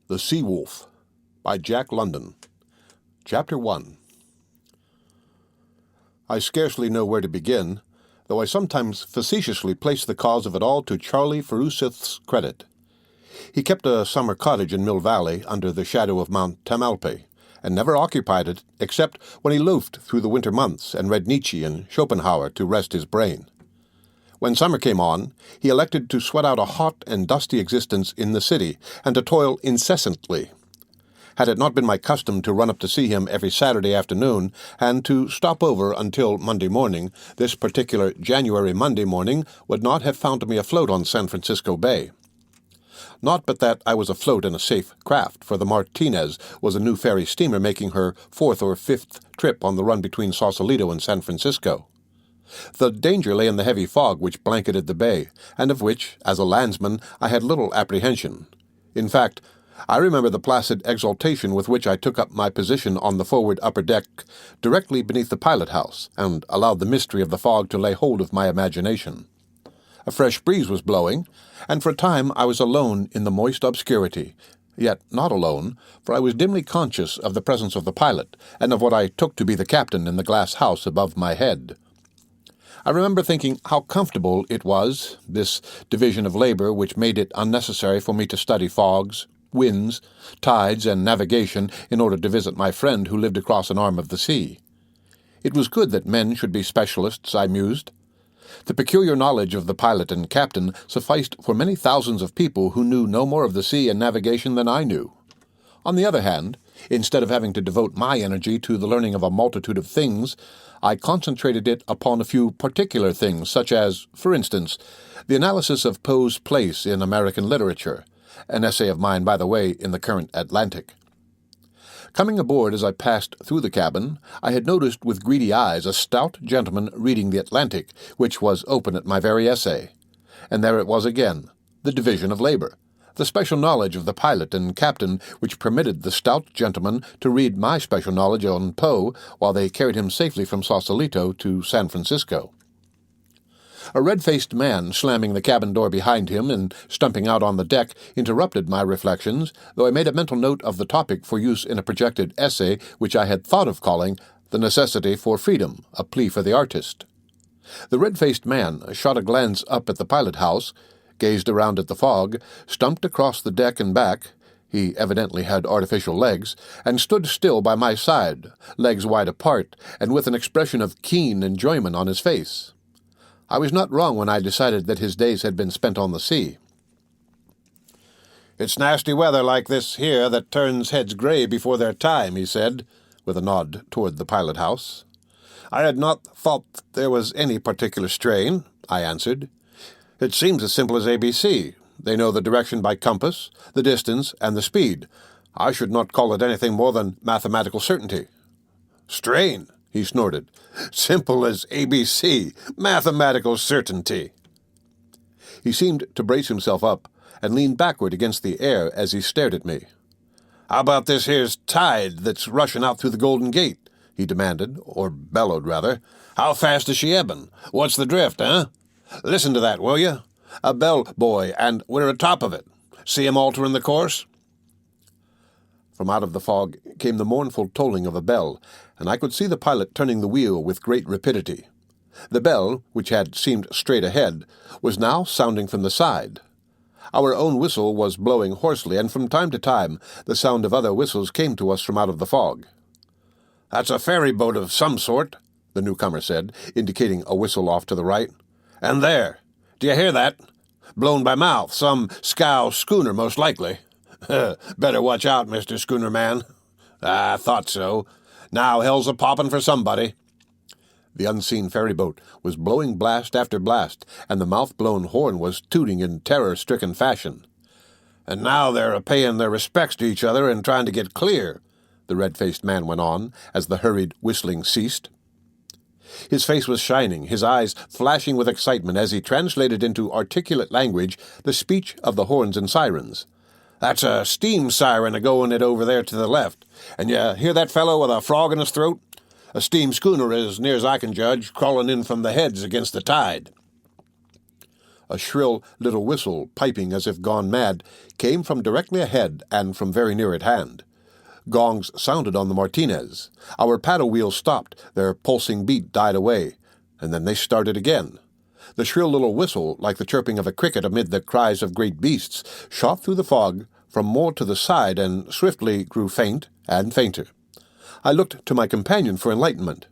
The Sea Wolf by Jack London. Chapter 1. I scarcely know where to begin, though I sometimes facetiously place the cause of it all to Charlie Ferusith's credit. He kept a summer cottage in Mill Valley under the shadow of Mount Tamalpais, and never occupied it except when he loafed through the winter months and read Nietzsche and Schopenhauer to rest his brain. When summer came on, he elected to sweat out a hot and dusty existence in the city, and to toil incessantly. Had it not been my custom to run up to see him every Saturday afternoon, and to stop over until Monday morning, this particular January Monday morning would not have found me afloat on San Francisco Bay. Not but that I was afloat in a safe craft, for the Martinez was a new ferry steamer making her fourth or fifth trip on the run between Sausalito and San Francisco. The danger lay in the heavy fog which blanketed the bay, and of which, as a landsman, I had little apprehension. In fact, I remember the placid exultation with which I took up my position on the forward upper deck, directly beneath the pilot-house, and allowed the mystery of the fog to lay hold of my imagination. A fresh breeze was blowing, and for a time I was alone in the moist obscurity, yet not alone, for I was dimly conscious of the presence of the pilot, and of what I took to be the captain in the glass house above my head. I remember thinking how comfortable it was, this division of labor which made it unnecessary for me to study fogs, winds, tides, and navigation in order to visit my friend who lived across an arm of the sea. It was good that men should be specialists, I mused. The peculiar knowledge of the pilot and captain sufficed for many thousands of people who knew no more of the sea and navigation than I knew. On the other hand, instead of having to devote my energy to the learning of a multitude of things, I concentrated it upon a few particular things, such as, for instance, the analysis of Poe's place in American literature, an essay of mine, by the way, in the current Atlantic. Coming aboard as I passed through the cabin, I had noticed with greedy eyes a stout gentleman reading the Atlantic, which was open at my very essay. And there it was again, the division of labor, the special knowledge of the pilot and captain which permitted the stout gentleman to read my special knowledge on Poe while they carried him safely from Sausalito to San Francisco. A red-faced man slamming the cabin door behind him and stumping out on the deck interrupted my reflections, though I made a mental note of the topic for use in a projected essay which I had thought of calling The Necessity for Freedom, a Plea for the Artist. The red-faced man shot a glance up at the pilot-house, gazed around at the fog, stumped across the deck and back — he evidently had artificial legs — and stood still by my side, legs wide apart, and with an expression of keen enjoyment on his face. I was not wrong when I decided that his days had been spent on the sea. "It's nasty weather like this here that turns heads gray before their time," he said, with a nod toward the pilot-house. "I had not thought there was any particular strain," I answered. "It seems as simple as ABC. They know the direction by compass, the distance, and the speed. I should not call it anything more than mathematical certainty." "Strain," he snorted. "Simple as ABC. Mathematical certainty." He seemed to brace himself up, and leaned backward against the air as he stared at me. "How about this here's tide that's rushing out through the Golden Gate?" he demanded, or bellowed, rather. "How fast is she ebbing? What's the drift, eh? Listen to that, will you? A bell buoy, and we're atop of it. See him altering the course?" From out of the fog came the mournful tolling of a bell, and I could see the pilot turning the wheel with great rapidity. The bell, which had seemed straight ahead, was now sounding from the side. Our own whistle was blowing hoarsely, and from time to time the sound of other whistles came to us from out of the fog. "That's a ferry boat of some sort," the newcomer said, indicating a whistle off to the right. "And there! Do you hear that? Blown by mouth, some scow schooner most likely. Better watch out, Mr. Schooner Man." "I thought so. Now hell's a-poppin' for somebody." The unseen ferryboat was blowing blast after blast, and the mouth-blown horn was tooting in terror-stricken fashion. "And now they're a-paying their respects to each other and trying to get clear," the red-faced man went on, as the hurried whistling ceased. His face was shining, his eyes flashing with excitement as he translated into articulate language the speech of the horns and sirens. "That's a steam siren a-going it over there to the left. And you hear that fellow with a frog in his throat? A steam schooner, as near as I can judge, crawling in from the heads against the tide." A shrill little whistle, piping as if gone mad, came from directly ahead and from very near at hand. Gongs sounded on the Martinez. Our paddle wheels stopped, their pulsing beat died away, and then they started again. The shrill little whistle, like the chirping of a cricket amid the cries of great beasts, shot through the fog from more to the side and swiftly grew faint and fainter. I looked to my companion for enlightenment.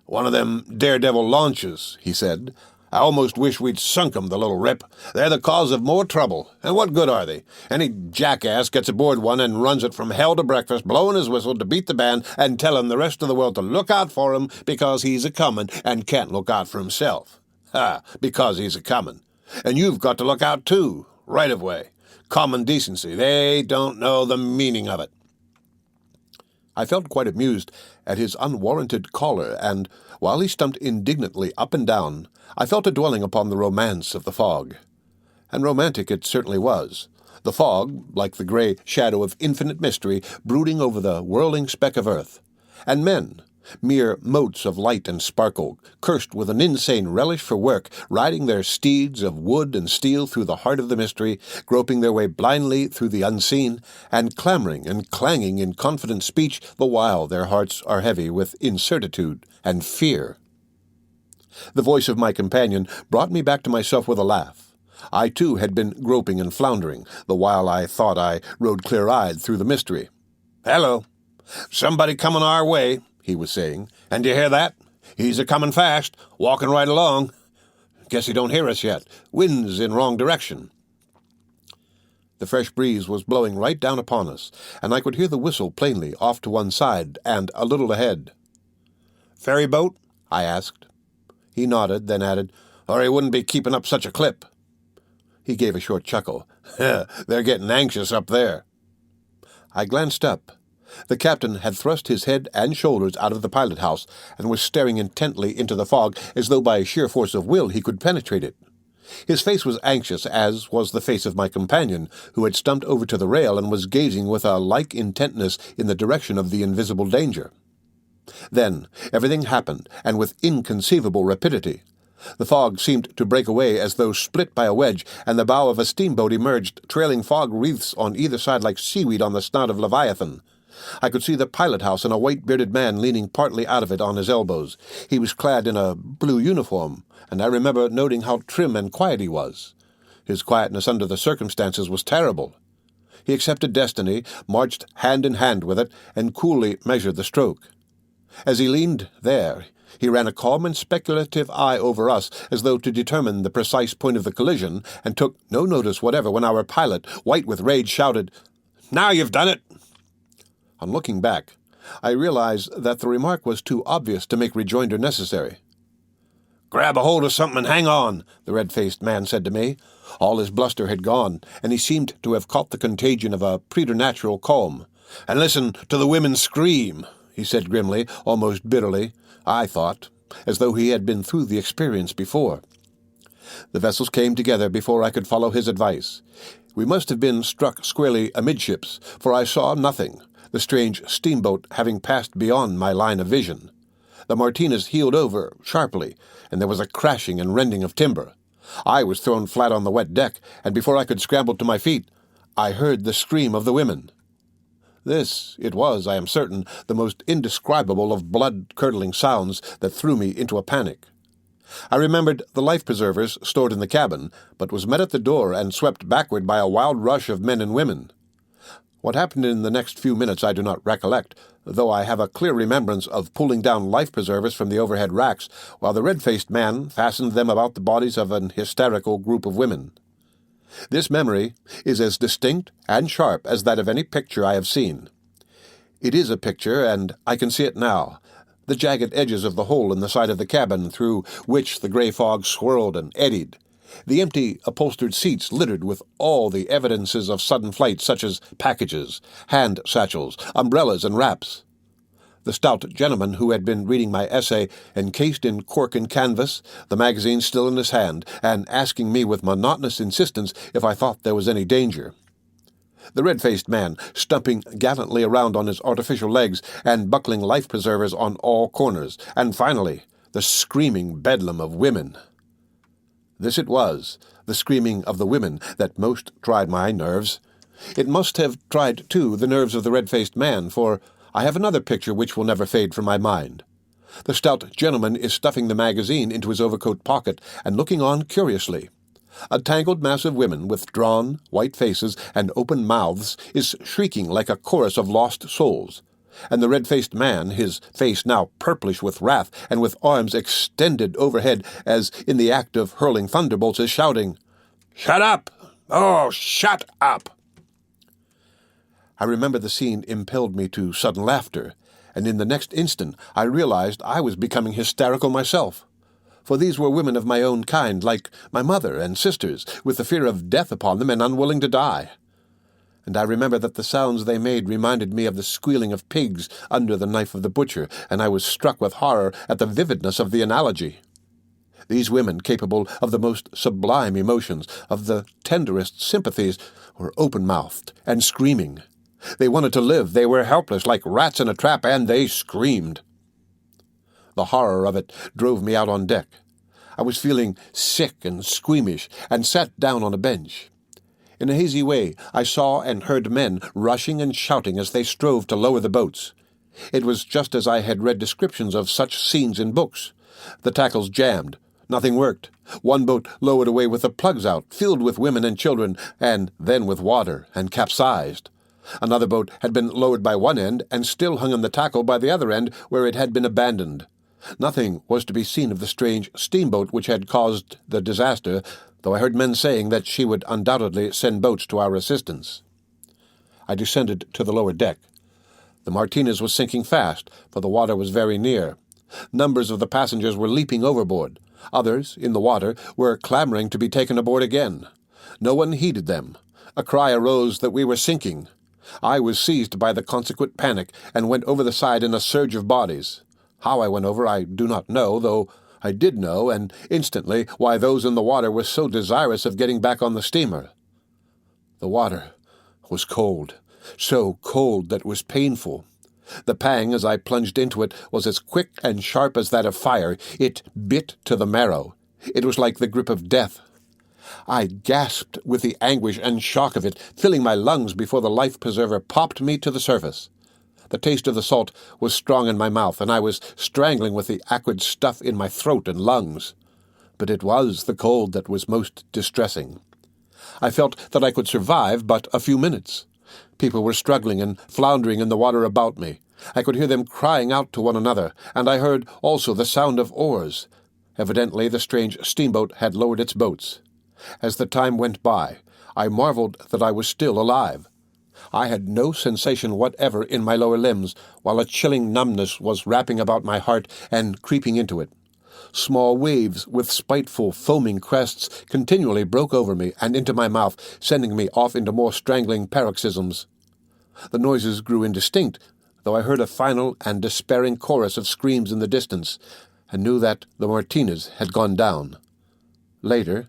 "One of them daredevil launches," he said. "I almost wish we'd sunk 'em, the little rip. They're the cause of more trouble. And what good are they? Any jackass gets aboard one and runs it from hell to breakfast, blowing his whistle to beat the band and telling the rest of the world to look out for him because he's a-comin' and can't look out for himself. Ha! Because he's a-comin'. And you've got to look out too, right of way. Common decency. They don't know the meaning of it." I felt quite amused at his unwarranted choler, and, while he stumped indignantly up and down, I fell to dwelling upon the romance of the fog. And romantic it certainly was. The fog, like the grey shadow of infinite mystery, brooding over the whirling speck of earth. And men, mere motes of light and sparkle, cursed with an insane relish for work, riding their steeds of wood and steel through the heart of the mystery, groping their way blindly through the unseen, and clamouring and clanging in confident speech the while their hearts are heavy with incertitude and fear. The voice of my companion brought me back to myself with a laugh. I, too, had been groping and floundering, the while I thought I rode clear-eyed through the mystery. "Hello! Somebody coming our way," he was saying. "And do you hear that? He's a-comin' fast, walking right along. Guess he don't hear us yet. Wind's in wrong direction." The fresh breeze was blowing right down upon us, and I could hear the whistle plainly off to one side and a little ahead. "Ferry boat?" I asked. He nodded, then added, "Or he wouldn't be keeping up such a clip." He gave a short chuckle. "They're getting anxious up there." I glanced up. The captain had thrust his head and shoulders out of the pilot-house and was staring intently into the fog as though by sheer force of will he could penetrate it. His face was anxious, as was the face of my companion, who had stumped over to the rail and was gazing with a like intentness in the direction of the invisible danger. Then everything happened, and with inconceivable rapidity. The fog seemed to break away as though split by a wedge, and the bow of a steamboat emerged, trailing fog wreaths on either side like seaweed on the snout of Leviathan. I could see the pilot-house and a white-bearded man leaning partly out of it on his elbows. He was clad in a blue uniform, and I remember noting how trim and quiet he was. His quietness under the circumstances was terrible. He accepted destiny, marched hand in hand with it, and coolly measured the stroke. As he leaned there, he ran a calm and speculative eye over us, as though to determine the precise point of the collision, and took no notice whatever when our pilot, white with rage, shouted, "Now you've done it!" On looking back, I realized that the remark was too obvious to make rejoinder necessary. "Grab a hold of something and hang on," the red-faced man said to me. All his bluster had gone, and he seemed to have caught the contagion of a preternatural calm. "And listen to the women scream," he said grimly, almost bitterly, I thought, as though he had been through the experience before. The vessels came together before I could follow his advice. We must have been struck squarely amidships, for I saw nothing, the strange steamboat having passed beyond my line of vision. The Martinez heeled over sharply, and there was a crashing and rending of timber. I was thrown flat on the wet deck, and before I could scramble to my feet, I heard the scream of the women. This, it was, I am certain, the most indescribable of blood-curdling sounds that threw me into a panic. I remembered the life-preservers stored in the cabin, but was met at the door and swept backward by a wild rush of men and women. What happened in the next few minutes I do not recollect, though I have a clear remembrance of pulling down life-preservers from the overhead racks, while the red-faced man fastened them about the bodies of an hysterical group of women. This memory is as distinct and sharp as that of any picture I have seen. It is a picture, and I can see it now, the jagged edges of the hole in the side of the cabin through which the grey fog swirled and eddied, the empty upholstered seats littered with all the evidences of sudden flight, such as packages, hand satchels, umbrellas, and wraps. The stout gentleman who had been reading my essay, encased in cork and canvas, the magazine still in his hand, and asking me with monotonous insistence if I thought there was any danger. The red-faced man, stumping gallantly around on his artificial legs and buckling life-preservers on all corners, and finally, the screaming bedlam of women. This it was, the screaming of the women, that most tried my nerves. It must have tried, too, the nerves of the red-faced man, for I have another picture which will never fade from my mind. The stout gentleman is stuffing the magazine into his overcoat pocket and looking on curiously. A tangled mass of women with drawn, white faces and open mouths is shrieking like a chorus of lost souls, and the red-faced man, his face now purplish with wrath and with arms extended overhead as in the act of hurling thunderbolts, is shouting, "Shut up! Oh, shut up!" I remember the scene impelled me to sudden laughter, and in the next instant I realized I was becoming hysterical myself. For these were women of my own kind, like my mother and sisters, with the fear of death upon them and unwilling to die. And I remember that the sounds they made reminded me of the squealing of pigs under the knife of the butcher, and I was struck with horror at the vividness of the analogy. These women, capable of the most sublime emotions, of the tenderest sympathies, were open-mouthed and screaming. They wanted to live, they were helpless, like rats in a trap, and they screamed. The horror of it drove me out on deck. I was feeling sick and squeamish, and sat down on a bench. In a hazy way, I saw and heard men rushing and shouting as they strove to lower the boats. It was just as I had read descriptions of such scenes in books. The tackles jammed. Nothing worked. One boat lowered away with the plugs out, filled with women and children, and then with water, and capsized. Another boat had been lowered by one end, and still hung on the tackle by the other end, where it had been abandoned. Nothing was to be seen of the strange steamboat which had caused the disaster, though I heard men saying that she would undoubtedly send boats to our assistance. I descended to the lower deck. The Martinez was sinking fast, for the water was very near. Numbers of the passengers were leaping overboard. Others, in the water, were clamoring to be taken aboard again. No one heeded them. A cry arose that we were sinking. I was seized by the consequent panic, and went over the side in a surge of bodies. How I went over I do not know, though I did know, and instantly, why those in the water were so desirous of getting back on the steamer. The water was cold, so cold that it was painful. The pang as I plunged into it was as quick and sharp as that of fire. It bit to the marrow. It was like the grip of death. I gasped with the anguish and shock of it, filling my lungs before the life-preserver popped me to the surface. The taste of the salt was strong in my mouth, and I was strangling with the acrid stuff in my throat and lungs. But it was the cold that was most distressing. I felt that I could survive but a few minutes. People were struggling and floundering in the water about me. I could hear them crying out to one another, and I heard also the sound of oars. Evidently the strange steamboat had lowered its boats. As the time went by, I marveled that I was still alive. I had no sensation whatever in my lower limbs, while a chilling numbness was wrapping about my heart and creeping into it. Small waves with spiteful, foaming crests continually broke over me and into my mouth, sending me off into more strangling paroxysms. The noises grew indistinct, though I heard a final and despairing chorus of screams in the distance, and knew that the Martinez had gone down. Later,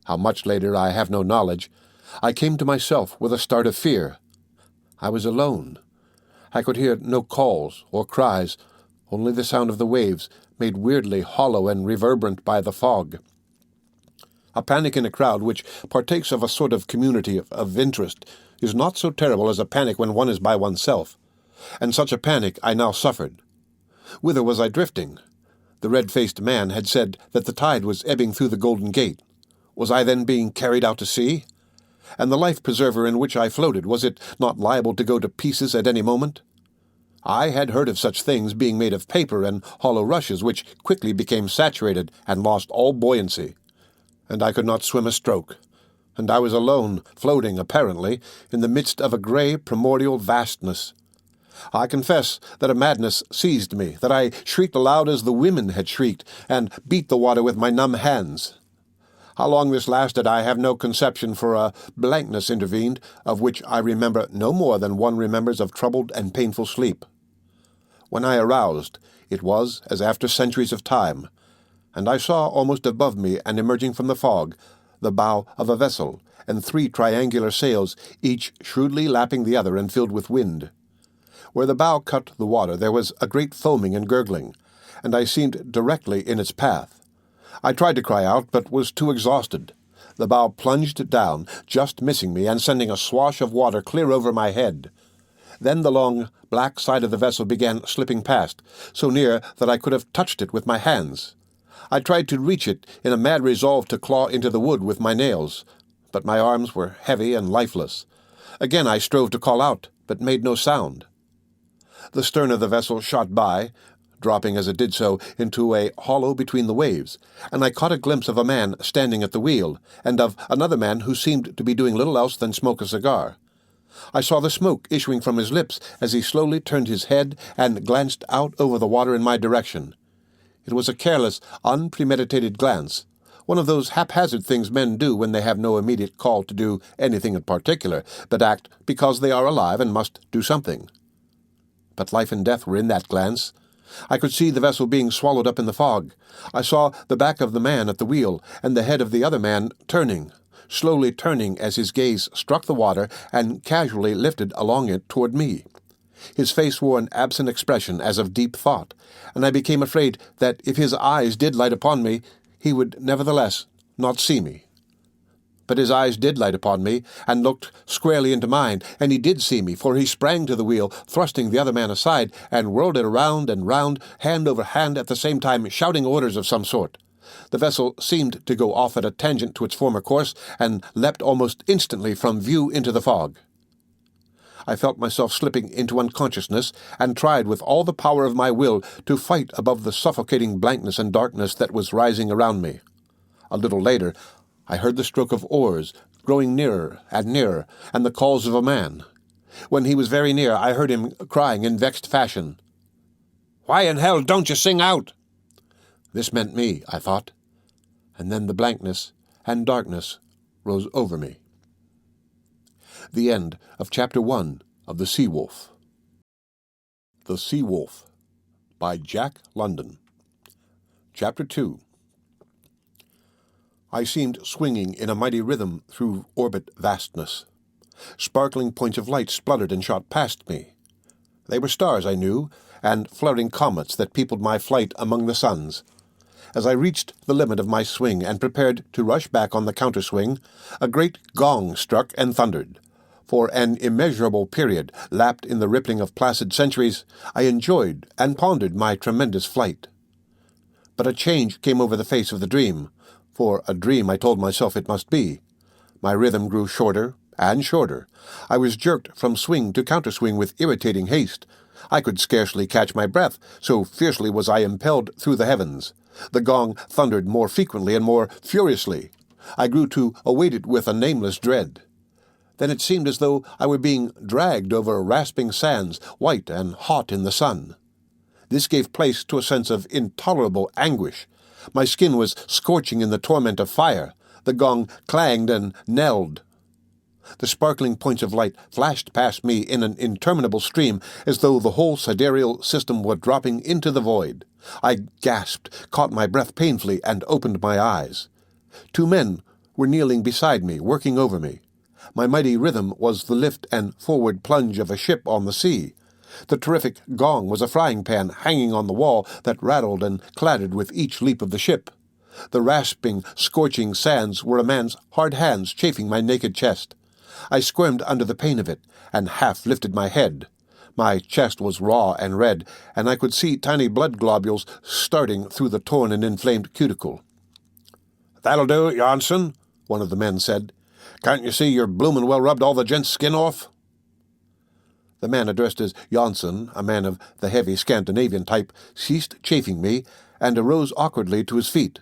how much later I have no knowledge, I came to myself with a start of fear. I was alone. I could hear no calls or cries, only the sound of the waves, made weirdly hollow and reverberant by the fog. A panic in a crowd which partakes of a sort of community of interest is not so terrible as a panic when one is by oneself, and such a panic I now suffered. Whither was I drifting? The red-faced man had said that the tide was ebbing through the Golden Gate. Was I then being carried out to sea? And the life-preserver in which I floated, was it not liable to go to pieces at any moment? I had heard of such things being made of paper and hollow rushes, which quickly became saturated and lost all buoyancy. And I could not swim a stroke. And I was alone, floating, apparently, in the midst of a grey primordial vastness. I confess that a madness seized me, that I shrieked aloud as the women had shrieked, and beat the water with my numb hands. How long this lasted I have no conception, for a blankness intervened, of which I remember no more than one remembers of troubled and painful sleep. When I aroused, it was as after centuries of time, and I saw almost above me and emerging from the fog the bow of a vessel, and 3 triangular sails, each shrewdly lapping the other and filled with wind. Where the bow cut the water there was a great foaming and gurgling, and I seemed directly in its path. I tried to cry out, but was too exhausted. The bow plunged down, just missing me and sending a swash of water clear over my head. Then the long, black side of the vessel began slipping past, so near that I could have touched it with my hands. I tried to reach it in a mad resolve to claw into the wood with my nails, but my arms were heavy and lifeless. Again I strove to call out, but made no sound. The stern of the vessel shot by, dropping as it did so into a hollow between the waves, and I caught a glimpse of a man standing at the wheel, and of another man who seemed to be doing little else than smoke a cigar. I saw the smoke issuing from his lips as he slowly turned his head and glanced out over the water in my direction. It was a careless, unpremeditated glance, one of those haphazard things men do when they have no immediate call to do anything in particular, but act because they are alive and must do something. But life and death were in that glance. I could see the vessel being swallowed up in the fog. I saw the back of the man at the wheel, and the head of the other man turning, slowly turning as his gaze struck the water and casually lifted along it toward me. His face wore an absent expression as of deep thought, and I became afraid that if his eyes did light upon me, he would nevertheless not see me. But his eyes did light upon me, and looked squarely into mine, and he did see me, for he sprang to the wheel, thrusting the other man aside, and whirled it around and round, hand over hand at the same time, shouting orders of some sort. The vessel seemed to go off at a tangent to its former course, and leapt almost instantly from view into the fog. I felt myself slipping into unconsciousness, and tried with all the power of my will to fight above the suffocating blankness and darkness that was rising around me. A little later, I heard the stroke of oars, growing nearer, and the calls of a man. When he was very near, I heard him crying in vexed fashion, "Why in hell don't you sing out?" This meant me, I thought, and then the blankness and darkness rose over me. The end of Chapter 1 of The Sea Wolf. The Sea Wolf by Jack London. Chapter 2. I seemed swinging in a mighty rhythm through orbit vastness. Sparkling points of light spluttered and shot past me. They were stars, I knew, and fluttering comets that peopled my flight among the suns. As I reached the limit of my swing and prepared to rush back on the counterswing, a great gong struck and thundered. For an immeasurable period, lapped in the rippling of placid centuries, I enjoyed and pondered my tremendous flight. But a change came over the face of the dream, for a dream I told myself it must be. My rhythm grew shorter and shorter. I was jerked from swing to counterswing with irritating haste. I could scarcely catch my breath, so fiercely was I impelled through the heavens. The gong thundered more frequently and more furiously. I grew to await it with a nameless dread. Then it seemed as though I were being dragged over rasping sands, white and hot in the sun. This gave place to a sense of intolerable anguish. My skin was scorching in the torment of fire. The gong clanged and knelled. The sparkling points of light flashed past me in an interminable stream, as though the whole sidereal system were dropping into the void. I gasped, caught my breath painfully, and opened my eyes. 2 men were kneeling beside me, working over me. My mighty rhythm was the lift and forward plunge of a ship on the sea. The terrific gong was a frying pan hanging on the wall that rattled and clattered with each leap of the ship. The rasping, scorching sands were a man's hard hands chafing my naked chest. I squirmed under the pain of it, and half lifted my head. My chest was raw and red, and I could see tiny blood globules starting through the torn and inflamed cuticle. "That'll do, Janssen," one of the men said. "Can't you see you're bloomin' well rubbed all the gent's skin off?" The man addressed as Janssen, a man of the heavy Scandinavian type, ceased chafing me and arose awkwardly to his feet.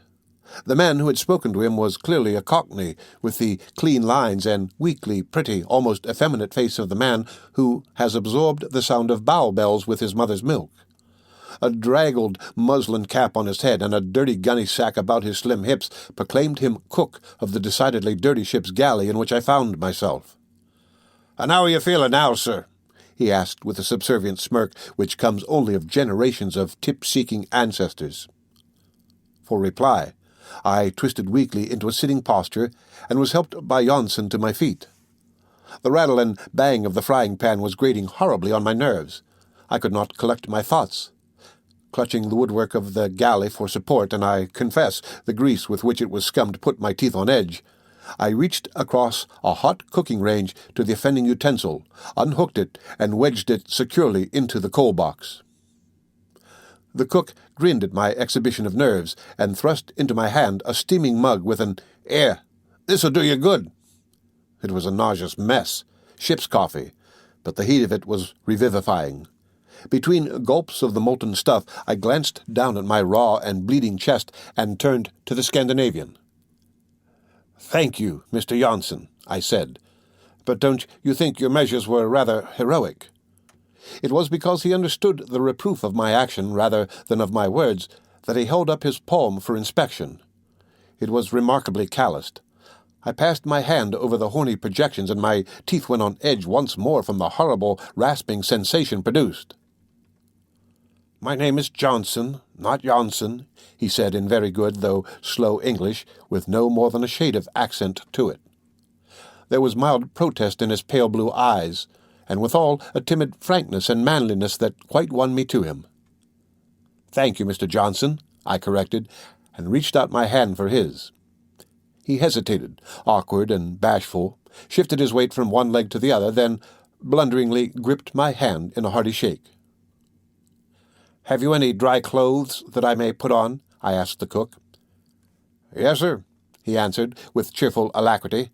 The man who had spoken to him was clearly a Cockney, with the clean lines and weakly pretty, almost effeminate face of the man who has absorbed the sound of bow bells with his mother's milk. A draggled muslin cap on his head and a dirty gunny sack about his slim hips proclaimed him cook of the decidedly dirty ship's galley in which I found myself. "And how are you feeling now, sir?" he asked with a subservient smirk which comes only of generations of tip-seeking ancestors. For reply, I twisted weakly into a sitting posture and was helped by Janssen to my feet. The rattle and bang of the frying pan was grating horribly on my nerves. I could not collect my thoughts. clutching the woodwork of the galley for support, and I confess the grease with which it was scummed put my teeth on edge. I reached across a hot cooking range to the offending utensil, unhooked it, and wedged it securely into the coal box. The cook grinned at my exhibition of nerves, and thrust into my hand a steaming mug with an "Here, this'll do you good." It was a nauseous mess, ship's coffee, but the heat of it was revivifying. Between gulps of the molten stuff, I glanced down at my raw and bleeding chest and turned to the Scandinavian. "Thank you, Mr. Janssen," I said, "but don't you think your measures were rather heroic?" It was because he understood the reproof of my action rather than of my words that he held up his palm for inspection. It was remarkably calloused. I passed my hand over the horny projections, and my teeth went on edge once more from the horrible, rasping sensation produced. "My name is Johnson, not Janssen," he said in very good, though slow English, with no more than a shade of accent to it. There was mild protest in his pale blue eyes, and withal a timid frankness and manliness that quite won me to him. "Thank you, Mr. Johnson," I corrected, and reached out my hand for his. He hesitated, awkward and bashful, shifted his weight from one leg to the other, then blunderingly gripped my hand in a hearty shake. "Have you any dry clothes that I may put on?" I asked the cook. "Yes, sir," he answered, with cheerful alacrity.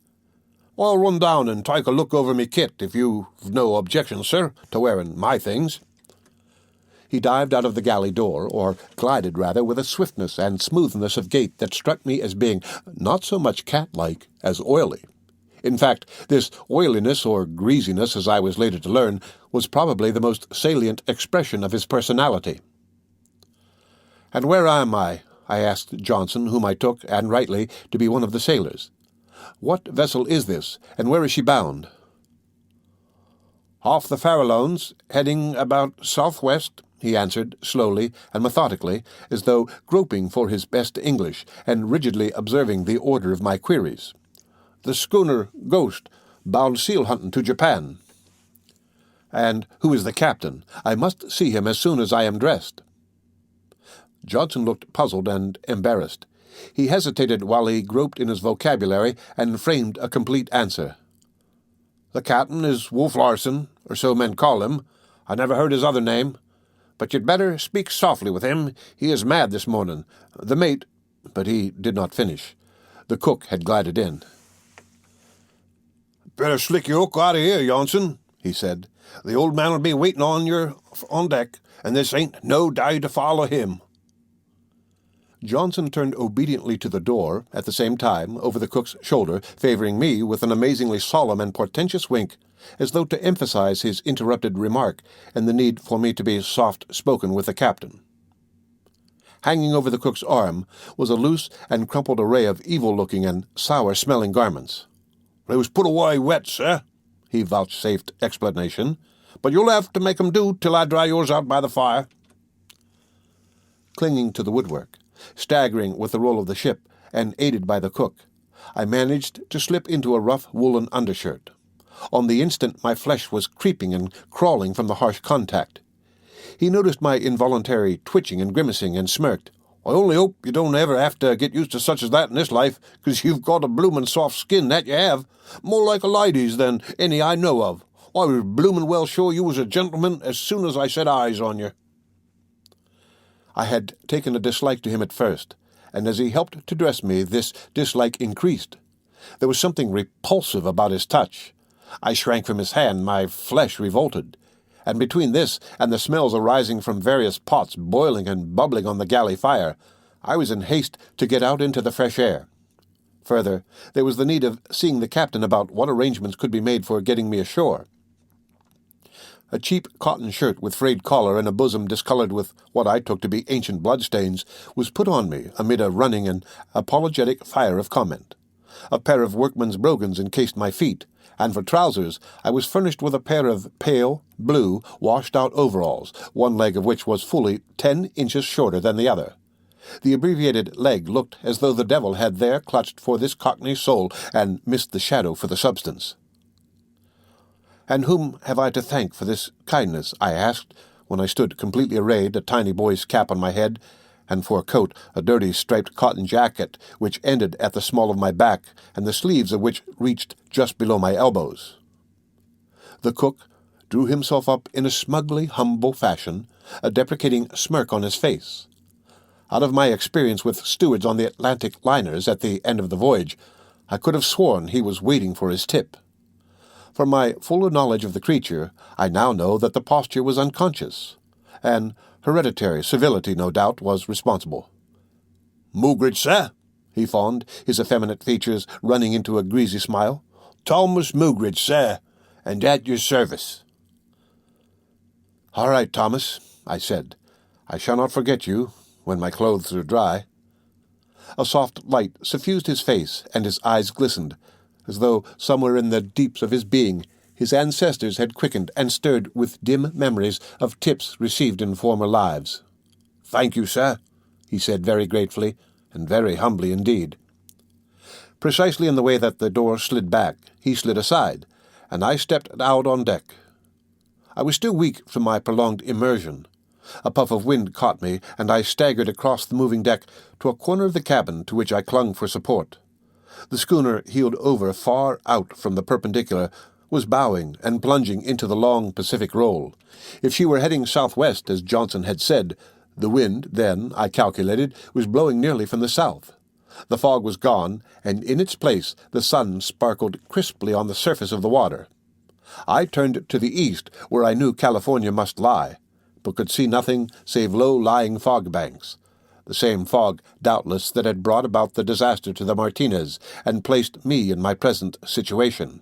"I'll run down and take a look over me kit, if you've no objection, sir, to wearing my things." He dived out of the galley door, or glided rather, with a swiftness and smoothness of gait that struck me as being not so much cat-like as oily. In fact, this oiliness, or greasiness, as I was later to learn, was probably the most salient expression of his personality. "And where am I?" I asked Johnson, whom I took, and rightly, to be one of the sailors. "What vessel is this, and where is she bound?" "Off the Farallones, heading about southwest," he answered, slowly and methodically, as though groping for his best English, and rigidly observing the order of my queries. "The schooner Ghost, bound seal-hunting to Japan." "And who is the captain? I must see him as soon as I am dressed." Johnson looked puzzled and embarrassed. He hesitated while he groped in his vocabulary and framed a complete answer. "The captain is Wolf Larsen, or so men call him. I never heard his other name. But you'd better speak softly with him. He is mad this morning. The mate—" But he did not finish. The cook had glided in. "Better slick your hook out of here, Janssen," he said. "The old man'll be waiting on deck, and this ain't no day to follow him." Johnson turned obediently to the door, at the same time, over the cook's shoulder, favoring me with an amazingly solemn and portentous wink, as though to emphasize his interrupted remark and the need for me to be soft-spoken with the captain. Hanging over the cook's arm was a loose and crumpled array of evil-looking and sour-smelling garments. "They was put away wet, sir," he vouchsafed explanation, "but you'll have to make 'em do till I dry yours out by the fire." Clinging to the woodwork, staggering with the roll of the ship, and aided by the cook, I managed to slip into a rough woolen undershirt. On the instant my flesh was creeping and crawling from the harsh contact. He noticed my involuntary twitching and grimacing, and smirked. "I only hope you don't ever have to get used to such as that in this life, 'cause you've got a bloomin' soft skin, that you have. More like a lady's than any I know of. I was bloomin' well sure you was a gentleman as soon as I set eyes on you." I had taken a dislike to him at first, and as he helped to dress me, this dislike increased. There was something repulsive about his touch. I shrank from his hand, my flesh revolted, and between this and the smells arising from various pots boiling and bubbling on the galley fire, I was in haste to get out into the fresh air. Further, there was the need of seeing the captain about what arrangements could be made for getting me ashore. A cheap cotton shirt with frayed collar and a bosom discolored with what I took to be ancient bloodstains was put on me amid a running and apologetic fire of comment. A pair of workman's brogans encased my feet, and for trousers I was furnished with a pair of pale, blue, washed-out overalls, one leg of which was fully 10 inches shorter than the other. The abbreviated leg looked as though the devil had there clutched for this cockney soul and missed the shadow for the substance. "And whom have I to thank for this kindness?" I asked, when I stood completely arrayed, a tiny boy's cap on my head, and for a coat a dirty striped cotton jacket which ended at the small of my back and the sleeves of which reached just below my elbows. The cook drew himself up in a smugly humble fashion, a deprecating smirk on his face. Out of my experience with stewards on the Atlantic liners at the end of the voyage, I could have sworn he was waiting for his tip. From my fuller knowledge of the creature, I now know that the posture was unconscious, and hereditary civility, no doubt, was responsible. "Mugridge, sir," he fawned, his effeminate features running into a greasy smile. "Thomas Mugridge, sir, and at your service." "All right, Thomas," I said. "I shall not forget you when my clothes are dry." A soft light suffused his face, and his eyes glistened, as though somewhere in the deeps of his being his ancestors had quickened and stirred with dim memories of tips received in former lives. "Thank you, sir," he said very gratefully, and very humbly indeed. Precisely in the way that the door slid back, he slid aside, and I stepped out on deck. I was still weak from my prolonged immersion. A puff of wind caught me, and I staggered across the moving deck to a corner of the cabin to which I clung for support. The schooner, heeled over far out from the perpendicular, was bowing and plunging into the long Pacific roll. If she were heading southwest, as Johnson had said, the wind, then, I calculated, was blowing nearly from the south. The fog was gone, and in its place the sun sparkled crisply on the surface of the water. I turned to the east, where I knew California must lie, but could see nothing save low-lying fog banks, the same fog, doubtless, that had brought about the disaster to the Martinez and placed me in my present situation.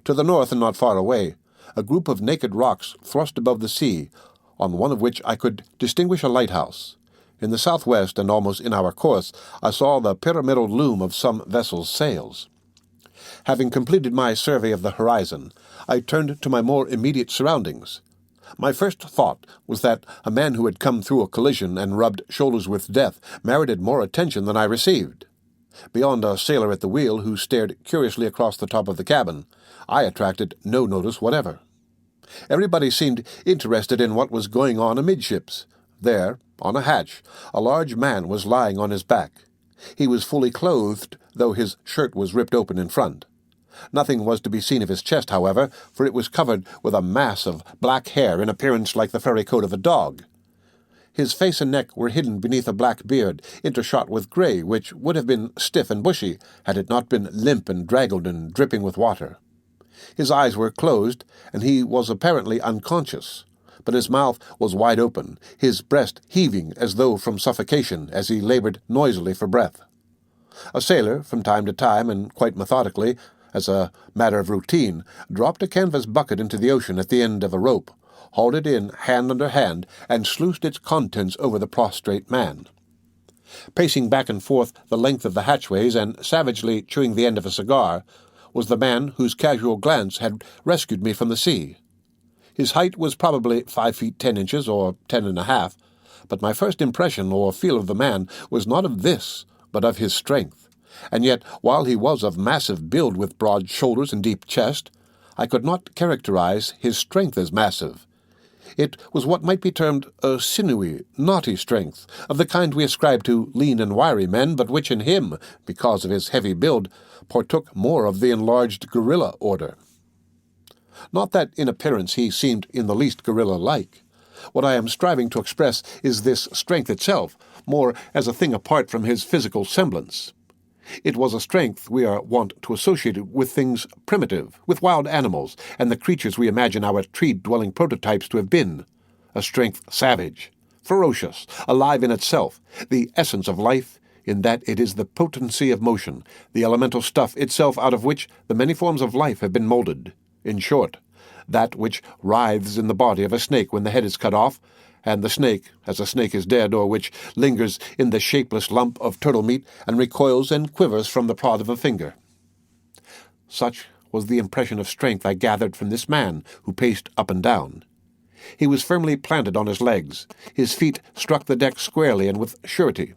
To the north and not far away, a group of naked rocks thrust above the sea, on one of which I could distinguish a lighthouse. In the southwest, and almost in our course, I saw the pyramidal loom of some vessel's sails. Having completed my survey of the horizon, I turned to my more immediate surroundings. My first thought was that a man who had come through a collision and rubbed shoulders with death merited more attention than I received. Beyond a sailor at the wheel who stared curiously across the top of the cabin, I attracted no notice whatever. Everybody seemed interested in what was going on amidships. There, on a hatch, a large man was lying on his back. He was fully clothed, though his shirt was ripped open in front. Nothing was to be seen of his chest, however, for it was covered with a mass of black hair in appearance like the furry coat of a dog. His face and neck were hidden beneath a black beard, intershot with gray, which would have been stiff and bushy had it not been limp and draggled and dripping with water. His eyes were closed, and he was apparently unconscious, but his mouth was wide open, his breast heaving as though from suffocation as he labored noisily for breath. A sailor, from time to time, and quite methodically, as a matter of routine, dropped a canvas bucket into the ocean at the end of a rope, hauled it in hand under hand, and sluiced its contents over the prostrate man. Pacing back and forth the length of the hatchways and savagely chewing the end of a cigar was the man whose casual glance had rescued me from the sea. His height was probably 5 feet 10 inches, or 10.5, but my first impression or feel of the man was not of this, but of his strength. And yet, while he was of massive build with broad shoulders and deep chest, I could not characterize his strength as massive. It was what might be termed a sinewy, knotty strength, of the kind we ascribe to lean and wiry men, but which in him, because of his heavy build, partook more of the enlarged gorilla order. Not that in appearance he seemed in the least gorilla-like. What I am striving to express is this strength itself, more as a thing apart from his physical semblance. It was a strength we are wont to associate with things primitive, with wild animals, and the creatures we imagine our tree-dwelling prototypes to have been. A strength savage, ferocious, alive in itself, the essence of life, in that it is the potency of motion, the elemental stuff itself out of which the many forms of life have been molded. In short, that which writhes in the body of a snake when the head is cut off, and the snake, as a snake is dead, or which lingers in the shapeless lump of turtle meat and recoils and quivers from the prod of a finger. Such was the impression of strength I gathered from this man who paced up and down. He was firmly planted on his legs. His feet struck the deck squarely and with surety.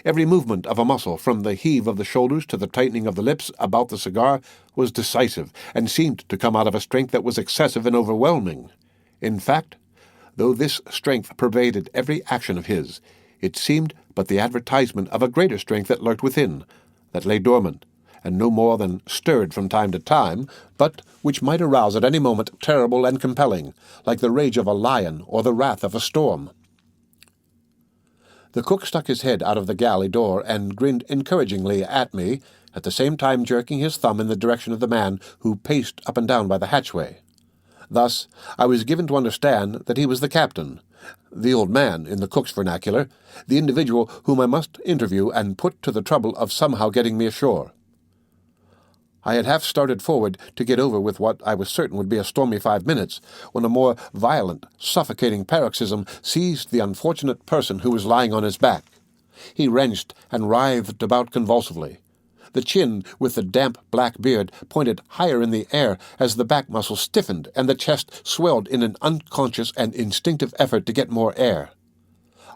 Every movement of a muscle, from the heave of the shoulders to the tightening of the lips about the cigar, was decisive, and seemed to come out of a strength that was excessive and overwhelming. In fact, though this strength pervaded every action of his, it seemed but the advertisement of a greater strength that lurked within, that lay dormant, and no more than stirred from time to time, but which might arouse at any moment terrible and compelling, like the rage of a lion or the wrath of a storm. The cook stuck his head out of the galley door and grinned encouragingly at me, at the same time jerking his thumb in the direction of the man who paced up and down by the hatchway. Thus I was given to understand that he was the captain, the old man in the cook's vernacular, the individual whom I must interview and put to the trouble of somehow getting me ashore. I had half started forward to get over with what I was certain would be a stormy 5 minutes, when a more violent, suffocating paroxysm seized the unfortunate person who was lying on his back. He wrenched and writhed about convulsively. The chin, with the damp black beard, pointed higher in the air as the back muscles stiffened and the chest swelled in an unconscious and instinctive effort to get more air.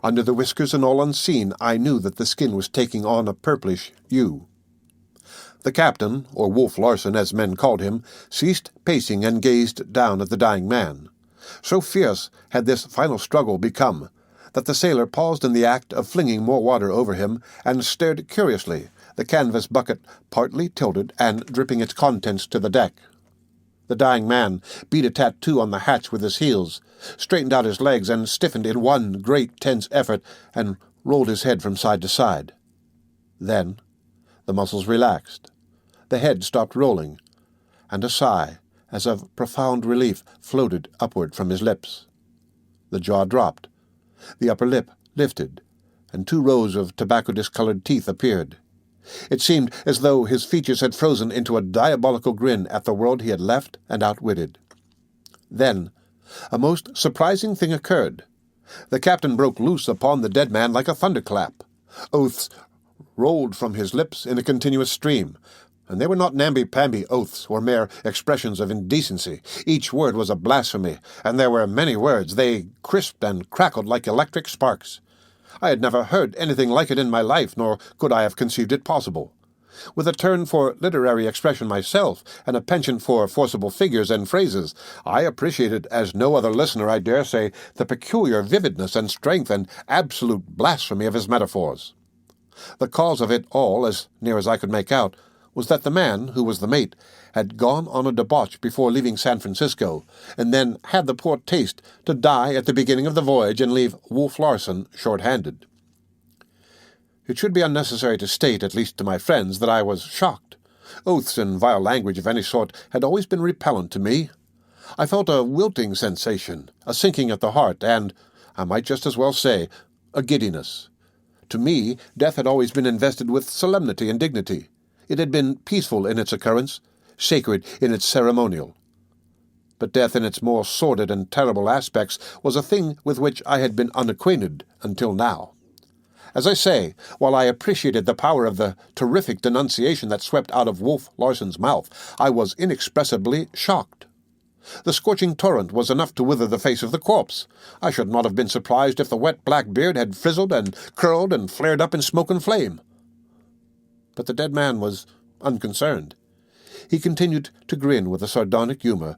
Under the whiskers and all unseen, I knew that the skin was taking on a purplish hue. The captain, or Wolf Larsen as men called him, ceased pacing and gazed down at the dying man. So fierce had this final struggle become, that the sailor paused in the act of flinging more water over him and stared curiously, the canvas bucket partly tilted and dripping its contents to the deck. The dying man beat a tattoo on the hatch with his heels, straightened out his legs and stiffened in one great tense effort, and rolled his head from side to side. Then the muscles relaxed, the head stopped rolling, and a sigh, as of profound relief, floated upward from his lips. The jaw dropped, the upper lip lifted, and 2 rows of tobacco-discolored teeth appeared. It seemed as though his features had frozen into a diabolical grin at the world he had left and outwitted. Then a most surprising thing occurred. The captain broke loose upon the dead man like a thunderclap. Oaths rolled from his lips in a continuous stream, and they were not namby-pamby oaths or mere expressions of indecency. Each word was a blasphemy, and there were many words. They crisped and crackled like electric sparks. I had never heard anything like it in my life, nor could I have conceived it possible. With a turn for literary expression myself, and a penchant for forcible figures and phrases, I appreciated, as no other listener, I dare say, the peculiar vividness and strength and absolute blasphemy of his metaphors. The cause of it all, as near as I could make out, was that the man, who was the mate, had gone on a debauch before leaving San Francisco, and then had the poor taste to die at the beginning of the voyage and leave Wolf Larsen short-handed. It should be unnecessary to state, at least to my friends, that I was shocked. Oaths and vile language of any sort had always been repellent to me. I felt a wilting sensation, a sinking at the heart, and, I might just as well say, a giddiness. To me, death had always been invested with solemnity and dignity. It had been peaceful in its occurrence, sacred in its ceremonial. But death in its more sordid and terrible aspects was a thing with which I had been unacquainted until now. As I say, while I appreciated the power of the terrific denunciation that swept out of Wolf Larsen's mouth, I was inexpressibly shocked. The scorching torrent was enough to wither the face of the corpse. I should not have been surprised if the wet black beard had frizzled and curled and flared up in smoke and flame. But the dead man was unconcerned. He continued to grin with a sardonic humor,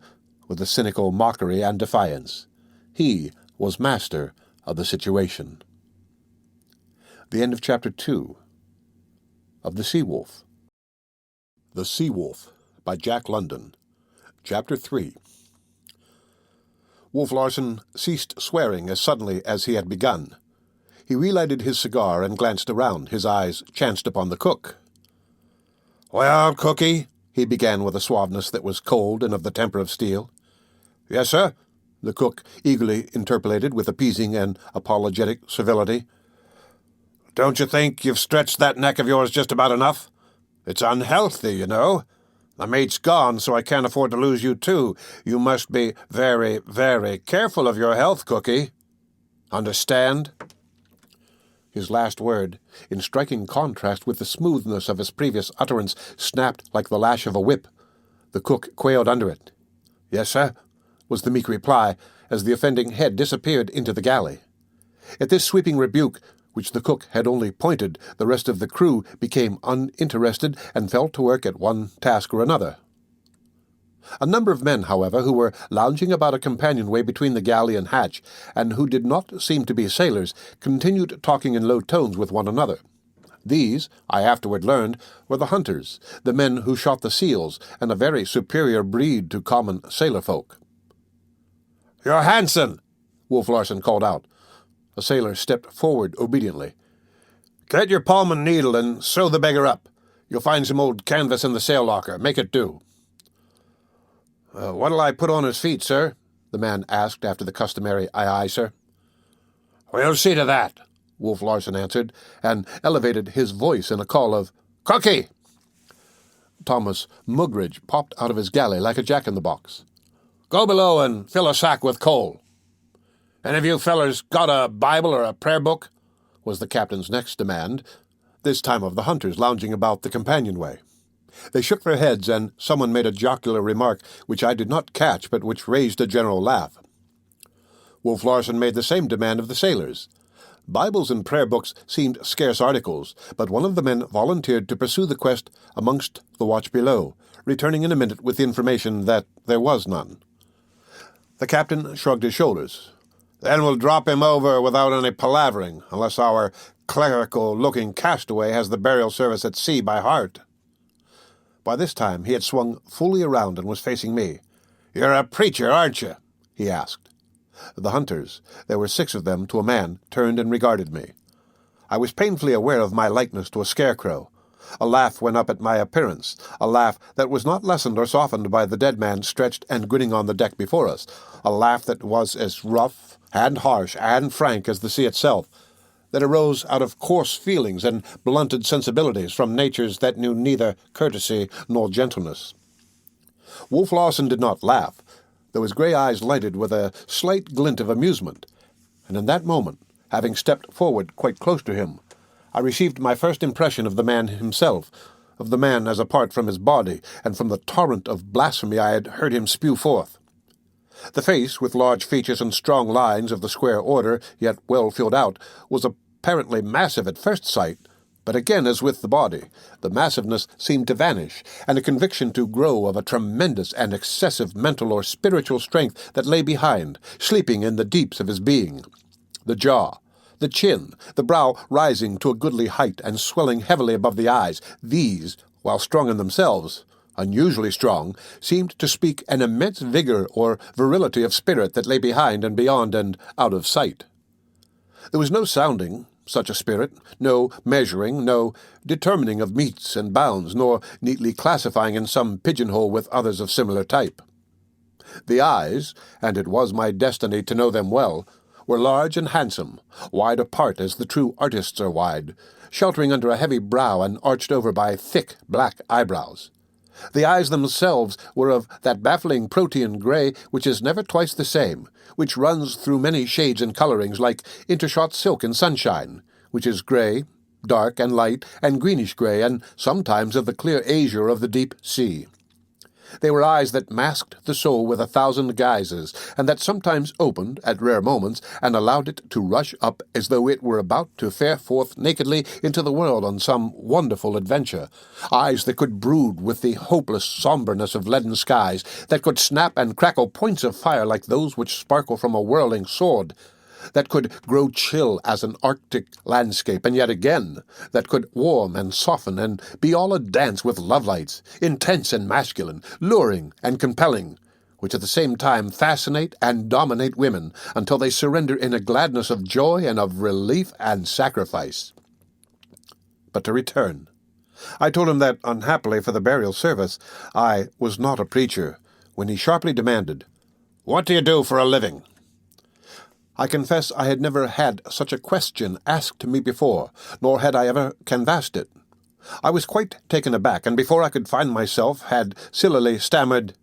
with a cynical mockery and defiance. He was master of the situation. The end of Chapter 2 of The Sea Wolf. The Sea Wolf by Jack London. Chapter 3. Wolf Larsen ceased swearing as suddenly as he had begun. He relighted his cigar and glanced around. His eyes chanced upon the cook. "Well, cookie," he began with a suaveness that was cold and of the temper of steel. "Yes, sir," the cook eagerly interpolated with appeasing and apologetic civility. "Don't you think you've stretched that neck of yours just about enough? It's unhealthy, you know. The mate's gone, so I can't afford to lose you, too. You must be very, very careful of your health, cookie. Understand?" His last word, in striking contrast with the smoothness of his previous utterance, snapped like the lash of a whip. The cook quailed under it. "Yes, sir," was the meek reply, as the offending head disappeared into the galley. At this sweeping rebuke, which the cook had only pointed, the rest of the crew became uninterested and fell to work at one task or another. A number of men, however, who were lounging about a companionway between the galley and hatch, and who did not seem to be sailors, continued talking in low tones with one another. These, I afterward learned, were the hunters, the men who shot the seals, and a very superior breed to common sailor folk. "You're Hansen!" Wolf Larsen called out. A sailor stepped forward obediently. "Get your palm and needle and sew the beggar up. You'll find some old canvas in the sail locker. Make it do." "What'll I put on his feet, sir?" the man asked after the customary "Aye, aye, sir." "We'll see to that," Wolf Larsen answered, and elevated his voice in a call of "Cookie!" Thomas Mugridge popped out of his galley like a jack-in-the-box. "Go below and fill a sack with coal." "Any of you fellers got a Bible or a prayer book?" was the captain's next demand, this time of the hunters lounging about the companionway. They shook their heads, and someone made a jocular remark which I did not catch, but which raised a general laugh. Wolf Larsen made the same demand of the sailors. Bibles and prayer books seemed scarce articles, but one of the men volunteered to pursue the quest amongst the watch below, returning in a minute with the information that there was none. The captain shrugged his shoulders. "Then we'll drop him over without any palavering, unless our clerical-looking castaway has the burial service at sea by heart." By this time he had swung fully around and was facing me. "You're a preacher, aren't you?" he asked. The hunters, there were 6 of them to a man, turned and regarded me. I was painfully aware of my likeness to a scarecrow. A laugh went up at my appearance, a laugh that was not lessened or softened by the dead man stretched and grinning on the deck before us, a laugh that was as rough and harsh and frank as the sea itself, that arose out of coarse feelings and blunted sensibilities from natures that knew neither courtesy nor gentleness. Wolf Larsen did not laugh, though his grey eyes lighted with a slight glint of amusement, and in that moment, having stepped forward quite close to him, I received my first impression of the man himself, of the man as apart from his body, and from the torrent of blasphemy I had heard him spew forth. The face, with large features and strong lines of the square order, yet well filled out, was apparently massive at first sight, but again, as with the body, the massiveness seemed to vanish, and a conviction to grow of a tremendous and excessive mental or spiritual strength that lay behind, sleeping in the deeps of his being. The jaw, the chin, the brow rising to a goodly height and swelling heavily above the eyes, these, while strong in themselves, unusually strong, seemed to speak an immense vigor or virility of spirit that lay behind and beyond and out of sight. There was no sounding such a spirit, no measuring, no determining of metes and bounds, nor neatly classifying in some pigeonhole with others of similar type. The eyes, and it was my destiny to know them well, were large and handsome, wide apart as the true artists are wide, sheltering under a heavy brow and arched over by thick black eyebrows. The eyes themselves were of that baffling protean grey which is never twice the same, which runs through many shades and colourings like intershot silk in sunshine, which is grey, dark and light, and greenish-grey, and sometimes of the clear azure of the deep sea. They were eyes that masked the soul with 1,000 guises, and that sometimes opened, at rare moments, and allowed it to rush up as though it were about to fare forth nakedly into the world on some wonderful adventure. Eyes that could brood with the hopeless sombreness of leaden skies, that could snap and crackle points of fire like those which sparkle from a whirling sword, that could grow chill as an arctic landscape, and yet again, that could warm and soften and be all a dance with love-lights, intense and masculine, luring and compelling, which at the same time fascinate and dominate women until they surrender in a gladness of joy and of relief and sacrifice. But to return. I told him that, unhappily for the burial service, I was not a preacher, when he sharply demanded, "What do you do for a living?" I confess I had never had such a question asked to me before, nor had I ever canvassed it. I was quite taken aback, and before I could find myself, had sillily stammered,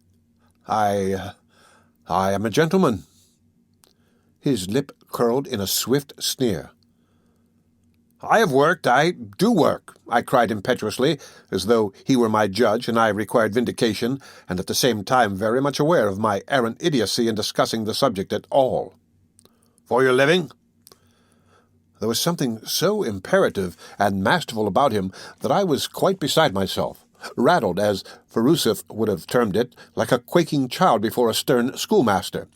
I am a gentleman." His lip curled in a swift sneer. "I have worked, I do work," I cried impetuously, as though he were my judge and I required vindication, and at the same time very much aware of my errant idiocy in discussing the subject at all. "For your living?" There was something so imperative and masterful about him that I was quite beside myself. rattled, as Ferusith would have termed it, like a quaking child before a stern schoolmaster.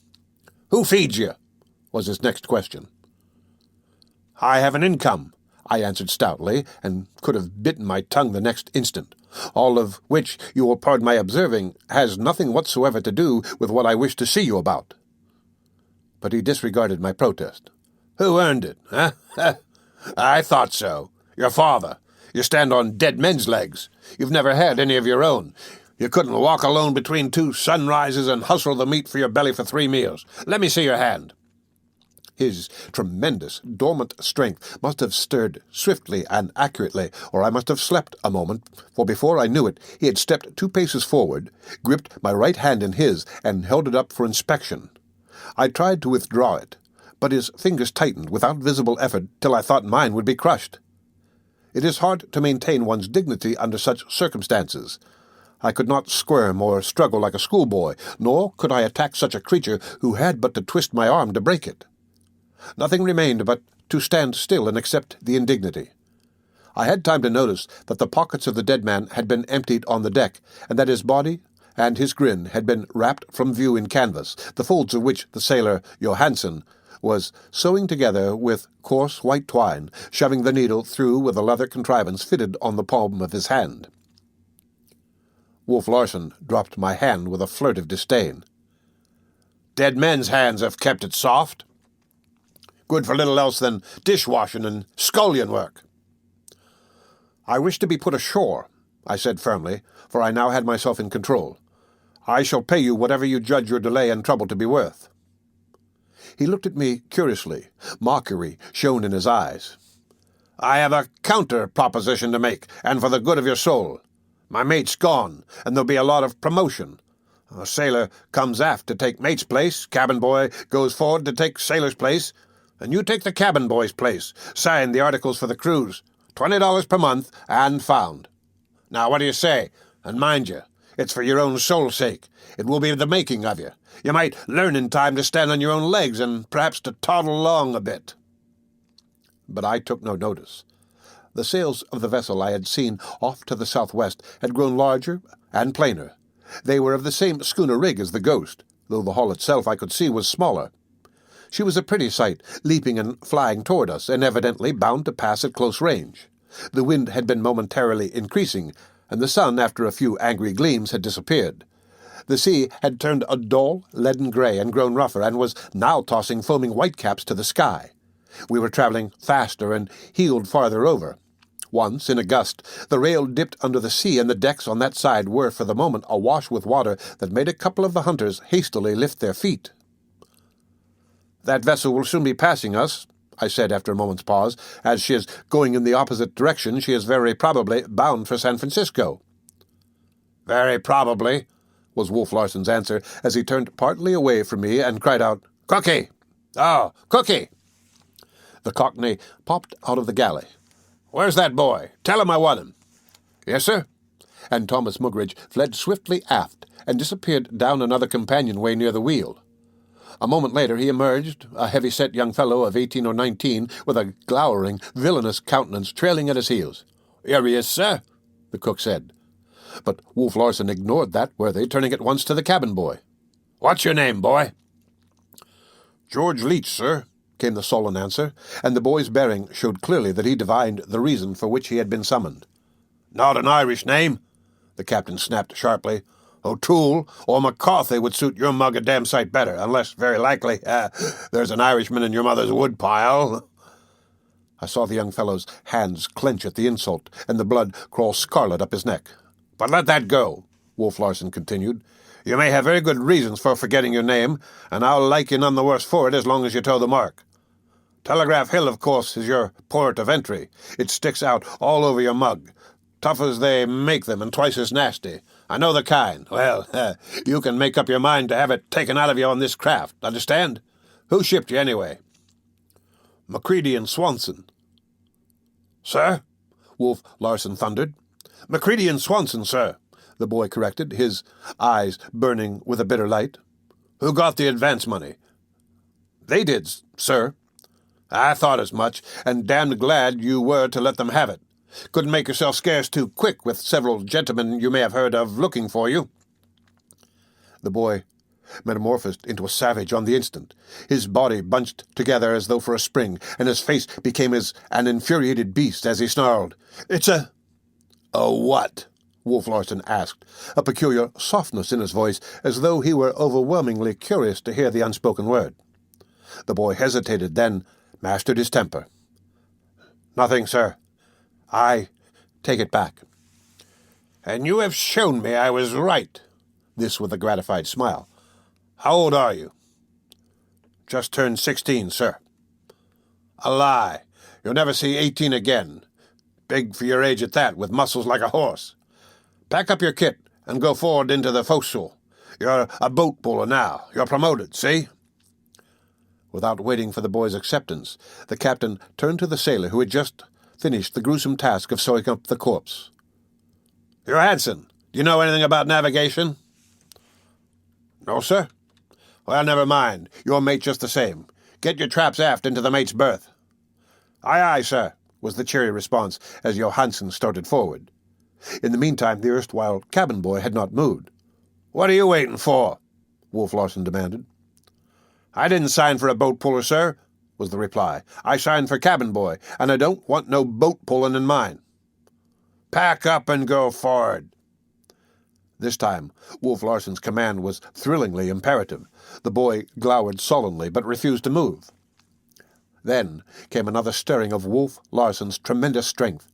"Who feeds you?" was his next question. "I have an income," I answered stoutly, and could have bitten my tongue the next instant, all of which, you will pardon my observing, has nothing whatsoever to do with what I wish to see you about. But he disregarded my protest. "Who earned it, huh? I thought so. Your father. You stand on dead men's legs. You've never had any of your own. You couldn't walk alone between two sunrises and hustle the meat for your belly for 3 meals. Let me see your hand." His tremendous, dormant strength must have stirred swiftly and accurately, or I must have slept a moment, for before I knew it, he had stepped 2 paces forward, gripped my right hand in his, and held it up for inspection. I tried to withdraw it, but his fingers tightened without visible effort till I thought mine would be crushed. It is hard to maintain one's dignity under such circumstances. I could not squirm or struggle like a schoolboy, nor could I attack such a creature who had but to twist my arm to break it. Nothing remained but to stand still and accept the indignity. I had time to notice that the pockets of the dead man had been emptied on the deck, and that his body and his grin had been wrapped from view in canvas, the folds of which the sailor Johansen was sewing together with coarse white twine, shoving the needle through with a leather contrivance fitted on the palm of his hand. Wolf Larsen dropped my hand with a flirt of disdain. "Dead men's hands have kept it soft. Good for little else than dishwashing and scullion work." "I wish to be put ashore," I said firmly, for I now had myself in control. "I shall pay you whatever you judge your delay and trouble to be worth." He looked at me curiously. Mockery shone in his eyes. "I have a counter-proposition to make, and for the good of your soul. My mate's gone, and there'll be a lot of promotion. A sailor comes aft to take mate's place, cabin boy goes forward to take sailor's place, and you take the cabin boy's place. Sign the articles for the cruise. $20 per month, and found. Now, what do you say? And mind you, it's for your own soul's sake. It will be the making of you. You might learn in time to stand on your own legs and perhaps to toddle along a bit." But I took no notice. The sails of the vessel I had seen off to the southwest had grown larger and plainer. They were of the same schooner rig as the Ghost, though the hull itself I could see was smaller. She was a pretty sight, leaping and flying toward us, and evidently bound to pass at close range. The wind had been momentarily increasing, and the sun, after a few angry gleams, had disappeared. The sea had turned a dull, leaden grey and grown rougher, and was now tossing foaming whitecaps to the sky. We were travelling faster and heeled farther over. Once, in a gust, the rail dipped under the sea, and the decks on that side were, for the moment, awash with water that made a couple of the hunters hastily lift their feet. "That vessel will soon be passing us," I said after a moment's pause. "As she is going in the opposite direction, she is very probably bound for San Francisco." "Very probably," was Wolf Larsen's answer, as he turned partly away from me and cried out, "Cookie! Oh, Cookie!" The Cockney popped out of the galley. "Where's that boy? Tell him I want him." "Yes, sir." And Thomas Mugridge fled swiftly aft and disappeared down another companionway near the wheel. A moment later he emerged, a heavy-set young fellow of 18 or 19, with a glowering, villainous countenance trailing at his heels. "Here he is, sir," the cook said. But Wolf Larsen ignored that worthy, turning at once to the cabin boy. "What's your name, boy?" "George Leach, sir," came the sullen answer, and the boy's bearing showed clearly that he divined the reason for which he had been summoned. "Not an Irish name," the captain snapped sharply. "O'Toole or McCarthy would suit your mug a damn sight better, unless, very likely, there's an Irishman in your mother's woodpile." I saw the young fellow's hands clench at the insult, and the blood crawl scarlet up his neck. "But let that go," Wolf Larsen continued. "You may have very good reasons for forgetting your name, and I'll like you none the worse for it as long as you toe the mark. Telegraph Hill, of course, is your port of entry. It sticks out all over your mug. Tough as they make them and twice as nasty. I know the kind. Well, you can make up your mind to have it taken out of you on this craft. Understand? Who shipped you, anyway?" "Macready and Swanson." "Sir?" Wolf Larsen thundered. "Macready and Swanson, sir," the boy corrected, his eyes burning with a bitter light. "Who got the advance money?" "They did, sir." "I thought as much, and damned glad you were to let them have it. Couldn't make yourself scarce too quick with several gentlemen you may have heard of looking for you." The boy metamorphosed into a savage on the instant. His body bunched together as though for a spring, and his face became as an infuriated beast as he snarled, "It's a—" "A what?" Wolf Larsen asked, a peculiar softness in his voice, as though he were overwhelmingly curious to hear the unspoken word. The boy hesitated, then mastered his temper. "Nothing, sir. I take it back." "And you have shown me I was right." This with a gratified smile. "How old are you?" "Just turned 16, sir." "A lie. You'll never see 18 again. Big for your age at that, with muscles like a horse. Pack up your kit and go forward into the forecastle. You're a boat puller now. You're promoted, see?" Without waiting for the boy's acceptance, the captain turned to the sailor who had just finished the gruesome task of sewing up the corpse. "Johansen, do you know anything about navigation?" "No, sir." "Well, never mind. Your mate just the same. Get your traps aft into the mate's berth." "Aye, aye, sir," was the cheery response as Johansen started forward. In the meantime, the erstwhile cabin boy had not moved. "What are you waiting for?" Wolf Larsen demanded. "I didn't sign for a boat puller, sir," was the reply. "I signed for cabin boy, and I don't want no boat pulling in mine." "Pack up and go forward." This time, Wolf Larsen's command was thrillingly imperative. The boy glowered sullenly, but refused to move. Then came another stirring of Wolf Larsen's tremendous strength.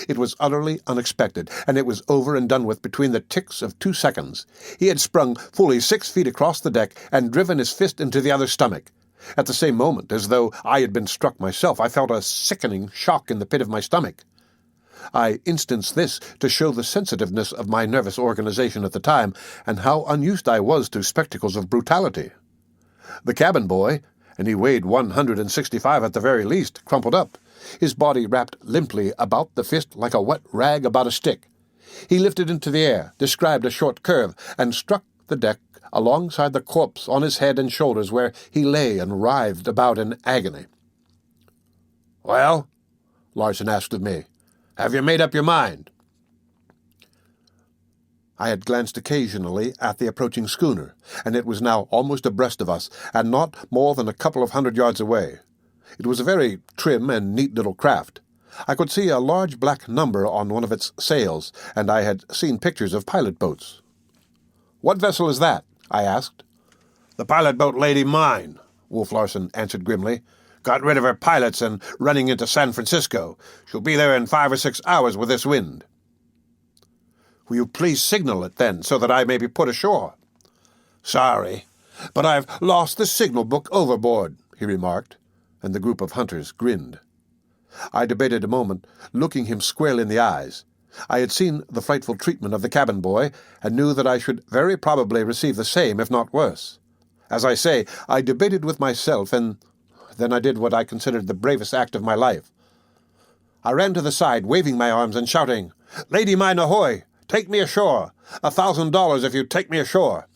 It was utterly unexpected, and it was over and done with between the ticks of 2 seconds. He had sprung fully 6 feet across the deck and driven his fist into the other's stomach. At the same moment, as though I had been struck myself, I felt a sickening shock in the pit of my stomach. I instance this to show the sensitiveness of my nervous organization at the time, and how unused I was to spectacles of brutality. The cabin boy, and he weighed 165 at the very least, crumpled up, his body wrapped limply about the fist like a wet rag about a stick. He lifted into the air, described a short curve, and struck the deck alongside the corpse on his head and shoulders, where he lay and writhed about in agony. "Well?" Larsen asked of me. "Have you made up your mind?" I had glanced occasionally at the approaching schooner, and it was now almost abreast of us, and not more than a couple of 100 yards away. It was a very trim and neat little craft. I could see a large black number on one of its sails, and I had seen pictures of pilot boats. "What vessel is that?" I asked. "The pilot boat Lady Mine," Wolf Larsen answered grimly. "Got rid of her pilots and running into San Francisco. She'll be there in 5 or 6 hours with this wind." "Will you please signal it, then, so that I may be put ashore?" "Sorry, but I've lost the signal book overboard," he remarked, and the group of hunters grinned. I debated a moment, looking him squarely in the eyes. I had seen the frightful treatment of the cabin boy, and knew that I should very probably receive the same, if not worse. As I say, I debated with myself, and then I did what I considered the bravest act of my life. I ran to the side, waving my arms and shouting, "Lady Mine ahoy! Take me ashore! $1,000 if you take me ashore!"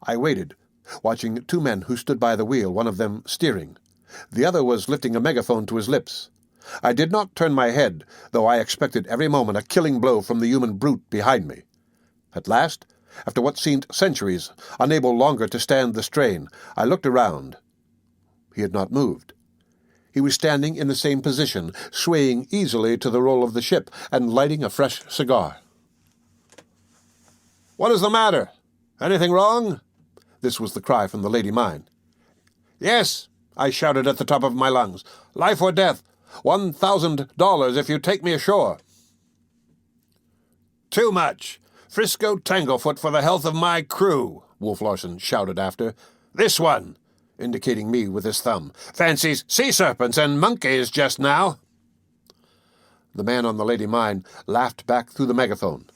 I waited, watching 2 men who stood by the wheel, one of them steering. The other was lifting a megaphone to his lips. I did not turn my head, though I expected every moment a killing blow from the human brute behind me. At last, after what seemed centuries, unable longer to stand the strain, I looked around. He had not moved. He was standing in the same position, swaying easily to the roll of the ship and lighting a fresh cigar. "What is the matter? Anything wrong?" This was the cry from the Lady Mine. "Yes," I shouted at the top of my lungs. "Life or death. $1,000 if you take me ashore." "Too much. Frisco Tanglefoot for the health of my crew," Wolf Larsen shouted after. "This one," indicating me with his thumb, "fancies sea serpents and monkeys just now." The man on the Lady Mine laughed back through the megaphone.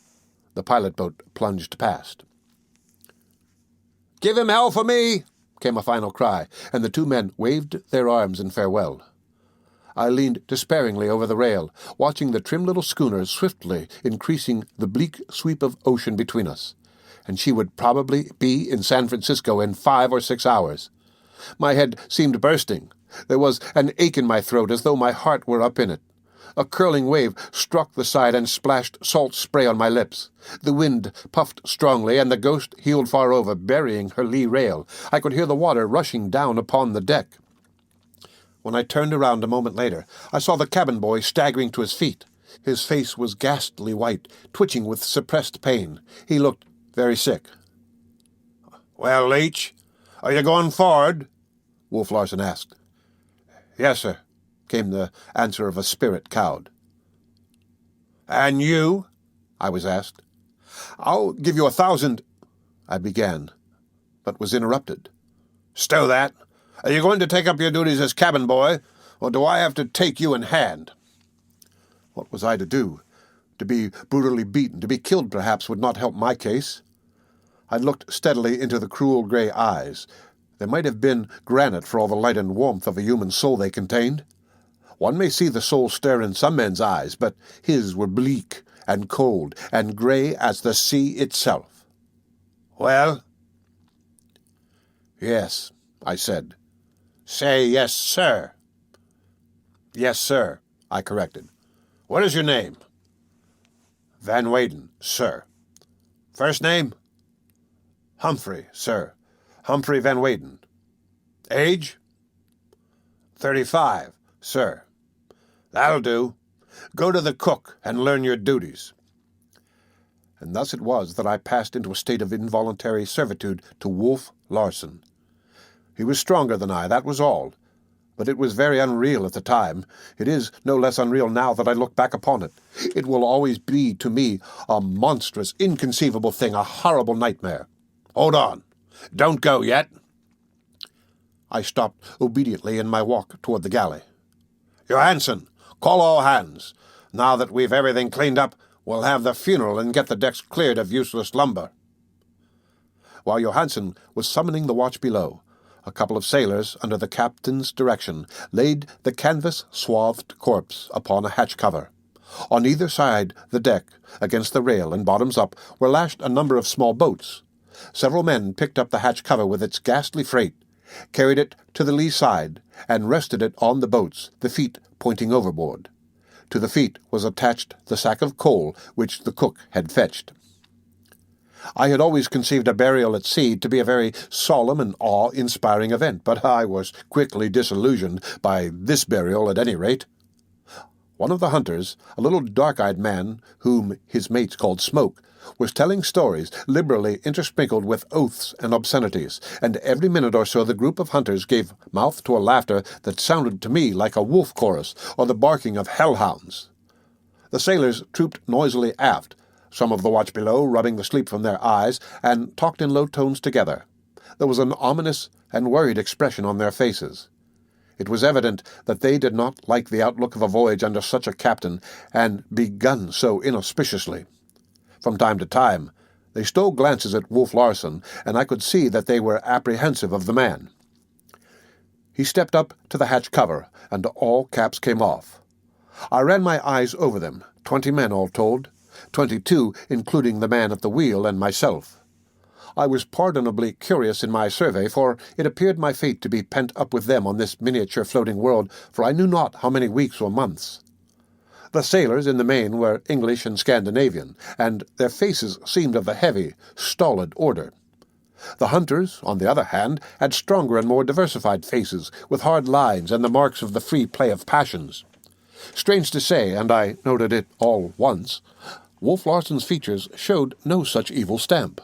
The pilot boat plunged past. "Give him hell for me!" came a final cry, and the 2 men waved their arms in farewell. I leaned despairingly over the rail, watching the trim little schooner swiftly increasing the bleak sweep of ocean between us, and she would probably be in San Francisco in 5 or 6 hours. My head seemed bursting. There was an ache in my throat as though my heart were up in it. A curling wave struck the side and splashed salt spray on my lips. The wind puffed strongly, and the Ghost heeled far over, burying her lee rail. I could hear the water rushing down upon the deck. When I turned around a moment later, I saw the cabin boy staggering to his feet. His face was ghastly white, twitching with suppressed pain. He looked very sick. "Well, Leach, are you going forward?" Wolf Larsen asked. "Yes, sir," came the answer of a spirit cowed. "And you?" I was asked. "I'll give you 1,000—" I began, but was interrupted. "Stow that! Are you going to take up your duties as cabin boy, or do I have to take you in hand?" What was I to do? To be brutally beaten, to be killed perhaps, would not help my case. I looked steadily into the cruel grey eyes. They might have been granite for all the light and warmth of a human soul they contained. One may see the soul stir in some men's eyes, but his were bleak and cold and grey as the sea itself. "Well?" "Yes," I said. "Say yes, sir." "Yes, sir," I corrected. "What is your name?" "Van Weyden, sir." "First name?" "Humphrey, sir. Humphrey Van Weyden." "Age?" 35, sir." "That'll do. Go to the cook and learn your duties." And thus it was that I passed into a state of involuntary servitude to Wolf Larsen. He was stronger than I, that was all. But it was very unreal at the time. It is no less unreal now that I look back upon it. It will always be to me a monstrous, inconceivable thing, a horrible nightmare. "Hold on. Don't go yet." I stopped obediently in my walk toward the galley. "Johansen, call all hands. Now that we've everything cleaned up, we'll have the funeral and get the decks cleared of useless lumber." While Johansen was summoning the watch below, a couple of sailors, under the captain's direction, laid the canvas-swathed corpse upon a hatch cover. On either side the deck, against the rail and bottoms up, were lashed a number of small boats. Several men picked up the hatch cover with its ghastly freight, carried it to the lee side, and rested it on the boats, the feet pointing overboard. To the feet was attached the sack of coal which the cook had fetched. I had always conceived a burial at sea to be a very solemn and awe-inspiring event, but I was quickly disillusioned by this burial at any rate. One of the hunters, a little dark-eyed man whom his mates called Smoke, was telling stories liberally intersprinkled with oaths and obscenities, and every minute or so the group of hunters gave mouth to a laughter that sounded to me like a wolf chorus or the barking of hellhounds. The sailors trooped noisily aft, some of the watch below rubbing the sleep from their eyes, and talked in low tones together. There was an ominous and worried expression on their faces. It was evident that they did not like the outlook of a voyage under such a captain, and begun so inauspiciously. From time to time, they stole glances at Wolf Larsen, and I could see that they were apprehensive of the man. He stepped up to the hatch cover, and all caps came off. I ran my eyes over them, 20 men all told, 22 including the man at the wheel and myself. I was pardonably curious in my survey, for it appeared my fate to be pent up with them on this miniature floating world for I knew not how many weeks or months. The sailors in the main were English and Scandinavian, and their faces seemed of the heavy, stolid order. The hunters, on the other hand, had stronger and more diversified faces, with hard lines and the marks of the free play of passions. Strange to say, and I noted it all once, Wolf Larsen's features showed no such evil stamp.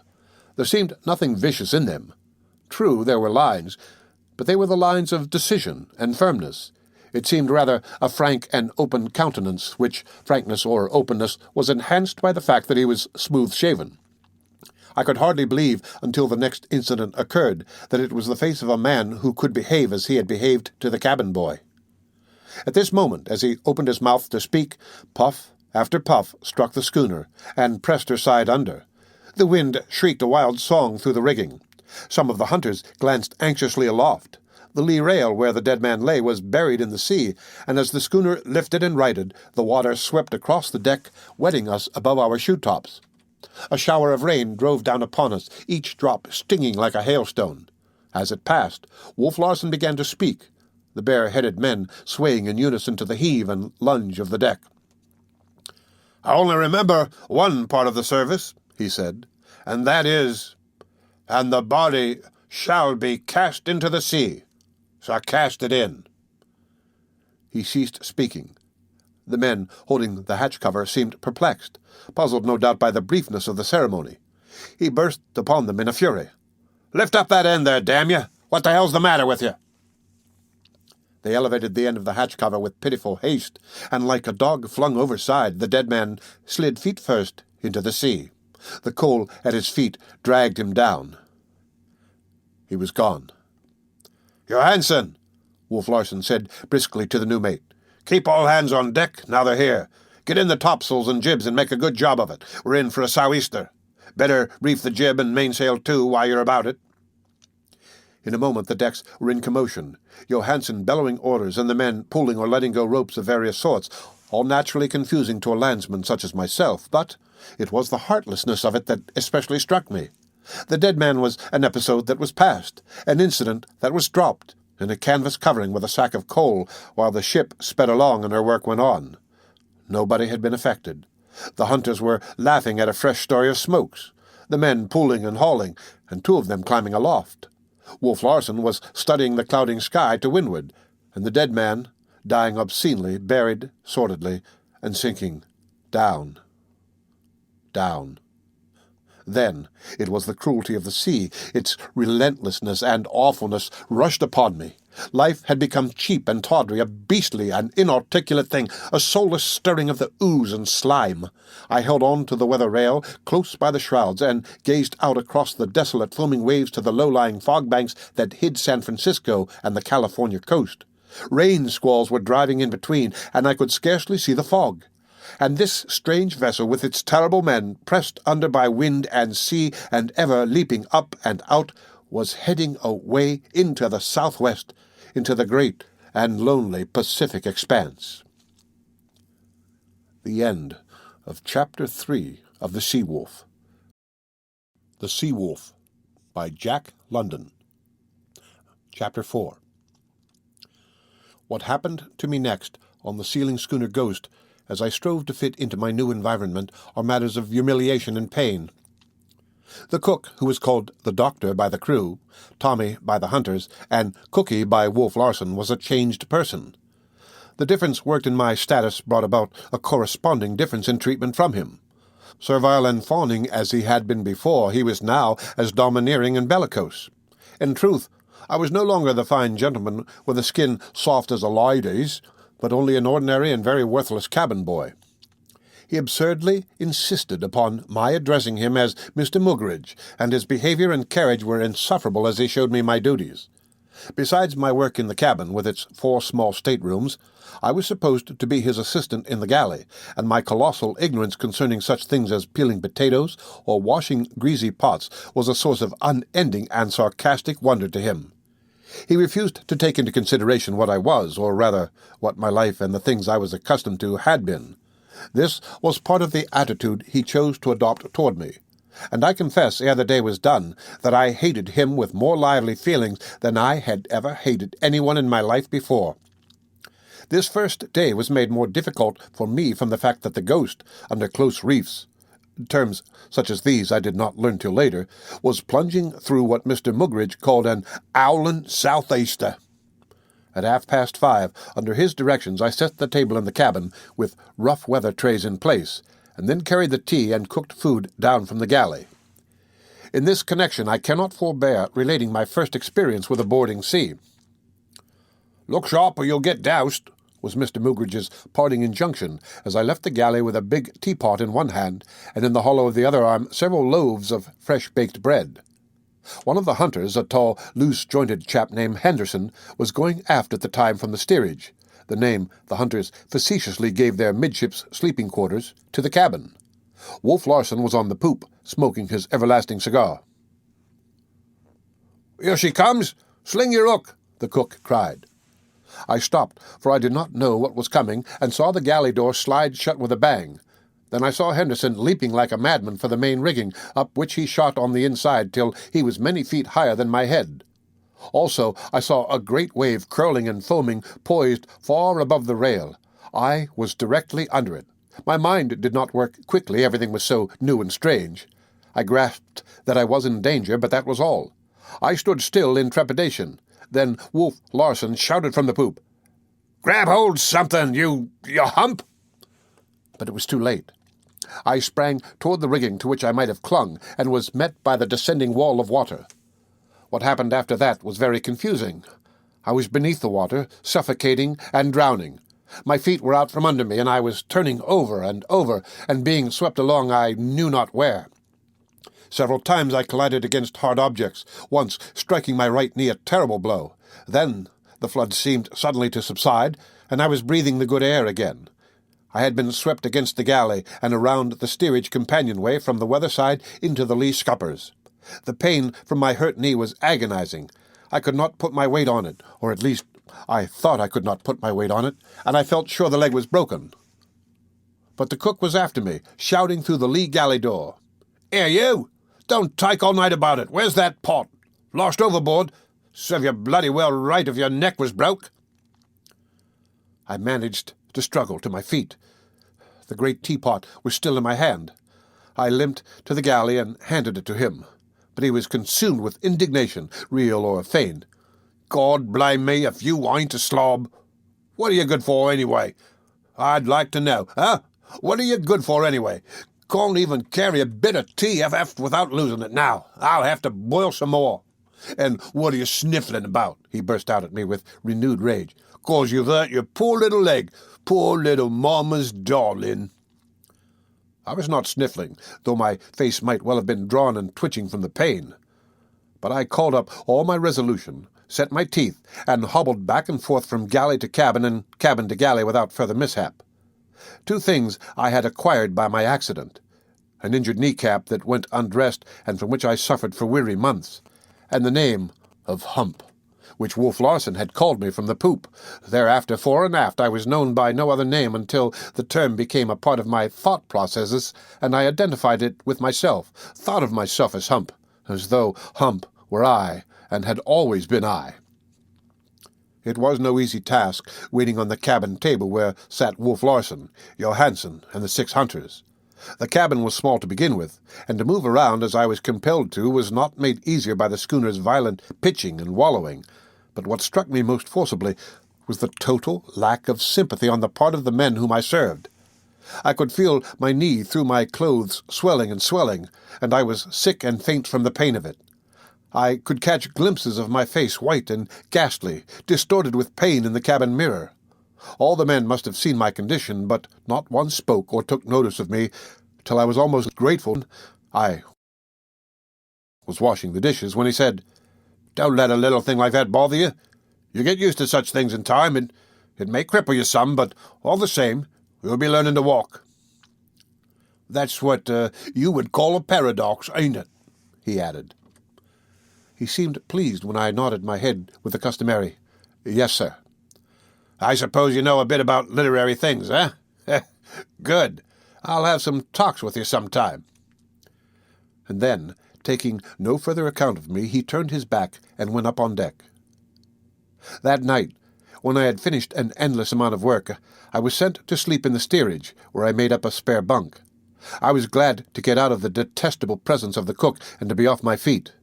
There seemed nothing vicious in them. True, there were lines, but they were the lines of decision and firmness. It seemed rather a frank and open countenance, which frankness or openness was enhanced by the fact that he was smooth-shaven. I could hardly believe, until the next incident occurred, that it was the face of a man who could behave as he had behaved to the cabin boy. At this moment, as he opened his mouth to speak, puff after puff struck the schooner, and pressed her side under. The wind shrieked a wild song through the rigging. Some of the hunters glanced anxiously aloft. The lee rail where the dead man lay was buried in the sea, and as the schooner lifted and righted, the water swept across the deck, wetting us above our shoe-tops. A shower of rain drove down upon us, each drop stinging like a hailstone. As it passed, Wolf Larsen began to speak. the bare-headed men swaying in unison to the heave and lunge of the deck. "I only remember one part of the service," he said, "and that is, 'And the body shall be cast into the sea.' So cast it in." He ceased speaking. The men holding the hatch cover seemed perplexed, puzzled no doubt by the briefness of the ceremony. He burst upon them in a fury. "Lift up that end there, damn you! What the hell's the matter with you?" They elevated the end of the hatch cover with pitiful haste, and like a dog flung overside, the dead man slid feet first into the sea. The coal at his feet dragged him down. He was gone. "Johansen," Wolf Larsen said briskly to the new mate. "Keep all hands on deck, now they're here. Get in the topsails and jibs and make a good job of it. We're in for a sou'easter. Better reef the jib and mainsail too while you're about it." In a moment the decks were in commotion, Johansen bellowing orders and the men pulling or letting go ropes of various sorts, all naturally confusing to a landsman such as myself, but it was the heartlessness of it that especially struck me. The dead man was an episode that was past, an incident that was dropped, in a canvas covering with a sack of coal, while the ship sped along and her work went on. Nobody had been affected. The hunters were laughing at a fresh story of smokes, the men pulling and hauling, and 2 of them climbing aloft. Wolf Larsen was studying the clouding sky to windward, and the dead man, dying obscenely, buried sordidly, and sinking down, down. Then it was the cruelty of the sea, its relentlessness and awfulness rushed upon me. Life had become cheap and tawdry, a beastly and inarticulate thing, a soulless stirring of the ooze and slime. I held on to the weather rail, close by the shrouds, and gazed out across the desolate foaming waves to the low-lying fog banks that hid San Francisco and the California coast. Rain squalls were driving in between, and I could scarcely see the fog. And this strange vessel, with its terrible men, pressed under by wind and sea, and ever leaping up and out, was heading away into the southwest, into the great and lonely Pacific expanse. The end of Chapter 3 of The Sea Wolf. The Sea Wolf by Jack London. Chapter 4. What happened to me next on the sealing schooner Ghost as I strove to fit into my new environment are matters of humiliation and pain. The cook, who was called the Doctor by the crew, Tommy by the hunters, and Cookie by Wolf Larsen, was a changed person. The difference worked in my status brought about a corresponding difference in treatment from him. Servile and fawning as he had been before, he was now as domineering and bellicose. In truth, I was no longer the fine gentleman with a skin soft as a lady's, but only an ordinary and very worthless cabin boy. He absurdly insisted upon my addressing him as Mr. Muggeridge, and his behavior and carriage were insufferable as he showed me my duties. Besides my work in the cabin, with its 4 small staterooms, I was supposed to be his assistant in the galley, and my colossal ignorance concerning such things as peeling potatoes or washing greasy pots was a source of unending and sarcastic wonder to him. He refused to take into consideration what I was, or rather, what my life and the things I was accustomed to had been. This was part of the attitude he chose to adopt toward me, and I confess, ere the day was done, that I hated him with more lively feelings than I had ever hated anyone in my life before. This first day was made more difficult for me from the fact that the Ghost, under close reefs, terms such as these I did not learn till later, was plunging through what Mr. Muggeridge called an owlin' southeaster. At 5:30, under his directions, I set the table in the cabin with rough weather trays in place, and then carried the tea and cooked food down from the galley. In this connection I cannot forbear relating my first experience with a boarding sea. "Look sharp or you'll get doused," was Mr. Muggeridge's parting injunction as I left the galley with a big teapot in one hand, and in the hollow of the other arm several loaves of fresh-baked bread. One of the hunters, a tall, loose-jointed chap named Henderson, was going aft at the time from the steerage, the name the hunters facetiously gave their midships sleeping quarters, to the cabin. Wolf Larsen was on the poop, smoking his everlasting cigar. "Here she comes! Sling your hook!" the cook cried. I stopped, for I did not know what was coming, and saw the galley door slide shut with a bang. Then I saw Henderson leaping like a madman for the main rigging, up which he shot on the inside till he was many feet higher than my head. Also, I saw a great wave curling and foaming, poised far above the rail. I was directly under it. My mind did not work quickly, everything was so new and strange. I grasped that I was in danger, but that was all. I stood still in trepidation. Then Wolf Larsen shouted from the poop, "Grab hold something, you hump!" But it was too late. I sprang toward the rigging to which I might have clung, and was met by the descending wall of water. What happened after that was very confusing. I was beneath the water, suffocating and drowning. My feet were out from under me, and I was turning over, and being swept along I knew not where. Several times I collided against hard objects, once striking my right knee a terrible blow. Then the flood seemed suddenly to subside, and I was breathing the good air again. I had been swept against the galley and around the steerage companionway from the weather side into the lee scuppers. The pain from my hurt knee was agonizing. I could not put my weight on it, or at least I thought I could not put my weight on it, and I felt sure the leg was broken. But the cook was after me, shouting through the lee galley door, "Here, you! Don't take all night about it. Where's that pot? Lost overboard? Serve you bloody well right if your neck was broke." I managed to struggle to my feet. The great teapot was still in my hand. I limped to the galley and handed it to him, but he was consumed with indignation, real or feigned. "God blame me if you ain't a slob. What are you good for, anyway? I'd like to know, huh? What are you good for, anyway? Can't even carry a bit of TFF without losing it now. I'll have to boil some more. And what are you sniffling about?" he burst out at me with renewed rage. "'Cause you've hurt your poor little leg. Poor little mamma's darling." I was not sniffling, though my face might well have been drawn and twitching from the pain. But I called up all my resolution, set my teeth, and hobbled back and forth from galley to cabin and cabin to galley without further mishap. 2 things I had acquired by my accident: an injured kneecap that went undressed and from which I suffered for weary months, and the name of Hump, which Wolf Larsen had called me from the poop. Thereafter, fore and aft, I was known by no other name until the term became a part of my thought processes, and I identified it with myself, thought of myself as Hump, as though Hump were I, and had always been I. It was no easy task, waiting on the cabin table where sat Wolf Larsen, Johansen, and the 6 hunters. The cabin was small to begin with, and to move around as I was compelled to was not made easier by the schooner's violent pitching and wallowing. But what struck me most forcibly was the total lack of sympathy on the part of the men whom I served. I could feel my knee through my clothes swelling, and I was sick and faint from the pain of it. I could catch glimpses of my face, white and ghastly, distorted with pain in the cabin mirror. All the men must have seen my condition, but not one spoke or took notice of me, till I was almost grateful. I was washing the dishes when he said, "Don't let a little thing like that bother you. You get used to such things in time, and it may cripple you some, but all the same, you'll be learning to walk." "That's what you would call a paradox, ain't it?" he added. He seemed pleased when I nodded my head with the customary, "Yes, sir." "I suppose you know a bit about literary things, eh? Good. I'll have some talks with you sometime." And then, taking no further account of me, he turned his back and went up on deck. That night, when I had finished an endless amount of work, I was sent to sleep in the steerage, where I made up a spare bunk. I was glad to get out of the detestable presence of the cook and to be off my feet.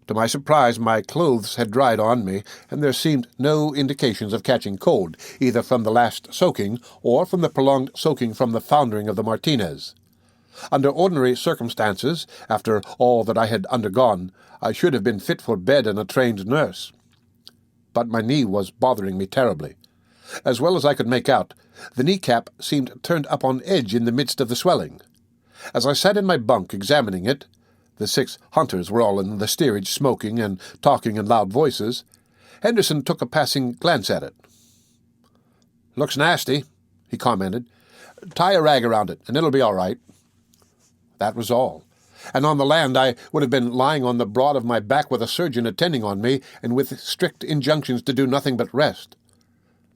To my surprise, my clothes had dried on me, and there seemed no indications of catching cold, either from the last soaking or from the prolonged soaking from the foundering of the Martinez. Under ordinary circumstances, after all that I had undergone, I should have been fit for bed and a trained nurse. But my knee was bothering me terribly. As well as I could make out, the kneecap seemed turned up on edge in the midst of the swelling. As I sat in my bunk examining it, the 6 hunters were all in the steerage smoking and talking in loud voices. Henderson took a passing glance at it. "Looks nasty," he commented. "Tie a rag around it, and it'll be all right." That was all. And on the land I would have been lying on the broad of my back with a surgeon attending on me, and with strict injunctions to do nothing but rest.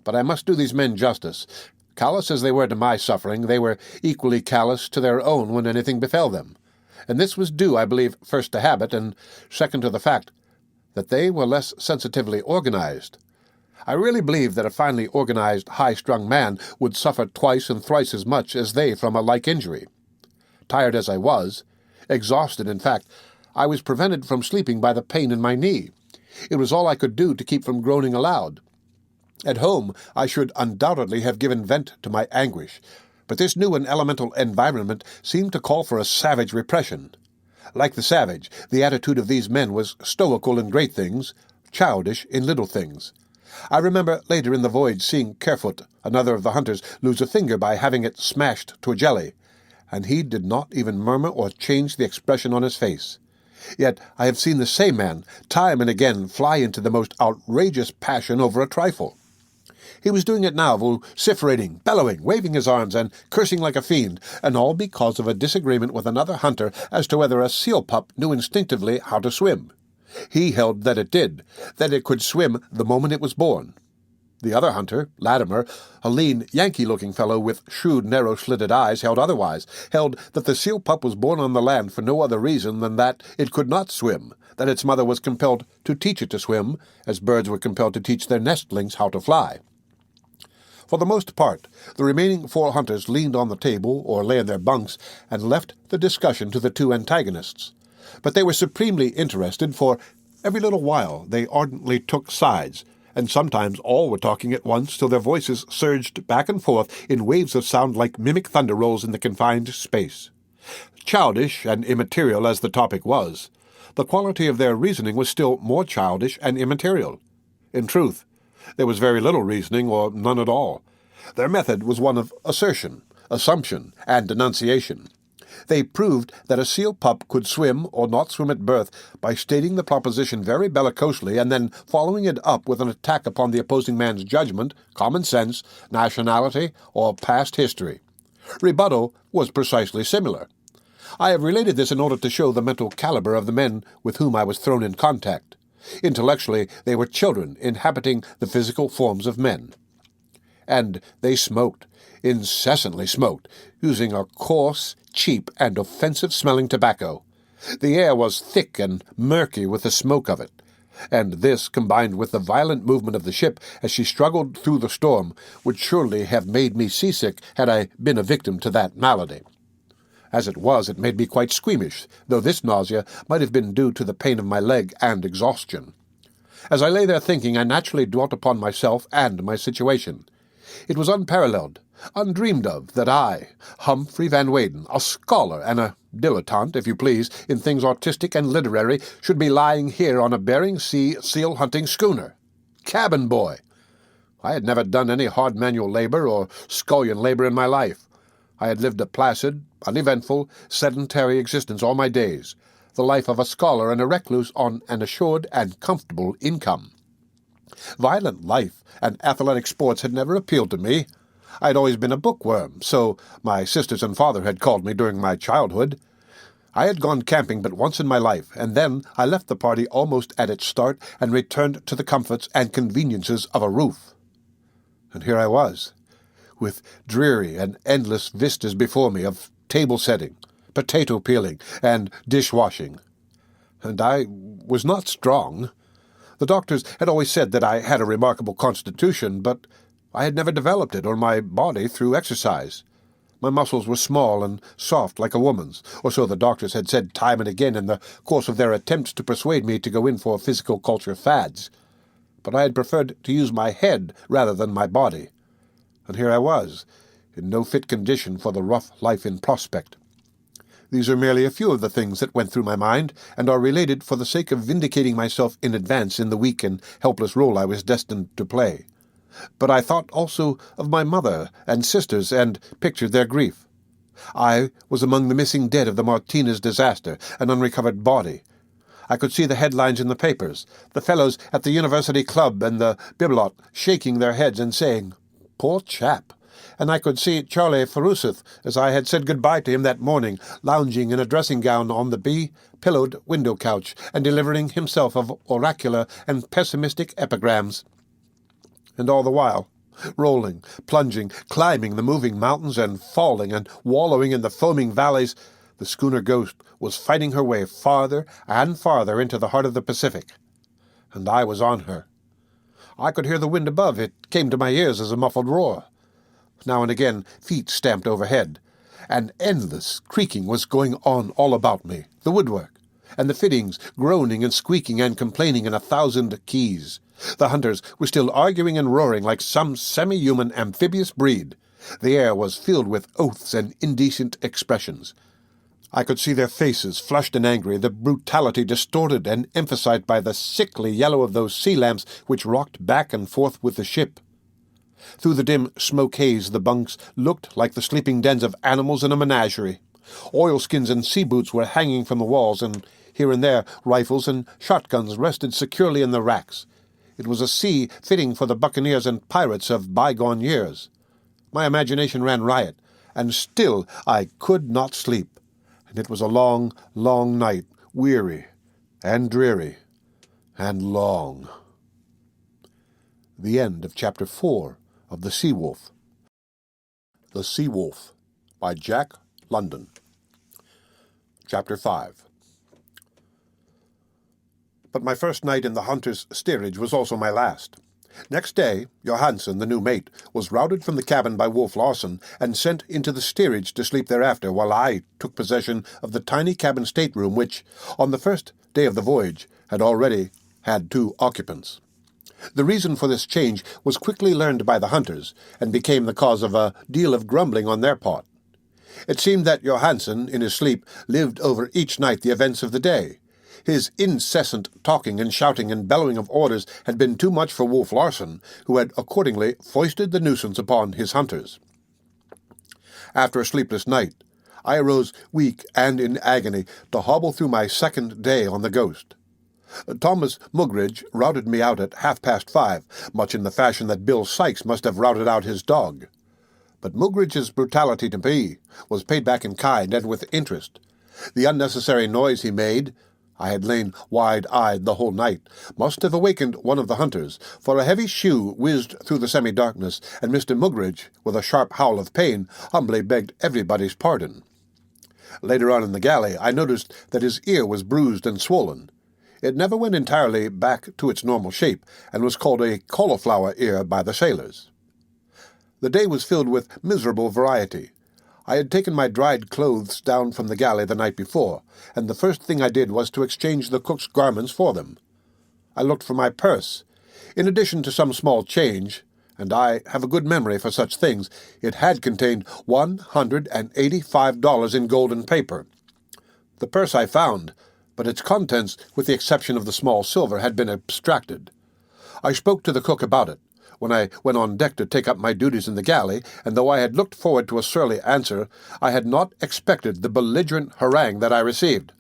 But I must do these men justice. Callous as they were to my suffering, they were equally callous to their own when anything befell them. And this was due, I believe, first to habit, and second to the fact that they were less sensitively organized. I really believe that a finely organized, high-strung man would suffer twice and thrice as much as they from a like injury. Tired as I was, exhausted in fact, I was prevented from sleeping by the pain in my knee. It was all I could do to keep from groaning aloud. At home, I should undoubtedly have given vent to my anguish, but this new and elemental environment seemed to call for a savage repression. Like the savage, the attitude of these men was stoical in great things, childish in little things. I remember later in the voyage seeing Kerfoot, another of the hunters, lose a finger by having it smashed to a jelly, and he did not even murmur or change the expression on his face. Yet I have seen the same man time and again fly into the most outrageous passion over a trifle. He was doing it now, vociferating, bellowing, waving his arms, and cursing like a fiend, and all because of a disagreement with another hunter as to whether a seal pup knew instinctively how to swim. He held that it did, that it could swim the moment it was born. The other hunter, Latimer, a lean, Yankee-looking fellow with shrewd, narrow-slitted eyes, held otherwise, held that the seal pup was born on the land for no other reason than that it could not swim, that its mother was compelled to teach it to swim, as birds were compelled to teach their nestlings how to fly. For the most part, the remaining 4 hunters leaned on the table or lay in their bunks and left the discussion to the 2 antagonists. But they were supremely interested, for every little while they ardently took sides, and sometimes all were talking at once till their voices surged back and forth in waves of sound like mimic thunder rolls in the confined space. Childish and immaterial as the topic was, the quality of their reasoning was still more childish and immaterial. In truth, there was very little reasoning, or none at all. Their method was one of assertion, assumption, and denunciation. They proved that a seal pup could swim or not swim at birth by stating the proposition very bellicosely and then following it up with an attack upon the opposing man's judgment, common sense, nationality, or past history. Rebuttal was precisely similar. I have related this in order to show the mental caliber of the men with whom I was thrown in contact. Intellectually, they were children inhabiting the physical forms of men. And they smoked, incessantly smoked, using a coarse, cheap, and offensive-smelling tobacco. The air was thick and murky with the smoke of it, and this, combined with the violent movement of the ship as she struggled through the storm, would surely have made me seasick had I been a victim to that malady. As it was, it made me quite squeamish, though this nausea might have been due to the pain of my leg and exhaustion. As I lay there thinking, I naturally dwelt upon myself and my situation. It was unparalleled, undreamed of, that I, Humphrey Van Weyden, a scholar and a dilettante, if you please, in things artistic and literary, should be lying here on a Bering Sea seal-hunting schooner. Cabin boy! I had never done any hard manual labor or scullion labor in my life. I had lived a placid, uneventful, sedentary existence all my days, the life of a scholar and a recluse on an assured and comfortable income. Violent life and athletic sports had never appealed to me. I had always been a bookworm, so my sisters and father had called me during my childhood. I had gone camping but once in my life, and then I left the party almost at its start and returned to the comforts and conveniences of a roof. And here I was, with dreary and endless vistas before me of table-setting, potato peeling, and dish-washing. And I was not strong. The doctors had always said that I had a remarkable constitution, but I had never developed it or my body through exercise. My muscles were small and soft like a woman's, or so the doctors had said time and again in the course of their attempts to persuade me to go in for physical culture fads. But I had preferred to use my head rather than my body. And here I was, in no fit condition for the rough life in prospect. These are merely a few of the things that went through my mind, and are related for the sake of vindicating myself in advance in the weak and helpless role I was destined to play. But I thought also of my mother and sisters, and pictured their grief. I was among the missing dead of the Martinez disaster, an unrecovered body. I could see the headlines in the papers, the fellows at the University Club and the Bibelot shaking their heads and saying, "Poor chap," and I could see Charlie Farusith, as I had said good-bye to him that morning, lounging in a dressing-gown on the bee-pillowed window-couch and delivering himself of oracular and pessimistic epigrams. And all the while, rolling, plunging, climbing the moving mountains and falling and wallowing in the foaming valleys, the schooner Ghost was fighting her way farther and farther into the heart of the Pacific. and I was on her. I could hear the wind above. It came to my ears as a muffled roar. Now and again feet stamped overhead. An endless creaking was going on all about me, the woodwork, and the fittings groaning and squeaking and complaining in 1,000 keys. The hunters were still arguing and roaring like some semi-human amphibious breed. The air was filled with oaths and indecent expressions. I could see their faces, flushed and angry, the brutality distorted and emphasized by the sickly yellow of those sea lamps which rocked back and forth with the ship. Through the dim smoke haze the bunks looked like the sleeping dens of animals in a menagerie. Oilskins and sea boots were hanging from the walls, and here and there rifles and shotguns rested securely in the racks. It was a sea fitting for the buccaneers and pirates of bygone years. My imagination ran riot, and still I could not sleep. And it was a long, long night, weary and dreary and long. The end of Chapter 4 of The Sea Wolf. The Sea Wolf by Jack London. Chapter 5. But my first night in the hunter's steerage was also my last. Next day, Johansen, the new mate, was routed from the cabin by Wolf Larsen and sent into the steerage to sleep thereafter, while I took possession of the tiny cabin stateroom which, on the first day of the voyage, had already had 2 occupants. The reason for this change was quickly learned by the hunters, and became the cause of a deal of grumbling on their part. It seemed that Johansen, in his sleep, lived over each night the events of the day. His incessant talking and shouting and bellowing of orders had been too much for Wolf Larsen, who had accordingly foisted the nuisance upon his hunters. After a sleepless night, I arose weak and in agony to hobble through my second day on the Ghost. Thomas Mugridge routed me out at 5:30, much in the fashion that Bill Sykes must have routed out his dog. But Mugridge's brutality to me was paid back in kind and with interest. The unnecessary noise he made, I had lain wide-eyed the whole night, must have awakened one of the hunters, for a heavy shoe whizzed through the semi-darkness, and Mr. Mugridge, with a sharp howl of pain, humbly begged everybody's pardon. Later on in the galley, I noticed that his ear was bruised and swollen. It never went entirely back to its normal shape, and was called a cauliflower ear by the sailors. The day was filled with miserable variety. I had taken my dried clothes down from the galley the night before, and the first thing I did was to exchange the cook's garments for them. I looked for my purse. In addition to some small change, and I have a good memory for such things, it had contained $185 in gold and paper. The purse I found, but its contents, with the exception of the small silver, had been abstracted. I spoke to the cook about it, when I went on deck to take up my duties in the galley, and though I had looked forward to a surly answer, I had not expected the belligerent harangue that I received.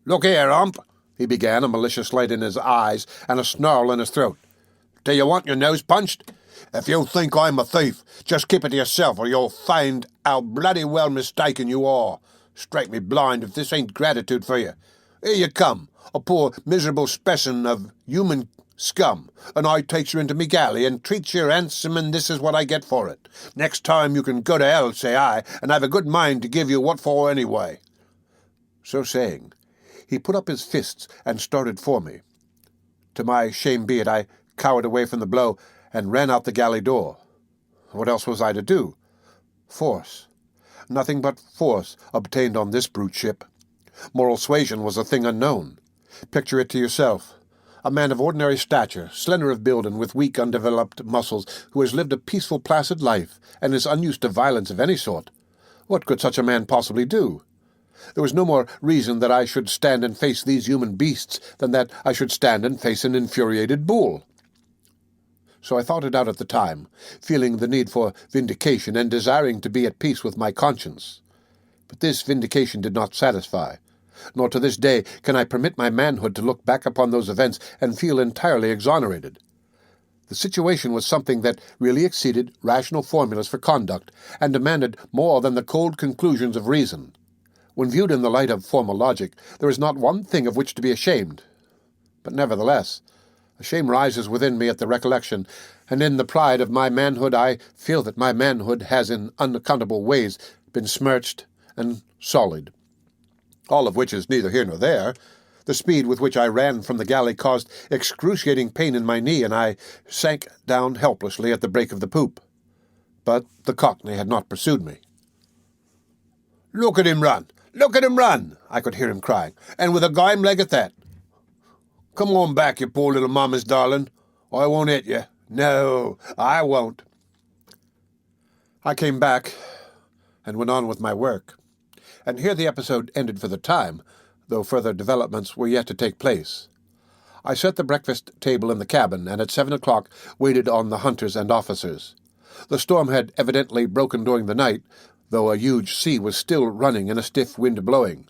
"Look here, Hump," he began, a malicious light in his eyes and a snarl in his throat. "Do you want your nose punched? If you think I'm a thief, just keep it to yourself, or you'll find how bloody well mistaken you are. Strike me blind if this ain't gratitude for you. Here you come, a poor miserable specimen of human scum, and I takes you into me galley and treats you handsome, and this is what I get for it. Next time you can go to hell, say I, and I've a good mind to give you what for anyway." So saying, he put up his fists and started for me. To my shame be it, I cowered away from the blow and ran out the galley door. What else was I to do? Force. Nothing but force obtained on this brute ship. Moral suasion was a thing unknown. Picture it to yourself. A man of ordinary stature, slender of build and with weak, undeveloped muscles, who has lived a peaceful, placid life, and is unused to violence of any sort. What could such a man possibly do? There was no more reason that I should stand and face these human beasts than that I should stand and face an infuriated bull. So I thought it out at the time, feeling the need for vindication and desiring to be at peace with my conscience. But this vindication did not satisfy. Nor to this day can I permit my manhood to look back upon those events and feel entirely exonerated. The situation was something that really exceeded rational formulas for conduct, and demanded more than the cold conclusions of reason. When viewed in the light of formal logic, there is not one thing of which to be ashamed. But nevertheless, a shame rises within me at the recollection, and in the pride of my manhood I feel that my manhood has in unaccountable ways been smirched and sullied. All of which is neither here nor there. The speed with which I ran from the galley caused excruciating pain in my knee, and I sank down helplessly at the break of the poop. But the Cockney had not pursued me. "Look at him run! Look at him run!" I could hear him crying, "and with a game leg at that. Come on back, you poor little mama's darling. I won't hit you. No, I won't." I came back and went on with my work. And here the episode ended for the time, though further developments were yet to take place. I set the breakfast table in the cabin, and at 7 o'clock waited on the hunters and officers. The storm had evidently broken during the night, though a huge sea was still running and a stiff wind blowing.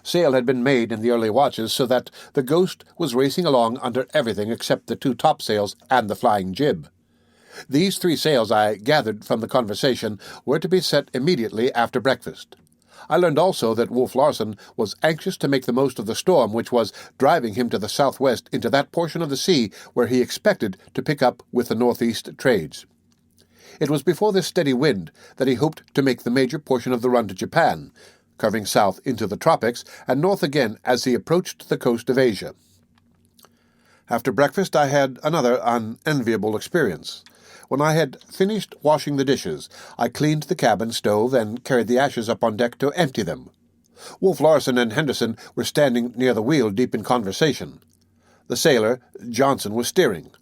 Sail had been made in the early watches, so that the Ghost was racing along under everything except the 2 topsails and the flying jib. These 3 sails, I gathered from the conversation, were to be set immediately after breakfast. I learned also that Wolf Larsen was anxious to make the most of the storm which was driving him to the southwest into that portion of the sea where he expected to pick up with the northeast trades. It was before this steady wind that he hoped to make the major portion of the run to Japan, curving south into the tropics and north again as he approached the coast of Asia. After breakfast I had another unenviable experience. When I had finished washing the dishes, I cleaned the cabin stove and carried the ashes up on deck to empty them. Wolf Larsen and Henderson were standing near the wheel deep in conversation. The sailor, Johnson, was steering.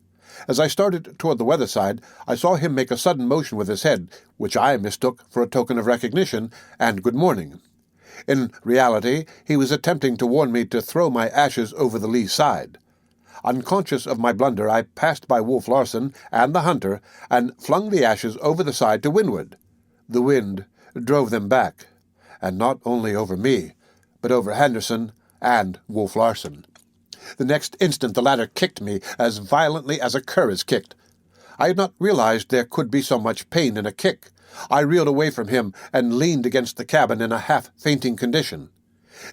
As I started toward the weather side, I saw him make a sudden motion with his head, which I mistook for a token of recognition and good morning. In reality, he was attempting to warn me to throw my ashes over the lee side. Unconscious of my blunder, I passed by Wolf Larsen and the hunter and flung the ashes over the side to windward. The wind drove them back, and not only over me, but over Henderson and Wolf Larsen. The next instant the latter kicked me as violently as a cur is kicked. I had not realized there could be so much pain in a kick. I reeled away from him and leaned against the cabin in a half-fainting condition.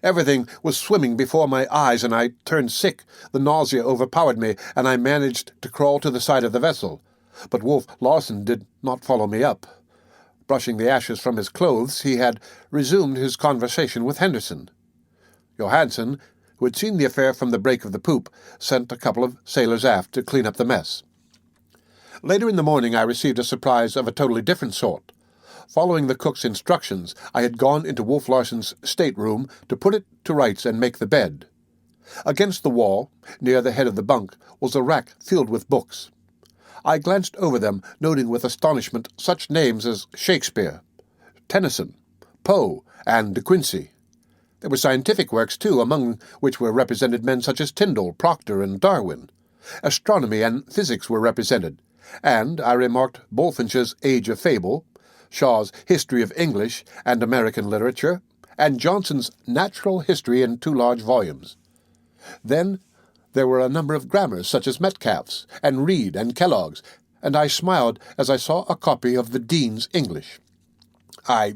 Everything was swimming before my eyes, and I turned sick. The nausea overpowered me, and I managed to crawl to the side of the vessel. But Wolf Larsen did not follow me up. Brushing the ashes from his clothes, he had resumed his conversation with Henderson. Johansen, who had seen the affair from the break of the poop, sent a couple of sailors aft to clean up the mess. Later in the morning I received a surprise of a totally different sort. Following the cook's instructions, I had gone into Wolf Larsen's stateroom to put it to rights and make the bed. Against the wall, near the head of the bunk, was a rack filled with books. I glanced over them, noting with astonishment such names as Shakespeare, Tennyson, Poe, and De Quincey. There were scientific works, too, among which were represented men such as Tyndall, Proctor, and Darwin. Astronomy and physics were represented, and I remarked Bulfinch's Age of Fable, Shaw's History of English and American Literature, and Johnson's Natural History in 2 large volumes. Then there were a number of grammars, such as Metcalfe's, and Reed and Kellogg's, and I smiled as I saw a copy of the Dean's English. I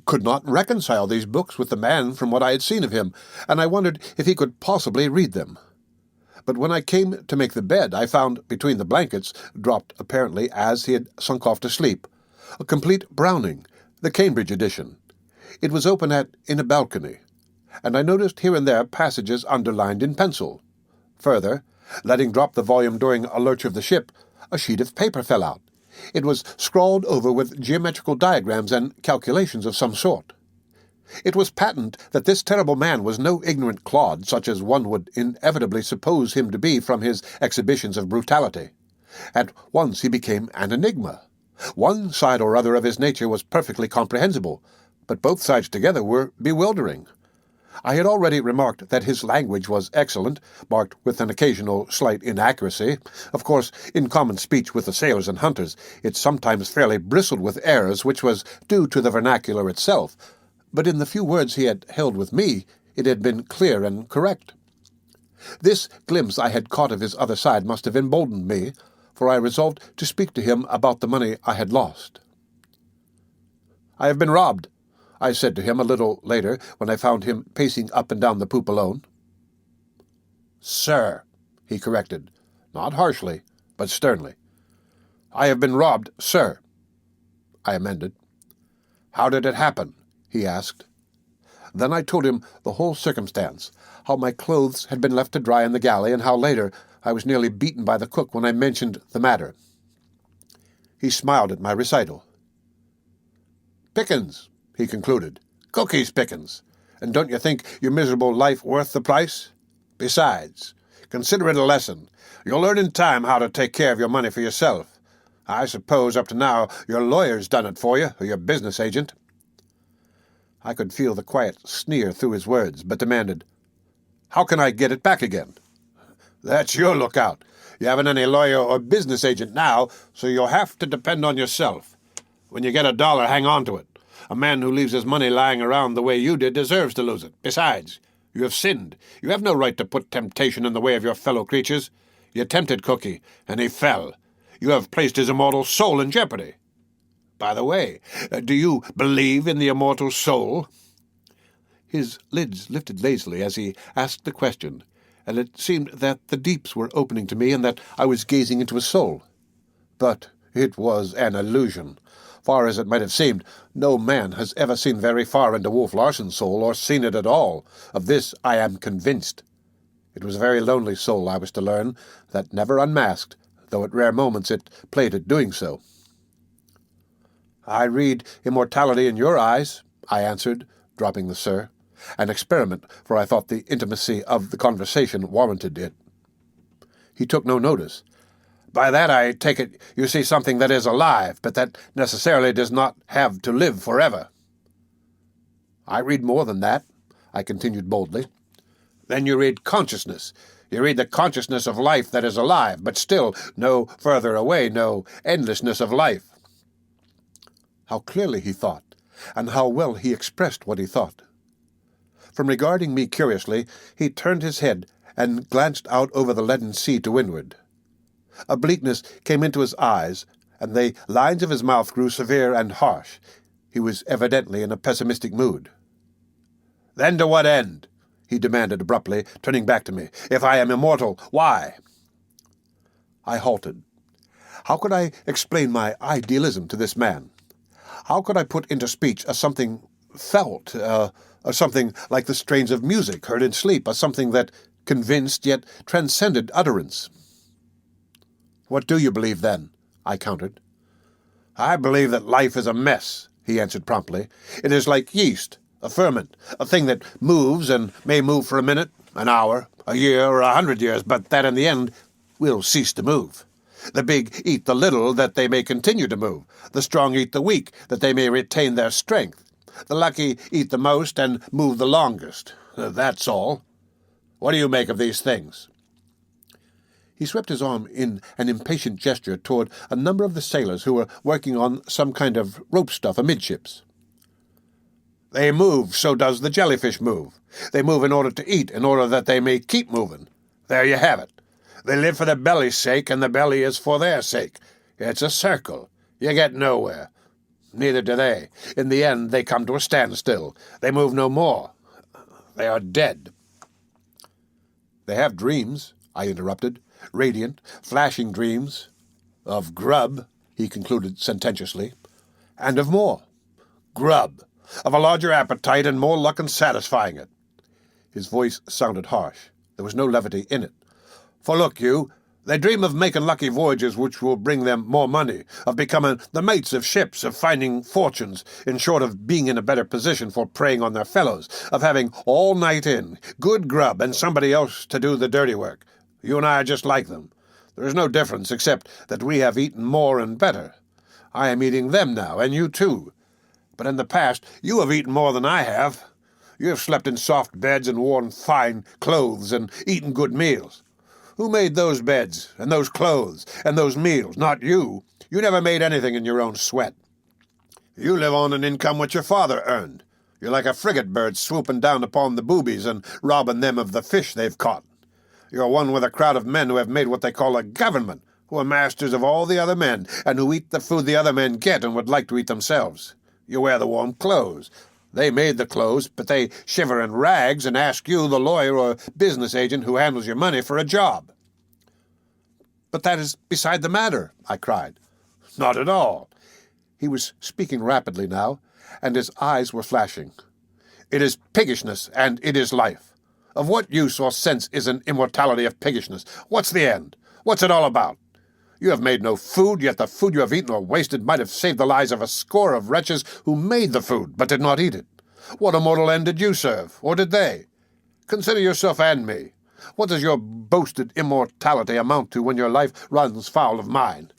could not reconcile these books with the man from what I had seen of him, and I wondered if he could possibly read them. But when I came to make the bed, I found between the blankets, dropped apparently as he had sunk off to sleep, a complete Browning, the Cambridge edition. It was open in a balcony, and I noticed here and there passages underlined in pencil. Further, letting drop the volume during a lurch of the ship, a sheet of paper fell out. It was scrawled over with geometrical diagrams and calculations of some sort. It was patent that this terrible man was no ignorant clod, such as one would inevitably suppose him to be from his exhibitions of brutality. At once he became an enigma. One side or other of his nature was perfectly comprehensible, but both sides together were bewildering. I had already remarked that his language was excellent, marked with an occasional slight inaccuracy. Of course, in common speech with the sailors and hunters, it sometimes fairly bristled with errors, which was due to the vernacular itself, but in the few words he had held with me, it had been clear and correct. This glimpse I had caught of his other side must have emboldened me, for I resolved to speak to him about the money I had lost. "I have been robbed," I said to him a little later, when I found him pacing up and down the poop alone. "Sir," he corrected, not harshly, but sternly. "I have been robbed, sir," I amended. "How did it happen?" he asked. Then I told him the whole circumstance, how my clothes had been left to dry in the galley, and how later I was nearly beaten by the cook when I mentioned the matter. He smiled at my recital. "Pickens," he concluded. "Cookies, Pickens. And don't you think your miserable life worth the price? Besides, consider it a lesson. You'll learn in time how to take care of your money for yourself. I suppose up to now your lawyer's done it for you, or your business agent." I could feel the quiet sneer through his words, but demanded, "How can I get it back again?" "That's your lookout. You haven't any lawyer or business agent now, so you'll have to depend on yourself. When you get $1, hang on to it. A man who leaves his money lying around the way you did deserves to lose it. Besides, you have sinned. You have no right to put temptation in the way of your fellow creatures. You tempted Cookie, and he fell. You have placed his immortal soul in jeopardy. By the way, do you believe in the immortal soul?" His lids lifted lazily as he asked the question, and it seemed that the deeps were opening to me and that I was gazing into a soul. But it was an illusion. Far as it might have seemed, no man has ever seen very far into Wolf Larsen's soul, or seen it at all. Of this I am convinced. It was a very lonely soul, I was to learn, that never unmasked, though at rare moments it played at doing so. "I read immortality in your eyes," I answered, dropping the "sir," an experiment, for I thought the intimacy of the conversation warranted it. He took no notice. "By that I take it you see something that is alive, but that necessarily does not have to live forever." "I read more than that," I continued boldly. "Then you read consciousness. You read the consciousness of life that is alive, but still no further away, no endlessness of life." How clearly he thought, and how well he expressed what he thought. From regarding me curiously, he turned his head and glanced out over the leaden sea to windward. A bleakness came into his eyes, and the lines of his mouth grew severe and harsh. He was evidently in a pessimistic mood. "Then to what end?" he demanded abruptly, turning back to me. "If I am immortal, why?" I halted. How could I explain my idealism to this man? How could I put into speech a something felt, a something like the strains of music heard in sleep, a something that convinced yet transcended utterance? "What do you believe, then?" I countered. "I believe that life is a mess," he answered promptly. "It is like yeast, a ferment, a thing that moves and may move for a minute, an hour, a year, or 100 years, but that in the end will cease to move. The big eat the little that they may continue to move. The strong eat the weak that they may retain their strength. The lucky eat the most and move the longest. That's all. What do you make of these things?" He swept his arm in an impatient gesture toward a number of the sailors who were working on some kind of rope stuff amidships. "They move, so does the jellyfish move. They move in order to eat, in order that they may keep moving. There you have it. They live for their belly's sake, and the belly is for their sake. It's a circle. You get nowhere. Neither do they. In the end, they come to a standstill. They move no more. They are dead." "They have dreams," I interrupted. "Radiant, flashing dreams. Of grub," he concluded sententiously. "And of more. Grub. Of a larger appetite and more luck in satisfying it." His voice sounded harsh. There was no levity in it. "For look you, they dream of making lucky voyages which will bring them more money, of becoming the mates of ships, of finding fortunes, in short of being in a better position for preying on their fellows, of having all night in, good grub, and somebody else to do the dirty work. You and I are just like them. There is no difference, except that we have eaten more and better. I am eating them now, and you too. But in the past you have eaten more than I have. You have slept in soft beds and worn fine clothes and eaten good meals. Who made those beds, and those clothes, and those meals? Not you. You never made anything in your own sweat. You live on an income which your father earned. You're like a frigate bird swooping down upon the boobies and robbing them of the fish they've caught. You're one with a crowd of men who have made what they call a government, who are masters of all the other men, and who eat the food the other men get and would like to eat themselves. You wear the warm clothes. They made the clothes, but they shiver in rags and ask you, the lawyer or business agent who handles your money, for a job." "But that is beside the matter," I cried. "Not at all." He was speaking rapidly now, and his eyes were flashing. It is piggishness, and it is life. Of what use or sense is an immortality of piggishness? What's the end? What's it all about? You have made no food, yet the food you have eaten or wasted might have saved the lives of a score of wretches who made the food, but did not eat it. What immortal end did you serve, or did they? Consider yourself and me. What does your boasted immortality amount to when your life runs foul of mine?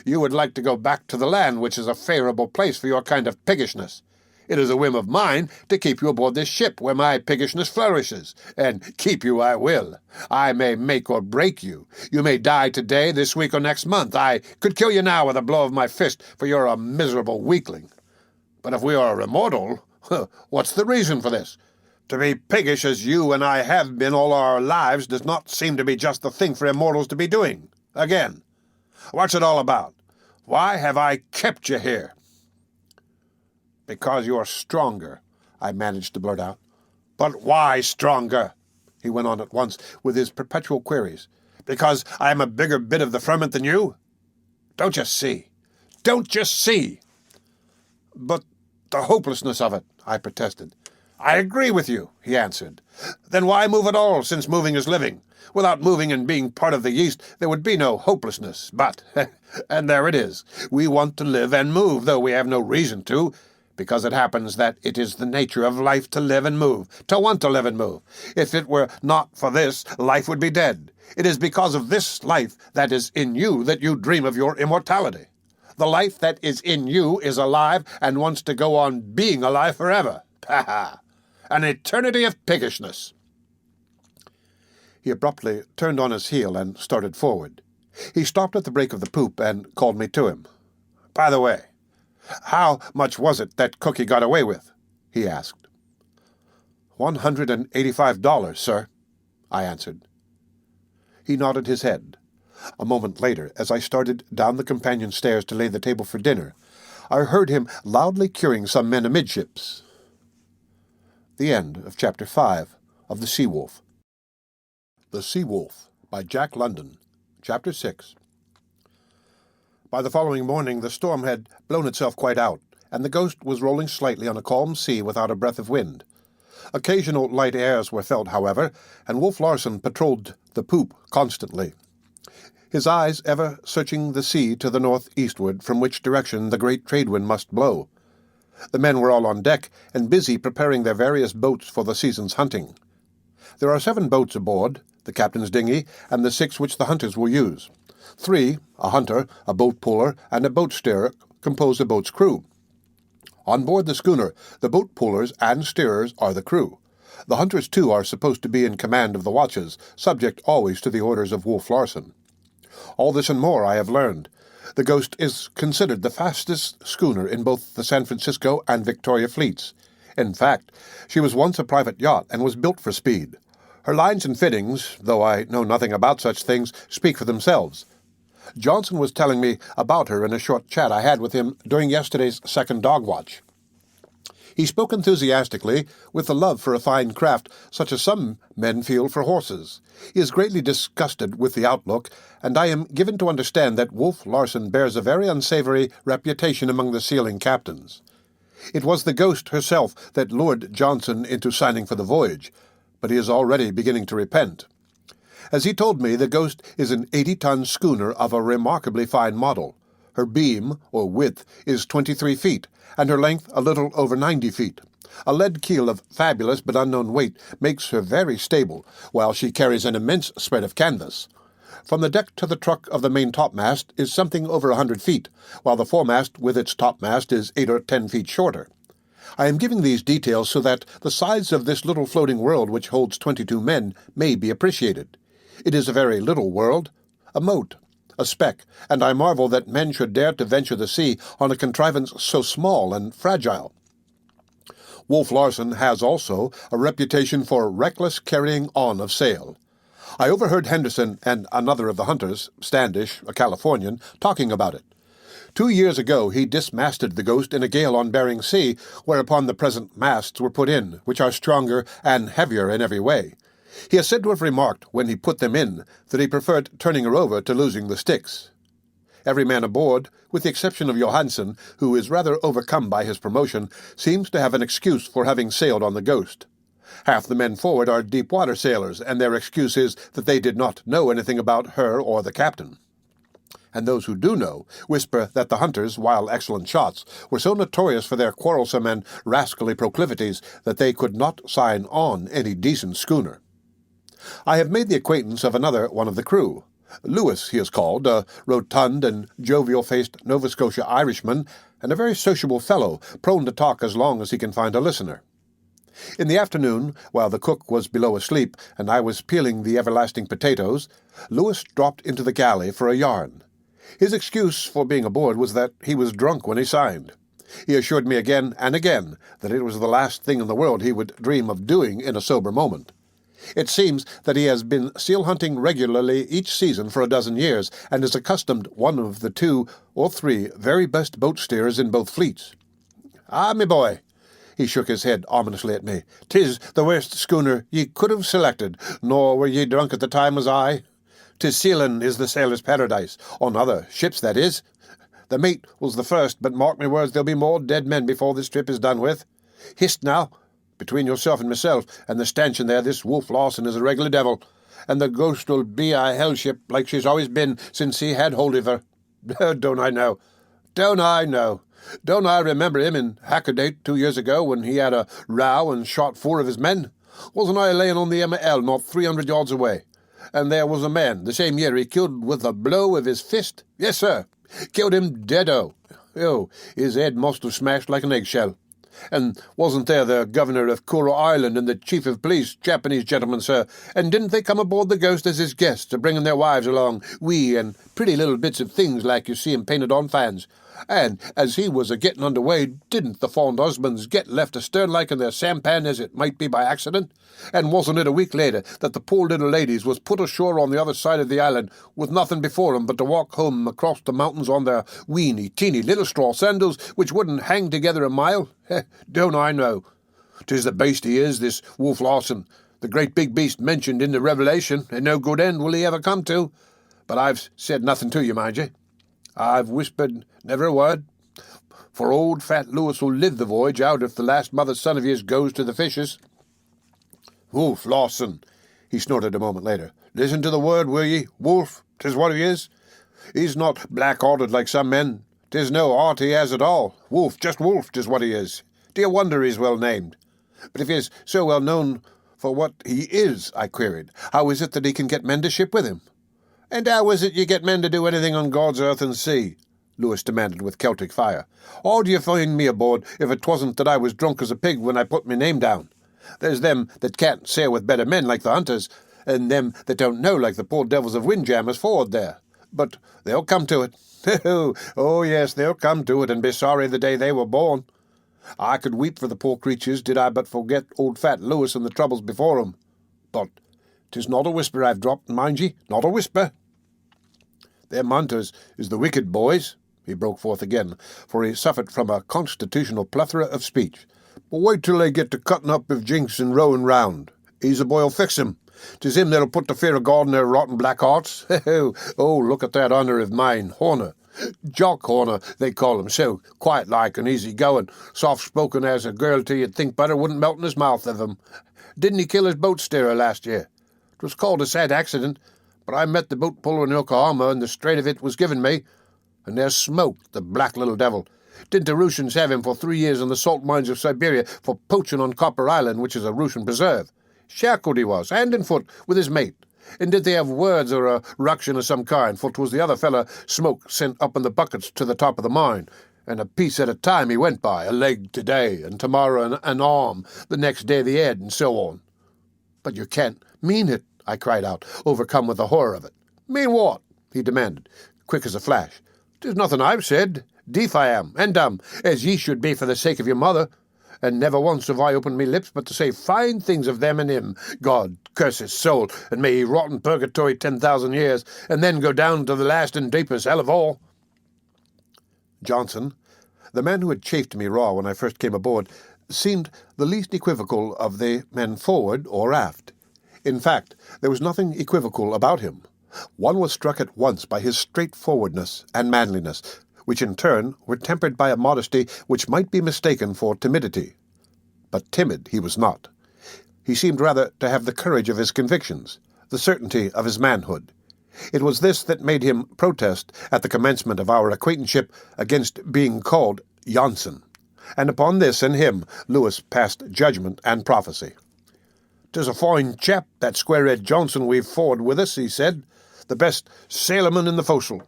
You would like to go back to the land, which is a favorable place for your kind of piggishness. It is a whim of mine to keep you aboard this ship where my piggishness flourishes, and keep you I will. I may make or break you. You may die today, this week, or next month. I could kill you now with a blow of my fist, for you're a miserable weakling. But if we are immortal, what's the reason for this? To be piggish as you and I have been all our lives does not seem to be just the thing for immortals to be doing. Again, what's it all about? Why have I kept you here? Because you are stronger, I managed to blurt out. But why stronger? He went on at once with his perpetual queries. Because I am a bigger bit of the ferment than you? Don't you see? Don't you see? But the hopelessness of it, I protested. I agree with you, he answered. Then why move at all, since moving is living? Without moving and being part of the yeast, there would be no hopelessness. But, and there it is, we want to live and move, though we have no reason to, because it happens that it is the nature of life to live and move, to want to live and move. If it were not for this, life would be dead. It is because of this life that is in you that you dream of your immortality. The life that is in you is alive and wants to go on being alive forever. Ha! An eternity of piggishness. He abruptly turned on his heel and started forward. He stopped at the break of the poop and called me to him. By the way, how much was it that Cookie got away with? He asked. $185, sir, I answered. He nodded his head. A moment later, as I started down the companion stairs to lay the table for dinner, I heard him loudly curing some men amidships. The end of Chapter 5 of The Sea Wolf. The Sea Wolf by Jack London. Chapter 6. By the following morning the storm had blown itself quite out, and the Ghost was rolling slightly on a calm sea without a breath of wind. Occasional light airs were felt, however, and Wolf Larsen patrolled the poop constantly, his eyes ever searching the sea to the northeastward, from which direction the great trade wind must blow. The men were all on deck, and busy preparing their various boats for the season's hunting. There are 7 boats aboard, the captain's dinghy, and the 6 which the hunters will use. 3, a hunter, a boat puller, and a boat steerer, compose the boat's crew. On board the schooner, the boat pullers and steerers are the crew. The hunters, too, are supposed to be in command of the watches, subject always to the orders of Wolf Larsen. All this and more I have learned. The Ghost is considered the fastest schooner in both the San Francisco and Victoria fleets. In fact, she was once a private yacht and was built for speed. Her lines and fittings, though I know nothing about such things, speak for themselves. Johnson was telling me about her in a short chat I had with him during yesterday's second dog watch. He spoke enthusiastically, with the love for a fine craft, such as some men feel for horses. He is greatly disgusted with the outlook, and I am given to understand that Wolf Larsen bears a very unsavory reputation among the sealing captains. It was the Ghost herself that lured Johnson into signing for the voyage, but he is already beginning to repent. As he told me, the Ghost is an 80-ton schooner of a remarkably fine model. Her beam, or width, is 23 feet, and her length a little over 90 feet. A lead keel of fabulous but unknown weight makes her very stable, while she carries an immense spread of canvas. From the deck to the truck of the main topmast is something over 100 feet, while the foremast with its topmast is 8 or 10 feet shorter. I am giving these details so that the size of this little floating world, which holds 22 men, may be appreciated. It is a very little world, a mote, a speck, and I marvel that men should dare to venture the sea on a contrivance so small and fragile. Wolf Larsen has also a reputation for reckless carrying on of sail. I overheard Henderson and another of the hunters, Standish, a Californian, talking about it. 2 years ago he dismasted the Ghost in a gale on Bering Sea, whereupon the present masts were put in, which are stronger and heavier in every way. He is said to have remarked, when he put them in, that he preferred turning her over to losing the sticks. Every man aboard, with the exception of Johansen, who is rather overcome by his promotion, seems to have an excuse for having sailed on the Ghost. Half the men forward are deep-water sailors, and their excuse is that they did not know anything about her or the captain. And those who do know whisper that the hunters, while excellent shots, were so notorious for their quarrelsome and rascally proclivities that they could not sign on any decent schooner. I have made the acquaintance of another one of the crew. Lewis, he is called, a rotund and jovial-faced Nova Scotia Irishman, and a very sociable fellow, prone to talk as long as he can find a listener. In the afternoon, while the cook was below asleep and I was peeling the everlasting potatoes, Lewis dropped into the galley for a yarn. His excuse for being aboard was that he was drunk when he signed. He assured me again and again that it was the last thing in the world he would dream of doing in a sober moment. It seems that he has been seal hunting regularly each season for a dozen years, and is accustomed one of the 2 or 3 very best boat steerers in both fleets. "Ah, me boy," he shook his head ominously at me, "'tis the worst schooner ye could have selected, nor were ye drunk at the time as I. 'Tis sealing is the sailor's paradise, on other ships, that is. The mate was the first, but mark me words, there'll be more dead men before this trip is done with. Hist now, between yourself and myself, and the stanchion there, this Wolf Larsen is a regular devil, and the Ghost'll be a hell ship like she's always been since he had hold of her. Don't I know? Don't I remember him in Hackerdate 2 years ago when he had a row and shot 4 of his men? Wasn't I laying on the Emma L not 300 yards away? And there was a man, the same year, he killed with a blow of his fist. Yes, sir. Killed him deado. Oh, his head must have smashed like an eggshell. And wasn't there the governor of Kuro Island and the chief of police, Japanese gentlemen, sir? And didn't they come aboard the Ghost as his guests, bringing their wives along, wee and pretty little bits of things like you see 'em painted on fans? And as he was a-getting under way, didn't the fond husbands get left astern like in their sampan as it might be by accident? And wasn't it a week later that the poor little ladies was put ashore on the other side of the island with nothing before 'em but to walk home across the mountains on their weeny, teeny little straw sandals which wouldn't hang together a mile? Don't I know? 'Tis the beast he is, this Wolf Larsen, the great big beast mentioned in the Revelation, and no good end will he ever come to. But I've said nothing to you, mind ye. I've whispered never a word, for old fat Lewis will live the voyage out if the last mother's son of his goes to the fishes. Wolf Larsen, he snorted a moment later. Listen to the word, will ye? Wolf, 'tis what he is. He's not black-hearted like some men. 'Tis no heart he has at all. Wolf, just wolf, 'tis what he is. Do you wonder he's well named? But if he is so well known for what he is, I queried, how is it that he can get men to ship with him? And how is it you get men to do anything on God's earth and sea? Lewis demanded with Celtic fire. How do you find me aboard if it wasn't that I was drunk as a pig when I put my name down? There's them that can't sail with better men like the hunters, and them that don't know like the poor devils of windjammers forward there. But they'll come to it. Oh, yes, they'll come to it and be sorry the day they were born. I could weep for the poor creatures did I but forget old fat Lewis and the troubles before him. But 'tis not a whisper I've dropped, mind ye, not a whisper. Them hunters is the wicked boys, he broke forth again, for he suffered from a constitutional plethora of speech. But wait till they get to cutting up with Jinks and rowing round. He's a boy'll fix him. 'Tis him that'll put the fear of God in their rotten black hearts. Oh, look at that hunter of mine, Horner. Jock Horner, they call him, so quiet-like and easy-going, soft-spoken as a girl till you'd think butter wouldn't melt in his mouth of him. Didn't he kill his boat steerer last year? 'Twas called a sad accident, but I met the boat puller in Yokohama and the straight of it was given me. And there's Smoke, the black little devil. Didn't the Russians have him for 3 years in the salt mines of Siberia for poaching on Copper Island, which is a Russian preserve? Shackled he was, hand and foot, with his mate. And did they have words or a ruction of some kind, for 'twas the other fella Smoke sent up in the buckets to the top of the mine, and a piece at a time he went by, a leg today, and tomorrow an arm, the next day the head, and so on. But you can't mean it, I cried out, overcome with the horror of it. Mean what? He demanded, quick as a flash. 'Tis nothing I've said. Deef I am, and dumb, as ye should be for the sake of your mother. And never once have I opened me lips but to say fine things of them and him. God curse his soul, and may he rot in purgatory 10,000 years, and then go down to the last and deepest hell of all. Johnson, the man who had chafed me raw when I first came aboard, seemed the least equivocal of the men forward or aft. In fact, there was nothing equivocal about him. One was struck at once by his straightforwardness and manliness, which in turn were tempered by a modesty which might be mistaken for timidity. But timid he was not. He seemed rather to have the courage of his convictions, the certainty of his manhood. It was this that made him protest at the commencement of our acquaintanceship against being called Jansen, and upon this and him Lewis passed judgment and prophecy. "'Tis a fine chap, that square-head Johnson we've forward with us," he said, "the best sailorman in the forecastle.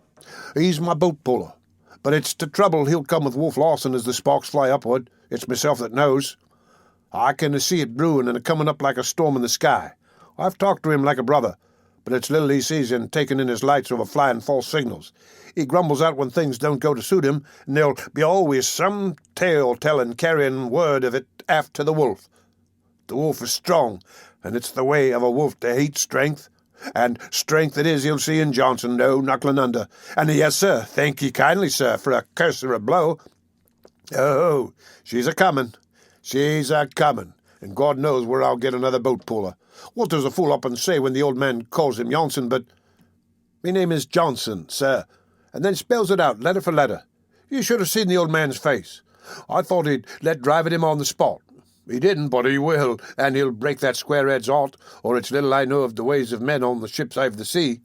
He's my boat-puller, but it's to trouble he'll come with Wolf Larsen as the sparks fly upward. It's myself that knows. I can see it brewing and a-coming up like a storm in the sky. I've talked to him like a brother, but it's little he sees in taking in his lights over flying false signals. He grumbles out when things don't go to suit him, and there'll be always some tale-telling carrying word of it aft to the wolf. The wolf is strong, and it's the way of a wolf to hate strength. And strength it is you'll see in Johnson, no knuckling under. And yes, sir, thank ye kindly, sir, for a curse or a blow. Oh, she's a-coming. She's a-coming, and God knows where I'll get another boat-puller. What does a fool up and say when the old man calls him Johnson but... "Me name is Johnson, sir," and then spells it out, letter for letter. You should have seen the old man's face. I thought he'd let drive at him on the spot. He didn't, but he will, and he'll break that square-head's heart, or it's little I know of the ways of men on the ship's eye of the sea.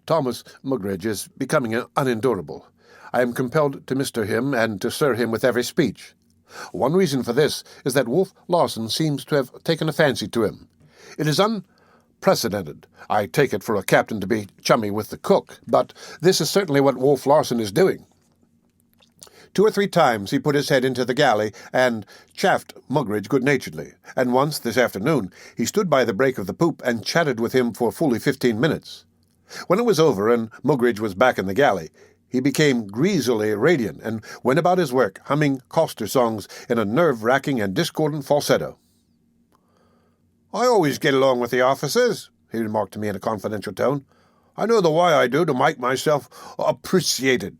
Thomas Mugridge is becoming unendurable. I am compelled to Mr. him and to Sir him with every speech. One reason for this is that Wolf Larsen seems to have taken a fancy to him. It is unprecedented. I take it for a captain to be chummy with the cook, but this is certainly what Wolf Larsen is doing. 2 or 3 times he put his head into the galley and chaffed Mugridge good-naturedly, and once, this afternoon, he stood by the break of the poop and chatted with him for fully 15 minutes. When it was over and Mugridge was back in the galley, he became greasily radiant and went about his work, humming coster songs in a nerve-racking and discordant falsetto. "I always get along with the officers," he remarked to me in a confidential tone. "I know the way I do to make myself appreciated.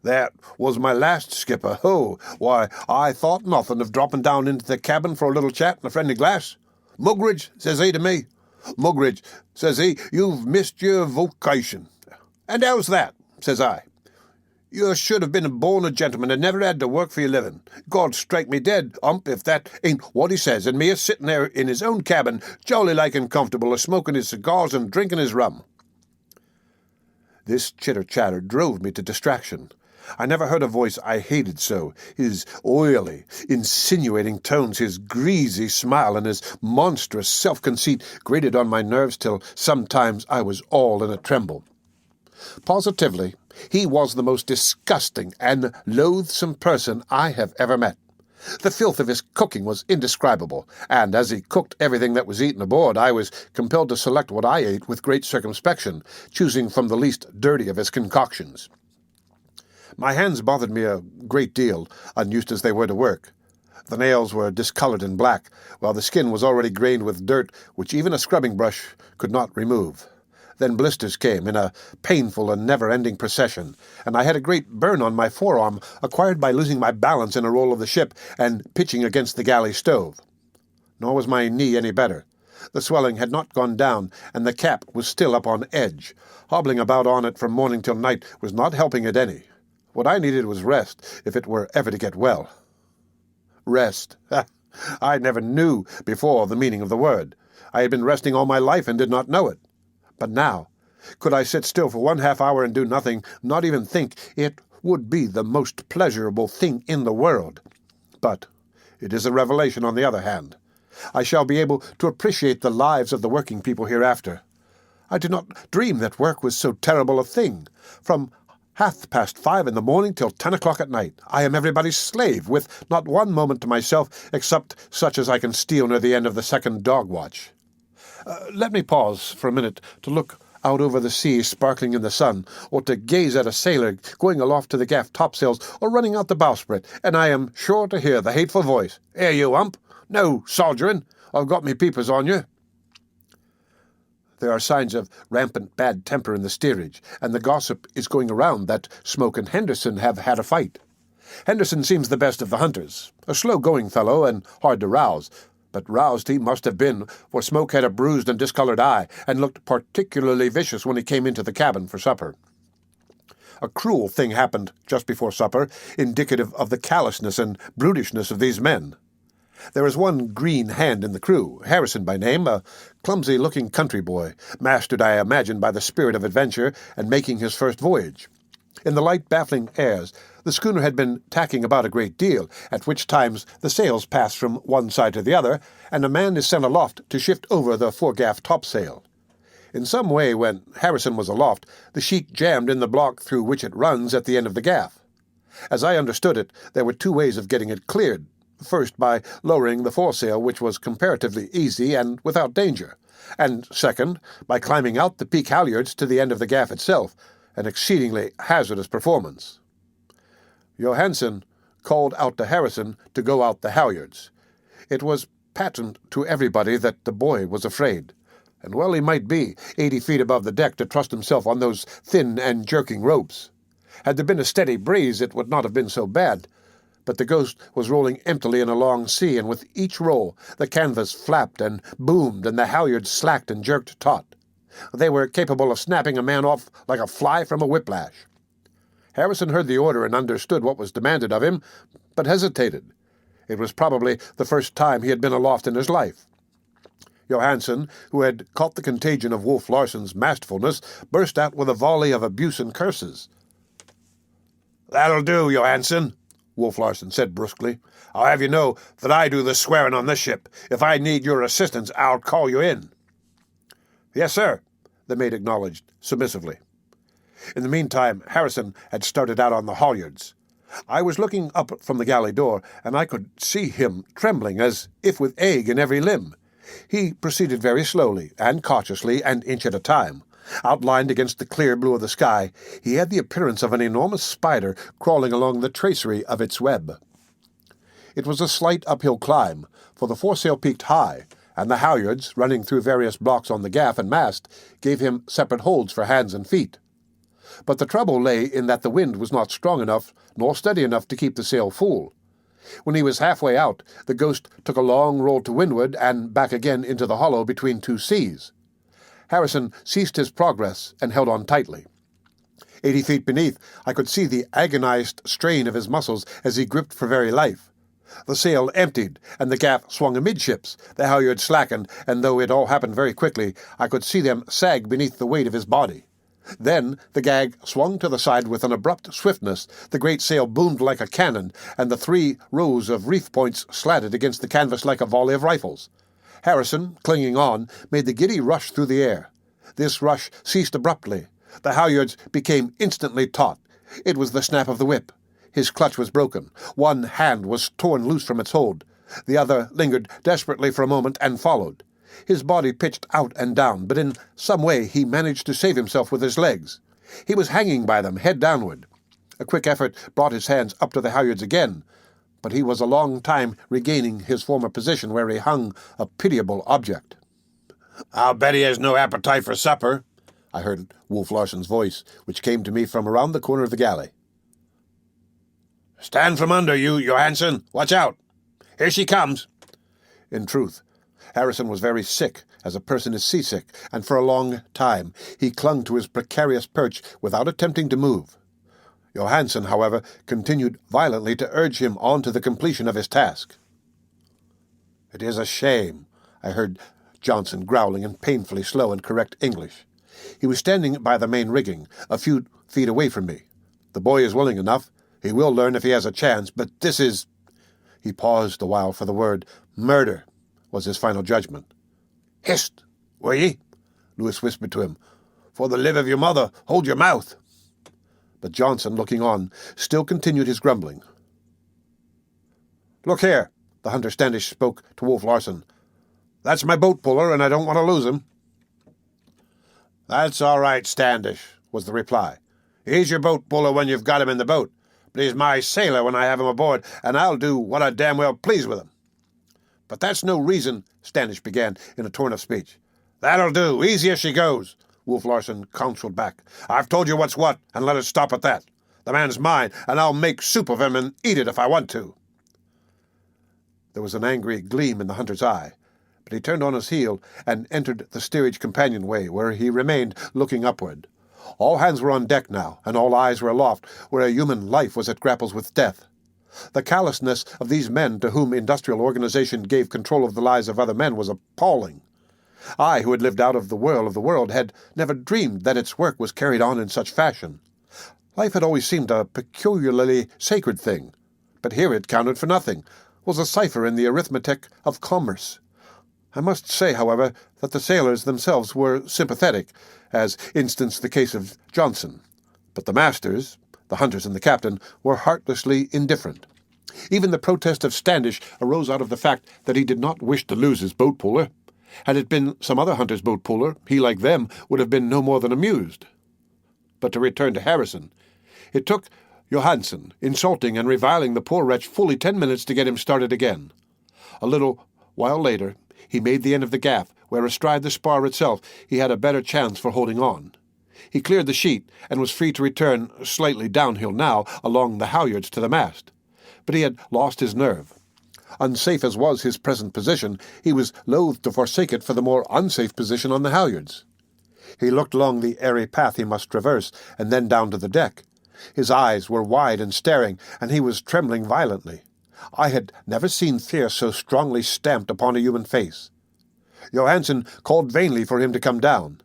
That was my last skipper. Oh, why, I thought nothing of dropping down into the cabin for a little chat and a friendly glass. 'Mugridge,' says he to me, 'Mugridge,' says he, 'you've missed your vocation.' 'And how's that?' says I. 'You should have been born a gentleman and never had to work for your living. God strike me dead, if that ain't what he says, and me a-sitting there in his own cabin, jolly-like and comfortable, a-smoking his cigars and drinking his rum.' This chitter-chatter drove me to distraction. I never heard a voice I hated so. His oily, insinuating tones, his greasy smile, and his monstrous self-conceit grated on my nerves till sometimes I was all in a tremble. Positively, he was the most disgusting and loathsome person I have ever met. The filth of his cooking was indescribable, and as he cooked everything that was eaten aboard, I was compelled to select what I ate with great circumspection, choosing from the least dirty of his concoctions. My hands bothered me a great deal, unused as they were to work. The nails were discolored and black, while the skin was already grained with dirt which even a scrubbing brush could not remove. Then blisters came in a painful and never-ending procession, and I had a great burn on my forearm, acquired by losing my balance in a roll of the ship and pitching against the galley stove. Nor was my knee any better. The swelling had not gone down, and the cap was still up on edge. Hobbling about on it from morning till night was not helping it any. What I needed was rest, if it were ever to get well. Rest. I never knew before the meaning of the word. I had been resting all my life and did not know it. But now, could I sit still for 1/2 hour and do nothing, not even think, it would be the most pleasurable thing in the world. But it is a revelation on the other hand. I shall be able to appreciate the lives of the working people hereafter. I did not dream that work was so terrible a thing. From 5:30 in the morning till 10 o'clock at night, I am everybody's slave, with not one moment to myself, except such as I can steal near the end of the second dog-watch. Let me pause for a minute to look out over the sea sparkling in the sun, or to gaze at a sailor going aloft to the gaff topsails or running out the bowsprit, and I am sure to hear the hateful voice, "Here you, Hump! No soldiering! I've got me peepers on you!" There are signs of rampant bad temper in the steerage, and the gossip is going around that Smoke and Henderson have had a fight. Henderson seems the best of the hunters, a slow-going fellow and hard to rouse, But roused he must have been, for Smoke had a bruised and discolored eye, and looked particularly vicious when he came into the cabin for supper. A cruel thing happened just before supper, indicative of the callousness and brutishness of these men. There was one green hand in the crew, Harrison by name, a clumsy-looking country boy, mastered, I imagine, by the spirit of adventure, and making his first voyage. In the light, baffling airs, the schooner had been tacking about a great deal, at which times the sails pass from one side to the other, and a man is sent aloft to shift over the foregaff topsail. In some way, when Harrison was aloft, the sheet jammed in the block through which it runs at the end of the gaff. As I understood it, there were two ways of getting it cleared. First, by lowering the foresail, which was comparatively easy and without danger, and second, by climbing out the peak halyards to the end of the gaff itself, an exceedingly hazardous performance. Johansen called out to Harrison to go out the halyards. It was patent to everybody that the boy was afraid, and well he might be, 80 feet above the deck, to trust himself on those thin and jerking ropes. Had there been a steady breeze, it would not have been so bad, but the Ghost was rolling emptily in a long sea, and with each roll the canvas flapped and boomed, and the halyards slacked and jerked taut. They were capable of snapping a man off like a fly from a whiplash. Harrison heard the order and understood what was demanded of him, but hesitated. It was probably the first time he had been aloft in his life. Johansen, who had caught the contagion of Wolf Larsen's masterfulness, burst out with a volley of abuse and curses. "That'll do, Johansen," Wolf Larsen said brusquely. "I'll have you know that I do the swearing on this ship. If I need your assistance, I'll call you in." "Yes, sir," the mate acknowledged submissively. In the meantime, Harrison had started out on the halyards. I was looking up from the galley door, and I could see him trembling as if with ague in every limb. He proceeded very slowly and cautiously, an inch at a time. Outlined against the clear blue of the sky, he had the appearance of an enormous spider crawling along the tracery of its web. It was a slight uphill climb, for the foresail peaked high, and the halyards, running through various blocks on the gaff and mast, gave him separate holds for hands and feet. But the trouble lay in that the wind was not strong enough nor steady enough to keep the sail full. When he was halfway out, the Ghost took a long roll to windward and back again into the hollow between two seas. Harrison ceased his progress and held on tightly. 80 feet beneath, I could see the agonized strain of his muscles as he gripped for very life. The sail emptied, and the gaff swung amidships. The halyards slackened, and though it all happened very quickly, I could see them sag beneath the weight of his body. Then the gag swung to the side with an abrupt swiftness, the great sail boomed like a cannon, and the 3 rows of reef points slatted against the canvas like a volley of rifles. Harrison, clinging on, made the giddy rush through the air. This rush ceased abruptly. The halyards became instantly taut. It was the snap of the whip. His clutch was broken. One hand was torn loose from its hold. The other lingered desperately for a moment and followed. His body pitched out and down, but in some way he managed to save himself with his legs. He was hanging by them, head downward. A quick effort brought his hands up to the halyards again, but he was a long time regaining his former position where he hung a pitiable object. "I'll bet he has no appetite for supper," I heard Wolf Larsen's voice, which came to me from around the corner of the galley. "Stand from under, you, Johansen. Watch out. Here she comes." In truth, Harrison was very sick, as a person is seasick, and for a long time he clung to his precarious perch without attempting to move. Johansen, however, continued violently to urge him on to the completion of his task. "It is a shame," I heard Johnson growling in painfully slow and correct English. He was standing by the main rigging, a few feet away from me. "The boy is willing enough. He will learn if he has a chance, but this is—" He paused a while for the word "murder," was his final judgment. "Hist, will ye?" Lewis whispered to him. "For the live of your mother, hold your mouth." But Johnson, looking on, still continued his grumbling. "Look here," the hunter Standish spoke to Wolf Larsen. "That's my boat puller, and I don't want to lose him." "That's all right, Standish," was the reply. "He's your boat puller when you've got him in the boat, but he's my sailor when I have him aboard, and I'll do what I damn well please with him." "But that's no reason," Standish began in a torrent of speech. "That'll do. Easy as she goes," Wolf Larsen counseled back. "I've told you what's what, and let it stop at that. The man's mine, and I'll make soup of him and eat it if I want to." There was an angry gleam in the hunter's eye, but he turned on his heel and entered the steerage companionway, where he remained looking upward. All hands were on deck now, and all eyes were aloft, where a human life was at grapples with death. The callousness of these men to whom industrial organization gave control of the lives of other men was appalling. I, who had lived out of the whirl of the world, had never dreamed that its work was carried on in such fashion. Life had always seemed a peculiarly sacred thing, but here it counted for nothing, was a cipher in the arithmetic of commerce. I must say, however, that the sailors themselves were sympathetic, as instanced the case of Johnson. But the masters, the hunters and the captain, were heartlessly indifferent. Even the protest of Standish arose out of the fact that he did not wish to lose his boat puller. Had it been some other hunter's boat puller, he, like them, would have been no more than amused. But to return to Harrison, it took Johansen insulting and reviling the poor wretch fully 10 minutes to get him started again. A little while later, he made the end of the gaff, where astride the spar itself he had a better chance for holding on. He cleared the sheet, and was free to return, slightly downhill now, along the halyards to the mast. But he had lost his nerve. Unsafe as was his present position, he was loath to forsake it for the more unsafe position on the halyards. He looked along the airy path he must traverse, and then down to the deck. His eyes were wide and staring, and he was trembling violently. I had never seen fear so strongly stamped upon a human face. Johansen called vainly for him to come down.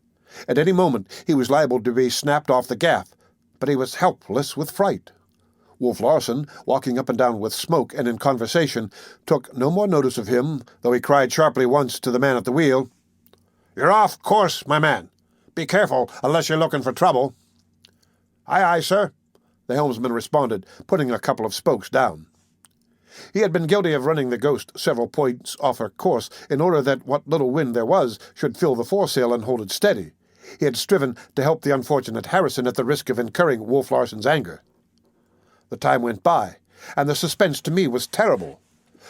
At any moment he was liable to be snapped off the gaff, but he was helpless with fright. Wolf Larsen, walking up and down with smoke and in conversation, took no more notice of him, though he cried sharply once to the man at the wheel, "You're off course, my man. Be careful, unless you're looking for trouble." "Aye, aye, sir," the helmsman responded, putting a couple of spokes down. He had been guilty of running the Ghost several points off her course in order that what little wind there was should fill the foresail and hold it steady. He had striven to help the unfortunate Harrison at the risk of incurring Wolf Larsen's anger. The time went by, and the suspense to me was terrible.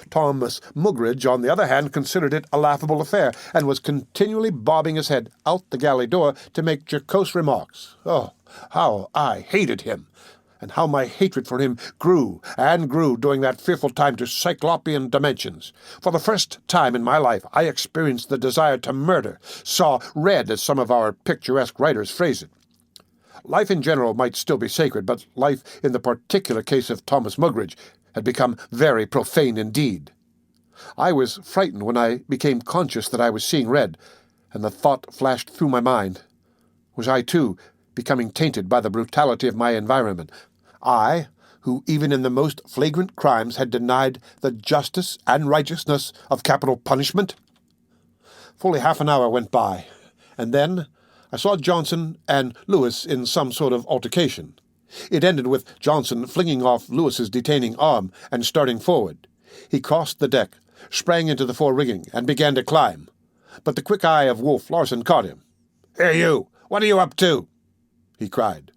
Thomas Mugridge, on the other hand, considered it a laughable affair, and was continually bobbing his head out the galley door to make jocose remarks. Oh, how I hated him! And how my hatred for him grew and grew during that fearful time to cyclopean dimensions. For the first time in my life I experienced the desire to murder, saw red, as some of our picturesque writers phrase it. Life in general might still be sacred, but life in the particular case of Thomas Mugridge had become very profane indeed. I was frightened when I became conscious that I was seeing red, and the thought flashed through my mind. Was I, too, becoming tainted by the brutality of my environment? I, who even in the most flagrant crimes had denied the justice and righteousness of capital punishment? Fully half an hour went by, and then I saw Johnson and Lewis in some sort of altercation. It ended with Johnson flinging off Lewis's detaining arm and starting forward. He crossed the deck, sprang into the fore-rigging, and began to climb. But the quick eye of Wolf Larsen caught him. "Here, you! What are you up to?" he cried.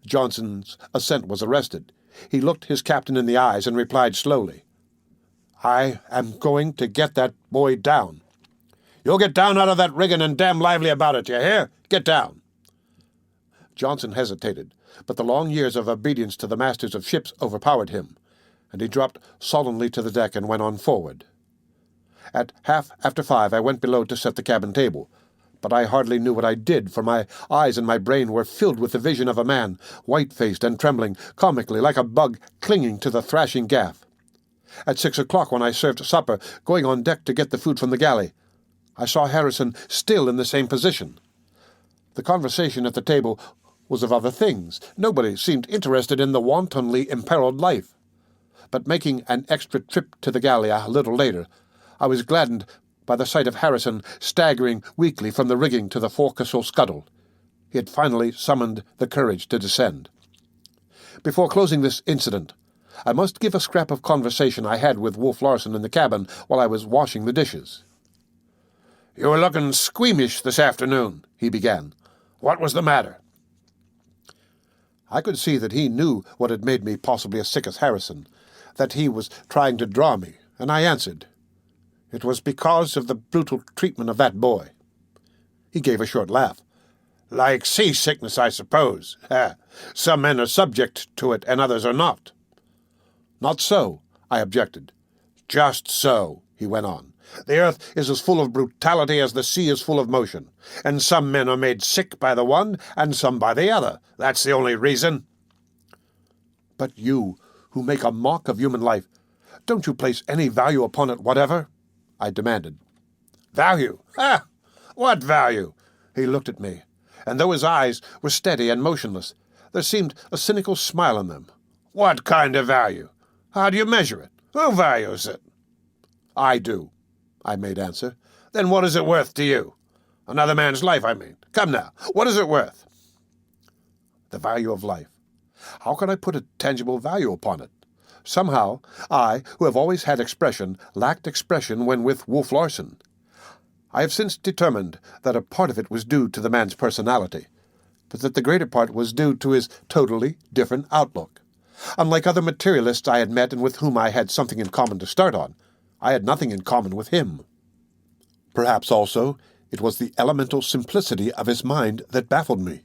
Johnson's ascent was arrested. He looked his captain in the eyes and replied slowly, "I am going to get that boy down." "You'll get down out of that rigging, and damn lively about it, you hear? Get down." Johnson hesitated, but the long years of obedience to the masters of ships overpowered him, and he dropped sullenly to the deck and went on forward. At 5:30 I went below to set the cabin table, but I hardly knew what I did, for my eyes and my brain were filled with the vision of a man, white-faced and trembling, comically like a bug clinging to the thrashing gaff. At 6 o'clock, when I served supper, going on deck to get the food from the galley, I saw Harrison still in the same position. The conversation at the table was of other things. Nobody seemed interested in the wantonly imperiled life. But making an extra trip to the galley a little later, I was gladdened by the sight of Harrison staggering weakly from the rigging to the forecastle scuttle. He had finally summoned the courage to descend. Before closing this incident, I must give a scrap of conversation I had with Wolf Larsen in the cabin while I was washing the dishes. "You were looking squeamish this afternoon," he began. "What was the matter?" I could see that he knew what had made me possibly as sick as Harrison, that he was trying to draw me, and I answered, "It was because of the brutal treatment of that boy." He gave a short laugh. "Like seasickness, I suppose. Some men are subject to it, and others are not." "Not so," I objected. Just so, he went on. The earth is as full of brutality as the sea is full of motion, and some men are made sick by the one and some by the other. That's the only reason. But you, who make a mock of human life, don't you place any value upon it whatever? I demanded. Value? Ah! What value? He looked at me, and though his eyes were steady and motionless, there seemed a cynical smile in them. What kind of value? How do you measure it? Who values it? I do, I made answer. Then what is it worth to you? Another man's life, I mean. Come now, what is it worth? The value of life. How can I put a tangible value upon it? Somehow, I, who have always had expression, lacked expression when with Wolf Larsen. I have since determined that a part of it was due to the man's personality, but that the greater part was due to his totally different outlook. Unlike other materialists I had met and with whom I had something in common to start on, I had nothing in common with him. Perhaps also it was the elemental simplicity of his mind that baffled me.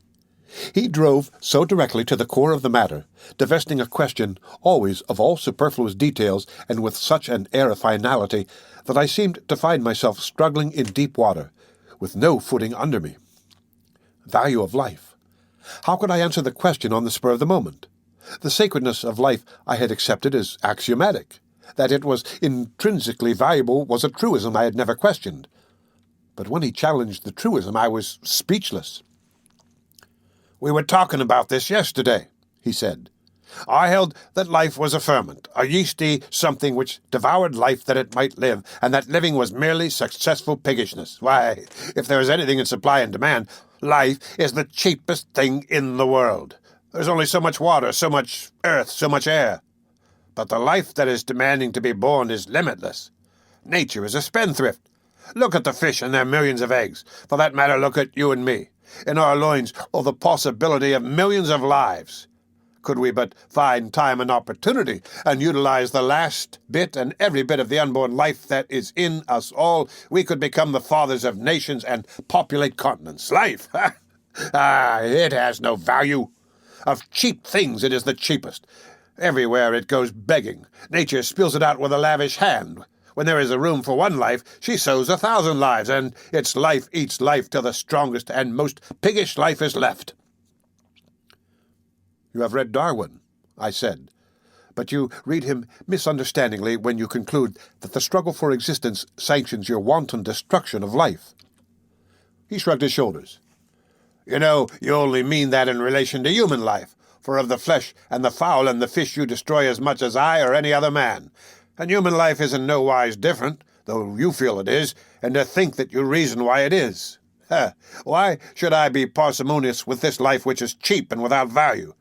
He drove so directly to the core of the matter, divesting a question always of all superfluous details and with such an air of finality that I seemed to find myself struggling in deep water, with no footing under me. Value of life. How could I answer the question on the spur of the moment? The sacredness of life I had accepted as axiomatic. That it was intrinsically valuable was a truism I had never questioned. But when he challenged the truism, I was speechless. We were talking about this yesterday, he said. I held that life was a ferment, a yeasty something which devoured life that it might live, and that living was merely successful piggishness. Why, if there is anything in supply and demand, life is the cheapest thing in the world. There's only so much water, so much earth, so much air. But the life that is demanding to be born is limitless. Nature is a spendthrift. Look at the fish and their millions of eggs. For that matter, look at you and me. In our loins are the possibility of millions of lives. Could we but find time and opportunity, and utilize the last bit and every bit of the unborn life that is in us all, we could become the fathers of nations and populate continents. Life! It has no value. Of cheap things it is the cheapest. Everywhere it goes begging. Nature spills it out with a lavish hand. When there is a room for one life, she sows 1,000 lives, and its life eats life till the strongest and most piggish life is left. You have read Darwin, I said, but you read him misunderstandingly when you conclude that the struggle for existence sanctions your wanton destruction of life. He shrugged his shoulders. You know, you only mean that in relation to human life, for of the flesh and the fowl and the fish you destroy as much as I or any other man. And human life is in no wise different, though you feel it is, and to think that you reason why it is. Why should I be parsimonious with this life which is cheap and without value?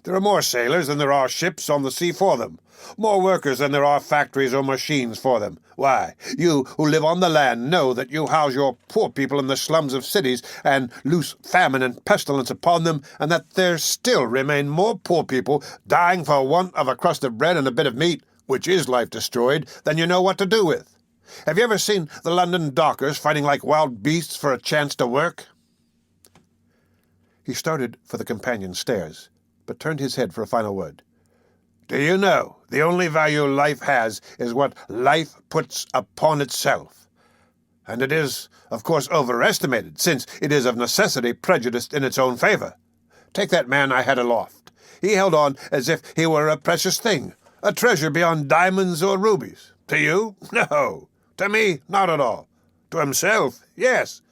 There are more sailors than there are ships on the sea for them, more workers than there are factories or machines for them. Why, you who live on the land know that you house your poor people in the slums of cities and loose famine and pestilence upon them, and that there still remain more poor people dying for want of a crust of bread and a bit of meat, which is life destroyed, than you know what to do with. Have you ever seen the London dockers fighting like wild beasts for a chance to work? He started for the companion stairs, but turned his head for a final word. Do you know, the only value life has is what life puts upon itself. And it is, of course, overestimated, since it is of necessity prejudiced in its own favor. Take that man I had aloft. He held on as if he were a precious thing, a treasure beyond diamonds or rubies. To you? No. To me, not at all. To himself, yes.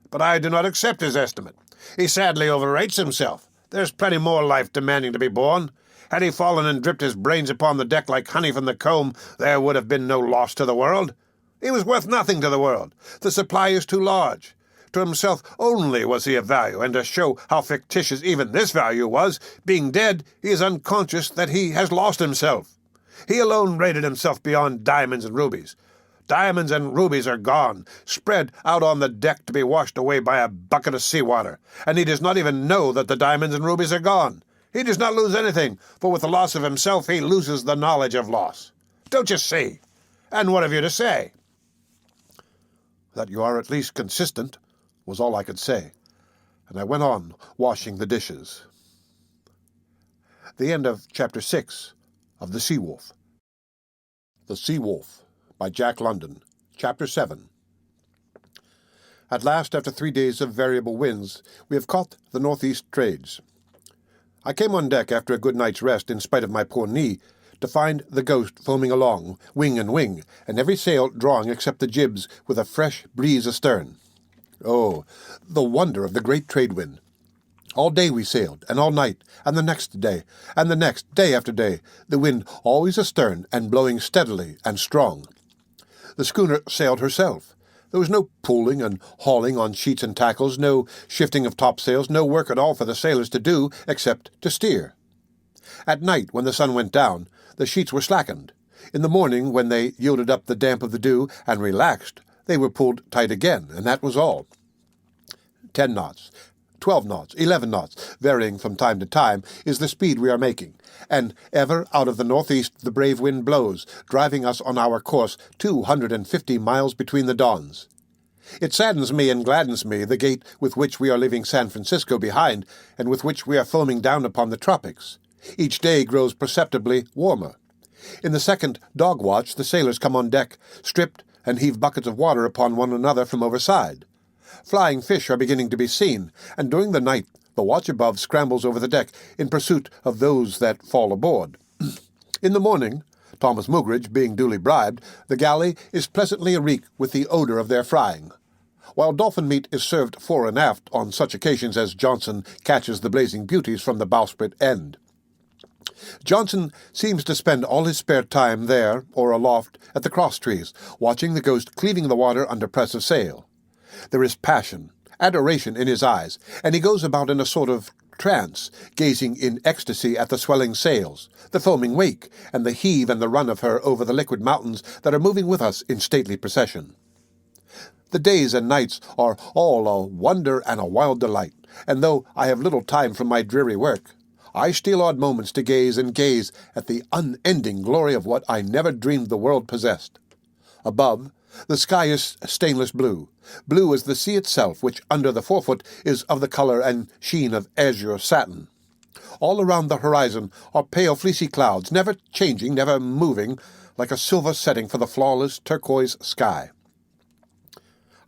But I do not accept his estimate. He sadly overrates himself. There's plenty more life demanding to be born. Had he fallen and dripped his brains upon the deck like honey from the comb, there would have been no loss to the world. He was worth nothing to the world. The supply is too large. To himself only was he of value, and to show how fictitious even this value was, being dead, he is unconscious that he has lost himself. He alone rated himself beyond diamonds and rubies. Diamonds and rubies are gone, spread out on the deck to be washed away by a bucket of seawater, and he does not even know that the diamonds and rubies are gone. He does not lose anything, for with the loss of himself he loses the knowledge of loss. Don't you see? And what have you to say? That you are at least consistent was all I could say, and I went on washing the dishes. The end of Chapter 6 of The Sea Wolf. The Sea Wolf. by Jack London. Chapter 7. At last, after 3 days of variable winds, we have caught the northeast trades. I came on deck after a good night's rest, in spite of my poor knee, to find the Ghost foaming along, wing and wing, and every sail drawing except the jibs, with a fresh breeze astern. Oh, the wonder of the great trade wind! All day we sailed, and all night, and the next day, and the next, day after day, the wind always astern and blowing steadily and strong. The schooner sailed herself. There was no pulling and hauling on sheets and tackles, no shifting of topsails, no work at all for the sailors to do except to steer. At night, when the sun went down, the sheets were slackened. In the morning, when they yielded up the damp of the dew and relaxed, they were pulled tight again, and that was all. 10 knots, 12 knots, 11 knots, varying from time to time, is the speed we are making, and ever out of the northeast the brave wind blows, driving us on our course 250 miles between the dawns. It saddens me and gladdens me, the gait with which we are leaving San Francisco behind, and with which we are foaming down upon the tropics. Each day grows perceptibly warmer. In the second dog watch the sailors come on deck, stripped, and heave buckets of water upon one another from overside. Flying fish are beginning to be seen, and during the night the watch above scrambles over the deck in pursuit of those that fall aboard. In the morning, Thomas Mugridge being duly bribed, the galley is pleasantly areek with the odor of their frying, while dolphin meat is served fore and aft on such occasions as Johnson catches the blazing beauties from the bowsprit end. Johnson seems to spend all his spare time there or aloft at the cross-trees, watching the Ghost cleaving the water under press of sail. There is passion, adoration in his eyes, and he goes about in a sort of trance, gazing in ecstasy at the swelling sails, the foaming wake, and the heave and the run of her over the liquid mountains that are moving with us in stately procession. The days and nights are all a wonder and a wild delight, and though I have little time from my dreary work, I steal odd moments to gaze and gaze at the unending glory of what I never dreamed the world possessed. Above, the sky is stainless blue, blue as the sea itself, which under the forefoot is of the color and sheen of azure satin. All around the horizon are pale fleecy clouds, never changing, never moving, like a silver setting for the flawless turquoise sky.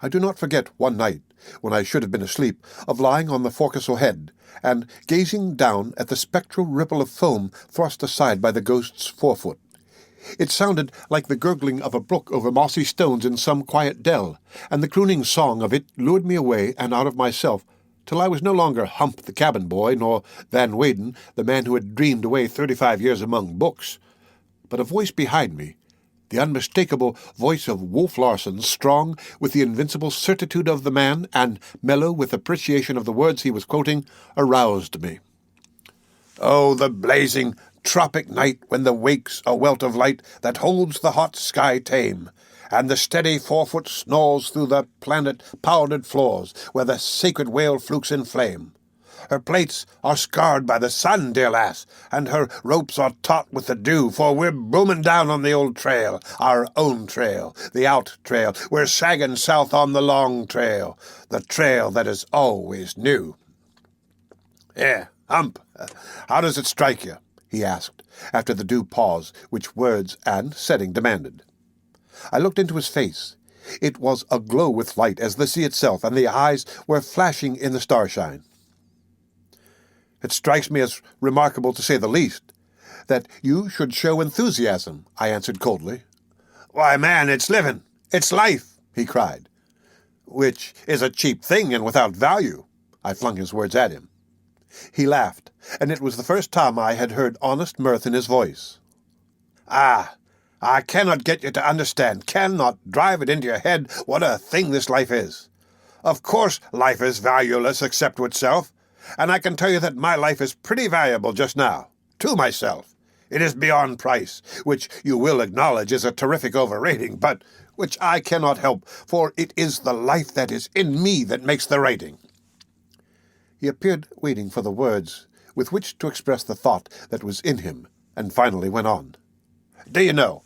I do not forget one night, when I should have been asleep, of lying on the forecastle head, and gazing down at the spectral ripple of foam thrust aside by the Ghost's forefoot. It sounded like the gurgling of a brook over mossy stones in some quiet dell, and the crooning song of it lured me away and out of myself, till I was no longer Hump the cabin boy, nor Van Weyden, the man who had dreamed away 35 years among books, but a voice behind me, the unmistakable voice of Wolf Larsen, strong with the invincible certitude of the man, and mellow with appreciation of the words he was quoting, aroused me. Oh, the blazing, tropic night, when the wake's a welt of light that holds the hot sky tame, and the steady forefoot snores through the planet-powdered floors, where the sacred whale flukes in flame. Her plates are scarred by the sun, dear lass, and her ropes are taut with the dew, for we're booming down on the old trail, our own trail, the out trail. We're sagging south on the long trail, the trail that is always new. Hump, how does it strike you? He asked, after the due pause which words and setting demanded. I looked into his face. It was aglow with light as the sea itself, and the eyes were flashing in the starshine. It strikes me as remarkable, to say the least, that you should show enthusiasm, I answered coldly. Why, man, it's living, it's life, he cried. Which is a cheap thing and without value, I flung his words at him. He laughed, and it was the first time I had heard honest mirth in his voice. I cannot get you to understand, cannot drive it into your head what a thing this life is. Of course life is valueless except to itself, and I can tell you that my life is pretty valuable just now, to myself. It is beyond price, which you will acknowledge is a terrific overrating, but which I cannot help, for it is the life that is in me that makes the rating. He appeared waiting for the words with which to express the thought that was in him, and finally went on. Do you know,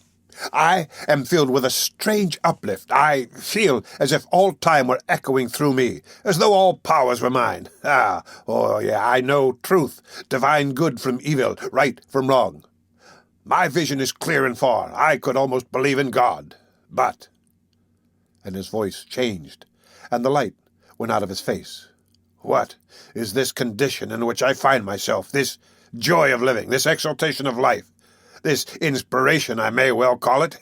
I am filled with a strange uplift. I feel as if all time were echoing through me, as though all powers were mine. I know truth, divine good from evil, right from wrong. My vision is clear and far. I could almost believe in God. But," and his voice changed, and the light went out of his face, "what is this condition in which I find myself, this joy of living, this exaltation of life, this inspiration, I may well call it?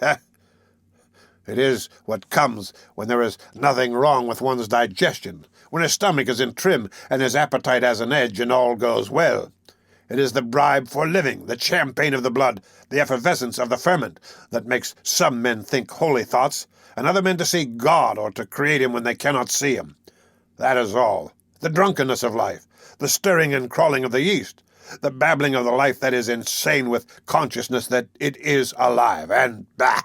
It is what comes when there is nothing wrong with one's digestion, when his stomach is in trim and his appetite has an edge and all goes well. It is the bribe for living, the champagne of the blood, the effervescence of the ferment, that makes some men think holy thoughts, and other men to see God or to create him when they cannot see him. That is all. The drunkenness of life, the stirring and crawling of the yeast, the babbling of the life that is insane with consciousness that it is alive, and bah!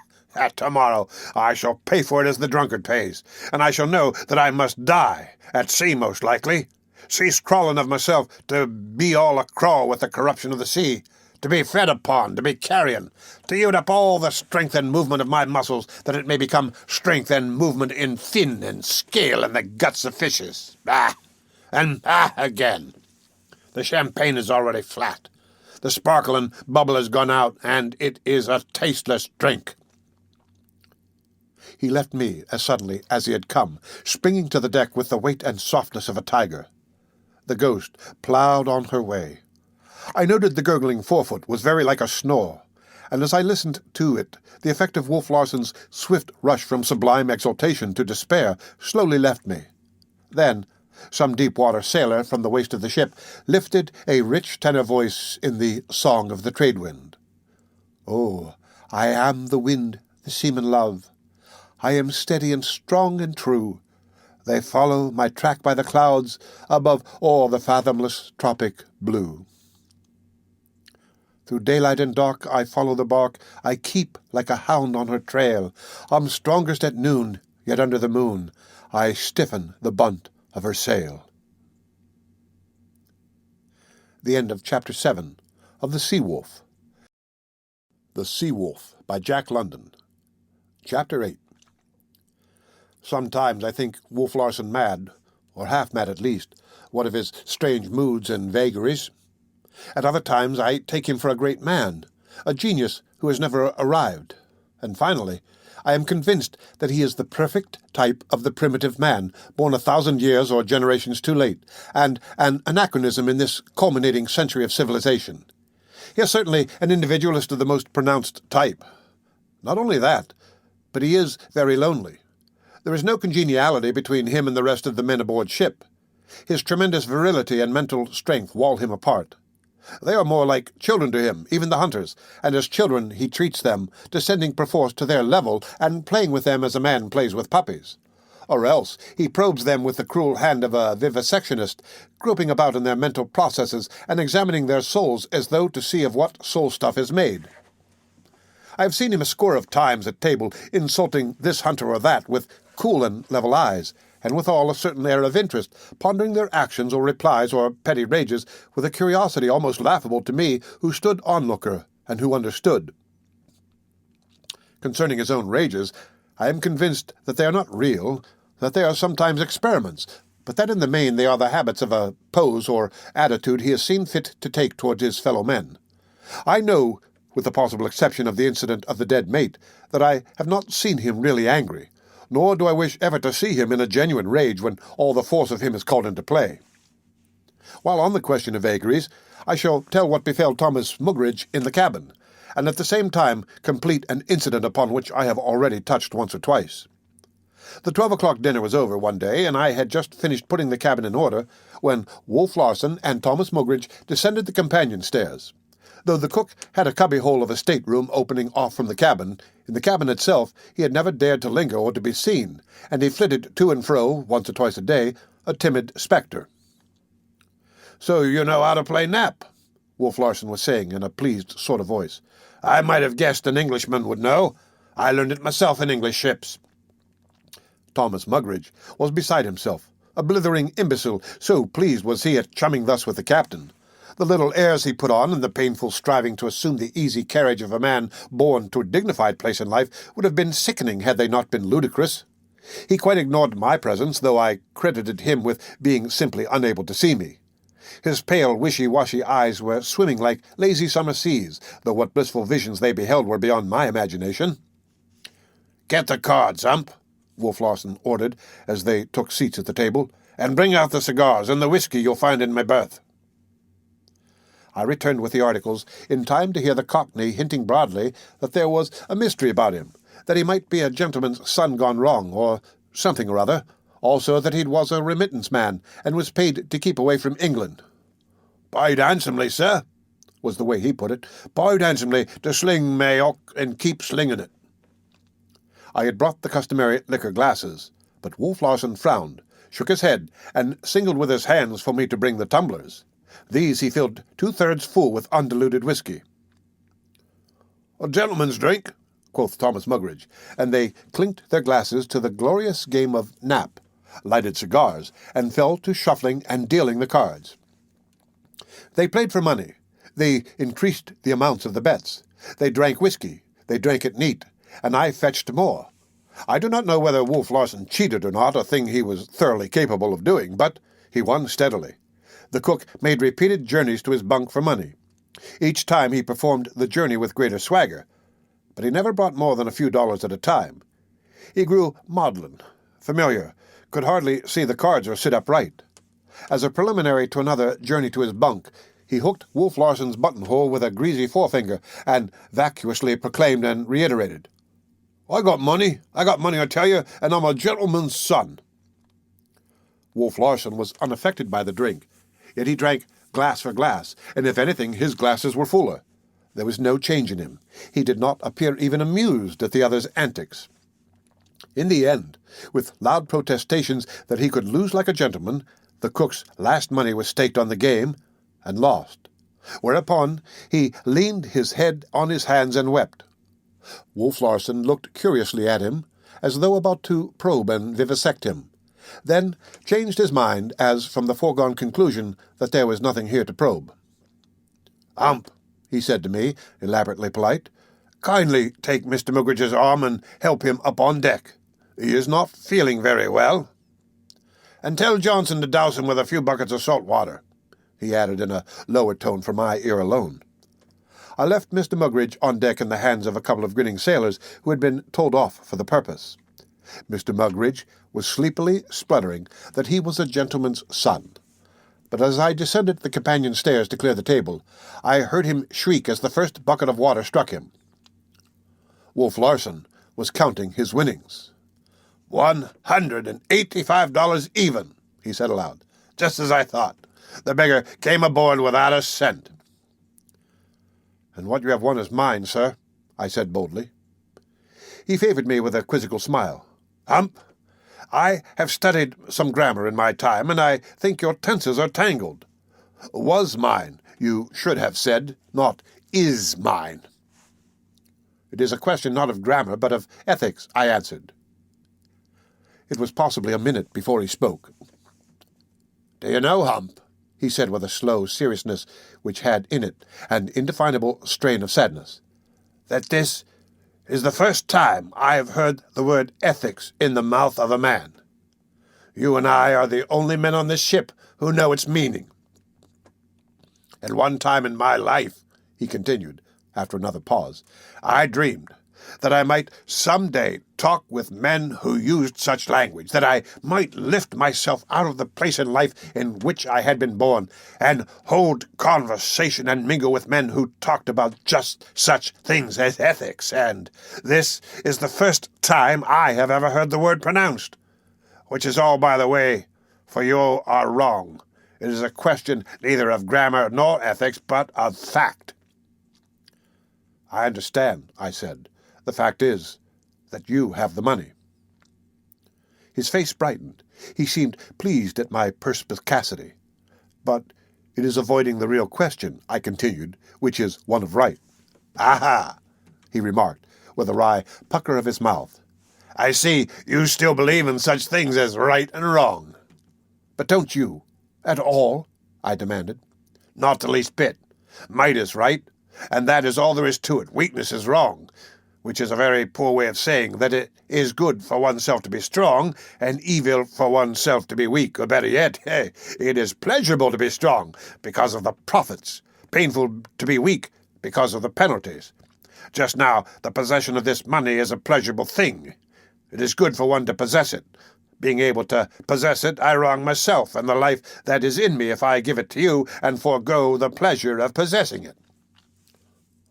Tomorrow I shall pay for it as the drunkard pays, and I shall know that I must die, at sea most likely, cease crawling of myself to be all a-crawl with the corruption of the sea, to be fed upon, to be carrion, to yield up all the strength and movement of my muscles, that it may become strength and movement in fin and scale and the guts of fishes. And again. The champagne is already flat. The sparkle and bubble has gone out, and it is a tasteless drink." He left me as suddenly as he had come, springing to the deck with the weight and softness of a tiger. The ghost ploughed on her way. I noted the gurgling forefoot was very like a snore, and as I listened to it, the effect of Wolf Larsen's swift rush from sublime exaltation to despair slowly left me. Then some deep-water sailor from the waist of the ship lifted a rich tenor voice in the Song of the Trade Wind. "Oh, I am the wind the seamen love. I am steady and strong and true. They follow my track by the clouds above all the fathomless tropic blue. Through daylight and dark I follow the bark. I keep like a hound on her trail. I'm strongest at noon, yet under the moon I stiffen the bunt of her sail." The end of Chapter 7 of The Sea Wolf. The Sea Wolf by Jack London. Chapter 8. Sometimes I think Wolf Larsen mad, or half mad at least, what of his strange moods and vagaries. At other times I take him for a great man, a genius who has never arrived. And finally, I am convinced that he is the perfect type of the primitive man, born 1,000 years or generations too late, and an anachronism in this culminating century of civilization. He is certainly an individualist of the most pronounced type. Not only that, but he is very lonely. There is no congeniality between him and the rest of the men aboard ship. His tremendous virility and mental strength wall him apart. They are more like children to him, even the hunters, and as children he treats them, descending perforce to their level and playing with them as a man plays with puppies. Or else he probes them with the cruel hand of a vivisectionist, groping about in their mental processes and examining their souls as though to see of what soul stuff is made. I have seen him a score of times at table, insulting this hunter or that with cool and level eyes, and withal a certain air of interest, pondering their actions or replies or petty rages with a curiosity almost laughable to me who stood onlooker and who understood. Concerning his own rages, I am convinced that they are not real, that they are sometimes experiments, but that in the main they are the habits of a pose or attitude he has seen fit to take toward his fellow men. I know, with the possible exception of the incident of the dead mate, that I have not seen him really angry, nor do I wish ever to see him in a genuine rage when all the force of him is called into play. While on the question of vagaries, I shall tell what befell Thomas Mugridge in the cabin, and at the same time complete an incident upon which I have already touched once or twice. The 12 o'clock dinner was over one day, and I had just finished putting the cabin in order, when Wolf Larsen and Thomas Mugridge descended the companion stairs. Though the cook had a cubbyhole of a stateroom opening off from the cabin, in the cabin itself he had never dared to linger or to be seen, and he flitted to and fro, once or twice a day, a timid spectre. "So you know how to play nap," Wolf Larsen was saying in a pleased sort of voice. "I might have guessed an Englishman would know. I learned it myself in English ships." Thomas Mugridge was beside himself, a blithering imbecile, so pleased was he at chumming thus with the captain. The little airs he put on, and the painful striving to assume the easy carriage of a man born to a dignified place in life, would have been sickening had they not been ludicrous. He quite ignored my presence, though I credited him with being simply unable to see me. His pale, wishy-washy eyes were swimming like lazy summer seas, though what blissful visions they beheld were beyond my imagination. "Get the cards, Hump," Wolf Larsen ordered as they took seats at the table, "and bring out the cigars and the whiskey you'll find in my berth." I returned with the articles in time to hear the Cockney hinting broadly that there was a mystery about him, that he might be a gentleman's son gone wrong, or something or other, also that he was a remittance man, and was paid to keep away from England. "Paid handsomely, sir," was the way he put it. "Paid handsomely to sling my hock and keep slinging it." I had brought the customary liquor glasses, but Wolf Larsen frowned, shook his head, and signaled with his hands for me to bring the tumblers. These he filled 2/3 full with undiluted whiskey. "A gentleman's drink," quoth Thomas Mugridge, and they clinked their glasses to the glorious game of nap, lighted cigars, and fell to shuffling and dealing the cards. They played for money. They increased the amounts of the bets. They drank whiskey. They drank it neat, and I fetched more. I do not know whether Wolf Larsen cheated or not, a thing he was thoroughly capable of doing, but he won steadily. The cook made repeated journeys to his bunk for money. Each time he performed the journey with greater swagger, but he never brought more than a few dollars at a time. He grew maudlin, familiar, could hardly see the cards or sit upright. As a preliminary to another journey to his bunk, he hooked Wolf Larsen's buttonhole with a greasy forefinger, and vacuously proclaimed and reiterated, I got money, I tell you, and I'm a gentleman's son." Wolf Larsen was unaffected by the drink, yet he drank glass for glass, and if anything, his glasses were fuller. There was no change in him. He did not appear even amused at the other's antics. In the end, with loud protestations that he could lose like a gentleman, the cook's last money was staked on the game, and lost, whereupon he leaned his head on his hands and wept. Wolf Larsen looked curiously at him, as though about to probe and vivisect him, then changed his mind as from the foregone conclusion that there was nothing here to probe. "Hump," he said to me, elaborately polite, "kindly take Mr. Mugridge's arm and help him up on deck. He is not feeling very well. And tell Johnson to douse him with a few buckets of salt water," he added in a lower tone for my ear alone. I left Mr. Mugridge on deck in the hands of a couple of grinning sailors who had been told off for the purpose. Mr. Mugridge was sleepily spluttering that he was a gentleman's son. But as I descended the companion stairs to clear the table, I heard him shriek as the first bucket of water struck him. Wolf Larsen was counting his winnings. $185 even, he said aloud. "Just as I thought. The beggar came aboard without a cent." "And what you have won is mine, sir," I said boldly. He favored me with a quizzical smile. "Hump, I have studied some grammar in my time, and I think your tenses are tangled. Was mine, you should have said, not is mine." "It is a question not of grammar, but of ethics," I answered. It was possibly a minute before he spoke. "Do you know, Hump," he said with a slow seriousness which had in it an indefinable strain of sadness, "that this is the first time I have heard the word ethics in the mouth of a man. You and I are the only men on this ship who know its meaning. At one time in my life," he continued, after another pause, "I dreamed that I might some day talk with men who used such language, that I might lift myself out of the place in life in which I had been born, and hold conversation and mingle with men who talked about just such things as ethics, and this is the first time I have ever heard the word pronounced, which is all by the way, for you are wrong. It is a question neither of grammar nor ethics, but of fact." "I understand," I said. "The fact is that you have the money." His face brightened. He seemed pleased at my perspicacity. "But it is avoiding the real question," I continued, "which is one of right." "Aha!" he remarked, with a wry pucker of his mouth. "I see you still believe in such things as right and wrong." "But don't you? At all?" I demanded. "Not the least bit. Might is right, and that is all there is to it. Weakness is wrong, which is a very poor way of saying that it is good for oneself to be strong and evil for oneself to be weak, or better yet, it is pleasurable to be strong because of the profits, painful to be weak because of the penalties. Just now, the possession of this money is a pleasurable thing. It is good for one to possess it. Being able to possess it, I wrong myself and the life that is in me if I give it to you and forego the pleasure of possessing it."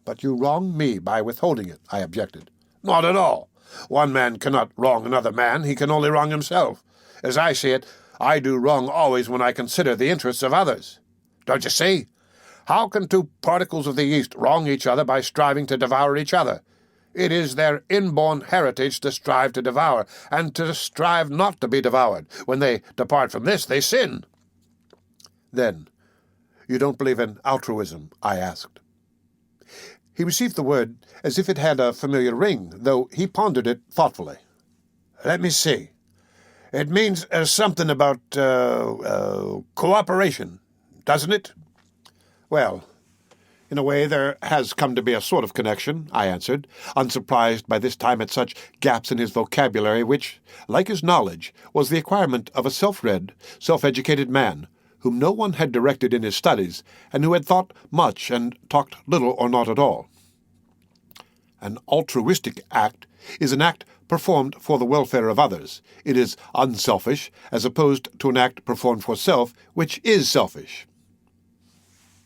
"But you wrong me by withholding it," I objected. "Not at all. One man cannot wrong another man. He can only wrong himself. As I see it, I do wrong always when I consider the interests of others. Don't you see? How can two particles of the yeast wrong each other by striving to devour each other? It is their inborn heritage to strive to devour, and to strive not to be devoured. When they depart from this, they sin." "Then, you don't believe in altruism?" I asked. He received the word as if it had a familiar ring, though he pondered it thoughtfully. "Let me see. It means something about cooperation, doesn't it?" "Well, in a way there has come to be a sort of connection," I answered, unsurprised by this time at such gaps in his vocabulary which, like his knowledge, was the acquirement of a self-read, self-educated man, whom no one had directed in his studies, and who had thought much and talked little or not at all. An altruistic act is an act performed for the welfare of others. It is unselfish, as opposed to an act performed for self, which is selfish.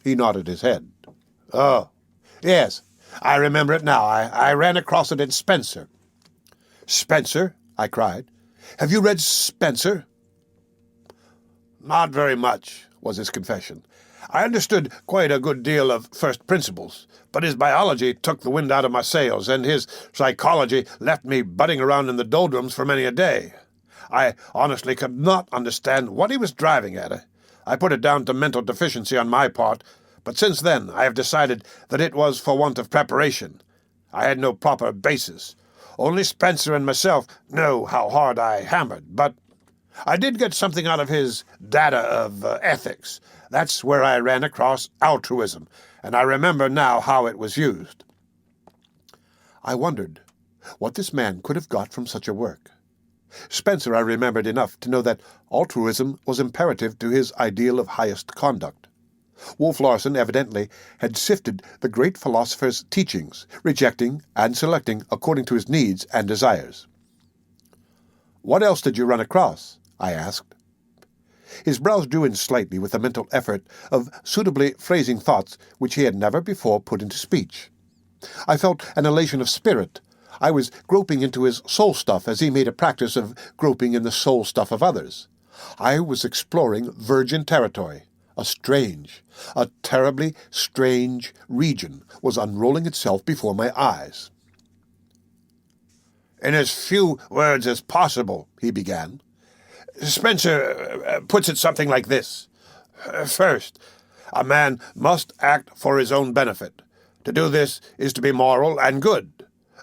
He nodded his head. "Oh, yes, I remember it now. I ran across it in Spencer." "Spencer?" I cried. "Have you read Spencer?" "Not very much," was his confession. "I understood quite a good deal of first principles, but his biology took the wind out of my sails, and his psychology left me butting around in the doldrums for many a day. I honestly could not understand what he was driving at. I put it down to mental deficiency on my part, but since then I have decided that it was for want of preparation. I had no proper basis. Only Spencer and myself know how hard I hammered, but I did get something out of his data of ethics. That's where I ran across altruism, and I remember now how it was used." I wondered what this man could have got from such a work. Spencer I remembered enough to know that altruism was imperative to his ideal of highest conduct. Wolf Larsen evidently had sifted the great philosopher's teachings, rejecting and selecting according to his needs and desires. "What else did you run across?" I asked. His brows drew in slightly with the mental effort of suitably phrasing thoughts which he had never before put into speech. I felt an elation of spirit. I was groping into his soul stuff as he made a practice of groping in the soul stuff of others. I was exploring virgin territory. A terribly strange region was unrolling itself before my eyes. "In as few words as possible," he began, "Spencer puts it something like this. First, a man must act for his own benefit. To do this is to be moral and good.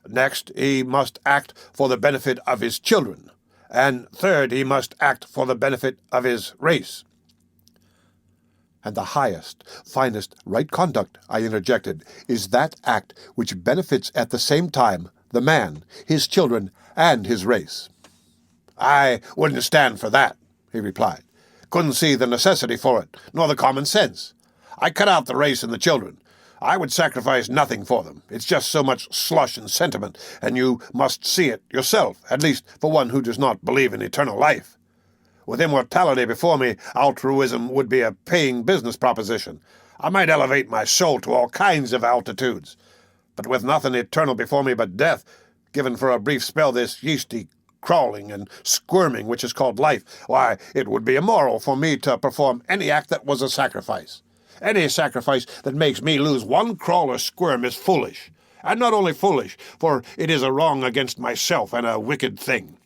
Next, he must act for the benefit of his children. And third, he must act for the benefit of his race." "And the highest, finest, right conduct," I interjected, "is that act which benefits at the same time the man, his children, and his race." "I wouldn't stand for that," he replied. "Couldn't see the necessity for it, nor the common sense. I cut out the race and the children. I would sacrifice nothing for them. It's just so much slush and sentiment, and you must see it yourself, at least for one who does not believe in eternal life. With immortality before me, altruism would be a paying business proposition. I might elevate my soul to all kinds of altitudes. But with nothing eternal before me but death, given for a brief spell this yeasty crawling and squirming which is called life, why, it would be immoral for me to perform any act that was a sacrifice. Any sacrifice that makes me lose one crawl or squirm is foolish. And not only foolish, for it is a wrong against myself and a wicked thing.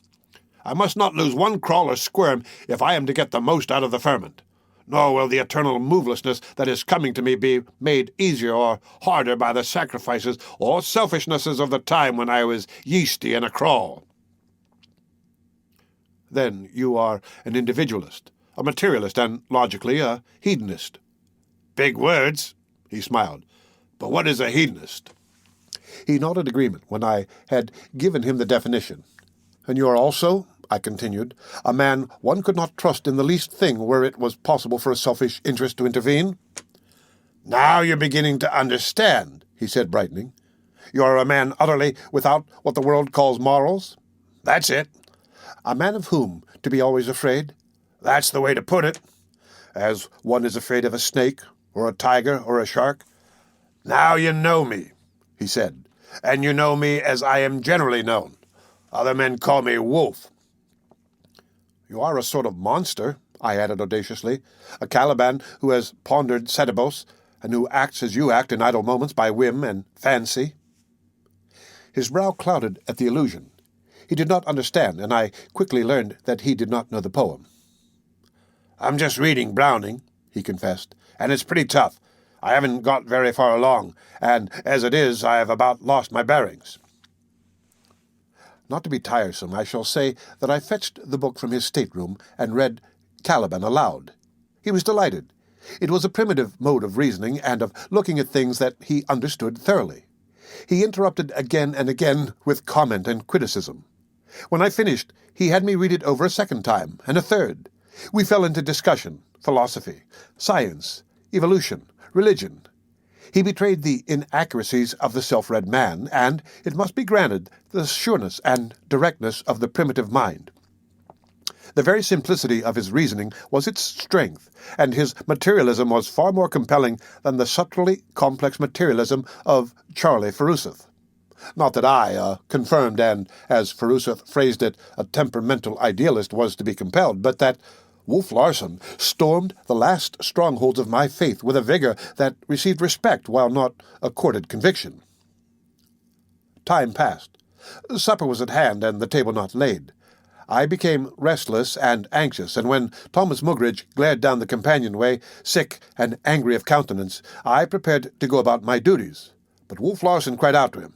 I must not lose one crawl or squirm if I am to get the most out of the ferment. Nor will the eternal movelessness that is coming to me be made easier or harder by the sacrifices or selfishnesses of the time when I was yeasty and a crawl." "Then you are an individualist, a materialist, and, logically, a hedonist." "Big words," he smiled. "But what is a hedonist?" He nodded agreement when I had given him the definition. "And you are also," I continued, "a man one could not trust in the least thing where it was possible for a selfish interest to intervene?" "Now you're beginning to understand," he said, brightening. "You are a man utterly without what the world calls morals?" That's it. A man of whom to be always afraid? That's the way to put it. As one is afraid of a snake, or a tiger, or a shark? Now you know me, he said, and you know me as I am generally known. Other men call me Wolf. You are a sort of monster, I added audaciously, a Caliban who has pondered Setebos, and who acts as you act in idle moments by whim and fancy. His brow clouded at the allusion. He did not understand, and I quickly learned that he did not know the poem. I'm just reading Browning, he confessed, and it's pretty tough. I haven't got very far along, and as it is, I have about lost my bearings. Not to be tiresome, I shall say that I fetched the book from his stateroom and read Caliban aloud. He was delighted. It was a primitive mode of reasoning and of looking at things that he understood thoroughly. He interrupted again and again with comment and criticism. When I finished, he had me read it over a second time, and a third. We fell into discussion, philosophy, science, evolution, religion. He betrayed the inaccuracies of the self-read man, and, it must be granted, the sureness and directness of the primitive mind. The very simplicity of his reasoning was its strength, and his materialism was far more compelling than the subtly complex materialism of Charlie Feruseth. Not that I, a confirmed and, as Feruseth phrased it, a temperamental idealist, was to be compelled, but that Wolf Larsen stormed the last strongholds of my faith with a vigor that received respect while not accorded conviction. Time passed. Supper was at hand, and the table not laid. I became restless and anxious, and when Thomas Mugridge glared down the companionway, sick and angry of countenance, I prepared to go about my duties. But Wolf Larsen cried out to him,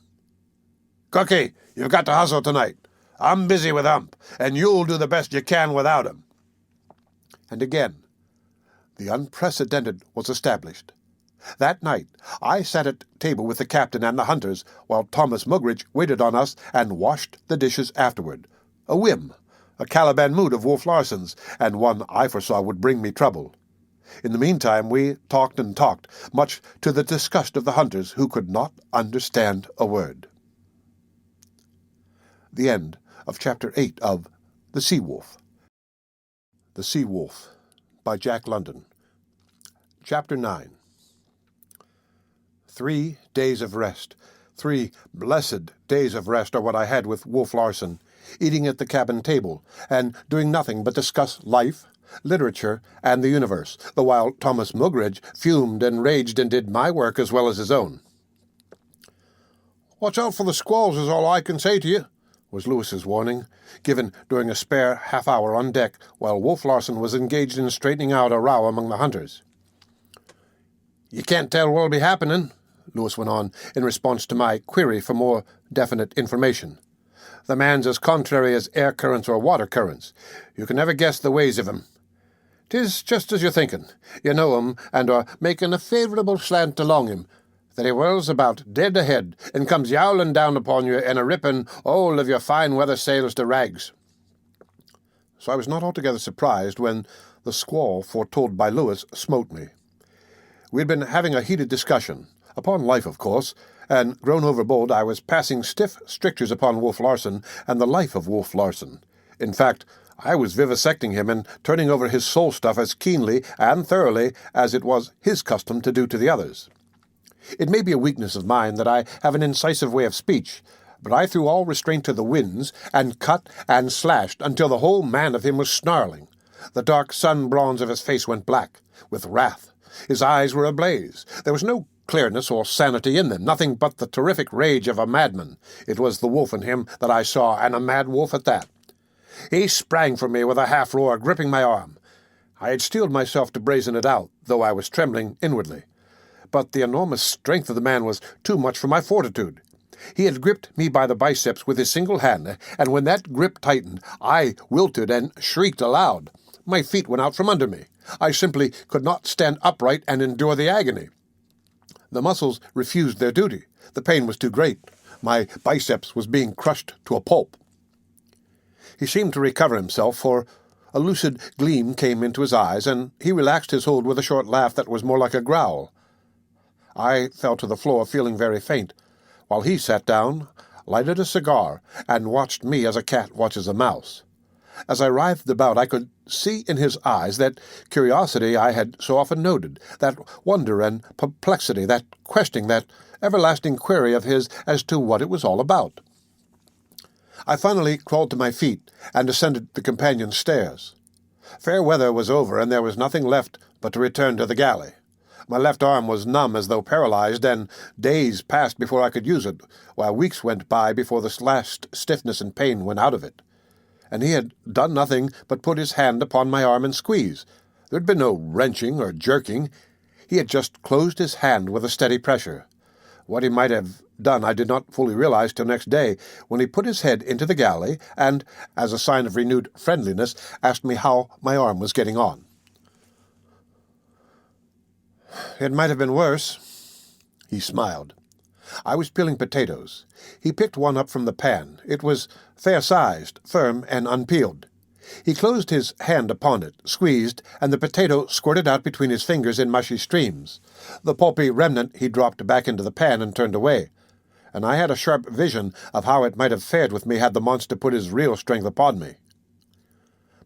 "Cookie, you've got to hustle tonight. I'm busy with Hump, and you'll do the best you can without him." And again, the unprecedented was established. That night I sat at table with the captain and the hunters, while Thomas Mugridge waited on us and washed the dishes afterward. A whim, a Caliban mood of Wolf Larsen's, and one I foresaw would bring me trouble. In the meantime we talked and talked, much to the disgust of the hunters, who could not understand a word. The end of Chapter 8 of The Sea Wolf. The Sea Wolf, by Jack London. Chapter 9. 3 days of rest, 3 blessed days of rest are what I had with Wolf Larsen, eating at the cabin table, and doing nothing but discuss life, literature, and the universe, the while Thomas Mugridge fumed and raged and did my work as well as his own. "Watch out for the squalls is all I can say to you," was Lewis's warning, given during a spare half-hour on deck while Wolf Larsen was engaged in straightening out a row among the hunters. "You can't tell what'll be happening," Lewis went on, in response to my query for more definite information. "The man's as contrary as air currents or water currents. You can never guess the ways of him. 'Tis just as you're thinking. You know him, and are making a favourable slant along him. Then he whirls about dead ahead, and comes yowling down upon you in a ripping all of your fine weather sails to rags." So I was not altogether surprised when the squall foretold by Lewis smote me. We had been having a heated discussion, upon life, of course, and, grown overbold, I was passing stiff strictures upon Wolf Larsen and the life of Wolf Larsen. In fact, I was vivisecting him and turning over his soul stuff as keenly and thoroughly as it was his custom to do to the others. It may be a weakness of mine that I have an incisive way of speech, but I threw all restraint to the winds, and cut and slashed until the whole man of him was snarling. The dark sun-bronze of his face went black, with wrath. His eyes were ablaze. There was no clearness or sanity in them, nothing but the terrific rage of a madman. It was the wolf in him that I saw, and a mad wolf at that. He sprang for me with a half-roar, gripping my arm. I had steeled myself to brazen it out, though I was trembling inwardly. But the enormous strength of the man was too much for my fortitude. He had gripped me by the biceps with his single hand, and when that grip tightened, I wilted and shrieked aloud. My feet went out from under me. I simply could not stand upright and endure the agony. The muscles refused their duty. The pain was too great. My biceps was being crushed to a pulp. He seemed to recover himself, for a lucid gleam came into his eyes, and he relaxed his hold with a short laugh that was more like a growl. I fell to the floor, feeling very faint, while he sat down, lighted a cigar, and watched me as a cat watches a mouse. As I writhed about, I could see in his eyes that curiosity I had so often noted, that wonder and perplexity, that questioning, that everlasting query of his as to what it was all about. I finally crawled to my feet and ascended the companion stairs. Fair weather was over, and there was nothing left but to return to the galley. My left arm was numb as though paralyzed, and days passed before I could use it, while weeks went by before the last stiffness and pain went out of it. And he had done nothing but put his hand upon my arm and squeeze. There had been no wrenching or jerking. He had just closed his hand with a steady pressure. What he might have done I did not fully realize till next day, when he put his head into the galley and, as a sign of renewed friendliness, asked me how my arm was getting on. "It might have been worse." He smiled. I was peeling potatoes. He picked one up from the pan. It was fair-sized, firm, and unpeeled. He closed his hand upon it, squeezed, and the potato squirted out between his fingers in mushy streams. The pulpy remnant he dropped back into the pan and turned away, and I had a sharp vision of how it might have fared with me had the monster put his real strength upon me.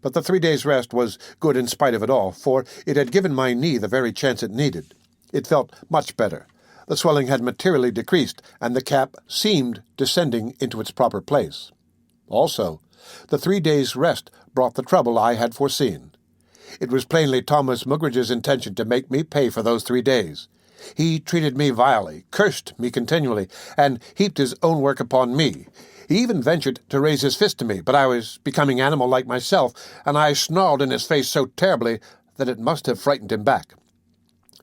But the 3 days' rest was good in spite of it all, for it had given my knee the very chance it needed. It felt much better. The swelling had materially decreased, and the cap seemed descending into its proper place. Also, the 3 days' rest brought the trouble I had foreseen. It was plainly Thomas Mugridge's intention to make me pay for those 3 days. He treated me vilely, cursed me continually, and heaped his own work upon me. He even ventured to raise his fist to me, but I was becoming animal like myself, and I snarled in his face so terribly that it must have frightened him back.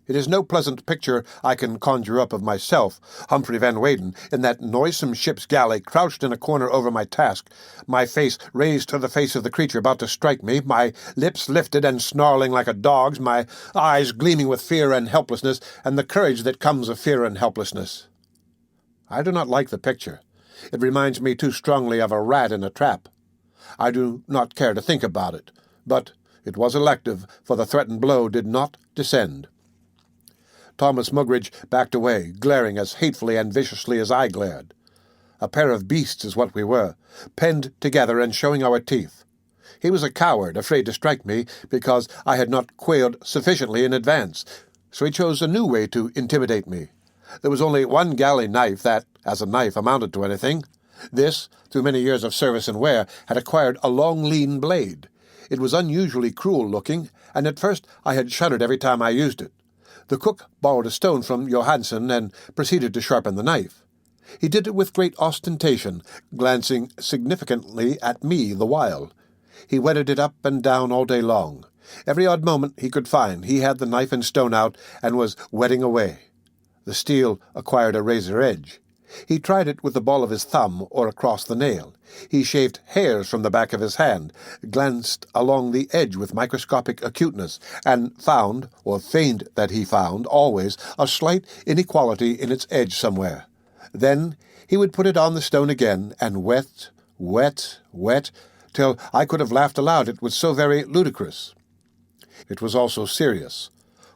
It is no pleasant picture I can conjure up of myself, Humphrey Van Weyden, in that noisome ship's galley, crouched in a corner over my task, my face raised to the face of the creature about to strike me, my lips lifted and snarling like a dog's, my eyes gleaming with fear and helplessness, and the courage that comes of fear and helplessness. I do not like the picture. It reminds me too strongly of a rat in a trap. I do not care to think about it, but it was elective, for the threatened blow did not descend. Thomas Mugridge backed away, glaring as hatefully and viciously as I glared. A pair of beasts is what we were, penned together and showing our teeth. He was a coward, afraid to strike me, because I had not quailed sufficiently in advance, so he chose a new way to intimidate me. There was only one galley knife that, as a knife, amounted to anything. This, through many years of service and wear, had acquired a long, lean blade. It was unusually cruel-looking, and at first I had shuddered every time I used it. The cook borrowed a stone from Johansen and proceeded to sharpen the knife. He did it with great ostentation, glancing significantly at me the while. He whetted it up and down all day long. Every odd moment he could find, he had the knife and stone out and was whetting away. The steel acquired a razor edge. He tried it with the ball of his thumb or across the nail. He shaved hairs from the back of his hand, glanced along the edge with microscopic acuteness, and found, or feigned that he found, always a slight inequality in its edge somewhere. Then he would put it on the stone again, and wet, till I could have laughed aloud, it was so very ludicrous. It was also serious,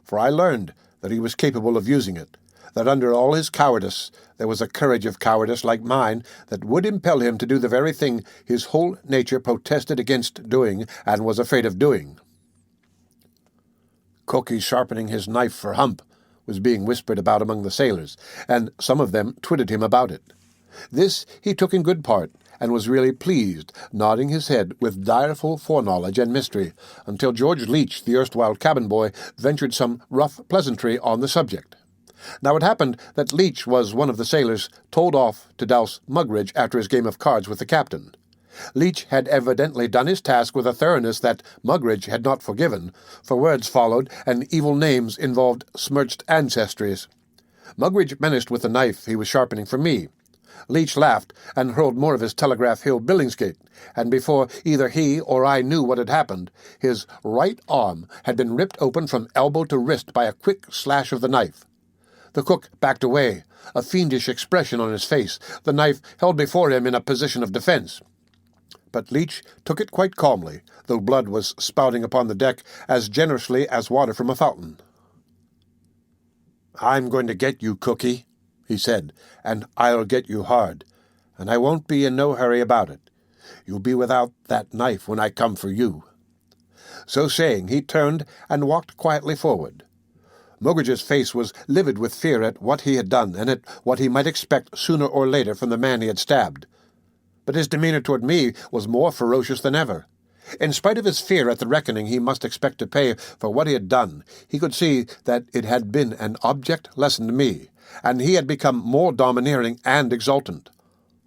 for I learned that he was capable of using it, that under all his cowardice there was a courage of cowardice like mine that would impel him to do the very thing his whole nature protested against doing and was afraid of doing. "Cookie's sharpening his knife for Hump," was being whispered about among the sailors, and some of them twitted him about it. This he took in good part, and was really pleased, nodding his head with direful foreknowledge and mystery, until George Leach, the erstwhile cabin boy, ventured some rough pleasantry on the subject. Now it happened that Leach was one of the sailors told off to douse Mugridge after his game of cards with the captain. Leach had evidently done his task with a thoroughness that Mugridge had not forgiven, for words followed, and evil names involved smirched ancestries. Mugridge menaced with the knife he was sharpening for me. Leach laughed, and hurled more of his Telegraph Hill Billingsgate, and before either he or I knew what had happened, his right arm had been ripped open from elbow to wrist by a quick slash of the knife. The cook backed away, a fiendish expression on his face, the knife held before him in a position of defense. But Leach took it quite calmly, though blood was spouting upon the deck as generously as water from a fountain. "I'm going to get you, Cookie," he said, "and I'll get you hard. and I won't be in no hurry about it. You'll be without that knife when I come for you." So saying, he turned and walked quietly forward. Mugridge's face was livid with fear at what he had done and at what he might expect sooner or later from the man he had stabbed. But his demeanor toward me was more ferocious than ever. In spite of his fear at the reckoning he must expect to pay for what he had done, he could see that it had been an object lesson to me, and he had become more domineering and exultant.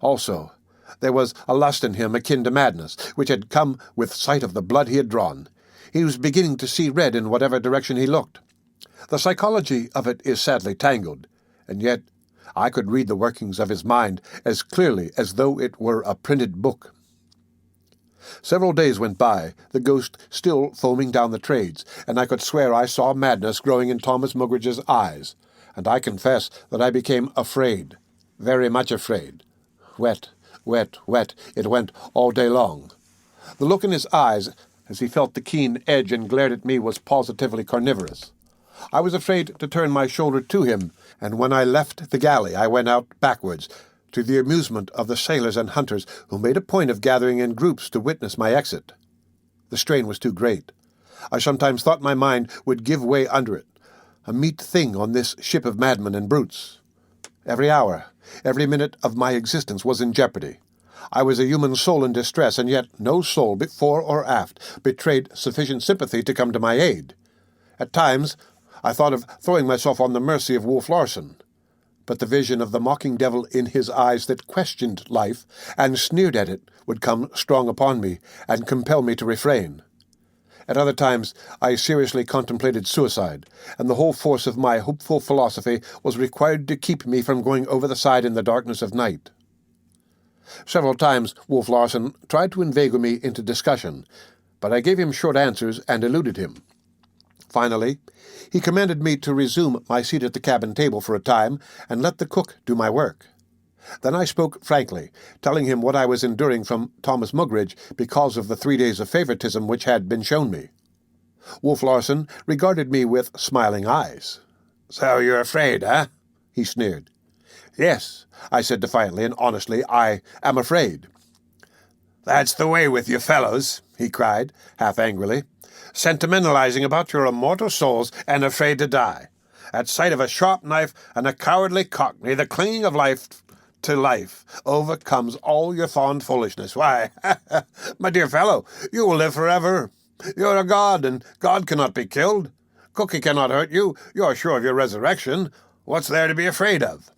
Also, there was a lust in him akin to madness, which had come with sight of the blood he had drawn. He was beginning to see red in whatever direction he looked. The psychology of it is sadly tangled, and yet I could read the workings of his mind as clearly as though it were a printed book. Several days went by, the ghost still foaming down the trades, and I could swear I saw madness growing in Thomas Mugridge's eyes, and I confess that I became afraid, very much afraid. Wet, wet, wet, it went all day long. The look in his eyes, as he felt the keen edge and glared at me, was positively carnivorous. I was afraid to turn my shoulder to him, and when I left the galley I went out backwards, to the amusement of the sailors and hunters, who made a point of gathering in groups to witness my exit. The strain was too great. I sometimes thought my mind would give way under it, a meet thing on this ship of madmen and brutes. Every hour, every minute of my existence was in jeopardy. I was a human soul in distress, and yet no soul, before or aft, betrayed sufficient sympathy to come to my aid. At times I thought of throwing myself on the mercy of Wolf Larsen, but the vision of the mocking devil in his eyes that questioned life and sneered at it would come strong upon me and compel me to refrain. At other times I seriously contemplated suicide, and the whole force of my hopeful philosophy was required to keep me from going over the side in the darkness of night. Several times Wolf Larsen tried to inveigle me into discussion, but I gave him short answers and eluded him. Finally, he commanded me to resume my seat at the cabin table for a time and let the cook do my work. Then I spoke frankly, telling him what I was enduring from Thomas Mugridge because of the 3 days of favoritism which had been shown me. Wolf Larsen regarded me with smiling eyes. "So you're afraid, eh?" he sneered. "Yes," I said defiantly and honestly, "I am afraid." "That's the way with you fellows," he cried, half angrily, "sentimentalizing about your immortal souls and afraid to die. At sight of a sharp knife and a cowardly cockney, the clinging of life to life overcomes all your fond foolishness. Why, my dear fellow, you will live forever. You're a god, and God cannot be killed. Cookie cannot hurt you. You're sure of your resurrection. What's there to be afraid of?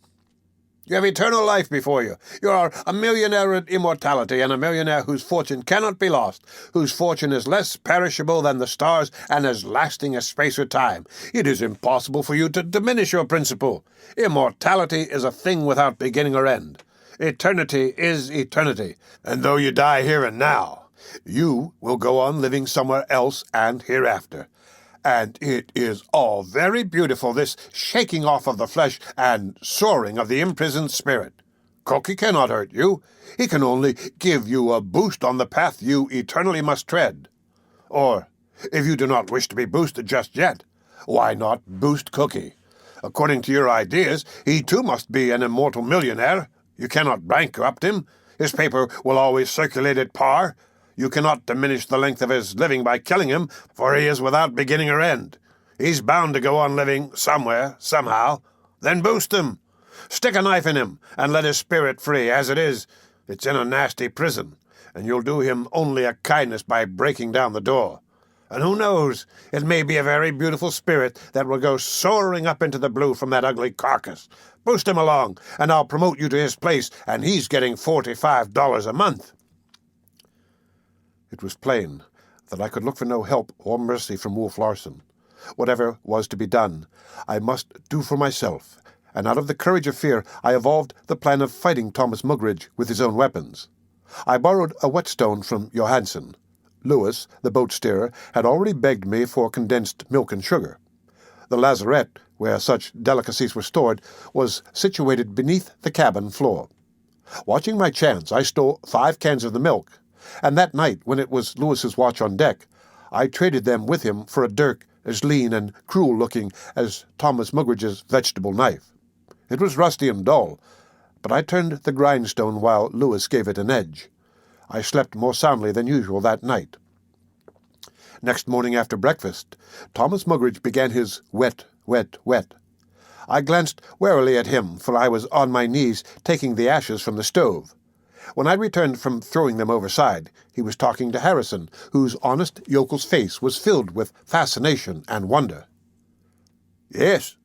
You have eternal life before you. You are a millionaire at immortality, and a millionaire whose fortune cannot be lost, whose fortune is less perishable than the stars and as lasting as space or time. It is impossible for you to diminish your principle. Immortality is a thing without beginning or end. Eternity is eternity, and though you die here and now, you will go on living somewhere else and hereafter. And it is all very beautiful, this shaking off of the flesh and soaring of the imprisoned spirit. Cookie cannot hurt you. He can only give you a boost on the path you eternally must tread. Or, if you do not wish to be boosted just yet, why not boost Cookie? According to your ideas, he too must be an immortal millionaire. You cannot bankrupt him. His paper will always circulate at par. You cannot diminish the length of his living by killing him, for he is without beginning or end. He's bound to go on living somewhere, somehow. Then boost him. Stick a knife in him, and let his spirit free. As it is, it's in a nasty prison, and you'll do him only a kindness by breaking down the door. And who knows, it may be a very beautiful spirit that will go soaring up into the blue from that ugly carcass. Boost him along, and I'll promote you to his place, and he's getting $45 a month. It was plain that I could look for no help or mercy from Wolf Larsen. Whatever was to be done, I must do for myself, and out of the courage of fear I evolved the plan of fighting Thomas Mugridge with his own weapons. I borrowed a whetstone from Johansen. Lewis, the boat steerer, had already begged me for condensed milk and sugar. The lazarette, where such delicacies were stored, was situated beneath the cabin floor. Watching my chance, I stole 5 cans of the milk, and that night, when it was Lewis's watch on deck, I traded them with him for a dirk as lean and cruel-looking as Thomas Mugridge's vegetable knife. It was rusty and dull, but I turned the grindstone while Lewis gave it an edge. I slept more soundly than usual that night. Next morning after breakfast, Thomas Mugridge began his wet, wet, wet. I glanced warily at him, for I was on my knees taking the ashes from the stove. When I returned from throwing them overside, he was talking to Harrison, whose honest yokel's face was filled with fascination and wonder. "Yes,"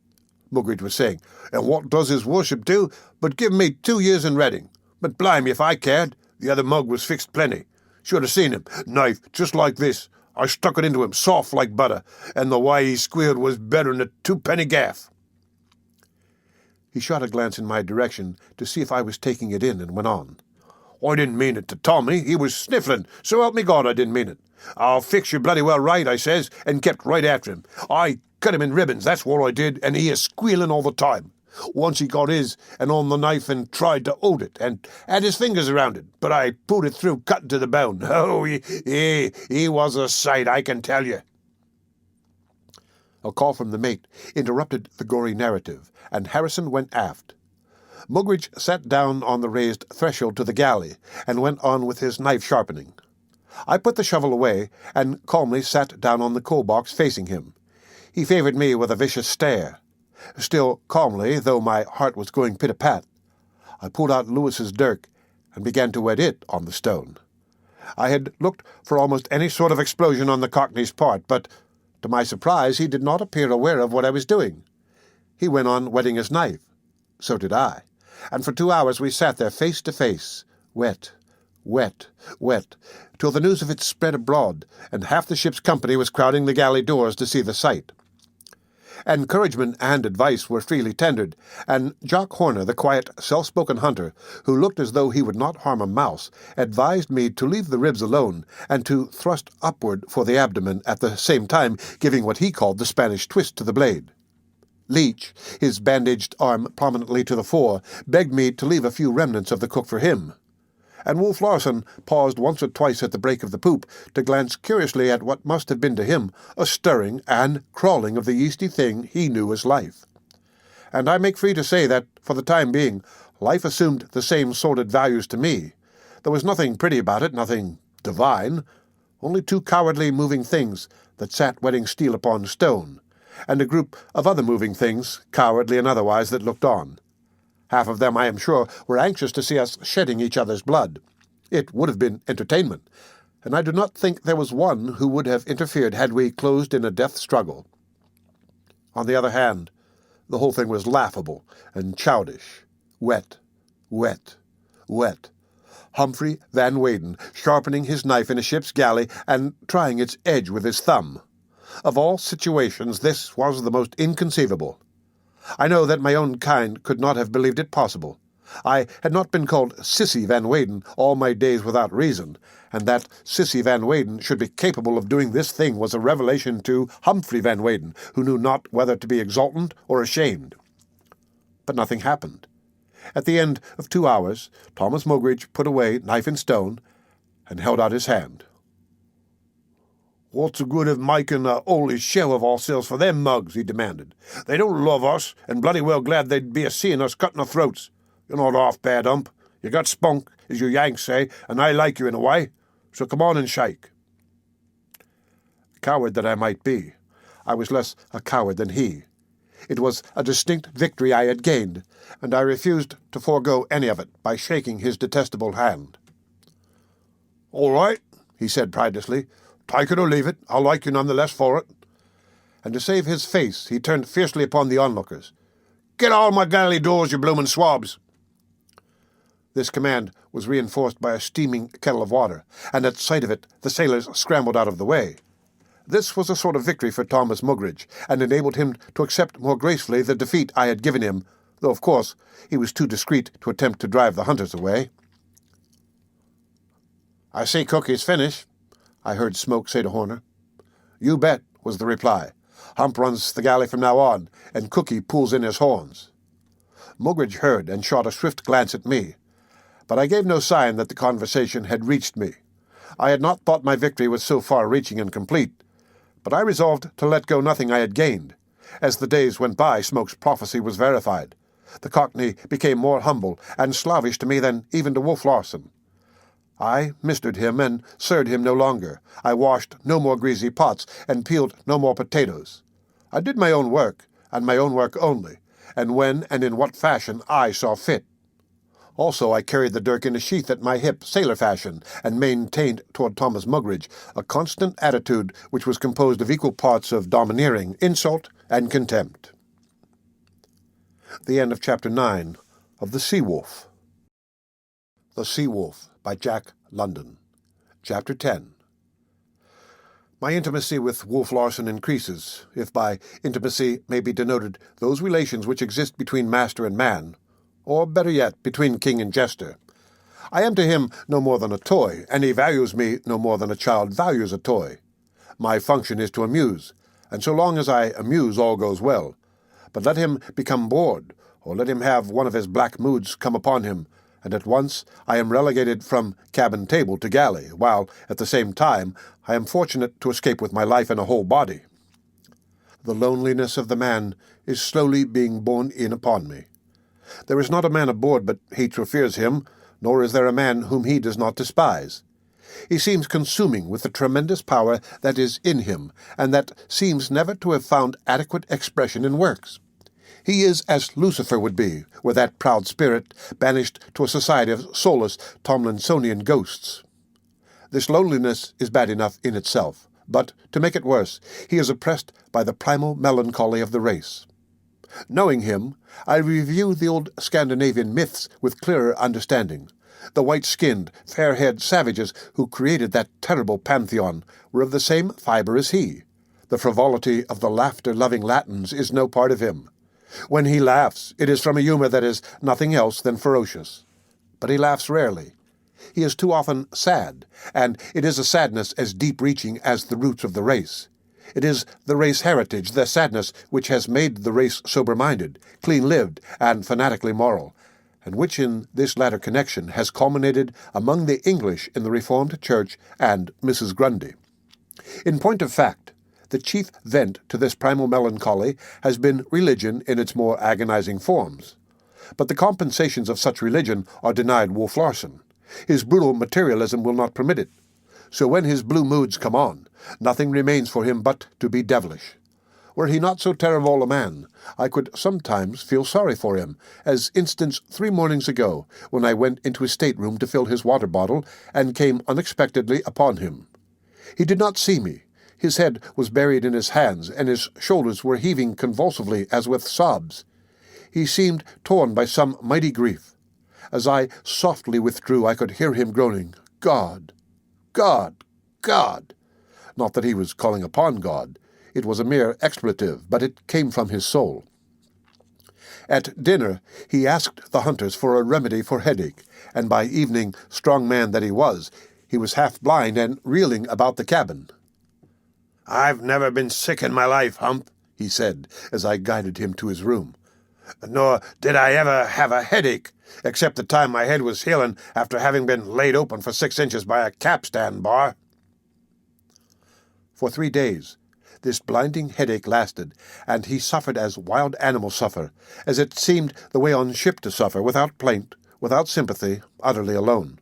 Mugridge was saying, "and what does his worship do but give me 2 years in Reading? But blimey if I cared. The other mug was fixed plenty. Should have seen him. Knife just like this. I stuck it into him soft like butter, and the way he squealed was better'n a 2-penny gaff." He shot a glance in my direction to see if I was taking it in and went on. "I didn't mean it to Tommy. He was sniffling. So help me God, I didn't mean it. 'I'll fix you bloody well right,' I says, and kept right after him. I cut him in ribbons, that's what I did, and he is squealing all the time. Once he got his and on the knife and tried to hold it, and had his fingers around it, but I pulled it through cutting to the bone. Oh, he was a sight, I can tell you." A call from the mate interrupted the gory narrative, and Harrison went aft. Mugridge sat down on the raised threshold to the galley, and went on with his knife sharpening. I put the shovel away, and calmly sat down on the coal box facing him. He favoured me with a vicious stare. Still calmly, though my heart was going pit-a-pat, I pulled out Lewis's dirk, and began to wet it on the stone. I had looked for almost any sort of explosion on the Cockney's part, but, to my surprise, he did not appear aware of what I was doing. He went on wetting his knife. So did I. And for 2 hours we sat there face to face, wet, wet, wet, till the news of it spread abroad, and half the ship's company was crowding the galley doors to see the sight. Encouragement and advice were freely tendered, and Jock Horner, the quiet, self-spoken hunter, who looked as though he would not harm a mouse, advised me to leave the ribs alone and to thrust upward for the abdomen, at the same time giving what he called the Spanish twist to the blade. Leach, his bandaged arm prominently to the fore, begged me to leave a few remnants of the cook for him. And Wolf Larsen paused once or twice at the break of the poop to glance curiously at what must have been to him a stirring and crawling of the yeasty thing he knew as life. And I make free to say that, for the time being, life assumed the same sordid values to me. There was nothing pretty about it, nothing divine, only 2 cowardly moving things that sat wetting steel upon stone, and a group of other moving things, cowardly and otherwise, that looked on. Half of them, I am sure, were anxious to see us shedding each other's blood. It would have been entertainment, and I do not think there was one who would have interfered had we closed in a death struggle. On the other hand, the whole thing was laughable and childish. Wet, wet, wet. Humphrey Van Weyden sharpening his knife in a ship's galley and trying its edge with his thumb. Of all situations, this was the most inconceivable. I know that my own kind could not have believed it possible. I had not been called Sissy Van Weyden all my days without reason, and that Sissy Van Weyden should be capable of doing this thing was a revelation to Humphrey Van Weyden, who knew not whether to be exultant or ashamed. But nothing happened. At the end of 2 hours, Thomas Mugridge put away knife and stone, and held out his hand. "What's the good of making a holy show of ourselves for them mugs?" he demanded. "They don't love us, and bloody well glad they'd be a-seeing us cutting our throats. You're not half bad, Hump. You got spunk, as you Yanks say, and I like you in a way. So come on and shake." Coward that I might be, I was less a coward than he. It was a distinct victory I had gained, and I refused to forego any of it by shaking his detestable hand. "All right," he said pridefully. "Take it or leave it. I'll like you none the less for it." And to save his face, he turned fiercely upon the onlookers. "Get out of my galley doors, you bloomin' swabs!" This command was reinforced by a steaming kettle of water, and at sight of it the sailors scrambled out of the way. This was a sort of victory for Thomas Mugridge, and enabled him to accept more gracefully the defeat I had given him, though, of course, he was too discreet to attempt to drive the hunters away. "I see Cookie's finished," I heard Smoke say to Horner. "You bet," was the reply. "Hump runs the galley from now on, and Cookie pulls in his horns." Mugridge heard and shot a swift glance at me, but I gave no sign that the conversation had reached me. I had not thought my victory was so far-reaching and complete, but I resolved to let go nothing I had gained. As the days went by, Smoke's prophecy was verified. The Cockney became more humble and slavish to me than even to Wolf Larsen. I mistered him and sirred him no longer. I washed no more greasy pots and peeled no more potatoes. I did my own work, and my own work only, and when and in what fashion I saw fit. Also I carried the dirk in a sheath at my hip, sailor fashion, and maintained toward Thomas Mugridge a constant attitude which was composed of equal parts of domineering, insult, and contempt. The end of Chapter 9 of The Sea Wolf. The Sea Wolf by Jack London. Chapter 10. My intimacy with Wolf Larsen increases, if by intimacy may be denoted those relations which exist between master and man, or better yet, between king and jester. I am to him no more than a toy, and he values me no more than a child values a toy. My function is to amuse, and so long as I amuse all goes well. But let him become bored, or let him have one of his black moods come upon him, and at once I am relegated from cabin table to galley, while, at the same time, I am fortunate to escape with my life and a whole body. The loneliness of the man is slowly being borne in upon me. There is not a man aboard but hates or fears him, nor is there a man whom he does not despise. He seems consuming with the tremendous power that is in him, and that seems never to have found adequate expression in works. He is as Lucifer would be, were that proud spirit banished to a society of soulless Tomlinsonian ghosts. This loneliness is bad enough in itself, but, to make it worse, he is oppressed by the primal melancholy of the race. Knowing him, I review the old Scandinavian myths with clearer understanding. The white-skinned, fair-haired savages who created that terrible pantheon were of the same fibre as he. The frivolity of the laughter-loving Latins is no part of him. When he laughs, it is from a humour that is nothing else than ferocious. But he laughs rarely. He is too often sad, and it is a sadness as deep-reaching as the roots of the race. It is the race heritage, the sadness which has made the race sober-minded, clean-lived, and fanatically moral, and which in this latter connection has culminated among the English in the Reformed Church and Mrs. Grundy. In point of fact, the chief vent to this primal melancholy has been religion in its more agonizing forms. But the compensations of such religion are denied Wolf Larsen. His brutal materialism will not permit it. So when his blue moods come on, nothing remains for him but to be devilish. Were he not so terrible a man, I could sometimes feel sorry for him, as instance 3 mornings ago, when I went into his stateroom to fill his water bottle, and came unexpectedly upon him. He did not see me. His head was buried in his hands, and his shoulders were heaving convulsively as with sobs. He seemed torn by some mighty grief. As I softly withdrew, I could hear him groaning, "God! God! God!" Not that he was calling upon God. It was a mere expletive, but it came from his soul. At dinner, he asked the hunters for a remedy for headache, and by evening, strong man that he was half blind and reeling about the cabin. "I've never been sick in my life, Hump," he said, as I guided him to his room. "Nor did I ever have a headache, except the time my head was healing after having been laid open for 6 inches by a capstan bar." For 3 days, this blinding headache lasted, and he suffered as wild animals suffer, as it seemed the way on ship to suffer, without plaint, without sympathy, utterly alone.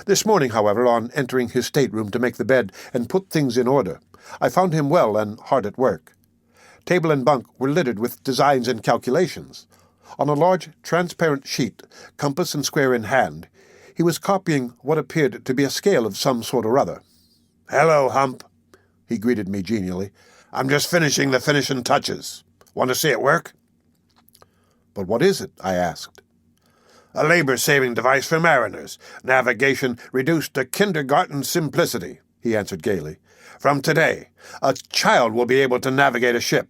This morning, however, on entering his stateroom to make the bed and put things in order, I found him well and hard at work. Table and bunk were littered with designs and calculations. On a large transparent sheet, compass and square in hand, he was copying what appeared to be a scale of some sort or other. "Hello, Hump," he greeted me genially. "I'm just finishing the finishing touches. Want to see it work?" "But what is it?" I asked. "A labor-saving device for mariners. Navigation reduced to kindergarten simplicity," he answered gaily. "From today, a child will be able to navigate a ship.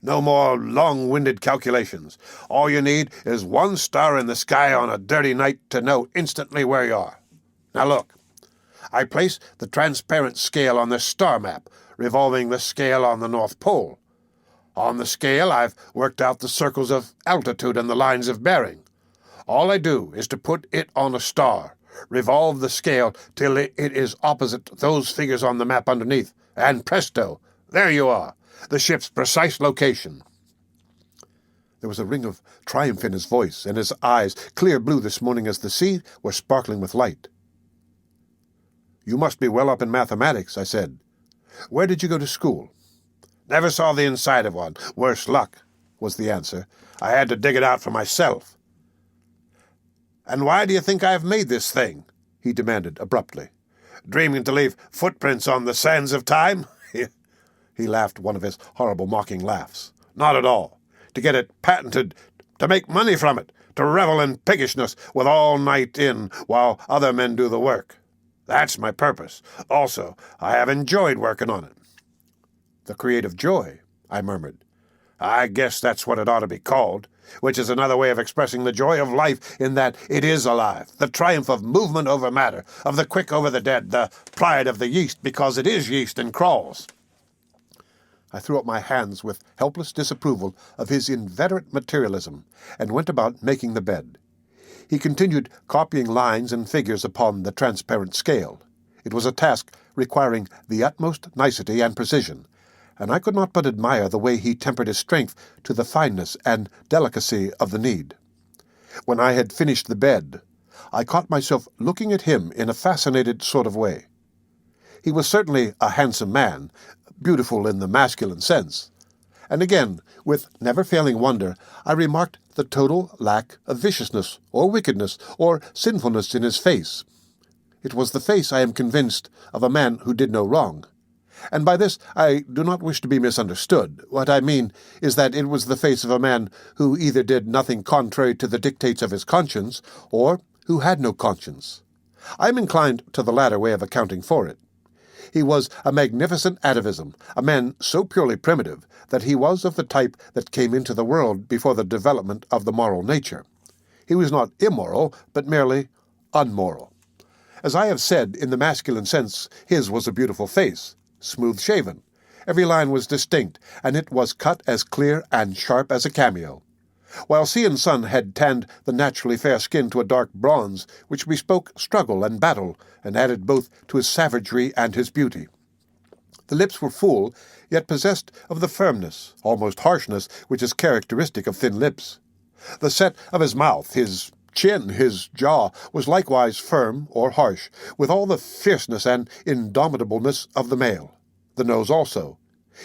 No more long-winded calculations. All you need is 1 star in the sky on a dirty night to know instantly where you are. Now look. I place the transparent scale on the star map, revolving the scale on the North Pole. On the scale, I've worked out the circles of altitude and the lines of bearing. All I do is to put it on a star, revolve the scale till it is opposite those figures on the map underneath, and presto, there you are, the ship's precise location." There was a ring of triumph in his voice, and his eyes, clear blue this morning as the sea, were sparkling with light. "You must be well up in mathematics," I said. "Where did you go to school?" "Never saw the inside of one. Worse luck," was the answer. "I had to dig it out for myself." "And why do you think I've made this thing?" he demanded abruptly. "Dreaming to leave footprints on the sands of time?" He laughed one of his horrible mocking laughs. "Not at all. To get it patented, to make money from it, to revel in piggishness with all night in while other men do the work. That's my purpose. Also, I have enjoyed working on it." "The creative joy," I murmured. "I guess that's what it ought to be called, which is another way of expressing the joy of life in that it is alive, the triumph of movement over matter, of the quick over the dead, the pride of the yeast because it is yeast and crawls." I threw up my hands with helpless disapproval of his inveterate materialism, and went about making the bed. He continued copying lines and figures upon the transparent scale. It was a task requiring the utmost nicety and precision, and I could not but admire the way he tempered his strength to the fineness and delicacy of the need. When I had finished the bed, I caught myself looking at him in a fascinated sort of way. He was certainly a handsome man, beautiful in the masculine sense, and again, with never-failing wonder, I remarked the total lack of viciousness or wickedness or sinfulness in his face. It was the face, I am convinced, of a man who did no wrong. And by this I do not wish to be misunderstood. What I mean is that it was the face of a man who either did nothing contrary to the dictates of his conscience, or who had no conscience. I am inclined to the latter way of accounting for it. He was a magnificent atavism, a man so purely primitive that he was of the type that came into the world before the development of the moral nature. He was not immoral, but merely unmoral. As I have said, in the masculine sense, his was a beautiful face, smooth-shaven. Every line was distinct, and it was cut as clear and sharp as a cameo, while sea and sun had tanned the naturally fair skin to a dark bronze, which bespoke struggle and battle, and added both to his savagery and his beauty. The lips were full, yet possessed of the firmness, almost harshness, which is characteristic of thin lips. The set of his mouth, his chin, his jaw, was likewise firm or harsh, with all the fierceness and indomitableness of the male. The nose also.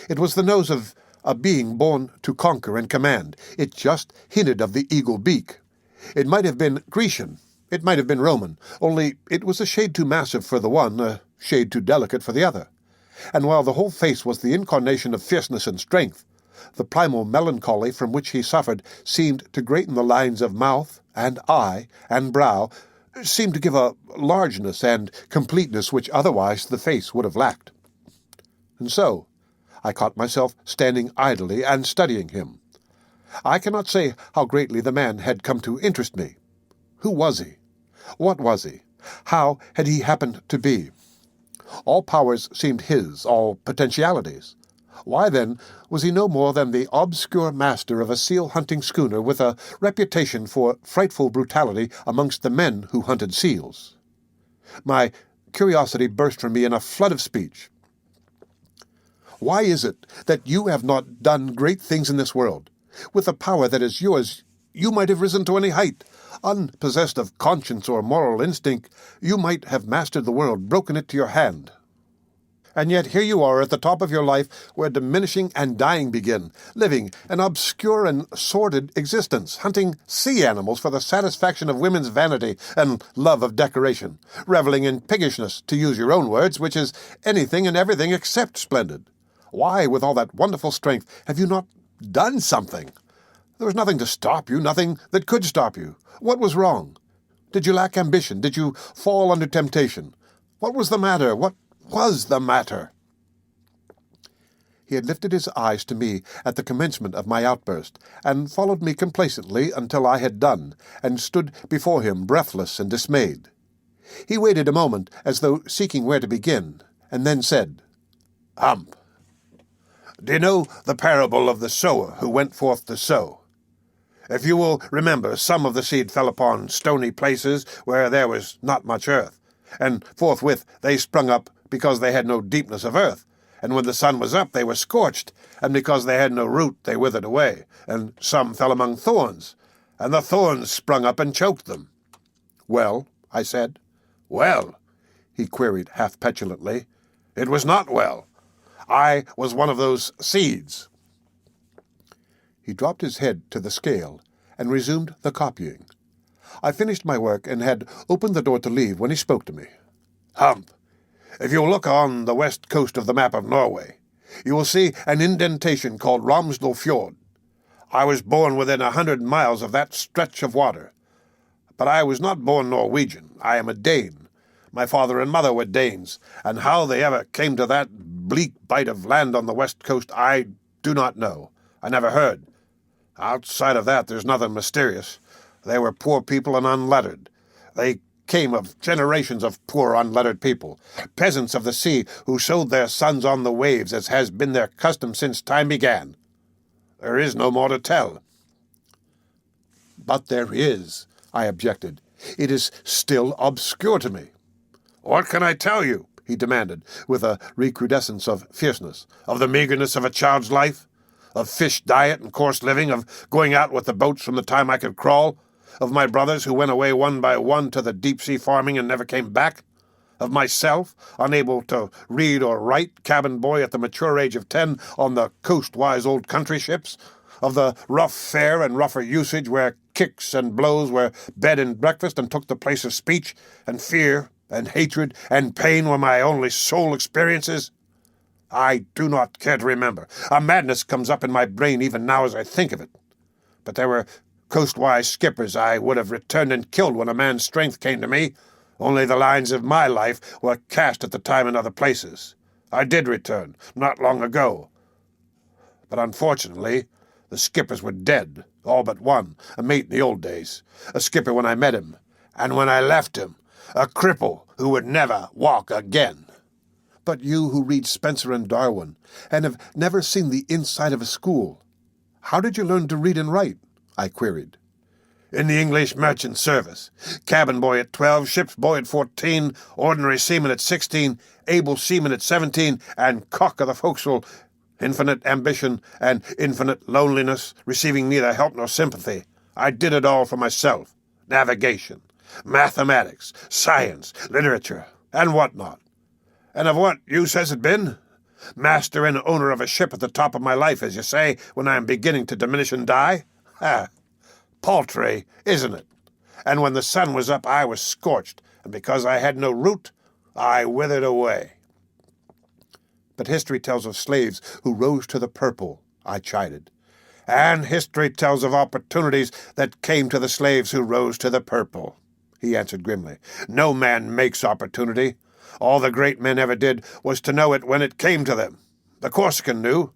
It was the nose of a being born to conquer and command. It just hinted of the eagle beak. It might have been Grecian, it might have been Roman, only it was a shade too massive for the one, a shade too delicate for the other. And while the whole face was the incarnation of fierceness and strength, the primal melancholy from which he suffered seemed to greaten the lines of mouth and eye and brow, seemed to give a largeness and completeness which otherwise the face would have lacked. And so I caught myself standing idly and studying him. I cannot say how greatly the man had come to interest me. Who was he? What was he? How had he happened to be? All powers seemed his, all potentialities. Why, then, was he no more than the obscure master of a seal-hunting schooner with a reputation for frightful brutality amongst the men who hunted seals? My curiosity burst from me in a flood of speech. Why is it that you have not done great things in this world? With the power that is yours, you might have risen to any height. Unpossessed of conscience or moral instinct, you might have mastered the world, broken it to your hand. And yet here you are at the top of your life, where diminishing and dying begin, living an obscure and sordid existence, hunting sea animals for the satisfaction of women's vanity and love of decoration, reveling in piggishness, to use your own words, which is anything and everything except splendid. Why, with all that wonderful strength, have you not done something? There was nothing to stop you, nothing that could stop you. What was wrong? Did you lack ambition? Did you fall under temptation? What was the matter? What was the matter? He had lifted his eyes to me at the commencement of my outburst, and followed me complacently until I had done, and stood before him breathless and dismayed. He waited a moment, as though seeking where to begin, and then said, "Hump, do you know the parable of the sower who went forth to sow? If you will remember, some of the seed fell upon stony places where there was not much earth, and forthwith they sprung up because they had no deepness of earth, And when the sun was up, they were scorched, and because they had no root, they withered away, and some fell among thorns, and the thorns sprung up and choked them. Well, I said. Well, he queried half petulantly. It was not well. I was one of those seeds. He dropped his head to the scale and resumed the copying. I finished my work and had opened the door to leave when he spoke to me. Hump, if you look on the west coast of the map of Norway, you will see an indentation called Romsdal Fjord. I was born within 100 miles of that stretch of water. But I was not born Norwegian. I am a Dane. My father and mother were Danes, and how they ever came to that bleak bite of land on the west coast I do not know. I never heard. Outside of that, there's nothing mysterious. They were poor people and unlettered. They came of generations of poor unlettered people, peasants of the sea who sowed their sons on the waves, as has been their custom since time began. There is no more to tell. But there is, I objected. It is still obscure to me. What can I tell you? He demanded, with a recrudescence of fierceness. Of the meagerness of a child's life? Of fish diet and coarse living? Of going out with the boats from the time I could crawl? Of my brothers who went away one by one to the deep-sea farming and never came back? Of myself, unable to read or write, cabin boy at the mature age of 10 on the coastwise old country ships? Of the rough fare and rougher usage where kicks and blows were bed and breakfast and took the place of speech, and fear and hatred and pain were my only soul experiences? I do not care to remember. A madness comes up in my brain even now as I think of it. But there were coastwise skippers I would have returned and killed when a man's strength came to me. Only the lines of my life were cast at the time in other places. I did return, not long ago. But unfortunately, the skippers were dead, all but one, a mate in the old days, a skipper when I met him, and when I left him, a cripple who would never walk again. But you who read Spencer and Darwin, and have never seen the inside of a school, how did you learn to read and write? I queried. In the English merchant service. Cabin boy at 12, ship's boy at 14, ordinary seaman at 16, able seaman at 17, and cock of the forecastle. Infinite ambition and infinite loneliness, receiving neither help nor sympathy. I did it all for myself. Navigation, mathematics, science, literature, and what not. And of what use has it been? Master and owner of a ship at the top of my life, as you say, when I am beginning to diminish and die? Paltry, isn't it? And when the sun was up, I was scorched, and because I had no root, I withered away. But history tells of slaves who rose to the purple, I chided. And history tells of opportunities that came to the slaves who rose to the purple, he answered grimly. No man makes opportunity. All the great men ever did was to know it when it came to them. The Corsican knew.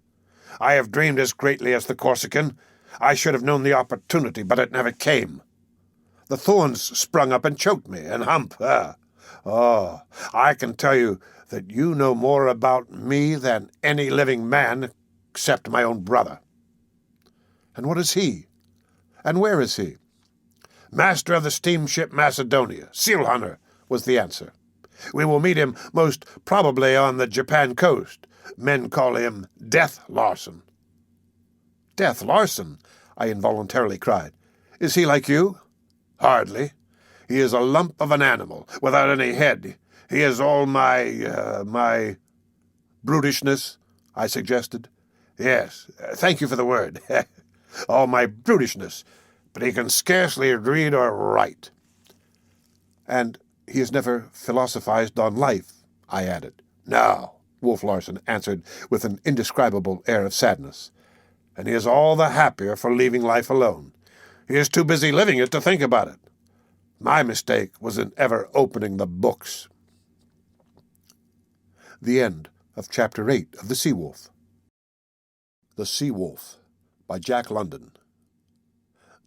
I have dreamed as greatly as the Corsican. I should have known the opportunity, but it never came. The thorns sprung up and choked me, and I can tell you that you know more about me than any living man except my own brother. And what is he? And where is he? Master of the steamship Macedonia, seal hunter, was the answer. We will meet him most probably on the Japan coast. Men call him Death Larsen. Death Larsen, I involuntarily cried. Is he like you? Hardly. He is a lump of an animal, without any head. He is all my brutishness, I suggested. Yes, thank you for the word. All my brutishness, but he can scarcely read or write. And he has never philosophized on life, I added. No, Wolf Larsen answered with an indescribable air of sadness. And he is all the happier for leaving life alone. He is too busy living it to think about it. My mistake was in ever opening the books. The end of Chapter 8 of The Sea Wolf. The Sea Wolf by Jack London.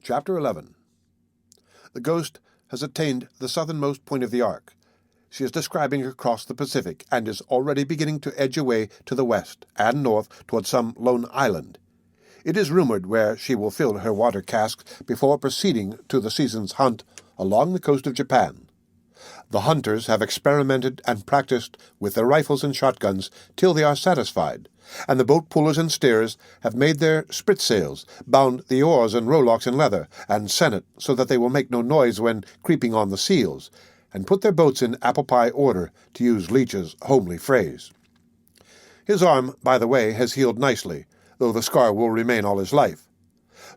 Chapter 11. The Ghost has attained the southernmost point of the arc. She is describing across the Pacific and is already beginning to edge away to the west and north toward some lone island. It is rumored where she will fill her water casks before proceeding to the season's hunt along the coast of Japan. The hunters have experimented and practiced with their rifles and shotguns till they are satisfied, and the boat pullers and steerers have made their spritsails, bound the oars and rowlocks in leather, and sennit so that they will make no noise when creeping on the seals, and put their boats in apple-pie order, to use Leech's homely phrase. His arm, by the way, has healed nicely, though the scar will remain all his life.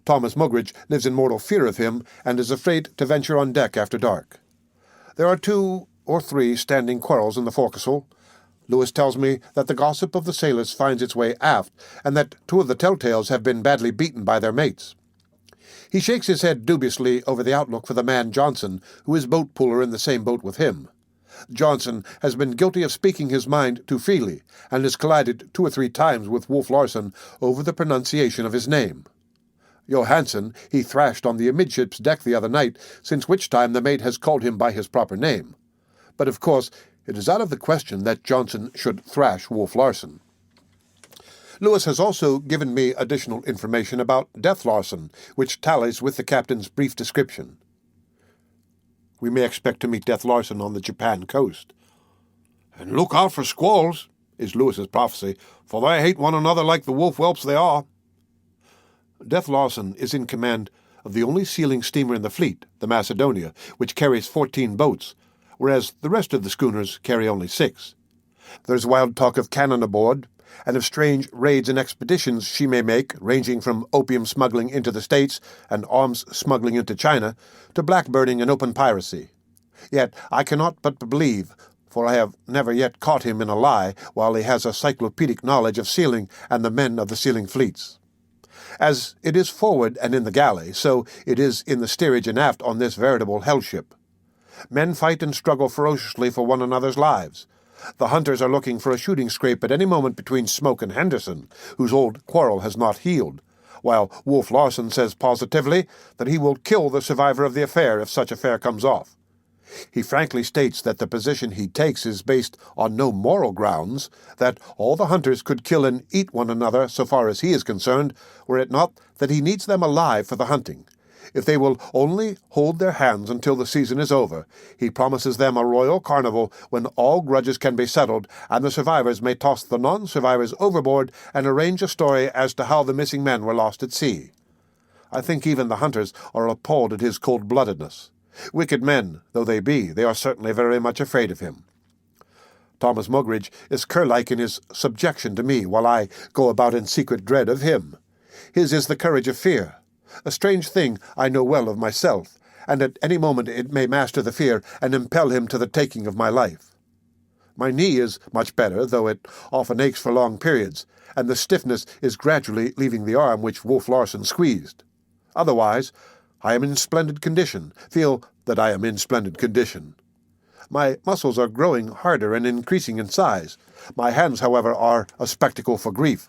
Thomas Mugridge lives in mortal fear of him, and is afraid to venture on deck after dark. There are 2 or 3 standing quarrels in the forecastle. Lewis tells me that the gossip of the sailors finds its way aft, and that 2 of the telltales have been badly beaten by their mates. He shakes his head dubiously over the outlook for the man Johnson, who is boat puller in the same boat with him. Johnson has been guilty of speaking his mind too freely, and has collided 2 or 3 times with Wolf Larsen over the pronunciation of his name. Johansen he thrashed on the amidships deck the other night, since which time the mate has called him by his proper name. But of course it is out of the question that Johnson should thrash Wolf Larsen. Lewis has also given me additional information about Death Larsen, which tallies with the captain's brief description. We may expect to meet Death Larsen on the Japan coast. "And look out for squalls," is Lewis's prophecy, "for they hate one another like the wolf whelps they are." Death Larsen is in command of the only sealing steamer in the fleet, the Macedonia, which carries 14 boats, whereas the rest of the schooners carry only 6. There's wild talk of cannon aboard, and of strange raids and expeditions she may make, ranging from opium smuggling into the States and arms smuggling into China to blackbirding and open piracy. Yet I cannot but believe, for I have never yet caught him in a lie, while he has a cyclopedic knowledge of sealing and the men of the sealing fleets. As it is forward and in the galley, so it is in the steerage and aft on this veritable hell-ship. Men fight and struggle ferociously for one another's lives. The hunters are looking for a shooting scrape at any moment between Smoke and Henderson, whose old quarrel has not healed, while Wolf Larsen says positively that he will kill the survivor of the affair if such affair comes off. He frankly states that the position he takes is based on no moral grounds, that all the hunters could kill and eat one another so far as he is concerned, were it not that he needs them alive for the hunting. If they will only hold their hands until the season is over, he promises them a royal carnival when all grudges can be settled, and the survivors may toss the non-survivors overboard and arrange a story as to how the missing men were lost at sea. I think even the hunters are appalled at his cold-bloodedness. Wicked men though they be, they are certainly very much afraid of him. Thomas Mugridge is cur-like in his subjection to me, while I go about in secret dread of him. His is the courage of fear. A strange thing I know well of myself, and at any moment it may master the fear and impel him to the taking of my life. My knee is much better, though it often aches for long periods, and the stiffness is gradually leaving the arm which Wolf Larsen squeezed. Otherwise, I am in splendid condition, feel that I am in splendid condition. My muscles are growing harder and increasing in size. My hands, however, are a spectacle for grief.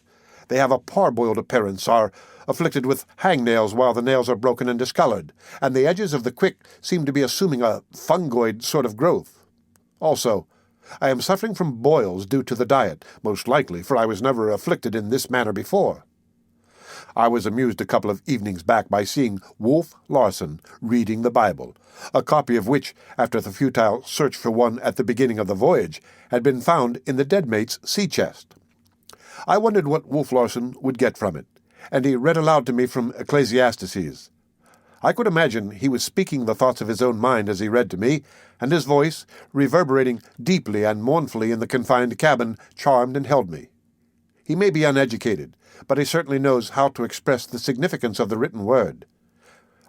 They have a parboiled appearance, are afflicted with hangnails while the nails are broken and discolored, and the edges of the quick seem to be assuming a fungoid sort of growth. Also, I am suffering from boils due to the diet, most likely, for I was never afflicted in this manner before. I was amused a couple of evenings back by seeing Wolf Larsen reading the Bible, a copy of which, after the futile search for one at the beginning of the voyage, had been found in the dead mate's sea-chest. I wondered what Wolf Larsen would get from it, and he read aloud to me from Ecclesiastes. I could imagine he was speaking the thoughts of his own mind as he read to me, and his voice, reverberating deeply and mournfully in the confined cabin, charmed and held me. He may be uneducated, but he certainly knows how to express the significance of the written word.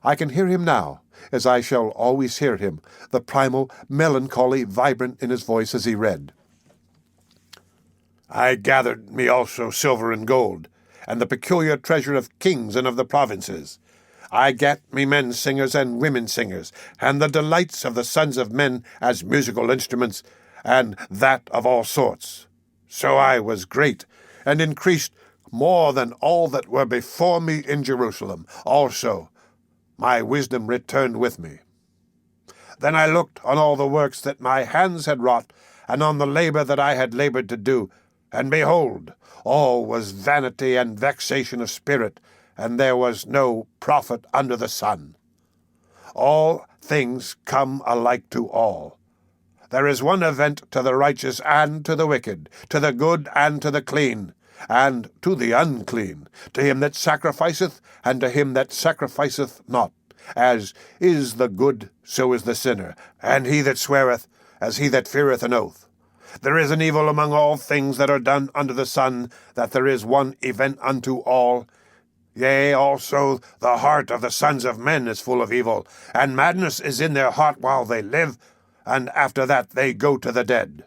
I can hear him now, as I shall always hear him, the primal melancholy vibrant in his voice as he read. "I gathered me also silver and gold, and the peculiar treasure of kings and of the provinces. I gat me men singers and women singers, and the delights of the sons of men as musical instruments, and that of all sorts. So I was great, and increased more than all that were before me in Jerusalem. Also my wisdom returned with me. Then I looked on all the works that my hands had wrought, and on the labor that I had labored to do, and behold, all was vanity and vexation of spirit, and there was no profit under the sun. All things come alike to all. There is one event to the righteous and to the wicked, to the good and to the clean, and to the unclean, to him that sacrificeth, and to him that sacrificeth not. As is the good, so is the sinner, and he that sweareth, as he that feareth an oath. There is an evil among all things that are done under the sun, that there is one event unto all. Yea, also the heart of the sons of men is full of evil, and madness is in their heart while they live, and after that they go to the dead.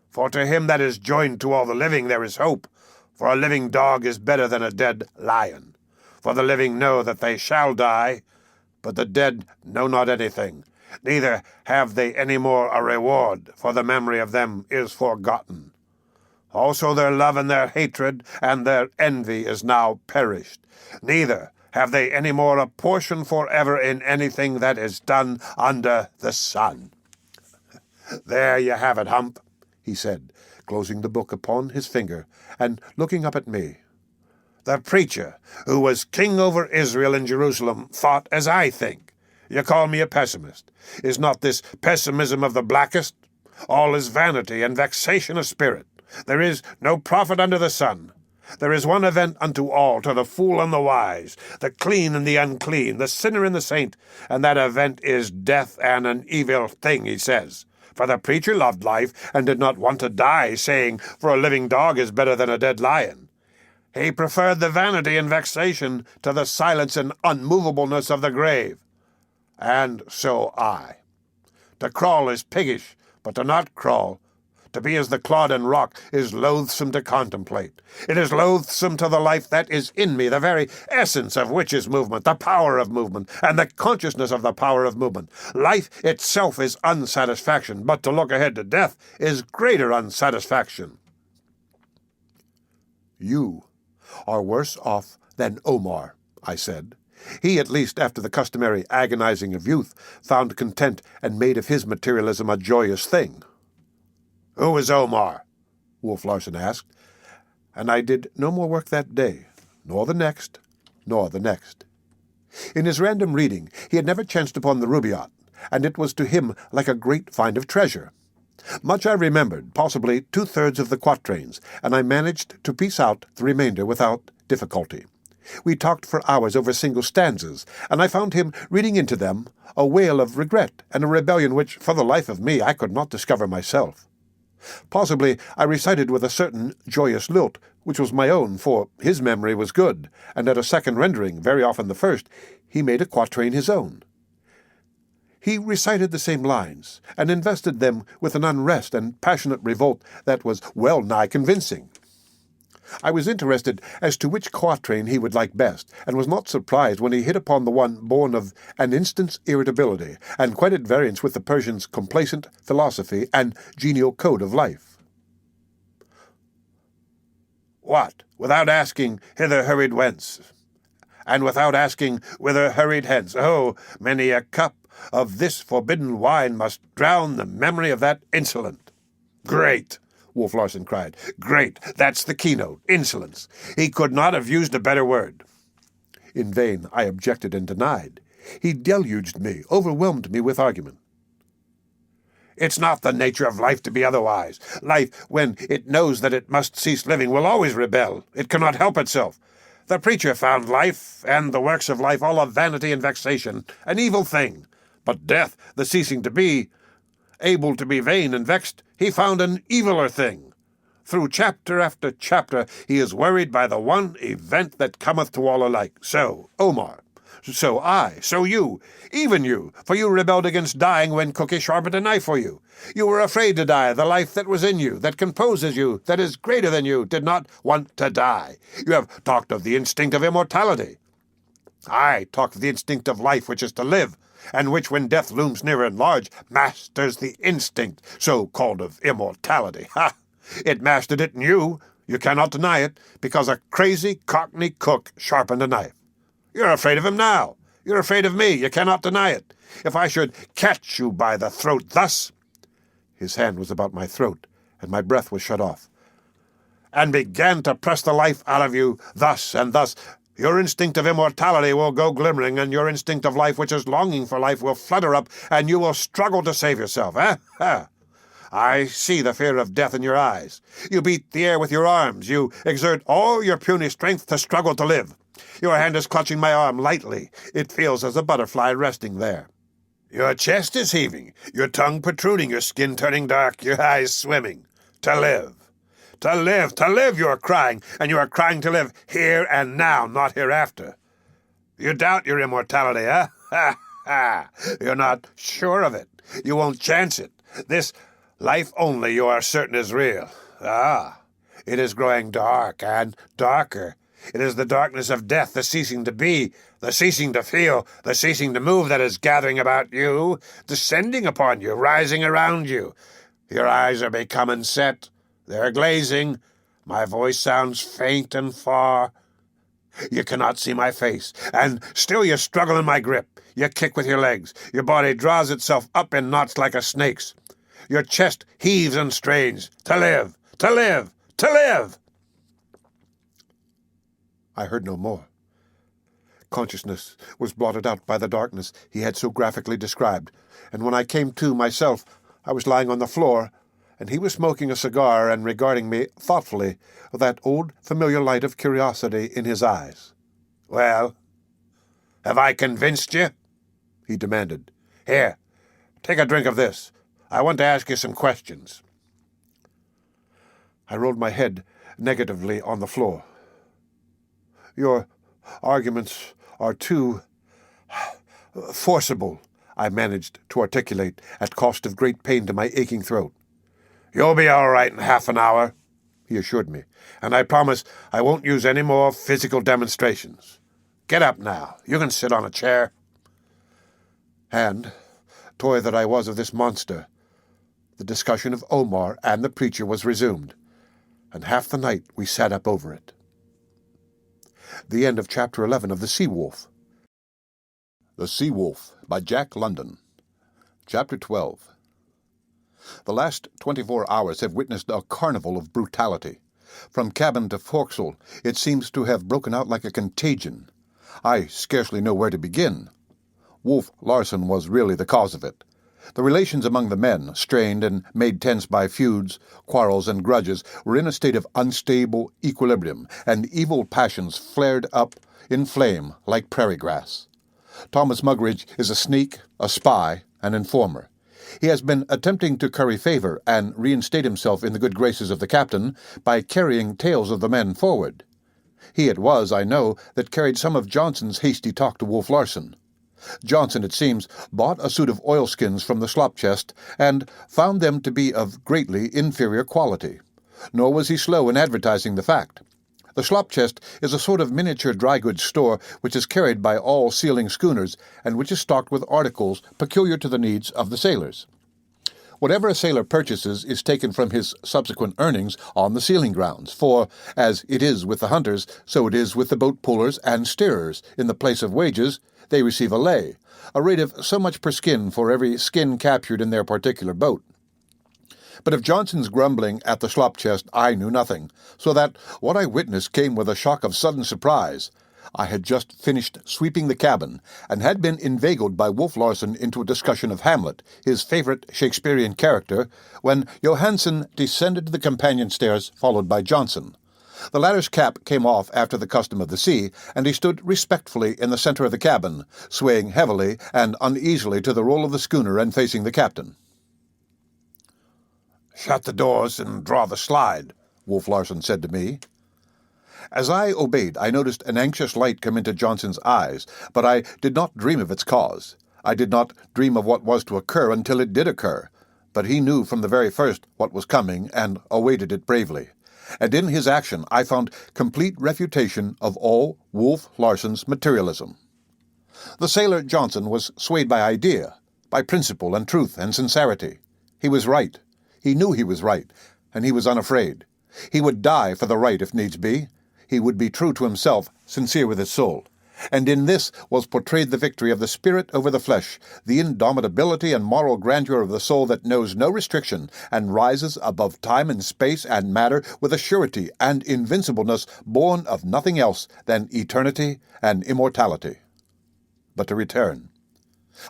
For to him that is joined to all the living there is hope, for a living dog is better than a dead lion. For the living know that they shall die, but the dead know not anything, neither have they any more a reward, for the memory of them is forgotten. Also their love and their hatred and their envy is now perished, neither have they any more a portion forever in anything that is done under the sun. There you have it, Hump, he said, closing the book upon his finger, and looking up at me. The preacher, who was king over Israel in Jerusalem, thought as I think. You call me a pessimist. Is not this pessimism of the blackest? All is vanity and vexation of spirit. There is no profit under the sun. There is one event unto all, to the fool and the wise, the clean and the unclean, the sinner and the saint, and that event is death, and an evil thing, he says. For the preacher loved life, and did not want to die, saying, For a living dog is better than a dead lion. He preferred the vanity and vexation to the silence and unmovableness of the grave. And so I. To crawl is piggish, but to not crawl, to be as the clod and rock, is loathsome to contemplate. It is loathsome to the life that is in me, the very essence of which is movement, the power of movement, and the consciousness of the power of movement. Life itself is unsatisfaction, but to look ahead to death is greater unsatisfaction. You are worse off than Omar, I said. He, at least after the customary agonizing of youth, found content and made of his materialism a joyous thing. Who is Omar? Wolf Larsen asked, and I did no more work that day, nor the next, nor the next. In his random reading, he had never chanced upon the Rubaiyat, and it was to him like a great find of treasure. Much I remembered, possibly 2/3 of the quatrains, and I managed to piece out the remainder without difficulty. We talked for hours over single stanzas, and I found him reading into them a wail of regret and a rebellion which, for the life of me, I could not discover myself. Possibly I recited with a certain joyous lilt, which was my own, for his memory was good, and at a second rendering, very often the first, he made a quatrain his own. He recited the same lines, and invested them with an unrest and passionate revolt that was well nigh convincing. I was interested as to which quatrain he would like best, and was not surprised when he hit upon the one born of an instant's irritability, and quite at variance with the Persian's complacent philosophy and genial code of life. What, without asking, hither hurried whence? And without asking, whither hurried hence? Oh, many a cup of this forbidden wine must drown the memory of that insolent. Great! Wolf Larsen cried. Great! That's the keynote. Insolence. He could not have used a better word. In vain I objected and denied. He deluged me, overwhelmed me with argument. It's not the nature of life to be otherwise. Life, when it knows that it must cease living, will always rebel. It cannot help itself. The preacher found life, and the works of life, all of vanity and vexation, an evil thing. But death, the ceasing to be, able to be vain and vexed, he found an eviler thing. Through chapter after chapter he is worried by the one event that cometh to all alike. So, Omar, so I, so you, even you, for you rebelled against dying when Cookie sharpened a knife for you. You were afraid to die. The life that was in you, that composes you, that is greater than you, did not want to die. You have talked of the instinct of immortality. I talk of the instinct of life, which is to live, and which, when death looms near and large, masters the instinct, so-called of immortality. Ha! It mastered it in you. You cannot deny it, because a crazy Cockney cook sharpened a knife. You're afraid of him now. You're afraid of me. You cannot deny it. If I should catch you by the throat thus— His hand was about my throat, and my breath was shut off. And began to press the life out of you thus and thus, Your instinct of immortality will go glimmering, and your instinct of life, which is longing for life, will flutter up, and you will struggle to save yourself, eh? Ha! I see the fear of death in your eyes. You beat the air with your arms. You exert all your puny strength to struggle to live. Your hand is clutching my arm lightly. It feels as a butterfly resting there. Your chest is heaving, your tongue protruding, your skin turning dark, your eyes swimming. To live. To live, to live, you are crying, and you are crying to live here and now, not hereafter. You doubt your immortality, eh? Ha, ha! You're not sure of it. You won't chance it. This life only you are certain is real. Ah, it is growing dark and darker. It is the darkness of death, the ceasing to be, the ceasing to feel, the ceasing to move that is gathering about you, descending upon you, rising around you. Your eyes are becoming set. They're glazing. My voice sounds faint and far. You cannot see my face, and still you struggle in my grip. You kick with your legs. Your body draws itself up in knots like a snake's. Your chest heaves and strains. To live! To live! To live! I heard no more. Consciousness was blotted out by the darkness he had so graphically described, and when I came to myself, I was lying on the floor, and he was smoking a cigar and regarding me thoughtfully with that old familiar light of curiosity in his eyes. "Well, have I convinced you?" he demanded. "Here, take a drink of this. I want to ask you some questions." I rolled my head negatively on the floor. "Your arguments are too forcible," I managed to articulate, at cost of great pain to my aching throat. "You'll be all right in half an hour," he assured me, "and I promise I won't use any more physical demonstrations. Get up now. You can sit on a chair." And, toy that I was of this monster, the discussion of Omar and the preacher was resumed, and half the night we sat up over it. The end of Chapter 11 of The Sea Wolf. The Sea Wolf by Jack London. Chapter 12. The last 24 hours have witnessed a carnival of brutality. From cabin to forecastle, it seems to have broken out like a contagion. I scarcely know where to begin. Wolf Larsen was really the cause of it. The relations among the men, strained and made tense by feuds, quarrels, and grudges, were in a state of unstable equilibrium, and evil passions flared up in flame like prairie grass. Thomas Mugridge is a sneak, a spy, an informer. He has been attempting to curry favor and reinstate himself in the good graces of the captain by carrying tales of the men forward. He it was, I know, that carried some of Johnson's hasty talk to Wolf Larsen. Johnson, it seems, bought a suit of oilskins from the slop chest and found them to be of greatly inferior quality. Nor was he slow in advertising the fact. The slop chest is a sort of miniature dry goods store which is carried by all sealing schooners and which is stocked with articles peculiar to the needs of the sailors. Whatever a sailor purchases is taken from his subsequent earnings on the sealing grounds, for, as it is with the hunters, so it is with the boat pullers and steerers. In the place of wages, they receive a lay, a rate of so much per skin for every skin captured in their particular boat. But of Johnson's grumbling at the slop chest I knew nothing, so that what I witnessed came with a shock of sudden surprise. I had just finished sweeping the cabin, and had been inveigled by Wolf Larsen into a discussion of Hamlet, his favorite Shakespearean character, when Johansen descended the companion stairs, followed by Johnson. The latter's cap came off after the custom of the sea, and he stood respectfully in the center of the cabin, swaying heavily and uneasily to the roll of the schooner and facing the captain. "Shut the doors and draw the slide," Wolf Larsen said to me. As I obeyed, I noticed an anxious light come into Johnson's eyes, but I did not dream of its cause. I did not dream of what was to occur until it did occur, but he knew from the very first what was coming and awaited it bravely. And in his action I found complete refutation of all Wolf Larsen's materialism. The sailor Johnson was swayed by idea, by principle and truth and sincerity. He was right. He knew he was right, and he was unafraid. He would die for the right if needs be. He would be true to himself, sincere with his soul. And in this was portrayed the victory of the spirit over the flesh, the indomitability and moral grandeur of the soul that knows no restriction and rises above time and space and matter with a surety and invincibleness born of nothing else than eternity and immortality. But to return.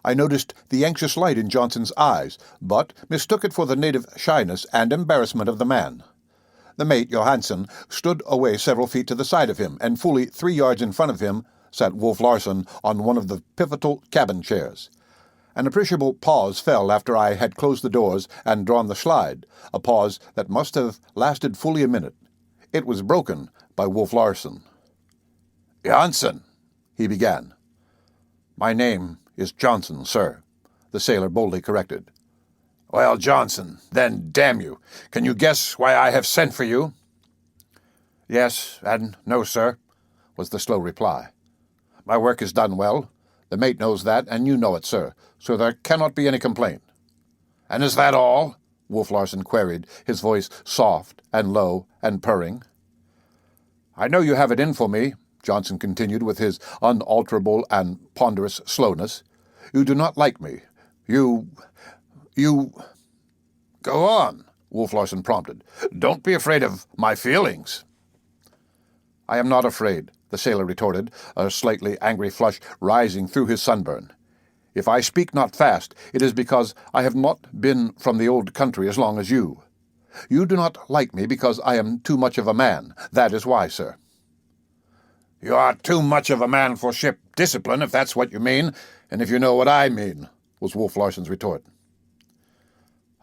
I noticed the anxious light in Johnson's eyes, but mistook it for the native shyness and embarrassment of the man. The mate, Johansen, stood away several feet to the side of him, and fully 3 yards in front of him sat Wolf Larsen on one of the pivotal cabin chairs. An appreciable pause fell after I had closed the doors and drawn the slide, a pause that must have lasted fully a minute. It was broken by Wolf Larsen. "Johansen," he began. "My name is Johnson, sir," the sailor boldly corrected. "Well, Johnson, then damn you, can you guess why I have sent for you?" "Yes and no, sir," was the slow reply. "My work is done well. The mate knows that, and you know it, sir, so there cannot be any complaint." "And is that all?" Wolf Larsen queried, his voice soft and low and purring. "I know you have it in for me," Johnson continued with his unalterable and ponderous slowness. "You do not like me. You... "Go on," Wolf Larsen prompted. "Don't be afraid of my feelings." "I am not afraid," the sailor retorted, a slightly angry flush rising through his sunburn. "If I speak not fast, it is because I have not been from the old country as long as you. You do not like me because I am too much of a man. That is why, sir." "You are too much of a man for ship discipline, if that's what you mean, and if you know what I mean," was Wolf Larsen's retort.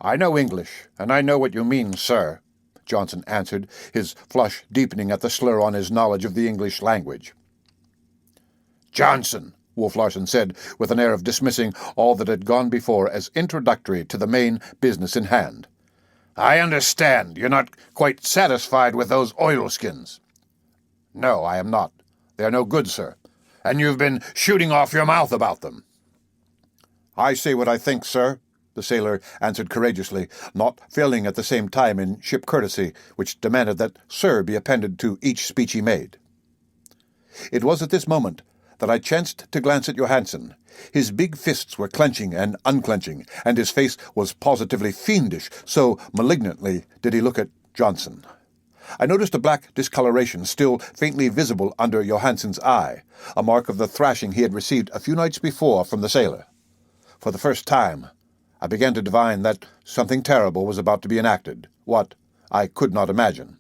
"I know English, and I know what you mean, sir," Johnson answered, his flush deepening at the slur on his knowledge of the English language. "Johnson," Wolf Larsen said, with an air of dismissing all that had gone before as introductory to the main business in hand. "I understand you're not quite satisfied with those oilskins." "No, I am not. They are no good, sir. And you've been shooting off your mouth about them." "I say what I think, sir," the sailor answered courageously, not failing at the same time in ship courtesy, which demanded that "sir" be appended to each speech he made. It was at this moment that I chanced to glance at Johansen. His big fists were clenching and unclenching, and his face was positively fiendish, so malignantly did he look at Johnson. I noticed a black discoloration still faintly visible under Johansen's eye, a mark of the thrashing he had received a few nights before from the sailor. For the first time, I began to divine that something terrible was about to be enacted, what I could not imagine.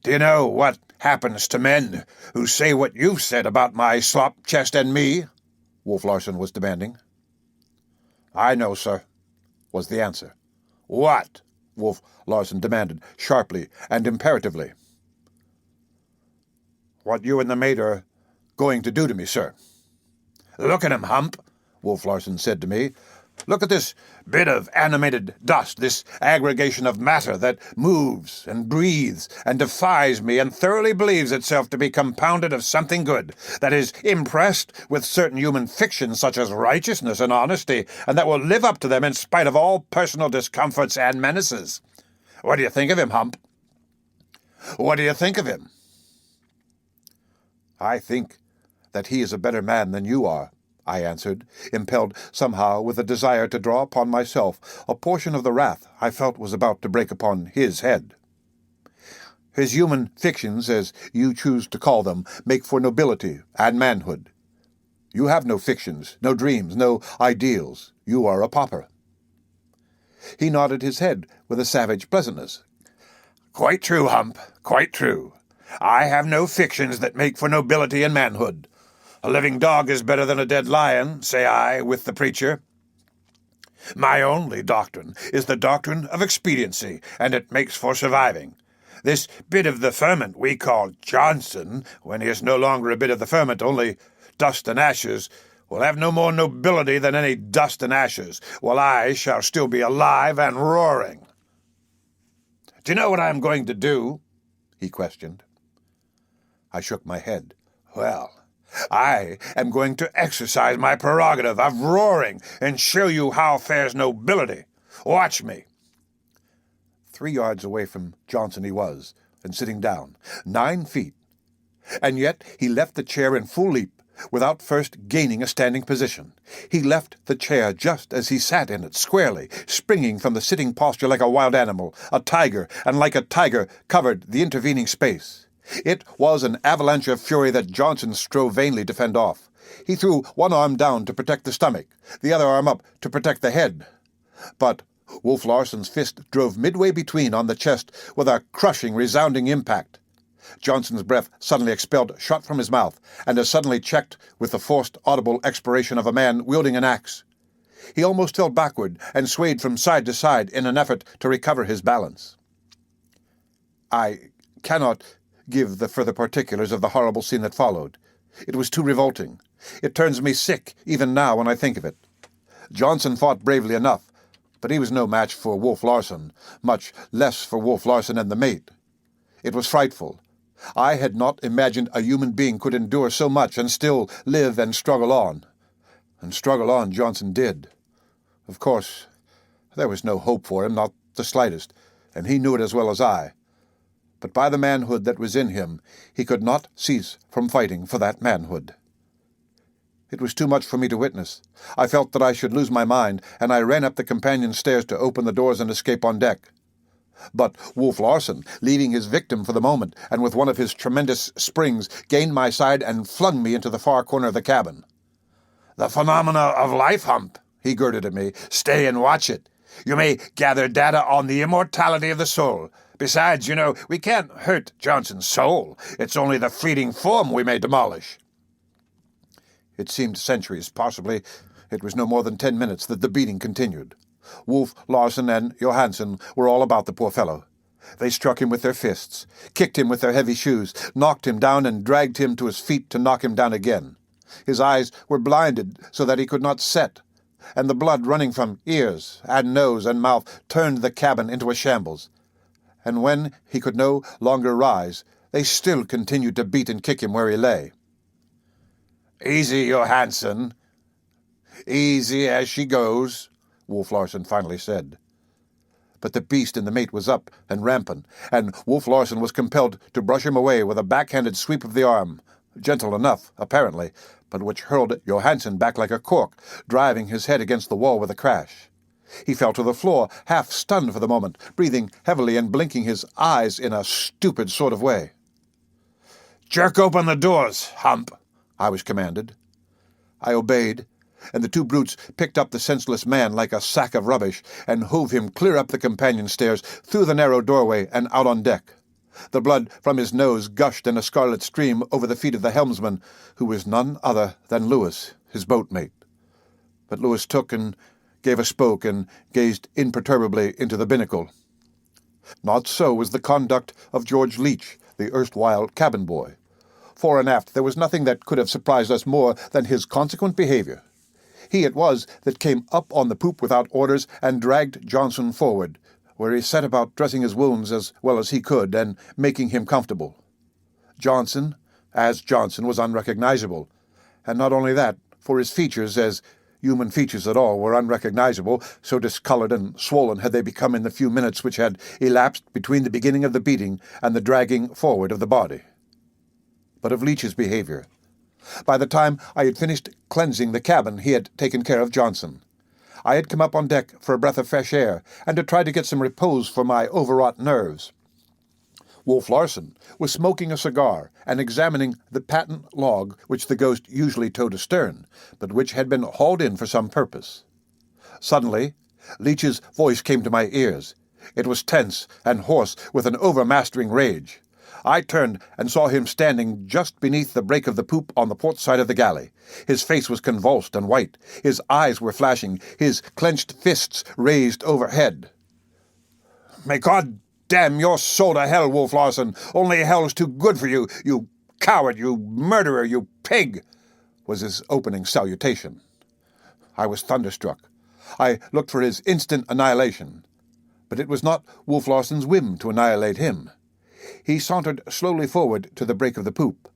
"Do you know what happens to men who say what you've said about my slop chest and me?" Wolf Larsen was demanding. "I know, sir," was the answer. "What?" Wolf Larsen demanded, sharply and imperatively. "What you and the mate are going to do to me, sir." "Look at him, Hump," Wolf Larsen said to me. "Look at this bit of animated dust, this aggregation of matter that moves and breathes and defies me and thoroughly believes itself to be compounded of something good, that is impressed with certain human fictions such as righteousness and honesty, and that will live up to them in spite of all personal discomforts and menaces. What do you think of him, Hump? What do you think of him?" "I think that he is a better man than you are," I answered, impelled somehow with a desire to draw upon myself a portion of the wrath I felt was about to break upon his head. "His human fictions, as you choose to call them, make for nobility and manhood. You have no fictions, no dreams, no ideals. You are a pauper." He nodded his head with a savage pleasantness. "Quite true, Hump, quite true. I have no fictions that make for nobility and manhood. A living dog is better than a dead lion, say I, with the preacher. My only doctrine is the doctrine of expediency, and it makes for surviving. This bit of the ferment we call Johnson, when he is no longer a bit of the ferment, only dust and ashes, will have no more nobility than any dust and ashes, while I shall still be alive and roaring." "Do you know what I am going to do?" he questioned. I shook my head. "Well, I am going to exercise my prerogative of roaring and show you how fares nobility. Watch me." 3 yards away from Johnson he was, and sitting down, 9 feet. And yet he left the chair in full leap, without first gaining a standing position. He left the chair just as he sat in it, squarely, springing from the sitting posture like a wild animal, a tiger, and like a tiger covered the intervening space. It was an avalanche of fury that Johnson strove vainly to fend off. He threw one arm down to protect the stomach, the other arm up to protect the head. But Wolf Larsen's fist drove midway between on the chest with a crushing, resounding impact. Johnson's breath suddenly expelled shot from his mouth, and as suddenly checked with the forced, audible expiration of a man wielding an axe. He almost fell backward and swayed from side to side in an effort to recover his balance. I cannot give the further particulars of the horrible scene that followed. It was too revolting. It turns me sick even now when I think of it. Johnson fought bravely enough, but he was no match for Wolf Larsen, much less for Wolf Larsen and the mate. It was frightful. I had not imagined a human being could endure so much and still live and struggle on. And struggle on Johnson did. Of course, there was no hope for him, not the slightest, and he knew it as well as I. But by the manhood that was in him, he could not cease from fighting for that manhood. It was too much for me to witness. I felt that I should lose my mind, and I ran up the companion stairs to open the doors and escape on deck. But Wolf Larsen, leaving his victim for the moment, and with one of his tremendous springs, gained my side and flung me into the far corner of the cabin. "The phenomena of life, Hump," he girded at me. "Stay and watch it. You may gather data on the immortality of the soul. Besides, we can't hurt Johnson's soul. It's only the fleeting form we may demolish." It seemed centuries, possibly. It was no more than 10 minutes that the beating continued. Wolf Larsen and Johansen were all about the poor fellow. They struck him with their fists, kicked him with their heavy shoes, knocked him down and dragged him to his feet to knock him down again. His eyes were blinded so that he could not set, and the blood running from ears and nose and mouth turned the cabin into a shambles. And when he could no longer rise, they still continued to beat and kick him where he lay. "Easy, Johansen. Easy as she goes," Wolf Larsen finally said. But the beast in the mate was up and rampant, and Wolf Larsen was compelled to brush him away with a backhanded sweep of the arm, gentle enough, apparently, but which hurled Johansen back like a cork, driving his head against the wall with a crash. He fell to the floor, half stunned for the moment, breathing heavily and blinking his eyes in a stupid sort of way. "Jerk open the doors, Hump," I was commanded. I obeyed, and the two brutes picked up the senseless man like a sack of rubbish and hove him clear up the companion stairs, through the narrow doorway, and out on deck. The blood from his nose gushed in a scarlet stream over the feet of the helmsman, who was none other than Lewis, his boatmate. But Lewis took and gave a spoke and gazed imperturbably into the binnacle. Not so was the conduct of George Leach, the erstwhile cabin boy. Fore and aft there was nothing that could have surprised us more than his consequent behavior. He it was that came up on the poop without orders and dragged Johnson forward, where he set about dressing his wounds as well as he could and making him comfortable. Johnson, as Johnson, was unrecognizable, and not only that, for his features, as human features at all, were unrecognizable, so discolored and swollen had they become in the few minutes which had elapsed between the beginning of the beating and the dragging forward of the body. But of Leach's behavior. By the time I had finished cleansing the cabin, he had taken care of Johnson. I had come up on deck for a breath of fresh air, and to try to get some repose for my overwrought nerves. Wolf Larsen was smoking a cigar and examining the patent log which the Ghost usually towed astern, but which had been hauled in for some purpose. Suddenly, Leach's voice came to my ears. It was tense and hoarse with an overmastering rage. I turned and saw him standing just beneath the break of the poop on the port side of the galley. His face was convulsed and white. His eyes were flashing, his clenched fists raised overhead. "May God damn your soul to hell, Wolf Larsen! Only hell's too good for you, you coward, you murderer, you pig!" was his opening salutation. I was thunderstruck. I looked for his instant annihilation. But it was not Wolf Larsen's whim to annihilate him. He sauntered slowly forward to the break of the poop,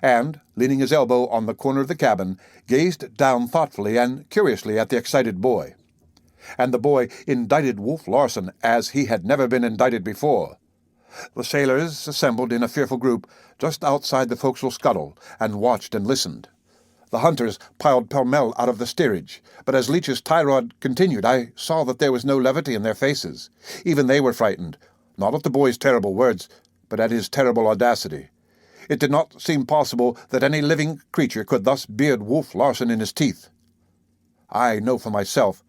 and, leaning his elbow on the corner of the cabin, gazed down thoughtfully and curiously at the excited boy. And the boy indicted Wolf Larsen as he had never been indicted before. The sailors assembled in a fearful group just outside the forecastle scuttle and watched and listened. The hunters piled pell-mell out of the steerage, but as Leach's tie-rod continued, I saw that there was no levity in their faces. Even they were frightened, not at the boy's terrible words, but at his terrible audacity. It did not seem possible that any living creature could thus beard Wolf Larsen in his teeth. I know for myself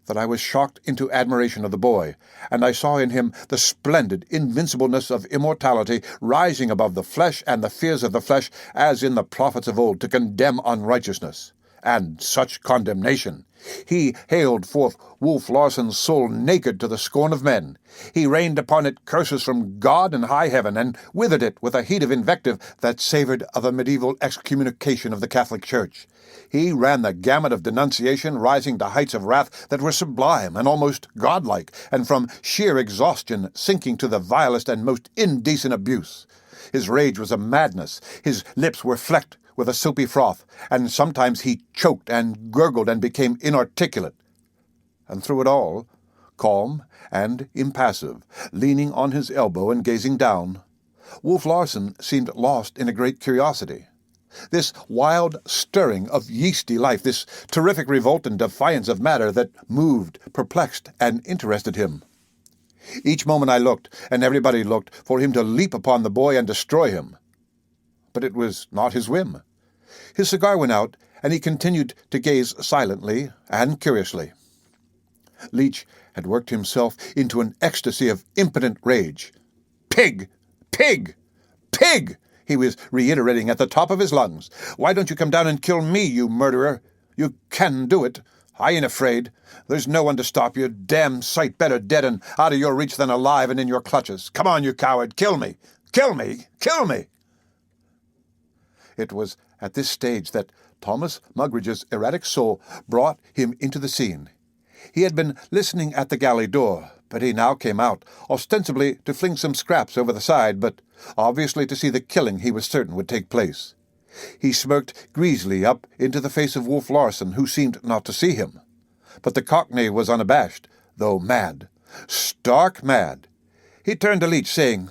that I was shocked into admiration of the boy, and I saw in him the splendid invincibleness of immortality rising above the flesh and the fears of the flesh, as in the prophets of old, to condemn unrighteousness. And such condemnation! He haled forth Wolf Larsen's soul naked to the scorn of men. He rained upon it curses from God and high heaven, and withered it with a heat of invective that savoured of a medieval excommunication of the Catholic Church. He ran the gamut of denunciation, rising to heights of wrath that were sublime and almost godlike, and from sheer exhaustion sinking to the vilest and most indecent abuse. His rage was a madness. His lips were flecked with a soapy froth, and sometimes he choked and gurgled and became inarticulate. And through it all, calm and impassive, leaning on his elbow and gazing down, Wolf Larsen seemed lost in a great curiosity. This wild stirring of yeasty life, this terrific revolt and defiance of matter that moved, perplexed, and interested him. Each moment I looked, and everybody looked, for him to leap upon the boy and destroy him. But it was not his whim. His cigar went out, and he continued to gaze silently and curiously. Leach had worked himself into an ecstasy of impotent rage. "Pig! Pig! Pig!" he was reiterating at the top of his lungs. "Why don't you come down and kill me, you murderer? You can do it. I ain't afraid. There's no one to stop you. Damn sight better dead and out of your reach than alive and in your clutches. Come on, you coward. Kill me. Kill me. Kill me." It was at this stage that Thomas Mugridge's erratic soul brought him into the scene. He had been listening at the galley door, but he now came out, ostensibly to fling some scraps over the side, but obviously to see the killing he was certain would take place. He smirked greasily up into the face of Wolf Larsen, who seemed not to see him. But the Cockney was unabashed, though mad, stark mad. He turned to Leach, saying,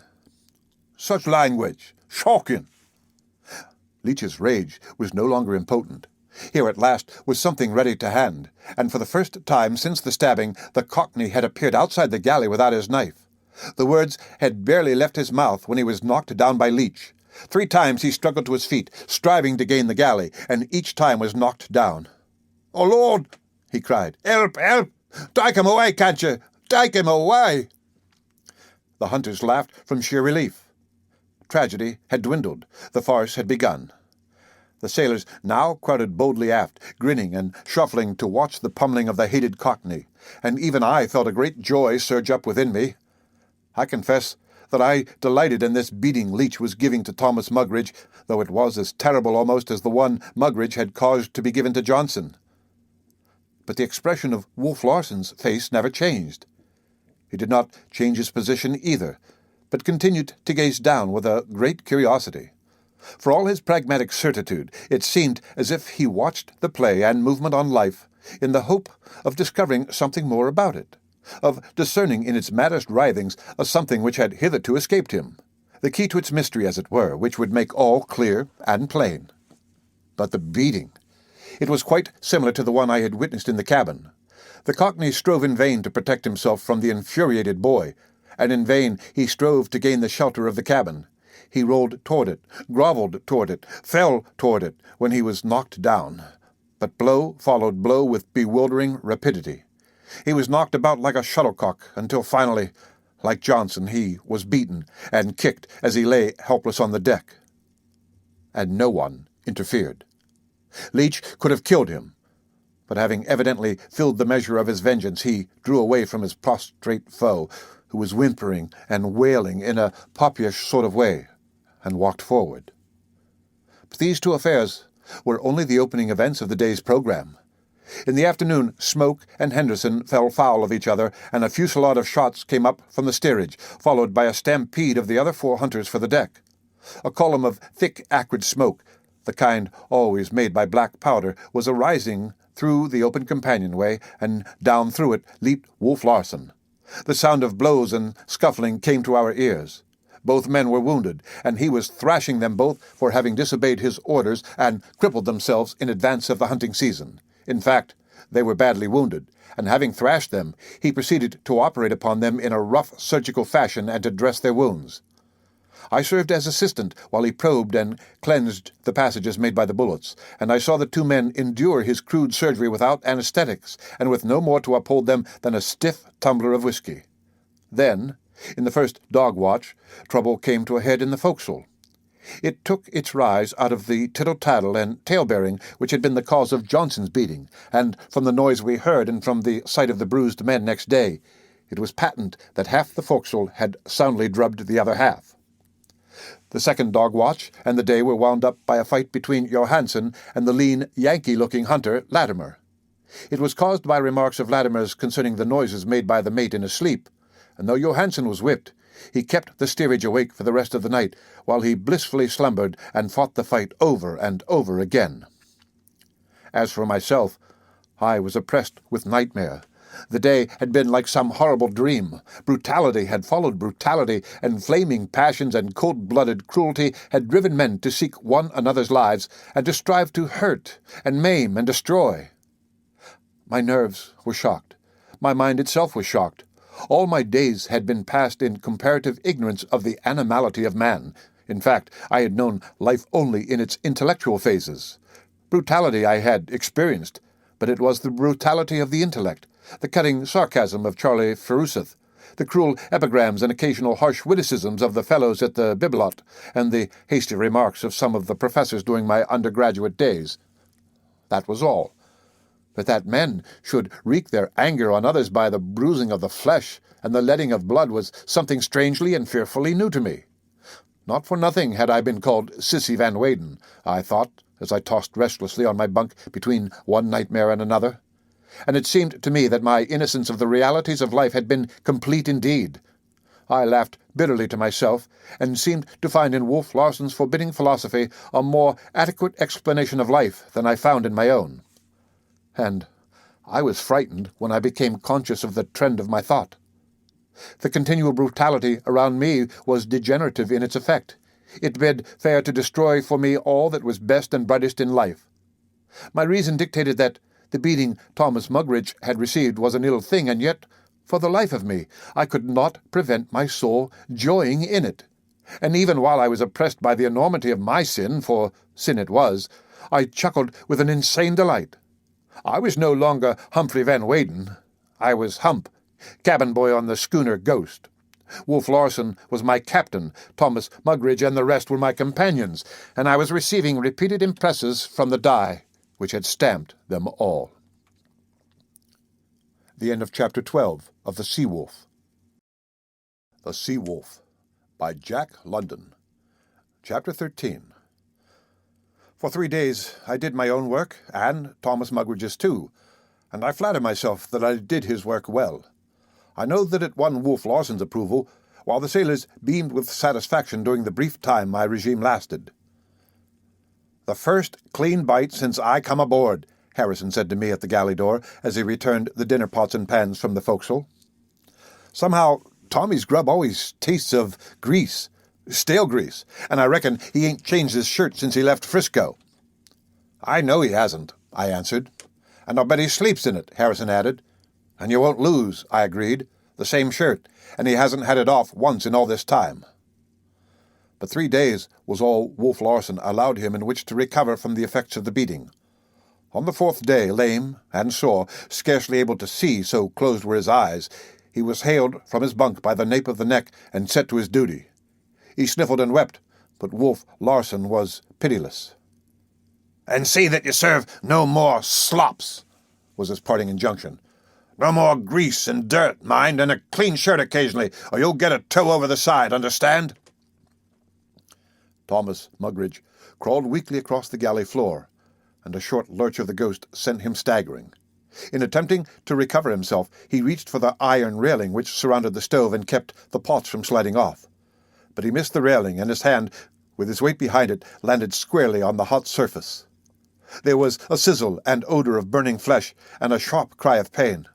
"Such language! Shocking!" Leach's rage was no longer impotent. Here at last was something ready to hand, and for the first time since the stabbing, the Cockney had appeared outside the galley without his knife. The words had barely left his mouth when he was knocked down by Leach. 3 times he struggled to his feet, striving to gain the galley, and each time was knocked down. "Oh, Lord!" he cried. "Help! Help! Take him away, can't you? Take him away!" The hunters laughed from sheer relief. Tragedy had dwindled. The farce had begun. The sailors now crowded boldly aft, grinning and shuffling to watch the pummeling of the hated Cockney, and even I felt a great joy surge up within me. I confess that I delighted in this beating Leach was giving to Thomas Mugridge, though it was as terrible almost as the one Mugridge had caused to be given to Johnson. But the expression of Wolf Larsen's face never changed. He did not change his position either, but continued to gaze down with a great curiosity. For all his pragmatic certitude, it seemed as if he watched the play and movement on life in the hope of discovering something more about it, of discerning in its maddest writhings a something which had hitherto escaped him, the key to its mystery, as it were, which would make all clear and plain. But the beating! It was quite similar to the one I had witnessed in the cabin. The Cockney strove in vain to protect himself from the infuriated boy, and in vain he strove to gain the shelter of the cabin. He rolled toward it, grovelled toward it, fell toward it, when he was knocked down. But blow followed blow with bewildering rapidity. He was knocked about like a shuttlecock, until finally, like Johnson, he was beaten and kicked as he lay helpless on the deck. And no one interfered. Leach could have killed him, but having evidently filled the measure of his vengeance, he drew away from his prostrate foe, who was whimpering and wailing in a poppyish sort of way, and walked forward. But these 2 affairs were only the opening events of the day's program. In the afternoon, Smoke and Henderson fell foul of each other, and a fusillade of shots came up from the steerage, followed by a stampede of the other 4 hunters for the deck. A column of thick, acrid smoke, the kind always made by black powder, was arising through the open companionway, and down through it leaped Wolf Larsen. The sound of blows and scuffling came to our ears. Both men were wounded, and he was thrashing them both for having disobeyed his orders and crippled themselves in advance of the hunting season. In fact, they were badly wounded, and having thrashed them, he proceeded to operate upon them in a rough surgical fashion and to dress their wounds. I served as assistant while he probed and cleansed the passages made by the bullets, and I saw the two men endure his crude surgery without anesthetics, and with no more to uphold them than a stiff tumbler of whiskey. Then, in the first dog watch, trouble came to a head in the forecastle. It took its rise out of the tittle-tattle and tale-bearing which had been the cause of Johnson's beating, and from the noise we heard and from the sight of the bruised men next day, it was patent that half the forecastle had soundly drubbed the other half. The second dog watch and the day were wound up by a fight between Johansen and the lean, Yankee-looking hunter, Latimer. It was caused by remarks of Latimer's concerning the noises made by the mate in his sleep, and though Johansen was whipped, he kept the steerage awake for the rest of the night, while he blissfully slumbered and fought the fight over and over again. As for myself, I was oppressed with nightmare. The day had been like some horrible dream. Brutality had followed brutality, and flaming passions and cold-blooded cruelty had driven men to seek one another's lives, and to strive to hurt, and maim, and destroy. My nerves were shocked. My mind itself was shocked. All my days had been passed in comparative ignorance of the animality of man. In fact, I had known life only in its intellectual phases. Brutality I had experienced, but it was the brutality of the intellect, the cutting sarcasm of Charlie Feruseth, the cruel epigrams and occasional harsh witticisms of the fellows at the Bibelot, and the hasty remarks of some of the professors during my undergraduate days. That was all. But that men should wreak their anger on others by the bruising of the flesh and the letting of blood was something strangely and fearfully new to me. Not for nothing had I been called Sissy Van Weyden, I thought, as I tossed restlessly on my bunk between one nightmare and another. And it seemed to me that my innocence of the realities of life had been complete indeed. I laughed bitterly to myself, and seemed to find in Wolf Larsen's forbidding philosophy a more adequate explanation of life than I found in my own. And I was frightened when I became conscious of the trend of my thought. The continual brutality around me was degenerative in its effect. It bid fair to destroy for me all that was best and brightest in life. My reason dictated that the beating Thomas Mugridge had received was an ill thing, and yet, for the life of me, I could not prevent my soul joying in it. And even while I was oppressed by the enormity of my sin, for sin it was, I chuckled with an insane delight. I was no longer Humphrey Van Weyden. I was Hump, cabin boy on the schooner Ghost. Wolf Larsen was my captain, Thomas Mugridge and the rest were my companions, and I was receiving repeated impresses from the die which had stamped them all. The end of Chapter 12 of The Sea Wolf. The Sea Wolf by Jack London. Chapter 13. For 3 days I did my own work, and Thomas Mugridge's too, and I flatter myself that I did his work well. I know that it won Wolf Larsen's approval, while the sailors beamed with satisfaction during the brief time my regime lasted. "The first clean bite since I come aboard," Harrison said to me at the galley door as he returned the dinner pots and pans from the forecastle. "Somehow, Tommy's grub always tastes of grease. Stale grease, and I reckon he ain't changed his shirt since he left Frisco." "I know he hasn't," I answered. "And I'll bet he sleeps in it," Harrison added. "And you won't lose," I agreed. "The same shirt, and he hasn't had it off once in all this time." But 3 days was all Wolf Larsen allowed him in which to recover from the effects of the beating. On the 4th day, lame and sore, scarcely able to see, so closed were his eyes, he was haled from his bunk by the nape of the neck and set to his duty. He sniffled and wept, but Wolf Larsen was pitiless. "And see that you serve no more slops," was his parting injunction. "No more grease and dirt, mind, and a clean shirt occasionally, or you'll get a toe over the side, understand?" Thomas Mugridge crawled weakly across the galley floor, and a short lurch of the Ghost sent him staggering. In attempting to recover himself, he reached for the iron railing which surrounded the stove and kept the pots from sliding off. But he missed the railing, and his hand, with his weight behind it, landed squarely on the hot surface. There was a sizzle and odor of burning flesh, and a sharp cry of pain.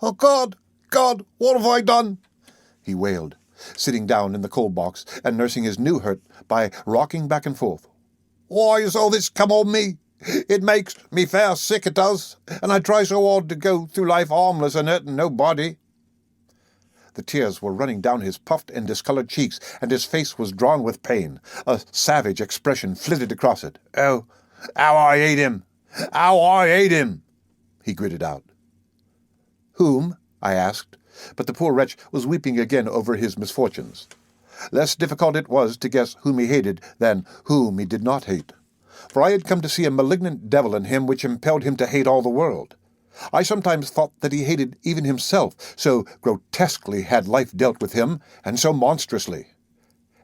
"Oh, God! God! What have I done?" he wailed. sitting down in the coal box and nursing his new hurt by rocking back and forth. "Why is all this come on me? It makes me fair sick, it does, and I try so hard to go through life harmless and hurting nobody." The tears were running down his puffed and discoloured cheeks, and his face was drawn with pain. A savage expression flitted across it. "Oh, how I hate him! How I hate him!" he gritted out. "Whom?" I asked, but the poor wretch was weeping again over his misfortunes. Less difficult it was to guess whom he hated than whom he did not hate, for I had come to see a malignant devil in him which impelled him to hate all the world. I sometimes thought that he hated even himself, so grotesquely had life dealt with him, and so monstrously.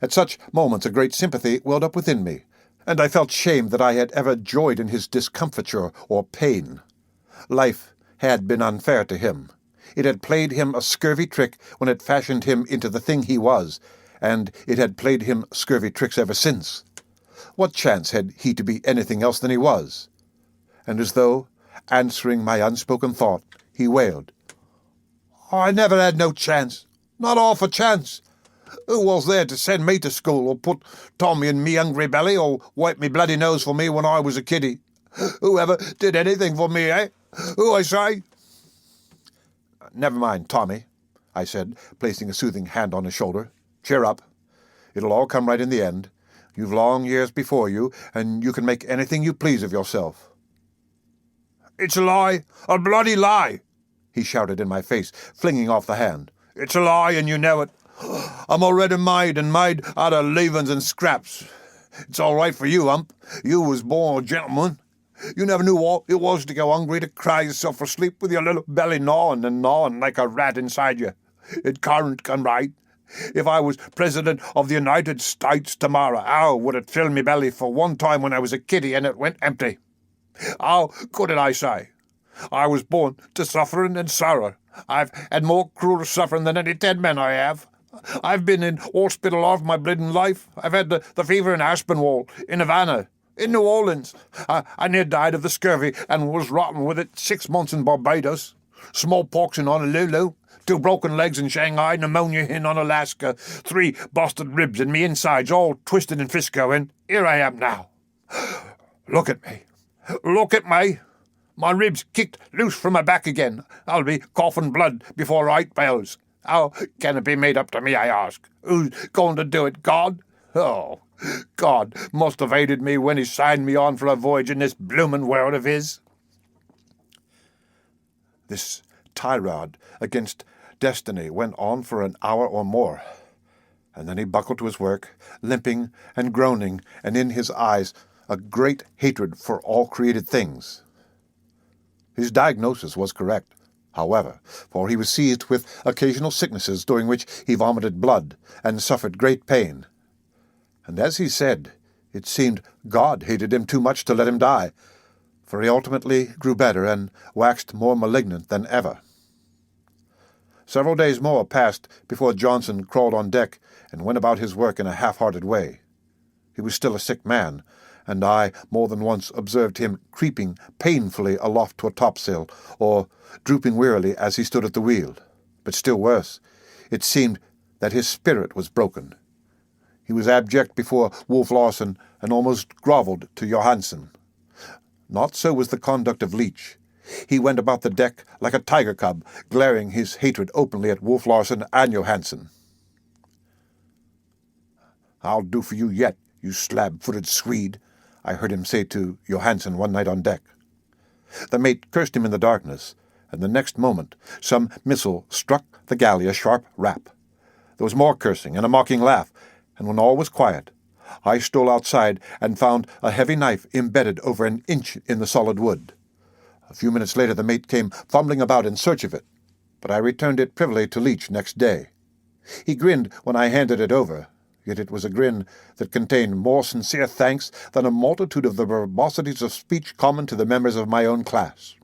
At such moments a great sympathy welled up within me, and I felt shame that I had ever joyed in his discomfiture or pain. Life had been unfair to him. It had played him a scurvy trick when it fashioned him into the thing he was, and it had played him scurvy tricks ever since. What chance had he to be anything else than he was? And as though answering my unspoken thought, he wailed, "I never had no chance, not half a chance. Who was there to send me to school, or put Tommy in me hungry belly, or wipe me bloody nose for me when I was a kiddie? Who ever did anything for me, eh? Who, I say?" "Never mind, Tommy," I said, placing a soothing hand on his shoulder. "Cheer up. It'll all come right in the end. You've long years before you, and you can make anything you please of yourself." "It's a lie, a bloody lie," he shouted in my face, flinging off the hand. "It's a lie, and you know it. I'm already made, and made out of leavings and scraps. It's all right for you, Hump. You was born a gentleman. You never knew what it was to go hungry, to cry yourself for sleep with your little belly gnawing and gnawing like a rat inside you. It can't come right. If I was President of the United States tomorrow, how would it fill me belly for one time when I was a kiddie and it went empty? How could it, I say? I was born to suffering and sorrow. I've had more cruel suffering than any 10 men I have. I've been in hospital all my bleeding life. I've had the fever in Aspinwall, in Havana, in New Orleans. I near died of the scurvy and was rotten with it 6 months in Barbados. Smallpox in Honolulu. 2 broken legs in Shanghai, pneumonia in on Alaska, 3 busted ribs in me insides, all twisted in Frisco, and here I am now. Look at me. Look at me. My ribs kicked loose from my back again. I'll be coughing blood before 8 bells. How can it be made up to me, I ask? Who's going to do it, God? Oh, God must have hated me when he signed me on for a voyage in this bloomin' world of his." This tirade against destiny went on for an hour or more, and then he buckled to his work, limping and groaning, and in his eyes a great hatred for all created things. His diagnosis was correct, however, for he was seized with occasional sicknesses during which he vomited blood and suffered great pain. And as he said, it seemed God hated him too much to let him die, for he ultimately grew better and waxed more malignant than ever. Several days more passed before Johnson crawled on deck and went about his work in a half-hearted way. He was still a sick man, and I more than once observed him creeping painfully aloft to a topsail, or drooping wearily as he stood at the wheel. But still worse, it seemed that his spirit was broken. He was abject before Wolf Larsen, and almost grovelled to Johansen. Not so was the conduct of Leach. He went about the deck like a tiger cub, glaring his hatred openly at Wolf Larsen and Johansen. "I'll do for you yet, you slab-footed Swede," I heard him say to Johansen one night on deck. The mate cursed him in the darkness, and the next moment some missile struck the galley a sharp rap. There was more cursing and a mocking laugh, and when all was quiet, I stole outside and found a heavy knife embedded over an inch in the solid wood. A few minutes later the mate came fumbling about in search of it, but I returned it privily to Leach next day. He grinned when I handed it over, yet it was a grin that contained more sincere thanks than a multitude of the verbosities of speech common to the members of my own class.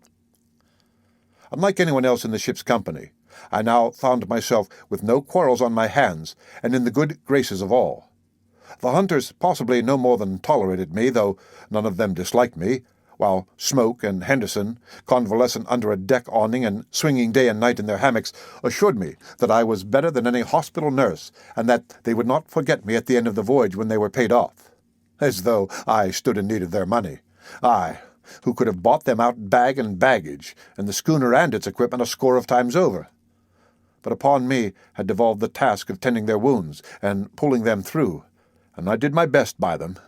Unlike anyone else in the ship's company, I now found myself with no quarrels on my hands, and in the good graces of all. The hunters possibly no more than tolerated me, though none of them disliked me, while Smoke and Henderson, convalescent under a deck awning and swinging day and night in their hammocks, assured me that I was better than any hospital nurse, and that they would not forget me at the end of the voyage when they were paid off. As though I stood in need of their money. I, who could have bought them out bag and baggage, and the schooner and its equipment a score of times over. But upon me had devolved the task of tending their wounds and pulling them through, and I did my best by them.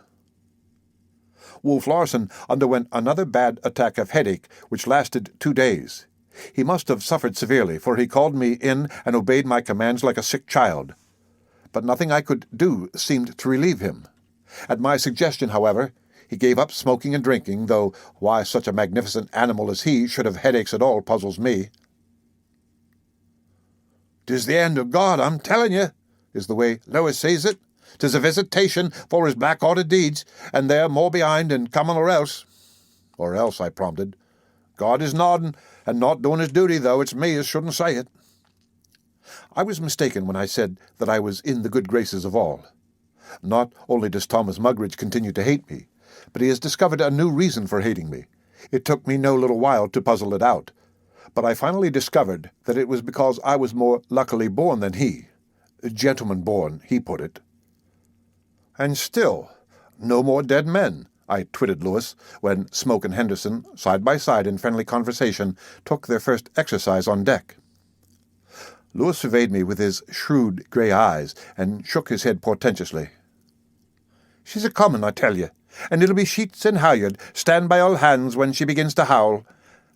Wolf Larsen underwent another bad attack of headache, which lasted 2 days. He must have suffered severely, for he called me in and obeyed my commands like a sick child. But nothing I could do seemed to relieve him. At my suggestion, however, he gave up smoking and drinking, though why such a magnificent animal as he should have headaches at all puzzles me. "'Tis the hand of God, I'm telling you," is the way Lois says it. "'Tis a visitation for his black-hearted deeds, and they're more behind and coming or else." "Or else," I prompted. "God is nodding, and not doing his duty, though it's me as shouldn't say it." I was mistaken when I said that I was in the good graces of all. Not only does Thomas Mugridge continue to hate me, but he has discovered a new reason for hating me. It took me no little while to puzzle it out, but I finally discovered that it was because I was more luckily born than he. Gentleman-born, he put it. "And still, no more dead men," I twitted Lewis, when Smoke and Henderson, side by side in friendly conversation, took their first exercise on deck. Lewis surveyed me with his shrewd grey eyes, and shook his head portentously. "She's a-comin', I tell you, and it'll be sheets and halyard, stand by all hands when she begins to howl.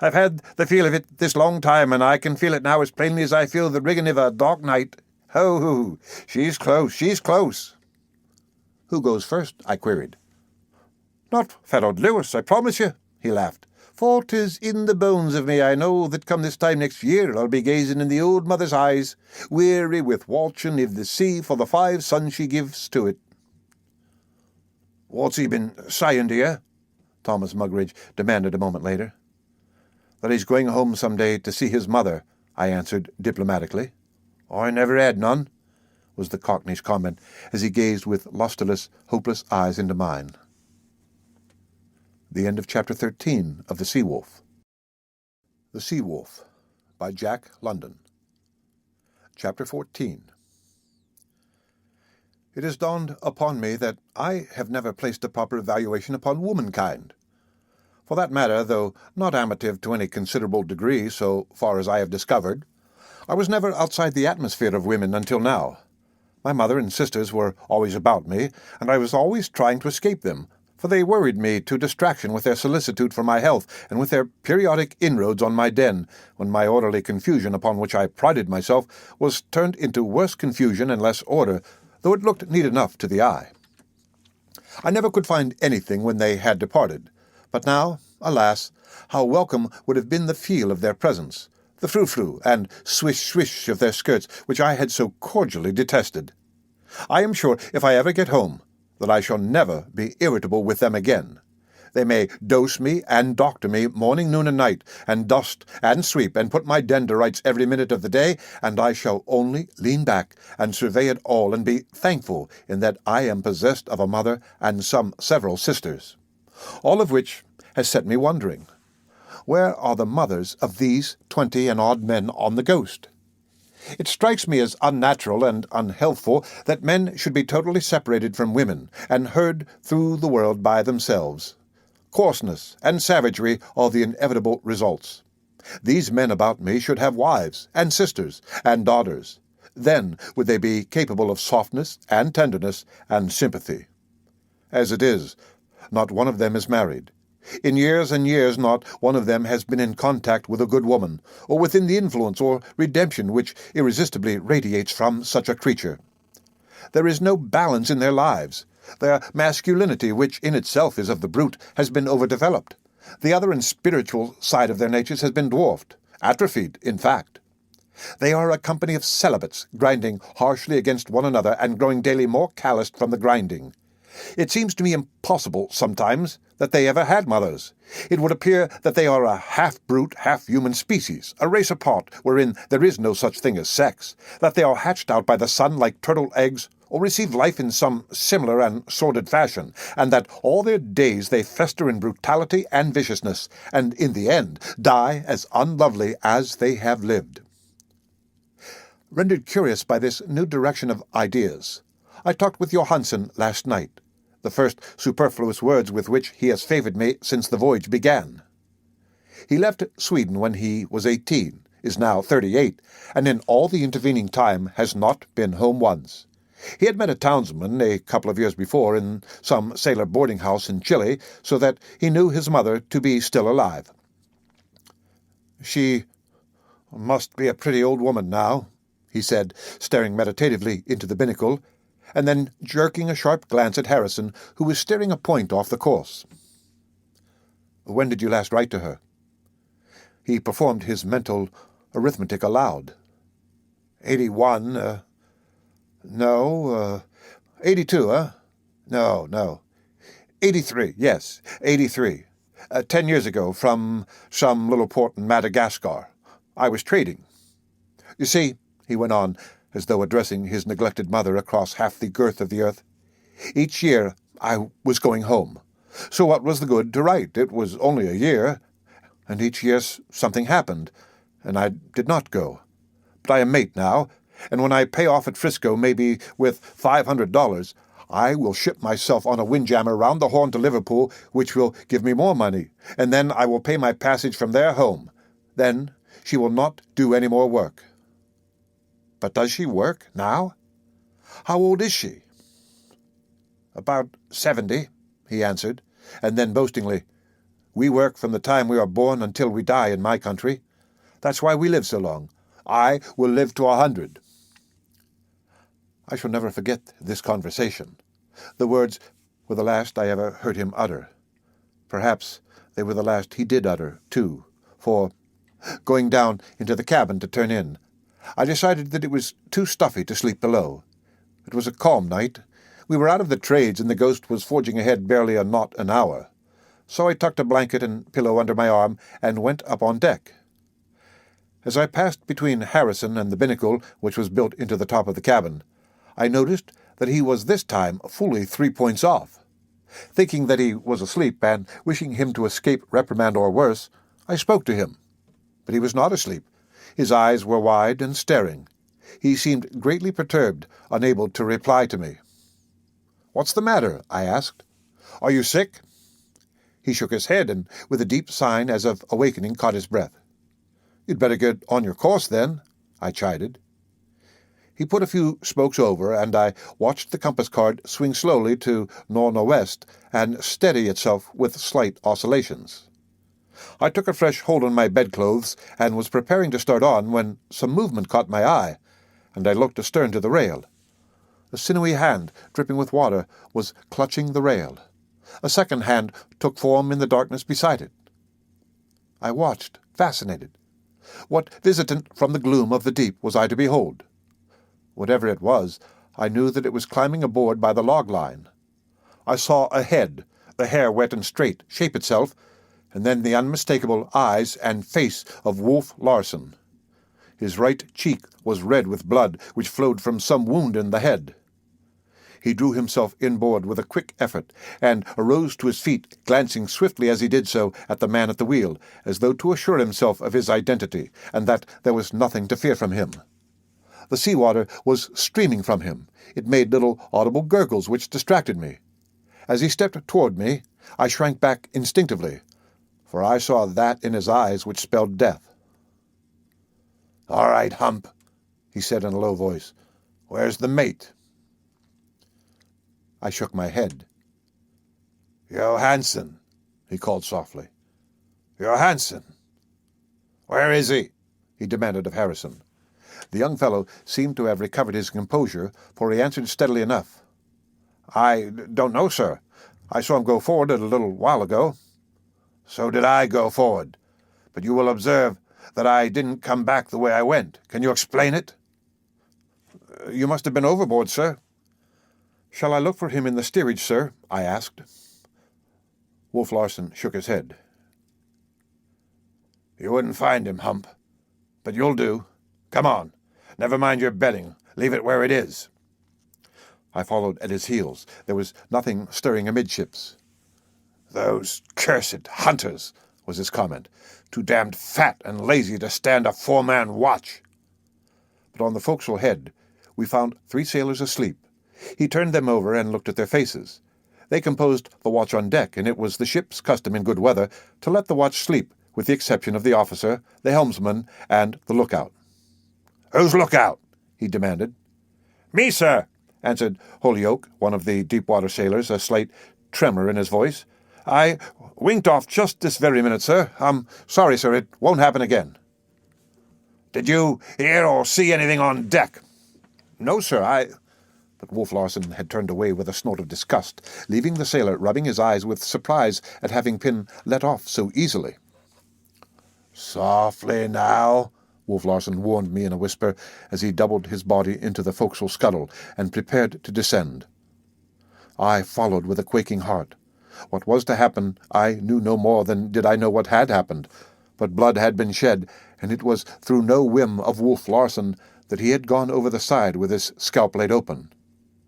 I've had the feel of it this long time, and I can feel it now as plainly as I feel the rigging of a dark night. Ho, she's close, she's close." "Who goes first?" I queried. "Not fat old Lewis, I promise you," he laughed. "For 'tis in the bones of me I know that come this time next year I'll be gazing in the old mother's eyes, weary with watching of the sea for the 5 sons she gives to it." "What's he been saying to you?" Thomas Mugridge demanded a moment later. "That he's going home some day to see his mother," I answered diplomatically. "I never had none," was the Cockney's comment, as he gazed with lustreless, hopeless eyes into mine. The end of Chapter 13 of The Sea Wolf. The Sea Wolf, by Jack London. Chapter 14. It has dawned upon me that I have never placed a proper valuation upon womankind. For that matter, though not amative to any considerable degree so far as I have discovered, I was never outside the atmosphere of women until now. My mother and sisters were always about me, and I was always trying to escape them, for they worried me to distraction with their solicitude for my health and with their periodic inroads on my den, when my orderly confusion upon which I prided myself was turned into worse confusion and less order, though it looked neat enough to the eye. I never could find anything when they had departed, but now, alas, how welcome would have been the feel of their presence, the frou-frou and swish-swish of their skirts, which I had so cordially detested. I am sure, if I ever get home, that I shall never be irritable with them again. They may dose me and doctor me morning, noon, and night, and dust and sweep and put my den to rights every minute of the day, and I shall only lean back and survey it all and be thankful in that I am possessed of a mother and some several sisters. All of which has set me wondering, where are the mothers of these 20 and odd men on the Ghost? It strikes me as unnatural and unhealthful that men should be totally separated from women and herd through the world by themselves. Coarseness and savagery are the inevitable results. These men about me should have wives and sisters and daughters. Then would they be capable of softness and tenderness and sympathy. As it is, not one of them is married. In years and years not one of them has been in contact with a good woman, or within the influence or redemption which irresistibly radiates from such a creature. There is no balance in their lives. Their masculinity, which in itself is of the brute, has been overdeveloped. The other and spiritual side of their natures has been dwarfed, atrophied, in fact. They are a company of celibates, grinding harshly against one another and growing daily more calloused from the grinding. It seems to me impossible, sometimes, that they ever had mothers. It would appear that they are a half-brute, half-human species, a race apart, wherein there is no such thing as sex, that they are hatched out by the sun like turtle eggs, or receive life in some similar and sordid fashion, and that all their days they fester in brutality and viciousness, and in the end die as unlovely as they have lived. Rendered curious by this new direction of ideas, I talked with Johansen last night, the first superfluous words with which he has favoured me since the voyage began. He left Sweden when he was 18, is now 38, and in all the intervening time has not been home once. He had met a townsman a couple of years before in some sailor boarding house in Chile, so that he knew his mother to be still alive. "She must be a pretty old woman now," he said, staring meditatively into the binnacle, and then jerking a sharp glance at Harrison, who was steering a point off the course. "When did you last write to her?" He performed his mental arithmetic aloud. 81, no, 82, No. 83, yes, 83. 10 years ago, from some little port in Madagascar. I was trading. You see," he went on, as though addressing his neglected mother across half the girth of the earth, "each year I was going home. So what was the good to write? It was only a year, and each year something happened, and I did not go. But I am mate now, and when I pay off at Frisco, maybe with $500, I will ship myself on a windjammer round the Horn to Liverpool, which will give me more money, and then I will pay my passage from there home. Then she will not do any more work." "But does she work now? How old is she?" "About 70, he answered, and then boastingly, "We work from the time we are born until we die in my country. That's why we live so long. I will live to 100. I shall never forget this conversation. The words were the last I ever heard him utter. Perhaps they were the last he did utter, too, for, going down into the cabin to turn in, I decided that it was too stuffy to sleep below. It was a calm night. We were out of the trades, and the Ghost was forging ahead barely a knot an hour. So I tucked a blanket and pillow under my arm and went up on deck. As I passed between Harrison and the binnacle, which was built into the top of the cabin, I noticed that he was this time fully 3 points off. Thinking that he was asleep, and wishing him to escape reprimand or worse, I spoke to him. But he was not asleep. His eyes were wide and staring. He seemed greatly perturbed, unable to reply to me. "What's the matter?" I asked. "Are you sick?" He shook his head, and with a deep sign as of awakening caught his breath. "You'd better get on your course, then," I chided. He put a few spokes over, and I watched the compass card swing slowly to nor'-nor'west and steady itself with slight oscillations. I took a fresh hold on my bedclothes and was preparing to start on when some movement caught my eye, and I looked astern to the rail. A sinewy hand, dripping with water, was clutching the rail. A second hand took form in the darkness beside it. I watched, fascinated. What visitant from the gloom of the deep was I to behold? Whatever it was, I knew that it was climbing aboard by the log line. I saw a head, the hair wet and straight, shape itself, and then the unmistakable eyes and face of Wolf Larsen. His right cheek was red with blood, which flowed from some wound in the head. He drew himself inboard with a quick effort, and arose to his feet, glancing swiftly as he did so at the man at the wheel, as though to assure himself of his identity, and that there was nothing to fear from him. The sea-water was streaming from him. It made little audible gurgles which distracted me. As he stepped toward me, I shrank back instinctively, for I saw that in his eyes which spelled death. "All right, Hump," he said in a low voice. "Where's the mate?" I shook my head. "Johansen," he called softly. "Johansen." "Where is he?" he demanded of Harrison. The young fellow seemed to have recovered his composure, for he answered steadily enough. "I don't know, sir. I saw him go forward a little while ago." "So did I go forward. But you will observe that I didn't come back the way I went. Can you explain it?" "You must have been overboard, sir." "Shall I look for him in the steerage, sir?" I asked. Wolf Larsen shook his head. "You wouldn't find him, Hump. But you'll do. Come on. Never mind your betting. Leave it where it is." I followed at his heels. There was nothing stirring amidships. "Those cursed hunters," was his comment. "Too damned fat and lazy to stand a four-man watch." But on the forecastle head we found 3 sailors asleep. He turned them over and looked at their faces. They composed the watch on deck, and it was the ship's custom in good weather to let the watch sleep, with the exception of the officer, the helmsman, and the lookout. "Who's lookout?" he demanded. "Me, sir," answered Holyoke, one of the deep-water sailors, a slight tremor in his voice. "I winked off just this very minute, sir. I'm sorry, sir, it won't happen again." "Did you hear or see anything on deck?" "No, sir, But Wolf Larsen had turned away with a snort of disgust, leaving the sailor rubbing his eyes with surprise at having been let off so easily. "Softly now," Wolf Larsen warned me in a whisper as he doubled his body into the forecastle scuttle and prepared to descend. I followed with a quaking heart. What was to happen I knew no more than did I know what had happened, but blood had been shed, and it was through no whim of Wolf Larsen that he had gone over the side with his scalp laid open.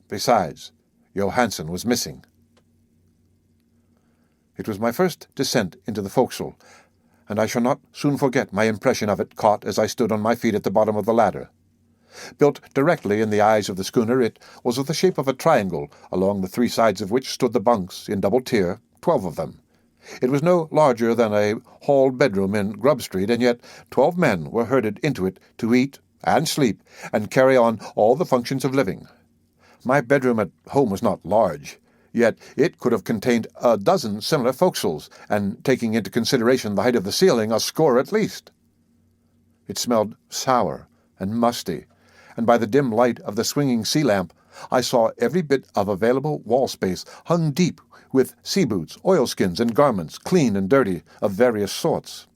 Besides, Johansen was missing. It was my first descent into the forecastle, and I shall not soon forget my impression of it caught as I stood on my feet at the bottom of the ladder. Built directly in the eyes of the schooner, it was of the shape of a triangle, along the 3 sides of which stood the bunks in double tier, 12 of them. It was no larger than a hall bedroom in Grub Street, and yet 12 men were herded into it to eat and sleep and carry on all the functions of living. My bedroom at home was not large, yet it could have contained a dozen similar forecastles, and, taking into consideration the height of the ceiling, a score at least. It smelled sour and musty, and by the dim light of the swinging sea lamp I saw every bit of available wall space hung deep with sea boots, oilskins, and garments, clean and dirty, of various sorts.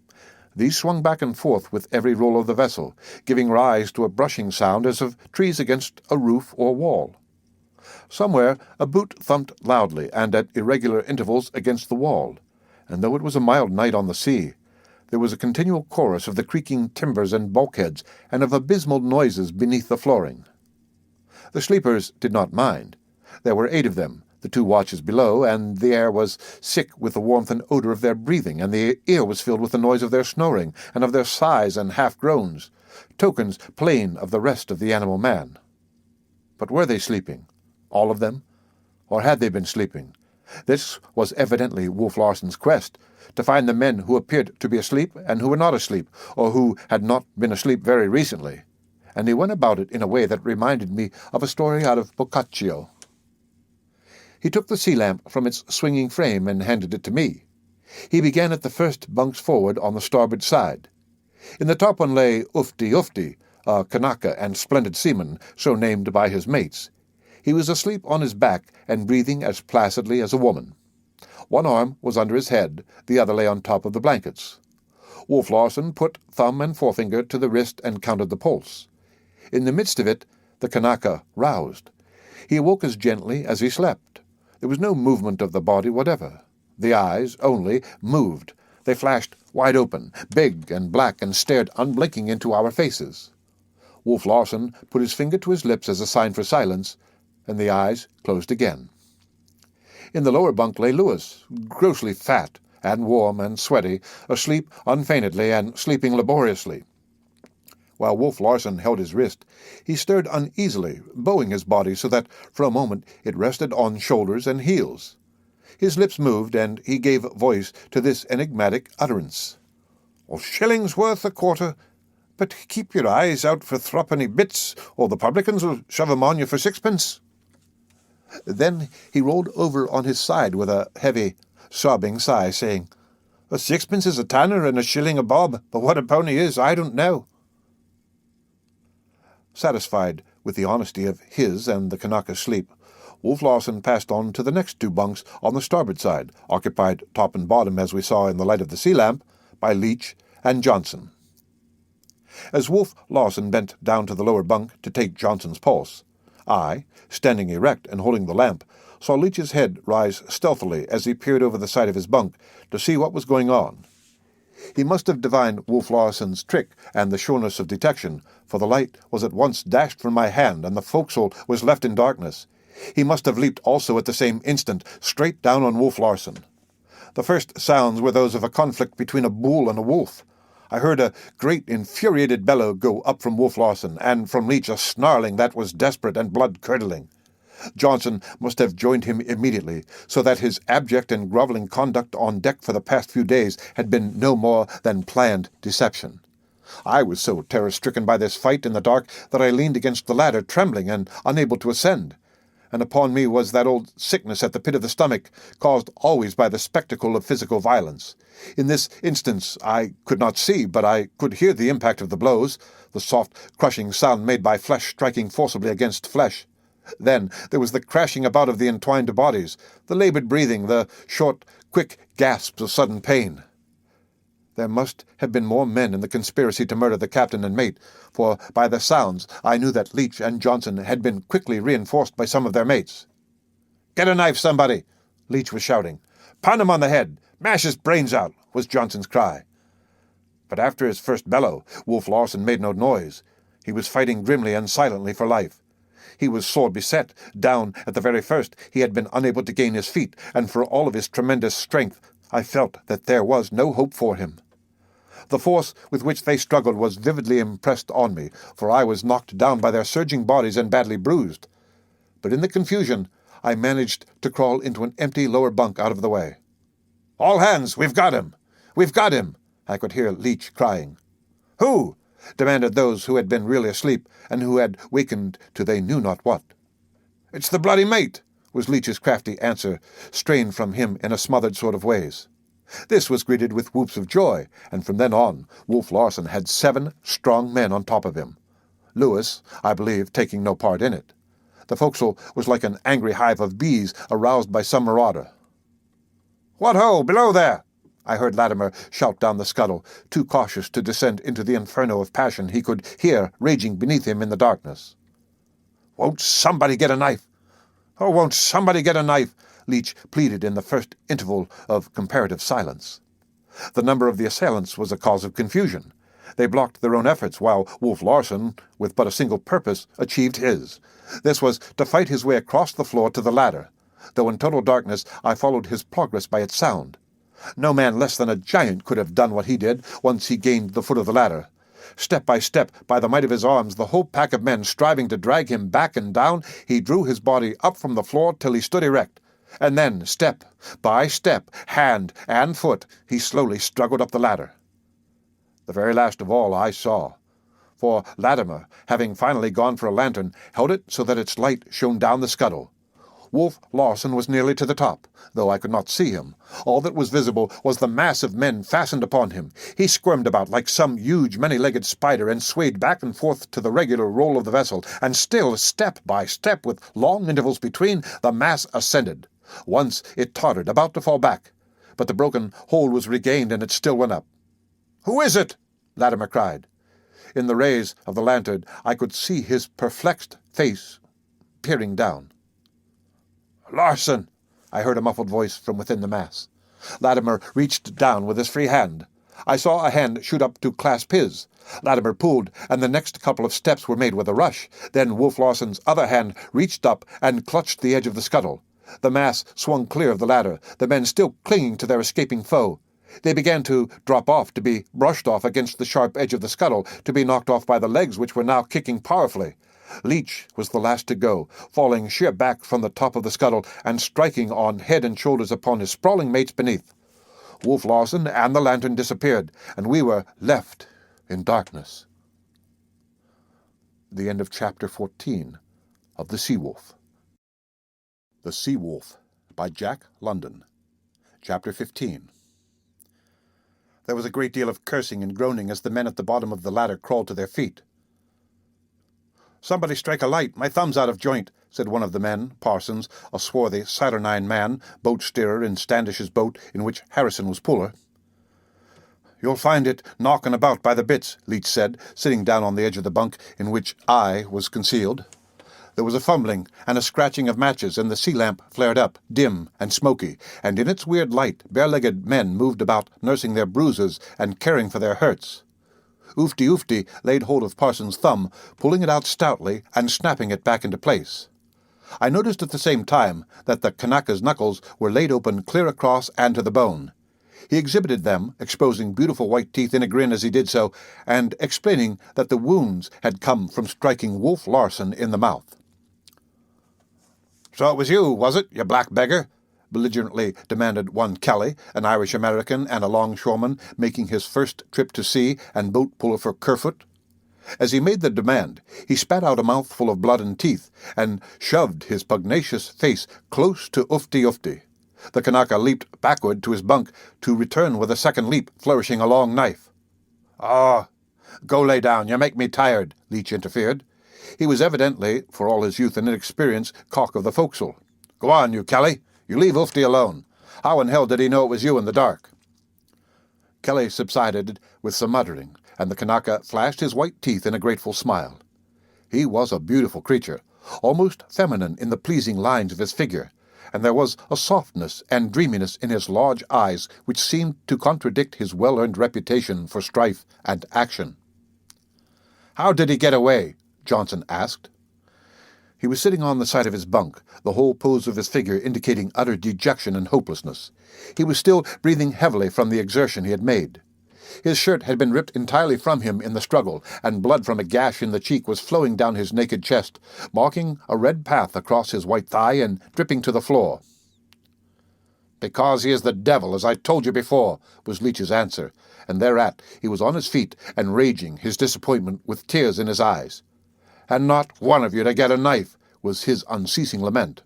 These swung back and forth with every roll of the vessel, giving rise to a brushing sound as of trees against a roof or wall. Somewhere a boot thumped loudly and at irregular intervals against the wall, and though it was a mild night on the sea, there was a continual chorus of the creaking timbers and bulkheads and of abysmal noises beneath the flooring. The sleepers did not mind. There were 8 of them, the 2 watches below, and the air was sick with the warmth and odor of their breathing, and the ear was filled with the noise of their snoring, and of their sighs and half-groans, tokens plain of the rest of the animal man. But were they sleeping? All of them? Or had they been sleeping? This was evidently Wolf Larsen's quest, to find the men who appeared to be asleep and who were not asleep, or who had not been asleep very recently, and he went about it in a way that reminded me of a story out of Boccaccio. He took the sea lamp from its swinging frame and handed it to me. He began at the first bunks forward on the starboard side. In the top one lay Ufti, a Kanaka and splendid seaman, so named by his mates. He was asleep on his back and breathing as placidly as a woman. One arm was under his head, the other lay on top of the blankets. Wolf Larsen put thumb and forefinger to the wrist and counted the pulse. In the midst of it, the Kanaka roused. He awoke as gently as he slept. There was no movement of the body whatever. The eyes, only, moved. They flashed wide open, big and black, and stared unblinking into our faces. Wolf Larsen put his finger to his lips as a sign for silence, and the eyes closed again. In the lower bunk lay Lewis, grossly fat and warm and sweaty, asleep unfeignedly and sleeping laboriously. While Wolf Larsen held his wrist, he stirred uneasily, bowing his body so that for a moment it rested on shoulders and heels. His lips moved, and he gave voice to this enigmatic utterance. "A shilling's worth a quarter, but keep your eyes out for threepenny bits, or the publicans will shove 'em on you for 6pence. Then he rolled over on his side with a heavy, sobbing sigh, saying, "A 6pence is a tanner and a shilling a bob, but what a pony is, I don't know." Satisfied with the honesty of his and the Kanaka's sleep, Wolf Larsen passed on to the next 2 bunks on the starboard side, occupied top and bottom, as we saw in the light of the sea lamp, by Leach and Johnson. As Wolf Larsen bent down to the lower bunk to take Johnson's pulse, I, standing erect and holding the lamp, saw Leach's head rise stealthily as he peered over the side of his bunk to see what was going on. He must have divined Wolf Larsen's trick and the sureness of detection, for the light was at once dashed from my hand, and the forecastle was left in darkness. He must have leaped also at the same instant, straight down on Wolf Larsen. The first sounds were those of a conflict between a bull and a wolf. I heard a great infuriated bellow go up from Wolf Larsen, and from Leach a snarling that was desperate and blood-curdling. Johnson must have joined him immediately, so that his abject and grovelling conduct on deck for the past few days had been no more than planned deception. I was so terror-stricken by this fight in the dark that I leaned against the ladder, trembling and unable to ascend. And upon me was that old sickness at the pit of the stomach, caused always by the spectacle of physical violence. In this instance I could not see, but I could hear the impact of the blows, the soft, crushing sound made by flesh striking forcibly against flesh. Then there was the crashing about of the entwined bodies, the laboured breathing, the short, quick gasps of sudden pain. There must have been more men in the conspiracy to murder the captain and mate, for by the sounds I knew that Leach and Johnson had been quickly reinforced by some of their mates. "Get a knife, somebody!" Leach was shouting. "Pound him on the head! Mash his brains out!" was Johnson's cry. But after his first bellow, Wolf Larsen made no noise. He was fighting grimly and silently for life. He was sore beset. Down at the very first he had been unable to gain his feet, and for all of his tremendous strength I felt that there was no hope for him. The force with which they struggled was vividly impressed on me, for I was knocked down by their surging bodies and badly bruised. But in the confusion I managed to crawl into an empty lower bunk out of the way. "All hands, we've got him! We've got him!" I could hear Leach crying. "Who?" demanded those who had been really asleep, and who had wakened to they knew not what. "It's the bloody mate," was Leach's crafty answer, strained from him in a smothered sort of ways. This was greeted with whoops of joy, and from then on Wolf Larsen had 7 strong men on top of him. Lewis, I believe, taking no part in it. The forecastle was like an angry hive of bees aroused by some marauder. "What ho, below there!" I heard Latimer shout down the scuttle, too cautious to descend into the inferno of passion he could hear raging beneath him in the darkness. "Won't somebody get a knife? Oh, won't somebody get a knife?" Leach pleaded in the first interval of comparative silence. The number of the assailants was a cause of confusion. They blocked their own efforts, while Wolf Larsen, with but a single purpose, achieved his. This was to fight his way across the floor to the ladder. Though in total darkness, I followed his progress by its sound. No man less than a giant could have done what he did once he gained the foot of the ladder. Step by step, by the might of his arms, the whole pack of men striving to drag him back and down, he drew his body up from the floor till he stood erect. And then, step by step, hand and foot, he slowly struggled up the ladder. The very last of all I saw, for Latimer, having finally gone for a lantern, held it so that its light shone down the scuttle. Wolf Larsen was nearly to the top, though I could not see him. All that was visible was the mass of men fastened upon him. He squirmed about like some huge many-legged spider and swayed back and forth to the regular roll of the vessel, and still, step by step, with long intervals between, the mass ascended. Once it tottered, about to fall back, but the broken hold was regained and it still went up. "Who is it?" Latimer cried. In the rays of the lantern I could see his perplexed face peering down. "Larsen!" I heard a muffled voice from within the mass. Latimer reached down with his free hand. I saw a hand shoot up to clasp his. Latimer pulled, and the next couple of steps were made with a rush. Then Wolf Larsen's other hand reached up and clutched the edge of the scuttle. The mass swung clear of the ladder, the men still clinging to their escaping foe. They began to drop off, to be brushed off against the sharp edge of the scuttle, to be knocked off by the legs which were now kicking powerfully. Leach was the last to go, falling sheer back from the top of the scuttle and striking on head and shoulders upon his sprawling mates beneath. Wolf Larsen and the lantern disappeared, and we were left in darkness. The end of Chapter 14 of The Sea Wolf. The Sea Wolf by Jack London. Chapter 15. There was a great deal of cursing and groaning as the men at the bottom of the ladder crawled to their feet. "Somebody strike a light, my thumb's out of joint," said one of the men, Parsons, a swarthy, saturnine man, boat-steerer in Standish's boat, in which Harrison was puller. "You'll find it knocking about by the bits," Leach said, sitting down on the edge of the bunk in which I was concealed. There was a fumbling and a scratching of matches, and the sea lamp flared up, dim and smoky, and in its weird light bare-legged men moved about, nursing their bruises and caring for their hurts. Oofty laid hold of Parsons' thumb, pulling it out stoutly and snapping it back into place. I noticed at the same time that the Kanaka's knuckles were laid open clear across and to the bone. He exhibited them, exposing beautiful white teeth in a grin as he did so, and explaining that the wounds had come from striking Wolf Larsen in the mouth. "So it was you, was it, you black beggar?" belligerently demanded one Kelly, an Irish-American and a longshoreman making his first trip to sea and boat puller for Kerfoot. As he made the demand, he spat out a mouthful of blood and teeth, and shoved his pugnacious face close to Ufti. The Kanaka leaped backward to his bunk, to return with a second leap, flourishing a long knife. "Ah, go lay down, you make me tired," Leach interfered. He was evidently, for all his youth and inexperience, cock of the forecastle. "Go on, you Kelly. You leave Ufti alone. How in hell did he know it was you in the dark?" Kelly subsided with some muttering, and the Kanaka flashed his white teeth in a grateful smile. He was a beautiful creature, almost feminine in the pleasing lines of his figure, and there was a softness and dreaminess in his large eyes which seemed to contradict his well-earned reputation for strife and action. "How did he get away?" Johnson asked. He was sitting on the side of his bunk, the whole pose of his figure indicating utter dejection and hopelessness. He was still breathing heavily from the exertion he had made. His shirt had been ripped entirely from him in the struggle, and blood from a gash in the cheek was flowing down his naked chest, marking a red path across his white thigh and dripping to the floor. "Because he is the devil, as I told you before," was Leach's answer, and thereat he was on his feet and raging his disappointment with tears in his eyes. "And not one of you to get a knife," was his unceasing lament.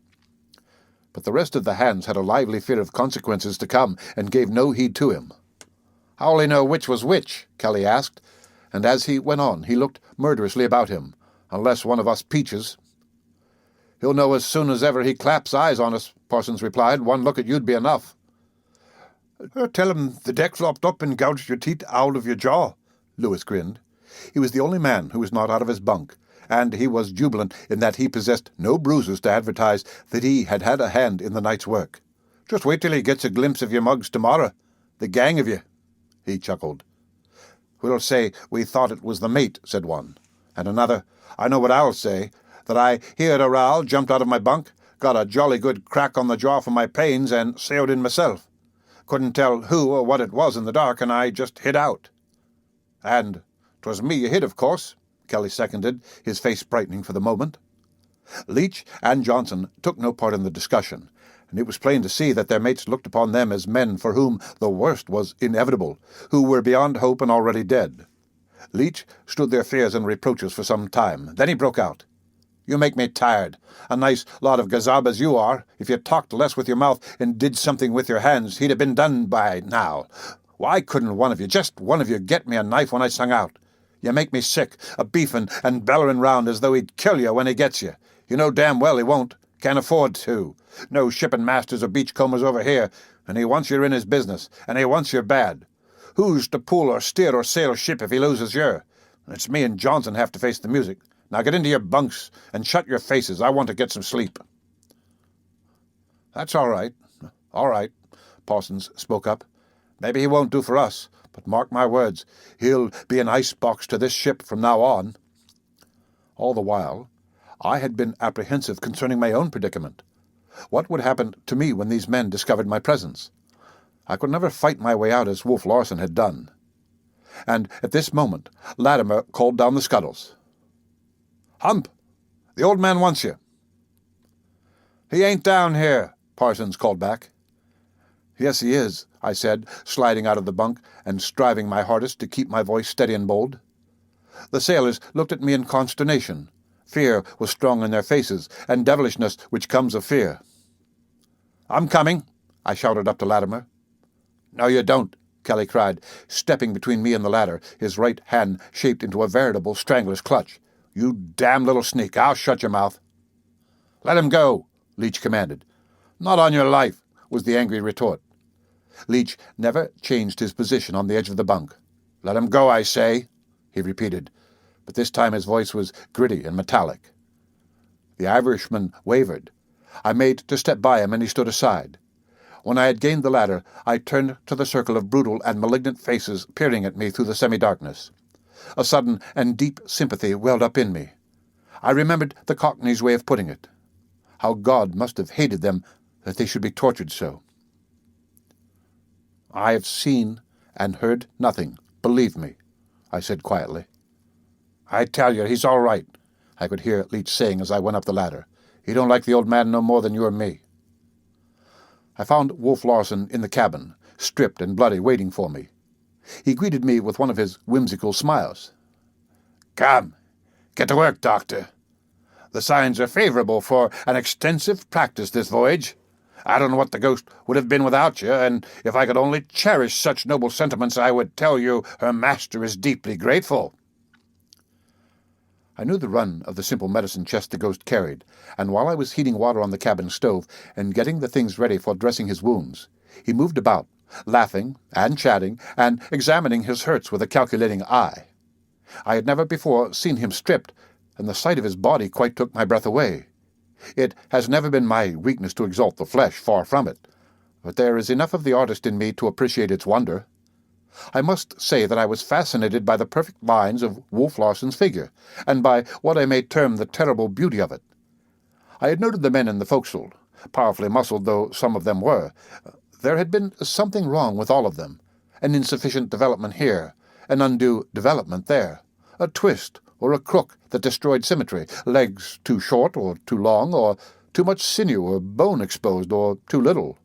But the rest of the hands had a lively fear of consequences to come, and gave no heed to him. "How'll he know which was which?" Kelly asked, and as he went on he looked murderously about him. "Unless one of us peaches." "He'll know as soon as ever he claps eyes on us," Parsons replied. "One look at you'd be enough." "Tell him the deck flopped up and gouged your teeth out of your jaw," Lewis grinned. He was the only man who was not out of his bunk, and he was jubilant in that he possessed no bruises to advertise that he had had a hand in the night's work. "Just wait till he gets a glimpse of your mugs tomorrow. The gang of you." He chuckled. "We'll say we thought it was the mate," said one. And another, "I know what I'll say, that I heard a row, jumped out of my bunk, got a jolly good crack on the jaw for my pains, and sailed in myself. Couldn't tell who or what it was in the dark, and I just hid out." "And 'twas me you hit, of course," Kelly seconded, his face brightening for the moment. Leach and Johnson took no part in the discussion, and it was plain to see that their mates looked upon them as men for whom the worst was inevitable, who were beyond hope and already dead. Leach stood their fears and reproaches for some time. Then he broke out. "You make me tired. A nice lot of gazabas you are. If you talked less with your mouth and did something with your hands, he'd have been done by now. Why couldn't one of you, just one of you, get me a knife when I sung out? You make me sick, a-beefing and bellowing round as though he'd kill you when he gets you. You know damn well he won't. Can't afford to. No shipping masters or beachcombers over here, and he wants you in his business, and he wants you bad. Who's to pull or steer or sail ship if he loses you? It's me and Johnson have to face the music. Now get into your bunks and shut your faces. I want to get some sleep." "That's all right, Parsons spoke up. "Maybe he won't do for us, but mark my words, he'll be an icebox to this ship from now on." All the while, I had been apprehensive concerning my own predicament. What would happen to me when these men discovered my presence? I could never fight my way out as Wolf Larsen had done. And at this moment, Latimer called down the scuttles. "Hump, the old man wants you." "He ain't down here," Parsons called back. "Yes, he is," I said, sliding out of the bunk and striving my hardest to keep my voice steady and bold. The sailors looked at me in consternation. Fear was strong in their faces, and devilishness which comes of fear. "I'm coming," I shouted up to Latimer. "No, you don't," Kelly cried, stepping between me and the ladder, his right hand shaped into a veritable strangler's clutch. "You damn little sneak, I'll shut your mouth." "Let him go," Leach commanded. "Not on your life," was the angry retort. Leach never changed his position on the edge of the bunk. "Let him go, I say," he repeated, but this time his voice was gritty and metallic. The Irishman wavered. I made to step by him, and he stood aside. When I had gained the ladder, I turned to the circle of brutal and malignant faces peering at me through the semi-darkness. A sudden and deep sympathy welled up in me. I remembered the Cockney's way of putting it. How God must have hated them that they should be tortured so. I have seen and heard nothing, believe me, I said quietly. I tell you, he's all right, I could hear Leach saying as I went up the ladder. He don't like the old man no more than you or me. I found Wolf Larsen in the cabin, stripped and bloody, waiting for me. He greeted me with one of his whimsical smiles. Come, get to work, Doctor. The signs are favorable for an extensive practice this voyage. I don't know what the ghost would have been without you, and if I could only cherish such noble sentiments, I would tell you her master is deeply grateful. I knew the run of the simple medicine chest the ghost carried, and while I was heating water on the cabin stove and getting the things ready for dressing his wounds, he moved about, laughing and chatting and examining his hurts with a calculating eye. I had never before seen him stripped, and the sight of his body quite took my breath away. It has never been my weakness to exalt the flesh, far from it, but there is enough of the artist in me to appreciate its wonder. I must say that I was fascinated by the perfect lines of Wolf Larsen's figure, and by what I may term the terrible beauty of it. I had noted the men in the forecastle, powerfully muscled though some of them were. There had been something wrong with all of them, an insufficient development here, an undue development there, a twist or a crook that destroyed symmetry, legs too short or too long, or too much sinew or bone exposed, or too little.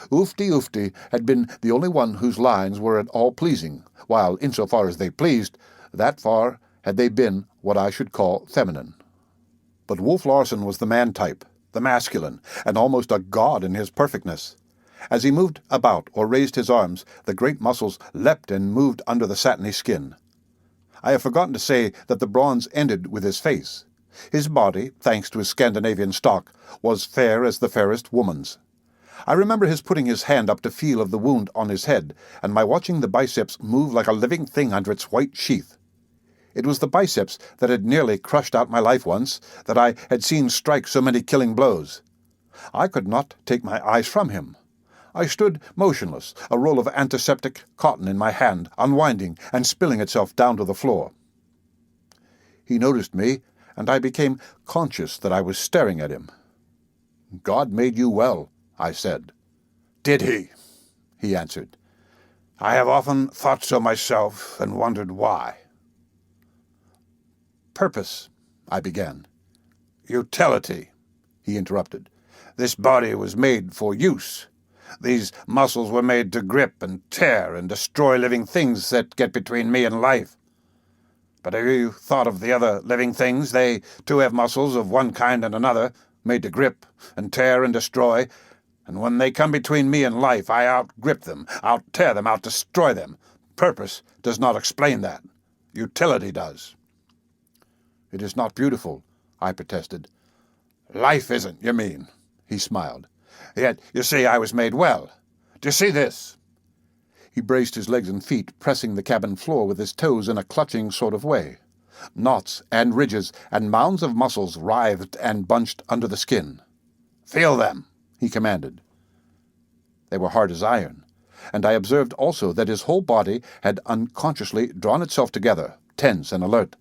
Oofty had been the only one whose lines were at all pleasing, while, insofar as they pleased, that far had they been what I should call feminine. But Wolf Larsen was the man type, the masculine, and almost a god in his perfectness. As he moved about or raised his arms, the great muscles leapt and moved under the satiny skin. I have forgotten to say that the bronze ended with his face. His body, thanks to his Scandinavian stock, was fair as the fairest woman's. I remember his putting his hand up to feel of the wound on his head, and my watching the biceps move like a living thing under its white sheath. It was the biceps that had nearly crushed out my life once, that I had seen strike so many killing blows. I could not take my eyes from him. I stood motionless, a roll of antiseptic cotton in my hand, unwinding and spilling itself down to the floor. He noticed me, and I became conscious that I was staring at him. "God made you well," I said. "Did he?" he answered. "I have often thought so myself, and wondered why." "Purpose," I began. "Utility," he interrupted. "This body was made for use. These muscles were made to grip and tear and destroy living things that get between me and life. But have you thought of the other living things? They, too, have muscles of one kind and another, made to grip and tear and destroy, and when they come between me and life, I out-grip them, out-tear them, out-destroy them. Purpose does not explain that. Utility does." "It is not beautiful," I protested. "Life isn't, you mean," he smiled. "Yet, you see, I was made well. Do you see this?" He braced his legs and feet, pressing the cabin floor with his toes in a clutching sort of way. Knots and ridges and mounds of muscles writhed and bunched under the skin. "Feel them," he commanded. They were hard as iron, and I observed also that his whole body had unconsciously drawn itself together, tense and alert,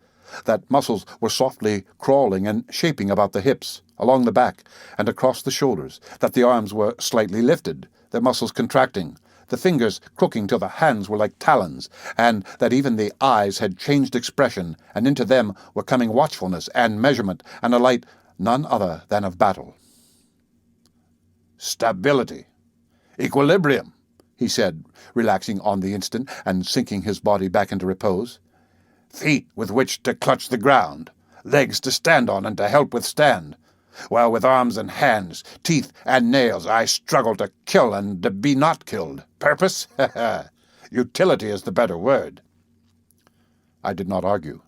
that muscles were softly crawling and shaping about the hips, along the back, and across the shoulders, that the arms were slightly lifted, their muscles contracting, the fingers crooking till the hands were like talons, and that even the eyes had changed expression, and into them were coming watchfulness and measurement, and a light none other than of battle. "Stability. Equilibrium," he said, relaxing on the instant and sinking his body back into repose. "Feet with which to clutch the ground, legs to stand on and to help withstand, while with arms and hands, teeth and nails, I struggle to kill and to be not killed. Purpose? Utility is the better word." I did not argue.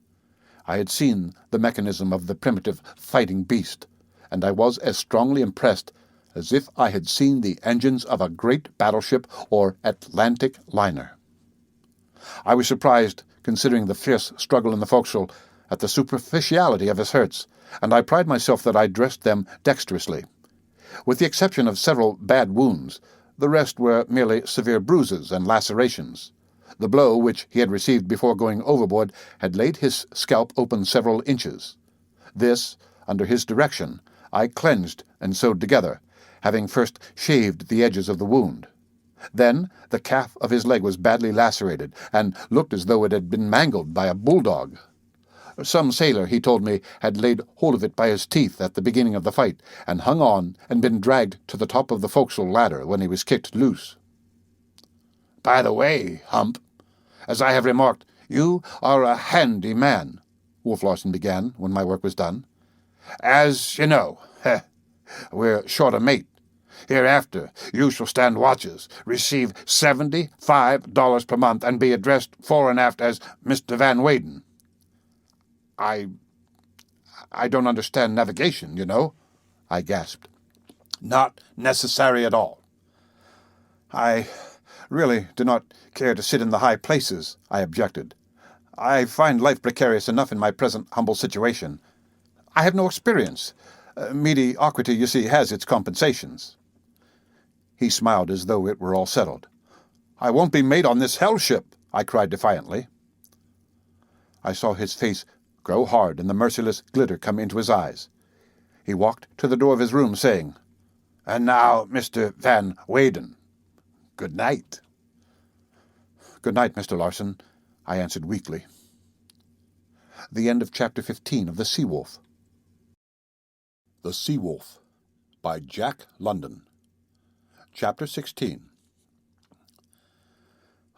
I had seen the mechanism of the primitive fighting beast, and I was as strongly impressed as if I had seen the engines of a great battleship or Atlantic liner. I was surprised, considering the fierce struggle in the forecastle, at the superficiality of his hurts, and I pride myself that I dressed them dexterously. With the exception of several bad wounds, the rest were merely severe bruises and lacerations. The blow which he had received before going overboard had laid his scalp open several inches. This, under his direction, I cleansed and sewed together, having first shaved the edges of the wound. Then the calf of his leg was badly lacerated, and looked as though it had been mangled by a bulldog. Some sailor, he told me, had laid hold of it by his teeth at the beginning of the fight, and hung on and been dragged to the top of the forecastle ladder when he was kicked loose. "By the way, Hump, as I have remarked, you are a handy man," Wolf Larsen began when my work was done. "As you know, we're short a mate. Hereafter you shall stand watches, receive $75 per month, and be addressed fore and aft as Mr. Van Weyden." I don't understand navigation, you know," I gasped. "Not necessary at all." "I really do not care to sit in the high places," I objected. "I find life precarious enough in my present humble situation. I have no experience. Mediocrity, you see, has its compensations." He smiled as though it were all settled. "I won't be mate on this hell ship," I cried defiantly. I saw his face grow hard and the merciless glitter come into his eyes. He walked to the door of his room, saying, "And now, Mr. Van Weyden, good night." "Good night, Mr. Larsen," I answered weakly. The end of Chapter 15 of The Sea Wolf. The Sea Wolf by Jack London. Chapter 16.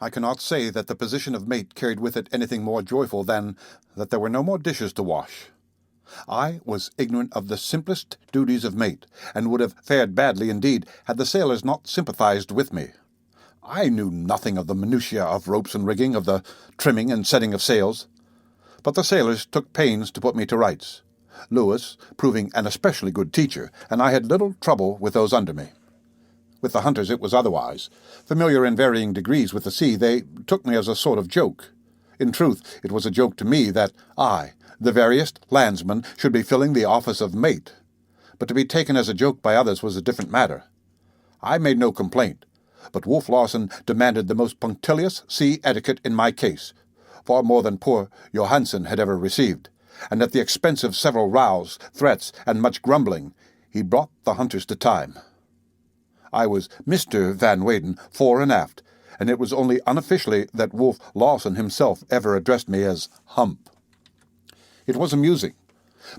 I cannot say that the position of mate carried with it anything more joyful than that there were no more dishes to wash. I was ignorant of the simplest duties of mate, and would have fared badly indeed had the sailors not sympathized with me. I knew nothing of the minutiae of ropes and rigging, of the trimming and setting of sails. But the sailors took pains to put me to rights, Lewis proving an especially good teacher, and I had little trouble with those under me. With the hunters it was otherwise. Familiar in varying degrees with the sea, they took me as a sort of joke. In truth, it was a joke to me that I, the veriest landsman, should be filling the office of mate. But to be taken as a joke by others was a different matter. I made no complaint, but Wolf Larsen demanded the most punctilious sea etiquette in my case, far more than poor Johansen had ever received, and at the expense of several rows, threats, and much grumbling, he brought the hunters to time. I was Mr. Van Weyden, fore and aft, and it was only unofficially that Wolf Larsen himself ever addressed me as Hump. It was amusing.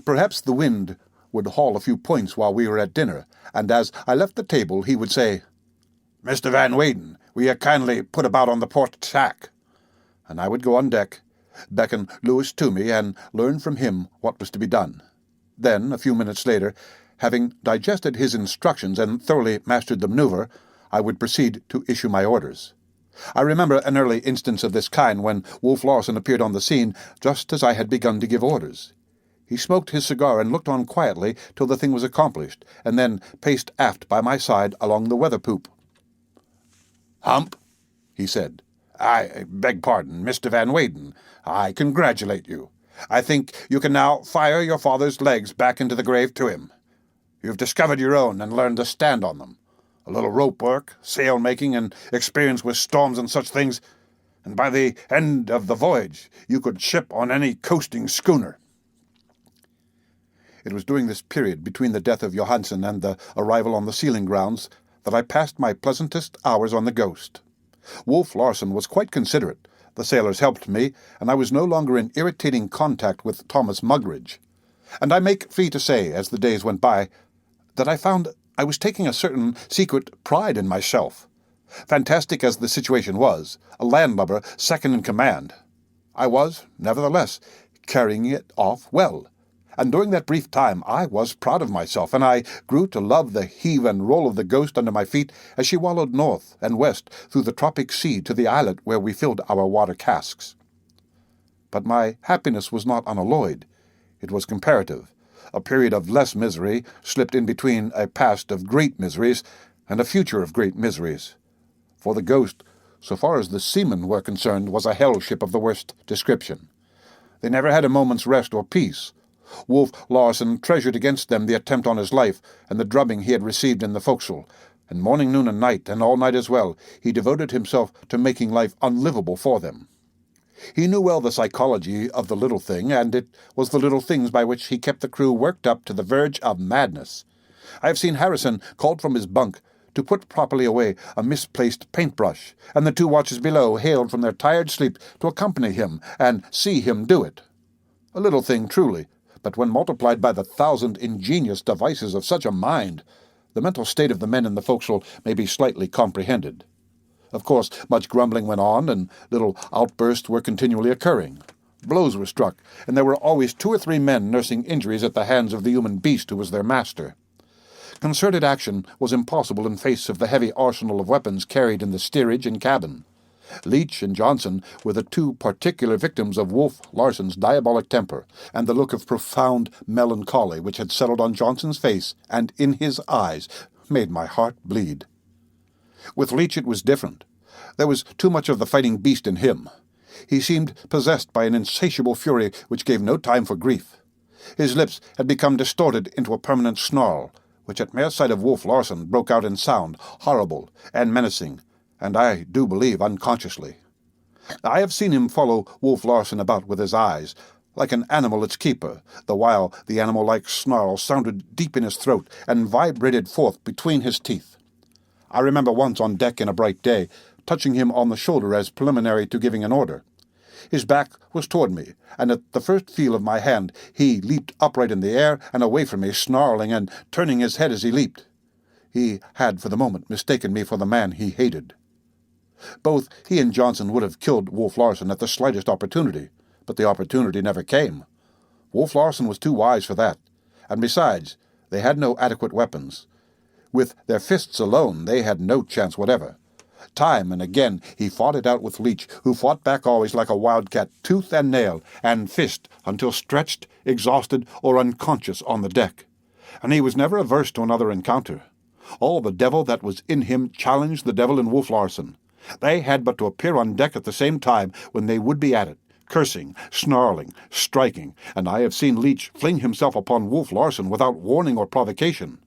Perhaps the wind would haul a few points while we were at dinner, and as I left the table he would say, "Mr. Van Weyden, will you kindly put about on the port tack?" And I would go on deck, beckon Lewis to me, and learn from him what was to be done. Then, a few minutes later, having digested his instructions and thoroughly mastered the maneuver, I would proceed to issue my orders. I remember an early instance of this kind when Wolf Larsen appeared on the scene just as I had begun to give orders. He smoked his cigar and looked on quietly till the thing was accomplished, and then paced aft by my side along the weather poop. "Hump," he said. "I beg pardon, Mr. Van Weyden. I congratulate you. I think you can now fire your father's legs back into the grave to him. You've discovered your own and learned to stand on them. A little rope work, sail-making, and experience with storms and such things, and by the end of the voyage you could ship on any coasting schooner." It was during this period between the death of Johansen and the arrival on the sealing grounds that I passed my pleasantest hours on the Ghost. Wolf Larsen was quite considerate. The sailors helped me, and I was no longer in irritating contact with Thomas Mugridge. And I make free to say, as the days went by, that I found I was taking a certain secret pride in myself. Fantastic as the situation was, a landlubber second in command, I was, nevertheless, carrying it off well. And during that brief time I was proud of myself, and I grew to love the heave and roll of the Ghost under my feet as she wallowed north and west through the tropic sea to the islet where we filled our water casks. But my happiness was not unalloyed. It was comparative. A period of less misery slipped in between a past of great miseries and a future of great miseries. For the Ghost, so far as the seamen were concerned, was a hell ship of the worst description. They never had a moment's rest or peace. Wolf Larsen treasured against them the attempt on his life and the drubbing he had received in the forecastle, and morning, noon, and night, and all night as well, he devoted himself to making life unlivable for them. He knew well the psychology of the little thing, and it was the little things by which he kept the crew worked up to the verge of madness. I have seen Harrison called from his bunk to put properly away a misplaced paintbrush, and the two watches below hailed from their tired sleep to accompany him and see him do it. A little thing, truly, but when multiplied by the 1,000 ingenious devices of such a mind, the mental state of the men in the forecastle may be slightly comprehended. Of course, much grumbling went on, and little outbursts were continually occurring. Blows were struck, and there were always 2 or 3 men nursing injuries at the hands of the human beast who was their master. Concerted action was impossible in face of the heavy arsenal of weapons carried in the steerage and cabin. Leach and Johnson were the 2 particular victims of Wolf Larsen's diabolic temper, and the look of profound melancholy which had settled on Johnson's face and in his eyes made my heart bleed. With Leach it was different. There was too much of the fighting beast in him. He seemed possessed by an insatiable fury which gave no time for grief. His lips had become distorted into a permanent snarl, which at mere sight of Wolf Larsen broke out in sound, horrible and menacing, and I do believe unconsciously. I have seen him follow Wolf Larsen about with his eyes, like an animal its keeper, the while the animal-like snarl sounded deep in his throat and vibrated forth between his teeth. I remember once on deck in a bright day, touching him on the shoulder as preliminary to giving an order. His back was toward me, and at the first feel of my hand he leaped upright in the air and away from me, snarling and turning his head as he leaped. He had for the moment mistaken me for the man he hated. Both he and Johnson would have killed Wolf Larsen at the slightest opportunity, but the opportunity never came. Wolf Larsen was too wise for that, and besides, they had no adequate weapons. With their fists alone, they had no chance whatever. Time and again he fought it out with Leach, who fought back always like a wildcat, tooth and nail, and fist, until stretched, exhausted, or unconscious on the deck. And he was never averse to another encounter. All the devil that was in him challenged the devil in Wolf Larsen. They had but to appear on deck at the same time when they would be at it, cursing, snarling, striking, and I have seen Leach fling himself upon Wolf Larsen without warning or provocation.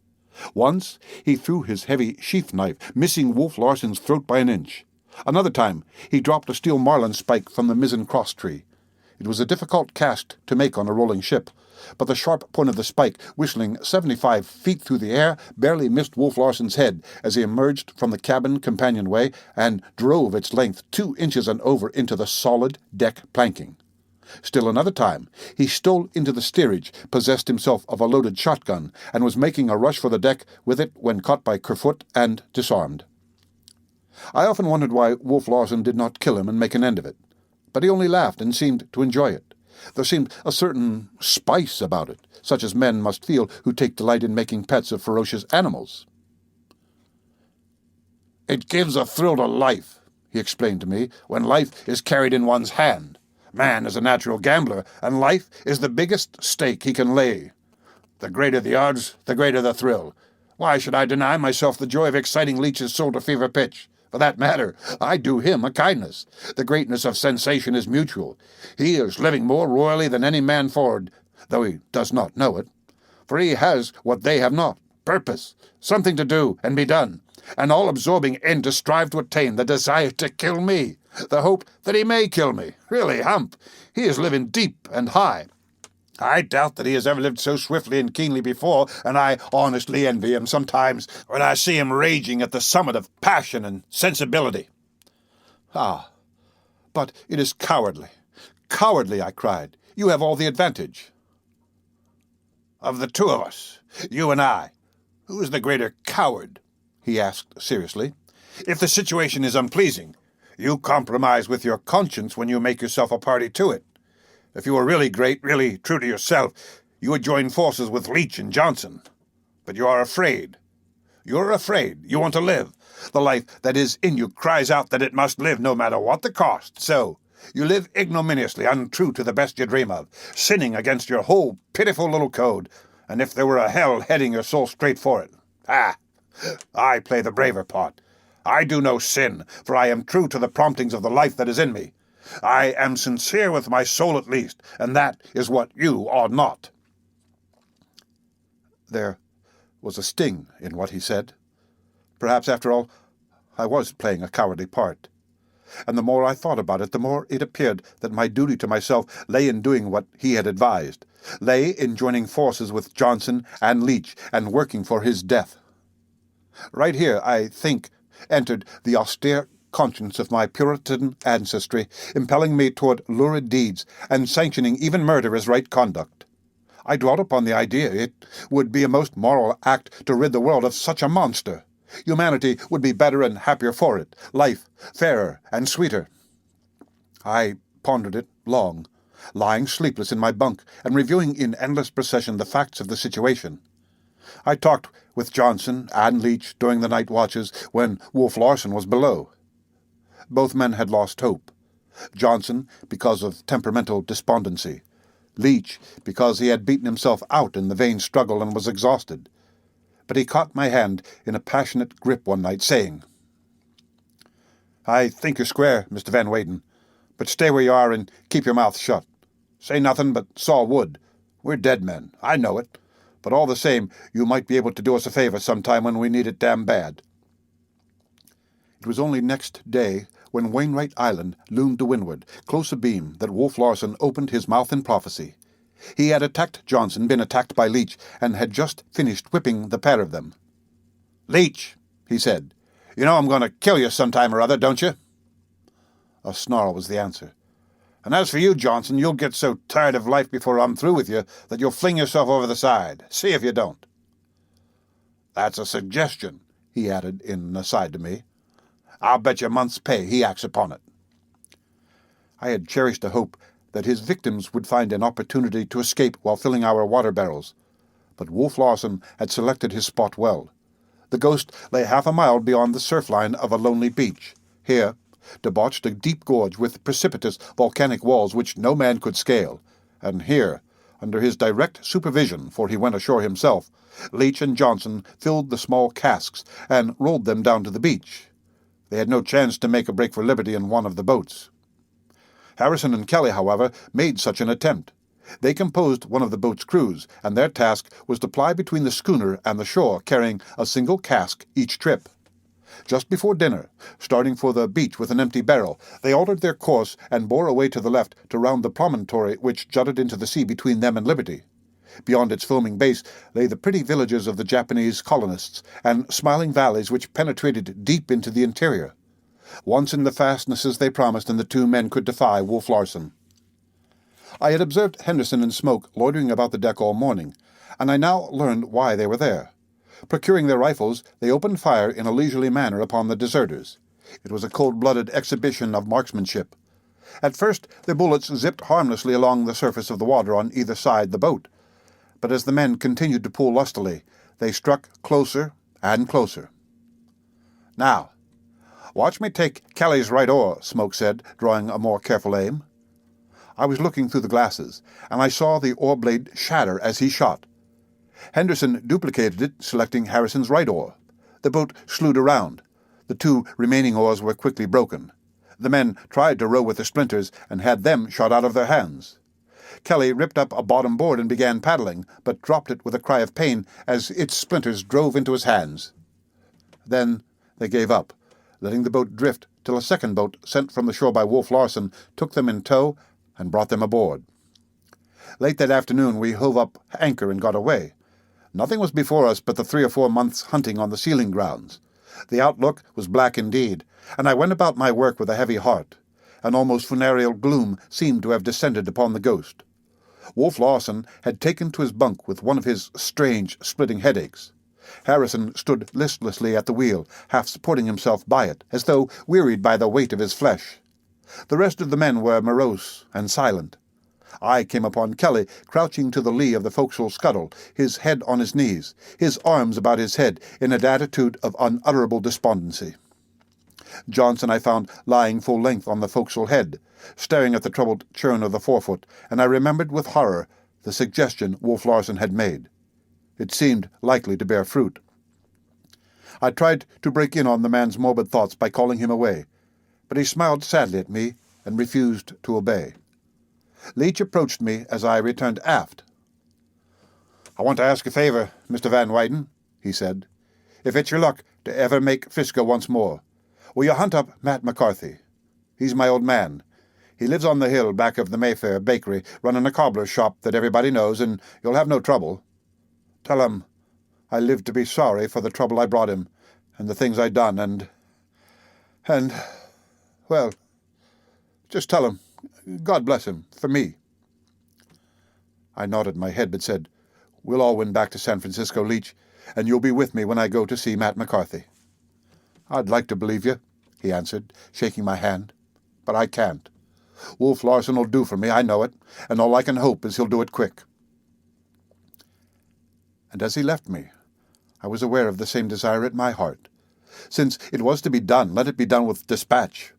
Once he threw his heavy sheath-knife, missing Wolf Larsen's throat by an inch. Another time he dropped a steel marlin spike from the mizzen cross-tree. It was a difficult cast to make on a rolling ship, but the sharp point of the spike, whistling 75 feet through the air, barely missed Wolf Larsen's head as he emerged from the cabin companionway and drove its length 2 inches and over into the solid deck planking. Still another time, he stole into the steerage, possessed himself of a loaded shotgun, and was making a rush for the deck with it when caught by Kerfoot and disarmed. I often wondered why Wolf Larsen did not kill him and make an end of it, but he only laughed and seemed to enjoy it. There seemed a certain spice about it, such as men must feel who take delight in making pets of ferocious animals. "It gives a thrill to life," he explained to me, "when life is carried in one's hand. Man is a natural gambler, and life is the biggest stake he can lay. The greater the odds, the greater the thrill. Why should I deny myself the joy of exciting Leach's soul to fever pitch? For that matter, I do him a kindness. The greatness of sensation is mutual. He is living more royally than any man forward, though he does not know it. For he has what they have not, purpose, something to do and be done, an all-absorbing end to strive to attain, the desire to kill me, the hope that he may kill me. Really, Hump, he is living deep and high. I doubt that he has ever lived so swiftly and keenly before, and I honestly envy him sometimes when I see him raging at the summit of passion and sensibility." "Ah, but it is cowardly. Cowardly," I cried. "You have all the advantage." "Of the 2 of us, you and I, who is the greater coward?" he asked seriously. "If the situation is unpleasing, you compromise with your conscience when you make yourself a party to it. If you were really great, really true to yourself, you would join forces with Leach and Johnson. But you are afraid. You are afraid. You want to live. The life that is in you cries out that it must live no matter what the cost. So you live ignominiously, untrue to the best you dream of, sinning against your whole pitiful little code, and if there were a hell heading your soul straight for it. Ah! I play the braver part. I do no sin, for I am true to the promptings of the life that is in me. I am sincere with my soul at least, and that is what you are not." There was a sting in what he said. Perhaps, after all, I was playing a cowardly part. and the more I thought about it, the more it appeared that my duty to myself lay in doing what he had advised, lay in joining forces with Johnson and Leach and working for his death. Right here, I think, entered the austere conscience of my Puritan ancestry, impelling me toward lurid deeds and sanctioning even murder as right conduct. I dwelt upon the idea it would be a most moral act to rid the world of such a monster. Humanity would be better and happier for it, life fairer and sweeter. I pondered it long, lying sleepless in my bunk and reviewing in endless procession the facts of the situation. I talked with Johnson and Leach during the night watches when Wolf Larsen was below. Both men had lost hope. Johnson because of temperamental despondency. Leach because he had beaten himself out in the vain struggle and was exhausted. But he caught my hand in a passionate grip one night, saying, "I think you're square, Mr. Van Weyden, but stay where you are and keep your mouth shut. Say nothing but saw wood. We're dead men, I know it, but all the same you might be able to do us a favor sometime when we need it damn bad." It was only next day, when Wainwright Island loomed to windward, close abeam, that Wolf Larsen opened his mouth in prophecy. He had attacked Johnson, been attacked by Leach, and had just finished whipping the pair of them. "Leach," he said, "you know I'm going to kill you sometime or other, don't you?" A snarl was the answer. "And as for you, Johnson, you'll get so tired of life before I'm through with you that you'll fling yourself over the side. See if you don't." "That's a suggestion," he added in an aside to me. "I'll bet you a month's pay he acts upon it." I had cherished a hope that his victims would find an opportunity to escape while filling our water barrels, but Wolf Larsen had selected his spot well. The ghost lay half a mile beyond the surf line of a lonely beach. Here debauched a deep gorge with precipitous volcanic walls which no man could scale, and here, under his direct supervision, for he went ashore himself, Leach and Johnson filled the small casks and rolled them down to the beach. They had no chance to make a break for liberty in one of the boats. Harrison and Kelly, however, made such an attempt. They composed one of the boat's crews, and their task was to ply between the schooner and the shore, carrying a single cask each trip. Just before dinner, starting for the beach with an empty barrel, they altered their course and bore away to the left to round the promontory which jutted into the sea between them and liberty. Beyond its foaming base lay the pretty villages of the Japanese colonists, and smiling valleys which penetrated deep into the interior. Once in the fastnesses they promised, and the two men could defy Wolf Larsen. I had observed Henderson and Smoke loitering about the deck all morning, and I now learned why they were there. Procuring their rifles, they opened fire in a leisurely manner upon the deserters. It was a cold-blooded exhibition of marksmanship. At first their bullets zipped harmlessly along the surface of the water on either side the boat, but as the men continued to pull lustily, they struck closer and closer. "Now, watch me take Kelly's right oar," Smoke said, drawing a more careful aim. I was looking through the glasses, and I saw the oar blade shatter as he shot. Henderson duplicated it, selecting Harrison's right oar. The boat slewed around. The two remaining oars were quickly broken. The men tried to row with the splinters and had them shot out of their hands. Kelly ripped up a bottom board and began paddling, but dropped it with a cry of pain as its splinters drove into his hands. Then they gave up, letting the boat drift till a second boat, sent from the shore by Wolf Larsen, took them in tow and brought them aboard. Late that afternoon we hove up anchor and got away. Nothing was before us but the 3 or 4 months' hunting on the sealing grounds. The outlook was black indeed, and I went about my work with a heavy heart. An almost funereal gloom seemed to have descended upon the ghost. Wolf Larsen had taken to his bunk with one of his strange, splitting headaches. Harrison stood listlessly at the wheel, half supporting himself by it, as though wearied by the weight of his flesh. The rest of the men were morose and silent. I came upon Kelly, crouching to the lee of the forecastle scuttle, his head on his knees, his arms about his head, in an attitude of unutterable despondency. Johnson I found lying full length on the forecastle head, staring at the troubled churn of the forefoot, and I remembered with horror the suggestion Wolf Larsen had made. It seemed likely to bear fruit. I tried to break in on the man's morbid thoughts by calling him away, but he smiled sadly at me and refused to obey. Leach approached me as I returned aft. "I want to ask a favor, Mr. Van Weyden," he said. "If it's your luck to ever make Frisco once more, will you hunt up Matt McCarthy? He's my old man. He lives on the hill back of the Mayfair bakery, running a cobbler's shop that everybody knows, and you'll have no trouble. Tell him I live to be sorry for the trouble I brought him, and the things I done, and, well, just tell him, God bless him, for me." I nodded my head, but said, "We'll all win back to San Francisco, Leach, and you'll be with me when I go to see Matt McCarthy." "I'd like to believe you," he answered, shaking my hand, "but I can't. Wolf Larsen will do for me, I know it, and all I can hope is he'll do it quick." And as he left me, I was aware of the same desire at my heart. Since it was to be done, let it be done with dispatch.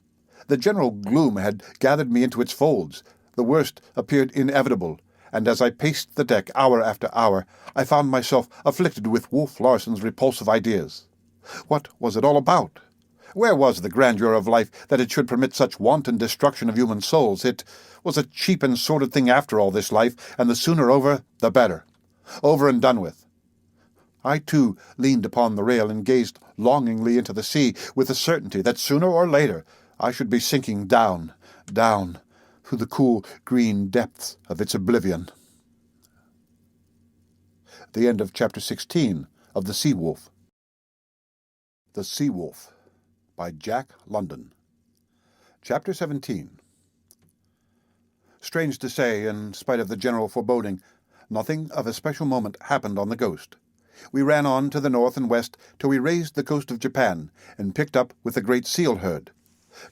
The general gloom had gathered me into its folds. The worst appeared inevitable, and as I paced the deck hour after hour, I found myself afflicted with Wolf Larsen's repulsive ideas. What was it all about? Where was the grandeur of life that it should permit such wanton destruction of human souls? It was a cheap and sordid thing after all, this life, and the sooner over, the better. Over and done with. I, too, leaned upon the rail and gazed longingly into the sea, with the certainty that sooner or later I should be sinking down, down, through the cool green depths of its oblivion. The end of Chapter 16 of The Sea Wolf. The Sea Wolf by Jack London. Chapter 17. Strange to say, in spite of the general foreboding, nothing of a special moment happened on the Ghost. We ran on to the north and west till we raised the coast of Japan and picked up with the great seal herd.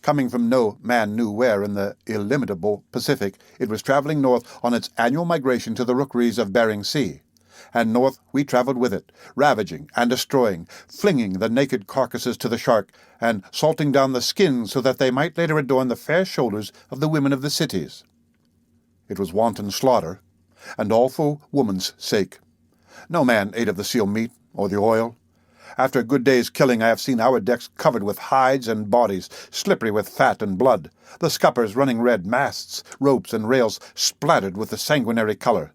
Coming from no man knew where in the illimitable Pacific, it was traveling north on its annual migration to the rookeries of Bering Sea. And north we travelled with it, ravaging and destroying, flinging the naked carcasses to the shark, and salting down the skins so that they might later adorn the fair shoulders of the women of the cities. It was wanton slaughter, and all for woman's sake. No man ate of the seal meat or the oil. After a good day's killing, I have seen our decks covered with hides and bodies, slippery with fat and blood, the scuppers running red, masts, ropes, and rails splattered with the sanguinary colour,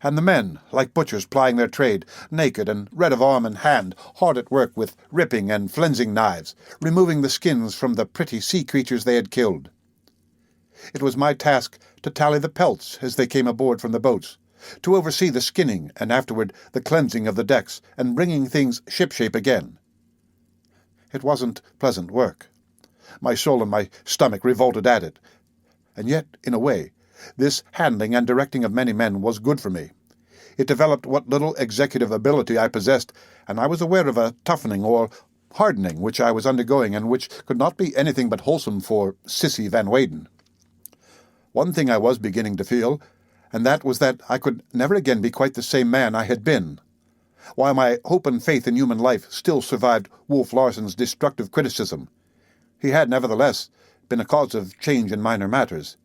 and the men, like butchers plying their trade, naked and red of arm and hand, hard at work with ripping and flensing knives, removing the skins from the pretty sea creatures they had killed. It was my task to tally the pelts as they came aboard from the boats, to oversee the skinning and afterward the cleansing of the decks and bringing things shipshape again. It wasn't pleasant work. My soul and my stomach revolted at it. And yet, in a way, this handling and directing of many men was good for me. It developed what little executive ability I possessed, and I was aware of a toughening or hardening which I was undergoing and which could not be anything but wholesome for Sissy Van Weyden. One thing I was beginning to feel, and that was that I could never again be quite the same man I had been. While my hope and faith in human life still survived Wolf Larsen's destructive criticism, he had nevertheless been a cause of change in minor matters.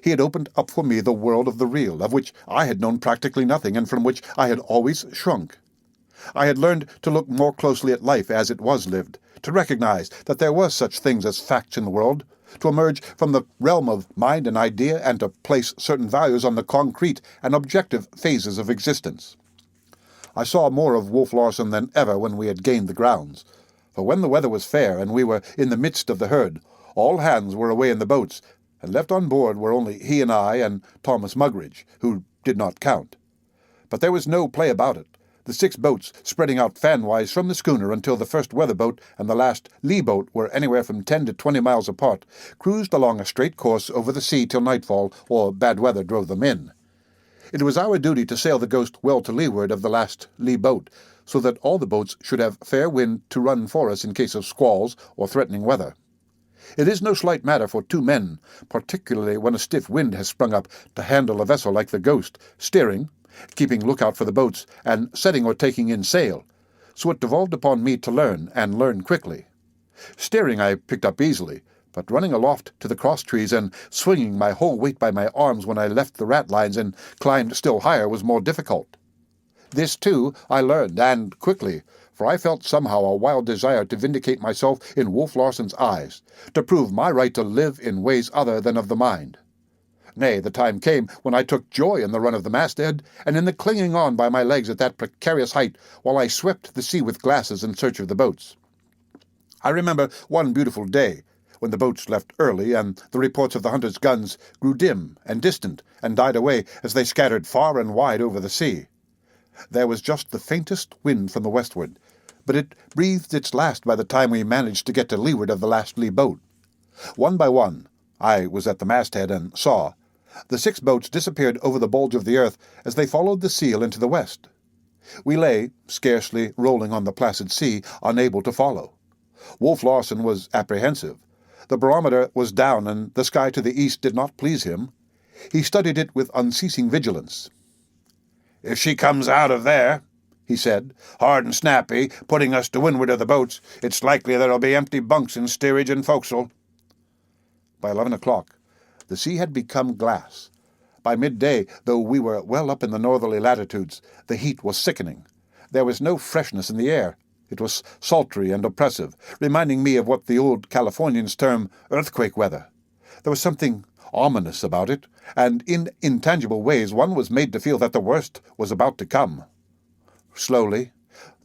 He had opened up for me the world of the real, of which I had known practically nothing, and from which I had always shrunk. I had learned to look more closely at life as it was lived, to recognize that there were such things as facts in the world, to emerge from the realm of mind and idea, and to place certain values on the concrete and objective phases of existence. I saw more of Wolf Larsen than ever when we had gained the grounds, for when the weather was fair and we were in the midst of the herd, all hands were away in the boats, and left on board were only he and I and Thomas Mugridge, who did not count. But there was no play about it. The 6 boats, spreading out fanwise from the schooner until the first weather boat and the last lee boat were anywhere from 10 to 20 miles apart, cruised along a straight course over the sea till nightfall, or bad weather drove them in. It was our duty to sail the Ghost well to leeward of the last lee boat, so that all the boats should have fair wind to run for us in case of squalls or threatening weather. It is no slight matter for 2 men, particularly when a stiff wind has sprung up, to handle a vessel like the Ghost, steering, keeping lookout for the boats, and setting or taking in sail, so it devolved upon me to learn, and learn quickly. Steering I picked up easily, but running aloft to the cross-trees and swinging my whole weight by my arms when I left the ratlines and climbed still higher was more difficult. This, too, I learned, and quickly, for I felt somehow a wild desire to vindicate myself in Wolf Larsen's eyes, to prove my right to live in ways other than of the mind. Nay, the time came when I took joy in the run of the masthead, and in the clinging on by my legs at that precarious height, while I swept the sea with glasses in search of the boats. I remember one beautiful day, when the boats left early and the reports of the hunters' guns grew dim and distant and died away as they scattered far and wide over the sea. There was just the faintest wind from the westward, but it breathed its last by the time we managed to get to leeward of the last lee boat. One by one, I was at the masthead and saw, the 6 boats disappeared over the bulge of the earth as they followed the seal into the west. We lay, scarcely rolling on the placid sea, unable to follow. Wolf Larsen was apprehensive. The barometer was down, and the sky to the east did not please him. He studied it with unceasing vigilance. "If she comes out of there," he said, "hard and snappy, putting us to windward of the boats, it's likely there'll be empty bunks in steerage and forecastle." By 11 o'clock, the sea had become glass. By midday, though we were well up in the northerly latitudes, the heat was sickening. There was no freshness in the air. It was sultry and oppressive, reminding me of what the old Californians term earthquake weather. There was something ominous about it, and in intangible ways one was made to feel that the worst was about to come. Slowly,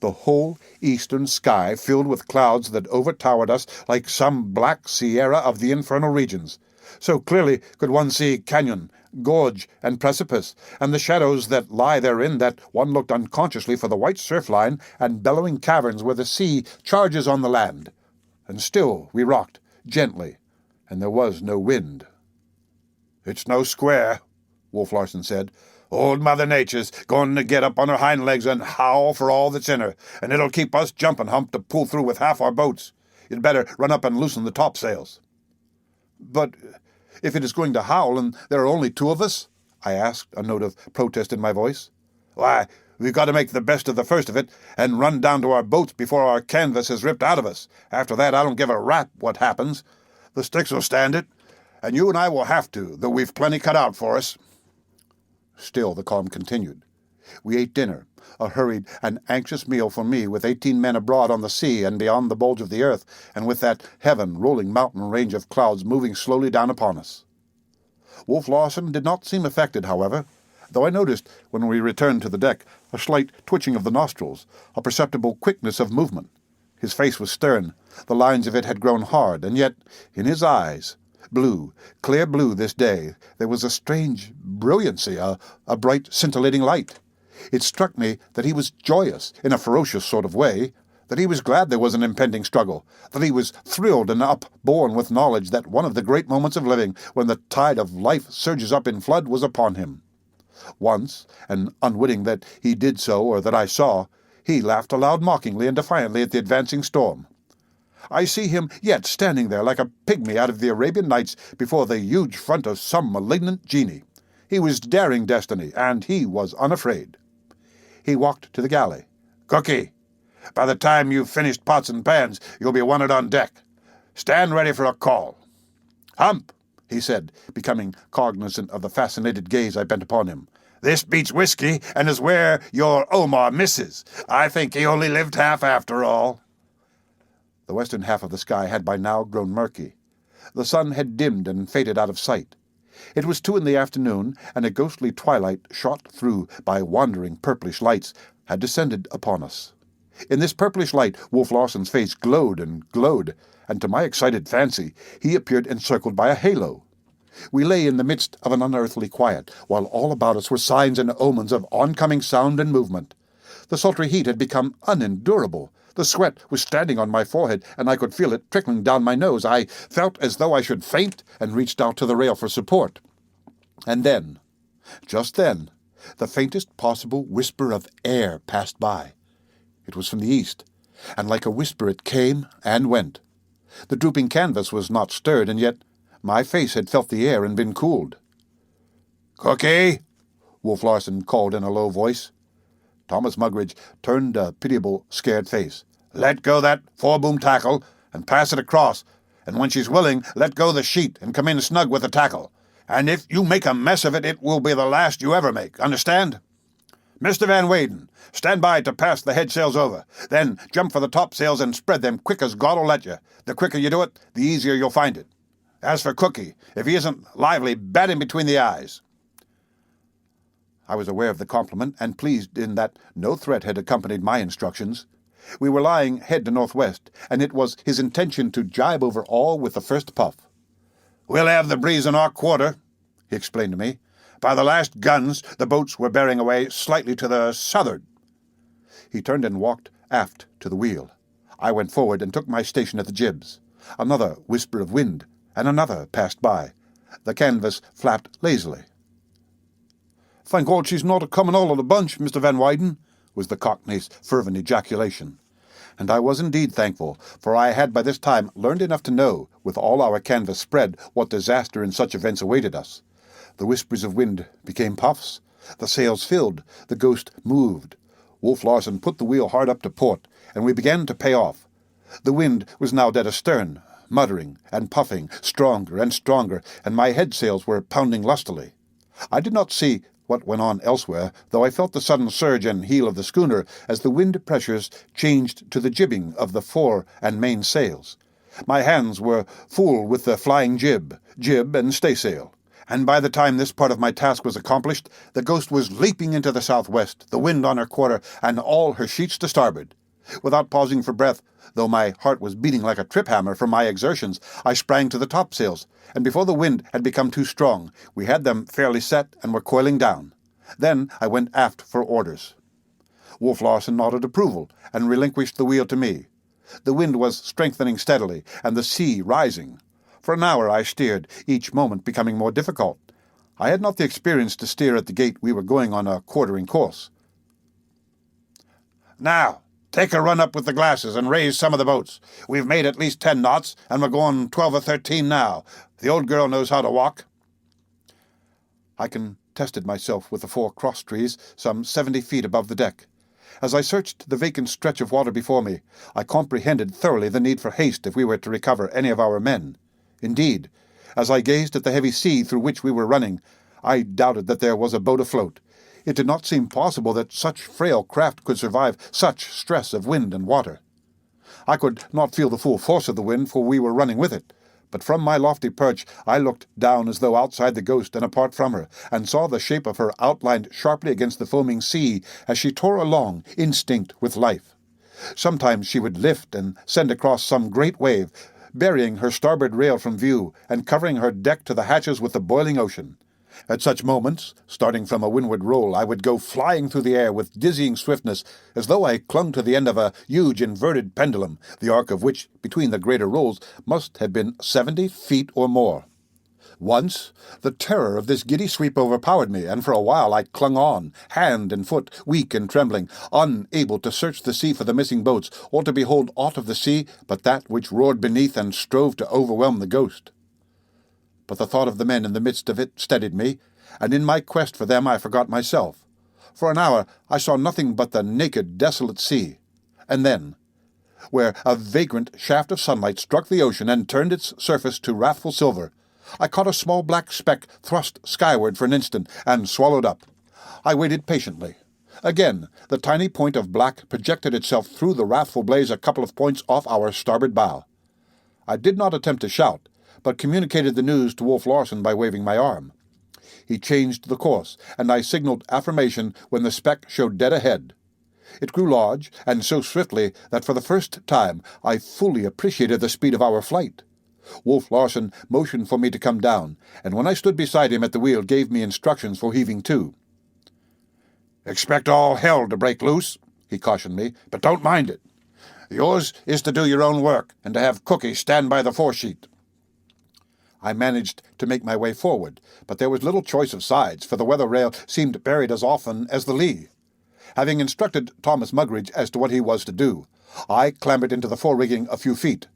the whole eastern sky filled with clouds that overtowered us like some black sierra of the infernal regions. So clearly could one see canyon, gorge, and precipice, and the shadows that lie therein that one looked unconsciously for the white surf line and bellowing caverns where the sea charges on the land. And still we rocked, gently, and there was no wind. "It's no square," Wolf Larsen said. "Old Mother Nature's going to get up on her hind legs and howl for all that's in her, and it'll keep us jumping, Hump, to pull through with half our boats. You'd better run up and loosen the topsails." "But if it is going to howl and there are only 2 of us?" I asked, a note of protest in my voice. "Why, we've got to make the best of the first of it and run down to our boats before our canvas is ripped out of us. After that, I don't give a rap what happens. The sticks will stand it, and you and I will have to, though we've plenty cut out for us." Still the calm continued. We ate dinner, a hurried and anxious meal for me, with 18 men abroad on the sea and beyond the bulge of the earth, and with that heaven-rolling mountain range of clouds moving slowly down upon us. Wolf Larsen did not seem affected, however, though I noticed, when we returned to the deck, a slight twitching of the nostrils, a perceptible quickness of movement. His face was stern, the lines of it had grown hard, and yet, in his eyes, blue, clear blue this day, there was a strange brilliancy, a bright scintillating light. It struck me that he was joyous, in a ferocious sort of way, that he was glad there was an impending struggle, that he was thrilled and upborne with knowledge that one of the great moments of living, when the tide of life surges up in flood, was upon him. Once, and unwitting that he did so or that I saw, he laughed aloud mockingly and defiantly at the advancing storm. I see him yet standing there like a pygmy out of the Arabian Nights before the huge front of some malignant genie. He was daring destiny, and he was unafraid. He walked to the galley. "Cookie, by the time you've finished pots and pans, you'll be wanted on deck. Stand ready for a call." "Hump," he said, becoming cognizant of the fascinated gaze I bent upon him. "This beats whiskey, and is where your Omar misses. I think he only lived half after all." The western half of the sky had by now grown murky. The sun had dimmed and faded out of sight. It was 2 in the afternoon, and a ghostly twilight, shot through by wandering purplish lights, had descended upon us. In this purplish light Wolf Larsen's face glowed, and to my excited fancy he appeared encircled by a halo. We lay in the midst of an unearthly quiet, while all about us were signs and omens of oncoming sound and movement. The sultry heat had become unendurable. The sweat was standing on my forehead, and I could feel it trickling down my nose. I felt as though I should faint, and reached out to the rail for support. And then, just then, the faintest possible whisper of air passed by. It was from the east, and like a whisper it came and went. The drooping canvas was not stirred, and yet my face had felt the air and been cooled. "Cookie," Wolf Larsen called in a low voice. Thomas Mugridge turned a pitiable, scared face. "Let go that foreboom tackle and pass it across, and when she's willing, let go the sheet and come in snug with the tackle. And if you make a mess of it, it will be the last you ever make. Understand? Mr. Van Weyden, stand by to pass the headsails over. Then jump for the topsails and spread them quick as God'll let you. The quicker you do it, the easier you'll find it. As for Cookie, if he isn't lively, bat him between the eyes." I was aware of the compliment, and pleased in that no threat had accompanied my instructions. We were lying head to northwest, and it was his intention to jibe over all with the first puff. "We'll have the breeze in our quarter," he explained to me. "By the last guns, the boats were bearing away slightly to the southward." He turned and walked aft to the wheel. I went forward and took my station at the jibs. Another whisper of wind, and another passed by. The canvas flapped lazily. "Thank God she's not a-comin' all of the bunch, Mr. Van Weyden," was the Cockney's fervent ejaculation. And I was indeed thankful, for I had by this time learned enough to know, with all our canvas spread, what disaster in such events awaited us. The whispers of wind became puffs. The sails filled. The Ghost moved. Wolf Larsen put the wheel hard up to port, and we began to pay off. The wind was now dead astern, muttering and puffing, stronger and stronger, and my head sails were pounding lustily. I did not see what went on elsewhere, though I felt the sudden surge and heel of the schooner as the wind pressures changed to the jibbing of the fore and main sails. My hands were full with the flying jib and staysail, and by the time this part of my task was accomplished, the Ghost was leaping into the southwest, the wind on her quarter, and all her sheets to starboard. Without pausing for breath, though my heart was beating like a trip-hammer from my exertions, I sprang to the topsails, and before the wind had become too strong, we had them fairly set and were coiling down. Then I went aft for orders. Wolf Larsen nodded approval and relinquished the wheel to me. The wind was strengthening steadily, and the sea rising. For an hour I steered, each moment becoming more difficult. I had not the experience to steer at the gait we were going on a quartering course. "Now, take a run up with the glasses and raise some of the boats. We've made at least 10 knots, and we're going 12 or 13 now. The old girl knows how to walk." I contested myself with the 4 cross trees, some 70 feet above the deck. As I searched the vacant stretch of water before me, I comprehended thoroughly the need for haste if we were to recover any of our men. Indeed, as I gazed at the heavy sea through which we were running, I doubted that there was a boat afloat. It did not seem possible that such frail craft could survive such stress of wind and water. I could not feel the full force of the wind, for we were running with it, but from my lofty perch I looked down as though outside the Ghost and apart from her, and saw the shape of her outlined sharply against the foaming sea as she tore along, instinct with life. Sometimes she would lift and send across some great wave, burying her starboard rail from view and covering her deck to the hatches with the boiling ocean. At such moments, starting from a windward roll, I would go flying through the air with dizzying swiftness, as though I clung to the end of a huge inverted pendulum, the arc of which, between the greater rolls, must have been 70 feet or more. Once, the terror of this giddy sweep overpowered me, and for a while I clung on, hand and foot, weak and trembling, unable to search the sea for the missing boats, or to behold aught of the sea but that which roared beneath and strove to overwhelm the Ghost. But the thought of the men in the midst of it steadied me, and in my quest for them I forgot myself. For an hour I saw nothing but the naked, desolate sea. And then, where a vagrant shaft of sunlight struck the ocean and turned its surface to wrathful silver, I caught a small black speck thrust skyward for an instant and swallowed up. I waited patiently. Again, the tiny point of black projected itself through the wrathful blaze a couple of points off our starboard bow. I did not attempt to shout, but communicated the news to Wolf Larsen by waving my arm. He changed the course, and I signaled affirmation when the speck showed dead ahead. It grew large, and so swiftly that for the first time I fully appreciated the speed of our flight. Wolf Larsen motioned for me to come down, and when I stood beside him at the wheel gave me instructions for heaving to. "Expect all hell to break loose," he cautioned me, "but don't mind it. Yours is to do your own work, and to have Cookie stand by the foresheet." I managed to make my way forward, but there was little choice of sides, for the weather rail seemed buried as often as the lee. Having instructed Thomas Mugridge as to what he was to do, I clambered into the fore-rigging a few feet.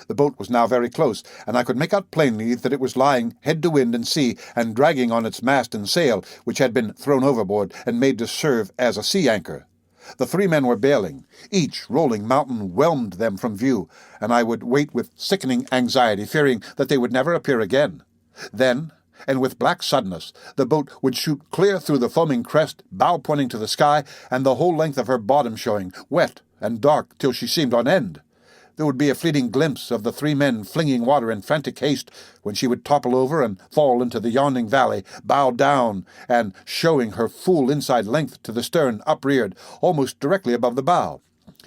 The boat was now very close, and I could make out plainly that it was lying head to wind and sea, and dragging on its mast and sail, which had been thrown overboard and made to serve as a sea anchor. The 3 men were bailing. Each rolling mountain whelmed them from view, and I would wait with sickening anxiety, fearing that they would never appear again. Then, and with black suddenness, the boat would shoot clear through the foaming crest, bow pointing to the sky, and the whole length of her bottom showing, wet and dark till she seemed on end. There would be a fleeting glimpse of the 3 men flinging water in frantic haste, when she would topple over and fall into the yawning valley, bow down, and showing her full inside length to the stern, upreared, almost directly above the bow.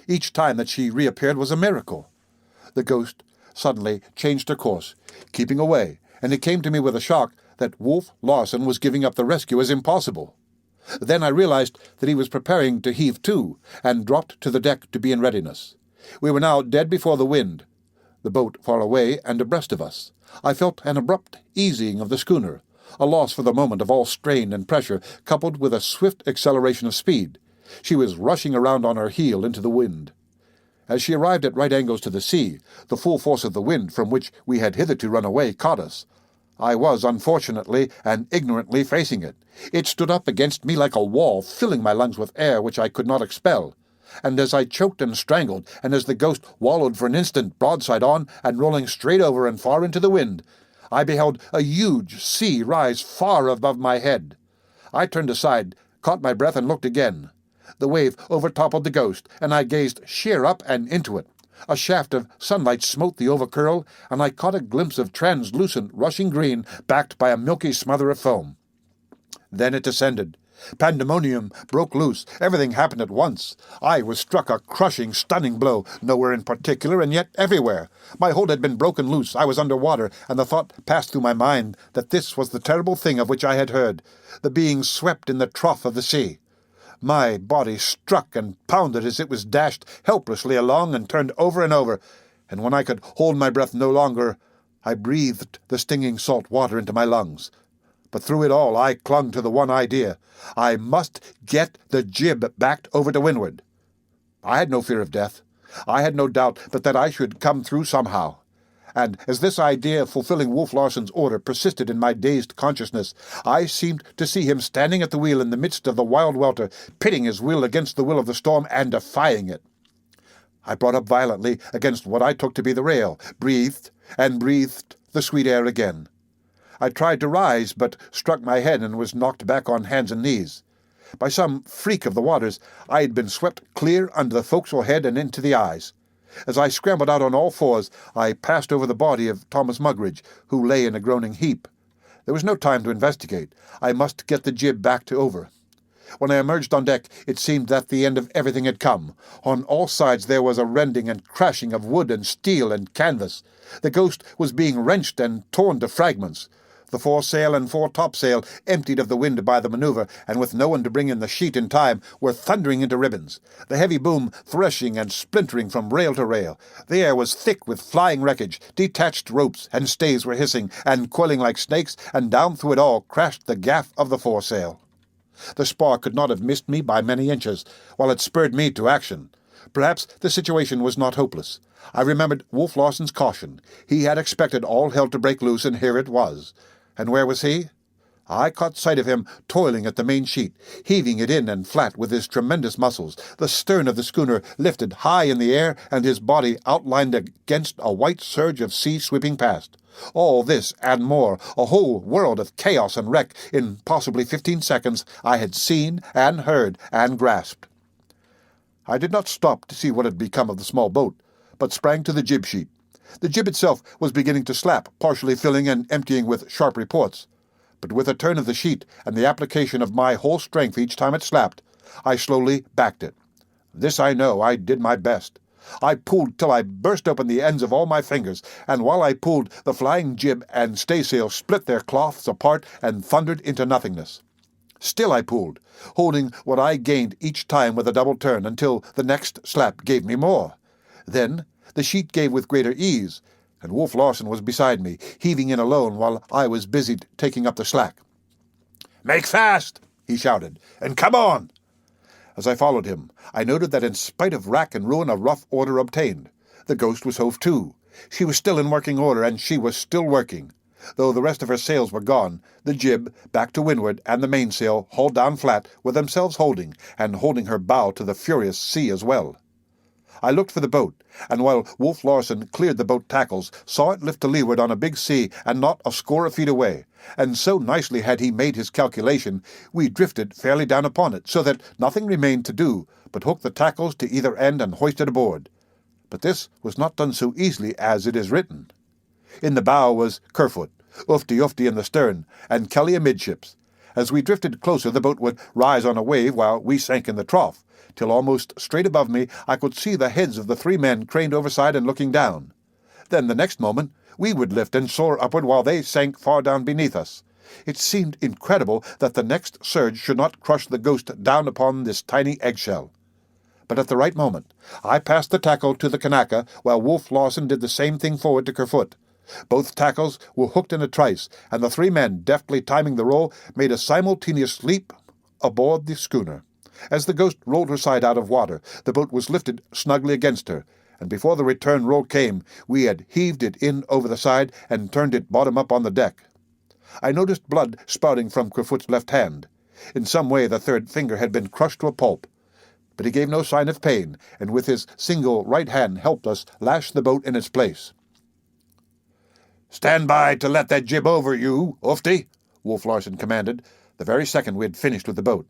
Each time that she reappeared was a miracle. The ghost suddenly changed her course, keeping away, and it came to me with a shock that Wolf Larsen was giving up the rescue as impossible. Then I realized that he was preparing to heave to, and dropped to the deck to be in readiness. We were now dead before the wind, the boat far away and abreast of us. I felt an abrupt easing of the schooner, a loss for the moment of all strain and pressure, coupled with a swift acceleration of speed. She was rushing around on her heel into the wind. As she arrived at right angles to the sea, the full force of the wind from which we had hitherto run away caught us. I was, unfortunately and ignorantly, facing it. It stood up against me like a wall, filling my lungs with air which I could not expel. And as I choked and strangled, and as the ghost wallowed for an instant broadside on and rolling straight over and far into the wind, I beheld a huge sea rise far above my head. I turned aside, caught my breath, and looked again. The wave overtoppled the ghost, and I gazed sheer up and into it. A shaft of sunlight smote the overcurl, and I caught a glimpse of translucent rushing green backed by a milky smother of foam. Then it descended. Pandemonium broke loose. Everything happened at once. I was struck a crushing, stunning blow, nowhere in particular, and yet everywhere. My hold had been broken loose. I was under water, and the thought passed through my mind that this was the terrible thing of which I had heard, the being swept in the trough of the sea. My body struck and pounded as it was dashed helplessly along and turned over and over, and when I could hold my breath no longer, I breathed the stinging salt water into my lungs. But through it all I clung to the one idea. I must get the jib backed over to windward. I had no fear of death. I had no doubt but that I should come through somehow. And as this idea of fulfilling Wolf Larsen's order persisted in my dazed consciousness, I seemed to see him standing at the wheel in the midst of the wild welter, pitting his will against the will of the storm and defying it. I brought up violently against what I took to be the rail, breathed, and breathed the sweet air again. I tried to rise, but struck my head and was knocked back on hands and knees. By some freak of the waters, I had been swept clear under the forecastle head and into the eyes. As I scrambled out on all fours, I passed over the body of Thomas Mugridge, who lay in a groaning heap. There was no time to investigate. I must get the jib backed over. When I emerged on deck, it seemed that the end of everything had come. On all sides there was a rending and crashing of wood and steel and canvas. The ghost was being wrenched and torn to fragments. The foresail and foretopsail, emptied of the wind by the maneuver, and with no one to bring in the sheet in time, were thundering into ribbons, the heavy boom threshing and splintering from rail to rail. The air was thick with flying wreckage. Detached ropes and stays were hissing and coiling like snakes, and down through it all crashed the gaff of the foresail. The spar could not have missed me by many inches, while it spurred me to action. Perhaps the situation was not hopeless. I remembered Wolf Larsen's caution. He had expected all hell to break loose, and here it was. And where was he? I caught sight of him toiling at the main sheet, heaving it in and flat with his tremendous muscles, the stern of the schooner lifted high in the air, and his body outlined against a white surge of sea sweeping past. All this and more, a whole world of chaos and wreck, in possibly 15 seconds, I had seen and heard and grasped. I did not stop to see what had become of the small boat, but sprang to the jib sheet. The jib itself was beginning to slap, partially filling and emptying with sharp reports. But with a turn of the sheet and the application of my whole strength each time it slapped, I slowly backed it. This I know, I did my best. I pulled till I burst open the ends of all my fingers, and while I pulled, the flying jib and staysail split their cloths apart and thundered into nothingness. Still I pulled, holding what I gained each time with a double turn, until the next slap gave me more. Then the sheet gave with greater ease, and Wolf Larsen was beside me, heaving in alone while I was busied taking up the slack. "Make fast!" he shouted, "and come on!" As I followed him, I noted that in spite of rack and ruin a rough order obtained. The ghost was hove to. She was still in working order, and she was still working. Though the rest of her sails were gone, the jib, back to windward, and the mainsail, hauled down flat, were themselves holding, and holding her bow to the furious sea as well. I looked for the boat, and while Wolf Larsen cleared the boat tackles, saw it lift to leeward on a big sea and not a score of feet away, and so nicely had he made his calculation, we drifted fairly down upon it, so that nothing remained to do but hook the tackles to either end and hoist it aboard. But this was not done so easily as it is written. In the bow was Kerfoot, Ufty in the stern, and Kelly amidships, As we drifted closer, the boat would rise on a wave while we sank in the trough, till almost straight above me I could see the heads of the 3 men craned overside and looking down. Then the next moment we would lift and soar upward while they sank far down beneath us. It seemed incredible that the next surge should not crush the Ghost down upon this tiny eggshell. But at the right moment, I passed the tackle to the Kanaka, while Wolf Larsen did the same thing forward to Kerfoot. Both tackles were hooked in a trice, and the 3 men, deftly timing the roll, made a simultaneous leap aboard the schooner. As the Ghost rolled her side out of water, the boat was lifted snugly against her, and before the return roll came, we had heaved it in over the side and turned it bottom up on the deck. I noticed blood spouting from Kerfoot's left hand. In some way the 3rd finger had been crushed to a pulp. But he gave no sign of pain, and with his single right hand helped us lash the boat in its place. "Stand by to let that jib over, you, Ufty," Wolf Larsen commanded, the very second we had finished with the boat.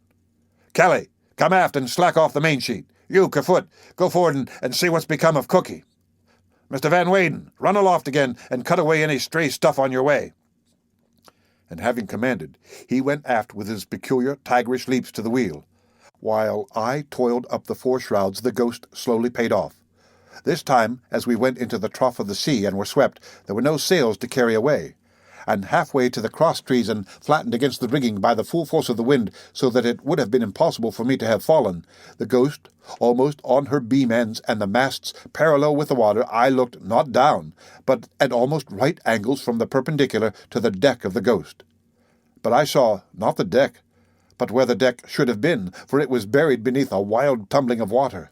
"Kelly, come aft and slack off the main sheet. You, Kerfoot, go forward and see what's become of Cookie. Mr. Van Weyden, run aloft again and cut away any stray stuff on your way." And having commanded, he went aft with his peculiar tigerish leaps to the wheel. While I toiled up the fore shrouds, the Ghost slowly paid off. This time, as we went into the trough of the sea and were swept, there were no sails to carry away, and halfway to the cross-trees and flattened against the rigging by the full force of the wind, so that it would have been impossible for me to have fallen, the Ghost, almost on her beam ends and the masts parallel with the water, I looked not down, but at almost right angles from the perpendicular to the deck of the Ghost. But I saw not the deck, but where the deck should have been, for it was buried beneath a wild tumbling of water.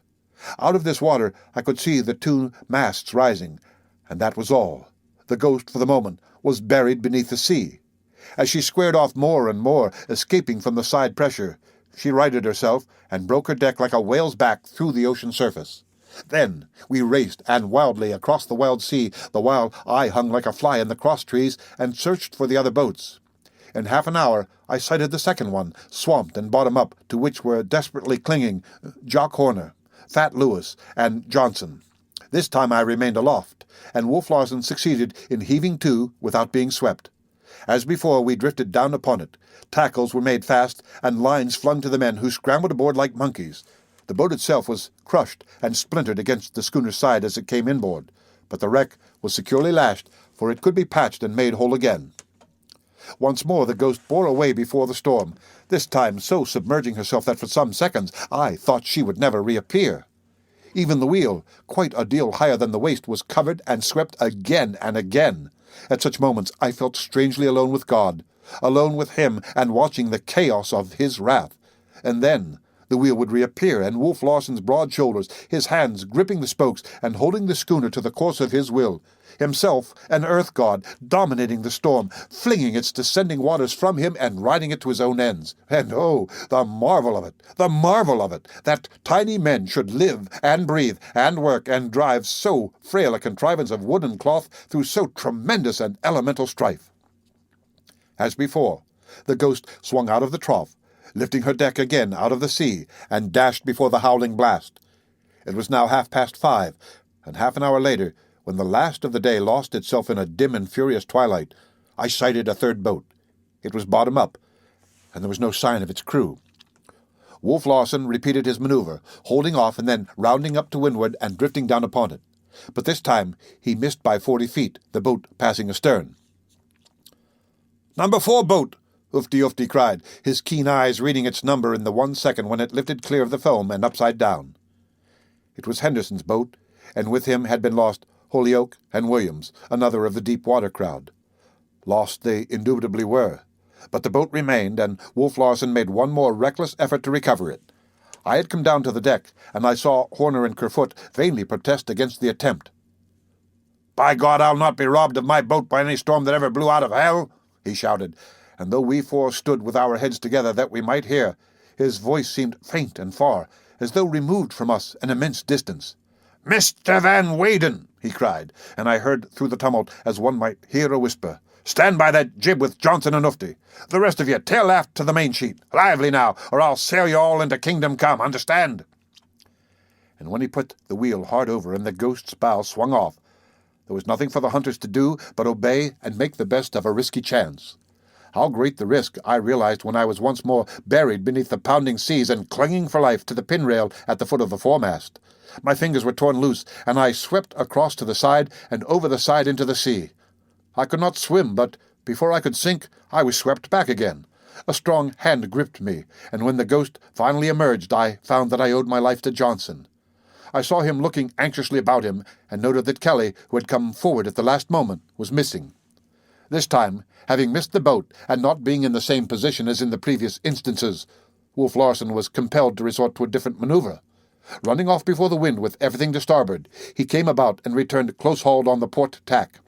Out of this water I could see the 2 masts rising, and that was all. The Ghost, for the moment, was buried beneath the sea. As she squared off more and more, escaping from the side pressure, she righted herself and broke her deck like a whale's back through the ocean surface. Then we raced and wildly across the wild sea, the while I hung like a fly in the cross-trees and searched for the other boats. In half an hour I sighted the second one, swamped and bottom up, to which were desperately clinging Jock Horner, Fat Lewis, and Johnson. This time I remained aloft, and Wolf Larsen succeeded in heaving to without being swept. As before, we drifted down upon it. Tackles were made fast, and lines flung to the men, who scrambled aboard like monkeys. The boat itself was crushed and splintered against the schooner's side as it came inboard, but the wreck was securely lashed, for it could be patched and made whole again. Once more the Ghost bore away before the storm, this time so submerging herself that for some seconds I thought she would never reappear. Even the wheel, quite a deal higher than the waist, was covered and swept again and again. At such moments I felt strangely alone with God, alone with him and watching the chaos of his wrath. And then the wheel would reappear, and Wolf Larsen's broad shoulders, his hands gripping the spokes and holding the schooner to the course of his will, himself an earth god, dominating the storm, flinging its descending waters from him and riding it to his own ends. And oh, the marvel of it, the marvel of it, that tiny men should live and breathe and work and drive so frail a contrivance of wood and cloth through so tremendous an elemental strife. As before, the Ghost swung out of the trough, lifting her deck again out of the sea, and dashed before the howling blast. It was now 5:30, and half an hour later, when the last of the day lost itself in a dim and furious twilight, I sighted a 3rd boat. It was bottom up, and there was no sign of its crew. Wolf Larsen repeated his maneuver, holding off and then rounding up to windward and drifting down upon it. But this time he missed by 40 feet, the boat passing astern. "Number 4 boat!" Ufty cried, his keen eyes reading its number in the 1 second when it lifted clear of the foam and upside down. It was Henderson's boat, and with him had been lost Holyoke and Williams, another of the deep water crowd. Lost they indubitably were, but the boat remained, and Wolf Larsen made one more reckless effort to recover it. I had come down to the deck, and I saw Horner and Kerfoot vainly protest against the attempt. "By God, I'll not be robbed of my boat by any storm that ever blew out of hell!" he shouted, and though we 4 stood with our heads together that we might hear, his voice seemed faint and far, as though removed from us an immense distance. "Mr. Van Weyden!" he cried, and I heard through the tumult as one might hear a whisper, "Stand by that jib with Johnson and Ufty. The rest of you, tail aft to the main sheet. Lively now, or I'll sail you all into kingdom come, understand?" And when he put the wheel hard over and the Ghost's bow swung off, there was nothing for the hunters to do but obey and make the best of a risky chance. How great the risk, I realized when I was once more buried beneath the pounding seas and clinging for life to the pinrail at the foot of the foremast. My fingers were torn loose, and I swept across to the side and over the side into the sea. I could not swim, but before I could sink, I was swept back again. A strong hand gripped me, and when the ghost finally emerged, I found that I owed my life to Johnson. I saw him looking anxiously about him, and noted that Kelly, who had come forward at the last moment, was missing. This time, having missed the boat, and not being in the same position as in the previous instances, Wolf Larsen was compelled to resort to a different maneuver. Running off before the wind with everything to starboard, he came about and returned close-hauled on the port tack.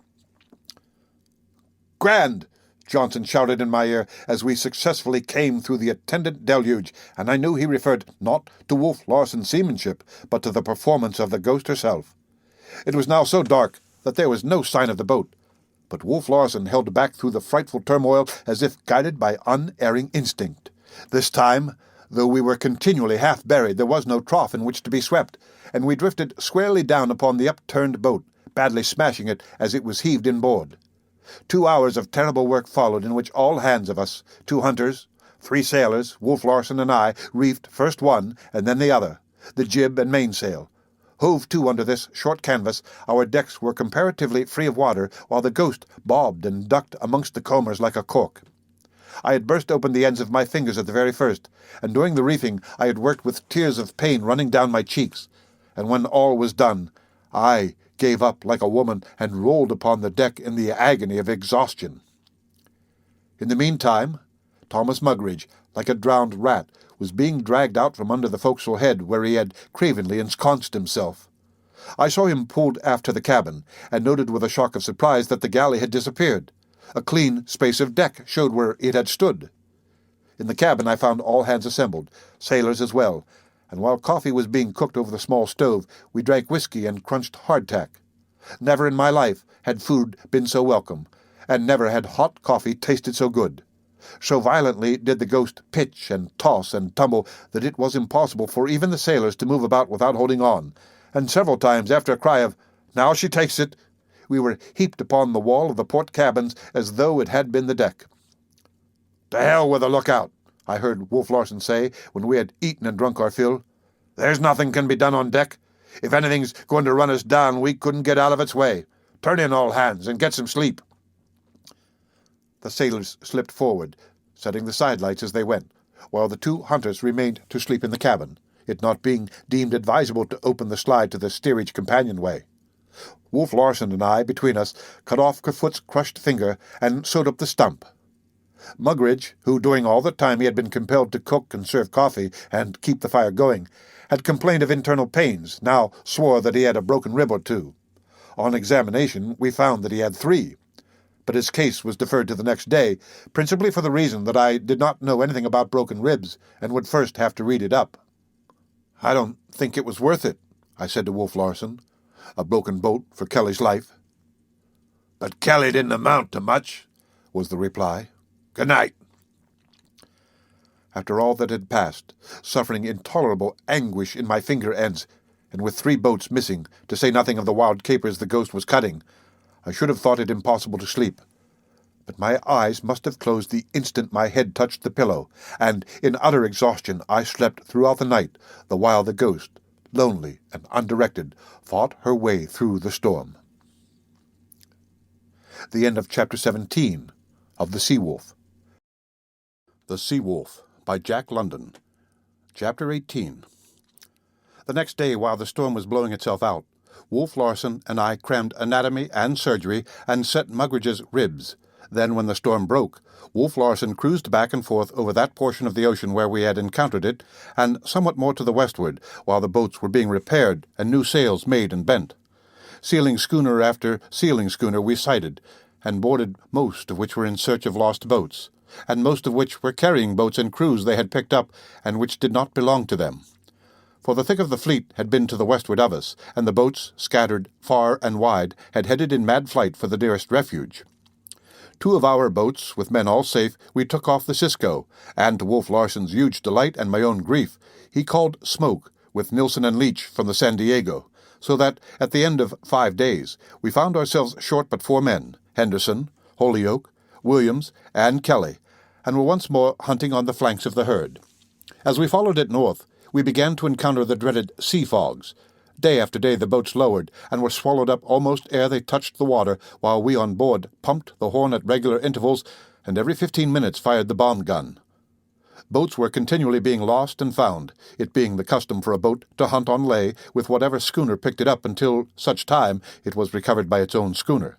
"Grand!" Johnson shouted in my ear as we successfully came through the attendant deluge, and I knew he referred not to Wolf Larsen's seamanship, but to the performance of the ghost herself. It was now so dark that there was no sign of the boat, but Wolf Larsen held back through the frightful turmoil as if guided by unerring instinct. This time, though we were continually half buried, there was no trough in which to be swept, and we drifted squarely down upon the upturned boat, badly smashing it as it was heaved inboard. 2 hours of terrible work followed, in which all hands of us, 2 hunters, 3 sailors, Wolf Larsen and I, reefed first one and then the other, the jib and mainsail. Hove to under this short canvas, our decks were comparatively free of water, while the ghost bobbed and ducked amongst the combers like a cork. I had burst open the ends of my fingers at the very first, and during the reefing I had worked with tears of pain running down my cheeks, and when all was done, I gave up like a woman and rolled upon the deck in the agony of exhaustion. In the meantime, Thomas Mugridge, like a drowned rat, was being dragged out from under the forecastle head where he had cravenly ensconced himself. I saw him pulled aft to the cabin, and noted with a shock of surprise that the galley had disappeared. A clean space of deck showed where it had stood. In the cabin I found all hands assembled, sailors as well, and while coffee was being cooked over the small stove, we drank whiskey and crunched hardtack. Never in my life had food been so welcome, and never had hot coffee tasted so good. So violently did the ghost pitch and toss and tumble that it was impossible for even the sailors to move about without holding on, and several times, after a cry of, "Now she takes it," we were heaped upon the wall of the port cabins as though it had been the deck. "To hell with the lookout," I heard Wolf Larsen say when we had eaten and drunk our fill. "There's nothing can be done on deck. If anything's going to run us down, we couldn't get out of its way. Turn in, all hands, and get some sleep." The sailors slipped forward, setting the sidelights as they went, while the 2 hunters remained to sleep in the cabin, it not being deemed advisable to open the slide to the steerage companionway. Wolf Larsen and I, between us, cut off Kerfoot's crushed finger and sewed up the stump. Mugridge, who during all the time he had been compelled to cook and serve coffee and keep the fire going, had complained of internal pains, now swore that he had a broken rib or 2. On examination we found that he had 3, but his case was deferred to the next day, principally for the reason that I did not know anything about broken ribs and would first have to read it up. "I don't think it was worth it," I said to Wolf Larsen. "A broken boat for Kelly's life." "But Kelly didn't amount to much," was the reply. "Good night." After all that had passed, suffering intolerable anguish in my finger ends, and with 3 boats missing, to say nothing of the wild capers the ghost was cutting, I should have thought it impossible to sleep. But my eyes must have closed the instant my head touched the pillow, and in utter exhaustion I slept throughout the night, the while the ghost, lonely and undirected, fought her way through the storm. The end of Chapter 17 of The Sea Wolf. The Sea Wolf by Jack London. Chapter 18. The next day, while the storm was blowing itself out, Wolf Larsen and I crammed anatomy and surgery and set Mugridge's ribs. Then, when the storm broke, Wolf Larsen cruised back and forth over that portion of the ocean where we had encountered it, and somewhat more to the westward, while the boats were being repaired and new sails made and bent. Sealing schooner after sealing schooner we sighted, and boarded most of which were in search of lost boats, and most of which were carrying boats and crews they had picked up, and which did not belong to them. For the thick of the fleet had been to the westward of us, and the boats, scattered far and wide, had headed in mad flight for the nearest refuge. 2 of our boats, with men all safe, we took off the Cisco, and to Wolf Larsen's huge delight and my own grief, he called Smoke, with Nilsson and Leach from the San Diego, so that, at the end of 5 days, we found ourselves short but 4 men, Henderson, Holyoke, Williams, and Kelly, and were once more hunting on the flanks of the herd. As we followed it north, we began to encounter the dreaded sea fogs. Day after day the boats lowered, and were swallowed up almost ere they touched the water, while we on board pumped the horn at regular intervals, and every 15 minutes fired the bomb gun. Boats were continually being lost and found, it being the custom for a boat to hunt on lay with whatever schooner picked it up until such time it was recovered by its own schooner.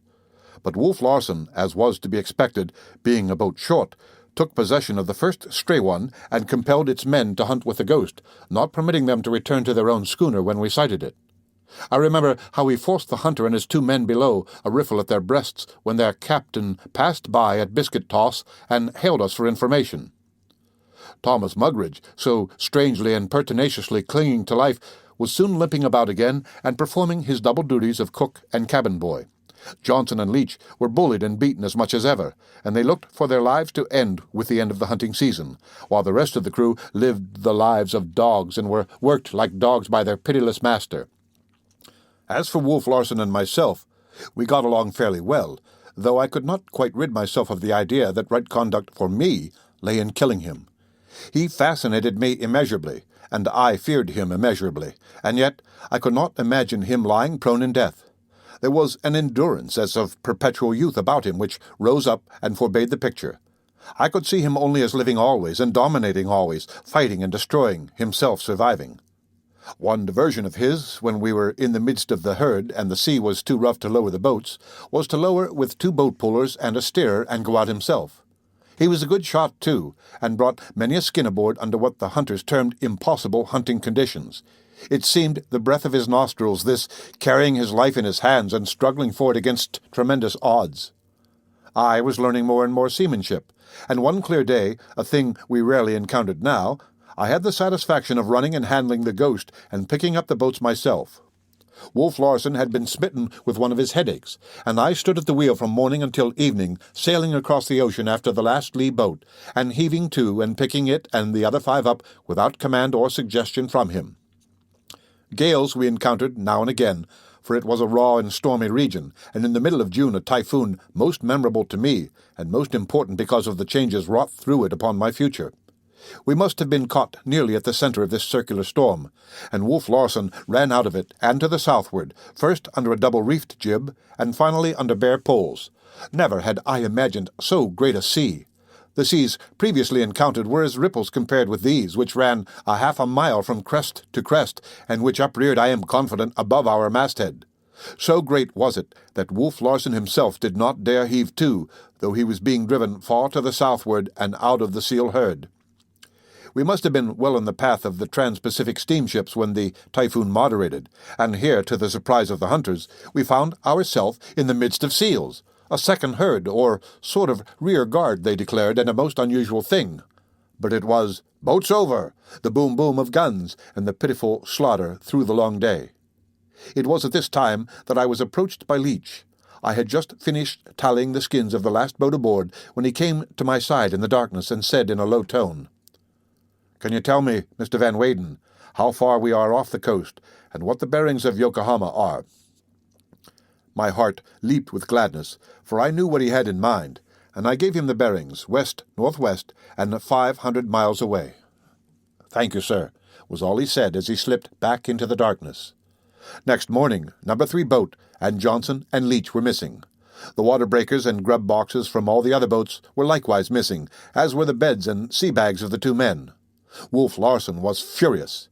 But Wolf Larsen, as was to be expected, being a boat short, took possession of the first stray one and compelled its men to hunt with the ghost, not permitting them to return to their own schooner when we sighted it. I remember how he forced the hunter and his 2 men below, a rifle at their breasts, when their captain passed by at biscuit toss and hailed us for information. Thomas Mugridge, so strangely and pertinaciously clinging to life, was soon limping about again and performing his double duties of cook and cabin boy. Johnson and Leach were bullied and beaten as much as ever, and they looked for their lives to end with the end of the hunting season, while the rest of the crew lived the lives of dogs and were worked like dogs by their pitiless master. As for Wolf Larsen and myself, we got along fairly well, though I could not quite rid myself of the idea that right conduct for me lay in killing him. He fascinated me immeasurably, and I feared him immeasurably, and yet I could not imagine him lying prone in death. There was an endurance as of perpetual youth about him which rose up and forbade the picture. I could see him only as living always and dominating always, fighting and destroying, himself surviving. One diversion of his, when we were in the midst of the herd and the sea was too rough to lower the boats, was to lower with 2 boat pullers and a steerer and go out himself. He was a good shot, too, and brought many a skin aboard under what the hunters termed impossible hunting conditions. It seemed the breath of his nostrils, this, carrying his life in his hands and struggling for it against tremendous odds. I was learning more and more seamanship, and one clear day, a thing we rarely encountered now, I had the satisfaction of running and handling the Ghost and picking up the boats myself. Wolf Larsen had been smitten with one of his headaches, and I stood at the wheel from morning until evening, sailing across the ocean after the last lee boat, and heaving to and picking it and the other 5 up without command or suggestion from him. Gales we encountered now and again, for it was a raw and stormy region, and in the middle of June a typhoon most memorable to me, and most important because of the changes wrought through it upon my future. We must have been caught nearly at the center of this circular storm, and Wolf Larsen ran out of it and to the southward, first under a double-reefed jib, and finally under bare poles. Never had I imagined so great a sea. The seas previously encountered were as ripples compared with these, which ran a half a mile from crest to crest, and which upreared, I am confident, above our masthead. So great was it that Wolf Larsen himself did not dare heave to, though he was being driven far to the southward and out of the seal herd. We must have been well in the path of the Trans-Pacific steamships when the typhoon moderated, and here, to the surprise of the hunters, we found ourselves in the midst of seals, a second herd, or sort of rear guard, they declared, and a most unusual thing. But it was "Boats over!" the boom-boom of guns, and the pitiful slaughter through the long day. It was at this time that I was approached by Leach. I had just finished tallying the skins of the last boat aboard when he came to my side in the darkness and said in a low tone, "Can you tell me, Mr. Van Weyden, how far we are off the coast, and what the bearings of Yokohama are?" My heart leaped with gladness, for I knew what he had in mind, and I gave him the bearings, west-northwest, and 500 miles away. "Thank you, sir," was all he said as he slipped back into the darkness. Next morning, No. 3 boat and Johnson and Leach were missing. The water breakers and grub boxes from all the other boats were likewise missing, as were the beds and sea bags of the 2 men. Wolf Larsen was furious.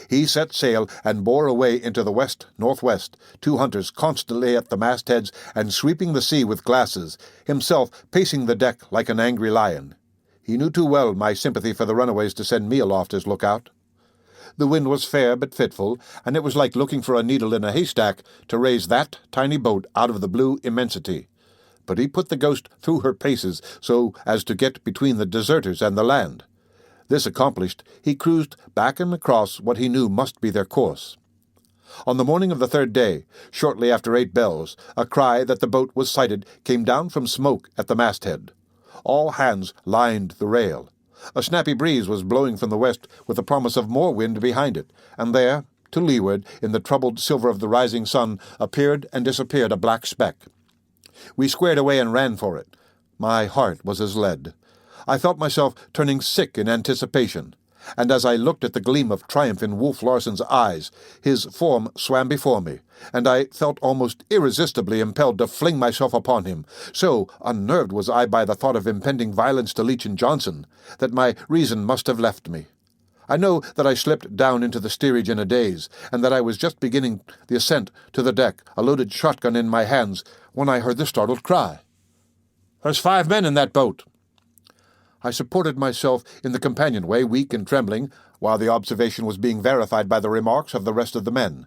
He set sail and bore away into the west-northwest, 2 hunters constantly at the mastheads and sweeping the sea with glasses, himself pacing the deck like an angry lion. He knew too well my sympathy for the runaways to send me aloft as lookout. The wind was fair but fitful, and it was like looking for a needle in a haystack to raise that tiny boat out of the blue immensity. But he put the Ghost through her paces so as to get between the deserters and the land. This accomplished, he cruised back and across what he knew must be their course. On the morning of the 3rd day, shortly after 8 bells, a cry that the boat was sighted came down from smoke at the masthead. All hands lined the rail. A snappy breeze was blowing from the west with the promise of more wind behind it, and there, to leeward, in the troubled silver of the rising sun, appeared and disappeared a black speck. We squared away and ran for it. My heart was as lead. I felt myself turning sick in anticipation, and as I looked at the gleam of triumph in Wolf Larsen's eyes, his form swam before me, and I felt almost irresistibly impelled to fling myself upon him. So unnerved was I by the thought of impending violence to Leach and Johnson, that my reason must have left me. I know that I slipped down into the steerage in a daze, and that I was just beginning the ascent to the deck, a loaded shotgun in my hands, when I heard the startled cry. "There's 5 men in that boat!" I supported myself in the companionway, weak and trembling, while the observation was being verified by the remarks of the rest of the men.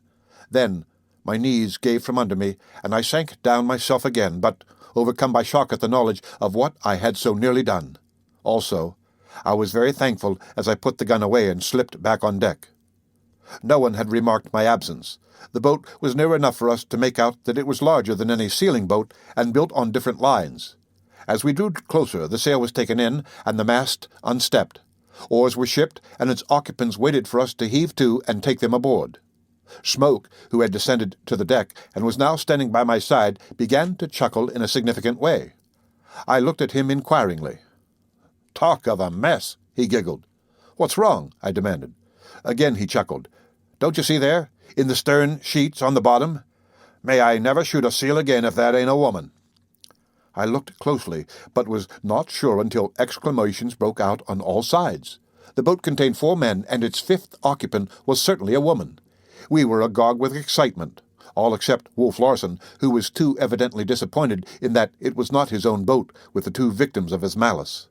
Then my knees gave from under me, and I sank down myself again, but overcome by shock at the knowledge of what I had so nearly done. Also, I was very thankful as I put the gun away and slipped back on deck. No one had remarked my absence. The boat was near enough for us to make out that it was larger than any sealing boat and built on different lines. As we drew closer, the sail was taken in and the mast unstepped. Oars were shipped, and its occupants waited for us to heave to and take them aboard. Smoke, who had descended to the deck and was now standing by my side, began to chuckle in a significant way. I looked at him inquiringly. "Talk of a mess," he giggled. "What's wrong?" I demanded. Again he chuckled. "Don't you see there, in the stern sheets on the bottom? May I never shoot a seal again if that ain't a woman." I looked closely, but was not sure until exclamations broke out on all sides. The boat contained 4 men, and its 5th occupant was certainly a woman. We were agog with excitement, all except Wolf Larsen, who was too evidently disappointed in that it was not his own boat with the 2 victims of his malice.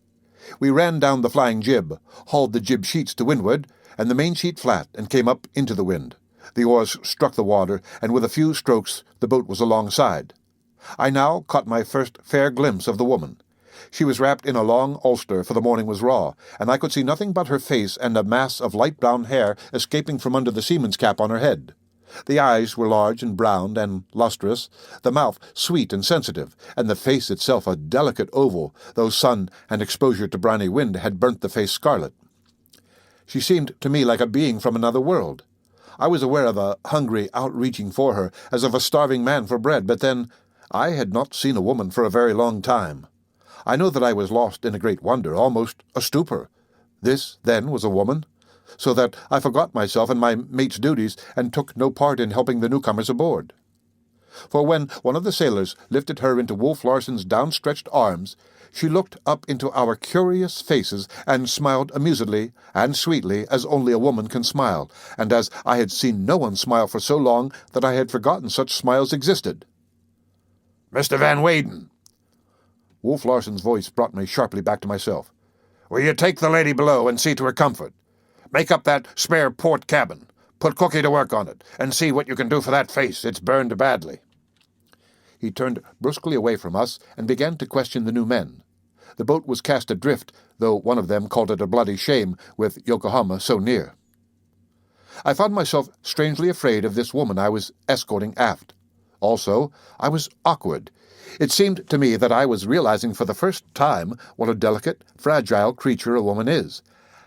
We ran down the flying jib, hauled the jib sheets to windward, and the main sheet flat, and came up into the wind. The oars struck the water, and with a few strokes the boat was alongside. I now caught my first fair glimpse of the woman. She was wrapped in a long ulster, for the morning was raw, and I could see nothing but her face and a mass of light brown hair escaping from under the seaman's cap on her head. The eyes were large and brown and lustrous, the mouth sweet and sensitive, and the face itself a delicate oval, though sun and exposure to briny wind had burnt the face scarlet. She seemed to me like a being from another world. I was aware of a hungry outreaching for her, as of a starving man for bread, but then I had not seen a woman for a very long time. I know that I was lost in a great wonder, almost a stupor. This, then, was a woman? So that I forgot myself and my mate's duties, and took no part in helping the newcomers aboard. For when one of the sailors lifted her into Wolf Larsen's downstretched arms, she looked up into our curious faces and smiled amusedly and sweetly as only a woman can smile, and as I had seen no one smile for so long that I had forgotten such smiles existed. "Mr. Van Weyden," Wolf Larsen's voice brought me sharply back to myself. "will you take the lady below and see to her comfort? Make up that spare port cabin. Put Cookie to work on it, and see what you can do for that face. It's burned badly." He turned brusquely away from us and began to question the new men. The boat was cast adrift, though one of them called it a bloody shame, with Yokohama so near. I found myself strangely afraid of this woman I was escorting aft. Also, I was awkward. It seemed to me that I was realizing for the first time what a delicate, fragile creature a woman is,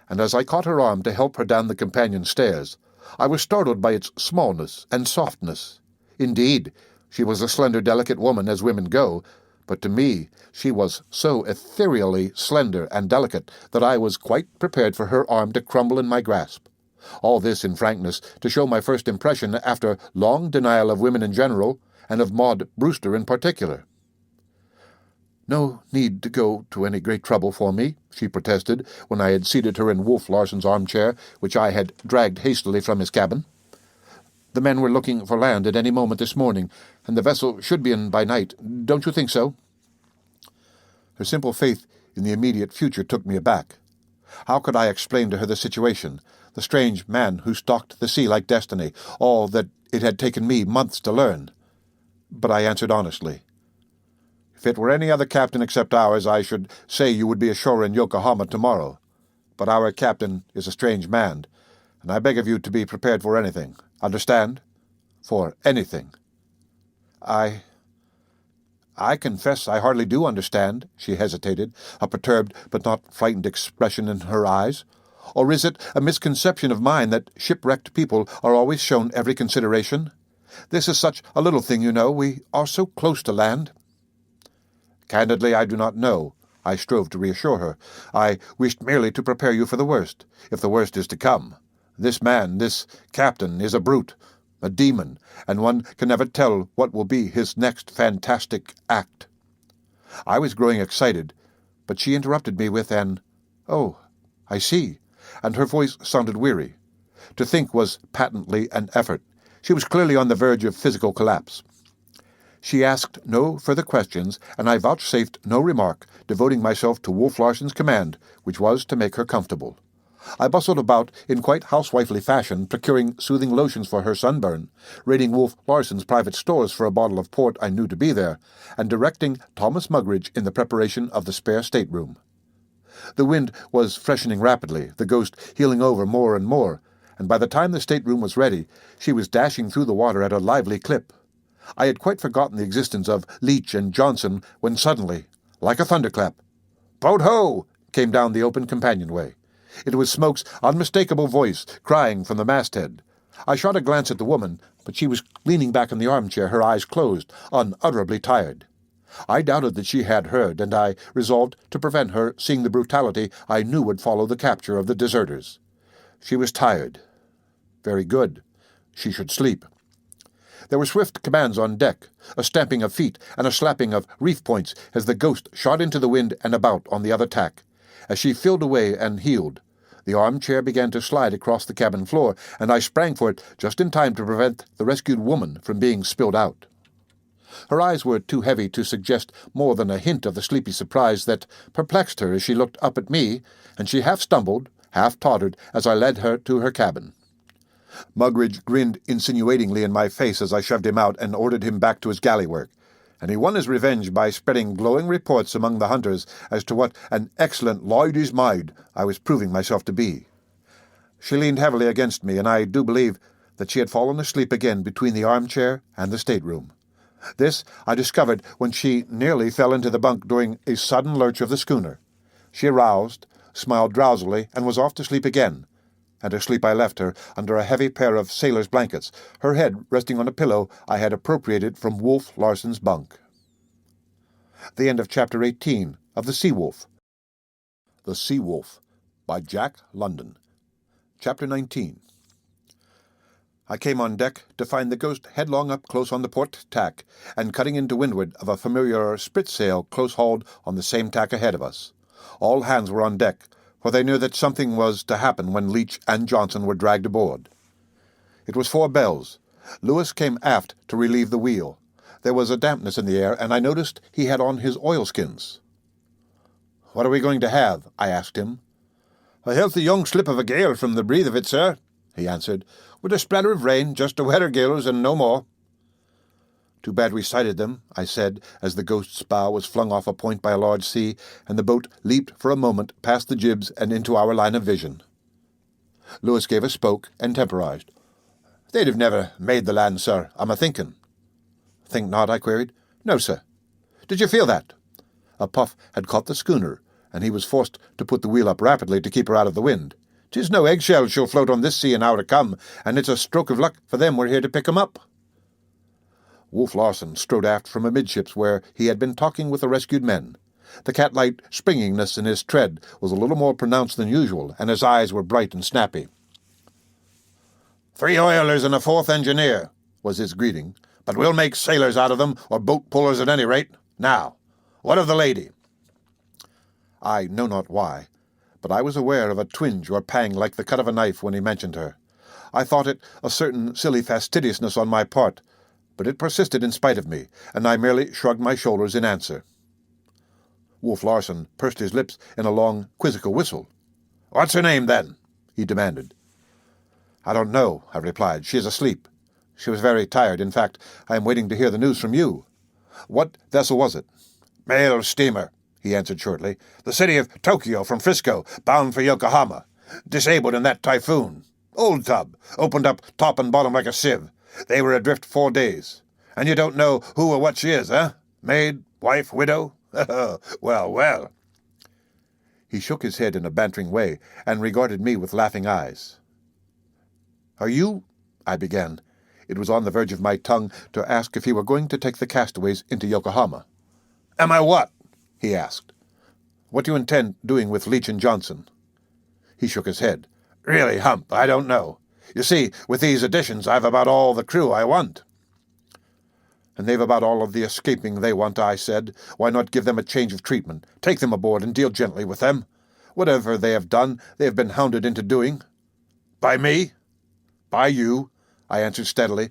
and as I caught her arm to help her down the companion stairs, I was startled by its smallness and softness. Indeed, she was a slender, delicate woman as women go, but to me she was so ethereally slender and delicate that I was quite prepared for her arm to crumble in my grasp. All this in frankness, to show my first impression after long denial of women in general, and of Maud Brewster in particular. "No need to go to any great trouble for me," she protested, when I had seated her in Wolf Larsen's armchair, which I had dragged hastily from his cabin. "The men were looking for land at any moment this morning, and the vessel should be in by night. Don't you think so?" Her simple faith in the immediate future took me aback. How could I explain to her the situation, the strange man who stalked the sea like destiny, all that it had taken me months to learn? But I answered honestly. "If it were any other captain except ours, I should say you would be ashore in Yokohama tomorrow. But our captain is a strange man, and I beg of you to be prepared for anything. Understand? For anything." I confess I hardly do understand," she hesitated, a perturbed but not frightened expression in her eyes. "Or is it a misconception of mine that shipwrecked people are always shown every consideration? This is such a little thing, you know. We are so close to land." Candidly, I do not know. I strove to reassure her. I wished merely to prepare you for the worst, if the worst is to come. This man, this captain, is a brute, a demon, and one can never tell what will be his next fantastic act. I was growing excited, but she interrupted me with an, "Oh, I see," and her voice sounded weary. To think was patently an effort. She was clearly on the verge of physical collapse. She asked no further questions, and I vouchsafed no remark, devoting myself to Wolf Larsen's command, which was to make her comfortable. I bustled about in quite housewifely fashion, procuring soothing lotions for her sunburn, raiding Wolf Larsen's private stores for a bottle of port I knew to be there, and directing Thomas Mugridge in the preparation of the spare stateroom. The wind was freshening rapidly, the ghost heeling over more and more, and by the time the stateroom was ready, she was dashing through the water at a lively clip. I had quite forgotten the existence of Leach and Johnson when suddenly, like a thunderclap, "Boat ho!" came down the open companionway. It was Smoke's unmistakable voice, crying from the masthead. I shot a glance at the woman, but she was leaning back in the armchair, her eyes closed, unutterably tired. I doubted that she had heard, and I resolved to prevent her seeing the brutality I knew would follow the capture of the deserters. She was tired. Very good. She should sleep. There were swift commands on deck, a stamping of feet and a slapping of reef points as the ghost shot into the wind and about on the other tack. As she filled away and heeled, the armchair began to slide across the cabin floor, and I sprang for it just in time to prevent the rescued woman from being spilled out. Her eyes were too heavy to suggest more than a hint of the sleepy surprise that perplexed her as she looked up at me, and she half stumbled, half tottered as I led her to her cabin. Mugridge grinned insinuatingly in my face as I shoved him out and ordered him back to his galley work, and he won his revenge by spreading glowing reports among the hunters as to what an excellent lady's maid I was proving myself to be. She leaned heavily against me, and I do believe that she had fallen asleep again between the armchair and the stateroom. This I discovered when she nearly fell into the bunk during a sudden lurch of the schooner. She aroused, smiled drowsily, and was off to sleep again, and to sleep I left her under a heavy pair of sailor's blankets, her head resting on a pillow I had appropriated from Wolf Larsen's bunk. The end of Chapter 18 of The Sea Wolf. The Sea Wolf by Jack London. Chapter 19. I came on deck to find the ghost headlong up close on the port tack, and cutting into windward of a familiar spritsail close-hauled on the same tack ahead of us. All hands were on deck, for they knew that something was to happen when Leach and Johnson were dragged aboard. It was 4 bells. Lewis came aft to relieve the wheel. There was a dampness in the air, and I noticed he had on his oilskins. "What are we going to have?" I asked him. "A healthy young slip of a gale from the breathe of it, sir," he answered, "with a splatter of rain, just a weather gales and no more." "Too bad we sighted them," I said, as the ghost's bow was flung off a point by a large sea, and the boat leaped for a moment past the jibs and into our line of vision. Lewis gave a spoke and temporized. "They'd have never made the land, sir, I'm a-thinking." "Think not?" I queried. "No, sir." "Did you feel that?" A puff had caught the schooner, and he was forced to put the wheel up rapidly to keep her out of the wind. "'Tis no eggshell she'll float on this sea an hour to come, and it's a stroke of luck for them we're here to pick 'em up." Wolf Larsen strode aft from amidships where he had been talking with the rescued men. The cat-like springiness in his tread was a little more pronounced than usual, and his eyes were bright and snappy. "3 oilers and a 4th engineer," was his greeting, "but we'll make sailors out of them, or boat-pullers at any rate. Now, what of the lady?" I know not why, but I was aware of a twinge or pang like the cut of a knife when he mentioned her. I thought it a certain silly fastidiousness on my part, but it persisted in spite of me, and I merely shrugged my shoulders in answer. Wolf Larsen pursed his lips in a long, quizzical whistle. "What's her name, then?" he demanded. "I don't know," I replied. "She is asleep. She was very tired. In fact, I am waiting to hear the news from you. What vessel was it?" "Mail steamer," he answered shortly. "The city of Tokyo from Frisco, bound for Yokohama. Disabled in that typhoon. Old tub, opened up top and bottom like a sieve. They were adrift 4 days. And you don't know who or what she is, eh? Maid, wife, widow? Well, well." He shook his head in a bantering way, and regarded me with laughing eyes. "Are you—" I began. It was on the verge of my tongue to ask if he were going to take the castaways into Yokohama. "Am I what?" he asked. "What do you intend doing with Leach and Johnson?" He shook his head. "Really, Hump, I don't know. You see, with these additions, I've about all the crew I want." "And they've about all of the escaping they want," I said. "Why not give them a change of treatment? Take them aboard and deal gently with them. Whatever they have done, they have been hounded into doing." "By me?" "By you," I answered steadily.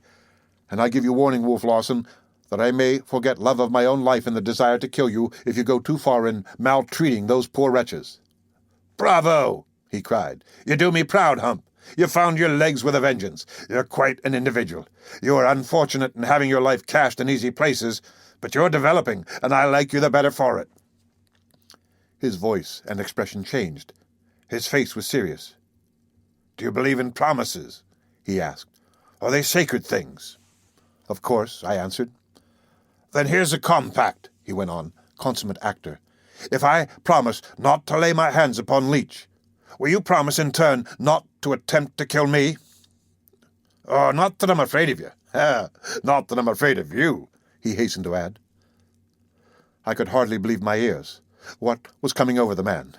"And I give you warning, Wolf Larsen, that I may forget love of my own life in the desire to kill you if you go too far in maltreating those poor wretches." "Bravo!" he cried. "You do me proud, Hump. You found your legs with a vengeance. You're quite an individual. You are unfortunate in having your life cast in easy places, but you're developing, and I like you the better for it." His voice and expression changed. His face was serious. "Do you believe in promises?" he asked. "Are they sacred things?" "Of course," I answered. "Then here's a compact," he went on, consummate actor. "If I promise not to lay my hands upon Leach, will you promise in turn not to attempt to kill me?" "Oh, not that I'm afraid of you. Not that I'm afraid of you," he hastened to add. I could hardly believe my ears. What was coming over the man?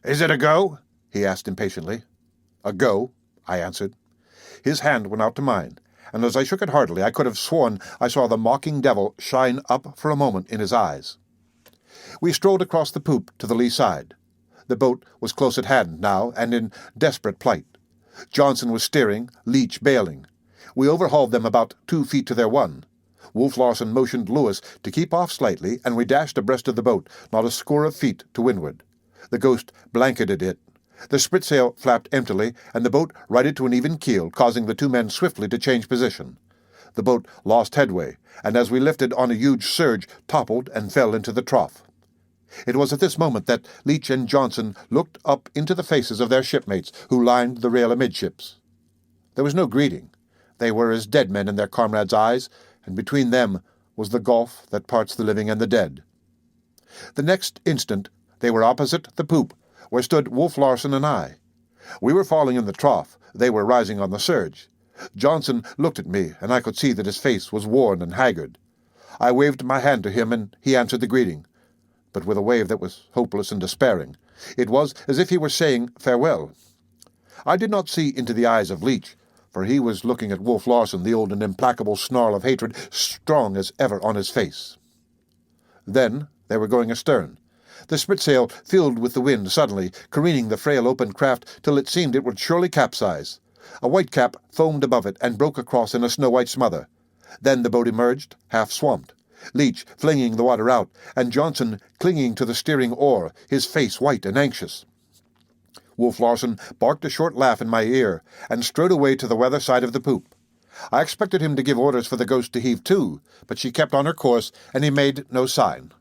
"Is it a go?" he asked impatiently. "A go," I answered. His hand went out to mine, and as I shook it heartily, I could have sworn I saw the mocking devil shine up for a moment in his eyes. We strolled across the poop to the lee side. The boat was close at hand now, and in desperate plight. Johnson was steering, Leach bailing. We overhauled them about 2 feet to their one. Wolf Larsen motioned Lewis to keep off slightly, and we dashed abreast of the boat, not a score of feet to windward. The Ghost blanketed it. The spritsail flapped emptily, and the boat righted to an even keel, causing the two men swiftly to change position. The boat lost headway, and as we lifted on a huge surge, toppled and fell into the trough. It was at this moment that Leach and Johnson looked up into the faces of their shipmates, who lined the rail amidships. There was no greeting. They were as dead men in their comrades' eyes, and between them was the gulf that parts the living and the dead. The next instant they were opposite the poop, where stood Wolf Larsen and I. We were falling in the trough, they were rising on the surge. Johnson looked at me, and I could see that his face was worn and haggard. I waved my hand to him, and he answered the greeting, but with a wave that was hopeless and despairing. It was as if he were saying farewell. I did not see into the eyes of Leach, for he was looking at Wolf Larsen, the old and implacable snarl of hatred strong as ever on his face. Then they were going astern. The spritsail filled with the wind suddenly, careening the frail open craft till it seemed it would surely capsize. A whitecap foamed above it and broke across in a snow-white smother. Then the boat emerged, half swamped, Leach flinging the water out, and Johnson clinging to the steering oar, his face white and anxious. Wolf Larsen barked a short laugh in my ear, and strode away to the weather side of the poop. I expected him to give orders for the Ghost to heave to, but she kept on her course, and he made no sign.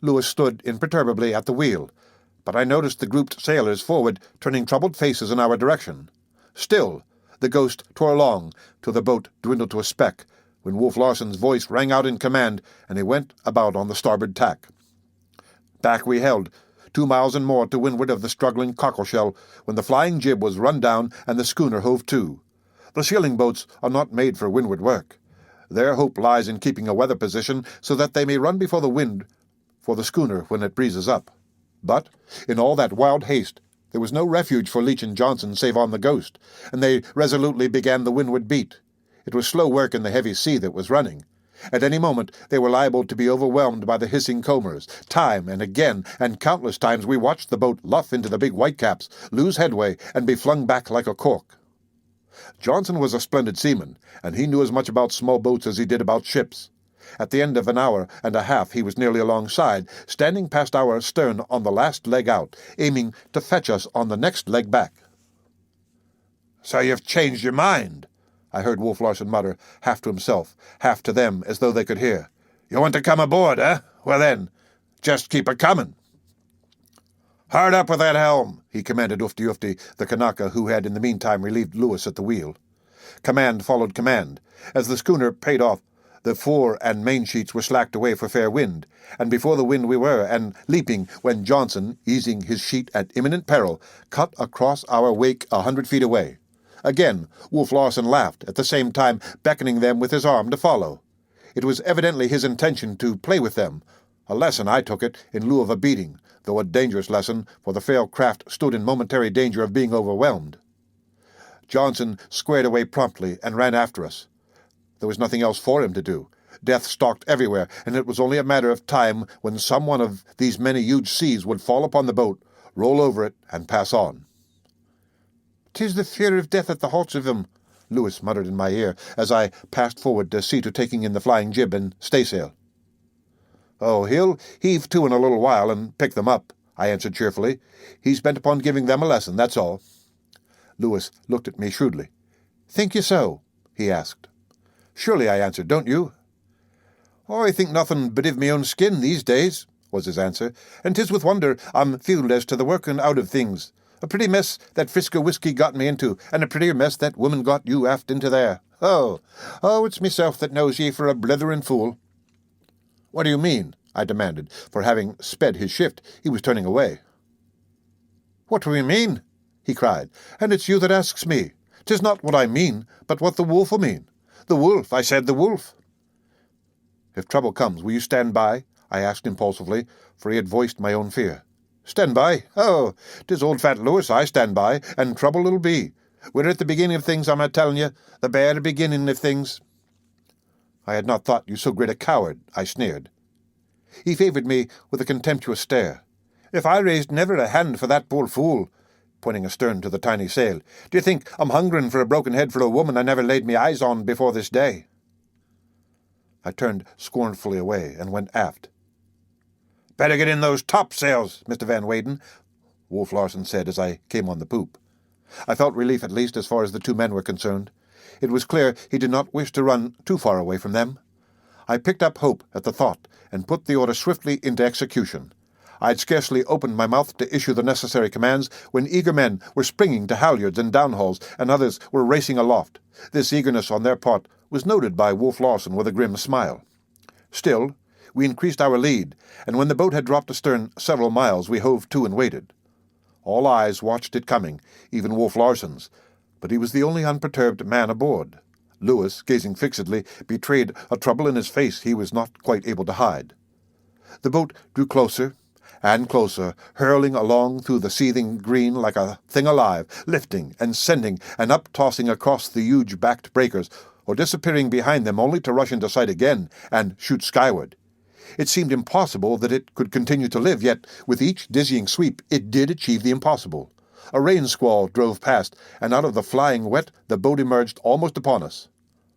Lewis stood imperturbably at the wheel, but I noticed the grouped sailors forward turning troubled faces in our direction. Still, the Ghost tore along till the boat dwindled to a speck, when Wolf Larsen's voice rang out in command, and he went about on the starboard tack. Back we held, 2 miles and more to windward of the struggling cockleshell, when the flying jib was run down and the schooner hove to. The sealing boats are not made for windward work. Their hope lies in keeping a weather position so that they may run before the wind for the schooner when it breezes up. But, in all that wild haste, there was no refuge for Leach and Johnson save on the Ghost, and they resolutely began the windward beat. It was slow work in the heavy sea that was running. At any moment they were liable to be overwhelmed by the hissing combers. Time and again, and countless times, we watched the boat luff into the big whitecaps, lose headway, and be flung back like a cork. Johnson was a splendid seaman, and he knew as much about small boats as he did about ships. At the end of an hour and a half he was nearly alongside, standing past our stern on the last leg out, aiming to fetch us on the next leg back. "So you've changed your mind," I heard Wolf Larsen mutter, half to himself, half to them, as though they could hear. "You want to come aboard, eh? Well then, just keep it coming." "Hard up with that helm," he commanded Ufti, the Kanaka, who had in the meantime relieved Lewis at the wheel. Command followed command. As the schooner paid off, the fore and main sheets were slacked away for fair wind, and before the wind we were, and leaping, when Johnson, easing his sheet at imminent peril, cut across our wake 100 feet away. Again Wolf Larsen laughed, at the same time beckoning them with his arm to follow. It was evidently his intention to play with them, A lesson, I took it, in lieu of a beating, though a dangerous lesson, for the frail craft stood in momentary danger of being overwhelmed. Johnson squared away promptly and ran after us. There was nothing else for him to do. Death stalked everywhere, and it was only a matter of time when some one of these many huge seas would fall upon the boat, roll over it, and pass on. "'Tis the fear of death at the hearts of him," Lewis muttered in my ear, as I passed forward to see to taking in the flying jib and staysail. "Oh, he'll heave to in a little while and pick them up," I answered cheerfully. "He's bent upon giving them a lesson, that's all." Lewis looked at me shrewdly. "Think you so?" he asked. "Surely," I answered, "don't you?" "I think nothing but iv me own skin these days," was his answer, "and 'tis with wonder I'm feeled as to the working out of things. A pretty mess that Frisco whiskey got me into, and a prettier mess that woman got you aft into there. Oh, it's myself that knows ye for a blithering fool." "What do you mean?" I demanded, for having sped his shift, he was turning away. "What do we mean?" he cried, "and it's you that asks me. 'Tis not what I mean, but what the wolf'll mean. The wolf, I said, the wolf." "If trouble comes, will you stand by?" I asked impulsively, for he had voiced my own fear. "Stand by? Oh, 'tis old fat Lewis I stand by, and trouble it'll be. We're at the beginning of things, I'm a-telling you, the bare beginning of things." "I had not thought you so great a coward," I sneered. He favoured me with a contemptuous stare. "If I raised never a hand for that poor fool," pointing astern to the tiny sail, "do you think I'm hungering for a broken head for a woman I never laid me eyes on before this day?" I turned scornfully away and went aft. "Better get in those topsails, Mr. Van Weyden," Wolf Larsen said as I came on the poop. I felt relief at least as far as the two men were concerned. It was clear he did not wish to run too far away from them. I picked up hope at the thought and put the order swiftly into execution. I had scarcely opened my mouth to issue the necessary commands when eager men were springing to halyards and downhauls, and others were racing aloft. This eagerness on their part was noted by Wolf Larsen with a grim smile. Still, we increased our lead, and when the boat had dropped astern several miles, we hove to and waited. All eyes watched it coming, even Wolf Larsen's, but he was the only unperturbed man aboard. Lewis, gazing fixedly, betrayed a trouble in his face he was not quite able to hide. The boat drew closer and closer, hurling along through the seething green like a thing alive, lifting and sending and up-tossing across the huge-backed breakers, or disappearing behind them only to rush into sight again and shoot skyward. It seemed impossible that it could continue to live, yet with each dizzying sweep it did achieve the impossible. A rain squall drove past, and out of the flying wet the boat emerged almost upon us.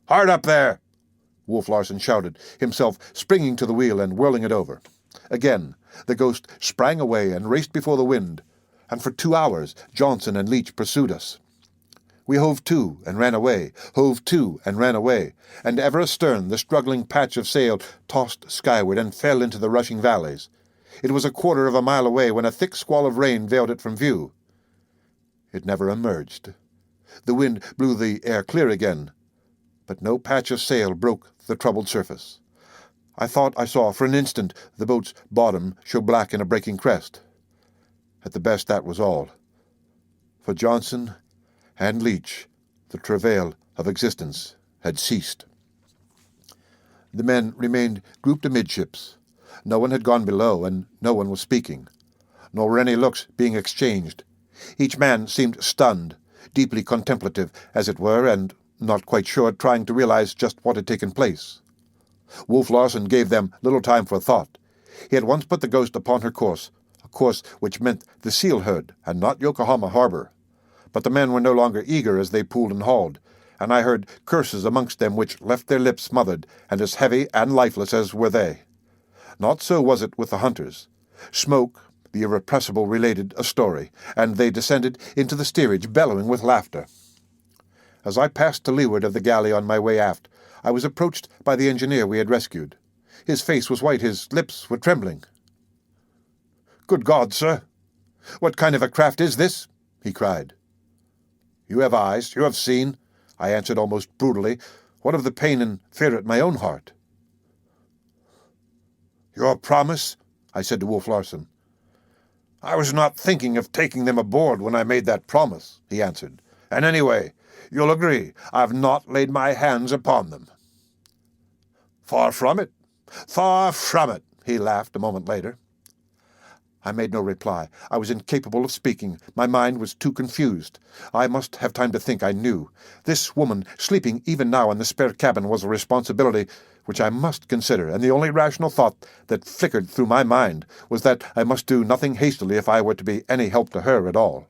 "Hard up there!" Wolf Larsen shouted, himself springing to the wheel and whirling it over. Again the ghost sprang away and raced before the wind, and for 2 hours Johnson and Leach pursued us. We hove to and ran away, hove to and ran away, and ever astern the struggling patch of sail tossed skyward and fell into the rushing valleys. It was a quarter of a mile away when a thick squall of rain veiled it from view. It never emerged. The wind blew the air clear again, but no patch of sail broke the troubled surface. I thought I saw for an instant the boat's bottom show black in a breaking crest. At the best that was all. For Johnson and Leach, the travail of existence had ceased. The men remained grouped amidships. No one had gone below, and no one was speaking, nor were any looks being exchanged. Each man seemed stunned, deeply contemplative, as it were, and not quite sure, trying to realize just what had taken place. Wolf Larsen gave them little time for thought. He had once put the ghost upon her course, a course which meant the seal herd, and not Yokohama harbor. But the men were no longer eager as they pulled and hauled, and I heard curses amongst them which left their lips smothered and as heavy and lifeless as were they. Not so was it with the hunters. Smoke, the irrepressible, related a story, and they descended into the steerage, bellowing with laughter. As I passed to leeward of the galley on my way aft, I was approached by the engineer we had rescued. His face was white, his lips were trembling. "Good God, sir! What kind of a craft is this?" he cried. "You have eyes, you have seen," I answered almost brutally. "What of the pain and fear at my own heart?" "Your promise?" I said to Wolf Larsen. "I was not thinking of taking them aboard when I made that promise," he answered. "And anyway, you'll agree I've not laid my hands upon them." "Far from it, far from it," he laughed a moment later. I made no reply. I was incapable of speaking. My mind was too confused. I must have time to think, I knew. This woman, sleeping even now in the spare cabin, was a responsibility which I must consider, and the only rational thought that flickered through my mind was that I must do nothing hastily if I were to be any help to her at all.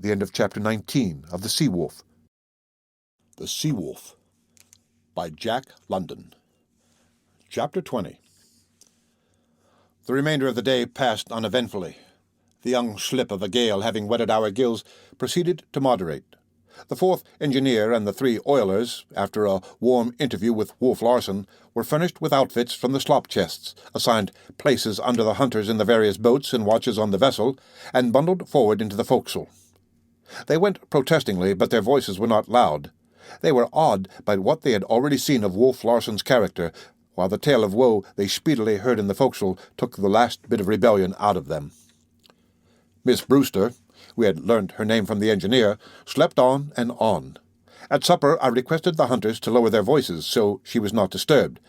The end of Chapter 19 of The Sea Wolf. The Sea Wolf by Jack London. Chapter 20. The remainder of the day passed uneventfully. The young slip of a gale, having wetted our gills, proceeded to moderate. The fourth engineer and the 3 oilers, after a warm interview with Wolf Larsen, were furnished with outfits from the slop chests, assigned places under the hunters in the various boats and watches on the vessel, and bundled forward into the forecastle. They went protestingly, but their voices were not loud. They were awed by what they had already seen of Wolf Larsen's character, while the tale of woe they speedily heard in the forecastle took the last bit of rebellion out of them. Miss Brewster, we had learnt her name from the engineer, slept on and on. At supper I requested the hunters to lower their voices so she was not disturbed,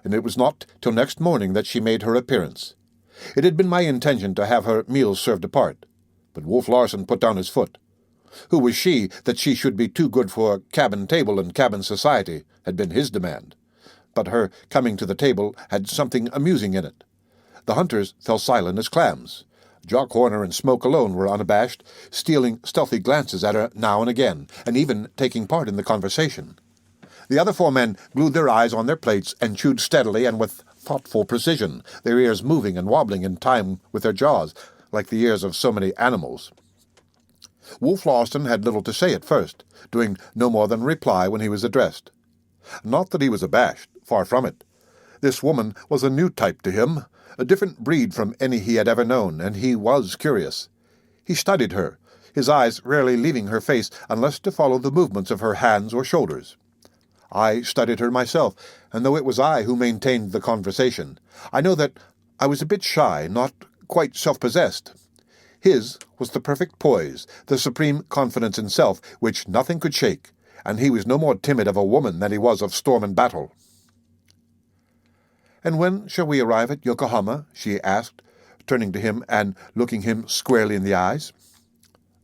and it was not till next morning that she made her appearance. It had been my intention to have her meals served apart, but Wolf Larsen put down his foot. Who was she that she should be too good for cabin table and cabin society, had been his demand. But her coming to the table had something amusing in it. The hunters fell silent as clams. Jock Horner and Smoke alone were unabashed, stealing stealthy glances at her now and again, and even taking part in the conversation. The other 4 men glued their eyes on their plates and chewed steadily and with thoughtful precision, their ears moving and wobbling in time with their jaws, like the ears of so many animals. Wolf Larsen had little to say at first, doing no more than reply when he was addressed. Not that he was abashed, far from it. This woman was a new type to him, a different breed from any he had ever known, and he was curious. He studied her, his eyes rarely leaving her face unless to follow the movements of her hands or shoulders. I studied her myself, and though it was I who maintained the conversation, I know that I was a bit shy, not quite self-possessed. His was the perfect poise, the supreme confidence in self, which nothing could shake, and he was no more timid of a woman than he was of storm and battle. "And when shall we arrive at Yokohama?" she asked, turning to him and looking him squarely in the eyes.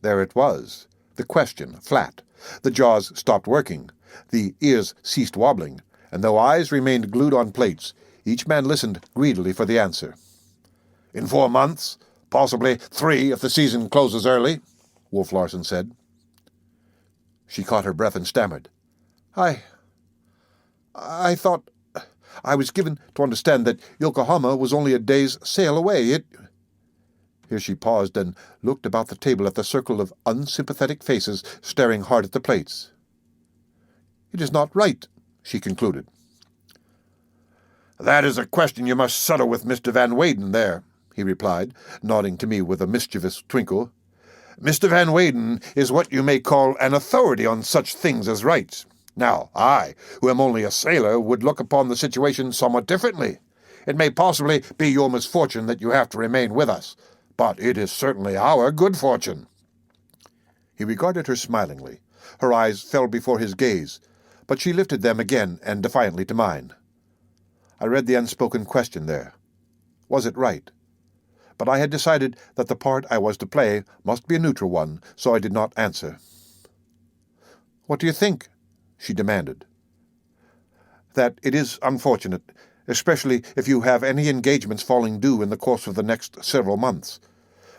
There it was, the question, flat. The jaws stopped working, the ears ceased wobbling, and though eyes remained glued on plates, each man listened greedily for the answer. "In 4 months, possibly 3 if the season closes early," Wolf Larsen said. She caught her breath and stammered. I thought... I was given to understand that Yokohama was only a day's sail away. Here she paused and looked about the table at the circle of unsympathetic faces staring hard at the plates. "It is not right," she concluded. "That is a question you must settle with Mr. Van Weyden there," he replied, nodding to me with a mischievous twinkle. "Mr. Van Weyden is what you may call an authority on such things as rights. Now, I, who am only a sailor, would look upon the situation somewhat differently. It may possibly be your misfortune that you have to remain with us, but it is certainly our good fortune." He regarded her smilingly. Her eyes fell before his gaze, but she lifted them again and defiantly to mine. I read the unspoken question there. Was it right? But I had decided that the part I was to play must be a neutral one, so I did not answer. "What do you think?" she demanded. "That it is unfortunate, especially if you have any engagements falling due in the course of the next several months.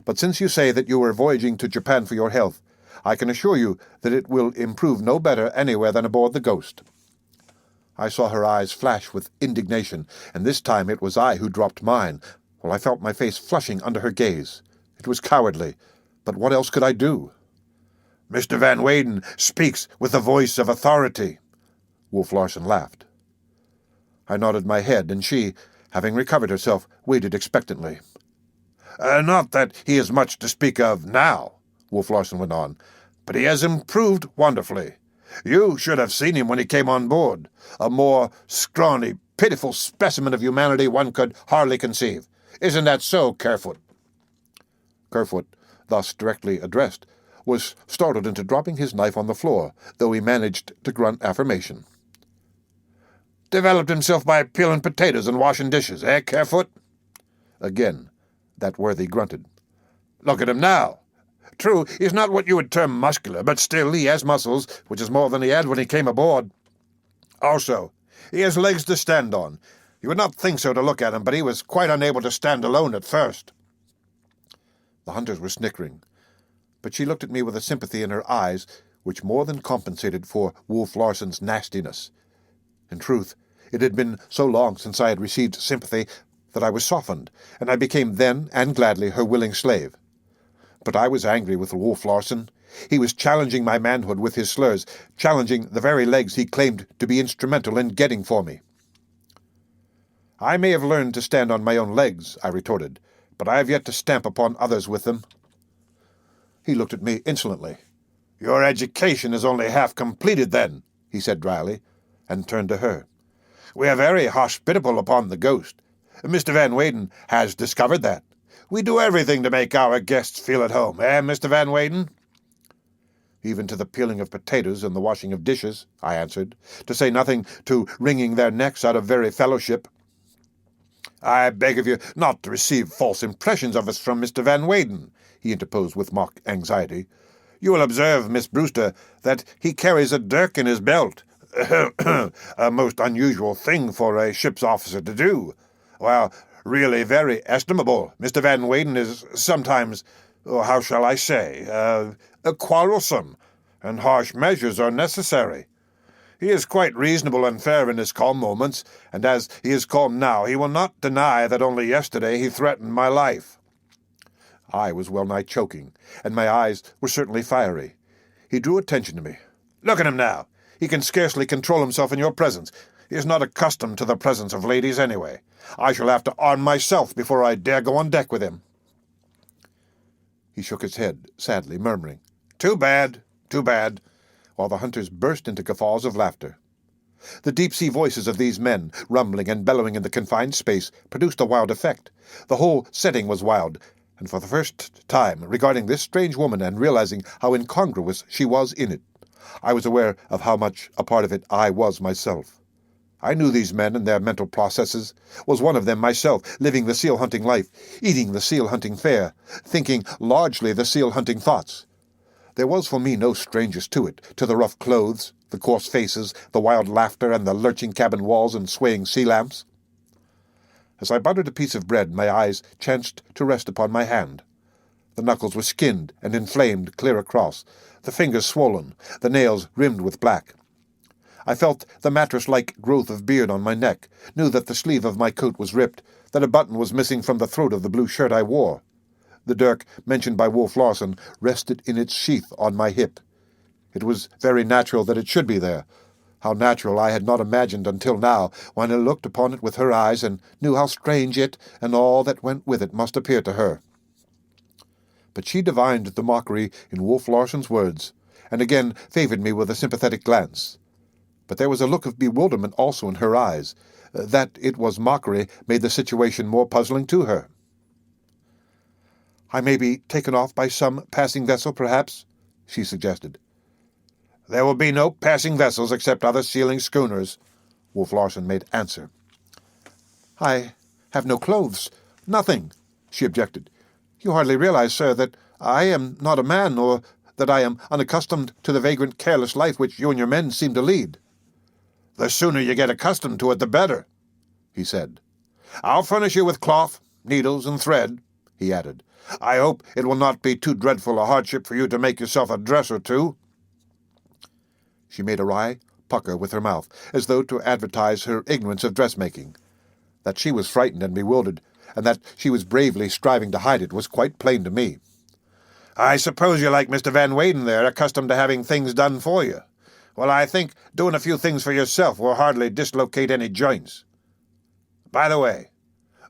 But since you say that you are voyaging to Japan for your health, I can assure you that it will improve no better anywhere than aboard the Ghost." I saw her eyes flash with indignation, and this time it was I who dropped mine, while I felt my face flushing under her gaze. It was cowardly, but what else could I do? "Mr. Van Weyden speaks with the voice of authority." Wolf Larsen laughed. I nodded my head, and she, having recovered herself, waited expectantly. "Not that he is much to speak of now," Wolf Larsen went on, "but he has improved wonderfully. You should have seen him when he came on board. A more scrawny, pitiful specimen of humanity one could hardly conceive. Isn't that so, Kerfoot?" Kerfoot, thus directly addressed, was startled into dropping his knife on the floor, though he managed to grunt affirmation. Developed himself by peeling potatoes and washing dishes, eh, Carefoot?" Again, that worthy grunted. "Look at him now. True, he's not what you would term muscular, but still he has muscles, which is more than he had when he came aboard. Also, he has legs to stand on. You would not think so to look at him, but he was quite unable to stand alone at first." The hunters were snickering, but she looked at me with a sympathy in her eyes which more than compensated for Wolf Larsen's nastiness. In truth, it had been so long since I had received sympathy that I was softened, and I became then and gladly her willing slave. But I was angry with Wolf Larsen. He was challenging my manhood with his slurs, challenging the very legs he claimed to be instrumental in getting for me. "I may have learned to stand on my own legs," I retorted, "but I have yet to stamp upon others with them." He looked at me insolently. "Your education is only half completed, then," he said dryly, and turned to her. "We are very hospitable upon the Ghost. Mr. Van Weyden has discovered that. We do everything to make our guests feel at home, eh, Mr. Van Weyden?" "Even to the peeling of potatoes and the washing of dishes," I answered, "to say nothing to wringing their necks out of very fellowship." "I beg of you not to receive false impressions of us from Mr. Van Weyden," he interposed with mock anxiety. "You will observe, Miss Brewster, that he carries a dirk in his belt. A most unusual thing for a ship's officer to do. Well, really very estimable. Mr. Van Weyden is sometimes, how shall I say, quarrelsome, and harsh measures are necessary. He is quite reasonable and fair in his calm moments, and as he is calm now, he will not deny that only yesterday he threatened my life." I was well-nigh choking, and my eyes were certainly fiery. He drew attention to me. "Look at him now. He can scarcely control himself in your presence. He is not accustomed to the presence of ladies anyway. I shall have to arm myself before I dare go on deck with him." He shook his head, sadly, murmuring, Too bad, too bad," while the hunters burst into guffaws of laughter. The deep-sea voices of these men, rumbling and bellowing in the confined space, produced a wild effect. The whole setting was wild, and for the first time, regarding this strange woman and realizing how incongruous she was in it, I was aware of how much a part of it I was myself. I knew these men and their mental processes, was one of them myself, living the seal-hunting life, eating the seal-hunting fare, thinking largely the seal-hunting thoughts. There was for me no strangers to it, to the rough clothes, the coarse faces, the wild laughter, and the lurching cabin walls and swaying sea lamps. As I buttered a piece of bread, my eyes chanced to rest upon my hand. The knuckles were skinned and inflamed clear across, the fingers swollen, the nails rimmed with black. I felt the mattress-like growth of beard on my neck, knew that the sleeve of my coat was ripped, that a button was missing from the throat of the blue shirt I wore. The dirk mentioned by Wolf Larsen rested in its sheath on my hip. It was very natural that it should be there. How natural I had not imagined until now, when I looked upon it with her eyes and knew how strange it and all that went with it must appear to her. But she divined the mockery in Wolf Larsen's words, and again favored me with a sympathetic glance. But there was a look of bewilderment also in her eyes. That it was mockery made the situation more puzzling to her. "I may be taken off by some passing vessel, perhaps," she suggested. "There will be no passing vessels except other sealing schooners," Wolf Larsen made answer. "I have no clothes, nothing," she objected. "You hardly realize, sir, that I am not a man, or that I am unaccustomed to the vagrant, careless life which you and your men seem to lead." "The sooner you get accustomed to it, the better," he said. "I'll furnish you with cloth, needles, and thread," he added. "I hope it will not be too dreadful a hardship for you to make yourself a dress or two." She made a wry pucker with her mouth, as though to advertise her ignorance of dressmaking. That she was frightened and bewildered, and that she was bravely striving to hide it, was quite plain to me. "I suppose you're like Mr. Van Weyden there, accustomed to having things done for you. Well, I think doing a few things for yourself will hardly dislocate any joints. By the way,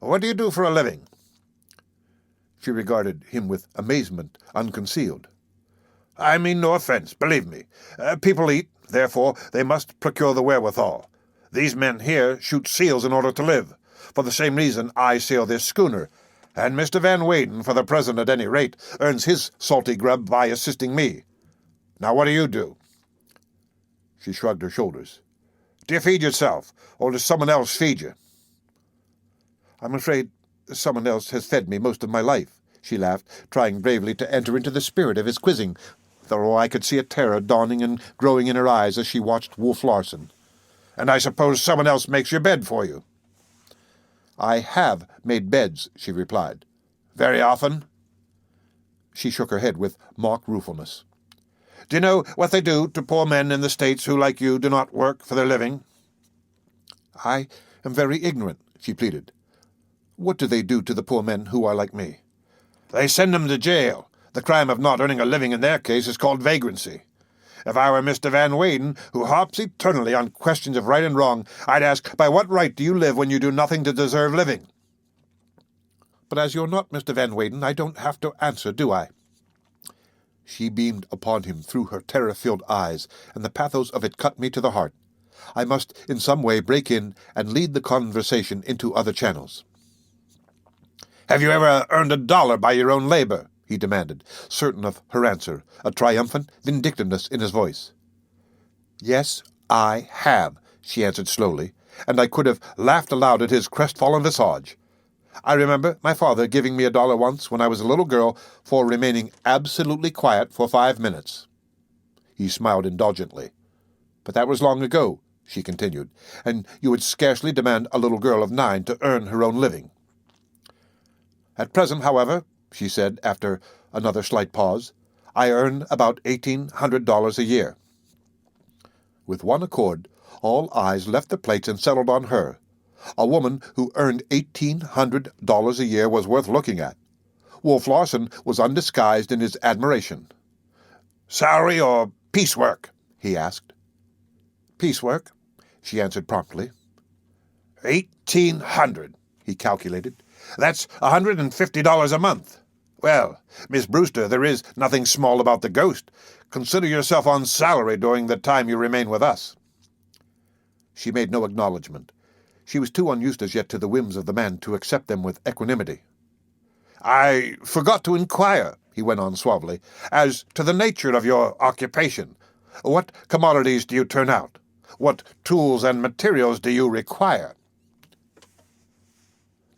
what do you do for a living?" She regarded him with amazement unconcealed. "I mean no offense, believe me. People eat, therefore they must procure the wherewithal. These men here shoot seals in order to live. For the same reason I sail this schooner, and Mr. Van Weyden, for the present at any rate, earns his salty grub by assisting me. Now what do you do?" She shrugged her shoulders. Do you feed yourself, or does someone else feed you?" "I'm afraid someone else has fed me most of my life," she laughed, trying bravely to enter into the spirit of his quizzing, though I could see a terror dawning and growing in her eyes as she watched Wolf Larsen. "And I suppose someone else makes your bed for you?" "I have made beds," she replied. "Very often?" She shook her head with mock ruefulness. "Do you know what they do to poor men in the States who, like you, do not work for their living?" "I am very ignorant," she pleaded. "What do they do to the poor men who are like me?" "They send them to jail. The crime of not earning a living in their case is called vagrancy. If I were Mr. Van Weyden, who harps eternally on questions of right and wrong, I'd ask, by what right do you live when you do nothing to deserve living?" "But as you're not Mr. Van Weyden, I don't have to answer, do I?" She beamed upon him through her terror-filled eyes, and the pathos of it cut me to the heart. I must in some way break in and lead the conversation into other channels. "Have you ever earned $1 by your own labor?" he demanded, certain of her answer, a triumphant vindictiveness in his voice. "Yes, I have," she answered slowly, and I could have laughed aloud at his crestfallen visage. "I remember my father giving me $1 once when I was a little girl for remaining absolutely quiet for 5 minutes. He smiled indulgently. "But that was long ago," she continued, "and you would scarcely demand a little girl of 9 to earn her own living." "At present, however," she said after another slight pause, "I earn about $1,800 a year." With one accord, all eyes left the plates and settled on her. A woman who earned $1,800 a year was worth looking at. Wolf Larsen was undisguised in his admiration. "Salary or piecework?" he asked. "Piecework," she answered promptly. 1,800, he calculated. "That's $150 a month. Well, Miss Brewster, there is nothing small about the ghost. Consider yourself on salary during the time you remain with us." She made no acknowledgment. She was too unused as yet to the whims of the man to accept them with equanimity. "I forgot to inquire," he went on suavely, "as to the nature of your occupation. What commodities do you turn out? What tools and materials do you require?"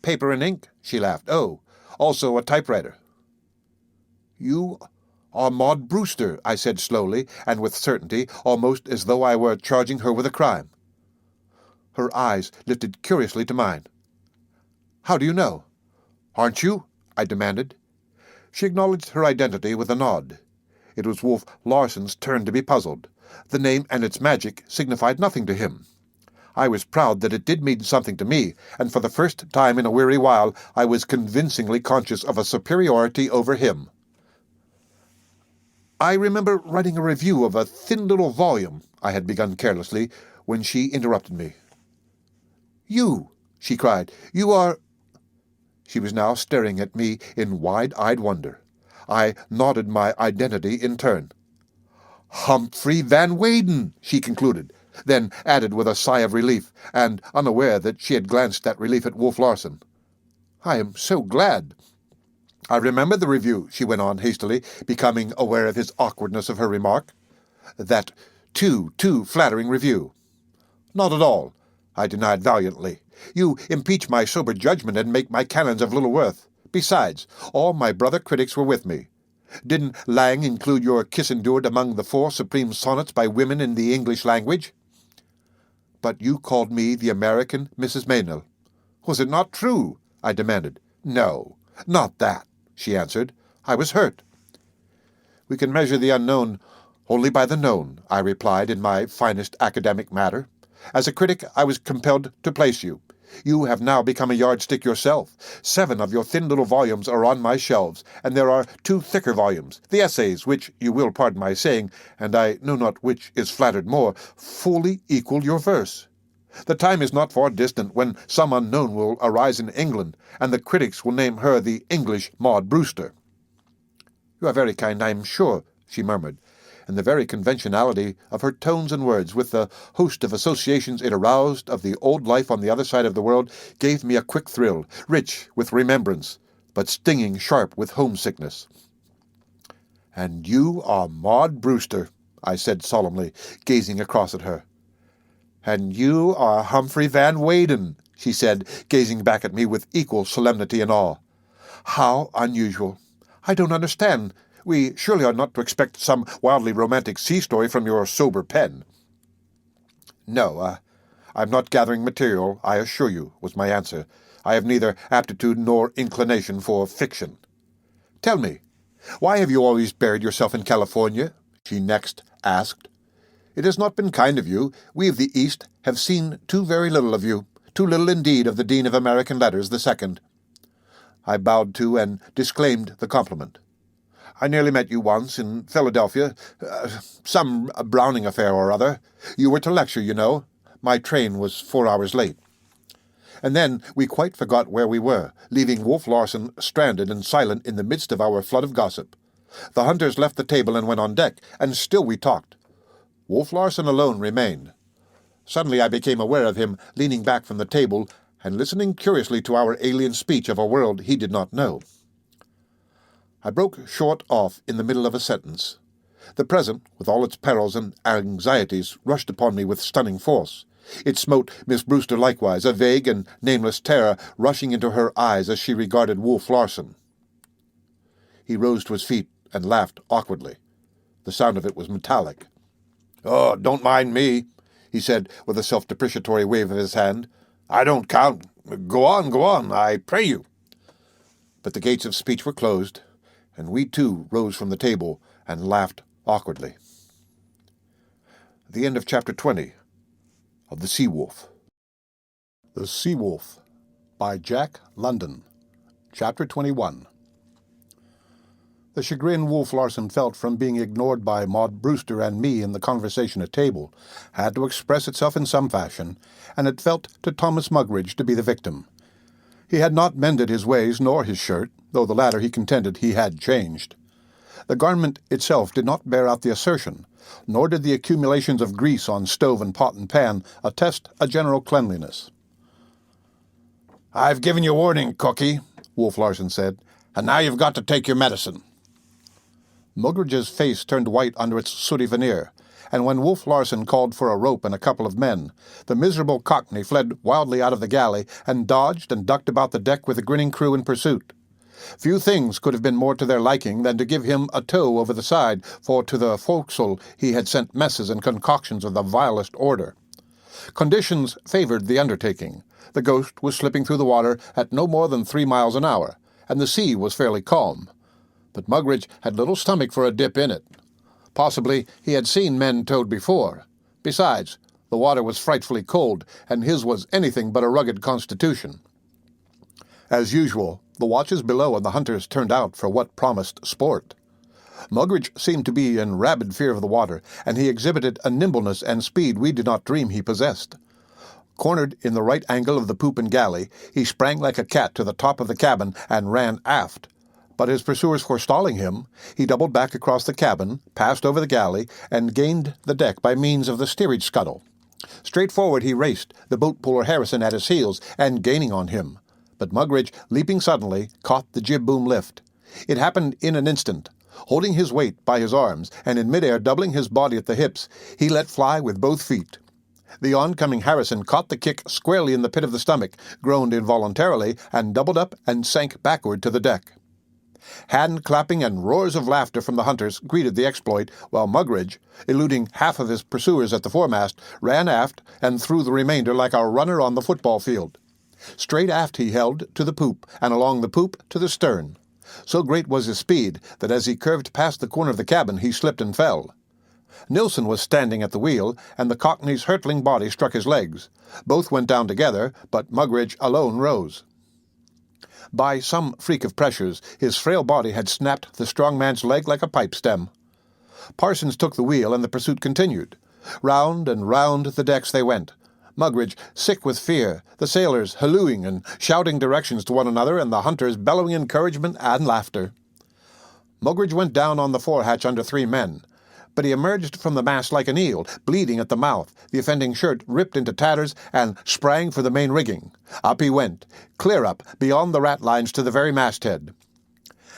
"Paper and ink," she laughed. "Oh, also a typewriter." "You are Maud Brewster," I said slowly and with certainty, almost as though I were charging her with a crime. Her eyes lifted curiously to mine. "How do you know?" "Aren't you?" I demanded. She acknowledged her identity with a nod. It was Wolf Larsen's turn to be puzzled. The name and its magic signified nothing to him. I was proud that it did mean something to me, and for the first time in a weary while I was convincingly conscious of a superiority over him. "I remember writing a review of a thin little volume," I had begun carelessly, when she interrupted me. "You!" she cried. "You are—" She was now staring at me in wide-eyed wonder. I nodded my identity in turn. "Humphrey Van Weyden," she concluded, then added with a sigh of relief, and unaware that she had glanced that relief at Wolf Larsen. "I am so glad." "I remember the review," she went on hastily, becoming aware of his awkwardness of her remark. "That too flattering review." "Not at all," I denied valiantly. "You impeach my sober judgment and make my canons of little worth. Besides, all my brother critics were with me. Didn't Lang include your kiss endured among the 4 supreme sonnets by women in the English language?" "But you called me the American Mrs. Meynell." "Was it not true?" I demanded. "No, not that," she answered. "I was hurt." "We can measure the unknown only by the known," I replied in my finest academic matter. "As a critic, I was compelled to place you. You have now become a yardstick yourself. 7 of your thin little volumes are on my shelves, and there are 2 thicker volumes, the essays, which, you will pardon my saying, and I know not which is flattered more, fully equal your verse. The time is not far distant when some unknown will arise in England, and the critics will name her the English Maud Brewster." "You are very kind, I am sure," she murmured, and the very conventionality of her tones and words, with the host of associations it aroused of the old life on the other side of the world, gave me a quick thrill, rich with remembrance, but stinging sharp with homesickness. "And you are Maud Brewster," I said solemnly, gazing across at her. "And you are Humphrey Van Weyden," she said, gazing back at me with equal solemnity and awe. "How unusual. I don't understand. We surely are not to expect some wildly romantic sea story from your sober pen." "No, I'm not gathering material, I assure you," was my answer. "I have neither aptitude nor inclination for fiction." "Tell me, why have you always buried yourself in California?" she next asked. "It has not been kind of you. We of the East have seen too very little of you, too little indeed of the Dean of American Letters II. I bowed to and disclaimed the compliment. "I nearly met you once in Philadelphia, some Browning affair or other. You were to lecture, you know. My train was 4 hours late." And then we quite forgot where we were, leaving Wolf Larsen stranded and silent in the midst of our flood of gossip. The hunters left the table and went on deck, and still we talked. Wolf Larsen alone remained. Suddenly I became aware of him leaning back from the table and listening curiously to our alien speech of a world he did not know. I broke short off in the middle of a sentence. The present, with all its perils and anxieties, rushed upon me with stunning force. It smote Miss Brewster likewise, a vague and nameless terror rushing into her eyes as she regarded Wolf Larsen. He rose to his feet and laughed awkwardly. The sound of it was metallic. "Oh, don't mind me," he said with a self-depreciatory wave of his hand. "I don't count. Go on, I pray you." But the gates of speech were closed, and we too rose from the table and laughed awkwardly. The end of Chapter 20 of The Sea Wolf. The Sea Wolf by Jack London. Chapter 21. The chagrin Wolf Larsen felt from being ignored by Maud Brewster and me in the conversation at table had to express itself in some fashion, and it felt to Thomas Mugridge to be the victim. He had not mended his ways nor his shirt, though the latter he contended he had changed. The garment itself did not bear out the assertion, nor did the accumulations of grease on stove and pot and pan attest a general cleanliness. "I've given you warning, Cookie," Wolf Larsen said, "and now you've got to take your medicine." Mugridge's face turned white under its sooty veneer, and when Wolf Larsen called for a rope and a couple of men, the miserable Cockney fled wildly out of the galley and dodged and ducked about the deck with the grinning crew in pursuit. Few things could have been more to their liking than to give him a tow over the side, for to the forecastle he had sent messes and concoctions of the vilest order. Conditions favored the undertaking. The Ghost was slipping through the water at no more than 3 miles an hour, and the sea was fairly calm. But Mugridge had little stomach for a dip in it. Possibly he had seen men towed before. Besides, the water was frightfully cold, and his was anything but a rugged constitution. As usual, the watches below and the hunters turned out for what promised sport. Mugridge seemed to be in rabid fear of the water, and he exhibited a nimbleness and speed we did not dream he possessed. Cornered in the right angle of the poop and galley, he sprang like a cat to the top of the cabin and ran aft. But his pursuers forestalling him, he doubled back across the cabin, passed over the galley, and gained the deck by means of the steerage scuttle. Straight forward he raced, the boat-puller Harrison at his heels, and gaining on him. But Mugridge, leaping suddenly, caught the jib-boom lift. It happened in an instant. Holding his weight by his arms, and in mid-air doubling his body at the hips, he let fly with both feet. The oncoming Harrison caught the kick squarely in the pit of the stomach, groaned involuntarily, and doubled up and sank backward to the deck. Hand-clapping and roars of laughter from the hunters greeted the exploit, while Mugridge, eluding half of his pursuers at the foremast, ran aft and through the remainder like a runner on the football field. Straight aft he held to the poop, and along the poop to the stern. So great was his speed that as he curved past the corner of the cabin he slipped and fell. Nilsson was standing at the wheel, and the Cockney's hurtling body struck his legs. Both went down together, but Mugridge alone rose. By some freak of pressures, his frail body had snapped the strong man's leg like a pipe stem. Parsons took the wheel, and the pursuit continued. Round and round the decks they went. Mugridge sick with fear, the sailors hallooing and shouting directions to one another, and the hunters bellowing encouragement and laughter. Mugridge went down on the forehatch under 3 men, but he emerged from the mast like an eel, bleeding at the mouth, the offending shirt ripped into tatters, and sprang for the main rigging. Up he went, clear up, beyond the ratlines to the very masthead.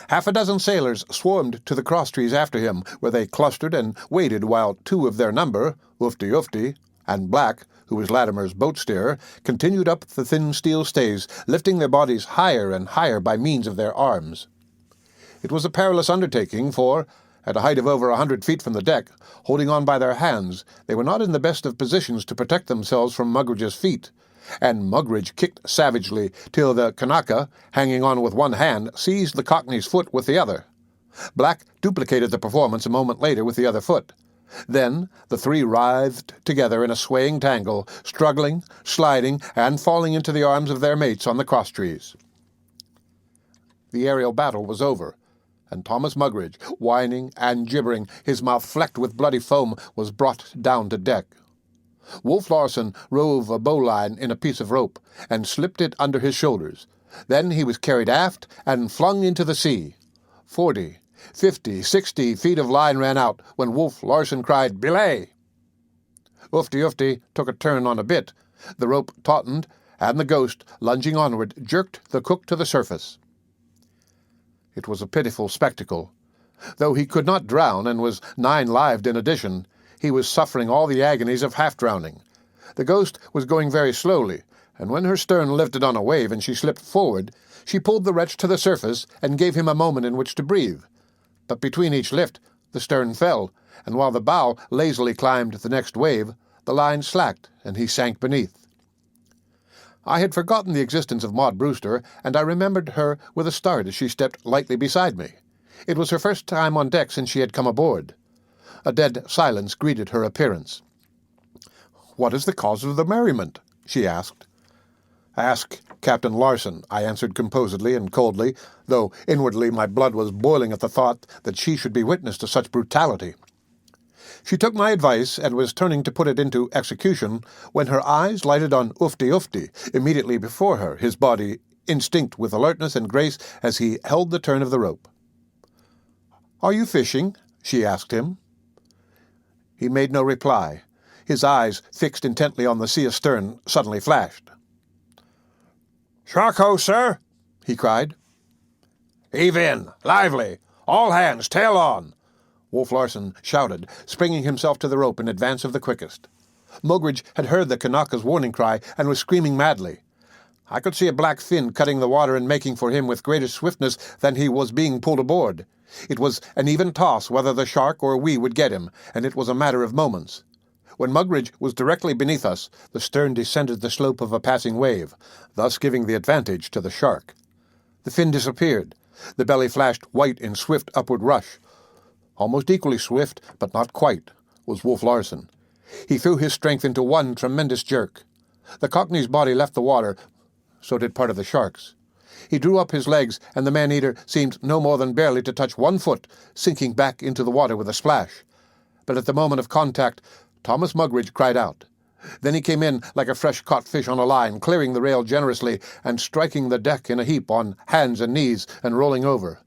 Half a dozen sailors swarmed to the crosstrees after him, where they clustered and waited while 2 of their number, oofty, and Black, who was Latimer's boat steerer, continued up the thin steel stays, lifting their bodies higher and higher by means of their arms. It was a perilous undertaking, for, at a height of over 100 feet from the deck, holding on by their hands, they were not in the best of positions to protect themselves from Mugridge's feet, and Mugridge kicked savagely till the Kanaka, hanging on with one hand, seized the Cockney's foot with the other. Black duplicated the performance a moment later with the other foot. Then the three writhed together in a swaying tangle, struggling, sliding, and falling into the arms of their mates on the crosstrees. The aerial battle was over, and Thomas Mugridge, whining and gibbering, his mouth flecked with bloody foam, was brought down to deck. Wolf Larsen rove a bowline in a piece of rope, and slipped it under his shoulders. Then he was carried aft and flung into the sea. 40, 50, 60 feet of line ran out, when Wolf Larsen cried, "Belay!" Ufty took a turn on a bit. The rope tautened, and the ghost, lunging onward, jerked the cook to the surface. It was a pitiful spectacle. Though he could not drown, and was 9-lived in addition, he was suffering all the agonies of half-drowning. The ghost was going very slowly, and when her stern lifted on a wave and she slipped forward, she pulled the wretch to the surface and gave him a moment in which to breathe. But between each lift, the stern fell, and while the bow lazily climbed the next wave, the line slacked, and he sank beneath. I had forgotten the existence of Maud Brewster, and I remembered her with a start as she stepped lightly beside me. It was her first time on deck since she had come aboard. A dead silence greeted her appearance. "What is the cause of the merriment?" she asked. "Ask Captain Larsen," I answered composedly and coldly, though inwardly my blood was boiling at the thought that she should be witness to such brutality. She took my advice and was turning to put it into execution when her eyes lighted on Ufty immediately before her, his body instinct with alertness and grace as he held the turn of the rope. "Are you fishing?" she asked him. He made no reply. His eyes, fixed intently on the sea astern, suddenly flashed. "Shark-ho, sir!" he cried. "Heave in! Lively! All hands, tail on!" Wolf Larsen shouted, springing himself to the rope in advance of the quickest. Mugridge had heard the Kanaka's warning cry and was screaming madly. I could see a black fin cutting the water and making for him with greater swiftness than he was being pulled aboard. It was an even toss whether the shark or we would get him, and it was a matter of moments. When Mugridge was directly beneath us, the stern descended the slope of a passing wave, thus giving the advantage to the shark. The fin disappeared. The belly flashed white in swift upward rush. Almost equally swift, but not quite, was Wolf Larsen. He threw his strength into one tremendous jerk. The Cockney's body left the water, so did part of the shark's. He drew up his legs, and the man-eater seemed no more than barely to touch one foot, sinking back into the water with a splash. But at the moment of contact, Thomas Mugridge cried out. Then he came in like a fresh-caught fish on a line, clearing the rail generously and striking the deck in a heap on hands and knees and rolling over.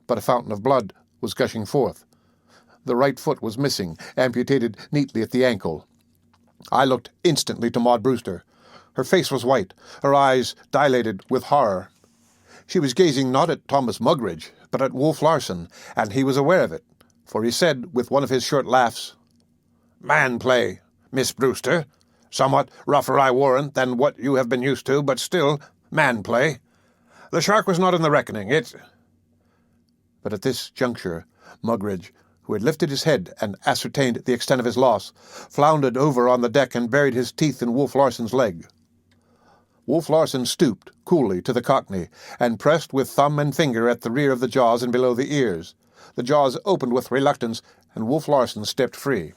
But a fountain of blood was gushing forth. The right foot was missing, amputated neatly at the ankle. I looked instantly to Maud Brewster. Her face was white, her eyes dilated with horror. She was gazing not at Thomas Mugridge, but at Wolf Larsen, and he was aware of it, for he said with one of his short laughs, "Man play, Miss Brewster. Somewhat rougher, I warrant, than what you have been used to, but still man play. The shark was not in the reckoning. But at this juncture, Mugridge, who had lifted his head and ascertained the extent of his loss, floundered over on the deck and buried his teeth in Wolf Larsen's leg. Wolf Larsen stooped coolly to the Cockney and pressed with thumb and finger at the rear of the jaws and below the ears. The jaws opened with reluctance, and Wolf Larsen stepped free.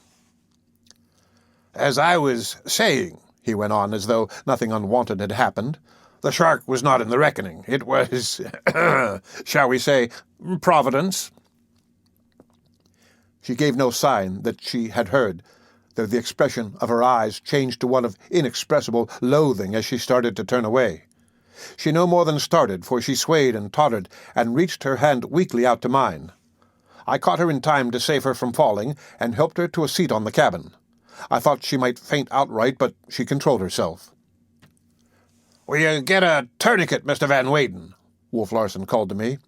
"As I was saying," he went on, as though nothing unwonted had happened, "the shark was not in the reckoning. It was, shall we say, Providence." She gave no sign that she had heard, though the expression of her eyes changed to one of inexpressible loathing as she started to turn away. She no more than started, for she swayed and tottered and reached her hand weakly out to mine. I caught her in time to save her from falling and helped her to a seat on the cabin. I thought she might faint outright, but she controlled herself. "Will you get a tourniquet, Mr. Van Weyden?" Wolf Larsen called to me.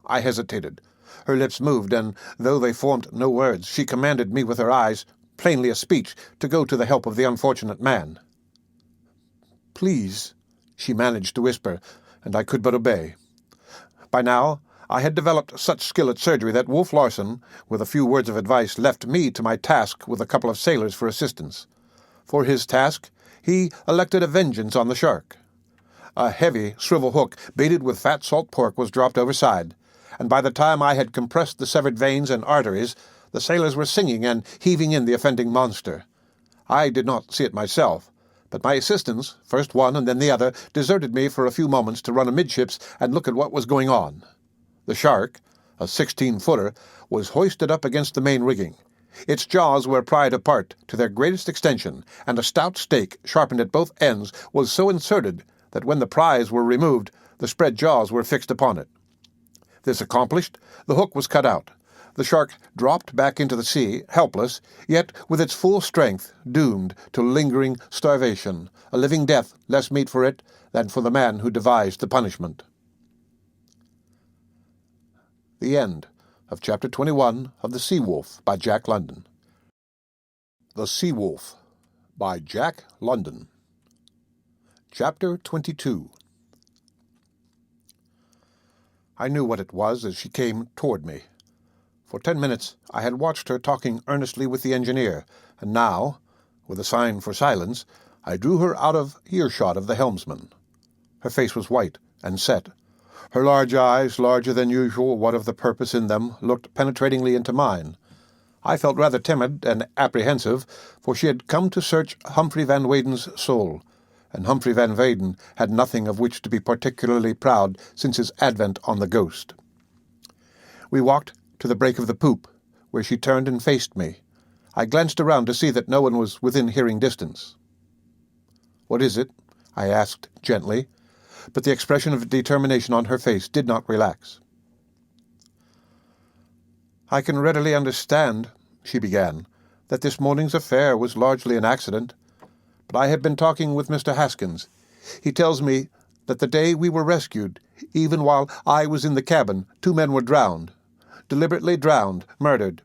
I hesitated. Her lips moved, and though they formed no words, she commanded me with her eyes, plainly a speech to go to the help of the unfortunate man. "Please," she managed to whisper, and I could but obey. By now, I had developed such skill at surgery that Wolf Larsen, with a few words of advice, left me to my task with a couple of sailors for assistance. For his task, he elected a vengeance on the shark. A heavy swivel hook baited with fat salt pork was dropped overside, and by the time I had compressed the severed veins and arteries, the sailors were singing and heaving in the offending monster. I did not see it myself, but my assistants, first one and then the other, deserted me for a few moments to run amidships and look at what was going on. The shark, a 16-footer, was hoisted up against the main rigging. Its jaws were pried apart to their greatest extension, and a stout stake, sharpened at both ends, was so inserted that when the pries were removed, the spread jaws were fixed upon it. This accomplished, the hook was cut out. The shark dropped back into the sea, helpless, yet with its full strength doomed to lingering starvation, a living death less meet for it than for the man who devised the punishment. The end of Chapter 21 of The Sea Wolf by Jack London. The Sea Wolf by Jack London. Chapter 22. I knew what it was as she came toward me. For 10 minutes I had watched her talking earnestly with the engineer, and now, with a sign for silence, I drew her out of earshot of the helmsman. Her face was white and set. Her large eyes, larger than usual, what of the purpose in them, looked penetratingly into mine. I felt rather timid and apprehensive, for she had come to search Humphrey Van Weyden's soul, and Humphrey Van Weyden had nothing of which to be particularly proud since his advent on the Ghost. We walked to the break of the poop, where she turned and faced me. I glanced around to see that no one was within hearing distance. "What is it?" I asked gently, but the expression of determination on her face did not relax. "I can readily understand," she began, "that this morning's affair was largely an accident, but I have been talking with Mr. Haskins. He tells me that the day we were rescued, even while I was in the cabin, 2 men were drowned. Deliberately drowned, murdered."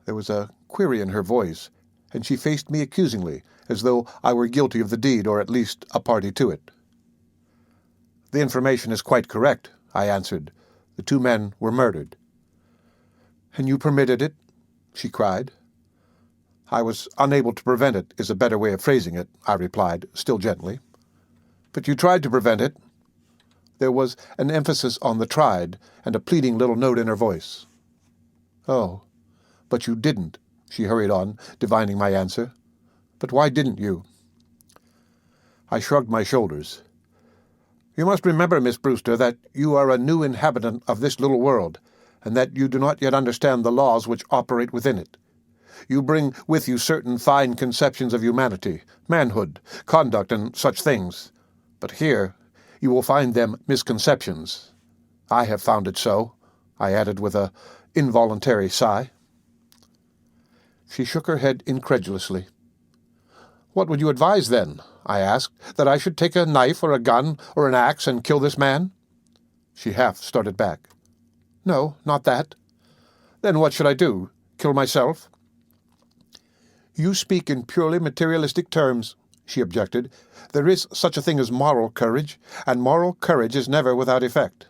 There was a query in her voice, and she faced me accusingly, as though I were guilty of the deed, or at least a party to it. "The information is quite correct," I answered. "The 2 men were murdered." "And you permitted it?" she cried. "I was unable to prevent it, is a better way of phrasing it," I replied, still gently. "But you tried to prevent it?" There was an emphasis on the tried, and a pleading little note in her voice. "Oh, but you didn't," she hurried on, divining my answer. "But why didn't you?" I shrugged my shoulders. "You must remember, Miss Brewster, that you are a new inhabitant of this little world, and that you do not yet understand the laws which operate within it. You bring with you certain fine conceptions of humanity, manhood, conduct, and such things. But here you will find them misconceptions. I have found it so," I added with an involuntary sigh. She shook her head incredulously. "What would you advise, then?" I asked. "That I should take a knife or a gun or an axe and kill this man?" She half started back. "No, not that." "Then what should I do? Kill myself?" "You speak in purely materialistic terms," she objected. "There is such a thing as moral courage, and moral courage is never without effect."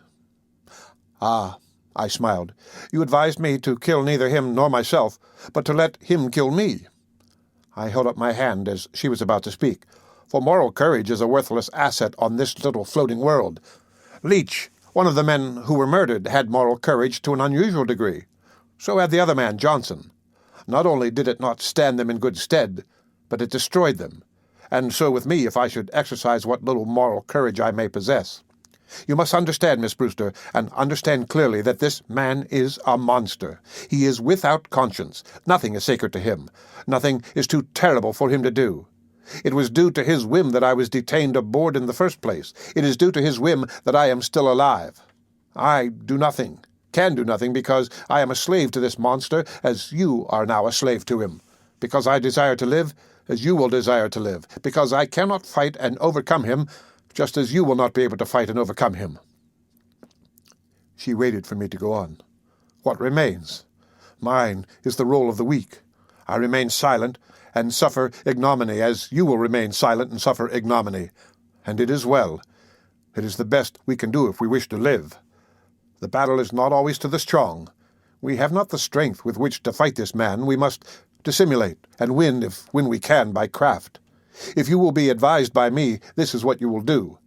"Ah," I smiled, "you advised me to kill neither him nor myself, but to let him kill me." I held up my hand as she was about to speak, for moral courage is a worthless asset on this little floating world. Leach, one of the men who were murdered, had moral courage to an unusual degree. So had the other man, Johnson. Not only did it not stand them in good stead, but it destroyed them. And so with me, if I should exercise what little moral courage I may possess. You must understand, Miss Brewster, and understand clearly that this man is a monster. He is without conscience. Nothing is sacred to him. Nothing is too terrible for him to do. It was due to his whim that I was detained aboard in the first place. It is due to his whim that I am still alive. I do nothing, can do nothing, because I am a slave to this monster, as you are now a slave to him. Because I desire to live, as you will desire to live. Because I cannot fight and overcome him, just as you will not be able to fight and overcome him." She waited for me to go on. "What remains? Mine is the role of the weak. I remain silent and suffer ignominy, as you will remain silent and suffer ignominy. And it is well. It is the best we can do if we wish to live. The battle is not always to the strong. We have not the strength with which to fight this man. We must dissimulate and win if win we can by craft. If you will be advised by me, this is what you will do.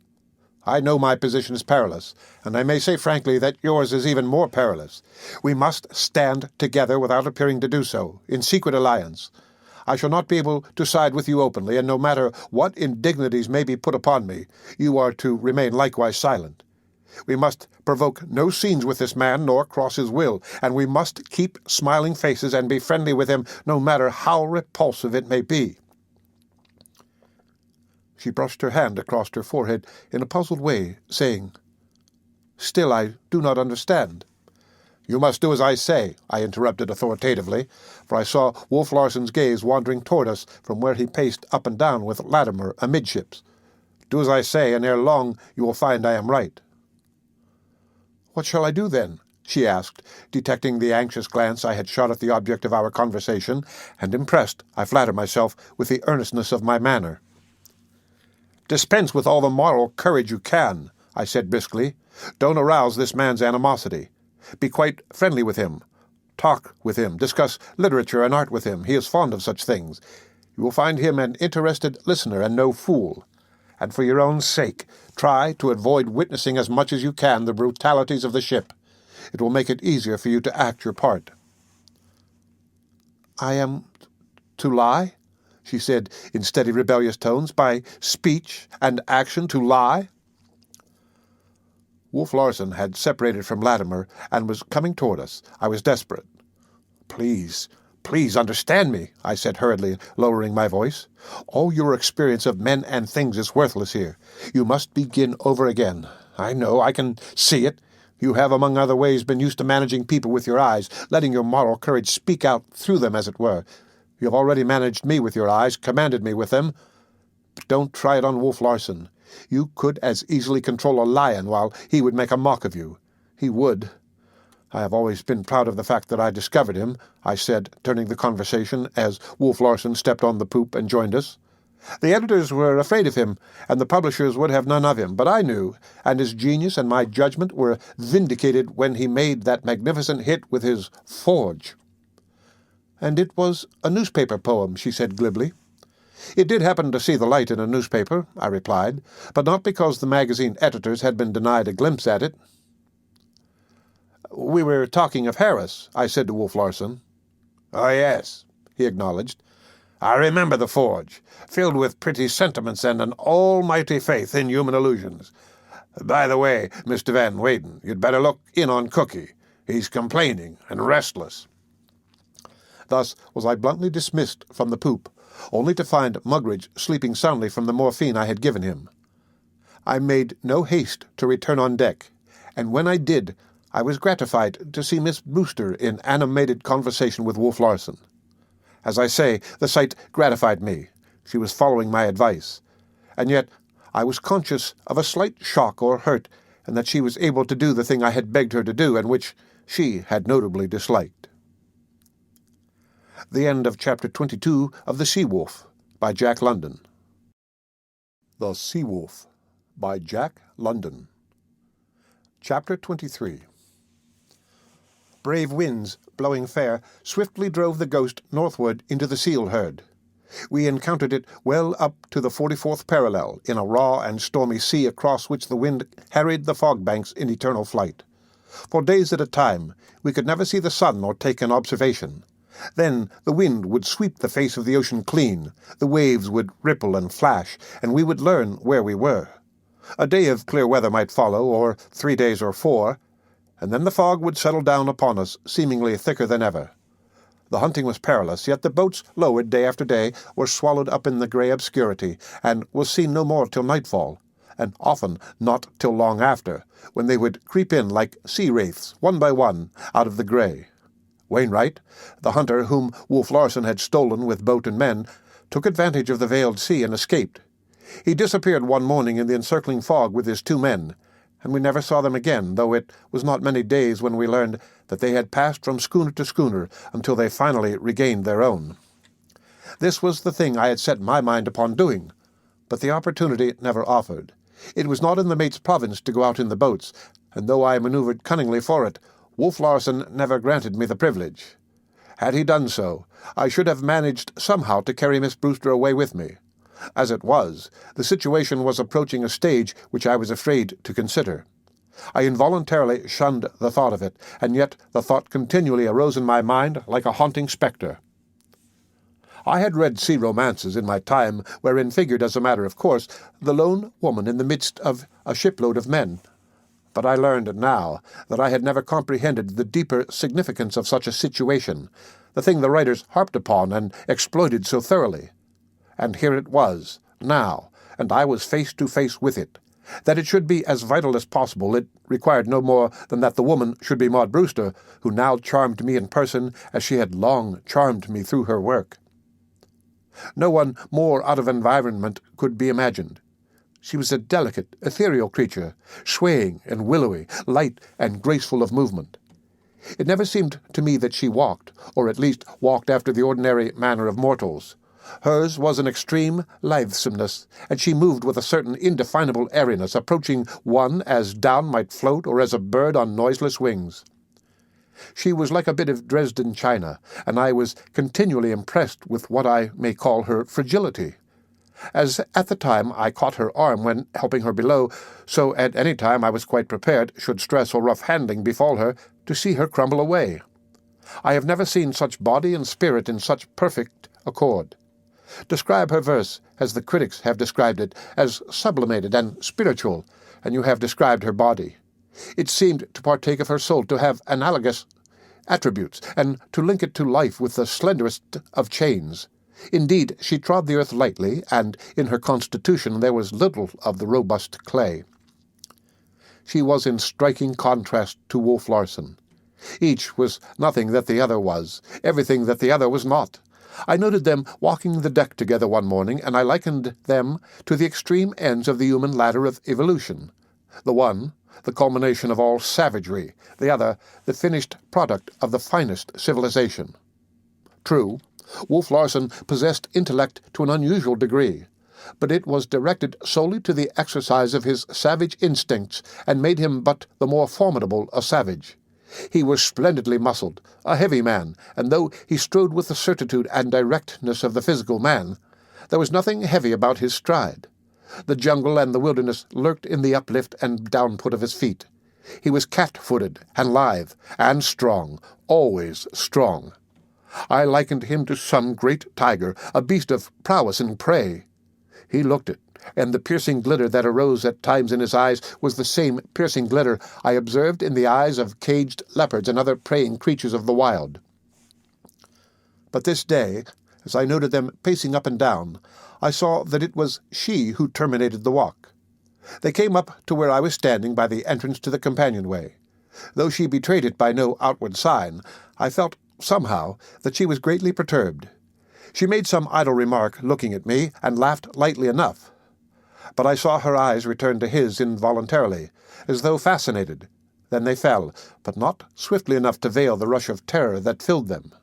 I know my position is perilous, and I may say frankly that yours is even more perilous. We must stand together without appearing to do so, in secret alliance. I shall not be able to side with you openly, and no matter what indignities may be put upon me, you are to remain likewise silent. We must provoke no scenes with this man, nor cross his will, and we must keep smiling faces and be friendly with him, no matter how repulsive it may be. She brushed her hand across her forehead in a puzzled way, saying, "Still I do not understand." "You must do as I say," I interrupted authoritatively, for I saw Wolf Larsen's gaze wandering toward us from where he paced up and down with Latimer amidships. "Do as I say, and ere long you will find I am right." "What shall I do, then?" she asked, detecting the anxious glance I had shot at the object of our conversation, and impressed, I flatter myself, with the earnestness of my manner. "Dispense with all the moral courage you can," I said briskly. "Don't arouse this man's animosity. Be quite friendly with him. Talk with him. Discuss literature and art with him. He is fond of such things. You will find him an interested listener and no fool. And for your own sake, try to avoid witnessing as much as you can the brutalities of the ship. It will make it easier for you to act your part." "I am to lie?" she said in steady, rebellious tones. "By speech and action to lie?" Wolf Larsen had separated from Latimer and was coming toward us. I was desperate. Please understand me," I said hurriedly, lowering my voice. "All your experience of men and things is worthless here. You must begin over again. I know, I can see it. You have, among other ways, been used to managing people with your eyes, letting your moral courage speak out through them, as it were. You have already managed me with your eyes, commanded me with them. But don't try it on Wolf Larsen. You could as easily control a lion while he would make a mock of you. He would. I have always been proud of the fact that I discovered him," I said, turning the conversation as Wolf Larsen stepped on the poop and joined us. "The editors were afraid of him, and the publishers would have none of him, but I knew, and his genius and my judgment were vindicated when he made that magnificent hit with his Forge." "And it was a newspaper poem," she said glibly. "It did happen to see the light in a newspaper," I replied, "but not because the magazine editors had been denied a glimpse at it." "We were talking of Harris," I said to Wolf Larsen. "Oh, yes," he acknowledged. "I remember the Forge, filled with pretty sentiments and an almighty faith in human illusions. By the way, Mr. Van Weyden, you'd better look in on Cookie. He's complaining and restless." Thus was I bluntly dismissed from the poop, only to find Mugridge sleeping soundly from the morphine I had given him. I made no haste to return on deck, and when I did, I was gratified to see Miss Brewster in animated conversation with Wolf Larsen. As I say, the sight gratified me. She was following my advice. And yet I was conscious of a slight shock or hurt, and that she was able to do the thing I had begged her to do, and which she had notably disliked. The end of Chapter 22 of The Sea-Wolf by Jack London. The Sea-Wolf by Jack London. Chapter 23. Brave winds, blowing fair, swiftly drove the Ghost northward into the seal herd. We encountered it well up to the 44th parallel, in a raw and stormy sea across which the wind harried the fog banks in eternal flight. For days at a time we could never see the sun or take an observation. Then the wind would sweep the face of the ocean clean, the waves would ripple and flash, and we would learn where we were. A day of clear weather might follow, or 3 days or 4, and then the fog would settle down upon us, seemingly thicker than ever. The hunting was perilous, yet the boats, lowered day after day, were swallowed up in the grey obscurity, and was seen no more till nightfall, and often not till long after, when they would creep in like sea-wraiths, one by one, out of the grey. Wainwright, the hunter whom Wolf Larsen had stolen with boat and men, took advantage of the veiled sea and escaped. He disappeared one morning in the encircling fog with his 2 men, and we never saw them again, though it was not many days when we learned that they had passed from schooner to schooner until they finally regained their own. This was the thing I had set my mind upon doing, but the opportunity never offered. It was not in the mate's province to go out in the boats, and though I maneuvered cunningly for it, Wolf Larsen never granted me the privilege. Had he done so, I should have managed somehow to carry Miss Brewster away with me. As it was, the situation was approaching a stage which I was afraid to consider. I involuntarily shunned the thought of it, and yet the thought continually arose in my mind like a haunting spectre. I had read sea romances in my time wherein figured, as a matter of course, the lone woman in the midst of a shipload of men. But I learned now that I had never comprehended the deeper significance of such a situation, the thing the writers harped upon and exploited so thoroughly. And here it was, now, and I was face to face with it. That it should be as vital as possible, it required no more than that the woman should be Maud Brewster, who now charmed me in person as she had long charmed me through her work. No one more out of environment could be imagined. She was a delicate, ethereal creature, swaying and willowy, light and graceful of movement. It never seemed to me that she walked, or at least walked after the ordinary manner of mortals. Hers was an extreme lithesomeness, and she moved with a certain indefinable airiness, approaching one as down might float or as a bird on noiseless wings. She was like a bit of Dresden china, and I was continually impressed with what I may call her fragility. As at the time I caught her arm when helping her below, so at any time I was quite prepared, should stress or rough handling befall her, to see her crumble away. I have never seen such body and spirit in such perfect accord. Describe her verse, as the critics have described it, as sublimated and spiritual, and you have described her body. It seemed to partake of her soul, to have analogous attributes, and to link it to life with the slenderest of chains. Indeed, she trod the earth lightly, and in her constitution there was little of the robust clay. She was in striking contrast to Wolf Larsen. Each was nothing that the other was, everything that the other was not. I noted them walking the deck together one morning, and I likened them to the extreme ends of the human ladder of evolution. The one, the culmination of all savagery, the other, the finished product of the finest civilization. True, Wolf Larsen possessed intellect to an unusual degree, but it was directed solely to the exercise of his savage instincts, and made him but the more formidable a savage. He was splendidly muscled, a heavy man, and though he strode with the certitude and directness of the physical man, there was nothing heavy about his stride. The jungle and the wilderness lurked in the uplift and downput of his feet. He was cat-footed and lithe and strong, always strong. I likened him to some great tiger, a beast of prowess in prey. He looked it, and the piercing glitter that arose at times in his eyes was the same piercing glitter I observed in the eyes of caged leopards and other preying creatures of the wild. But this day, as I noted them pacing up and down, I saw that it was she who terminated the walk. They came up to where I was standing by the entrance to the companionway. Though she betrayed it by no outward sign, I felt somehow that she was greatly perturbed. She made some idle remark, looking at me, and laughed lightly enough. But I saw her eyes return to his involuntarily, as though fascinated. Then they fell, but not swiftly enough to veil the rush of terror that filled them.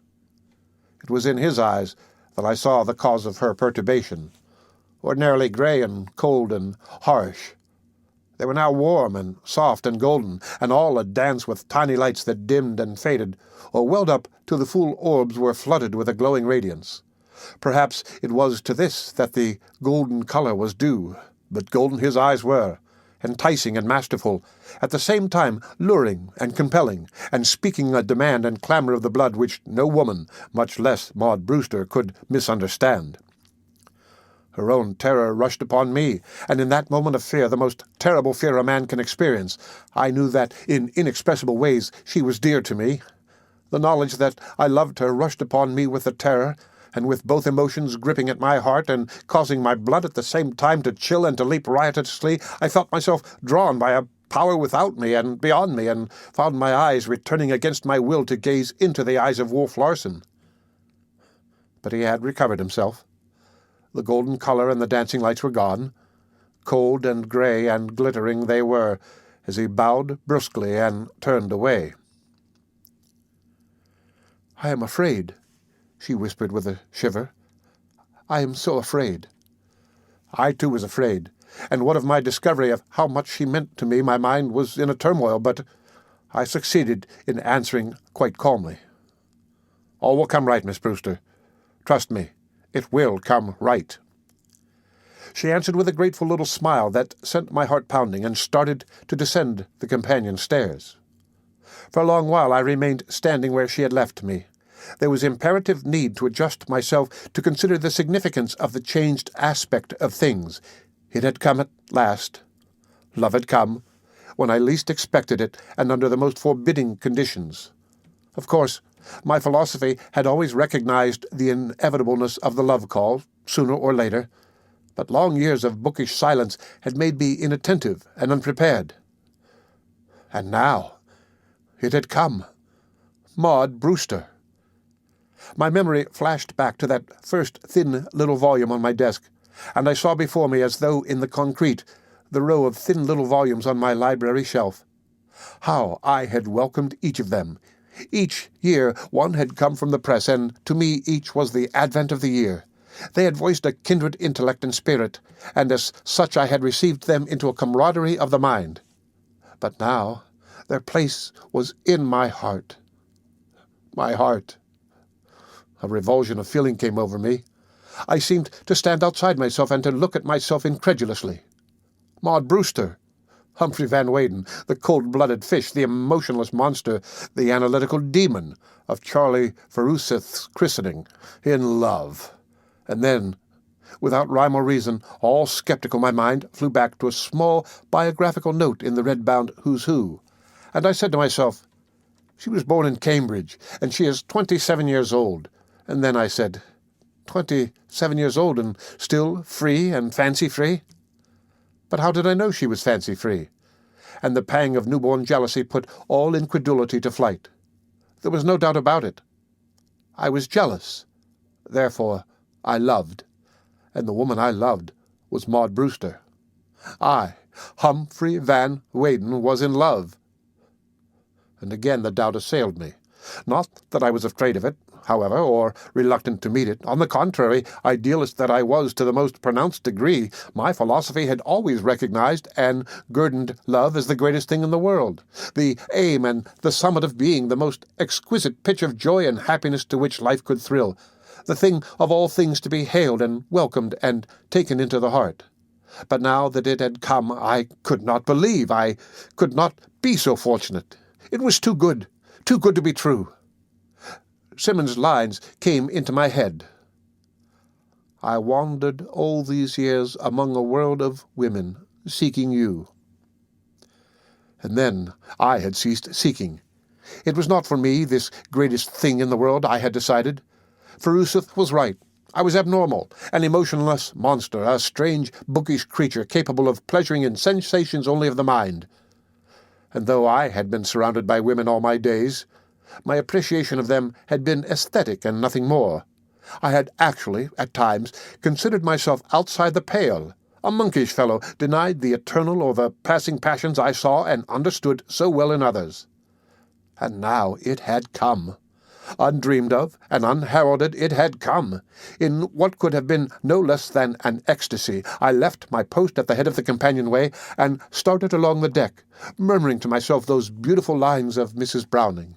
It was in his eyes that I saw the cause of her perturbation, ordinarily grey and cold and harsh. They were now warm and soft and golden, and all a dance with tiny lights that dimmed and faded, or welled up till the full orbs were flooded with a glowing radiance. Perhaps it was to this that the golden colour was due, but golden his eyes were, enticing and masterful, at the same time luring and compelling, and speaking a demand and clamour of the blood which no woman, much less Maud Brewster, could misunderstand. Her own terror rushed upon me, and in that moment of fear, the most terrible fear a man can experience, I knew that in inexpressible ways she was dear to me. The knowledge that I loved her rushed upon me with the terror, and with both emotions gripping at my heart and causing my blood at the same time to chill and to leap riotously, I felt myself drawn by a power without me and beyond me, and found my eyes returning against my will to gaze into the eyes of Wolf Larsen. But he had recovered himself. The golden colour and the dancing lights were gone. Cold and grey and glittering they were, as he bowed brusquely and turned away. "I am afraid," she whispered with a shiver. "I am so afraid." I too was afraid, and what of my discovery of how much she meant to me, my mind was in a turmoil, but I succeeded in answering quite calmly. "All will come right, Miss Brewster. Trust me, it will come right." She answered with a grateful little smile that sent my heart pounding, and started to descend the companion stairs. For a long while I remained standing where she had left me. There was imperative need to adjust myself to consider the significance of the changed aspect of things. It had come at last. Love had come, when I least expected it, and under the most forbidding conditions. Of course, my philosophy had always recognized the inevitableness of the love call, sooner or later, but long years of bookish silence had made me inattentive and unprepared. And now it had come. Maud Brewster. My memory flashed back to that first thin little volume on my desk, and I saw before me, as though in the concrete, the row of thin little volumes on my library shelf. How I had welcomed each of them. Each year one had come from the press, and to me each was the advent of the year. They had voiced a kindred intellect and spirit, and as such I had received them into a camaraderie of the mind. But now their place was in my heart. My heart. A revulsion of feeling came over me. I seemed to stand outside myself and to look at myself incredulously. Maud Brewster, Humphrey Van Weyden, the cold-blooded fish, the emotionless monster, the analytical demon of Charlie Forsyth's christening, in love. And then, without rhyme or reason, all skeptical, my mind flew back to a small biographical note in the red-bound Who's Who, and I said to myself, "She was born in Cambridge, and she is 27 years old." And then I said, 27 years old and still free and fancy-free? But how did I know she was fancy-free? And the pang of newborn jealousy put all incredulity to flight. There was no doubt about it. I was jealous. Therefore, I loved. And the woman I loved was Maud Brewster. I, Humphrey Van Weyden, was in love. And again the doubt assailed me. Not that I was afraid of it, however, or reluctant to meet it. On the contrary, idealist that I was to the most pronounced degree, my philosophy had always recognized and guerdoned love as the greatest thing in the world, the aim and the summit of being, the most exquisite pitch of joy and happiness to which life could thrill, the thing of all things to be hailed and welcomed and taken into the heart. But now that it had come, I could not believe, I could not be so fortunate. It was too good to be true. Symonds' lines came into my head. I wandered all these years among a world of women, seeking you. And then I had ceased seeking. It was not for me, this greatest thing in the world, I had decided. Forsyth was right. I was abnormal, an emotionless monster, a strange, bookish creature capable of pleasuring in sensations only of the mind. And though I had been surrounded by women all my days, my appreciation of them had been aesthetic and nothing more. I had actually, at times, considered myself outside the pale, a monkish fellow, denied the eternal or the passing passions I saw and understood so well in others. And now it had come. Undreamed of and unheralded, it had come. In what could have been no less than an ecstasy, I left my post at the head of the companionway and started along the deck, murmuring to myself those beautiful lines of Mrs. Browning.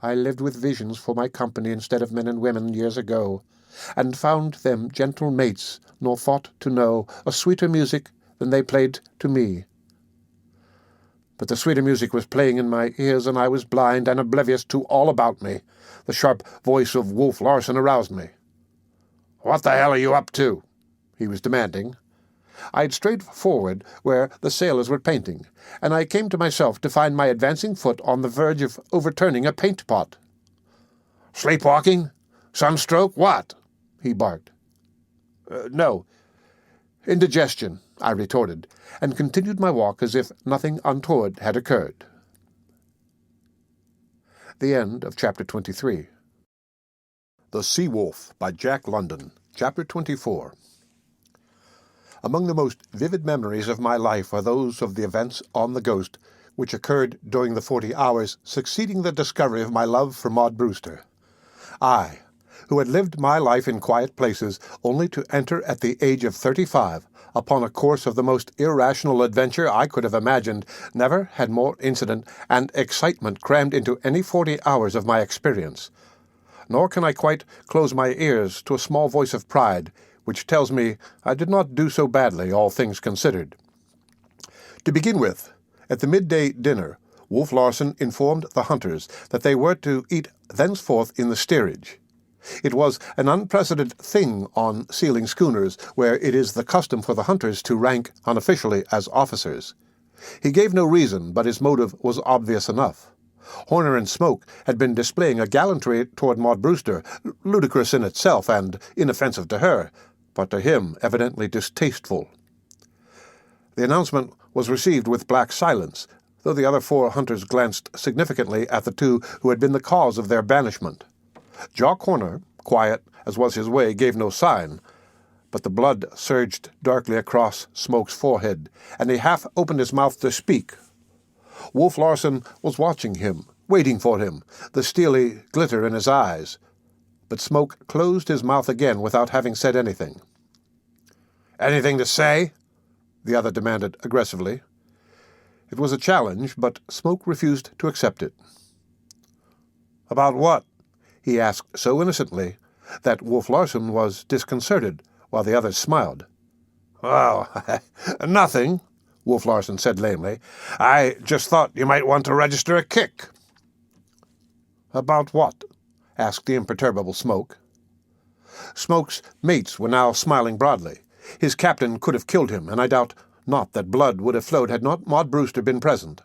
I lived with visions for my company instead of men and women years ago, and found them gentle mates, nor thought to know a sweeter music than they played to me. But the sweeter music was playing in my ears, and I was blind and oblivious to all about me. The sharp voice of Wolf Larsen aroused me. "What the hell are you up to?" he was demanding. I had strayed forward where the sailors were painting, and I came to myself to find my advancing foot on the verge of overturning a paint-pot. "Sleepwalking? Sunstroke? What?" he barked. No. Indigestion," I retorted, and continued my walk as if nothing untoward had occurred. The end of Chapter 23. The Sea Wolf by Jack London, Chapter 24. Among the most vivid memories of my life are those of the events on the Ghost, which occurred during the 40 hours succeeding the discovery of my love for Maud Brewster. I, who had lived my life in quiet places only to enter at the age of 35 upon a course of the most irrational adventure I could have imagined, never had more incident and excitement crammed into any 40 hours of my experience. Nor can I quite close my ears to a small voice of pride, which tells me I did not do so badly, all things considered. To begin with, at the midday dinner, Wolf Larsen informed the hunters that they were to eat thenceforth in the steerage. It was an unprecedented thing on sealing schooners, where it is the custom for the hunters to rank unofficially as officers. He gave no reason, but his motive was obvious enough. Horner and Smoke had been displaying a gallantry toward Maud Brewster, ludicrous in itself and inoffensive to her, but to him evidently distasteful. The announcement was received with black silence, though the other 4 hunters glanced significantly at the 2 who had been the cause of their banishment. Jock Horner, quiet as was his way, gave no sign, but the blood surged darkly across Smoke's forehead, and he half opened his mouth to speak. Wolf Larsen was watching him, waiting for him, the steely glitter in his eyes, but Smoke closed his mouth again without having said anything. Anything to say? The other demanded aggressively. It was a challenge, but Smoke refused to accept it. About what? He asked so innocently that Wolf Larsen was disconcerted, while the others smiled. Oh, nothing, Wolf Larsen said lamely. I just thought you might want to register a kick. About what? Asked the imperturbable Smoke. Smoke's mates were now smiling broadly. His captain could have killed him, and I doubt not that blood would have flowed had not Maud Brewster been present.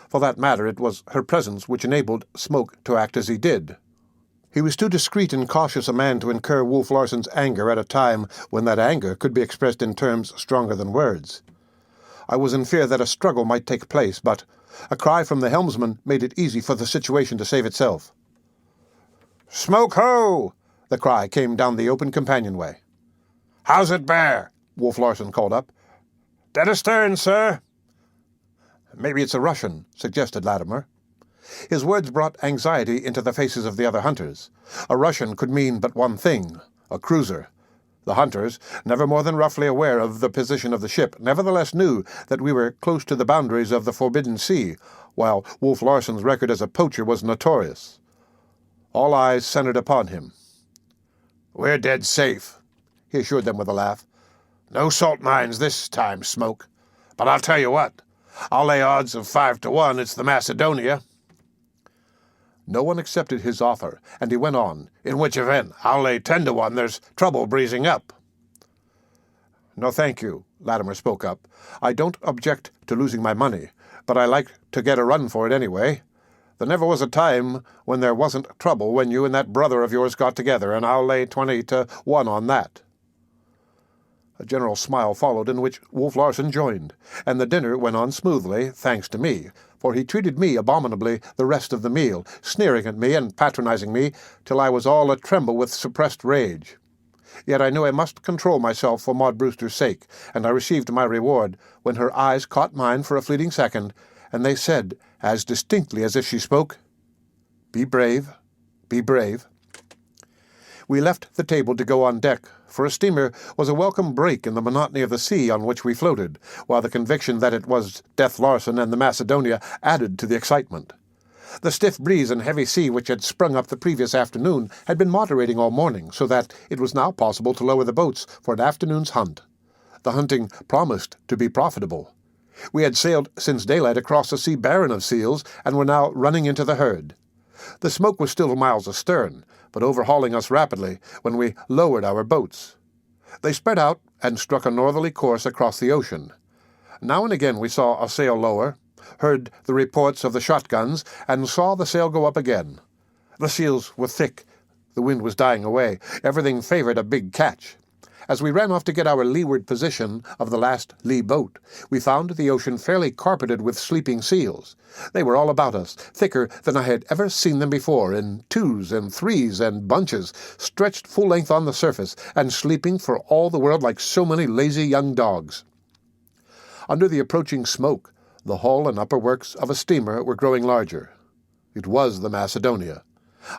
For that matter, it was her presence which enabled Smoke to act as he did. He was too discreet and cautious a man to incur Wolf Larsen's anger at a time when that anger could be expressed in terms stronger than words. I was in fear that a struggle might take place, but a cry from the helmsman made it easy for the situation to save itself. "Smoke ho!" The cry came down the open companionway. "How's it bear?" Wolf Larsen called up. "Dead astern, sir." "Maybe it's a Russian," suggested Latimer. His words brought anxiety into the faces of the other hunters. A Russian could mean but one thing, a cruiser. The hunters, never more than roughly aware of the position of the ship, nevertheless knew that we were close to the boundaries of the Forbidden Sea, while Wolf Larsen's record as a poacher was notorious. All eyes centered upon him. "We're dead safe," he assured them with a laugh. "No salt mines this time, Smoke. But I'll tell you what, I'll lay odds of 5 to 1 it's the Macedonia." No one accepted his offer, and he went on, "In which event, I'll lay 10 to 1 there's trouble breezing up." "No, thank you," Latimer spoke up. "I don't object to losing my money, but I like to get a run for it anyway. There never was a time when there wasn't trouble when you and that brother of yours got together, and I'll lay 20 to 1 on that." A general smile followed, in which Wolf Larsen joined, and the dinner went on smoothly, thanks to me, for he treated me abominably the rest of the meal, sneering at me and patronizing me till I was all a-tremble with suppressed rage. Yet I knew I must control myself for Maud Brewster's sake, and I received my reward when her eyes caught mine for a fleeting second, and they said, as distinctly as if she spoke, "Be brave, be brave." We left the table to go on deck, for a steamer was a welcome break in the monotony of the sea on which we floated, while the conviction that it was Death Larsen and the Macedonia added to the excitement. The stiff breeze and heavy sea which had sprung up the previous afternoon had been moderating all morning, so that it was now possible to lower the boats for an afternoon's hunt. The hunting promised to be profitable. We had sailed since daylight across a sea barren of seals, and were now running into the herd. The Smoke was still miles astern, but overhauling us rapidly when we lowered our boats. They spread out and struck a northerly course across the ocean. Now and again we saw a sail lower, heard the reports of the shotguns, and saw the sail go up again. The seals were thick. The wind was dying away. Everything favored a big catch. As we ran off to get our leeward position of the last lee boat, we found the ocean fairly carpeted with sleeping seals. They were all about us, thicker than I had ever seen them before, in twos and threes and bunches, stretched full length on the surface, and sleeping for all the world like so many lazy young dogs. Under the approaching smoke, the hull and upper works of a steamer were growing larger. It was the Macedonia.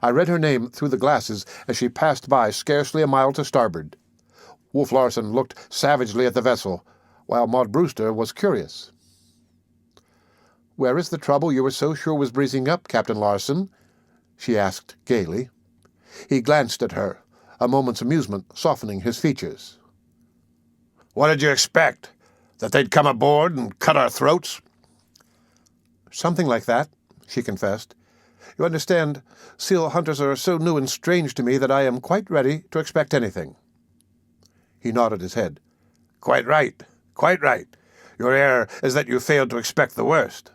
I read her name through the glasses as she passed by scarcely a mile to starboard. Wolf Larsen looked savagely at the vessel, while Maud Brewster was curious. "Where is the trouble you were so sure was breezing up, Captain Larsen?" she asked gaily. He glanced at her, a moment's amusement softening his features. "What did you expect? That they'd come aboard and cut our throats?" "Something like that," she confessed. "You understand, seal hunters are so new and strange to me that I am quite ready to expect anything." He nodded his head. Quite right, quite right. Your error is that you failed to expect the worst."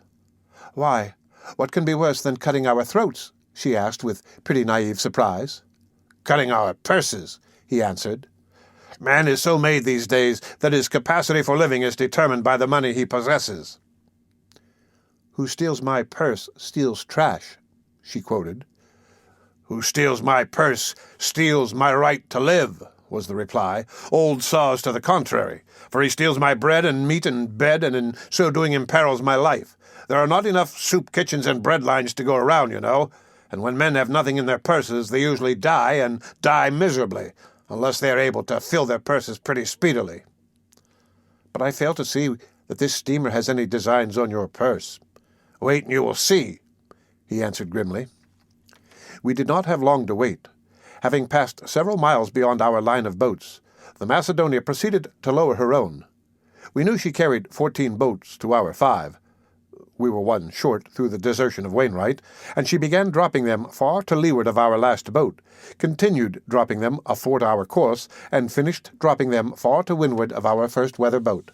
"Why, what can be worse than cutting our throats?" she asked with pretty naive surprise. "Cutting our purses," he answered. "Man is so made these days that his capacity for living is determined by the money he possesses." "Who steals my purse steals trash," she quoted. "Who steals my purse steals my right to live," was the reply. "Old saws to the contrary, for he steals my bread and meat and bed, and in so doing imperils my life. There are not enough soup kitchens and bread lines to go around, you know, and when men have nothing in their purses they usually die, and die miserably, unless they are able to fill their purses pretty speedily." "But I fail to see that this steamer has any designs on your purse." "Wait and you will see," he answered grimly. We did not have long to wait. Having passed several miles beyond our line of boats, the Macedonia proceeded to lower her own. We knew she carried 14 boats to our 5. We were one short through the desertion of Wainwright, and she began dropping them far to leeward of our last boat, continued dropping them athwart our course, and finished dropping them far to windward of our first weather boat.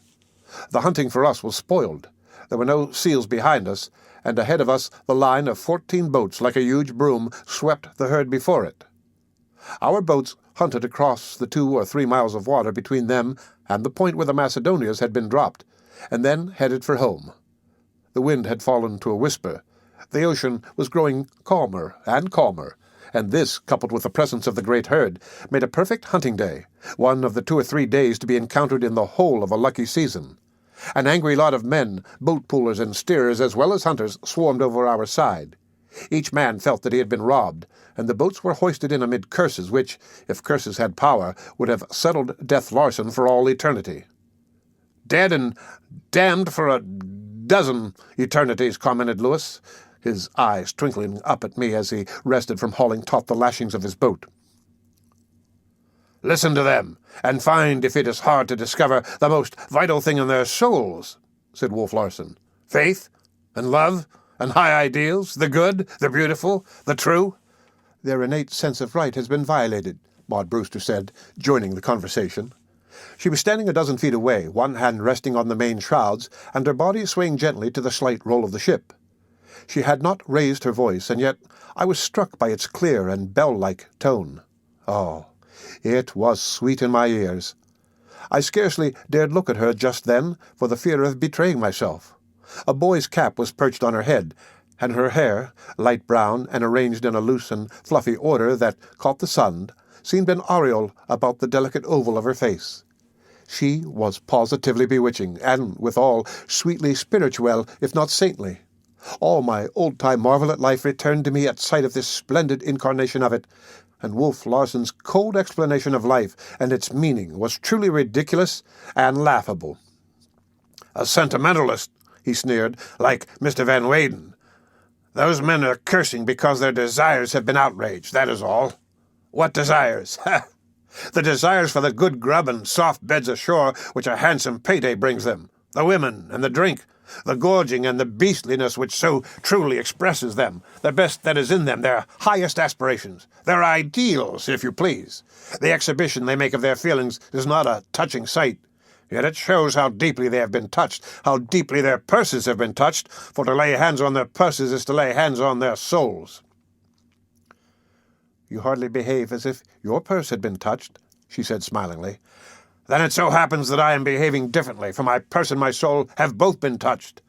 The hunting for us was spoiled. There were no seals behind us, and ahead of us the line of 14 boats, like a huge broom, swept the herd before it. Our boats hunted across the 2 or 3 miles of water between them and the point where the Macedonias had been dropped, and then headed for home. The wind had fallen to a whisper. The ocean was growing calmer, and this, coupled with the presence of the great herd, made a perfect hunting day, one of the 2 or 3 days to be encountered in the whole of a lucky season. An angry lot of men, boat pullers and steerers as well as hunters, swarmed over our side. Each man felt that he had been robbed, and the boats were hoisted in amid curses which, if curses had power, would have settled Death Larsen for all eternity. "Dead and damned for a dozen eternities," commented Lewis, his eyes twinkling up at me as he rested from hauling taut the lashings of his boat. "Listen to them, and find if it is hard to discover the most vital thing in their souls," said Wolf Larsen. "Faith, and love, and high ideals, the good, the beautiful, the true." "Their innate sense of right has been violated," Maud Brewster said, joining the conversation. She was standing a dozen feet away, one hand resting on the main shrouds, and her body swaying gently to the slight roll of the ship. She had not raised her voice, and yet I was struck by its clear and bell-like tone. Oh, it was sweet in my ears. I scarcely dared look at her just then, for the fear of betraying myself. A boy's cap was perched on her head, and her hair, light brown and arranged in a loose and fluffy order that caught the sun, seemed an aureole about the delicate oval of her face. She was positively bewitching, and, withal, sweetly spirituelle, if not saintly. All my old-time marvel at life returned to me at sight of this splendid incarnation of it, and Wolf Larsen's cold explanation of life and its meaning was truly ridiculous and laughable. "A sentimentalist," he sneered, "like Mr. Van Weyden. Those men are cursing because their desires have been outraged, that is all. What desires? Ha! The desires for the good grub and soft beds ashore which a handsome payday brings them, the women and the drink, the gorging and the beastliness which so truly expresses them, the best that is in them, their highest aspirations, their ideals, if you please. The exhibition they make of their feelings is not a touching sight, yet it shows how deeply they have been touched, how deeply their purses have been touched, for to lay hands on their purses is to lay hands on their souls." "You hardly behave as if your purse had been touched," she said smilingly. "Then it so happens that I am behaving differently, for my purse and my soul have both been touched.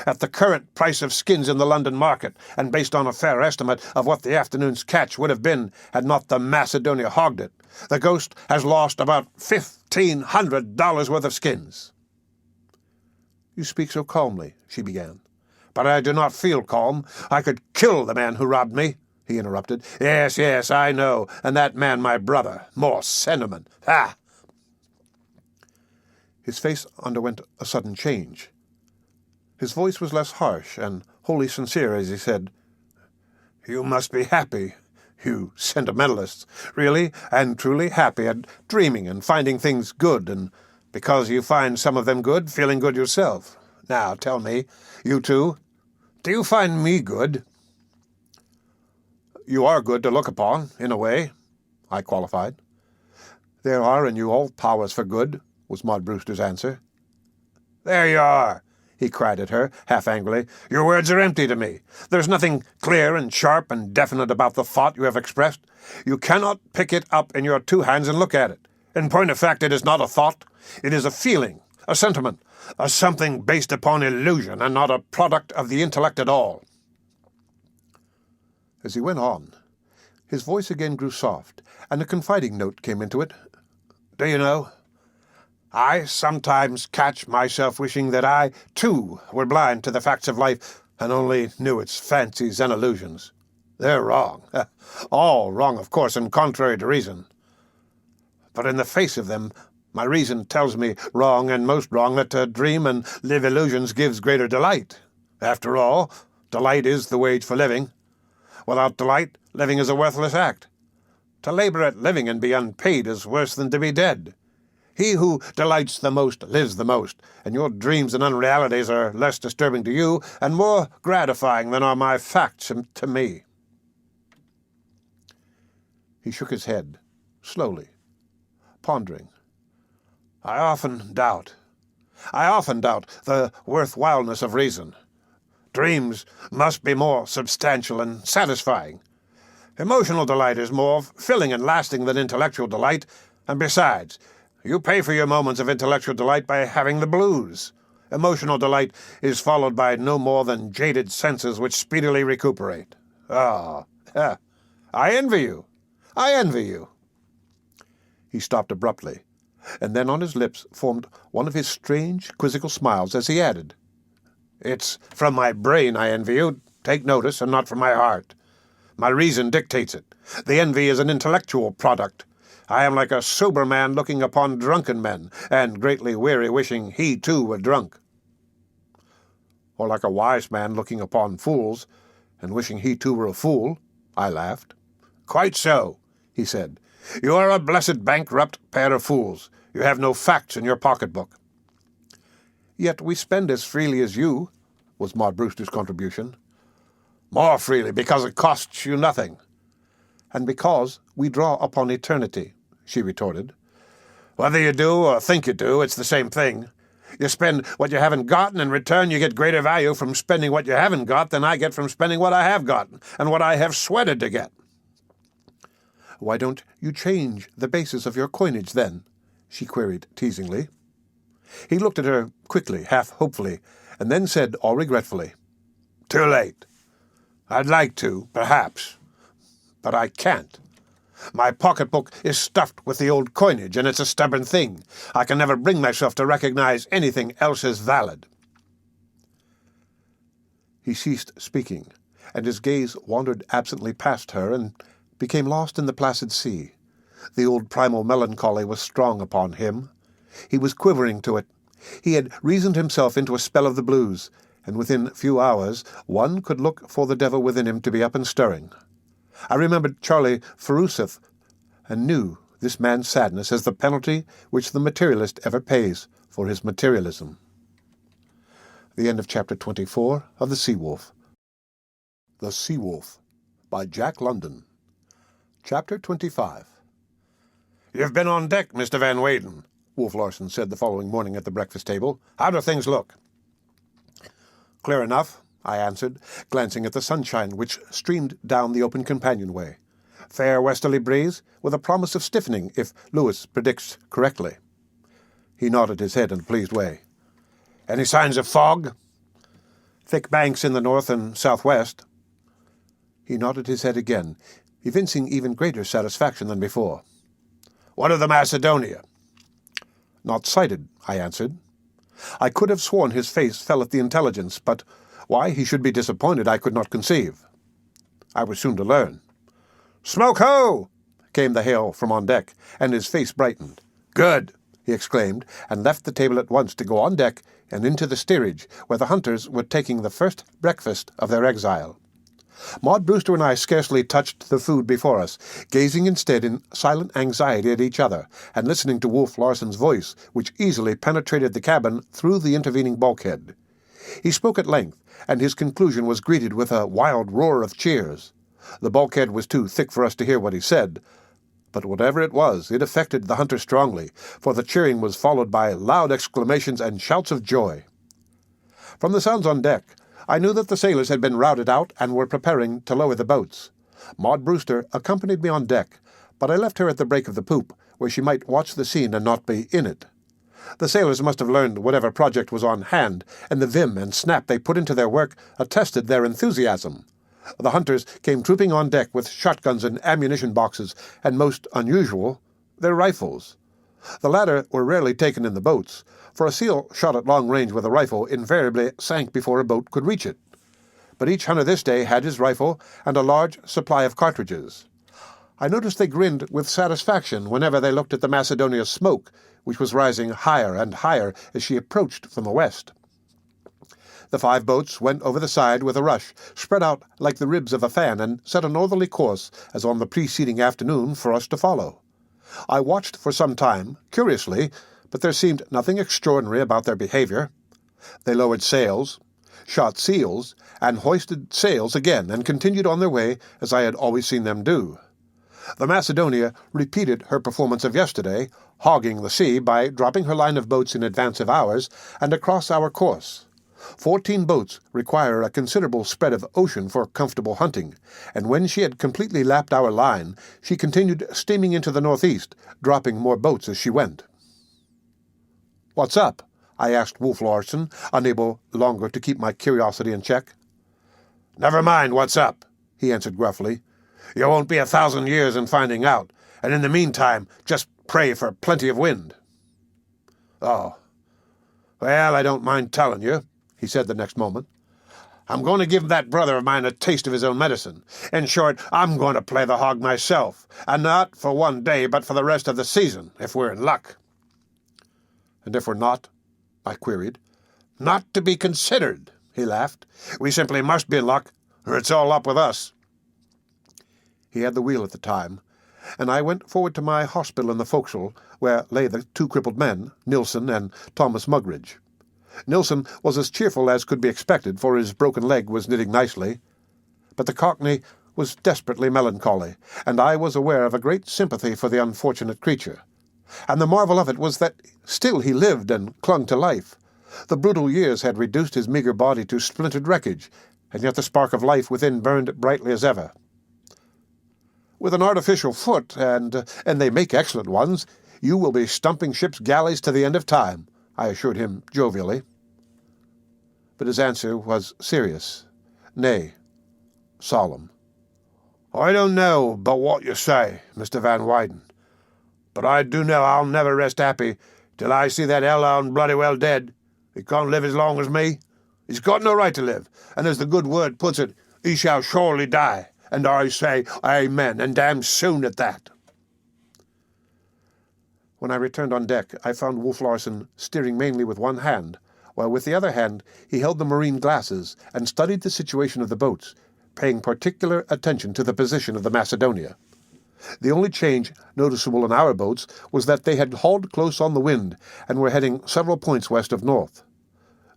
At the current price of skins in the London market, and based on a fair estimate of what the afternoon's catch would have been had not the Macedonia hogged it, the Ghost has lost about $1,500 worth of skins." "You speak so calmly," she began. "But I do not feel calm. I could kill the man who robbed me," he interrupted. "Yes, yes, I know, and that man my brother. More sentiment. Ha!" His face underwent a sudden change. His voice was less harsh and wholly sincere as he said, "You must be happy, you sentimentalists, really and truly happy at dreaming and finding things good, and because you find some of them good, feeling good yourself. Now, tell me, you two, do you find me good?" "You are good to look upon, in a way," I qualified. "There are in you all powers for good," was Maud Brewster's answer. "There you are," he cried at her, half angrily. "Your words are empty to me. There's nothing clear and sharp and definite about the thought you have expressed. You cannot pick it up in your two hands and look at it. In point of fact, it is not a thought. It is a feeling, a sentiment, a something based upon illusion, and not a product of the intellect at all." As he went on, his voice again grew soft, and a confiding note came into it. "Do you know, I sometimes catch myself wishing that I, too, were blind to the facts of life and only knew its fancies and illusions. They're wrong. All wrong, of course, and contrary to reason. But in the face of them, my reason tells me, wrong and most wrong, that to dream and live illusions gives greater delight. After all, delight is the wage for living. Without delight, living is a worthless act. To labor at living and be unpaid is worse than to be dead. He who delights the most lives the most, and your dreams and unrealities are less disturbing to you and more gratifying than are my facts to me." He shook his head, slowly, pondering. I often doubt the worthwhileness of reason. Dreams must be more substantial and satisfying. Emotional delight is more filling and lasting than intellectual delight, and besides, you pay for your moments of intellectual delight by having the blues. Emotional delight is followed by no more than jaded senses which speedily recuperate. I envy you. I envy you." He stopped abruptly, and then on his lips formed one of his strange, quizzical smiles as he added, "It's from my brain I envy you, take notice, and not from my heart. My reason dictates it. The envy is an intellectual product. I am like a sober man looking upon drunken men, and greatly weary, wishing he too were drunk." "Or like a wise man looking upon fools, and wishing he too were a fool," I laughed. "Quite so," he said. "You are a blessed bankrupt pair of fools. You have no facts in your pocketbook." "Yet we spend as freely as you," was Maud Brewster's contribution. "More freely, because it costs you nothing." "And because we draw upon eternity," she retorted. "Whether you do or think you do, it's the same thing. You spend what you haven't got, and in return you get greater value from spending what you haven't got than I get from spending what I have gotten, and what I have sweated to get." "Why don't you change the basis of your coinage, then?" she queried teasingly. He looked at her quickly, half hopefully, and then said all regretfully, "Too late. I'd like to, perhaps, but I can't. My pocketbook is stuffed with the old coinage, and it's a stubborn thing. I can never bring myself to recognize anything else as valid." He ceased speaking, and his gaze wandered absently past her and became lost in the placid sea. The old primal melancholy was strong upon him. He was quivering to it. He had reasoned himself into a spell of the blues, and within few hours one could look for the devil within him to be up and stirring. I remembered Charlie Feruseth, and knew this man's sadness as the penalty which the materialist ever pays for his materialism. The end of Chapter 24 of The Sea Wolf. The Sea Wolf, by Jack London. Chapter 25. "You've been on deck, Mr. Van Weyden," Wolf Larsen said the following morning at the breakfast table. "How do things look?" "Clear enough," I answered, glancing at the sunshine which streamed down the open companionway. Fair westerly breeze, with a promise of stiffening if Lewis predicts correctly. He nodded his head in a pleased way. Any signs of fog? Thick banks in the north and southwest. He nodded his head again, evincing even greater satisfaction than before. What of the Macedonia? Not sighted, I answered. I could have sworn his face fell at the intelligence, but why he should be disappointed I could not conceive. I was soon to learn. "Smoke ho!" came the hail from on deck, and his face brightened. "Good!" he exclaimed, and left the table at once to go on deck and into the steerage, where the hunters were taking the first breakfast of their exile. Maud Brewster and I scarcely touched the food before us, gazing instead in silent anxiety at each other, and listening to Wolf Larsen's voice, which easily penetrated the cabin through the intervening bulkhead. He spoke at length, and his conclusion was greeted with a wild roar of cheers. The bulkhead was too thick for us to hear what he said, but whatever it was, it affected the hunters strongly, for the cheering was followed by loud exclamations and shouts of joy. From the sounds on deck, I knew that the sailors had been routed out and were preparing to lower the boats. Maud Brewster accompanied me on deck, but I left her at the break of the poop, where she might watch the scene and not be in it. The sailors must have learned whatever project was on hand, and the vim and snap they put into their work attested their enthusiasm. The hunters came trooping on deck with shotguns and ammunition boxes, and most unusual, their rifles. The latter were rarely taken in the boats, for a seal shot at long range with a rifle invariably sank before a boat could reach it. But each hunter this day had his rifle and a large supply of cartridges. I noticed they grinned with satisfaction whenever they looked at the Macedonia's smoke, which was rising higher and higher as she approached from the west. The 5 boats went over the side with a rush, spread out like the ribs of a fan, and set a northerly course, as on the preceding afternoon, for us to follow. I watched for some time, curiously, but there seemed nothing extraordinary about their behavior. They lowered sails, shot seals, and hoisted sails again, and continued on their way as I had always seen them do. The Macedonia repeated her performance of yesterday, hogging the sea by dropping her line of boats in advance of ours and across our course. 14 boats require a considerable spread of ocean for comfortable hunting, and when she had completely lapped our line, she continued steaming into the northeast, dropping more boats as she went. "What's up?" I asked Wolf Larsen, unable longer to keep my curiosity in check. "Never mind what's up," he answered gruffly. "You won't be 1,000 years in finding out, and in the meantime just pray for plenty of wind." "Oh. Well, I don't mind telling you," he said the next moment. "I'm going to give that brother of mine a taste of his own medicine. In short, I'm going to play the hog myself, and not for one day, but for the rest of the season, if we're in luck." "And if we're not?" I queried. "Not to be considered," he laughed. "We simply must be in luck, or it's all up with us." He had the wheel at the time, and I went forward to my hospital in the forecastle, where lay the 2 crippled men, Nilsson and Thomas Mugridge. Nilsson was as cheerful as could be expected, for his broken leg was knitting nicely. But the Cockney was desperately melancholy, and I was aware of a great sympathy for the unfortunate creature. And the marvel of it was that still he lived and clung to life. The brutal years had reduced his meagre body to splintered wreckage, and yet the spark of life within burned brightly as ever. "With an artificial foot, and they make excellent ones, you will be stumping ship's galleys to the end of time," I assured him jovially. But his answer was serious, nay, solemn. "I don't know but what you say, Mr. Van Weyden, but I do know I'll never rest happy till I see that hellhound bloody well dead. He can't live as long as me. He's got no right to live, and as the good word puts it, he shall surely die, and I say amen, and damn soon at that." When I returned on deck, I found Wolf Larsen steering mainly with one hand, while with the other hand he held the marine glasses and studied the situation of the boats, paying particular attention to the position of the Macedonia. The only change noticeable in our boats was that they had hauled close on the wind and were heading several points west of north.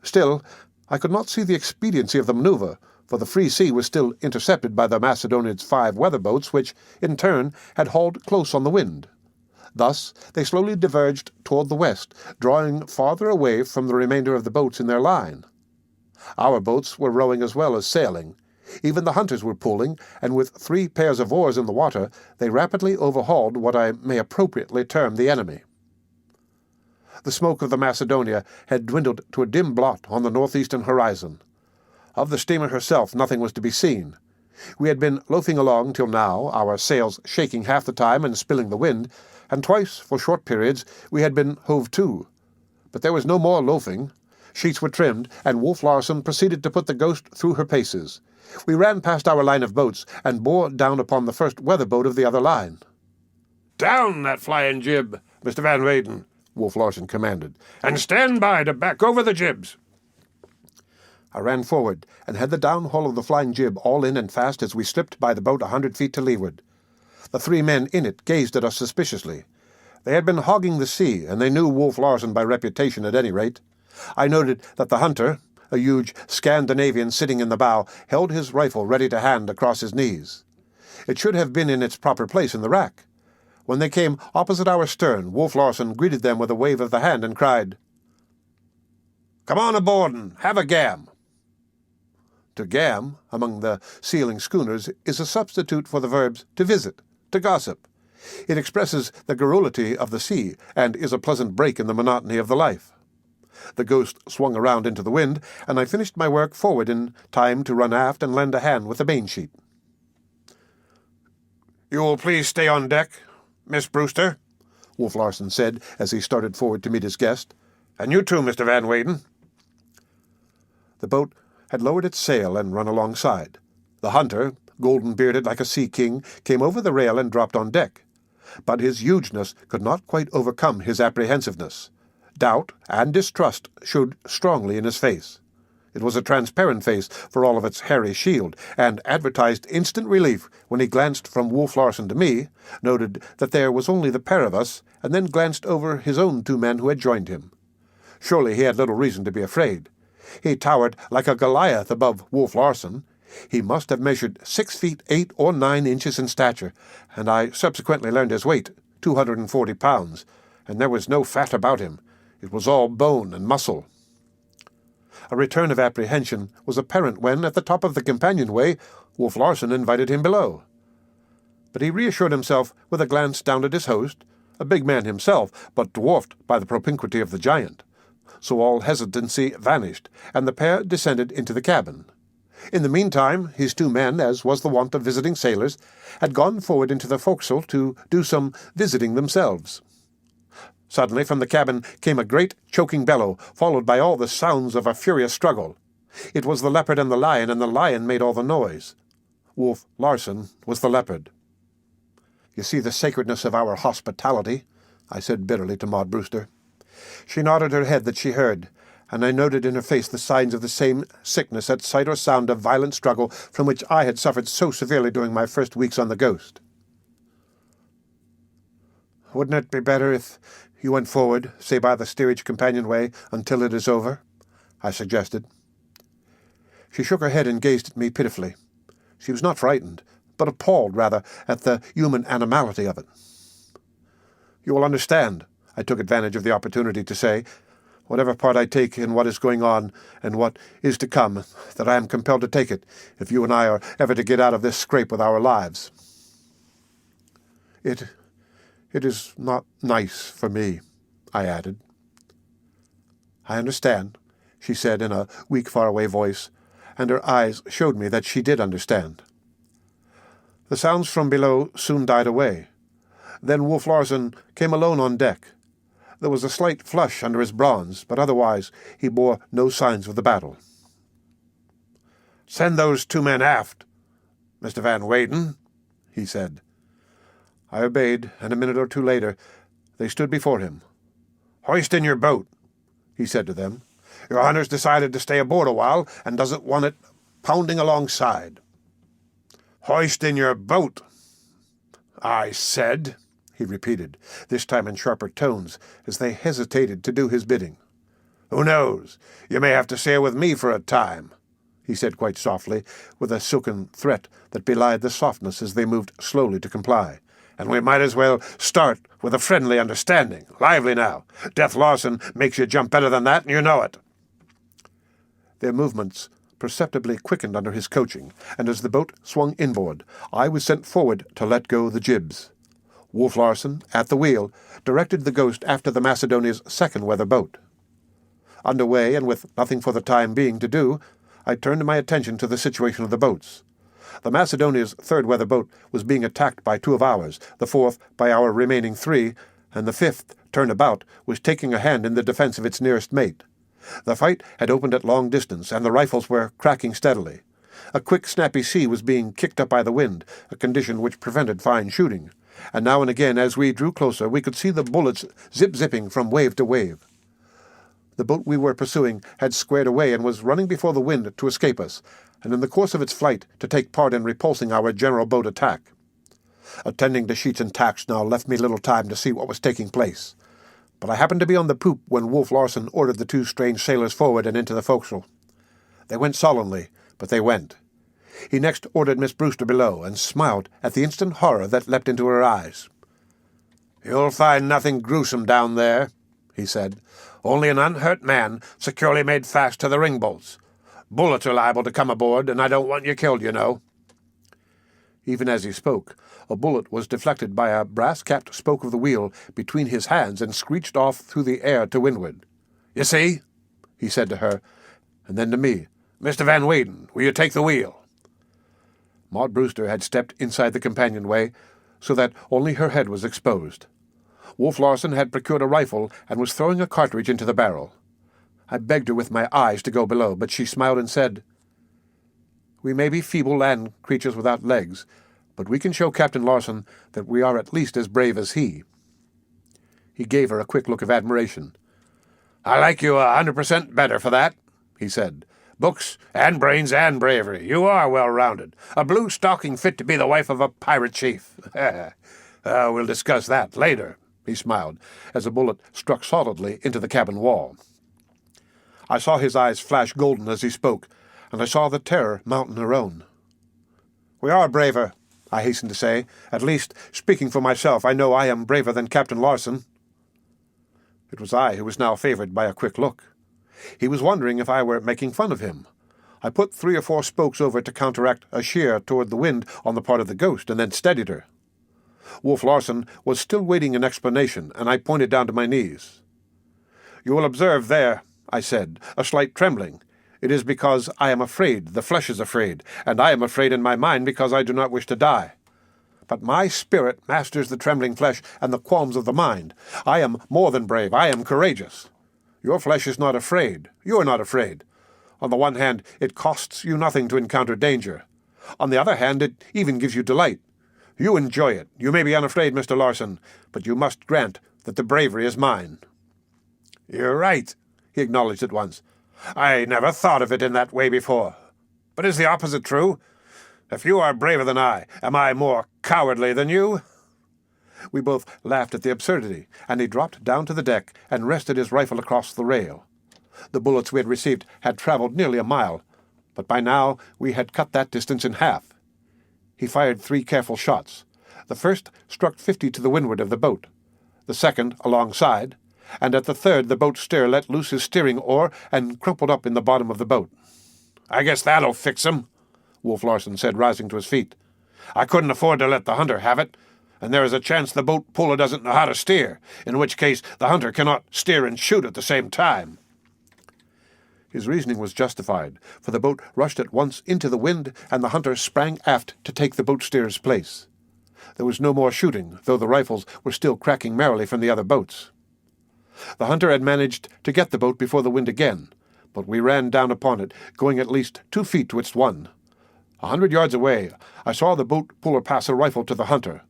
Still, I could not see the expediency of the maneuver, for the free sea was still intercepted by the Macedonia's 5 weather boats, which, in turn, had hauled close on the wind. Thus they slowly diverged toward the west, drawing farther away from the remainder of the boats in their line. Our boats were rowing as well as sailing. Even the hunters were pulling, and with 3 pairs of oars in the water, they rapidly overhauled what I may appropriately term the enemy. The smoke of the Macedonia had dwindled to a dim blot on the northeastern horizon. Of the steamer herself nothing was to be seen. We had been loafing along till now, our sails shaking half the time and spilling the wind, and twice, for short periods, we had been hove to. But there was no more loafing. Sheets were trimmed, and Wolf Larsen proceeded to put the Ghost through her paces. We ran past our line of boats, and bore down upon the first weather boat of the other line. "Down that flying jib, Mr. Van Weyden," Wolf Larsen commanded, "and stand by to back over the jibs." I ran forward, and had the downhaul of the flying jib all in and fast as we slipped by the boat 100 feet to leeward. The 3 men in it gazed at us suspiciously. They had been hogging the sea, and they knew Wolf Larsen by reputation at any rate. I noted that the hunter, a huge Scandinavian sitting in the bow, held his rifle ready to hand across his knees. It should have been in its proper place in the rack. When they came opposite our stern, Wolf Larsen greeted them with a wave of the hand and cried, "Come on aboard and have a gam." To gam, among the sealing schooners, is a substitute for the verbs to visit, to gossip. It expresses the garrulity of the sea, and is a pleasant break in the monotony of the life. The Ghost swung around into the wind, and I finished my work forward in time to run aft and lend a hand with the mainsheet. "You'll please stay on deck, Miss Brewster," Wolf Larsen said as he started forward to meet his guest. "And you too, Mr. Van Weyden." The boat had lowered its sail and run alongside. The hunter, golden-bearded like a sea-king, came over the rail and dropped on deck. But his hugeness could not quite overcome his apprehensiveness. Doubt and distrust showed strongly in his face. It was a transparent face for all of its hairy shield, and advertised instant relief when he glanced from Wolf Larsen to me, noted that there was only the pair of us, and then glanced over his own 2 men who had joined him. Surely he had little reason to be afraid. He towered like a Goliath above Wolf Larsen. He must have measured 6 feet 8 or 9 inches in stature, and I subsequently learned his weight, 240 pounds, and there was no fat about him. It was all bone and muscle. A return of apprehension was apparent when, at the top of the companionway, Wolf Larsen invited him below. But he reassured himself with a glance down at his host, a big man himself, but dwarfed by the propinquity of the giant. So all hesitancy vanished, and the pair descended into the cabin. In the meantime, his 2 men, as was the wont of visiting sailors, had gone forward into the forecastle to do some visiting themselves. Suddenly from the cabin came a great choking bellow, followed by all the sounds of a furious struggle. It was the leopard and the lion made all the noise. Wolf Larsen was the leopard. "You see the sacredness of our hospitality," I said bitterly to Maud Brewster. She nodded her head that she heard, and I noted in her face the signs of the same sickness at sight or sound of violent struggle from which I had suffered so severely during my first weeks on the Ghost. "Wouldn't it be better if you went forward, say by the steerage companionway, until it is over?" I suggested. She shook her head and gazed at me pitifully. She was not frightened, but appalled, rather, at the human animality of it. "You will understand," I took advantage of the opportunity to say, "whatever part I take in what is going on and what is to come, that I am compelled to take it if you and I are ever to get out of this scrape with our lives. It is not nice for me," I added. "I understand," she said in a weak, faraway voice, and her eyes showed me that she did understand. The sounds from below soon died away. Then Wolf Larsen came alone on deck. There was a slight flush under his bronze, but otherwise he bore no signs of the battle. "Send those 2 men aft, Mr. Van Weyden," he said. I obeyed, and a minute or 2 later they stood before him. "Hoist in your boat," he said to them. "Your hunter's decided to stay aboard a while and doesn't want it pounding alongside." "Hoist in your boat, I said," he repeated, this time in sharper tones, as they hesitated to do his bidding. "Who knows? You may have to sail with me for a time," he said quite softly, with a silken threat that belied the softness as they moved slowly to comply. "And we might as well start with a friendly understanding. Lively now. Death Larsen makes you jump better than that, and you know it." Their movements perceptibly quickened under his coaching, and as the boat swung inboard, I was sent forward to let go the jibs. Wolf Larsen, at the wheel, directed the Ghost after the Macedonia's second weather boat. Under way, and with nothing for the time being to do, I turned my attention to the situation of the boats. The Macedonia's third weather boat was being attacked by 2 of ours, the fourth by our remaining 3, and the fifth, turned about, was taking a hand in the defense of its nearest mate. The fight had opened at long distance, and the rifles were cracking steadily. A quick, snappy sea was being kicked up by the wind, a condition which prevented fine shooting, and now and again, as we drew closer, we could see the bullets zip-zipping from wave to wave. The boat we were pursuing had squared away and was running before the wind to escape us, and in the course of its flight to take part in repulsing our general boat attack. Attending to sheets and tacks now left me little time to see what was taking place, but I happened to be on the poop when Wolf Larsen ordered the 2 strange sailors forward and into the forecastle. They went sullenly, but they went. He next ordered Miss Brewster below, and smiled at the instant horror that leapt into her eyes. "You'll find nothing gruesome down there," he said. "Only an unhurt man securely made fast to the ring-bolts. Bullets are liable to come aboard, and I don't want you killed, you know." Even as he spoke, a bullet was deflected by a brass-capped spoke of the wheel between his hands and screeched off through the air to windward. "You see?" he said to her, and then to me. "Mr. Van Weyden, will you take the wheel?" Maud Brewster had stepped inside the companionway, so that only her head was exposed. Wolf Larsen had procured a rifle and was throwing a cartridge into the barrel. I begged her with my eyes to go below, but she smiled and said, "We may be feeble land creatures without legs, but we can show Captain Larsen that we are at least as brave as he." He gave her a quick look of admiration. "I like you 100% better for that," he said. "Books and brains and bravery. You are well-rounded. A blue stocking fit to be the wife of a pirate chief." We'll discuss that later," he smiled, as a bullet struck solidly into the cabin wall. I saw his eyes flash golden as he spoke, and I saw the terror mount in her own. "We are braver," I hastened to say. "At least, speaking for myself, I know I am braver than Captain Larsen." It was I who was now favored by a quick look. He was wondering if I were making fun of him. I put 3 or 4 spokes over to counteract a sheer toward the wind on the part of the Ghost, and then steadied her. Wolf Larsen was still waiting an explanation, and I pointed down to my knees. "You will observe there," I said, "a slight trembling. It is because I am afraid, the flesh is afraid, and I am afraid in my mind because I do not wish to die. But my spirit masters the trembling flesh and the qualms of the mind. I am more than brave, I am courageous. Your flesh is not afraid. You are not afraid. On the one hand, it costs you nothing to encounter danger. On the other hand, it even gives you delight. You enjoy it. You may be unafraid, Mr. Larsen, but you must grant that the bravery is mine." "You're right," he acknowledged at once. "I never thought of it in that way before. But is the opposite true? If you are braver than I, am I more cowardly than you?" We both laughed at the absurdity, and he dropped down to the deck and rested his rifle across the rail. The bullets we had received had traveled nearly a mile, but by now we had cut that distance in half. He fired 3 careful shots. The first struck 50 to the windward of the boat, the second alongside, and at the third the boat's steer let loose his steering oar and crumpled up in the bottom of the boat. "I guess that'll fix him," Wolf Larsen said, rising to his feet. "I couldn't afford to let the hunter have it, and there is a chance the boat puller doesn't know how to steer, in which case the hunter cannot steer and shoot at the same time." His reasoning was justified, for the boat rushed at once into the wind, and the hunter sprang aft to take the boat steerer's place. There was no more shooting, though the rifles were still cracking merrily from the other boats. The hunter had managed to get the boat before the wind again, but we ran down upon it, going at least 2 feet to its one. 100 yards away, I saw the boat puller pass a rifle to the hunter.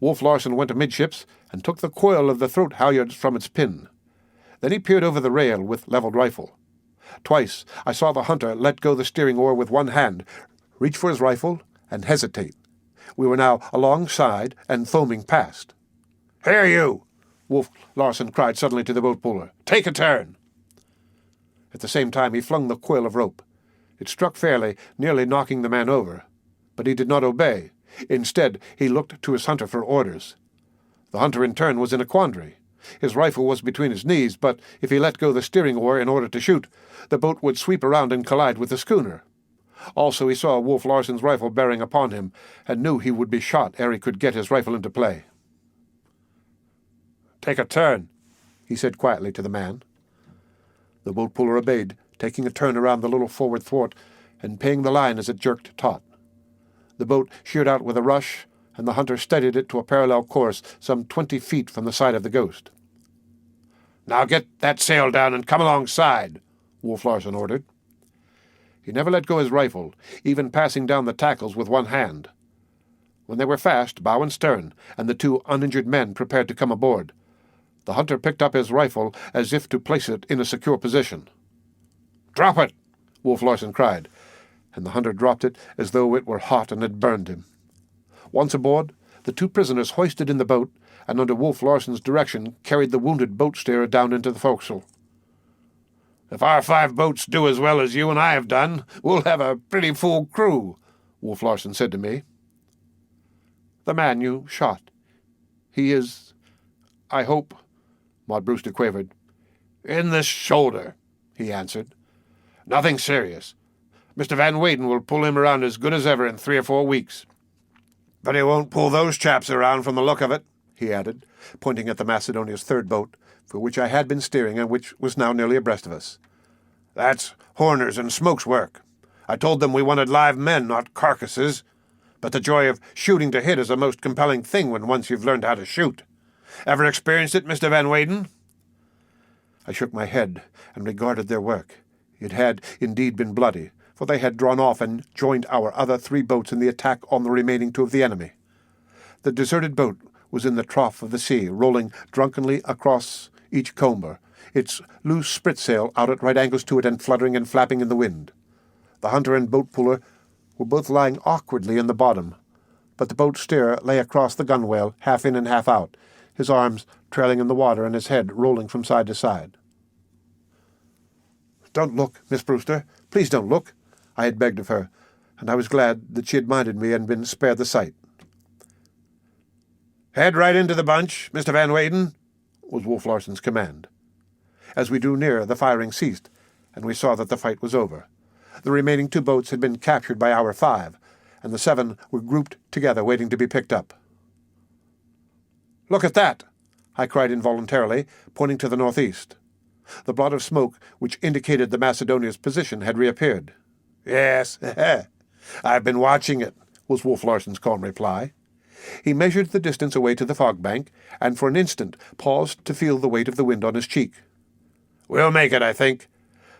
Wolf Larsen went amidships and took the coil of the throat halyards from its pin. Then he peered over the rail with leveled rifle. Twice I saw the hunter let go the steering oar with one hand, reach for his rifle, and hesitate. We were now alongside and foaming past. "Here, you!" Wolf Larsen cried suddenly to the boat puller. "Take a turn!" At the same time he flung the coil of rope. It struck fairly, nearly knocking the man over. But he did not obey. Instead, he looked to his hunter for orders. The hunter in turn was in a quandary. His rifle was between his knees, but if he let go the steering oar in order to shoot, the boat would sweep around and collide with the schooner. Also, he saw Wolf Larsen's rifle bearing upon him, and knew he would be shot ere he could get his rifle into play. "Take a turn," he said quietly to the man. The boat puller obeyed, taking a turn around the little forward thwart and paying the line as it jerked taut. The boat sheered out with a rush, and the hunter steadied it to a parallel course some 20 feet from the side of the Ghost. "Now get that sail down and come alongside," Wolf Larsen ordered. He never let go his rifle, even passing down the tackles with one hand. When they were fast, bow and stern, and the 2 uninjured men prepared to come aboard, the hunter picked up his rifle as if to place it in a secure position. "Drop it!" Wolf Larsen cried, and the hunter dropped it as though it were hot and had burned him. Once aboard, the 2 prisoners hoisted in the boat, and under Wolf Larsen's direction carried the wounded boat steerer down into the forecastle. "If our 5 boats do as well as you and I have done, we'll have a pretty full crew," Wolf Larsen said to me. "The man you shot, he is, I hope," Maud Brewster quavered. "In the shoulder," he answered. "Nothing serious. Mr. Van Weyden will pull him around as good as ever in 3 or 4 weeks. But he won't pull those chaps around from the look of it," he added, pointing at the Macedonia's 3rd boat, for which I had been steering and which was now nearly abreast of us. "That's Horner's and Smoke's work. I told them we wanted live men, not carcasses. But the joy of shooting to hit is a most compelling thing when once you've learned how to shoot. Ever experienced it, Mr. Van Weyden?" I shook my head and regarded their work. It had indeed been bloody, for they had drawn off and joined our other 3 boats in the attack on the remaining 2 of the enemy. The deserted boat was in the trough of the sea, rolling drunkenly across each comber, its loose spritsail out at right angles to it and fluttering and flapping in the wind. The hunter and boat puller were both lying awkwardly in the bottom, but the boat steerer lay across the gunwale, half in and half out, his arms trailing in the water and his head rolling from side to side. "Don't look, Miss Brewster. Please don't look," I had begged of her, and I was glad that she had minded me and been spared the sight. "Head right into the bunch, Mr. Van Weyden," was Wolf Larsen's command. As we drew near, the firing ceased, and we saw that the fight was over. The remaining 2 boats had been captured by our 5, and the 7 were grouped together waiting to be picked up. "Look at that!" I cried involuntarily, pointing to the northeast. The blot of smoke which indicated the Macedonia's position had reappeared. "Yes, I've been watching it," was Wolf Larsen's calm reply. He measured the distance away to the fog bank, and for an instant paused to feel the weight of the wind on his cheek. "We'll make it, I think.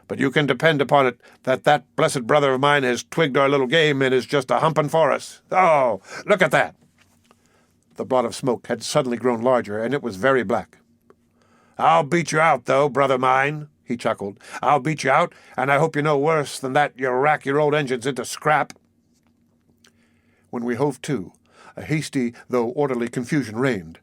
But you can depend upon it that blessed brother of mine has twigged our little game and is just a-humping for us. Oh, look at that!" The blot of smoke had suddenly grown larger, and it was very black. "I'll beat you out, though, brother mine," he chuckled. "I'll beat you out, and I hope you're no worse than that you rack your old engines into scrap." When we hove to, a hasty though orderly confusion reigned.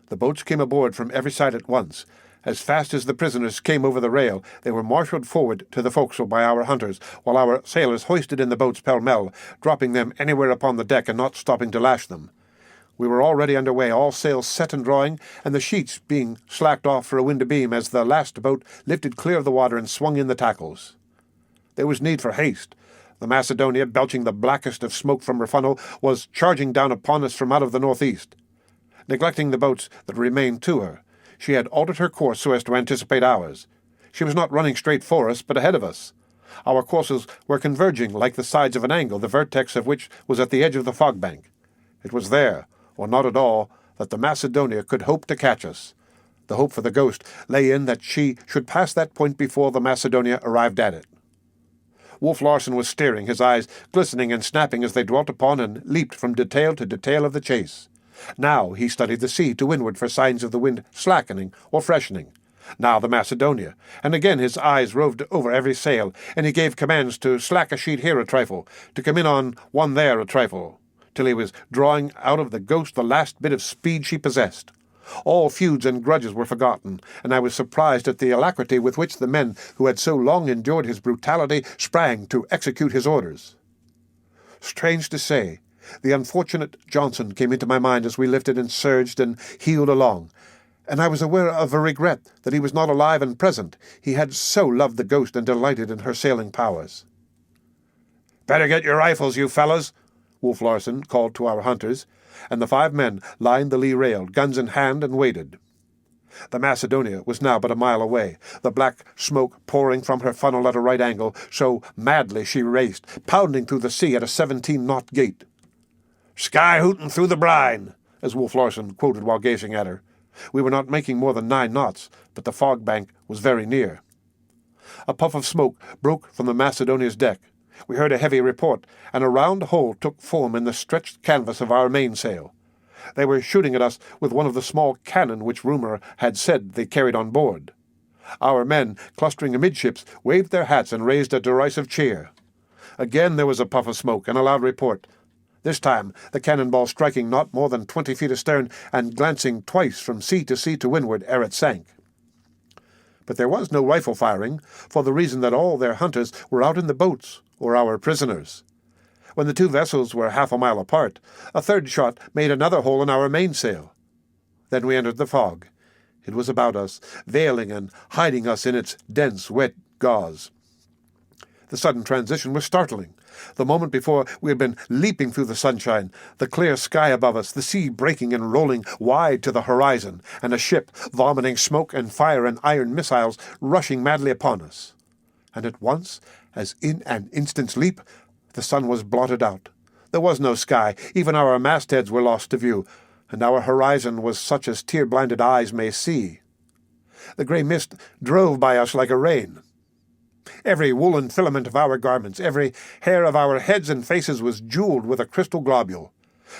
The boats came aboard from every side at once. As fast as the prisoners came over the rail, they were marshalled forward to the forecastle by our hunters, while our sailors hoisted in the boats pell-mell, dropping them anywhere upon the deck and not stopping to lash them. We were already under way, all sails set and drawing, and the sheets being slacked off for a wind abeam as the last boat lifted clear of the water and swung in the tackles. There was need for haste. The Macedonia, belching the blackest of smoke from her funnel, was charging down upon us from out of the northeast. Neglecting the boats that remained to her, she had altered her course so as to anticipate ours. She was not running straight for us, but ahead of us. Our courses were converging like the sides of an angle, the vertex of which was at the edge of the fog bank. It was there, or not at all, that the Macedonia could hope to catch us. The hope for the Ghost lay in that she should pass that point before the Macedonia arrived at it. Wolf Larsen was steering, his eyes glistening and snapping as they dwelt upon and leaped from detail to detail of the chase. Now he studied the sea to windward for signs of the wind slackening or freshening. Now the Macedonia, and again his eyes roved over every sail, and he gave commands to slack a sheet here a trifle, to come in on one there a trifle, till he was drawing out of the Ghost the last bit of speed she possessed. All feuds and grudges were forgotten, and I was surprised at the alacrity with which the men who had so long endured his brutality sprang to execute his orders. Strange to say, the unfortunate Johnson came into my mind as we lifted and surged and heeled along, and I was aware of a regret that he was not alive and present. He had so loved the Ghost and delighted in her sailing powers. "Better get your rifles, you fellows," Wolf Larsen called to our hunters, and the 5 men lined the lee rail, guns in hand, and waited. The Macedonia was now but a mile away, the black smoke pouring from her funnel at a right angle, so madly she raced, pounding through the sea at a 17-knot gait. "Sky hootin' through the brine," as Wolf Larsen quoted while gazing at her. We were not making more than 9 knots, but the fog bank was very near. A puff of smoke broke from the Macedonia's deck. We heard a heavy report, and a round hole took form in the stretched canvas of our mainsail. They were shooting at us with one of the small cannon which rumour had said they carried on board. Our men, clustering amidships, waved their hats and raised a derisive cheer. Again there was a puff of smoke and a loud report. This time the cannonball striking not more than 20 feet astern and glancing twice from sea to windward ere it sank. But there was no rifle firing, for the reason that all their hunters were out in the boats, or our prisoners. When the 2 vessels were half a mile apart, a 3rd shot made another hole in our mainsail. Then we entered the fog. It was about us, veiling and hiding us in its dense, wet gauze. The sudden transition was startling. The moment before we had been leaping through the sunshine, the clear sky above us, the sea breaking and rolling wide to the horizon, and a ship vomiting smoke and fire and iron missiles rushing madly upon us. And at once, as in an instant's leap, the sun was blotted out. There was no sky, even our mastheads were lost to view, and our horizon was such as tear-blinded eyes may see. The grey mist drove by us like a rain. Every woolen filament of our garments, every hair of our heads and faces was jewelled with a crystal globule.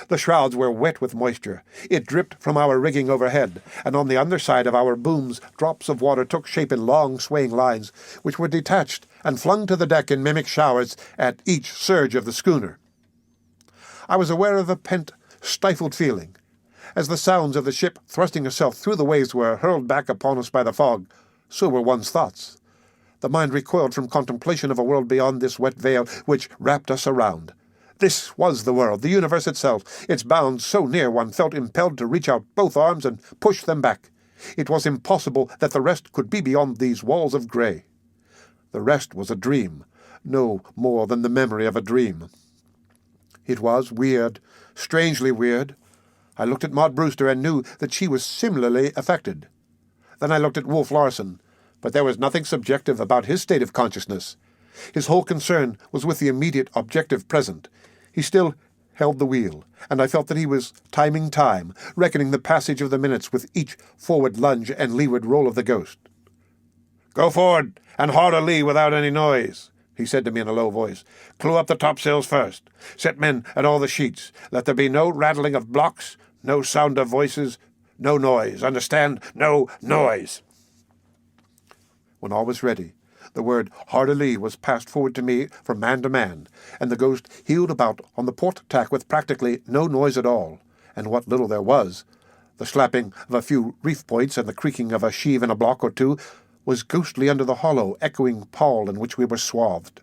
The shrouds were wet with moisture. It dripped from our rigging overhead, and on the underside of our booms drops of water took shape in long swaying lines, which were detached and flung to the deck in mimic showers at each surge of the schooner. I was aware of a pent, stifled feeling. As the sounds of the ship thrusting herself through the waves were hurled back upon us by the fog, so were one's thoughts. The mind recoiled from contemplation of a world beyond this wet veil which wrapped us around. This was the world, the universe itself, its bounds so near one felt impelled to reach out both arms and push them back. It was impossible that the rest could be beyond these walls of grey. The rest was a dream, no more than the memory of a dream. It was weird, strangely weird. I looked at Maud Brewster and knew that she was similarly affected. Then I looked at Wolf Larsen, but there was nothing subjective about his state of consciousness. His whole concern was with the immediate objective present. He still held the wheel, and I felt that he was timing time, reckoning the passage of the minutes with each forward lunge and leeward roll of the Ghost. "Go forward, and hard a lee without any noise," he said to me in a low voice. "Clew up the topsails first. Set men at all the sheets. Let there be no rattling of blocks, no sound of voices, no noise. Understand? No noise." When all was ready, the word "hard a lee" was passed forward to me from man to man, and the Ghost heeled about on the port tack with practically no noise at all, and what little there was, the slapping of a few reef points and the creaking of a sheave in a block or two, was ghostly under the hollow, echoing pall in which we were swathed.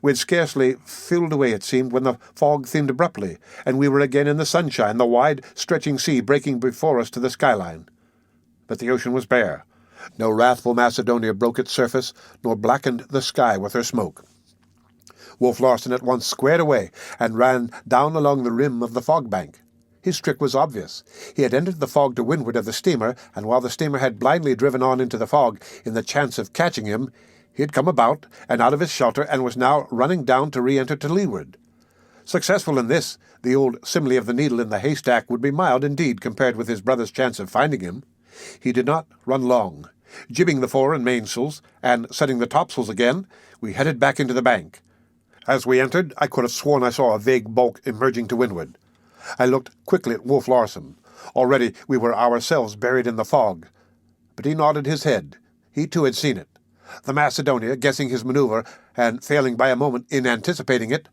We had scarcely filled away, it seemed, when the fog thinned abruptly, and we were again in the sunshine, the wide, stretching sea breaking before us to the skyline. But the ocean was bare. No wrathful Macedonia broke its surface, nor blackened the sky with her smoke. Wolf Larsen at once squared away and ran down along the rim of the fog bank. His trick was obvious. He had entered the fog to windward of the steamer, and while the steamer had blindly driven on into the fog in the chance of catching him, he had come about and out of his shelter and was now running down to re-enter to leeward. Successful in this, the old simile of the needle in the haystack would be mild indeed compared with his brother's chance of finding him. He did not run long. Jibbing the fore and mainsails, and setting the topsails again, we headed back into the bank. As we entered, I could have sworn I saw a vague bulk emerging to windward. I looked quickly at Wolf Larsen. Already we were ourselves buried in the fog. But he nodded his head. He too had seen it. The Macedonia, guessing his maneuver, and failing by a moment in anticipating it,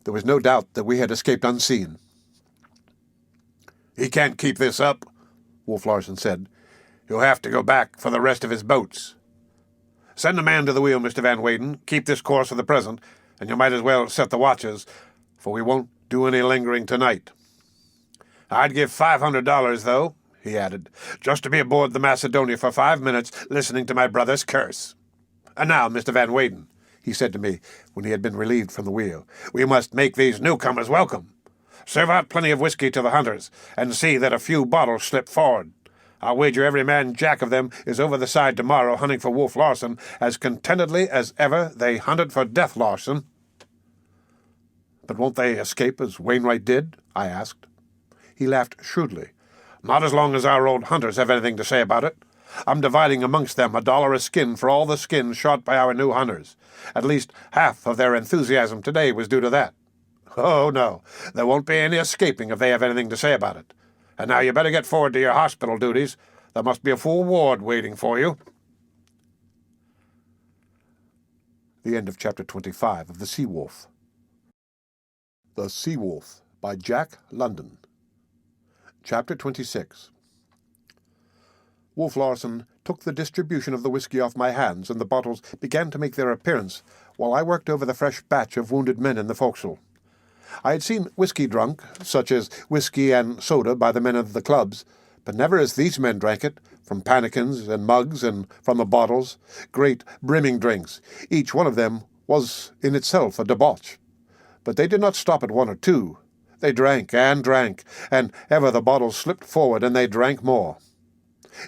there was no doubt that we had escaped unseen. "He can't keep this up," Wolf Larsen said. "He'll have to go back for the rest of his boats. Send a man to the wheel, Mr. Van Weyden. Keep this course for the present, and you might as well set the watches, for we won't do any lingering tonight. I'd give $500, though, he added, just to be aboard the Macedonia for 5 minutes listening to my brother's curse. And now, Mr. Van Weyden, he said to me when he had been relieved from the wheel, we must make these newcomers welcome. Serve out plenty of whiskey to the hunters, and see that a few bottles slip forward. I'll wager every man jack of them is over the side tomorrow hunting for Wolf Larsen as contentedly as ever they hunted for Death Larsen. But won't they escape as Wainwright did? I asked. He laughed shrewdly. Not as long as our old hunters have anything to say about it. I'm dividing amongst them $1 a skin for all the skins shot by our new hunters. At least half of their enthusiasm today was due to that. Oh, no, there won't be any escaping if they have anything to say about it. And now you better get forward to your hospital duties. There must be a full ward waiting for you. The end of Chapter 25 of The Sea Wolf. The Sea Wolf by Jack London. Chapter 26. Wolf Larsen took the distribution of the whiskey off my hands, and the bottles began to make their appearance while I worked over the fresh batch of wounded men in the forecastle. I had seen whiskey drunk, such as whiskey and soda by the men of the clubs, but never as these men drank it, from pannikins and mugs and from the bottles, great brimming drinks. Each one of them was in itself a debauch. But they did not stop at one or two. They drank, and ever the bottles slipped forward, and they drank more.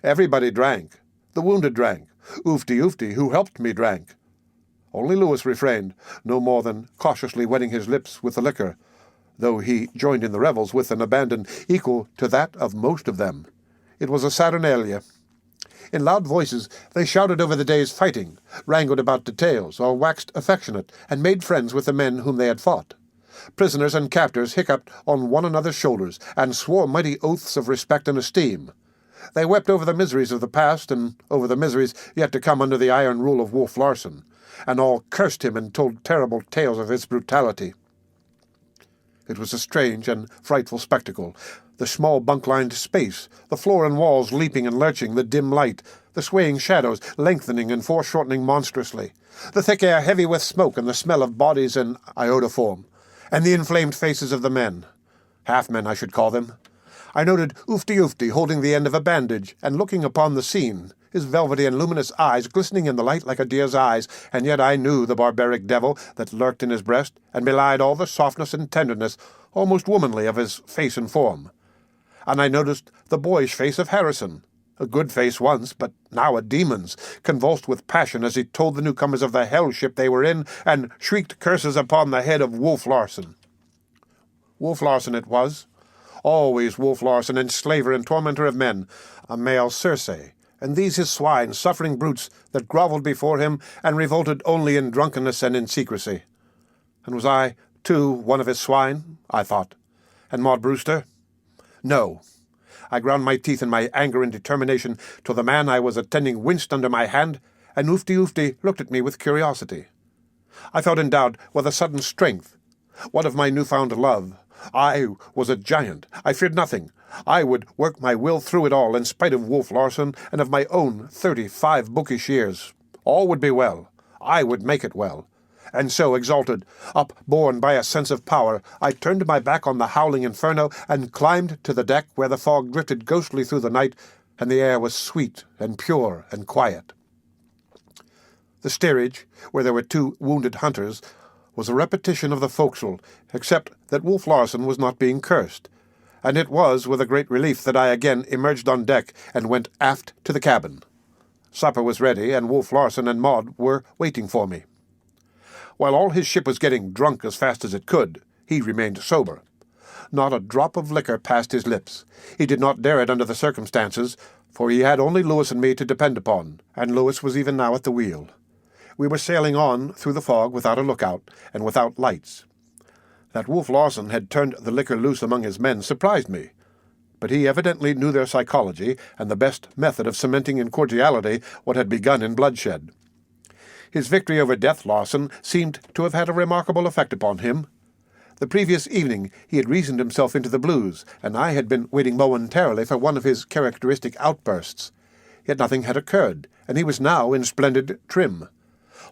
Everybody drank. The wounded drank. Oofty, who helped me, drank. Only Lewis refrained, no more than cautiously wetting his lips with the liquor, though he joined in the revels with an abandon equal to that of most of them. It was a Saturnalia. In loud voices they shouted over the day's fighting, wrangled about details, or waxed affectionate, and made friends with the men whom they had fought. Prisoners and captors hiccuped on one another's shoulders, and swore mighty oaths of respect and esteem. They wept over the miseries of the past, and over the miseries yet to come under the iron rule of Wolf Larsen, and all cursed him and told terrible tales of his brutality. It was a strange and frightful spectacle. The small bunk-lined space, the floor and walls leaping and lurching, the dim light, the swaying shadows lengthening and foreshortening monstrously, the thick air heavy with smoke and the smell of bodies in iodoform, and the inflamed faces of the men. Half-men, I should call them. I noted Oofty holding the end of a bandage and looking upon the scene, his velvety and luminous eyes glistening in the light like a deer's eyes, and yet I knew the barbaric devil that lurked in his breast, and belied all the softness and tenderness, almost womanly, of his face and form. And I noticed the boyish face of Harrison, a good face once, but now a demon's, convulsed with passion as he told the newcomers of the hell ship they were in, and shrieked curses upon the head of Wolf Larsen. Wolf Larsen it was, always Wolf Larsen, enslaver and tormentor of men, a male Circe, and these his swine, suffering brutes that grovelled before him and revolted only in drunkenness and in secrecy. And was I, too, one of his swine? I thought. And Maud Brewster? No. I ground my teeth in my anger and determination till the man I was attending winced under my hand, and Oofty looked at me with curiosity. I felt endowed with a sudden strength. What of my newfound love? I was a giant. I feared nothing. I would work my will through it all, in spite of Wolf Larsen and of my own 35 bookish years. All would be well. I would make it well. And so, exalted, upborne by a sense of power, I turned my back on the howling inferno and climbed to the deck where the fog drifted ghostly through the night, and the air was sweet and pure and quiet. The steerage, where there were 2 wounded hunters, was a repetition of the forecastle, except that Wolf Larsen was not being cursed, and it was with a great relief that I again emerged on deck and went aft to the cabin. Supper was ready, and Wolf Larsen and Maud were waiting for me. While all his ship was getting drunk as fast as it could, he remained sober. Not a drop of liquor passed his lips. He did not dare it under the circumstances, for he had only Lewis and me to depend upon, and Lewis was even now at the wheel. We were sailing on through the fog without a lookout, and without lights. That Wolf Larsen had turned the liquor loose among his men surprised me, but he evidently knew their psychology and the best method of cementing in cordiality what had begun in bloodshed. His victory over Death Larsen seemed to have had a remarkable effect upon him. The previous evening he had reasoned himself into the blues, and I had been waiting momentarily for one of his characteristic outbursts. Yet nothing had occurred, and he was now in splendid trim.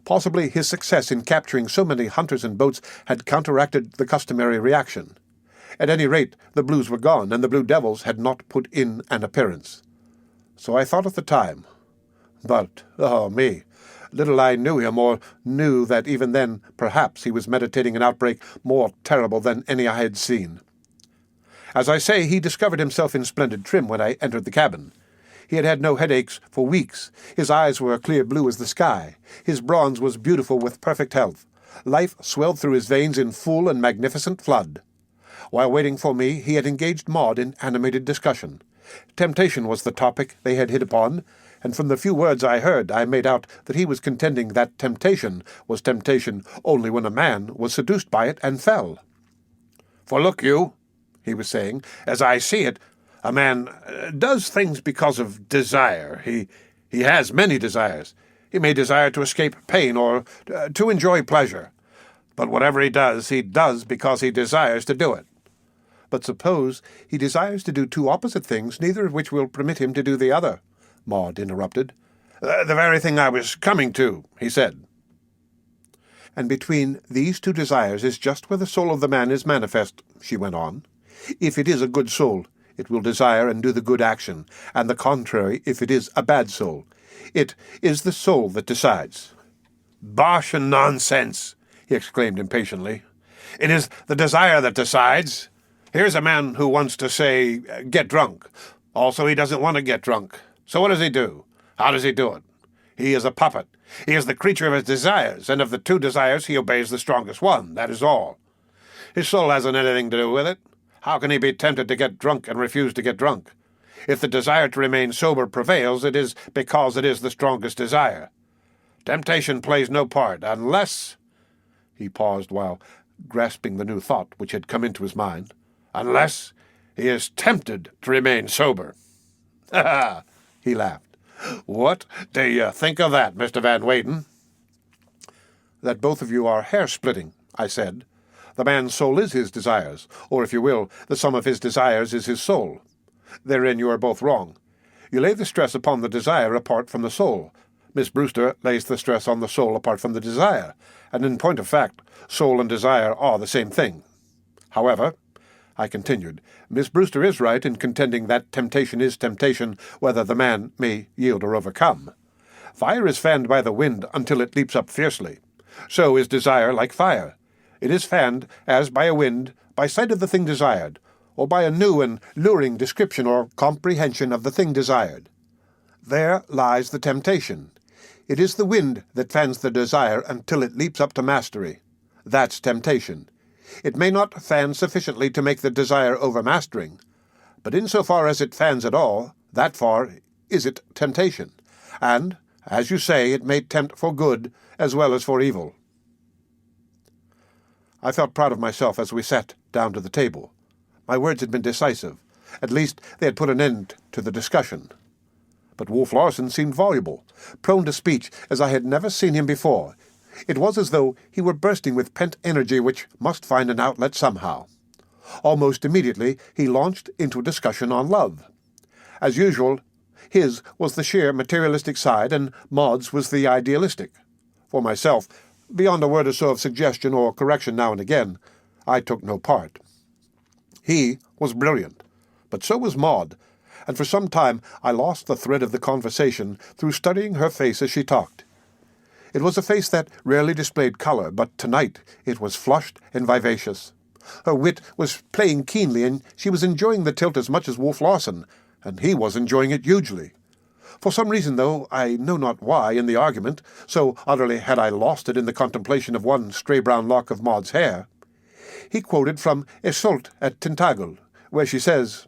Possibly his success in capturing so many hunters and boats had counteracted the customary reaction. At any rate, the blues were gone, and the Blue Devils had not put in an appearance. So I thought at the time. But, oh me, little I knew him, or knew that even then perhaps he was meditating an outbreak more terrible than any I had seen. As I say, he discovered himself in splendid trim when I entered the cabin. He had had no headaches for weeks. His eyes were clear blue as the sky. His bronze was beautiful with perfect health. Life swelled through his veins in full and magnificent flood. While waiting for me, he had engaged Maud in animated discussion. Temptation was the topic they had hit upon, and from the few words I heard, I made out that he was contending that temptation was temptation only when a man was seduced by it and fell. "For look you," he was saying, "as I see it, a man does things because of desire. He has many desires. He may desire to escape pain or to enjoy pleasure. But whatever he does because he desires to do it." "But suppose he desires to do two opposite things, neither of which will permit him to do the other," Maud interrupted. The very thing I was coming to," he said. "And between these two desires is just where the soul of the man is manifest," she went on. "If it is a good soul, it will desire and do the good action, and the contrary if it is a bad soul. It is the soul that decides." "Bosh and nonsense!" he exclaimed impatiently. "It is the desire that decides. Here's a man who wants to, say, get drunk. Also, he doesn't want to get drunk. So what does he do? How does he do it? He is a puppet. He is the creature of his desires, and of the two desires he obeys the strongest one. That is all. His soul hasn't anything to do with it. How can he be tempted to get drunk and refuse to get drunk? If the desire to remain sober prevails, it is because it is the strongest desire. Temptation plays no part, unless—" He paused while grasping the new thought which had come into his mind. "Unless he is tempted to remain sober." "Ha ha!" he laughed. "What do you think of that, Mr. Van Weyden?" "That both of you are hair-splitting," I said. "The man's soul is his desires, or, if you will, the sum of his desires is his soul. Therein you are both wrong. You lay the stress upon the desire apart from the soul. Miss Brewster lays the stress on the soul apart from the desire, and in point of fact, soul and desire are the same thing. However," I continued, "Miss Brewster is right in contending that temptation is temptation, whether the man may yield or overcome. Fire is fanned by the wind until it leaps up fiercely. So is desire like fire. It is fanned, as by a wind, by sight of the thing desired, or by a new and luring description or comprehension of the thing desired. There lies the temptation. It is the wind that fans the desire until it leaps up to mastery. That's temptation. It may not fan sufficiently to make the desire overmastering, but insofar as it fans at all, that far is it temptation, and, as you say, it may tempt for good as well as for evil." I felt proud of myself as we sat down to the table. My words had been decisive. At least they had put an end to the discussion. But Wolf Larsen seemed voluble, prone to speech as I had never seen him before. It was as though he were bursting with pent energy which must find an outlet somehow. Almost immediately he launched into a discussion on love. As usual, his was the sheer materialistic side, and Maud's was the idealistic. For myself, beyond a word or so of suggestion or correction now and again, I took no part. He was brilliant, but so was Maud, and for some time I lost the thread of the conversation through studying her face as she talked. It was a face that rarely displayed color, but tonight it was flushed and vivacious. Her wit was playing keenly, and she was enjoying the tilt as much as Wolf Larsen, and he was enjoying it hugely. For some reason, though I know not why, in the argument, so utterly had I lost it in the contemplation of one stray brown lock of Maud's hair, he quoted from Iseult at Tintagel, where she says,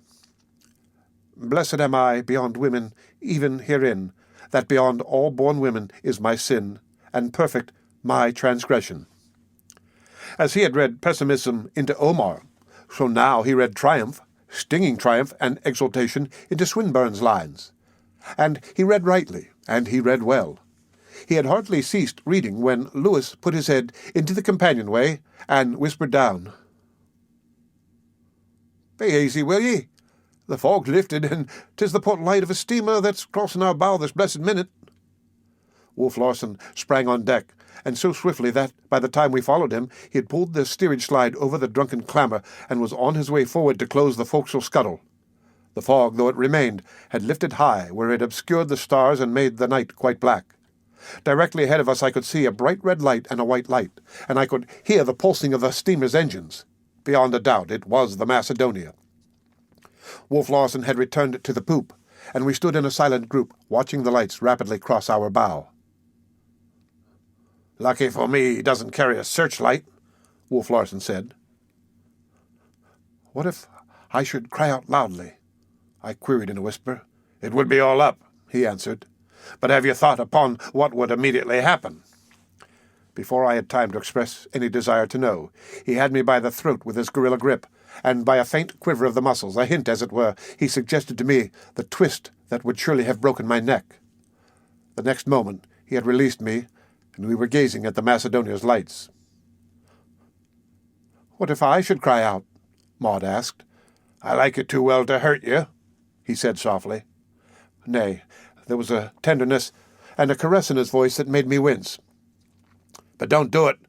"Blessed am I beyond women, even herein, that beyond all born women is my sin, and perfect my transgression." As he had read pessimism into Omar, so now he read triumph, stinging triumph and exultation into Swinburne's lines. And he read rightly, and he read well. He had hardly ceased reading when Lewis put his head into the companionway and whispered down, "Be easy, will ye? The fog's lifted, and 'tis the port light of a steamer that's crossing our bow this blessed minute." Wolf Larsen sprang on deck, and so swiftly that, by the time we followed him, he had pulled the steerage slide over the drunken clamor and was on his way forward to close the forecastle scuttle. The fog, though it remained, had lifted high, where it obscured the stars and made the night quite black. Directly ahead of us I could see a bright red light and a white light, and I could hear the pulsing of the steamer's engines. Beyond a doubt, it was the Macedonia. Wolf Larsen had returned to the poop, and we stood in a silent group, watching the lights rapidly cross our bow. "Lucky for me he doesn't carry a searchlight," Wolf Larsen said. "What if I should cry out loudly?" I queried in a whisper. "It would be all up," he answered. "But have you thought upon what would immediately happen?" Before I had time to express any desire to know, he had me by the throat with his gorilla grip, and by a faint quiver of the muscles, a hint as it were, he suggested to me the twist that would surely have broken my neck. The next moment he had released me, and we were gazing at the Macedonia's lights. "What if I should cry out?" Maud asked. "I like it too well to hurt you," he said softly. Nay, there was a tenderness and a caress in his voice that made me wince. "But don't do it,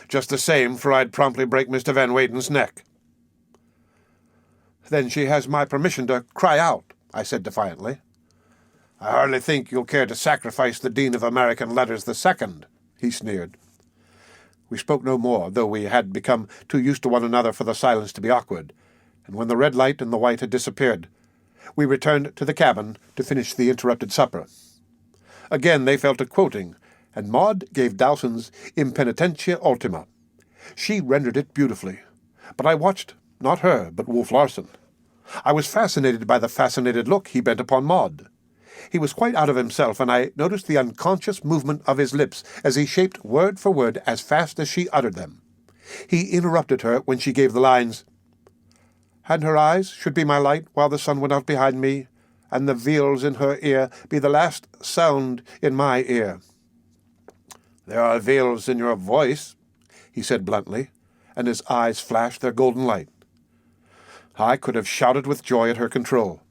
just the same, for I'd promptly break Mr. Van Weyden's neck." "Then she has my permission to cry out," I said defiantly. "I hardly think you'll care to sacrifice the Dean of American Letters II, he sneered. We spoke no more, though we had become too used to one another for the silence to be awkward, and when the red light and the white had disappeared, we returned to the cabin to finish the interrupted supper. Again they fell to quoting, and Maud gave Dowson's Impenitentia Ultima. She rendered it beautifully, but I watched, not her, but Wolf Larsen. I was fascinated by the fascinated look he bent upon Maud. He was quite out of himself, and I noticed the unconscious movement of his lips as he shaped word for word as fast as she uttered them. He interrupted her when she gave the lines, "And her eyes should be my light while the sun went out behind me, and the veils in her ear be the last sound in my ear." "There are veils in your voice," he said bluntly, and his eyes flashed their golden light. I could have shouted with joy at her control.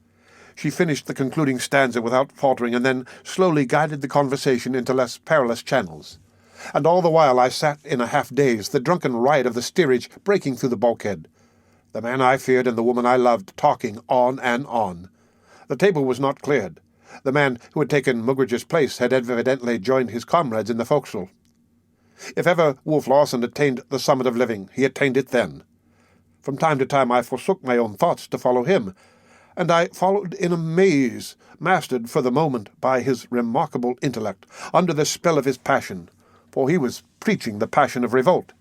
She finished the concluding stanza without faltering, and then slowly guided the conversation into less perilous channels. And all the while I sat in a half-daze, the drunken riot of the steerage breaking through the bulkhead. The man I feared and the woman I loved talking on and on. The table was not cleared. The man who had taken Mugridge's place had evidently joined his comrades in the forecastle. If ever Wolf Larsen attained the summit of living, he attained it then. From time to time I forsook my own thoughts to follow him, and I followed in a maze, mastered for the moment by his remarkable intellect, under the spell of his passion, for he was preaching the passion of revolt.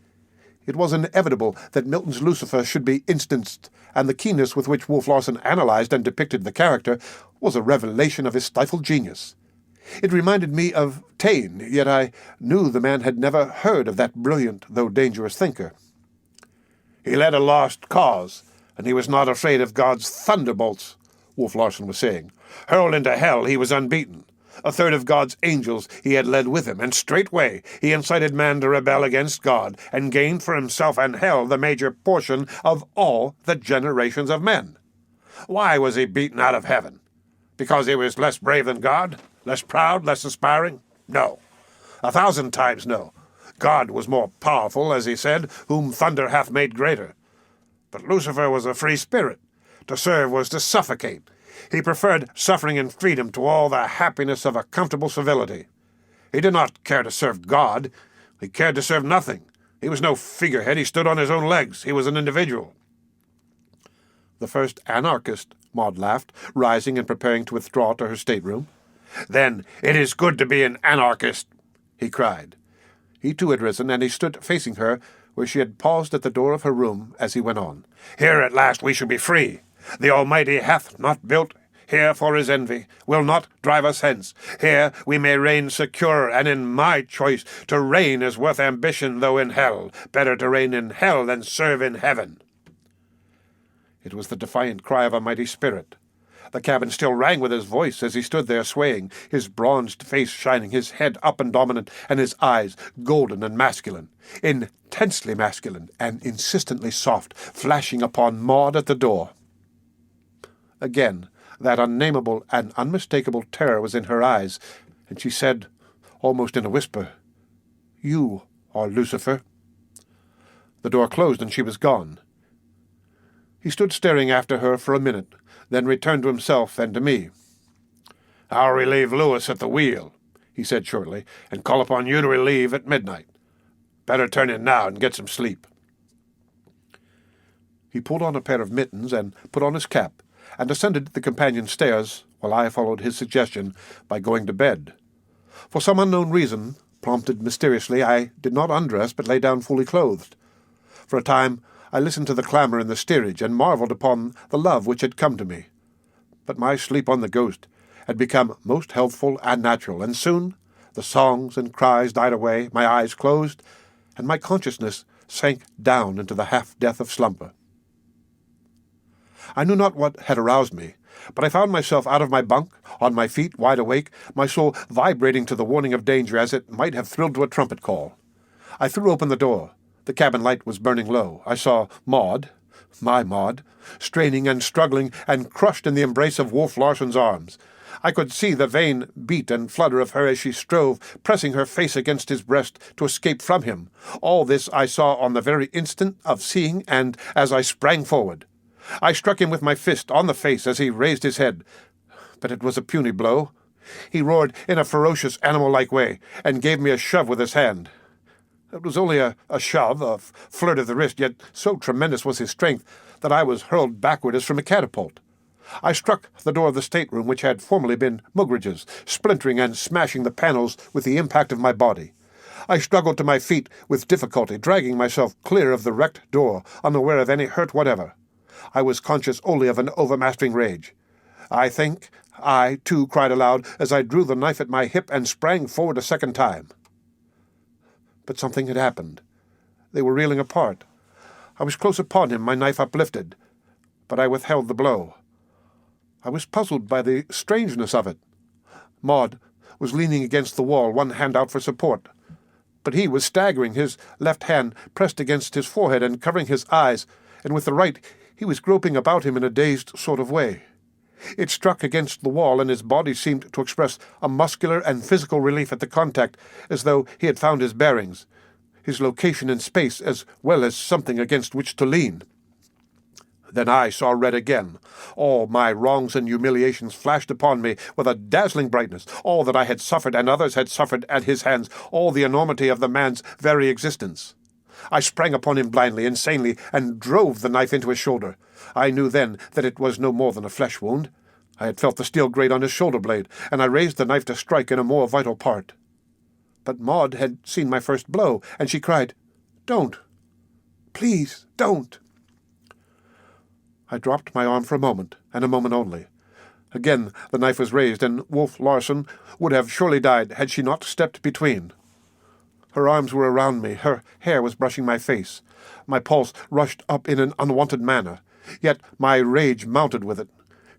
It was inevitable that Milton's Lucifer should be instanced, and the keenness with which Wolf Larsen analyzed and depicted the character was a revelation of his stifled genius. It reminded me of Taine, yet I knew the man had never heard of that brilliant though dangerous thinker. "He led a lost cause, and he was not afraid of God's thunderbolts," Wolf Larsen was saying. "Hurled into hell, he was unbeaten. A third of God's angels he had led with him, and straightway he incited man to rebel against God, and gained for himself and hell the major portion of all the generations of men. Why was he beaten out of heaven? Because he was less brave than God? Less proud, less aspiring? No. 1,000 times no. God was more powerful, as he said, whom thunder hath made greater. But Lucifer was a free spirit. To serve was to suffocate. He preferred suffering and freedom to all the happiness of a comfortable civility. He did not care to serve God. He cared to serve nothing. He was no figurehead. He stood on his own legs. He was an individual." "The first anarchist," Maud laughed, rising and preparing to withdraw to her stateroom. "Then it is good to be an anarchist," he cried. He too had risen, and he stood facing her, where she had paused at the door of her room as he went on. "Here at last we shall be free. The Almighty hath not built here for his envy, will not drive us hence. Here we may reign secure, and in my choice to reign is worth ambition, though in hell. Better to reign in hell than serve in heaven." It was the defiant cry of a mighty spirit. The cabin still rang with his voice as he stood there swaying, his bronzed face shining, his head up and dominant, and his eyes golden and masculine, intensely masculine and insistently soft, flashing upon Maud at the door. Again, that unnameable and unmistakable terror was in her eyes, and she said, almost in a whisper, "You are Lucifer." The door closed and she was gone. He stood staring after her for a minute, then returned to himself and to me. "I'll relieve Lewis at the wheel," he said shortly, "and call upon you to relieve at midnight. Better turn in now and get some sleep." He pulled on a pair of mittens and put on his cap, and ascended the companion stairs, while I followed his suggestion by going to bed. For some unknown reason, prompted mysteriously, I did not undress, but lay down fully clothed. For a time I listened to the clamour in the steerage, and marvelled upon the love which had come to me. But my sleep on the Ghost had become most healthful and natural, and soon the songs and cries died away, my eyes closed, and my consciousness sank down into the half-death of slumber. I knew not what had aroused me, but I found myself out of my bunk, on my feet, wide awake, my soul vibrating to the warning of danger as it might have thrilled to a trumpet call. I threw open the door. The cabin light was burning low. I saw Maud, my Maud, straining and struggling and crushed in the embrace of Wolf Larsen's arms. I could see the vain beat and flutter of her as she strove, pressing her face against his breast to escape from him. All this I saw on the very instant of seeing, and as I sprang forward. I struck him with my fist on the face as he raised his head, but it was a puny blow. He roared in a ferocious, animal-like way, and gave me a shove with his hand. It was only a shove, a flirt of the wrist, yet so tremendous was his strength that I was hurled backward as from a catapult. I struck the door of the stateroom, which had formerly been Mugridge's, splintering and smashing the panels with the impact of my body. I struggled to my feet with difficulty, dragging myself clear of the wrecked door, unaware of any hurt whatever. I was conscious only of an overmastering rage. I think I, too, cried aloud as I drew the knife at my hip and sprang forward a second time. But something had happened. They were reeling apart. I was close upon him, my knife uplifted, but I withheld the blow. I was puzzled by the strangeness of it. Maud was leaning against the wall, one hand out for support, but he was staggering, his left hand pressed against his forehead and covering his eyes, and with the right he was groping about him in a dazed sort of way. It struck against the wall, and his body seemed to express a muscular and physical relief at the contact, as though he had found his bearings, his location in space, as well as something against which to lean. Then I saw red again. All my wrongs and humiliations flashed upon me with a dazzling brightness, all that I had suffered and others had suffered at his hands, all the enormity of the man's very existence. I sprang upon him blindly, insanely, and drove the knife into his shoulder. I knew then that it was no more than a flesh wound. I had felt the steel grate on his shoulder blade, and I raised the knife to strike in a more vital part. But Maud had seen my first blow, and she cried, "Don't! Please, don't!" I dropped my arm for a moment, and a moment only. Again the knife was raised, and Wolf Larsen would have surely died had she not stepped between. Her arms were around me, her hair was brushing my face. My pulse rushed up in an unwonted manner, yet my rage mounted with it.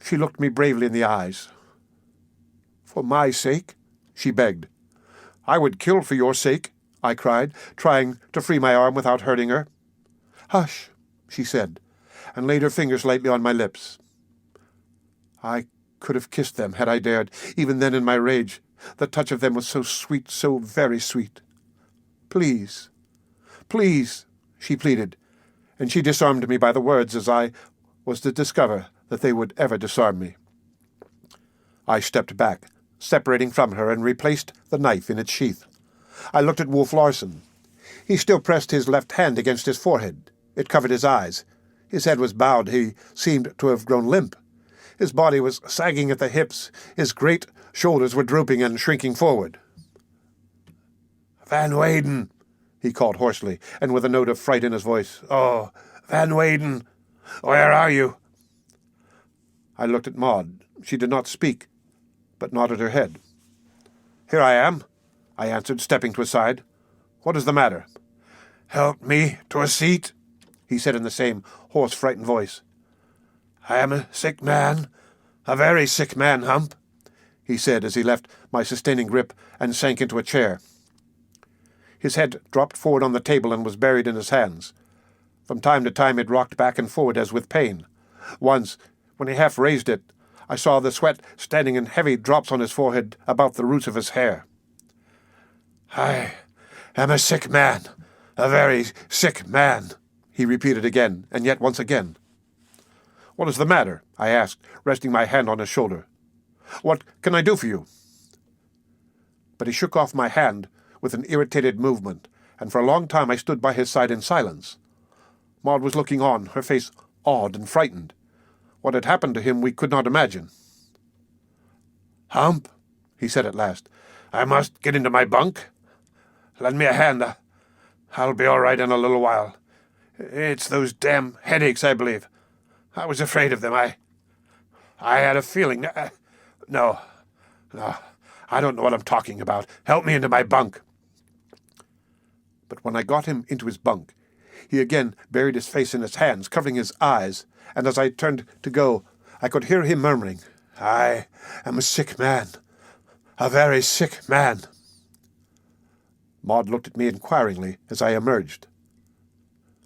She looked me bravely in the eyes. "For my sake?" she begged. "I would kill for your sake," I cried, trying to free my arm without hurting her. "Hush," she said, and laid her fingers lightly on my lips. I could have kissed them had I dared, even then in my rage. The touch of them was so sweet, so very sweet. "Please, please," she pleaded, and she disarmed me by the words as I was to discover that they would ever disarm me. I stepped back, separating from her, and replaced the knife in its sheath. I looked at Wolf Larsen. He still pressed his left hand against his forehead. It covered his eyes. His head was bowed. He seemed to have grown limp. His body was sagging at the hips. His great shoulders were drooping and shrinking forward. "Van Weyden," he called hoarsely, and with a note of fright in his voice. "Oh, Van Weyden, where are you?" I looked at Maud. She did not speak, but nodded her head. "Here I am," I answered, stepping to his side. "What is the matter?" "Help me to a seat," he said in the same hoarse, frightened voice. "I am a sick man, a very sick man, Hump," he said as he left my sustaining grip and sank into a chair. His head dropped forward on the table and was buried in his hands. From time to time it rocked back and forward as with pain. Once, when he half raised it, I saw the sweat standing in heavy drops on his forehead about the roots of his hair. "I am a sick man, a very sick man," he repeated again, and yet once again. "What is the matter?" I asked, resting my hand on his shoulder. "What can I do for you?" But he shook off my hand with an irritated movement, and for a long time I stood by his side in silence. Maud was looking on, her face awed and frightened. What had happened to him we could not imagine. "Hump," he said at last, "I must get into my bunk. Lend me a hand. I'll be all right in a little while. It's those damn headaches, I believe. I was afraid of them. I had a feeling. No, I don't know what I'm talking about. Help me into my bunk." But when I got him into his bunk, he again buried his face in his hands, covering his eyes, and as I turned to go, I could hear him murmuring, "I am a sick man, a very sick man." Maud looked at me inquiringly as I emerged.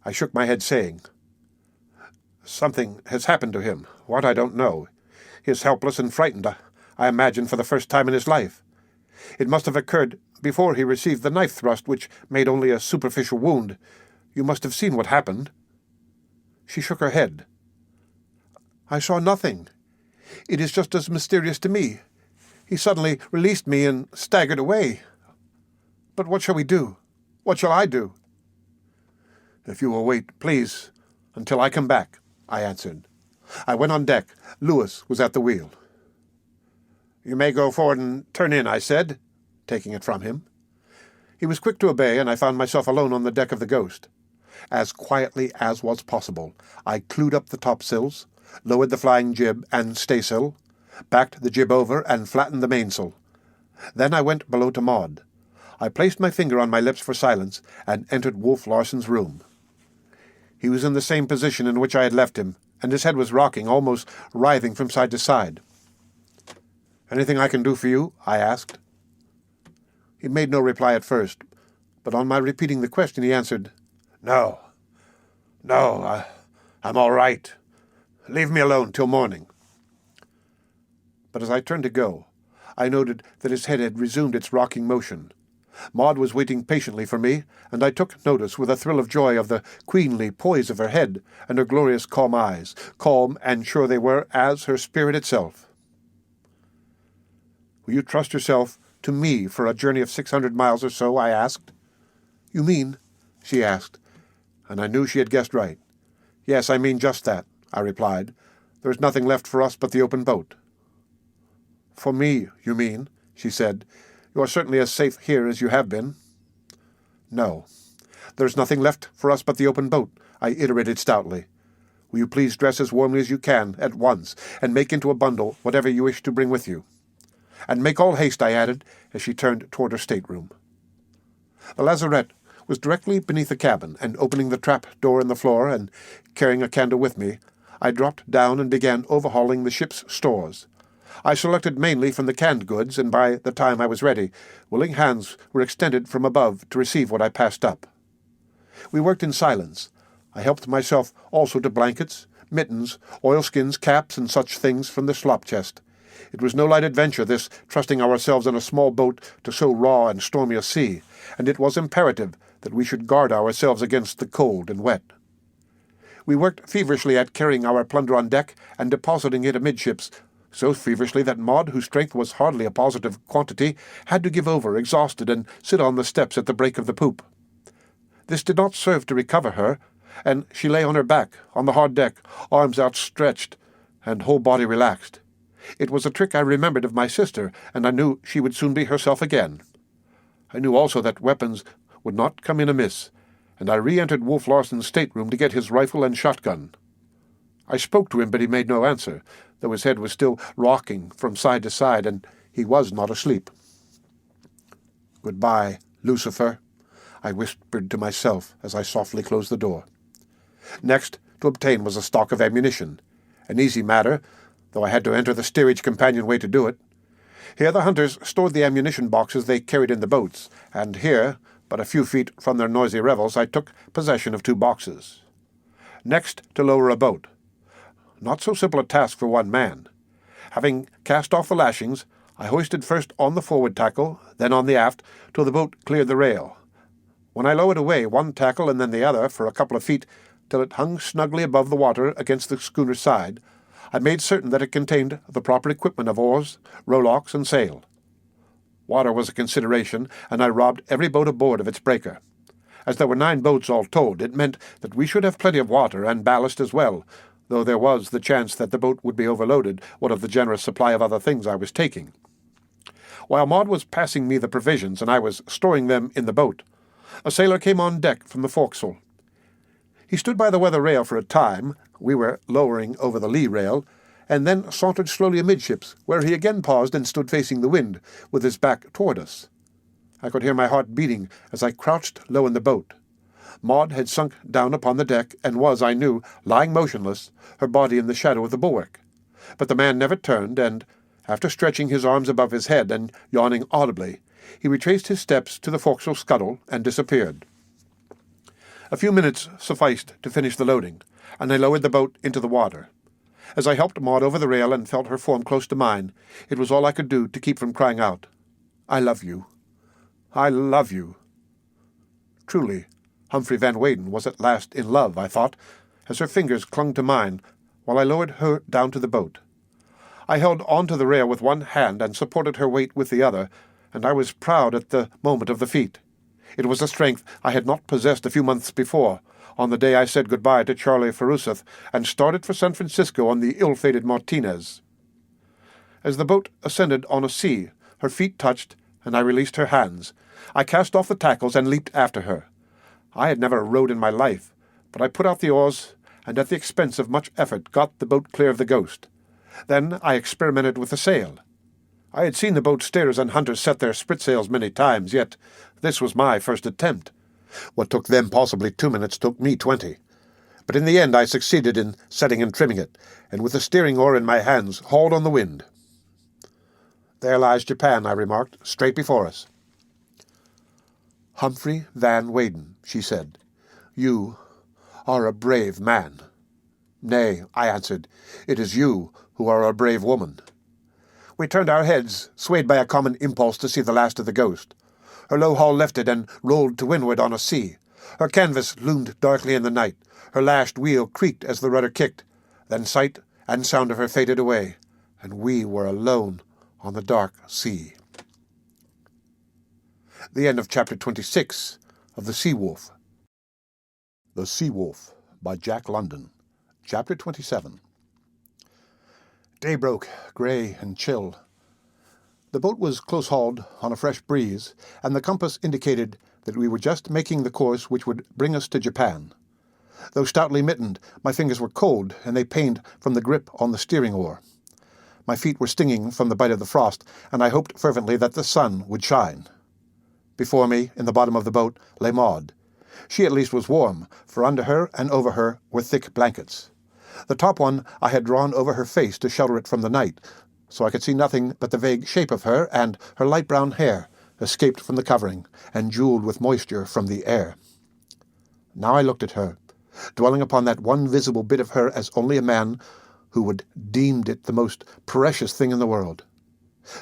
I shook my head, saying, "Something has happened to him. What, I don't know. He is helpless and frightened, I imagine, for the first time in his life. It must have occurred before he received the knife thrust, which made only a superficial wound. You must have seen what happened." She shook her head. "I saw nothing. It is just as mysterious to me. He suddenly released me and staggered away. But what shall we do? What shall I do?" "If you will wait, please, until I come back," I answered. I went on deck. Lewis was at the wheel. "You may go forward and turn in," I said, taking it from him. He was quick to obey, and I found myself alone on the deck of the Ghost. As quietly as was possible, I clewed up the topsails, lowered the flying jib and staysail, backed the jib over, and flattened the mainsail. Then I went below to Maud. I placed my finger on my lips for silence, and entered Wolf Larsen's room. He was in the same position in which I had left him, and his head was rocking, almost writhing from side to side. "Anything I can do for you?" I asked. He made no reply at first, but on my repeating the question he answered, No, I'm all right. Leave me alone till morning." But as I turned to go, I noted that his head had resumed its rocking motion. Maud was waiting patiently for me, and I took notice with a thrill of joy of the queenly poise of her head and her glorious calm eyes, calm and sure they were as her spirit itself. "Will you trust yourself to me for a journey of 600 miles or so?" I asked. "You mean?" she asked, and I knew she had guessed right. "Yes, I mean just that," I replied. "There is nothing left for us but the open boat." "For me, you mean," she said. "You are certainly as safe here as you have been." "No, there is nothing left for us but the open boat," I iterated stoutly. "Will you please dress as warmly as you can at once, and make into a bundle whatever you wish to bring with you? And make all haste," I added, as she turned toward her stateroom. The lazarette was directly beneath the cabin, and opening the trap door in the floor and carrying a candle with me, I dropped down and began overhauling the ship's stores. I selected mainly from the canned goods, and by the time I was ready, willing hands were extended from above to receive what I passed up. We worked in silence. I helped myself also to blankets, mittens, oilskins, caps, and such things from the slop chest. It was no light adventure, this, trusting ourselves in a small boat to so raw and stormy a sea, and it was imperative that we should guard ourselves against the cold and wet. We worked feverishly at carrying our plunder on deck and depositing it amidships, so feverishly that Maud, whose strength was hardly a positive quantity, had to give over, exhausted, and sit on the steps at the break of the poop. This did not serve to recover her, and she lay on her back, on the hard deck, arms outstretched, and whole body relaxed. It was a trick I remembered of my sister, and I knew she would soon be herself again. I knew also that weapons would not come in amiss, and I re-entered Wolf Larsen's stateroom to get his rifle and shotgun. I spoke to him, but he made no answer, though his head was still rocking from side to side, and he was not asleep. "Goodbye, Lucifer," I whispered to myself as I softly closed the door. Next to obtain was a stock of ammunition, an easy matter, though I had to enter the steerage companionway to do it. Here the hunters stored the ammunition boxes they carried in the boats, and here, but a few feet from their noisy revels, I took possession of 2 boxes. Next to lower a boat. Not so simple a task for one man. Having cast off the lashings, I hoisted first on the forward tackle, then on the aft, till the boat cleared the rail. When I lowered away one tackle and then the other for a couple of feet, till it hung snugly above the water against the schooner's side, I made certain that it contained the proper equipment of oars, rowlocks, and sail. Water was a consideration, and I robbed every boat aboard of its breaker. As there were 9 boats all told, it meant that we should have plenty of water and ballast as well, though there was the chance that the boat would be overloaded, what of the generous supply of other things I was taking. While Maud was passing me the provisions and I was storing them in the boat, a sailor came on deck from the forecastle. He stood by the weather rail for a time — we were lowering over the lee rail — and then sauntered slowly amidships, where he again paused and stood facing the wind, with his back toward us. I could hear my heart beating as I crouched low in the boat. Maud had sunk down upon the deck, and was, I knew, lying motionless, her body in the shadow of the bulwark. But the man never turned, and, after stretching his arms above his head and yawning audibly, he retraced his steps to the forecastle scuttle and disappeared. A few minutes sufficed to finish the loading, and I lowered the boat into the water. As I helped Maud over the rail and felt her form close to mine, it was all I could do to keep from crying out, "I love you. I love you." Truly, Humphrey Van Weyden was at last in love, I thought, as her fingers clung to mine, while I lowered her down to the boat. I held on to the rail with one hand and supported her weight with the other, and I was proud at the moment of the feat. It was a strength I had not possessed a few months before, on the day I said goodbye to Charlie Faruseth and started for San Francisco on the ill-fated Martinez. As the boat ascended on a sea, her feet touched, and I released her hands. I cast off the tackles and leaped after her. I had never rowed in my life, but I put out the oars, and at the expense of much effort got the boat clear of the Ghost. Then I experimented with the sail. I had seen the boat steerers and hunters set their spritsails many times, yet this was my first attempt. What took them possibly 2 minutes took me 20. But in the end I succeeded in setting and trimming it, and with the steering oar in my hands hauled on the wind. "There lies Japan," I remarked, "straight before us." "Humphrey Van Weyden," she said, "you are a brave man." "Nay," I answered, "it is you who are a brave woman." We turned our heads, swayed by a common impulse to see the last of the Ghost. Her low hull lifted and rolled to windward on a sea. Her canvas loomed darkly in the night. Her lashed wheel creaked as the rudder kicked. Then sight and sound of her faded away, and we were alone on the dark sea. The end of Chapter 26 of The Sea Wolf. The Sea Wolf by Jack London. Chapter 27. Day broke, grey and chill. The boat was close-hauled on a fresh breeze, and the compass indicated that we were just making the course which would bring us to Japan. Though stoutly mittened, my fingers were cold, and they pained from the grip on the steering oar. My feet were stinging from the bite of the frost, and I hoped fervently that the sun would shine. Before me, in the bottom of the boat, lay Maud. She at least was warm, for under her and over her were thick blankets. The top one I had drawn over her face to shelter it from the night, so I could see nothing but the vague shape of her, and her light brown hair, escaped from the covering, and jewelled with moisture from the air. Now I looked at her, dwelling upon that one visible bit of her as only a man who would deemed it the most precious thing in the world.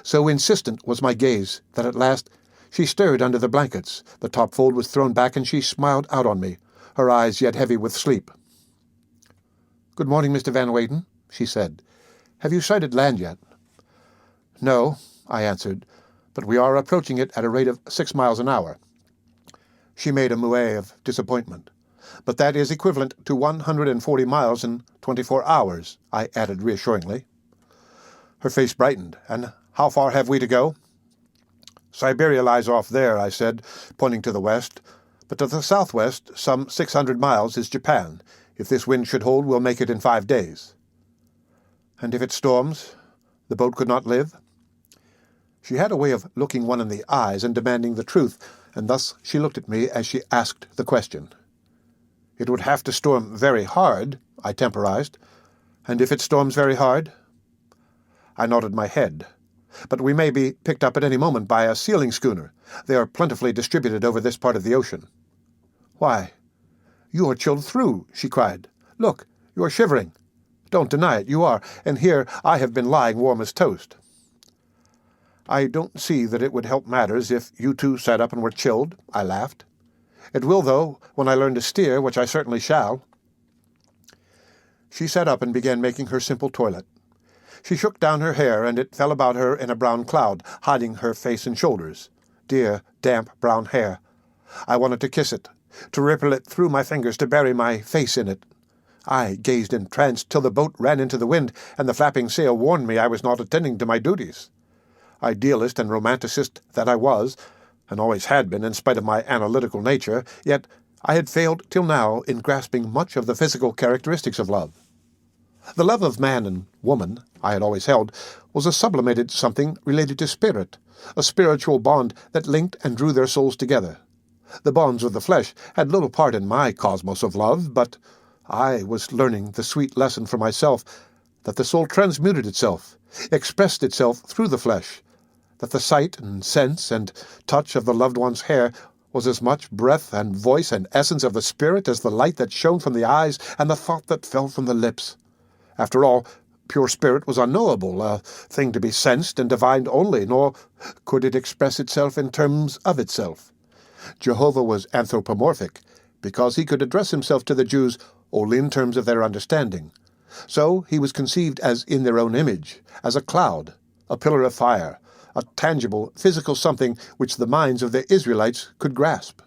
So insistent was my gaze that at last she stirred under the blankets, the top fold was thrown back, and she smiled out on me, her eyes yet heavy with sleep. "Good morning, Mr. Van Weyden," she said. "Have you sighted land yet?" "No," I answered, "but we are approaching it at a rate of 6 miles an hour." She made a moue of disappointment. "But that is equivalent to 140 miles in 24 hours, I added reassuringly. Her face brightened. "And how far have we to go?" "Siberia lies off there," I said, pointing to the west. "But to the southwest, some 600 miles, is Japan. If this wind should hold, we'll make it in 5 days." "And if it storms, the boat could not live?" She had a way of looking one in the eyes and demanding the truth, and thus she looked at me as she asked the question. "It would have to storm very hard," I temporized. "And if it storms very hard?" I nodded my head. "But we may be picked up at any moment by a sealing schooner. They are plentifully distributed over this part of the ocean." "Why, you are chilled through," she cried. "Look, you are shivering. Don't deny it, you are, and here I have been lying warm as toast." "I don't see that it would help matters if you two sat up and were chilled," I laughed. "It will, though, when I learn to steer, which I certainly shall." She sat up and began making her simple toilet. She shook down her hair, and it fell about her in a brown cloud, hiding her face and shoulders. Dear, damp, brown hair. I wanted to kiss it, to ripple it through my fingers, to bury my face in it. I gazed entranced till the boat ran into the wind, and the flapping sail warned me I was not attending to my duties. Idealist and romanticist that I was, and always had been in spite of my analytical nature, yet I had failed till now in grasping much of the physical characteristics of love. The love of man and woman, I had always held, was a sublimated something related to spirit, a spiritual bond that linked and drew their souls together. The bonds of the flesh had little part in my cosmos of love, but I was learning the sweet lesson for myself that the soul transmuted itself, expressed itself through the flesh, that the sight and sense and touch of the loved one's hair was as much breath and voice and essence of the spirit as the light that shone from the eyes and the thought that fell from the lips. After all, pure spirit was unknowable, a thing to be sensed and divined only, nor could it express itself in terms of itself. Jehovah was anthropomorphic, because he could address himself to the Jews only in terms of their understanding. So he was conceived as in their own image, as a cloud, a pillar of fire, a tangible, physical something which the minds of the Israelites could grasp.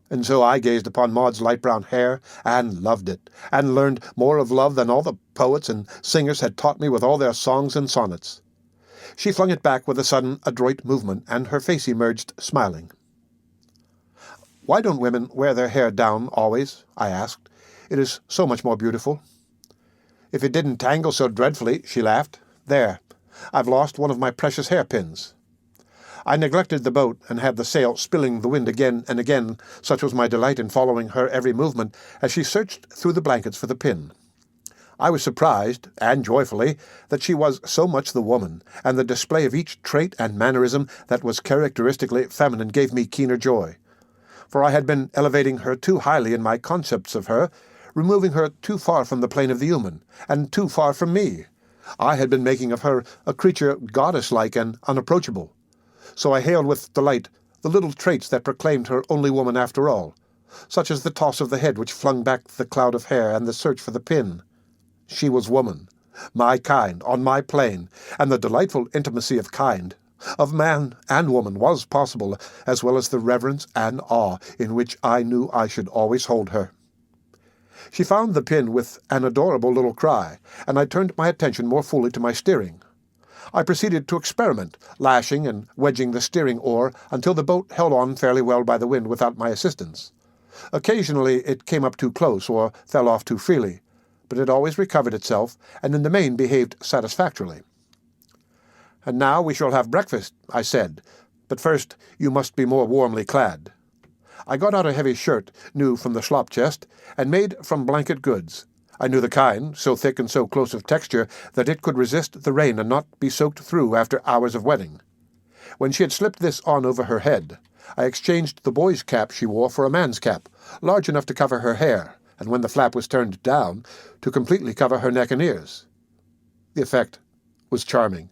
And so I gazed upon Maud's light brown hair, and loved it, and learned more of love than all the poets and singers had taught me with all their songs and sonnets. She flung it back with a sudden, adroit movement, and her face emerged, smiling. "Why don't women wear their hair down always?" I asked. "It is so much more beautiful." "If it didn't tangle so dreadfully," she laughed. "There, I've lost one of my precious hairpins." I neglected the boat, and had the sail spilling the wind again and again, such was my delight in following her every movement as she searched through the blankets for the pin. I was surprised, and joyfully, that she was so much the woman, and the display of each trait and mannerism that was characteristically feminine gave me keener joy. For I had been elevating her too highly in my concepts of her, removing her too far from the plane of the human, and too far from me. I had been making of her a creature goddess-like and unapproachable. So I hailed with delight the little traits that proclaimed her only woman after all, such as the toss of the head which flung back the cloud of hair and the search for the pin. She was woman, my kind, on my plane, and the delightful intimacy of kind, of man and woman, was possible, as well as the reverence and awe in which I knew I should always hold her. She found the pin with an adorable little cry, and I turned my attention more fully to my steering. I proceeded to experiment, lashing and wedging the steering oar until the boat held on fairly well by the wind without my assistance. Occasionally it came up too close or fell off too freely, but it always recovered itself, and in the main behaved satisfactorily. "And now we shall have breakfast," I said, "but first you must be more warmly clad." I got out a heavy shirt, new from the slop chest, and made from blanket goods. I knew the kind, so thick and so close of texture that it could resist the rain and not be soaked through after hours of wetting. When she had slipped this on over her head, I exchanged the boy's cap she wore for a man's cap, large enough to cover her hair, and when the flap was turned down, to completely cover her neck and ears. The effect was charming.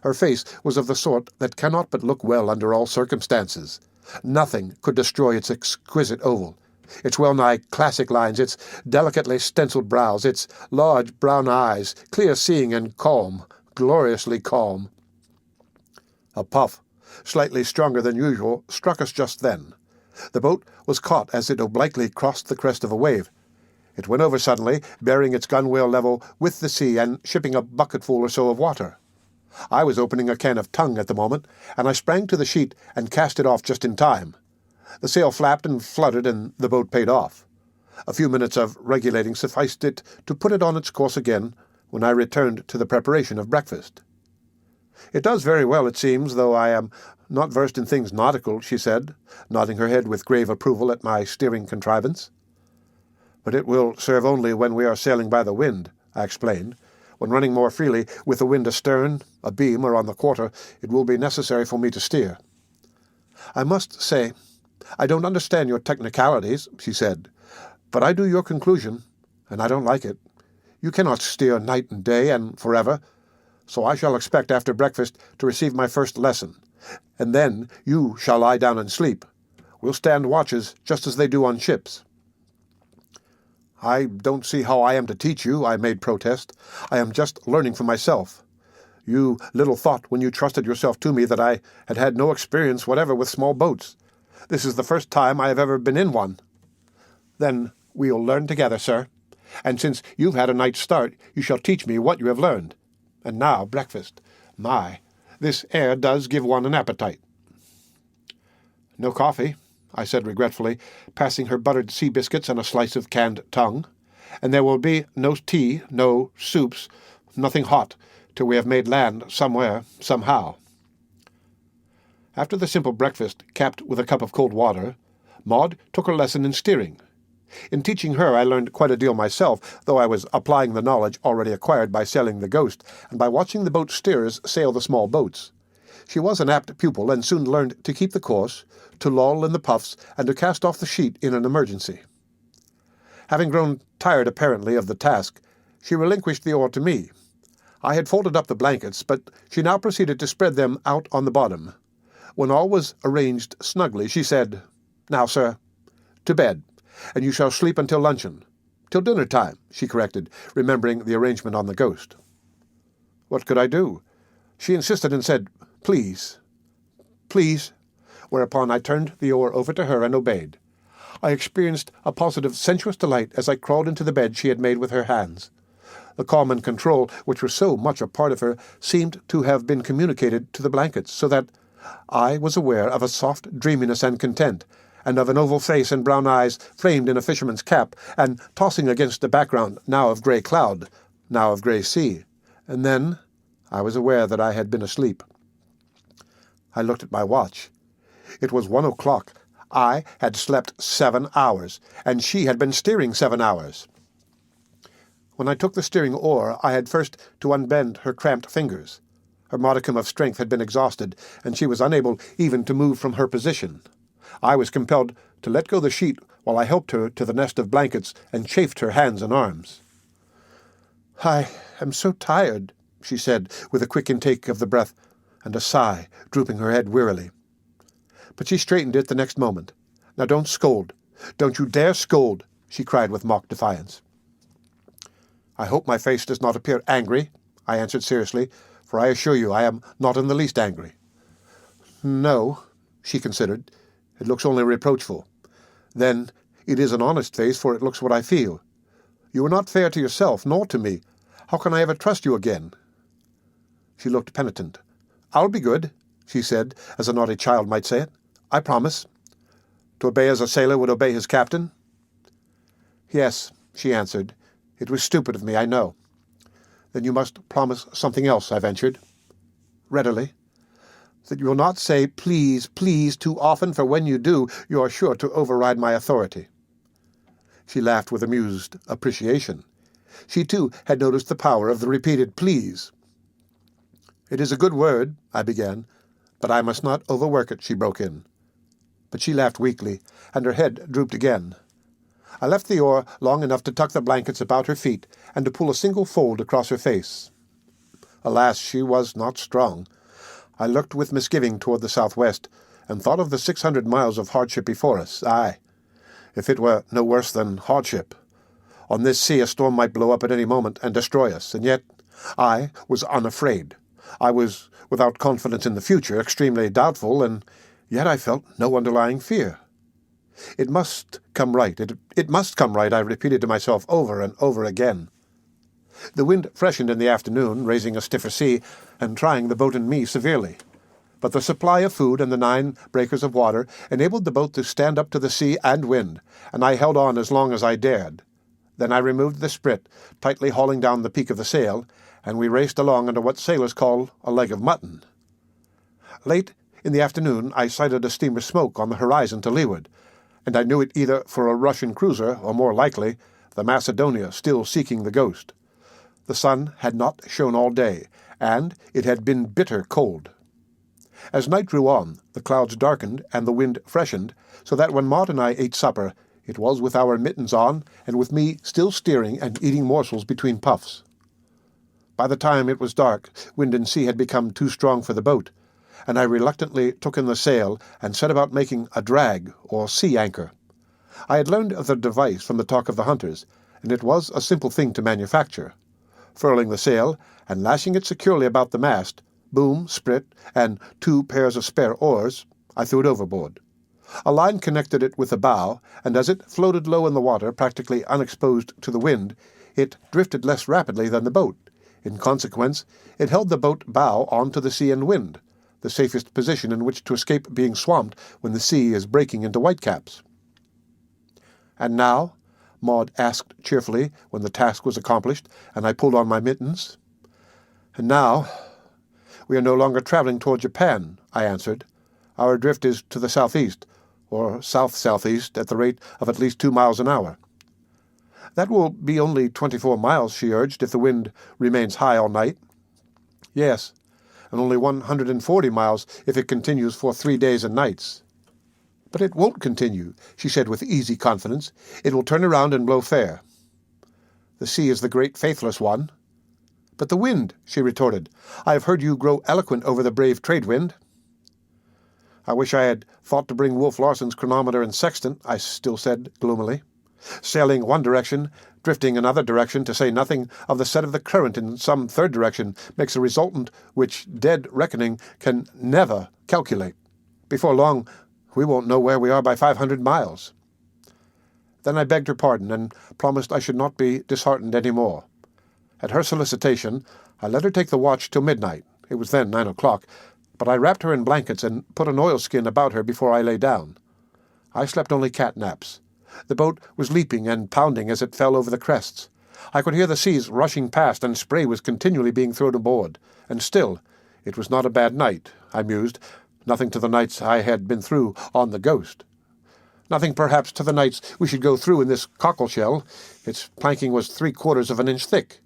Her face was of the sort that cannot but look well under all circumstances. Nothing could destroy its exquisite oval, its well-nigh classic lines, its delicately stenciled brows, its large brown eyes, clear-seeing and calm, gloriously calm. A puff, slightly stronger than usual, struck us just then. The boat was caught as it obliquely crossed the crest of a wave. It went over suddenly, bearing its gunwale level with the sea and shipping a bucketful or so of water. I was opening a can of tongue at the moment, and I sprang to the sheet and cast it off just in time. The sail flapped and fluttered, and the boat paid off. A few minutes of regulating sufficed it to put it on its course again, when I returned to the preparation of breakfast. "It does very well, it seems, though I am not versed in things nautical," she said, nodding her head with grave approval at my steering contrivance. "But it will serve only when we are sailing by the wind," I explained. "When running more freely, with the wind astern, abeam, or on the quarter, it will be necessary for me to steer." "I must say, I don't understand your technicalities," she said, "but I do your conclusion, and I don't like it. You cannot steer night and day and forever. so I shall expect after breakfast to receive my first lesson, and then you shall lie down and sleep. We'll stand watches just as they do on ships." "I don't see how I am to teach you," I made protest. "I am just learning for myself. You little thought when you trusted yourself to me that I had had no experience whatever with small boats. This is the first time I have ever been in one." "Then we'll learn together, sir. And since you've had a night's start, you shall teach me what you have learned. And now breakfast. My, this air does give one an appetite." "No coffee," I said regretfully, passing her buttered sea biscuits and a slice of canned tongue. "And there will be no tea, no soups, nothing hot, till we have made land somewhere, somehow." After the simple breakfast, capped with a cup of cold water, Maud took her lesson in steering. In teaching her I learned quite a deal myself, though I was applying the knowledge already acquired by sailing the Ghost, and by watching the boat steerers sail the small boats. She was an apt pupil, and soon learned to keep the course, to lull in the puffs, and to cast off the sheet in an emergency. Having grown tired apparently of the task, she relinquished the oar to me. I had folded up the blankets, but she now proceeded to spread them out on the bottom. When all was arranged snugly, she said, "Now, sir, to bed, and you shall sleep until luncheon. Till dinner time," she corrected, remembering the arrangement on the Ghost. What could I do? She insisted and said, "Please, please," whereupon I turned the oar over to her and obeyed. I experienced a positive sensuous delight as I crawled into the bed she had made with her hands. The calm and control, which were so much a part of her, seemed to have been communicated to the blankets, so that I was aware of a soft dreaminess and content, and of an oval face and brown eyes framed in a fisherman's cap, and tossing against a background now of grey cloud, now of grey sea. And then I was aware that I had been asleep. I looked at my watch. It was 1 o'clock. I had slept 7 hours, and she had been steering 7 hours. When I took the steering oar, I had first to unbend her cramped fingers. Her modicum of strength had been exhausted, and she was unable even to move from her position. I was compelled to let go the sheet while I helped her to the nest of blankets and chafed her hands and arms. "I am so tired," she said, with a quick intake of the breath and a sigh, drooping her head wearily. But she straightened it the next moment. "Now don't scold. Don't you dare scold," she cried with mock defiance. "I hope my face does not appear angry," I answered seriously, "for I assure you I am not in the least angry." "No," she considered. "It looks only reproachful. Then it is an honest face, for it looks what I feel. You are not fair to yourself, nor to me. How can I ever trust you again?" She looked penitent. "I'll be good," she said, as a naughty child might say it. "I promise." "To obey as a sailor would obey his captain?" "Yes," she answered. "It was stupid of me, I know." "Then you must promise something else," I ventured. "Readily." "That you will not say 'please, please' too often, for when you do, you are sure to override my authority." She laughed with amused appreciation. She, too, had noticed the power of the repeated "please." "It is a good word," I began, "but I must not overwork it," she broke in. But she laughed weakly, and her head drooped again. I left the oar long enough to tuck the blankets about her feet and to pull a single fold across her face. Alas, she was not strong. I looked with misgiving toward the southwest, and thought of the 600 miles of hardship before us. Aye, if it were no worse than hardship. On this sea a storm might blow up at any moment and destroy us, and yet I was unafraid. I was without confidence in the future, extremely doubtful, and yet I felt no underlying fear. It must come right. It must come right, I repeated to myself over and over again. The wind freshened in the afternoon, raising a stiffer sea, and trying the boat and me severely. But the supply of food and the 9 breakers of water enabled the boat to stand up to the sea and wind, and I held on as long as I dared. Then I removed the sprit, tightly hauling down the peak of the sail, and we raced along under what sailors call a leg of mutton. Late in the afternoon I sighted a steamer's smoke on the horizon to leeward, and I knew it either for a Russian cruiser, or more likely, the Macedonia still seeking the Ghost. The sun had not shone all day, and it had been bitter cold. As night drew on, the clouds darkened and the wind freshened, so that when Maud and I ate supper, it was with our mittens on, and with me still steering and eating morsels between puffs. By the time it was dark, wind and sea had become too strong for the boat, and I reluctantly took in the sail and set about making a drag, or sea anchor. I had learned of the device from the talk of the hunters, and it was a simple thing to manufacture. Furling the sail and lashing it securely about the mast, boom, sprit, and 2 pairs of spare oars, I threw it overboard. A line connected it with the bow, and as it floated low in the water, practically unexposed to the wind, it drifted less rapidly than the boat. In consequence, it held the boat bow on to the sea and wind, the safest position in which to escape being swamped when the sea is breaking into whitecaps. "And now?" Maud asked cheerfully when the task was accomplished, and I pulled on my mittens. "And now, we are no longer traveling toward Japan," I answered. "Our drift is to the southeast, or south-southeast, at the rate of at least 2 miles an hour." "That will be only 24 miles," she urged, "if the wind remains high all night." "Yes, and only 140 miles if it continues for 3 days and nights." "But it won't continue," she said with easy confidence. "It will turn around and blow fair." "The sea is the great faithless one." "But the wind," she retorted. "I have heard you grow eloquent over the brave trade wind." "I wish I had thought to bring Wolf Larsen's chronometer and sextant," I still said gloomily. "Sailing one direction, drifting another direction, to say nothing of the set of the current in some third direction, makes a resultant which dead reckoning can never calculate. Before long, we won't know where we are by 500 miles. Then I begged her pardon and promised I should not be disheartened any more. At her solicitation, I let her take the watch till midnight. It was then 9 o'clock, but I wrapped her in blankets and put an oilskin about her before I lay down. I slept only cat naps. The boat was leaping and pounding as it fell over the crests. I could hear the seas rushing past, and spray was continually being thrown aboard. And still, it was not a bad night, I mused, nothing to the nights I had been through on the Ghost. Nothing, perhaps, to the nights we should go through in this cockle-shell. Its planking was 3/4 of an inch thick.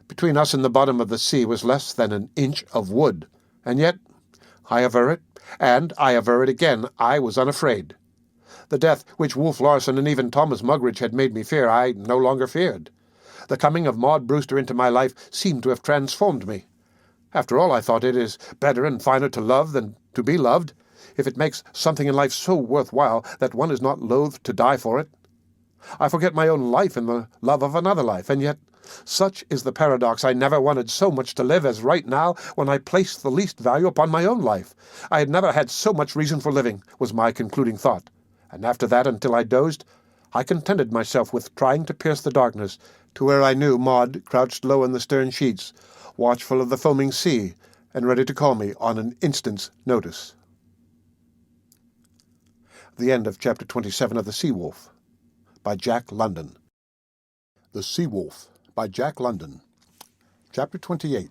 Between us and the bottom of the sea was less than an inch of wood. And yet, I aver it, and I aver it again, I was unafraid. The death which Wolf Larsen and even Thomas Muggeridge had made me fear, I no longer feared. The coming of Maud Brewster into my life seemed to have transformed me. After all, I thought, it is better and finer to love than to be loved, if it makes something in life so worthwhile that one is not loath to die for it. I forget my own life in the love of another life, and yet, such is the paradox, I never wanted so much to live as right now when I placed the least value upon my own life. I had never had so much reason for living, was my concluding thought. And after that, until I dozed, I contented myself with trying to pierce the darkness to where I knew Maud crouched low in the stern sheets, watchful of the foaming sea, and ready to call me on an instant's notice. The end of Chapter 27 of The Sea Wolf, by Jack London. The Sea Wolf, by Jack London. Chapter 28.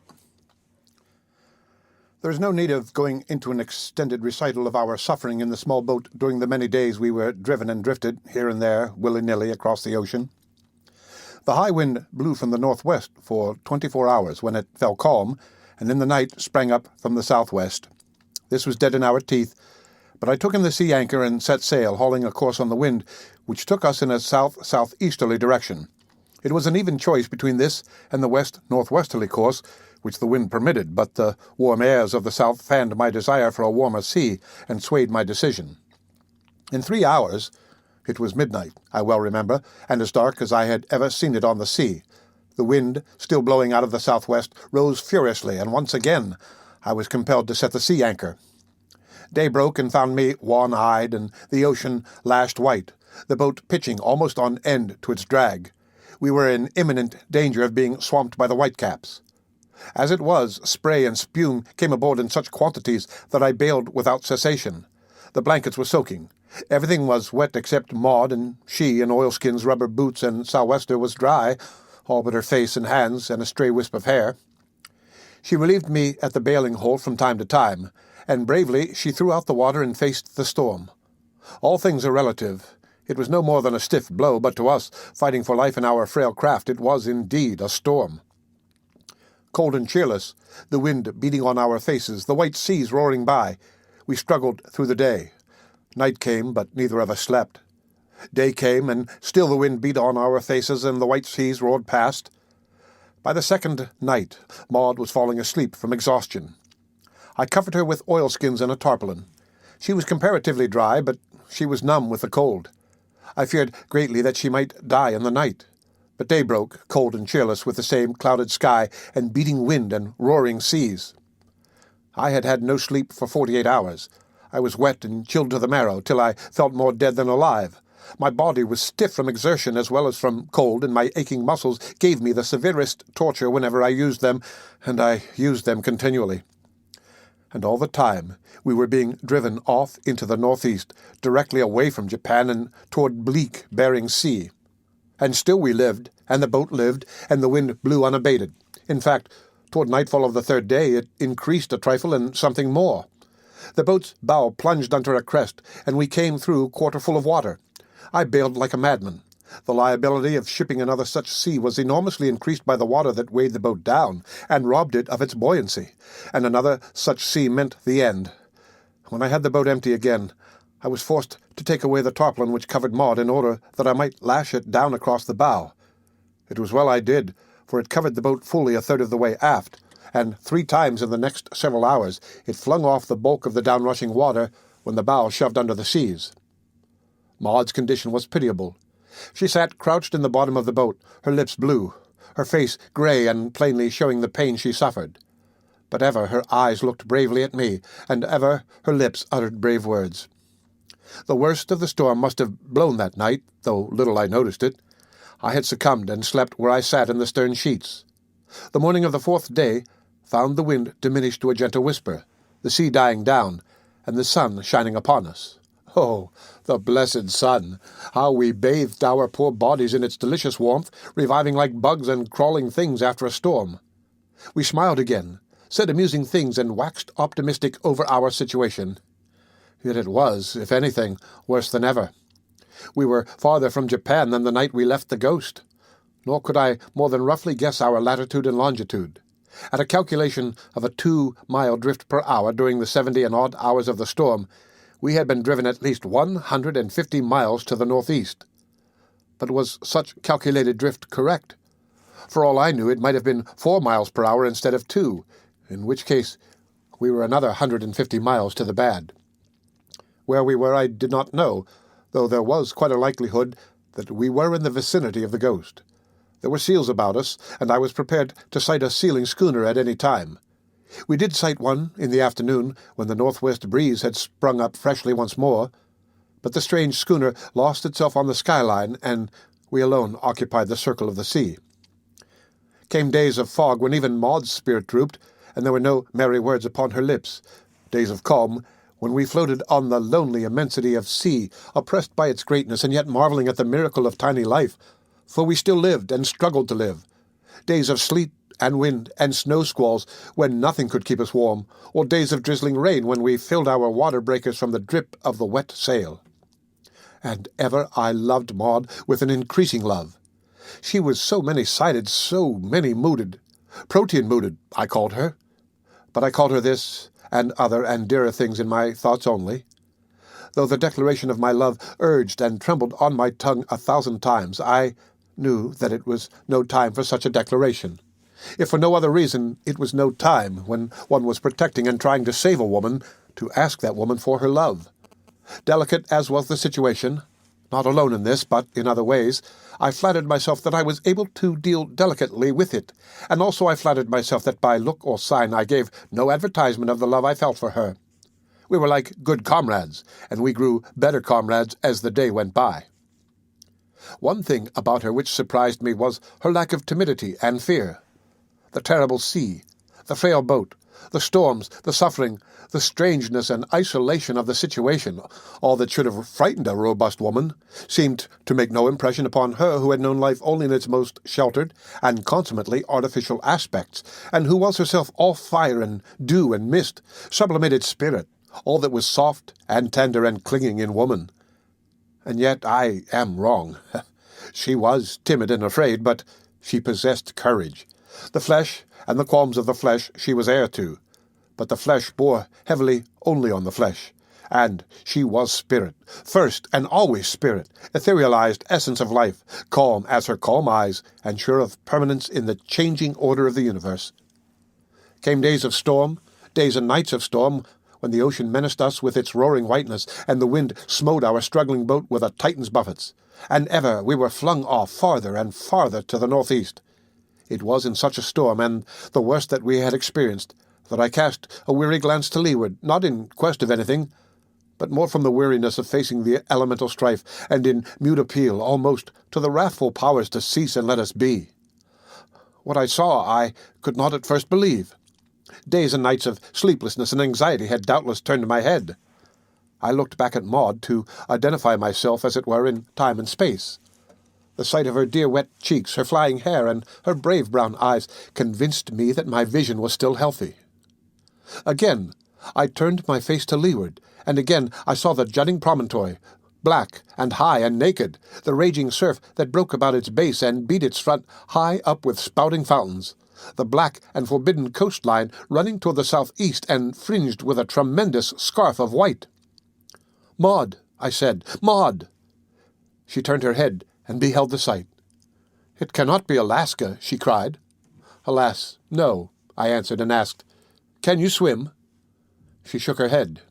There is no need of going into an extended recital of our suffering in the small boat during the many days we were driven and drifted, here and there, willy-nilly, across the ocean. The high wind blew from the northwest for 24 hours, when it fell calm, and in the night sprang up from the southwest. This was dead in our teeth, but I took in the sea anchor and set sail, hauling a course on the wind, which took us in a south-southeasterly direction. It was an even choice between this and the west-northwesterly course, which the wind permitted, but the warm airs of the south fanned my desire for a warmer sea and swayed my decision. In 3 hours, it was midnight, I well remember, and as dark as I had ever seen it on the sea. The wind, still blowing out of the southwest, rose furiously, and once again I was compelled to set the sea anchor. Day broke and found me wan-eyed, and the ocean lashed white, the boat pitching almost on end to its drag. We were in imminent danger of being swamped by the whitecaps. As it was, spray and spume came aboard in such quantities that I bailed without cessation. The blankets were soaking. Everything was wet except Maud, and she, in oilskins, rubber boots, and sou'wester, was dry, all but her face and hands and a stray wisp of hair. She relieved me at the bailing hole from time to time, and bravely she threw out the water and faced the storm. All things are relative. It was no more than a stiff blow, but to us, fighting for life in our frail craft, it was indeed a storm. Cold and cheerless, the wind beating on our faces, the white seas roaring by, we struggled through the day. Night came, but neither of us slept. Day came, and still the wind beat on our faces, and the white seas roared past. By the second night, Maud was falling asleep from exhaustion. I covered her with oilskins and a tarpaulin. She was comparatively dry, but she was numb with the cold. I feared greatly that she might die in the night. But day broke, cold and cheerless, with the same clouded sky and beating wind and roaring seas. I had had no sleep for 48 hours. I was wet and chilled to the marrow, till I felt more dead than alive. My body was stiff from exertion as well as from cold, and my aching muscles gave me the severest torture whenever I used them, and I used them continually. And all the time we were being driven off into the northeast, directly away from Japan and toward bleak Bering Sea. And still we lived, and the boat lived, and the wind blew unabated. In fact, toward nightfall of the third day it increased a trifle and something more. The boat's bow plunged under a crest, and we came through quarter full of water. I bailed like a madman. The liability of shipping another such sea was enormously increased by the water that weighed the boat down and robbed it of its buoyancy, and another such sea meant the end. When I had the boat empty again, I was forced to take away the tarpaulin which covered Maud in order that I might lash it down across the bow. It was well I did, for it covered the boat fully a third of the way aft, and 3 times in the next several hours it flung off the bulk of the downrushing water when the bow shoved under the seas. Maud's condition was pitiable. She sat crouched in the bottom of the boat, her lips blue, her face grey and plainly showing the pain she suffered. But ever her eyes looked bravely at me, and ever her lips uttered brave words. The worst of the storm must have blown that night, though little I noticed it. I had succumbed and slept where I sat in the stern sheets. The morning of the 4th day found the wind diminished to a gentle whisper, the sea dying down, and the sun shining upon us. Oh, the blessed sun! How we bathed our poor bodies in its delicious warmth, reviving like bugs and crawling things after a storm. We smiled again, said amusing things, and waxed optimistic over our situation. Yet it was, if anything, worse than ever. We were farther from Japan than the night we left the Ghost, nor could I more than roughly guess our latitude and longitude. At a calculation of a 2-mile drift per hour during the 70-and-odd hours of the storm, we had been driven at least 150 miles to the northeast. But was such calculated drift correct? For all I knew, it might have been 4 miles per hour instead of 2, in which case we were another 150 miles to the bad. Where we were I did not know, though there was quite a likelihood that we were in the vicinity of the Ghost. There were seals about us, and I was prepared to sight a sealing schooner at any time. We did sight one in the afternoon, when the northwest breeze had sprung up freshly once more, but the strange schooner lost itself on the skyline, and we alone occupied the circle of the sea. Came days of fog when even Maud's spirit drooped, and there were no merry words upon her lips. Days of calm, when we floated on the lonely immensity of sea, oppressed by its greatness, and yet marveling at the miracle of tiny life, for we still lived and struggled to live. Days of sleet and wind and snow squalls, when nothing could keep us warm, or days of drizzling rain when we filled our water breakers from the drip of the wet sail. And ever I loved Maud with an increasing love. She was so many-sided, so many-mooded. Protean-mooded, I called her. But I called her this and other and dearer things in my thoughts only. Though the declaration of my love urged and trembled on my tongue 1,000 times, I knew that it was no time for such a declaration. If for no other reason, it was no time, when one was protecting and trying to save a woman, to ask that woman for her love. Delicate as was the situation, not alone in this, but in other ways, I flattered myself that I was able to deal delicately with it, and also I flattered myself that by look or sign I gave no advertisement of the love I felt for her. We were like good comrades, and we grew better comrades as the day went by. One thing about her which surprised me was her lack of timidity and fear. The terrible sea, the frail boat, the storms, the suffering, the strangeness and isolation of the situation, all that should have frightened a robust woman, seemed to make no impression upon her who had known life only in its most sheltered and consummately artificial aspects, and who was herself all fire and dew and mist, sublimated spirit, all that was soft and tender and clinging in woman. And yet I am wrong. She was timid and afraid, but she possessed courage. The flesh and the qualms of the flesh she was heir to, but the flesh bore heavily only on the flesh, And she was spirit, first and always spirit, etherealized essence of life, calm as her calm eyes, and sure of permanence in the changing order of the universe. Came days of storm, days and nights of storm, when the ocean menaced us with its roaring whiteness, and the wind smote our struggling boat with a Titan's buffets. And ever we were flung off farther and farther to the northeast. It was in such a storm, and the worst that we had experienced, that I cast a weary glance to leeward, not in quest of anything, but more from the weariness of facing the elemental strife, and in mute appeal, almost, to the wrathful powers to cease and let us be. What I saw I could not at first believe. Days and nights of sleeplessness and anxiety had doubtless turned my head. I looked back at Maud to identify myself, as it were, in time and space. The sight of her dear wet cheeks, her flying hair, and her brave brown eyes convinced me that my vision was still healthy. Again, I turned my face to leeward, and again I saw the jutting promontory, black and high and naked, the raging surf that broke about its base and beat its front high up with spouting fountains, the black and forbidden coastline running toward the southeast and fringed with a tremendous scarf of white. "Maud," I said, "Maud!" She turned her head and beheld the sight. "It cannot be Alaska," she cried. "Alas, no," I answered and asked, "Can you swim?" She shook her head.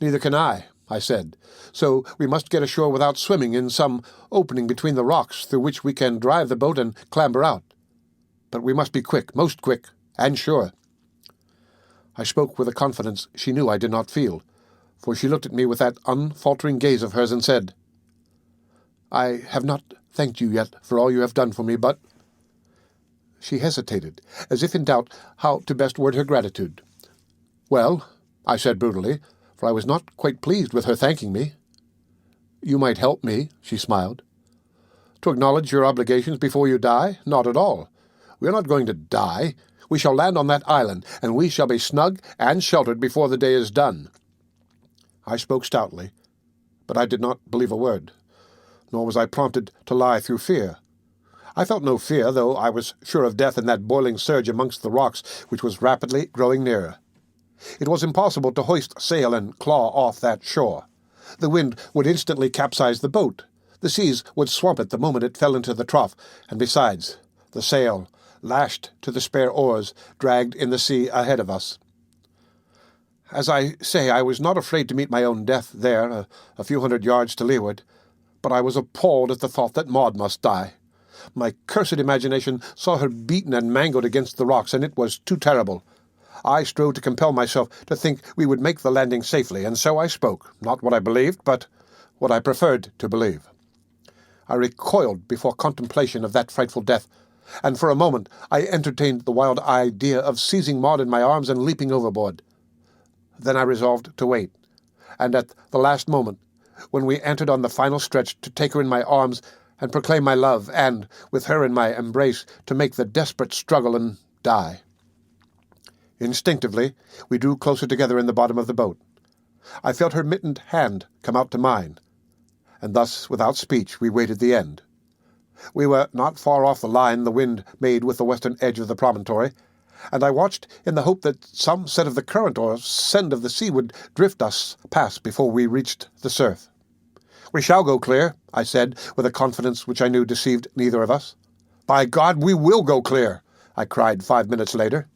"Neither can I," I said, "so we must get ashore without swimming in some opening between the rocks through which we can drive the boat and clamber out. But we must be quick, most quick, and sure." I spoke with a confidence she knew I did not feel, for she looked at me with that unfaltering gaze of hers and said, "I have not thanked you yet for all you have done for me, but—" She hesitated, as if in doubt how to best word her gratitude. "Well," I said brutally, for I was not quite pleased with her thanking me. "You might help me," she smiled. "To acknowledge your obligations before you die? Not at all. We are not going to die. We shall land on that island, and we shall be snug and sheltered before the day is done." I spoke stoutly, but I did not believe a word, nor was I prompted to lie through fear. I felt no fear, though I was sure of death in that boiling surge amongst the rocks which was rapidly growing nearer. It was impossible to hoist sail and claw off that shore. The wind would instantly capsize the boat. The seas would swamp it the moment it fell into the trough, and besides, the sail, lashed to the spare oars, dragged in the sea ahead of us. As I say, I was not afraid to meet my own death there, a few hundred yards to leeward, but I was appalled at the thought that Maud must die. My cursed imagination saw her beaten and mangled against the rocks, and it was too terrible. I strove to compel myself to think we would make the landing safely, and so I spoke, not what I believed, but what I preferred to believe. I recoiled before contemplation of that frightful death, and for a moment I entertained the wild idea of seizing Maud in my arms and leaping overboard. Then I resolved to wait, and at the last moment, when we entered on the final stretch, to take her in my arms and proclaim my love, and, with her in my embrace, to make the desperate struggle and die. Instinctively, we drew closer together in the bottom of the boat. I felt her mittened hand come out to mine, and thus, without speech, we waited the end. We were not far off the line the wind made with the western edge of the promontory, and I watched in the hope that some set of the current or send of the sea would drift us past before we reached the surf. "We shall go clear," I said, with a confidence which I knew deceived neither of us. "By God, we will go clear!" I cried 5 minutes later.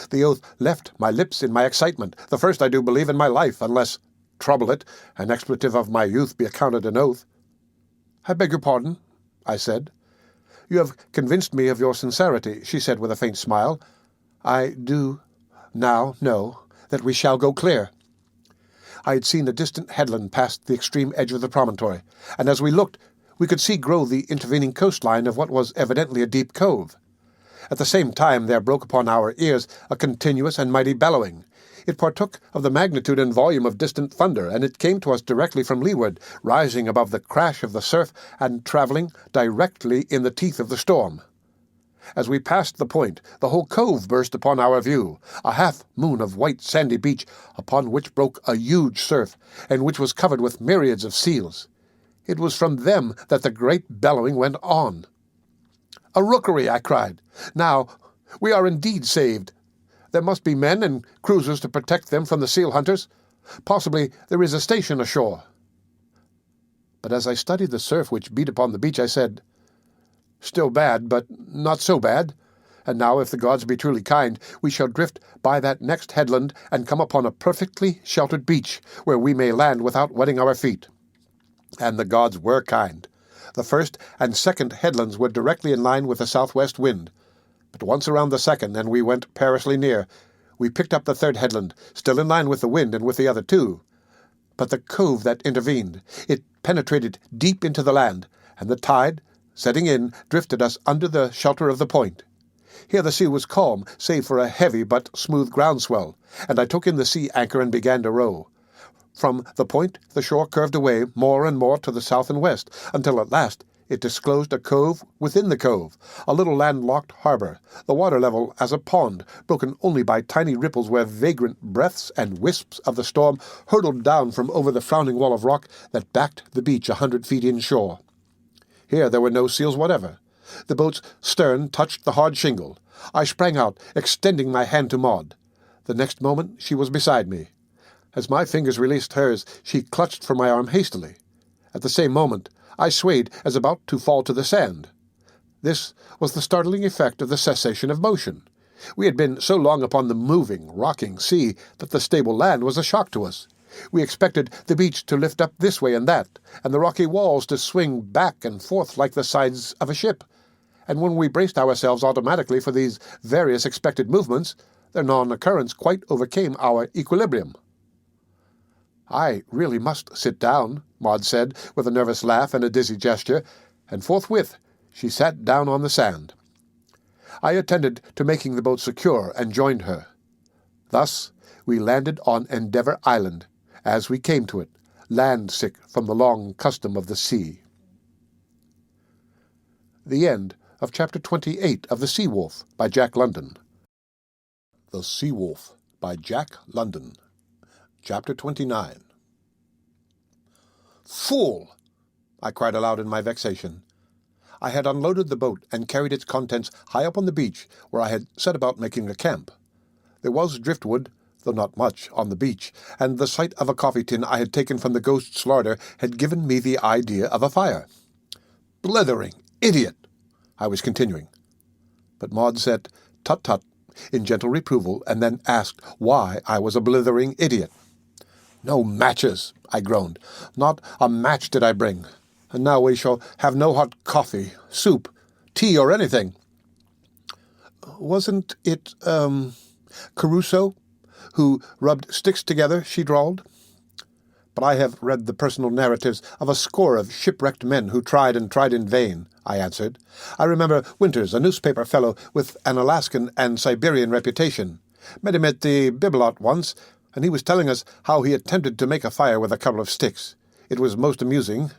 The oath left my lips in my excitement, the first, I do believe, in my life, unless, trouble it, an expletive of my youth be accounted an oath. "I beg your pardon," I said. "You have convinced me of your sincerity," she said with a faint smile. "I do now know that we shall go clear." I had seen a distant headland past the extreme edge of the promontory, and as we looked, we could see grow the intervening coastline of what was evidently a deep cove. At the same time there broke upon our ears a continuous and mighty bellowing. It partook of the magnitude and volume of distant thunder, and it came to us directly from leeward, rising above the crash of the surf and travelling directly in the teeth of the storm. As we passed the point, the whole cove burst upon our view, a half-moon of white sandy beach, upon which broke a huge surf, and which was covered with myriads of seals. It was from them that the great bellowing went on. "A rookery!" I cried. "Now, we are indeed saved. There must be men and cruisers to protect them from the seal hunters. Possibly there is a station ashore." But as I studied the surf which beat upon the beach, I said, "Still bad, but not so bad. And now, if the gods be truly kind, we shall drift by that next headland and come upon a perfectly sheltered beach, where we may land without wetting our feet." And the gods were kind. The first and second headlands were directly in line with the southwest wind. But once around the second, and we went perilously near, we picked up the third headland, still in line with the wind and with the other two. But the cove that intervened, it penetrated deep into the land, and the tide, setting in, drifted us under the shelter of the point. Here the sea was calm, save for a heavy but smooth groundswell, and I took in the sea anchor and began to row. From the point the shore curved away more and more to the south and west, until at last it disclosed a cove within the cove, a little landlocked harbor, the water level as a pond, broken only by tiny ripples where vagrant breaths and wisps of the storm hurtled down from over the frowning wall of rock that backed the beach 100 feet inshore. Here there were no seals whatever. The boat's stern touched the hard shingle. I sprang out, extending my hand to Maud. The next moment she was beside me. As my fingers released hers, she clutched for my arm hastily. At the same moment, I swayed as about to fall to the sand. This was the startling effect of the cessation of motion. We had been so long upon the moving, rocking sea that the stable land was a shock to us. We expected the beach to lift up this way and that, and the rocky walls to swing back and forth like the sides of a ship. And when we braced ourselves automatically for these various expected movements, their non-occurrence quite overcame our equilibrium. "I really must sit down," Maud said, with a nervous laugh and a dizzy gesture, and forthwith she sat down on the sand. I attended to making the boat secure and joined her. Thus we landed on Endeavour Island, as we came to it, land-sick from the long custom of the sea. The end of Chapter 28 of The Sea Wolf by Jack London. The Sea Wolf by Jack London. Chapter 29. "Fool!" I cried aloud in my vexation. I had unloaded the boat and carried its contents high up on the beach, where I had set about making a camp. There was driftwood, though not much, on the beach, and the sight of a coffee tin I had taken from the ghost's larder had given me the idea of a fire. "Blithering idiot!" I was continuing. But Maud said, "Tut-tut," in gentle reproval, and then asked why I was a blithering idiot. "No matches," I groaned. "Not a match did I bring. And now we shall have no hot coffee, soup, tea, or anything." "Wasn't it, Crusoe, who rubbed sticks together?" she drawled. "But I have read the personal narratives of a score of shipwrecked men who tried and tried in vain," I answered. "I remember Winters, a newspaper fellow with an Alaskan and Siberian reputation. Met him at the Bibelot once, and he was telling us how he attempted to make a fire with a couple of sticks. It was most amusing.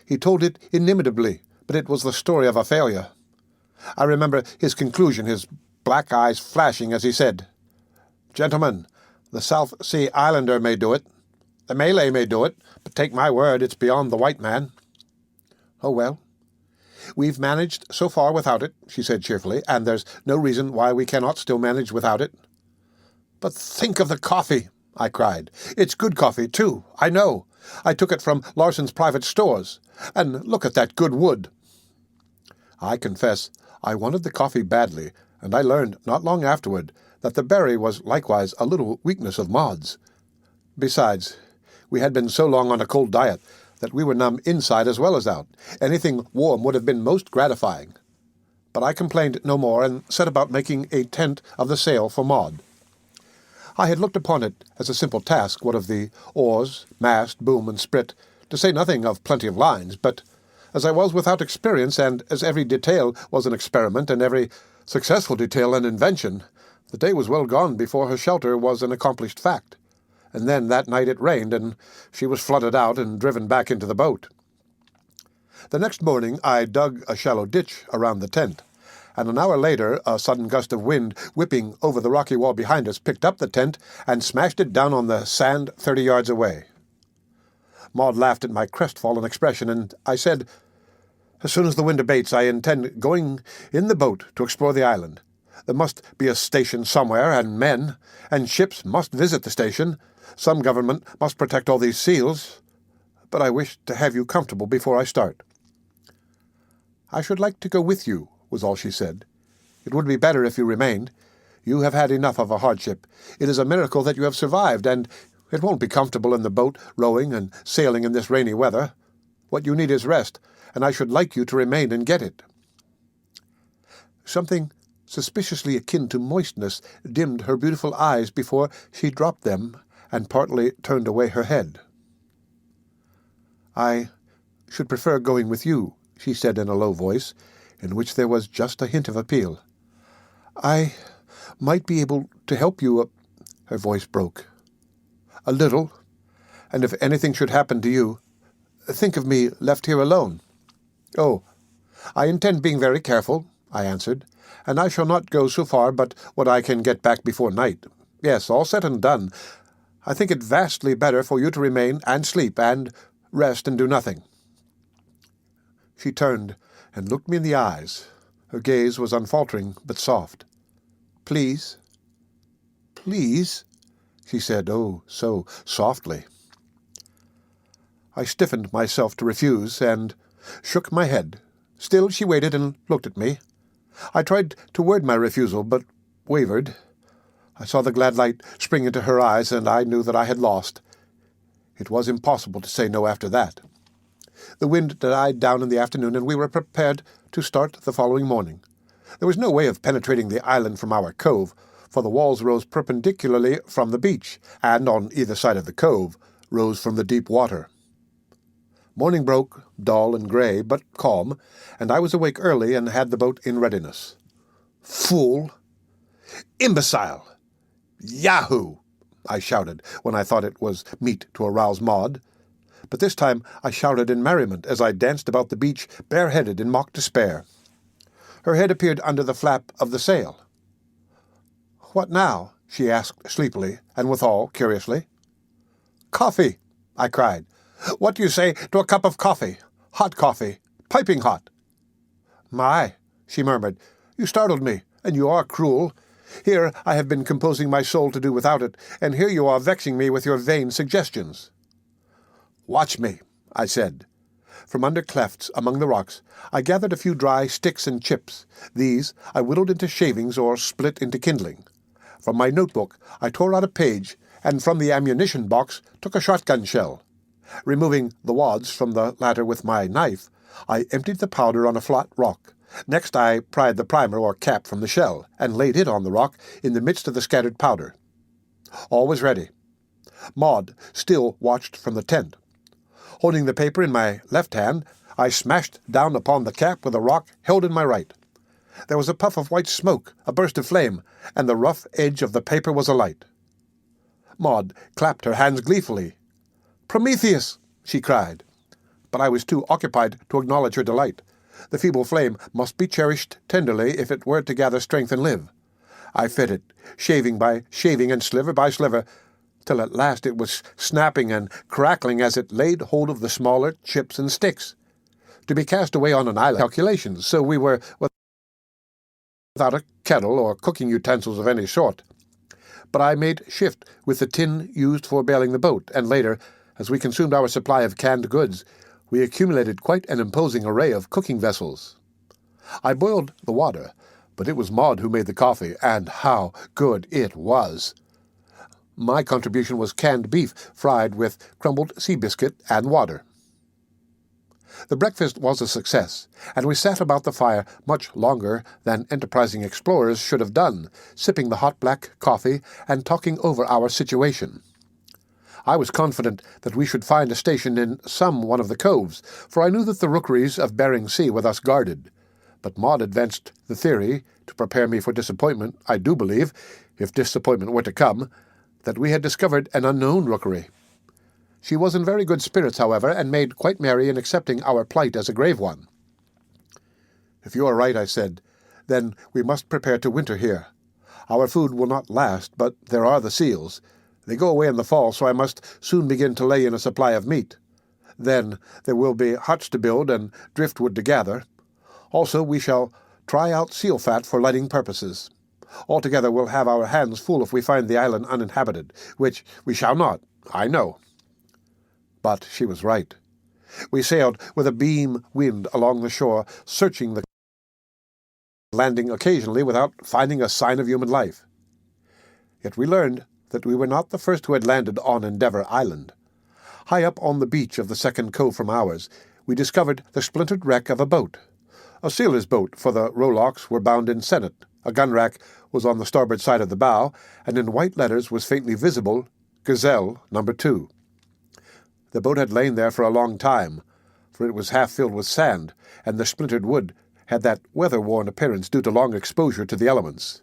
He told it inimitably, but it was the story of a failure. I remember his conclusion, his black eyes flashing as he said, 'Gentlemen, the South Sea Islander may do it. The Malay may do it, but take my word, it's beyond the white man.' Oh, well, we've managed so far without it," she said cheerfully, "and there's no reason why we cannot still manage without it." "But think of the coffee," I cried. "It's good coffee, too, I know. I took it from Larsen's private stores. And look at that good wood." I confess I wanted the coffee badly, and I learned not long afterward that the berry was likewise a little weakness of Maud's. Besides, we had been so long on a cold diet that we were numb inside as well as out. Anything warm would have been most gratifying. But I complained no more, and set about making a tent of the sail for Maud. I had looked upon it as a simple task, what of the oars, mast, boom, and sprit, to say nothing of plenty of lines, but as I was without experience, and as every detail was an experiment, and every successful detail an invention, the day was well gone before her shelter was an accomplished fact. And then that night it rained, and she was flooded out and driven back into the boat. The next morning I dug a shallow ditch around the tent, and an hour later a sudden gust of wind, whipping over the rocky wall behind us, picked up the tent and smashed it down on the sand 30 yards away. Maud laughed at my crestfallen expression, and I said, "As soon as the wind abates, I intend going in the boat to explore the island. There must be a station somewhere, and men, and ships must visit the station. Some government must protect all these seals. But I wish to have you comfortable before I start." "I should like to go with you," was all she said. "It would be better if you remained. You have had enough of a hardship. It is a miracle that you have survived, and it won't be comfortable in the boat, rowing and sailing in this rainy weather. What you need is rest, and I should like you to remain and get it." Something suspiciously akin to moistness dimmed her beautiful eyes before she dropped them and partly turned away her head. "I should prefer going with you," she said in a low voice, in which there was just a hint of appeal. "I might be able to help you." Her voice broke. "A little. And if anything should happen to you, think of me left here alone." "Oh, I intend being very careful," I answered, "and I shall not go so far but what I can get back before night. Yes, all said and done, I think it vastly better for you to remain and sleep and rest and do nothing." She turned and looked me in the eyes. Her gaze was unfaltering but soft. "Please, please," she said, oh, so softly. I stiffened myself to refuse and shook my head. Still she waited and looked at me. I tried to word my refusal, but wavered. I saw the glad light spring into her eyes, and I knew that I had lost. It was impossible to say no after that. The wind died down in the afternoon, and we were prepared to start the following morning. There was no way of penetrating the island from our cove, for the walls rose perpendicularly from the beach, and on either side of the cove rose from the deep water. Morning broke, dull and grey, but calm, and I was awake early and had the boat in readiness. "Fool! Imbecile! Yahoo!" I shouted, when I thought it was meet to arouse Maud. But this time I shouted in merriment as I danced about the beach bareheaded in mock despair. Her head appeared under the flap of the sail. "What now?" she asked sleepily, and withal curiously. "Coffee!" I cried. "What do you say to a cup of coffee? Hot coffee, piping hot." "My," she murmured, "you startled me, and you are cruel. Here I have been composing my soul to do without it, and here you are vexing me with your vain suggestions." "Watch me," I said. From under clefts among the rocks I gathered a few dry sticks and chips. These I whittled into shavings or split into kindling. From my notebook I tore out a page, and from the ammunition box took a shotgun shell. Removing the wads from the latter with my knife, I emptied the powder on a flat rock. Next I pried the primer or cap from the shell, and laid it on the rock in the midst of the scattered powder. All was ready. Maud still watched from the tent. Holding the paper in my left hand, I smashed down upon the cap with a rock held in my right. There was a puff of white smoke, a burst of flame, and the rough edge of the paper was alight. Maud clapped her hands gleefully. "Prometheus!" she cried. But I was too occupied to acknowledge her delight. The feeble flame must be cherished tenderly if it were to gather strength and live. I fed it, shaving by shaving and sliver by sliver, till at last it was snapping and crackling as it laid hold of the smaller chips and sticks. To be cast away on an island calculations, so we were without a kettle or cooking utensils of any sort. But I made shift with the tin used for bailing the boat, and later, as we consumed our supply of canned goods, we accumulated quite an imposing array of cooking vessels. I boiled the water, but it was Maud who made the coffee, and how good it was! My contribution was canned beef fried with crumbled sea biscuit and water. The breakfast was a success, and we sat about the fire much longer than enterprising explorers should have done, sipping the hot black coffee and talking over our situation. I was confident that we should find a station in some one of the coves, for I knew that the rookeries of Bering Sea were thus guarded. But Maud advanced the theory, to prepare me for disappointment, I do believe, if disappointment were to come, that we had discovered an unknown rookery. She was in very good spirits, however, and made quite merry in accepting our plight as a grave one. "If you are right," I said, "then we must prepare to winter here. Our food will not last, but there are the seals. They go away in the fall, so I must soon begin to lay in a supply of meat. Then there will be huts to build and driftwood to gather. Also we shall try out seal fat for lighting purposes. Altogether we'll have our hands full if we find the island uninhabited, which we shall not, I know." But she was right. We sailed with a beam wind along the shore, searching the landing occasionally without finding a sign of human life. Yet we learned that we were not the first who had landed on Endeavour Island. High up on the beach of the second cove from ours, we discovered the splintered wreck of a boat. A sailor's boat, for the rowlocks were bound in sennit. A gun rack was on the starboard side of the bow, and in white letters was faintly visible, Gazelle No. 2. The boat had lain there for a long time, for it was half filled with sand, and the splintered wood had that weather-worn appearance due to long exposure to the elements.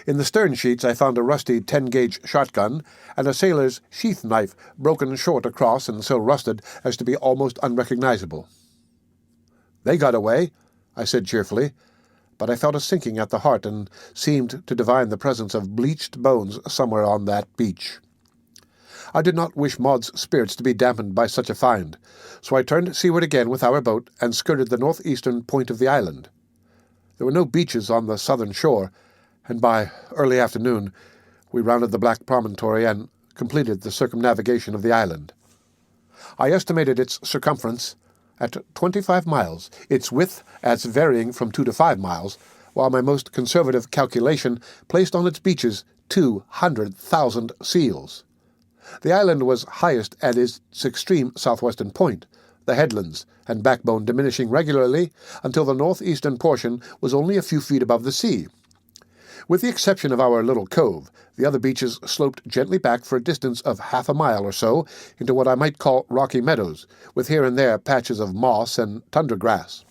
In the stern sheets I found a rusty 10-gauge shotgun and a sailor's sheath knife broken short across and so rusted as to be almost unrecognizable. "They got away," I said cheerfully, but I felt a sinking at the heart and seemed to divine the presence of bleached bones somewhere on that beach. I did not wish Maud's spirits to be dampened by such a find, so I turned seaward again with our boat and skirted the northeastern point of the island. There were no beaches on the southern shore, and by early afternoon we rounded the black promontory and completed the circumnavigation of the island. I estimated its circumference at 25 miles, its width as varying from 2 to 5 miles, while my most conservative calculation placed on its beaches 200,000 seals. The island was highest at its extreme southwestern point, the headlands and backbone diminishing regularly until the northeastern portion was only a few feet above the sea. With the exception of our little cove, the other beaches sloped gently back for a distance of half a mile or so into what I might call rocky meadows, with here and there patches of moss and tundra grass.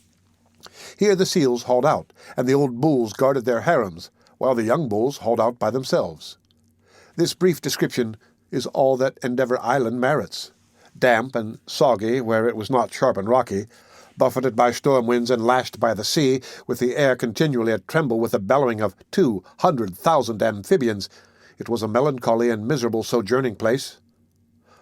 Here the seals hauled out, and the old bulls guarded their harems, while the young bulls hauled out by themselves. This brief description is all that Endeavour Island merits. Damp and soggy where it was not sharp and rocky, buffeted by storm winds and lashed by the sea, with the air continually a tremble with the bellowing of 200,000 amphibians, it was a melancholy and miserable sojourning place.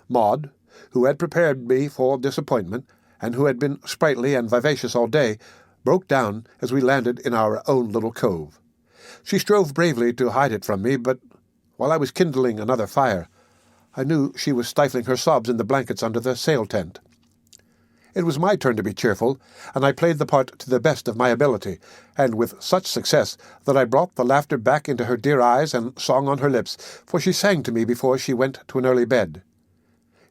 Maud, who had prepared me for disappointment, and who had been sprightly and vivacious all day, broke down as we landed in our own little cove. She strove bravely to hide it from me, but while I was kindling another fire, I knew she was stifling her sobs in the blankets under the sail-tent. It was my turn to be cheerful, and I played the part to the best of my ability, and with such success that I brought the laughter back into her dear eyes and song on her lips, for she sang to me before she went to an early bed.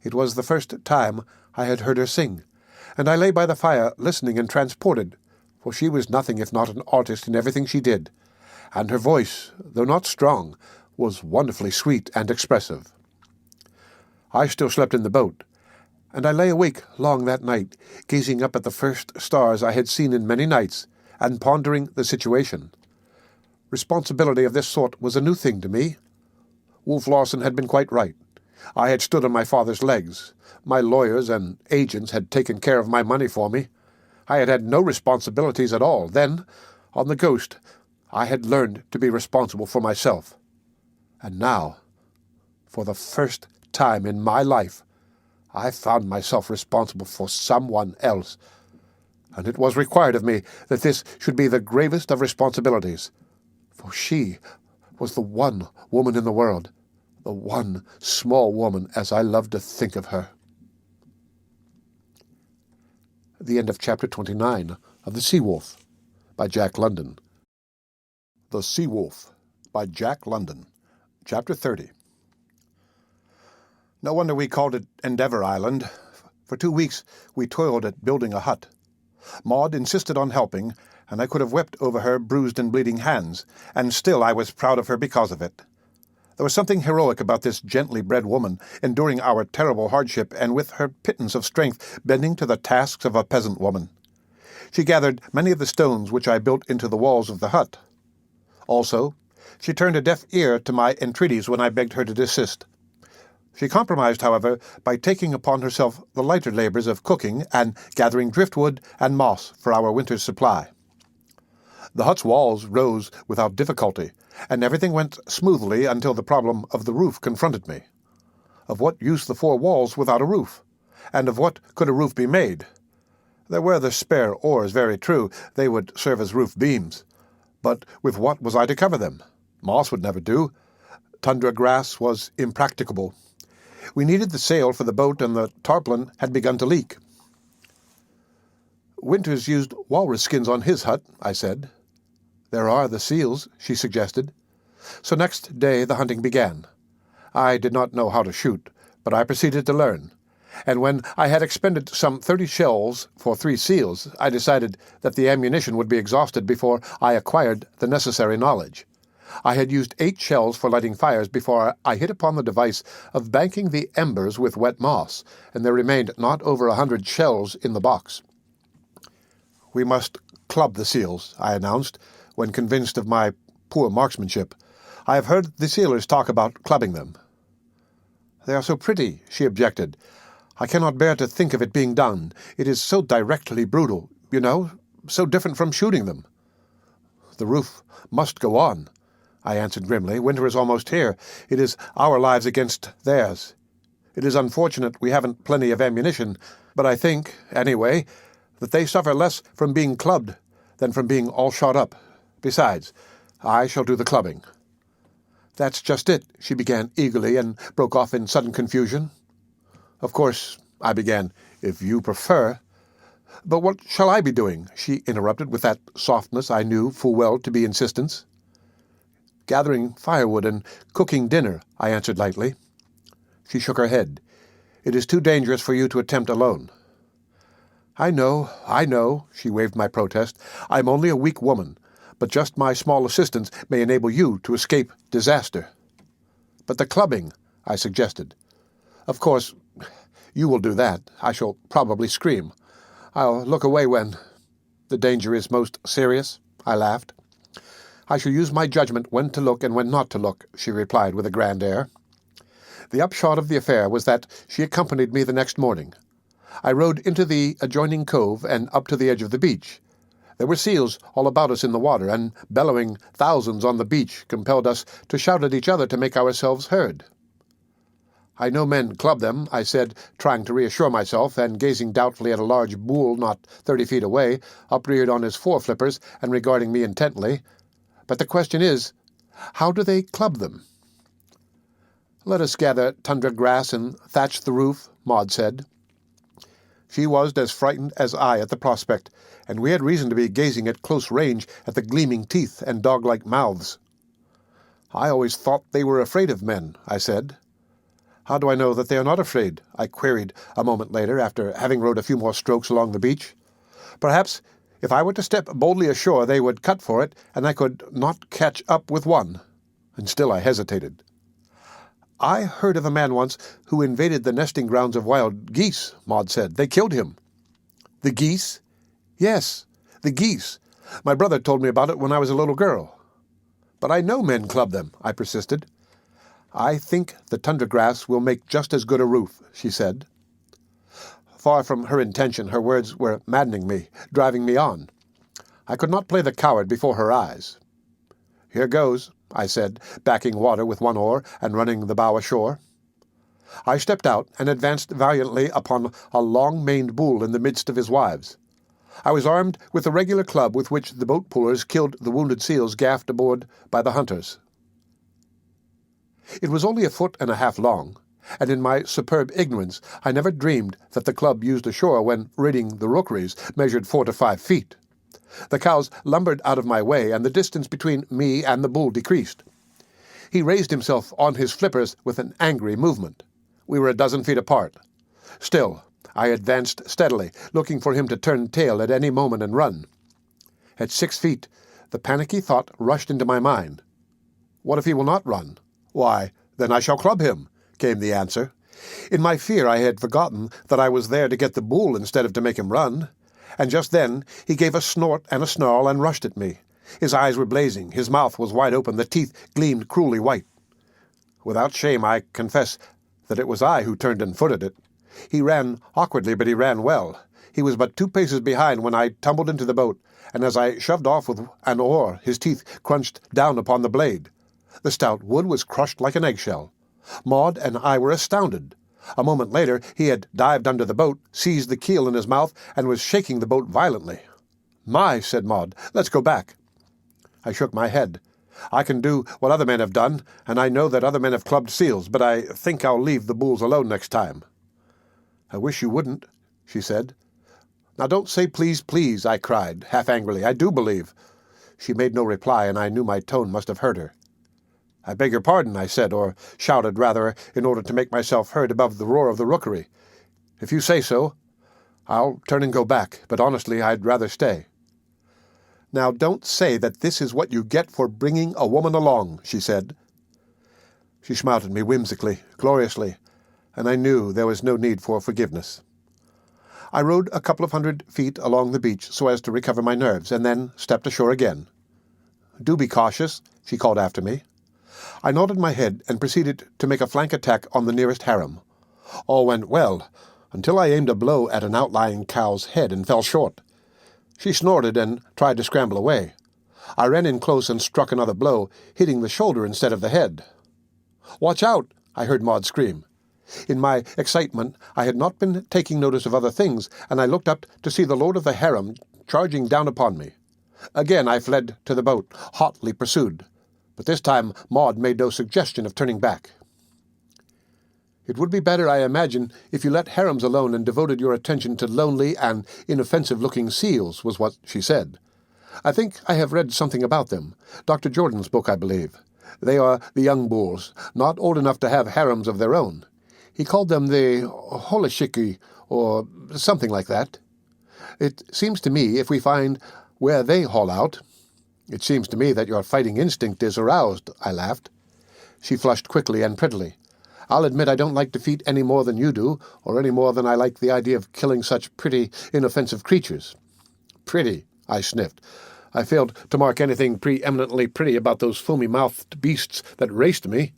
It was the first time I had heard her sing, and I lay by the fire listening and transported, for she was nothing if not an artist in everything she did, and her voice, though not strong, was wonderfully sweet and expressive. I still slept in the boat, and I lay awake long that night, gazing up at the first stars I had seen in many nights, and pondering the situation. Responsibility of this sort was a new thing to me. Wolf Larsen had been quite right. I had stood on my father's legs. My lawyers and agents had taken care of my money for me. I had had no responsibilities at all. Then, on the Ghost, I had learned to be responsible for myself. And now, for the first time in my life, I found myself responsible for someone else, and it was required of me that this should be the gravest of responsibilities, for she was the one woman in the world, the one small woman as I loved to think of her. The end of Chapter 29 of The Sea Wolf by Jack London. The Sea Wolf by Jack London. Chapter 30. No wonder we called it Endeavour Island. For 2 weeks we toiled at building a hut. Maud insisted on helping, and I could have wept over her bruised and bleeding hands, and still I was proud of her because of it. There was something heroic about this gently bred woman, enduring our terrible hardship, and with her pittance of strength bending to the tasks of a peasant woman. She gathered many of the stones which I built into the walls of the hut. Also, she turned a deaf ear to my entreaties when I begged her to desist. She compromised, however, by taking upon herself the lighter labors of cooking and gathering driftwood and moss for our winter's supply. The hut's walls rose without difficulty, and everything went smoothly until the problem of the roof confronted me. Of what use the 4 walls without a roof? And of what could a roof be made? There were the spare oars, very true. They would serve as roof beams. But with what was I to cover them? Moss would never do. Tundra grass was impracticable. We needed the sail for the boat, and the tarpaulin had begun to leak. Winters used walrus skins on his hut, I said. There are the seals, she suggested. So next day the hunting began. I did not know how to shoot, but I proceeded to learn. And when I had expended some 30 shells for 3 seals, I decided that the ammunition would be exhausted before I acquired the necessary knowledge. I had used 8 shells for lighting fires before I hit upon the device of banking the embers with wet moss, and there remained not over 100 shells in the box. We must club the seals, I announced, when convinced of my poor marksmanship. I have heard the sealers talk about clubbing them. They are so pretty, she objected. I cannot bear to think of it being done. It is so directly brutal, so different from shooting them. The roof must go on, I answered grimly. Winter is almost here. It is our lives against theirs. It is unfortunate we haven't plenty of ammunition, but I think, anyway, that they suffer less from being clubbed than from being all shot up. Besides, I shall do the clubbing. That's just it, she began eagerly and broke off in sudden confusion. Of course, I began, if you prefer. But what shall I be doing? She interrupted with that softness I knew full well to be insistence. Gathering firewood and cooking dinner, I answered lightly. She shook her head. It is too dangerous for you to attempt alone. I know, she waved my protest. I'm only a weak woman, but just my small assistance may enable you to escape disaster. But the clubbing, I suggested. Of course, you will do that. I shall probably scream. I'll look away when the danger is most serious, I laughed. I shall use my judgment when to look and when not to look, she replied with a grand air. The upshot of the affair was that she accompanied me the next morning. I rowed into the adjoining cove and up to the edge of the beach. There were seals all about us in the water, and bellowing thousands on the beach compelled us to shout at each other to make ourselves heard. I know men club them, I said, trying to reassure myself, and gazing doubtfully at a large bull not 30 feet away, upreared on his foreflippers and regarding me intently. But the question is, how do they club them? Let us gather tundra grass and thatch the roof, Maud said. She was as frightened as I at the prospect, and we had reason to be gazing at close range at the gleaming teeth and dog-like mouths. I always thought they were afraid of men, I said. How do I know that they are not afraid? I queried a moment later, after having rowed a few more strokes along the beach. Perhaps, if I were to step boldly ashore, they would cut for it, and I could not catch up with one. And still I hesitated. I heard of a man once who invaded the nesting grounds of wild geese, Maud said. They killed him. The geese? Yes, the geese. My brother told me about it when I was a little girl. But I know men club them, I persisted. I think the tundra grass will make just as good a roof, she said. Far from her intention, her words were maddening me, driving me on. I could not play the coward before her eyes. Here goes, I said, backing water with one oar and running the bow ashore. I stepped out and advanced valiantly upon a long-maned bull in the midst of his wives. I was armed with the regular club with which the boat pullers killed the wounded seals gaffed aboard by the hunters. It was only 1.5 feet long, and in my superb ignorance I never dreamed that the club used ashore when raiding the rookeries measured 4 to 5 feet. The cows lumbered out of my way, and the distance between me and the bull decreased. He raised himself on his flippers with an angry movement. We were 12 feet apart. Still, I advanced steadily, looking for him to turn tail at any moment and run. At 6 feet, the panicky thought rushed into my mind. What if he will not run? Why, then I shall club him, came the answer. In my fear I had forgotten that I was there to get the bull instead of to make him run. And just then he gave a snort and a snarl and rushed at me. His eyes were blazing, his mouth was wide open, the teeth gleamed cruelly white. Without shame I confess that it was I who turned and footed it. He ran awkwardly, but he ran well. He was but 2 paces behind when I tumbled into the boat, and as I shoved off with an oar, his teeth crunched down upon the blade. The stout wood was crushed like an eggshell. Maud and I were astounded. A moment later he had dived under the boat, seized the keel in his mouth, and was shaking the boat violently. "My," said Maud, "let's go back." I shook my head. I can do what other men have done, and I know that other men have clubbed seals, but I think I'll leave the bulls alone next time." "I wish you wouldn't," she said. "Now don't say please, please," I cried, half angrily. "I do believe." She made no reply, and I knew my tone must have hurt her. "I beg your pardon," I said, or shouted rather, in order to make myself heard above the roar of the rookery. "If you say so, I'll turn and go back, but honestly I'd rather stay." "Now don't say that this is what you get for bringing a woman along," she said. She smiled at me whimsically, gloriously, and I knew there was no need for forgiveness. I rowed a couple of 100 feet along the beach so as to recover my nerves, and then stepped ashore again. "Do be cautious," she called after me. I nodded my head and proceeded to make a flank attack on the nearest harem. All went well, until I aimed a blow at an outlying cow's head and fell short. She snorted and tried to scramble away. I ran in close and struck another blow, hitting the shoulder instead of the head. "Watch out!" I heard Maud scream. In my excitement, I had not been taking notice of other things, and I looked up to see the lord of the harem charging down upon me. Again I fled to the boat, hotly pursued, but this time Maud made no suggestion of turning back. "It would be better, I imagine, if you let harems alone and devoted your attention to lonely and inoffensive-looking seals," was what she said. "I think I have read something about them. Dr. Jordan's book, I believe. They are the young bulls, not old enough to have harems of their own. He called them the holishiki, or something like that. It seems to me, if we find where they haul out—" "It seems to me that your fighting instinct is aroused," I laughed. She flushed quickly and prettily. "I'll admit I don't like defeat any more than you do, or any more than I like the idea of killing such pretty, inoffensive creatures." "Pretty," I sniffed. I failed to mark anything preeminently pretty about those foamy-mouthed beasts that raced me.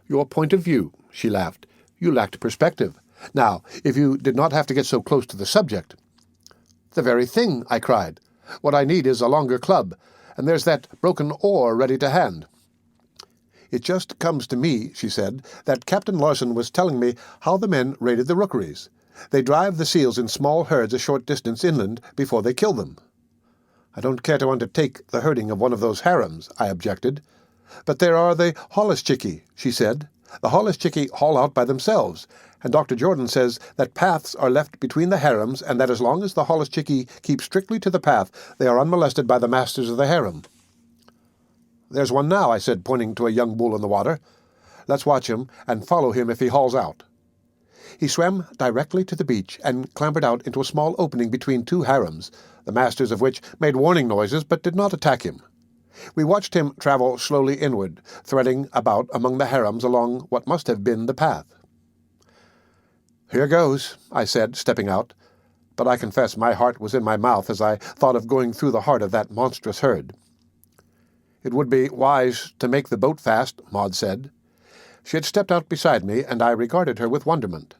"Your point of view," she laughed. "You lacked perspective. Now, if you did not have to get so close to the subject—" "The very thing," I cried. "What I need is a longer club, and there's that broken oar ready to hand." "It just comes to me," she said, "that Captain Larsen was telling me how the men raided the rookeries. They drive the seals in small herds a short distance inland before they kill them." "I don't care to undertake the herding of one of those harems," I objected. "But there are the holishiki," she said. "The holishiki haul out by themselves, and Dr. Jordan says that paths are left between the harems, and that as long as the holishiki keep strictly to the path, they are unmolested by the masters of the harem." "There's one now," I said, pointing to a young bull in the water. "Let's watch him and follow him if he hauls out." He swam directly to the beach and clambered out into a small opening between two harems, the masters of which made warning noises but did not attack him. We watched him travel slowly inward, threading about among the harems along what must have been the path. "Here goes," I said, stepping out, but I confess my heart was in my mouth as I thought of going through the heart of that monstrous herd. "It would be wise to make the boat fast," Maud said. She had stepped out beside me, and I regarded her with wonderment.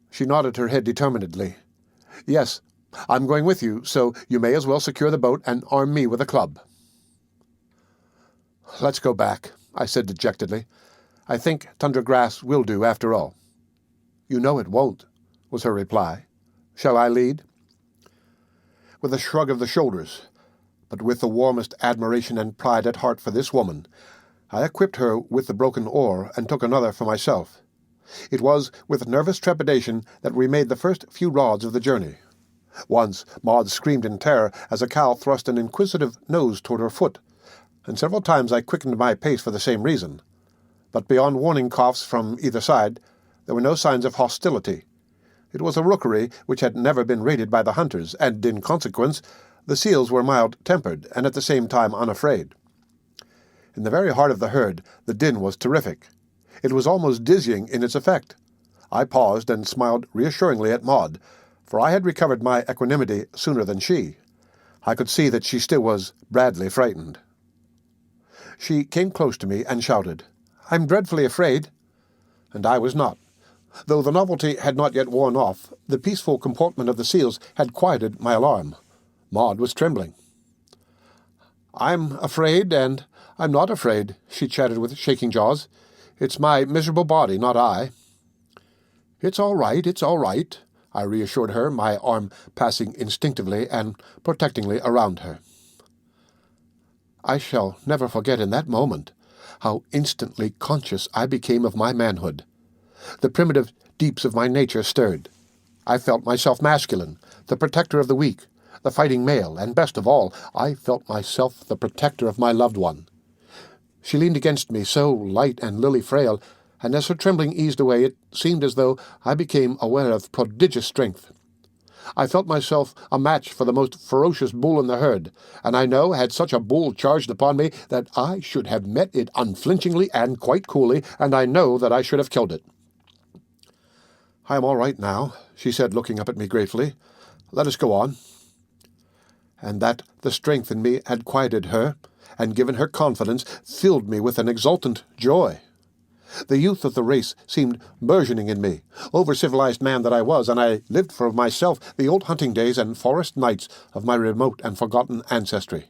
She nodded her head determinedly. "Yes, I'm going with you, so you may as well secure the boat and arm me with a club." "Let's go back," I said dejectedly. "I think tundra grass will do, after all." "You know it won't," was her reply. "Shall I lead?" With a shrug of the shoulders, but with the warmest admiration and pride at heart for this woman, I equipped her with the broken oar and took another for myself. It was with nervous trepidation that we made the first few rods of the journey. Once Maud screamed in terror as a cow thrust an inquisitive nose toward her foot, and several times I quickened my pace for the same reason. But beyond warning coughs from either side, there were no signs of hostility. It was a rookery which had never been raided by the hunters, and in consequence the seals were mild-tempered and at the same time unafraid. In the very heart of the herd, the din was terrific. It was almost dizzying in its effect. I paused and smiled reassuringly at Maud, for I had recovered my equanimity sooner than she. I could see that she still was badly frightened. She came close to me and shouted, "I'm dreadfully afraid." And I was not. Though the novelty had not yet worn off, the peaceful comportment of the seals had quieted my alarm. Maud was trembling. "I'm afraid, and I'm not afraid," she chattered with shaking jaws. "It's my miserable body, not I." It's all right," I reassured her, my arm passing instinctively and protectingly around her. I shall never forget in that moment how instantly conscious I became of my manhood. The primitive deeps of my nature stirred. I felt myself masculine, the protector of the weak, the fighting male, and best of all, I felt myself the protector of my loved one. She leaned against me, so light and lily-frail, and as her trembling eased away, it seemed as though I became aware of prodigious strength. I felt myself a match for the most ferocious bull in the herd, and I know, had such a bull charged upon me, that I should have met it unflinchingly and quite coolly, and I know that I should have killed it. "I am all right now," she said, looking up at me gratefully. "Let us go on." And that the strength in me had quieted her, and given her confidence, filled me with an exultant joy. The youth of the race seemed burgeoning in me, over-civilized man that I was, and I lived for myself the old hunting days and forest nights of my remote and forgotten ancestry.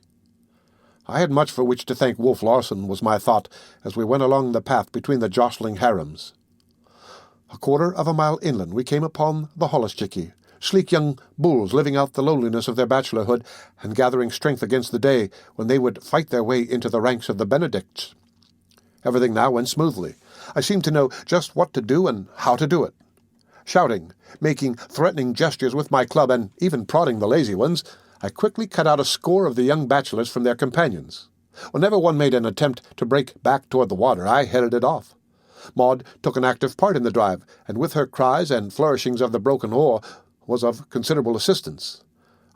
I had much for which to thank Wolf Larsen, was my thought, as we went along the path between the jostling harems. A quarter of a mile inland we came upon the holluschickie, sleek young bulls living out the loneliness of their bachelorhood and gathering strength against the day when they would fight their way into the ranks of the Benedicts. Everything now went smoothly. I seemed to know just what to do and how to do it. Shouting, making threatening gestures with my club, and even prodding the lazy ones, I quickly cut out a score of the young bachelors from their companions. Whenever one made an attempt to break back toward the water, I headed it off. Maud took an active part in the drive, and with her cries and flourishings of the broken oar was of considerable assistance.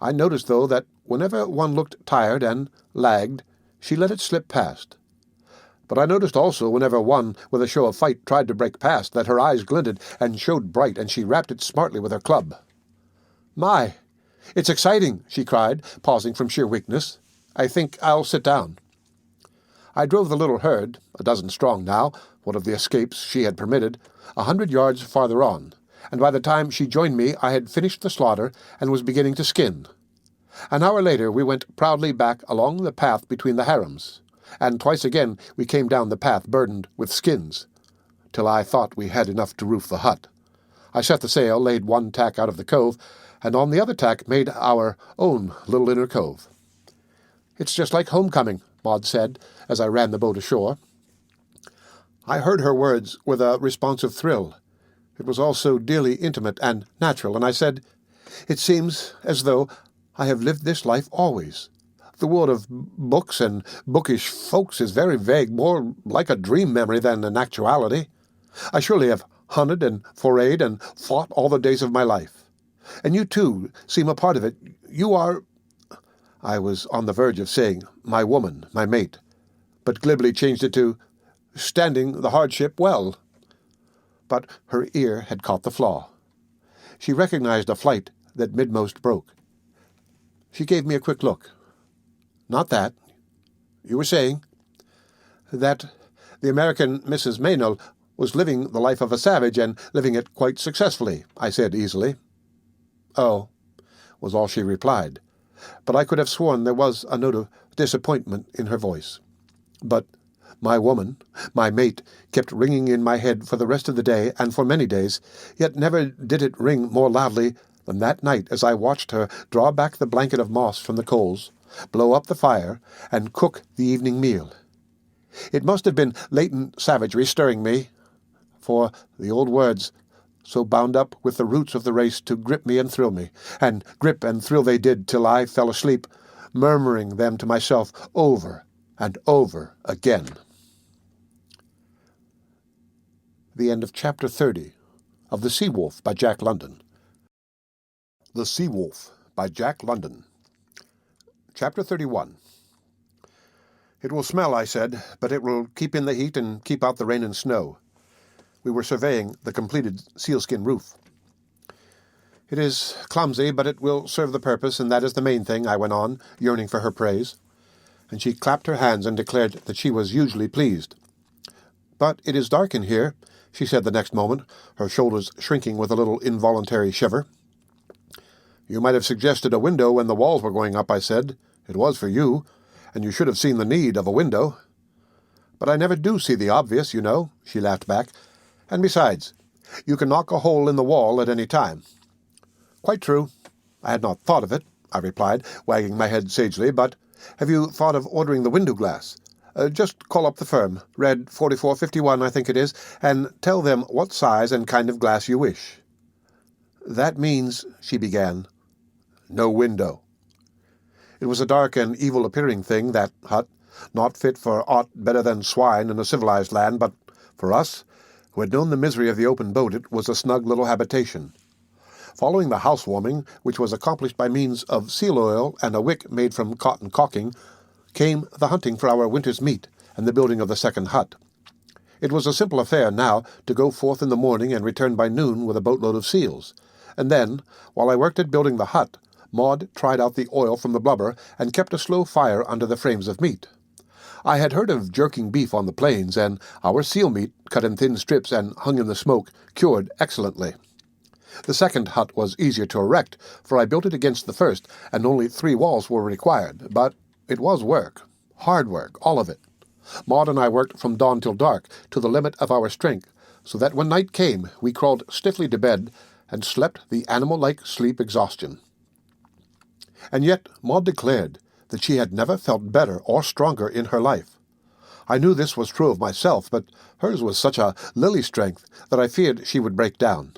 I noticed, though, that whenever one looked tired and lagged, she let it slip past. But I noticed also, whenever one, with a show of fight, tried to break past, that her eyes glinted and showed bright, and she rapped it smartly with her club. "My, it's exciting," she cried, pausing from sheer weakness. "I think I'll sit down." I drove the little herd, a dozen strong now, one of the escapes she had permitted, 100 yards farther on, and by the time she joined me I had finished the slaughter and was beginning to skin. An hour later we went proudly back along the path between the harems, and twice again we came down the path burdened with skins, till I thought we had enough to roof the hut. I set the sail, laid one tack out of the cove, and on the other tack made our own little inner cove. "It's just like homecoming," Maud said, as I ran the boat ashore. I heard her words with a responsive thrill. It was all so dearly intimate and natural, and I said, "It seems as though I have lived this life always. The world of books and bookish folks is very vague, more like a dream memory than an actuality. I surely have hunted and forayed and fought all the days of my life. And you, too, seem a part of it. You are—" I was on the verge of saying, "my woman, my mate," but glibly changed it to "standing the hardship well." But her ear had caught the flaw. She recognized a flight that midmost broke. She gave me a quick look. "Not that. You were saying?" "That the American Mrs. Meynell was living the life of a savage, and living it quite successfully," I said easily. "Oh," was all she replied, but I could have sworn there was a note of disappointment in her voice. But "my woman, my mate," kept ringing in my head for the rest of the day and for many days, yet never did it ring more loudly than that night as I watched her draw back the blanket of moss from the coals, blow up the fire, and cook the evening meal. It must have been latent savagery stirring me, for the old words, so bound up with the roots of the race to grip me and thrill me, and grip and thrill they did till I fell asleep, murmuring them to myself over and over again. The end of Chapter 30 of The Sea Wolf by Jack London. The Sea Wolf by Jack London. Chapter 31. "It will smell," I said, "but it will keep in the heat and keep out the rain and snow." We were surveying the completed sealskin roof. "It is clumsy, but it will serve the purpose, and that is the main thing," I went on, yearning for her praise. And she clapped her hands and declared that she was hugely pleased. "But it is dark in here," she said the next moment, her shoulders shrinking with a little involuntary shiver. "You might have suggested a window when the walls were going up," I said. "It was for you, and you should have seen the need of a window." "But I never do see the obvious, you know," she laughed back. "And besides, you can knock a hole in the wall at any time." "Quite true. I had not thought of it," I replied, wagging my head sagely, "but Have you thought of ordering the window glass? Just call up the firm, Red 4451 I think it is, and tell them what size and kind of glass you wish." "That means," she began. "No window." It was a dark and evil-appearing thing, that hut, not fit for aught better than swine in a civilized land, but for us, who had known the misery of the open boat, it was a snug little habitation. Following the housewarming, which was accomplished by means of seal oil and a wick made from cotton caulking, came the hunting for our winter's meat and the building of the second hut. It was a simple affair now to go forth in the morning and return by noon with a boatload of seals, and then, while I worked at building the hut, Maud tried out the oil from the blubber and kept a slow fire under the frames of meat. I had heard of jerking beef on the plains, and our seal meat, cut in thin strips and hung in the smoke, cured excellently. The second hut was easier to erect, for I built it against the first, and only 3 walls were required, but it was work, hard work, all of it. Maud and I worked from dawn till dark, to the limit of our strength, so that when night came we crawled stiffly to bed and slept the animal-like sleep exhaustion. And yet Maud declared that she had never felt better or stronger in her life. I knew this was true of myself, but hers was such a lily strength that I feared she would break down.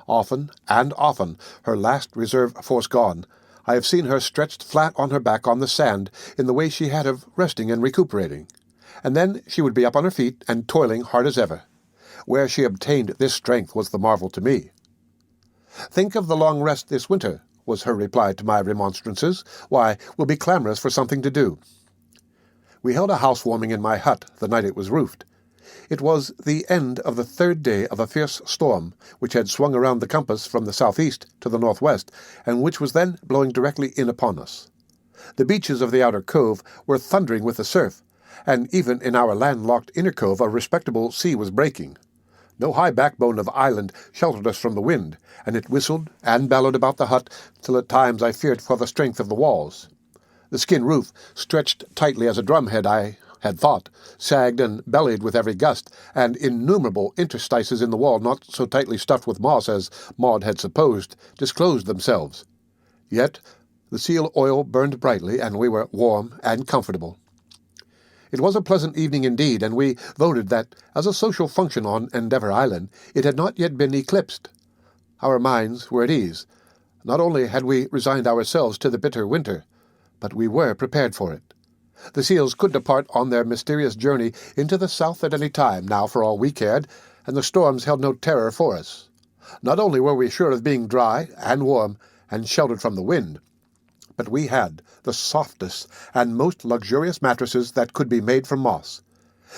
Often and often, her last reserve force gone, I have seen her stretched flat on her back on the sand in the way she had of resting and recuperating, and then she would be up on her feet and toiling hard as ever. Where she obtained this strength was the marvel to me. "Think of the long rest this winter," was her reply to my remonstrances. "Why, we'll be clamorous for something to do." We held a housewarming in my hut the night it was roofed. It was the end of the 3rd day of a fierce storm, which had swung around the compass from the southeast to the northwest, and which was then blowing directly in upon us. The beaches of the outer cove were thundering with the surf, and even in our landlocked inner cove a respectable sea was breaking. No high backbone of island sheltered us from the wind, and it whistled and bellowed about the hut till at times I feared for the strength of the walls. The skin roof, stretched tightly as a drumhead, I had thought, sagged and bellied with every gust, and innumerable interstices in the wall, not so tightly stuffed with moss as Maud had supposed, disclosed themselves. Yet the seal oil burned brightly, and we were warm and comfortable. It was a pleasant evening indeed, and we voted that, as a social function on Endeavour Island, it had not yet been eclipsed. Our minds were at ease. Not only had we resigned ourselves to the bitter winter, but we were prepared for it. The seals could depart on their mysterious journey into the south at any time, now for all we cared, and the storms held no terror for us. Not only were we sure of being dry and warm and sheltered from the wind, but we had the softest and most luxurious mattresses that could be made from moss.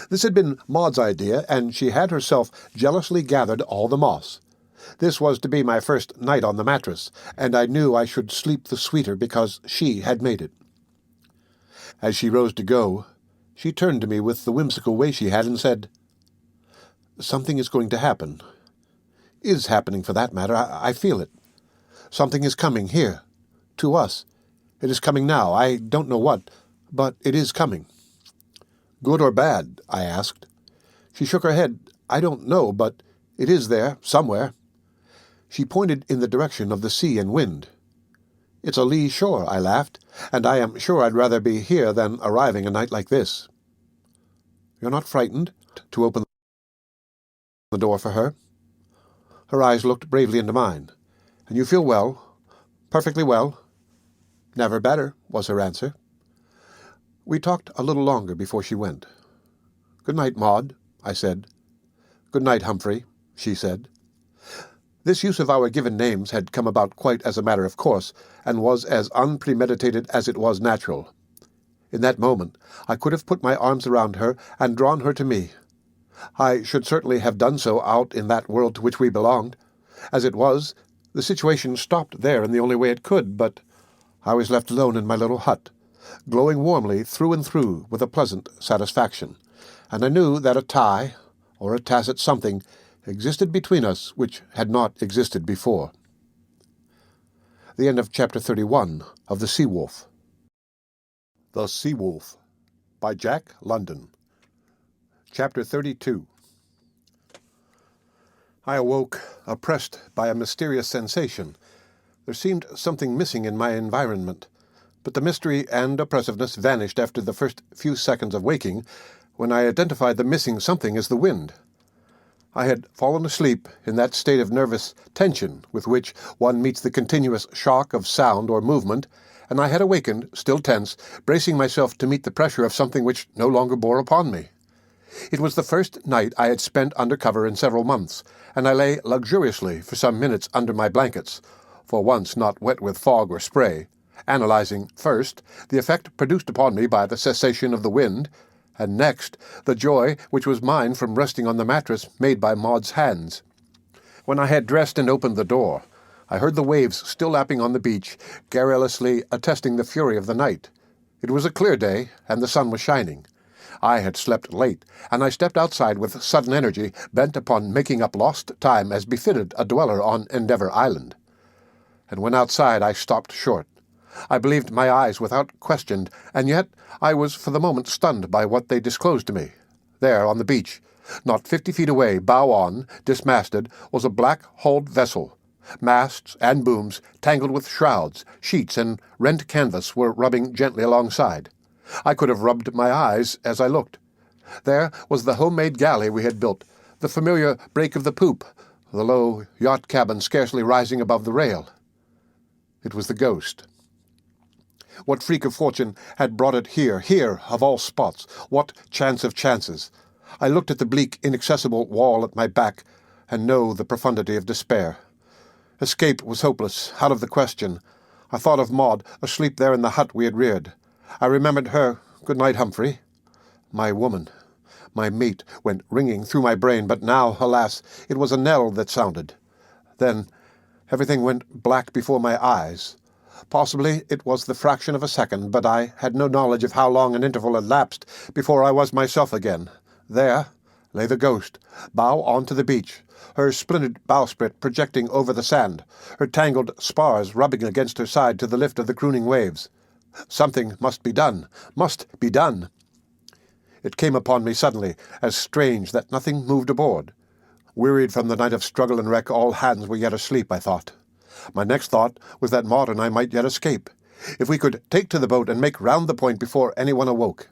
This had been Maud's idea, and she had herself jealously gathered all the moss. This was to be my first night on the mattress, and I knew I should sleep the sweeter because she had made it. As she rose to go, she turned to me with the whimsical way she had and said, "Something is going to happen. Is happening, for that matter. I feel it. Something is coming here, to us. It is coming now. I don't know what, but it is coming." "Good or bad?" I asked. She shook her head. "I don't know, but it is there, somewhere." She pointed in the direction of the sea and wind. "It's a lee shore," I laughed, "and I am sure I'd rather be here than arriving a night like this." "You're not frightened?" to open the door for her. Her eyes looked bravely into mine. "And you feel well? Perfectly well?" "Never better," was her answer. We talked a little longer before she went. "Good night, Maud," I said. "Good night, Humphrey," she said. This use of our given names had come about quite as a matter of course, and was as unpremeditated as it was natural. In that moment I could have put my arms around her and drawn her to me. I should certainly have done so out in that world to which we belonged. As it was, the situation stopped there in the only way it could, but I was left alone in my little hut, glowing warmly through and through with a pleasant satisfaction, and I knew that a tie, or a tacit something, existed between us which had not existed before. The end of Chapter 31 of The Sea Wolf. The Sea Wolf by Jack London. Chapter 32. I awoke, oppressed by a mysterious sensation. There seemed something missing in my environment. But the mystery and oppressiveness vanished after the first few seconds of waking, when I identified the missing something as the wind. I had fallen asleep in that state of nervous tension with which one meets the continuous shock of sound or movement, and I had awakened, still tense, bracing myself to meet the pressure of something which no longer bore upon me. It was the first night I had spent under cover in several months, and I lay luxuriously for some minutes under my blankets, for once not wet with fog or spray, analyzing, first, the effect produced upon me by the cessation of the wind, and next, the joy which was mine from resting on the mattress made by Maud's hands. When I had dressed and opened the door, I heard the waves still lapping on the beach, garrulously attesting the fury of the night. It was a clear day, and the sun was shining. I had slept late, and I stepped outside with sudden energy, bent upon making up lost time as befitted a dweller on Endeavour Island. And when outside I stopped short. I believed my eyes without question, and yet I was for the moment stunned by what they disclosed to me. There, on the beach, not 50 feet away, bow on, dismasted, was a black-hulled vessel. Masts and booms, tangled with shrouds, sheets, and rent canvas were rubbing gently alongside. I could have rubbed my eyes as I looked. There was the homemade galley we had built, the familiar break of the poop, the low yacht cabin scarcely rising above the rail. It was the Ghost. What freak of fortune had brought it here of all spots? What chance of chances? I looked at the bleak, inaccessible wall at my back, and know the profundity of despair. Escape was hopeless, out of the question. I thought of Maud, asleep there in the hut we had reared. I remembered her, "Good night, Humphrey." My woman, my mate, went ringing through my brain, but now, alas, it was a knell that sounded. Then everything went black before my eyes. Possibly it was the fraction of a second, but I had no knowledge of how long an interval had lapsed before I was myself again. There lay the Ghost, bow on to the beach, her splintered bowsprit projecting over the sand, her tangled spars rubbing against her side to the lift of the crooning waves. Something must be done, must be done. It came upon me suddenly, as strange that nothing moved aboard. Wearied from the night of struggle and wreck, all hands were yet asleep, I thought. My next thought was that Maud and I might yet escape. If we could take to the boat and make round the point before anyone awoke.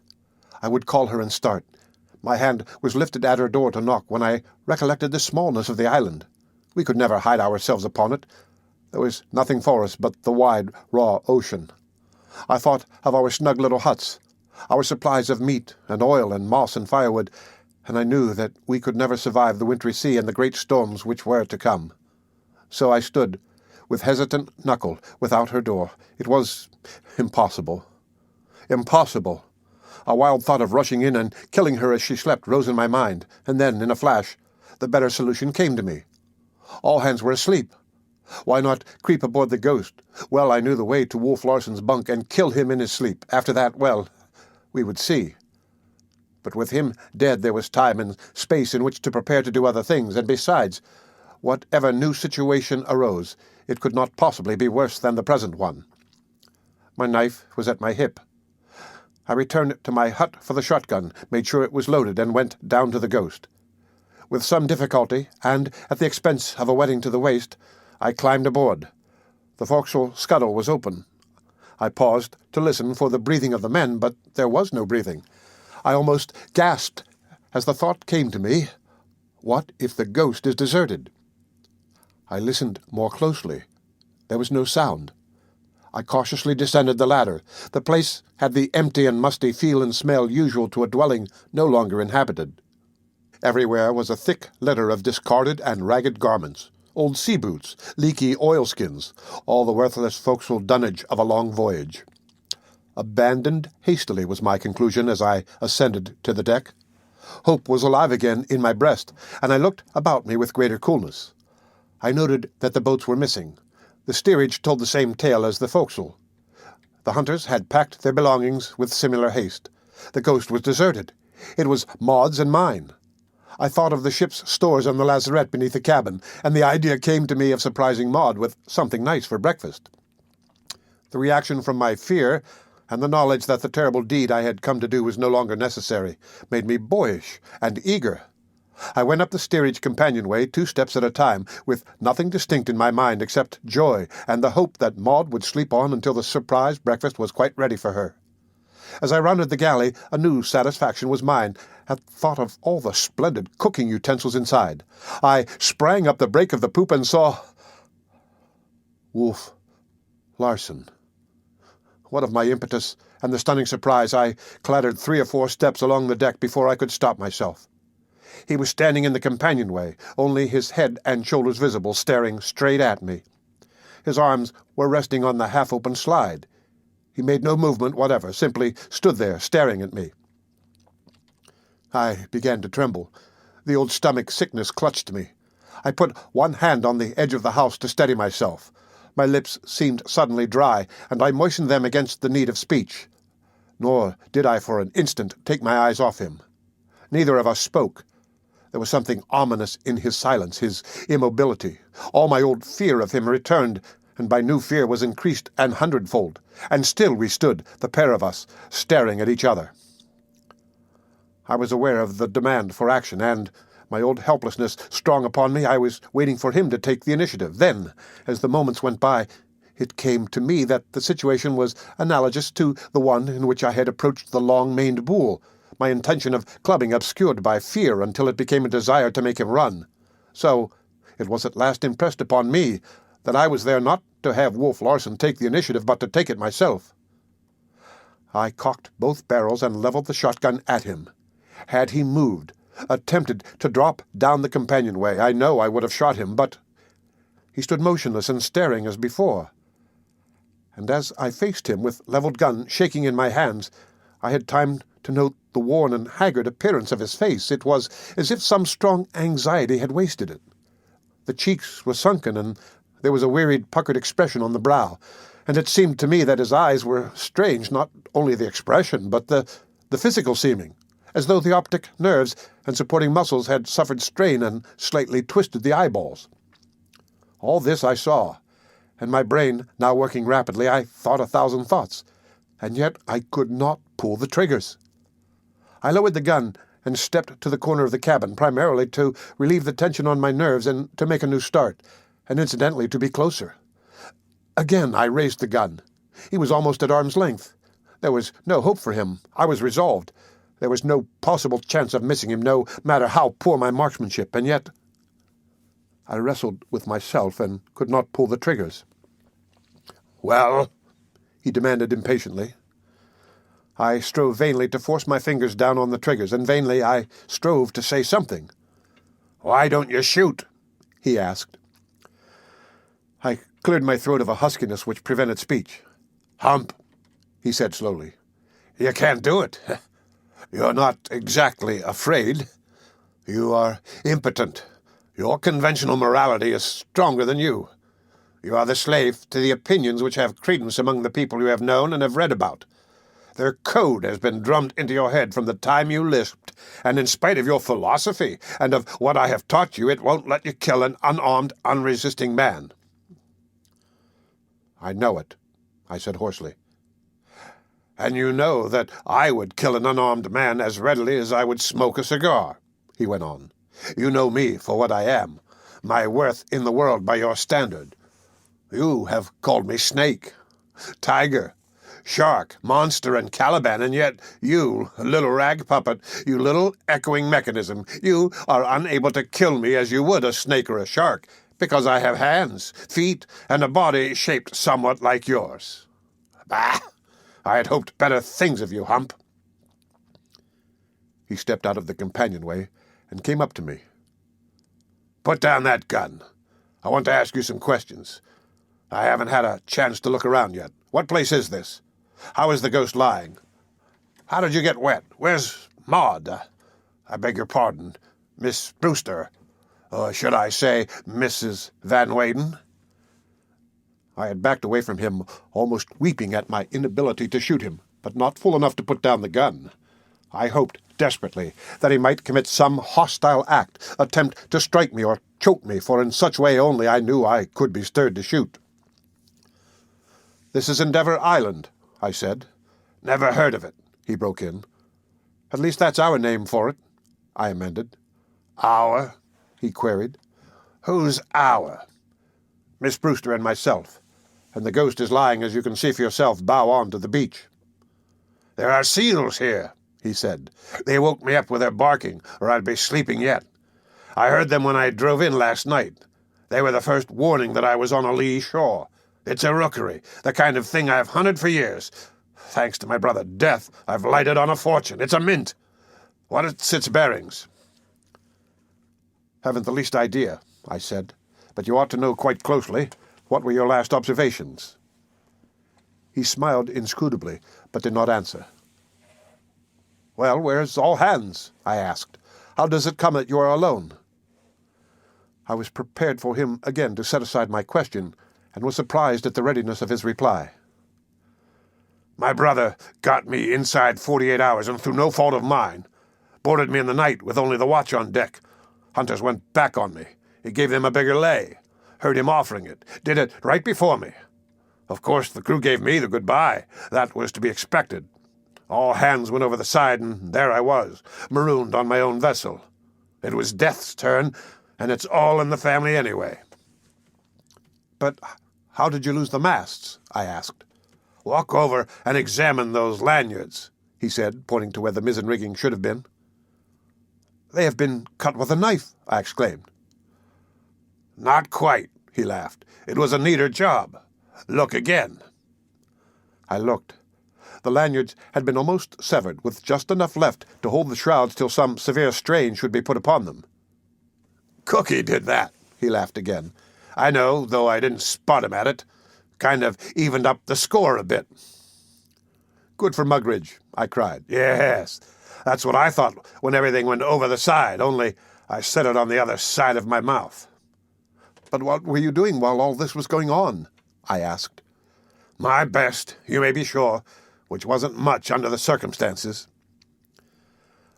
I would call her and start. My hand was lifted at her door to knock when I recollected the smallness of the island. We could never hide ourselves upon it. There was nothing for us but the wide, raw ocean. I thought of our snug little huts, our supplies of meat and oil and moss and firewood, and I knew that we could never survive the wintry sea and the great storms which were to come. So I stood, with hesitant knuckle, without her door. It was impossible. Impossible. A wild thought of rushing in and killing her as she slept rose in my mind, and then, in a flash, the better solution came to me. All hands were asleep. Why not creep aboard the Ghost? Well, I knew the way to Wolf Larsen's bunk and kill him in his sleep. After that, well, we would see. But with him dead, there was time and space in which to prepare to do other things, and besides, whatever new situation arose, it could not possibly be worse than the present one. My knife was at my hip. I returned to my hut for the shotgun, made sure it was loaded, and went down to the Ghost. With some difficulty, and at the expense of a wetting to the waist, I climbed aboard. The forecastle scuttle was open. I paused to listen for the breathing of the men, but there was no breathing. I almost gasped as the thought came to me, what if the Ghost is deserted? I listened more closely. There was no sound. I cautiously descended the ladder. The place had the empty and musty feel and smell usual to a dwelling no longer inhabited. Everywhere was a thick litter of discarded and ragged garments, old sea boots, leaky oilskins, all the worthless forecastle dunnage of a long voyage. Abandoned hastily was my conclusion as I ascended to the deck. Hope was alive again in my breast, and I looked about me with greater coolness. I noted that the boats were missing. The steerage told the same tale as the forecastle. The hunters had packed their belongings with similar haste. The Ghost was deserted. It was Maud's and mine. I thought of the ship's stores on the lazarette beneath the cabin, and the idea came to me of surprising Maud with something nice for breakfast. The reaction from my fear, and the knowledge that the terrible deed I had come to do was no longer necessary, made me boyish and eager. I went up the steerage companionway 2 steps at a time, with nothing distinct in my mind except joy and the hope that Maud would sleep on until the surprise breakfast was quite ready for her. As I rounded the galley, a new satisfaction was mine at thought of all the splendid cooking utensils inside. I sprang up the break of the poop and saw Wolf Larsen. What of my impetus and the stunning surprise, I clattered 3 or 4 steps along the deck before I could stop myself. He was standing in the companionway, only his head and shoulders visible, staring straight at me. His arms were resting on the half-open slide. He made no movement whatever, simply stood there, staring at me. I began to tremble. The old stomach sickness clutched me. I put one hand on the edge of the house to steady myself. My lips seemed suddenly dry, and I moistened them against the need of speech. Nor did I for an instant take my eyes off him. Neither of us spoke. There was something ominous in his silence, his immobility. All my old fear of him returned, and my new fear was increased an hundredfold. And still we stood, the pair of us, staring at each other. I was aware of the demand for action, and, my old helplessness strong upon me, I was waiting for him to take the initiative. Then, as the moments went by, it came to me that the situation was analogous to the one in which I had approached the long-maned bull, my intention of clubbing obscured by fear until it became a desire to make him run. So it was at last impressed upon me that I was there not to have Wolf Larsen take the initiative, but to take it myself. I cocked both barrels and leveled the shotgun at him. Had he moved, attempted to drop down the companionway, I know I would have shot him, but he stood motionless and staring as before. And as I faced him with leveled gun shaking in my hands, I had time to note the worn and haggard appearance of his face. It was as if some strong anxiety had wasted it. The cheeks were sunken, and there was a wearied, puckered expression on the brow, and it seemed to me that his eyes were strange, not only the expression, but the physical seeming, as though the optic nerves and supporting muscles had suffered strain and slightly twisted the eyeballs. All this I saw, and my brain now working rapidly, I thought 1,000 thoughts, and yet I could not pull the triggers. I lowered the gun and stepped to the corner of the cabin, primarily to relieve the tension on my nerves and to make a new start, and incidentally to be closer. Again I raised the gun. He was almost at arm's length. There was no hope for him. I was resolved. There was no possible chance of missing him, no matter how poor my marksmanship, and yet I wrestled with myself and could not pull the triggers. "Well?" he demanded impatiently. I strove vainly to force my fingers down on the triggers, and vainly I strove to say something. "Why don't you shoot?" he asked. I cleared my throat of a huskiness which prevented speech. "Hump," he said slowly, "you can't do it. You're not exactly afraid. You are impotent. Your conventional morality is stronger than you. You are the slave to the opinions which have credence among the people you have known and have read about. Their code has been drummed into your head from the time you lisped, and in spite of your philosophy and of what I have taught you, it won't let you kill an unarmed, unresisting man." "I know it," I said hoarsely. "And you know that I would kill an unarmed man as readily as I would smoke a cigar," he went on. "You know me for what I am, my worth in the world by your standard. You have called me snake, tiger, shark, monster, and Caliban, and yet you, little rag puppet, you little echoing mechanism, you are unable to kill me as you would a snake or a shark, because I have hands, feet, and a body shaped somewhat like yours. Bah! I had hoped better things of you, Hump." He stepped out of the companionway and came up to me. "Put down that gun. I want to ask you some questions. I haven't had a chance to look around yet. What place is this? How is the ghost lying? How did you get wet? Where's Maud? I beg your pardon, Miss Brewster. Or should I say Mrs. Van Weyden?" I had backed away from him, almost weeping at my inability to shoot him, but not full enough to put down the gun. I hoped desperately that he might commit some hostile act, attempt to strike me or choke me, for in such way only I knew I could be stirred to shoot. "This is Endeavor Island," I said. "Never heard of it," he broke in. "At least that's our name for it," I amended. Our? He queried. Who's our? Miss Brewster and myself. And the ghost is lying, as you can see for yourself, bow on to the beach. There are seals here, he said. They woke me up with their barking, or I'd be sleeping yet. I heard them when I drove in last night. They were the first warning that I was on a lee shore. It's a rookery, the kind of thing I've hunted for years. Thanks to my brother Death, I've lighted on a fortune. It's a mint. What's its bearings? Haven't the least idea, I said, but you ought to know quite closely. What were your last observations? He smiled inscrutably, but did not answer. Well, where's all hands? I asked. How does it come that you are alone? I was prepared for him again to set aside my question, and was surprised at the readiness of his reply. My brother got me inside 48 hours, and through no fault of mine. Boarded me in the night with only the watch on deck. Hunters went back on me. He gave them a bigger lay. Heard him offering it. Did it right before me. Of course, the crew gave me the goodbye. That was to be expected. All hands went over the side, and there I was, marooned on my own vessel. It was Death's turn, and it's all in the family anyway. But how did you lose the masts? I asked. Walk over and examine those lanyards, he said, pointing to where the mizzen rigging should have been. They have been cut with a knife, I exclaimed. Not quite, he laughed. It was a neater job. Look again. I looked. The lanyards had been almost severed, with just enough left to hold the shrouds till some severe strain should be put upon them. Cookie did that, he laughed again. I know, though I didn't spot him at it. Kind of evened up the score a bit. Good for Mugridge, I cried. Yes, that's what I thought when everything went over the side, only I said it on the other side of my mouth. But what were you doing while all this was going on? I asked. My best, you may be sure, which wasn't much under the circumstances.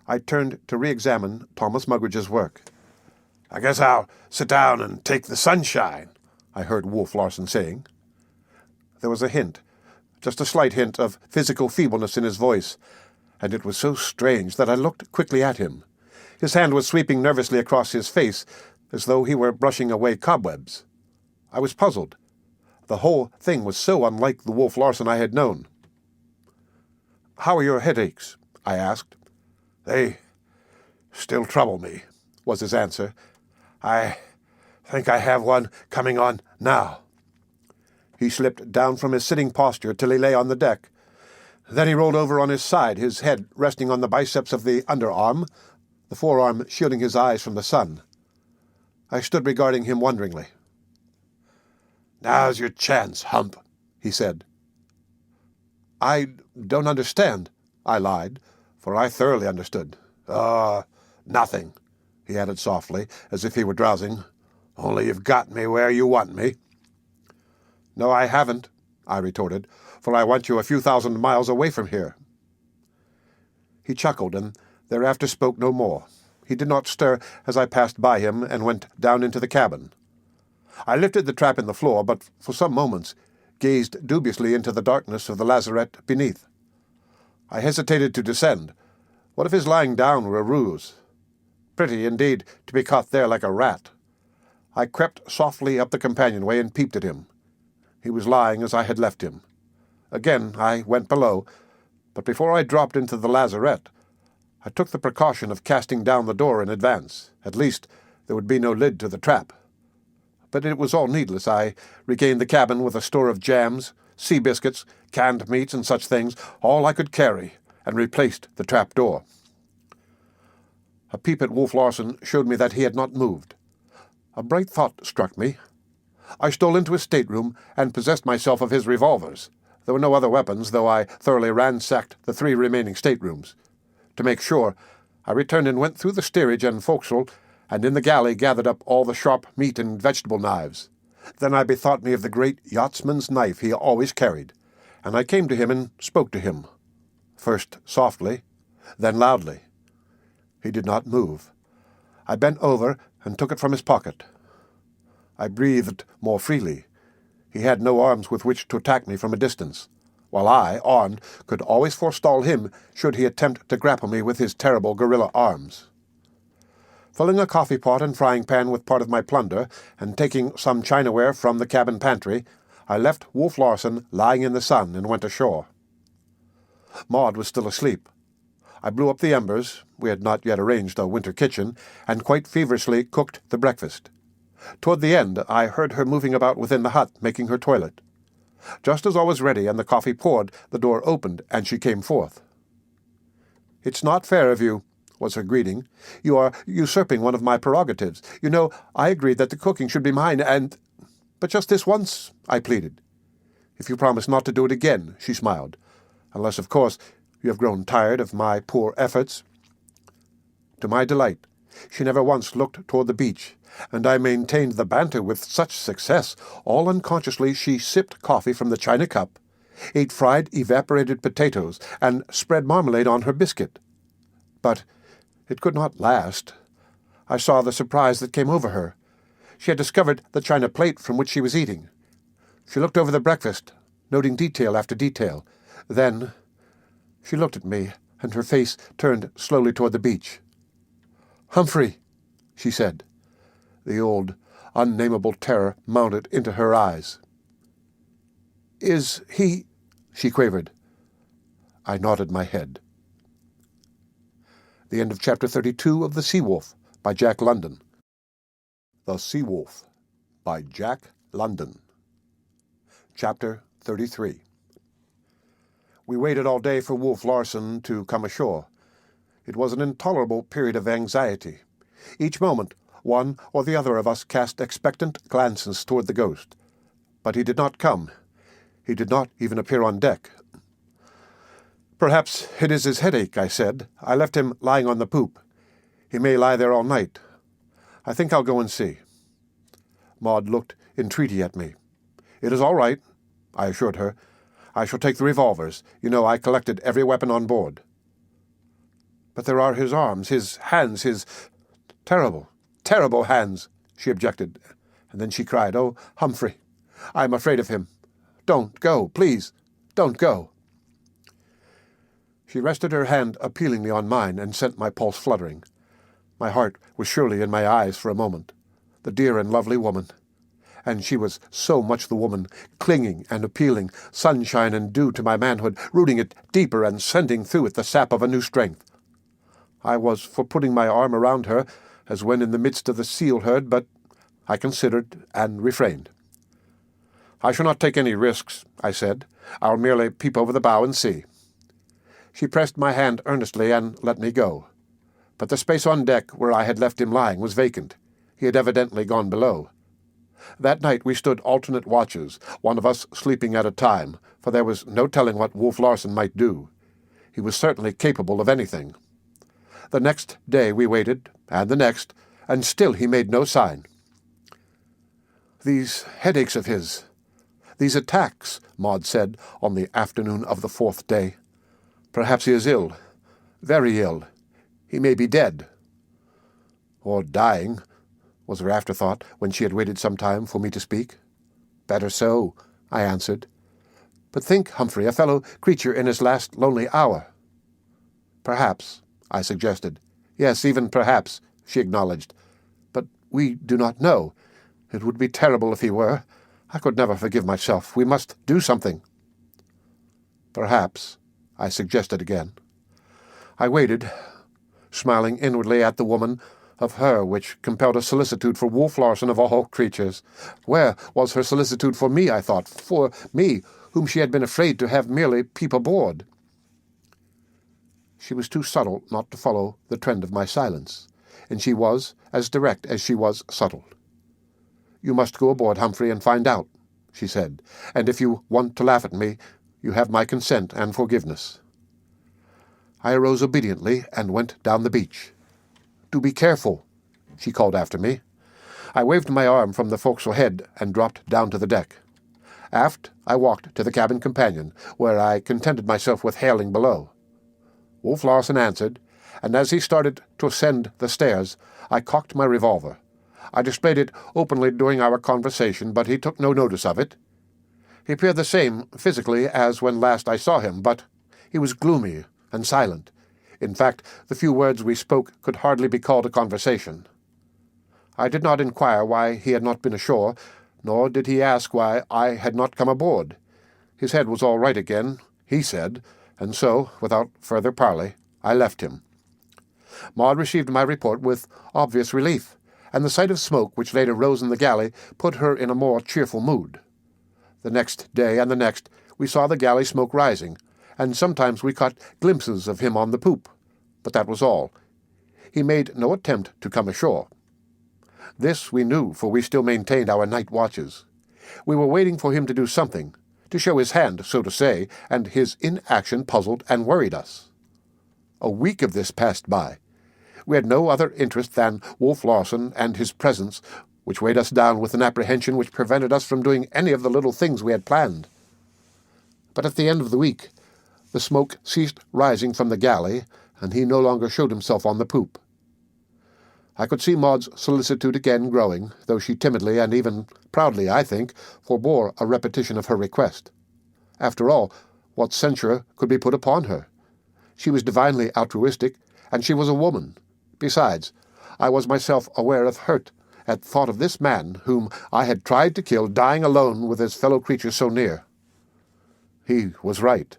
I turned to re-examine Thomas Mugridge's work. I guess I'll sit down and take the sunshine, I heard Wolf Larsen saying. There was a hint, just a slight hint of physical feebleness in his voice, and it was so strange that I looked quickly at him. His hand was sweeping nervously across his face, as though he were brushing away cobwebs. I was puzzled. The whole thing was so unlike the Wolf Larsen I had known. How are your headaches? I asked. They still trouble me, was his answer. I think I have one coming on now. He slipped down from his sitting posture till he lay on the deck. Then he rolled over on his side, his head resting on the biceps of the underarm, the forearm shielding his eyes from the sun. I stood regarding him wonderingly. Now's your chance, Hump, he said. I don't understand, I lied, for I thoroughly understood. Nothing, he added softly, as if he were drowsing. Only you've got me where you want me. No, I haven't, I retorted, for I want you a few thousand miles away from here. He chuckled, and thereafter spoke no more. He did not stir as I passed by him and went down into the cabin. I lifted the trap in the floor, but for some moments gazed dubiously into the darkness of the lazarette beneath. I hesitated to descend. What if his lying down were a ruse? Pretty, indeed, to be caught there like a rat. I crept softly up the companionway and peeped at him. He was lying as I had left him. Again I went below, but before I dropped into the lazarette, I took the precaution of casting down the door in advance. At least there would be no lid to the trap. But it was all needless. I regained the cabin with a store of jams, sea biscuits, canned meats, and such things, all I could carry, and replaced the trap door. A peep at Wolf Larsen showed me that he had not moved. A bright thought struck me. I stole into his stateroom and possessed myself of his revolvers. There were no other weapons, though I thoroughly ransacked the 3 remaining staterooms. To make sure, I returned and went through the steerage and forecastle, and in the galley gathered up all the sharp meat and vegetable knives. Then I bethought me of the great yachtsman's knife he always carried, and I came to him and spoke to him, first softly, then loudly. He did not move. I bent over and took it from his pocket. I breathed more freely. He had no arms with which to attack me from a distance, while I, armed, could always forestall him should he attempt to grapple me with his terrible gorilla arms. Filling a coffee pot and frying pan with part of my plunder, and taking some chinaware from the cabin pantry, I left Wolf Larsen lying in the sun and went ashore. Maud was still asleep. I blew up the embers, we had not yet arranged a winter kitchen, and quite feverishly cooked the breakfast. Toward the end, I heard her moving about within the hut, making her toilet. Just as all was ready and the coffee poured, the door opened, and she came forth. "It's not fair of you," was her greeting. "You are usurping one of my prerogatives. You know, I agreed that the cooking should be mine, and—" "But just this once," I pleaded. "If you promise not to do it again," she smiled. "Unless, of course, you have grown tired of my poor efforts." To my delight, she never once looked toward the beach, and I maintained the banter with such success, all unconsciously she sipped coffee from the china cup, ate fried evaporated potatoes, and spread marmalade on her biscuit. But it could not last. I saw the surprise that came over her. She had discovered the china plate from which she was eating. She looked over the breakfast, noting detail after detail. Then she looked at me, and her face turned slowly toward the beach. "Humphrey," she said. The old, unnameable terror mounted into her eyes. "Is he—" she quavered. I nodded my head. The end of Chapter 32 of The Sea Wolf by Jack London. The Sea Wolf by Jack London. Chapter 33. We waited all day for Wolf Larsen to come ashore. It was an intolerable period of anxiety. Each moment, one or the other of us cast expectant glances toward the ghost. But he did not come. He did not even appear on deck. "Perhaps it is his headache," I said. "I left him lying on the poop. He may lie there all night. I think I'll go and see." Maud looked entreaty at me. "It is all right," I assured her. "I shall take the revolvers. You know I collected every weapon on board." "But there are his arms, his hands, his terrible, terrible hands," she objected. And then she cried, "Oh, Humphrey, I am afraid of him. Don't go, please, don't go." She rested her hand appealingly on mine and sent my pulse fluttering. My heart was surely in my eyes for a moment. The dear and lovely woman. And she was so much the woman, clinging and appealing, sunshine and dew to my manhood, rooting it deeper and sending through it the sap of a new strength. I was for putting my arm around her, as when in the midst of the seal herd, but I considered and refrained. "I shall not take any risks," I said. "I'll merely peep over the bow and see." She pressed my hand earnestly and let me go. But the space on deck where I had left him lying was vacant. He had evidently gone below. That night we stood alternate watches, one of us sleeping at a time, for there was no telling what Wolf Larsen might do. He was certainly capable of anything. The next day we waited, and the next, and still he made no sign. "These headaches of his, these attacks," Maud said on the afternoon of the 4th day. "Perhaps he is ill, very ill. He may be dead." "Or dying," was her afterthought when she had waited some time for me to speak. "Better so," I answered. "But think, Humphrey, a fellow creature in his last lonely hour." "Perhaps," I suggested. "Yes, even perhaps," she acknowledged. "But we do not know. It would be terrible if he were. I could never forgive myself. We must do something." "Perhaps," I suggested again. I waited, smiling inwardly at the woman of her which compelled a solicitude for Wolf Larsen of all creatures. Where was her solicitude for me, I thought, for me, whom she had been afraid to have merely peep aboard? She was too subtle not to follow the trend of my silence, and she was as direct as she was subtle. "You must go aboard, Humphrey, and find out," she said, "and if you want to laugh at me, you have my consent and forgiveness." I arose obediently and went down the beach. "Do be careful," she called after me. I waved my arm from the forecastle head and dropped down to the deck. Aft, I walked to the cabin companion, where I contented myself with hailing below. Wolf Larsen answered, and as he started to ascend the stairs, I cocked my revolver. I displayed it openly during our conversation, but he took no notice of it. He appeared the same physically as when last I saw him, but he was gloomy and silent. In fact, the few words we spoke could hardly be called a conversation. I did not inquire why he had not been ashore, nor did he ask why I had not come aboard. His head was all right again, he said, and so, without further parley, I left him. Maud received my report with obvious relief, and the sight of smoke which later rose in the galley put her in a more cheerful mood. The next day and the next we saw the galley smoke rising, and sometimes we caught glimpses of him on the poop, but that was all. He made no attempt to come ashore. This we knew, for we still maintained our night watches. We were waiting for him to do something, to show his hand, so to say, and his inaction puzzled and worried us. A week of this passed by. We had no other interest than Wolf Larsen and his presence, which weighed us down with an apprehension which prevented us from doing any of the little things we had planned. But at the end of the week, the smoke ceased rising from the galley, and he no longer showed himself on the poop. I could see Maud's solicitude again growing, though she timidly and even proudly, I think, forbore a repetition of her request. After all, what censure could be put upon her? She was divinely altruistic, and she was a woman. Besides, I was myself aware of hurt at thought of this man whom I had tried to kill dying alone with his fellow creatures so near. He was right.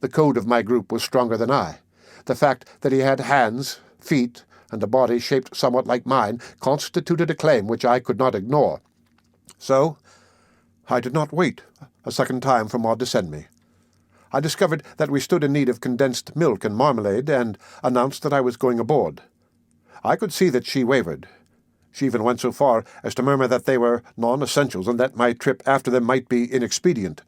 The code of my group was stronger than I. The fact that he had hands, feet, and a body shaped somewhat like mine constituted a claim which I could not ignore. So I did not wait a second time for Maud to send me. I discovered that we stood in need of condensed milk and marmalade, and announced that I was going aboard. I could see that she wavered. She even went so far as to murmur that they were non-essentials, and that my trip after them might be inexpedient.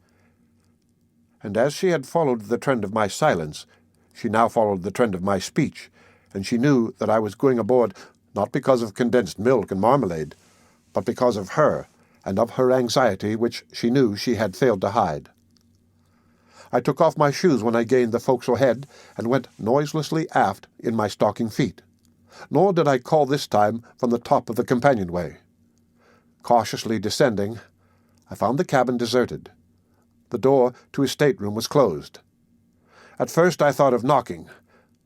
And as she had followed the trend of my silence, she now followed the trend of my speech, and she knew that I was going aboard not because of condensed milk and marmalade, but because of her, and of her anxiety which she knew she had failed to hide. I took off my shoes when I gained the forecastle head, and went noiselessly aft in my stocking feet. Nor did I call this time from the top of the companionway. Cautiously descending, I found the cabin deserted. The door to his stateroom was closed. At first I thought of knocking.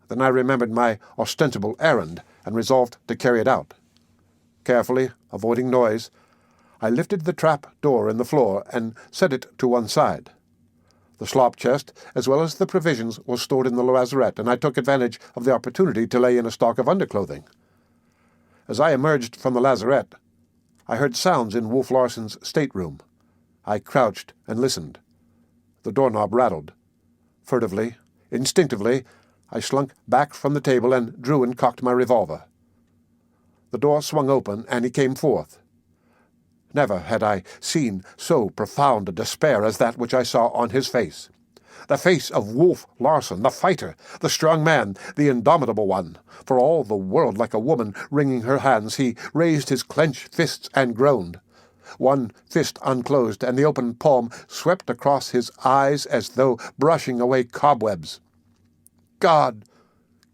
Then I remembered my ostensible errand, and resolved to carry it out. Carefully, avoiding noise, I lifted the trap door in the floor and set it to one side. The slop chest, as well as the provisions, was stored in the lazarette, and I took advantage of the opportunity to lay in a stock of underclothing. As I emerged from the lazarette, I heard sounds in Wolf Larsen's stateroom. I crouched and listened. The doorknob rattled. Furtively, instinctively, I slunk back from the table and drew and cocked my revolver. The door swung open, and he came forth. Never had I seen so profound a despair as that which I saw on his face. The face of Wolf Larsen, the fighter, the strong man, the indomitable one. For all the world like a woman wringing her hands, he raised his clenched fists and groaned. One fist unclosed, and the open palm swept across his eyes as though brushing away cobwebs. "God!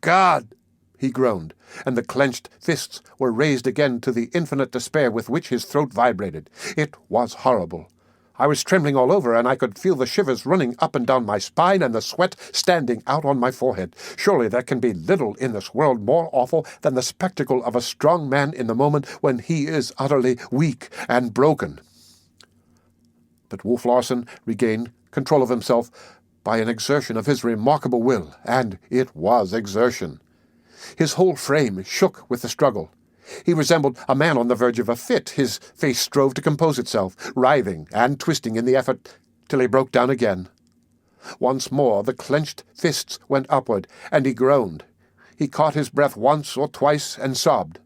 God!" he groaned, and the clenched fists were raised again to the infinite despair with which his throat vibrated. It was horrible. I was trembling all over, and I could feel the shivers running up and down my spine and the sweat standing out on my forehead. Surely there can be little in this world more awful than the spectacle of a strong man in the moment when he is utterly weak and broken. But Wolf Larsen regained control of himself by an exertion of his remarkable will, and it was exertion. His whole frame shook with the struggle. He resembled a man on the verge of a fit. His face strove to compose itself, writhing and twisting in the effort, till he broke down again. Once more the clenched fists went upward, and he groaned. He caught his breath once or twice and sobbed.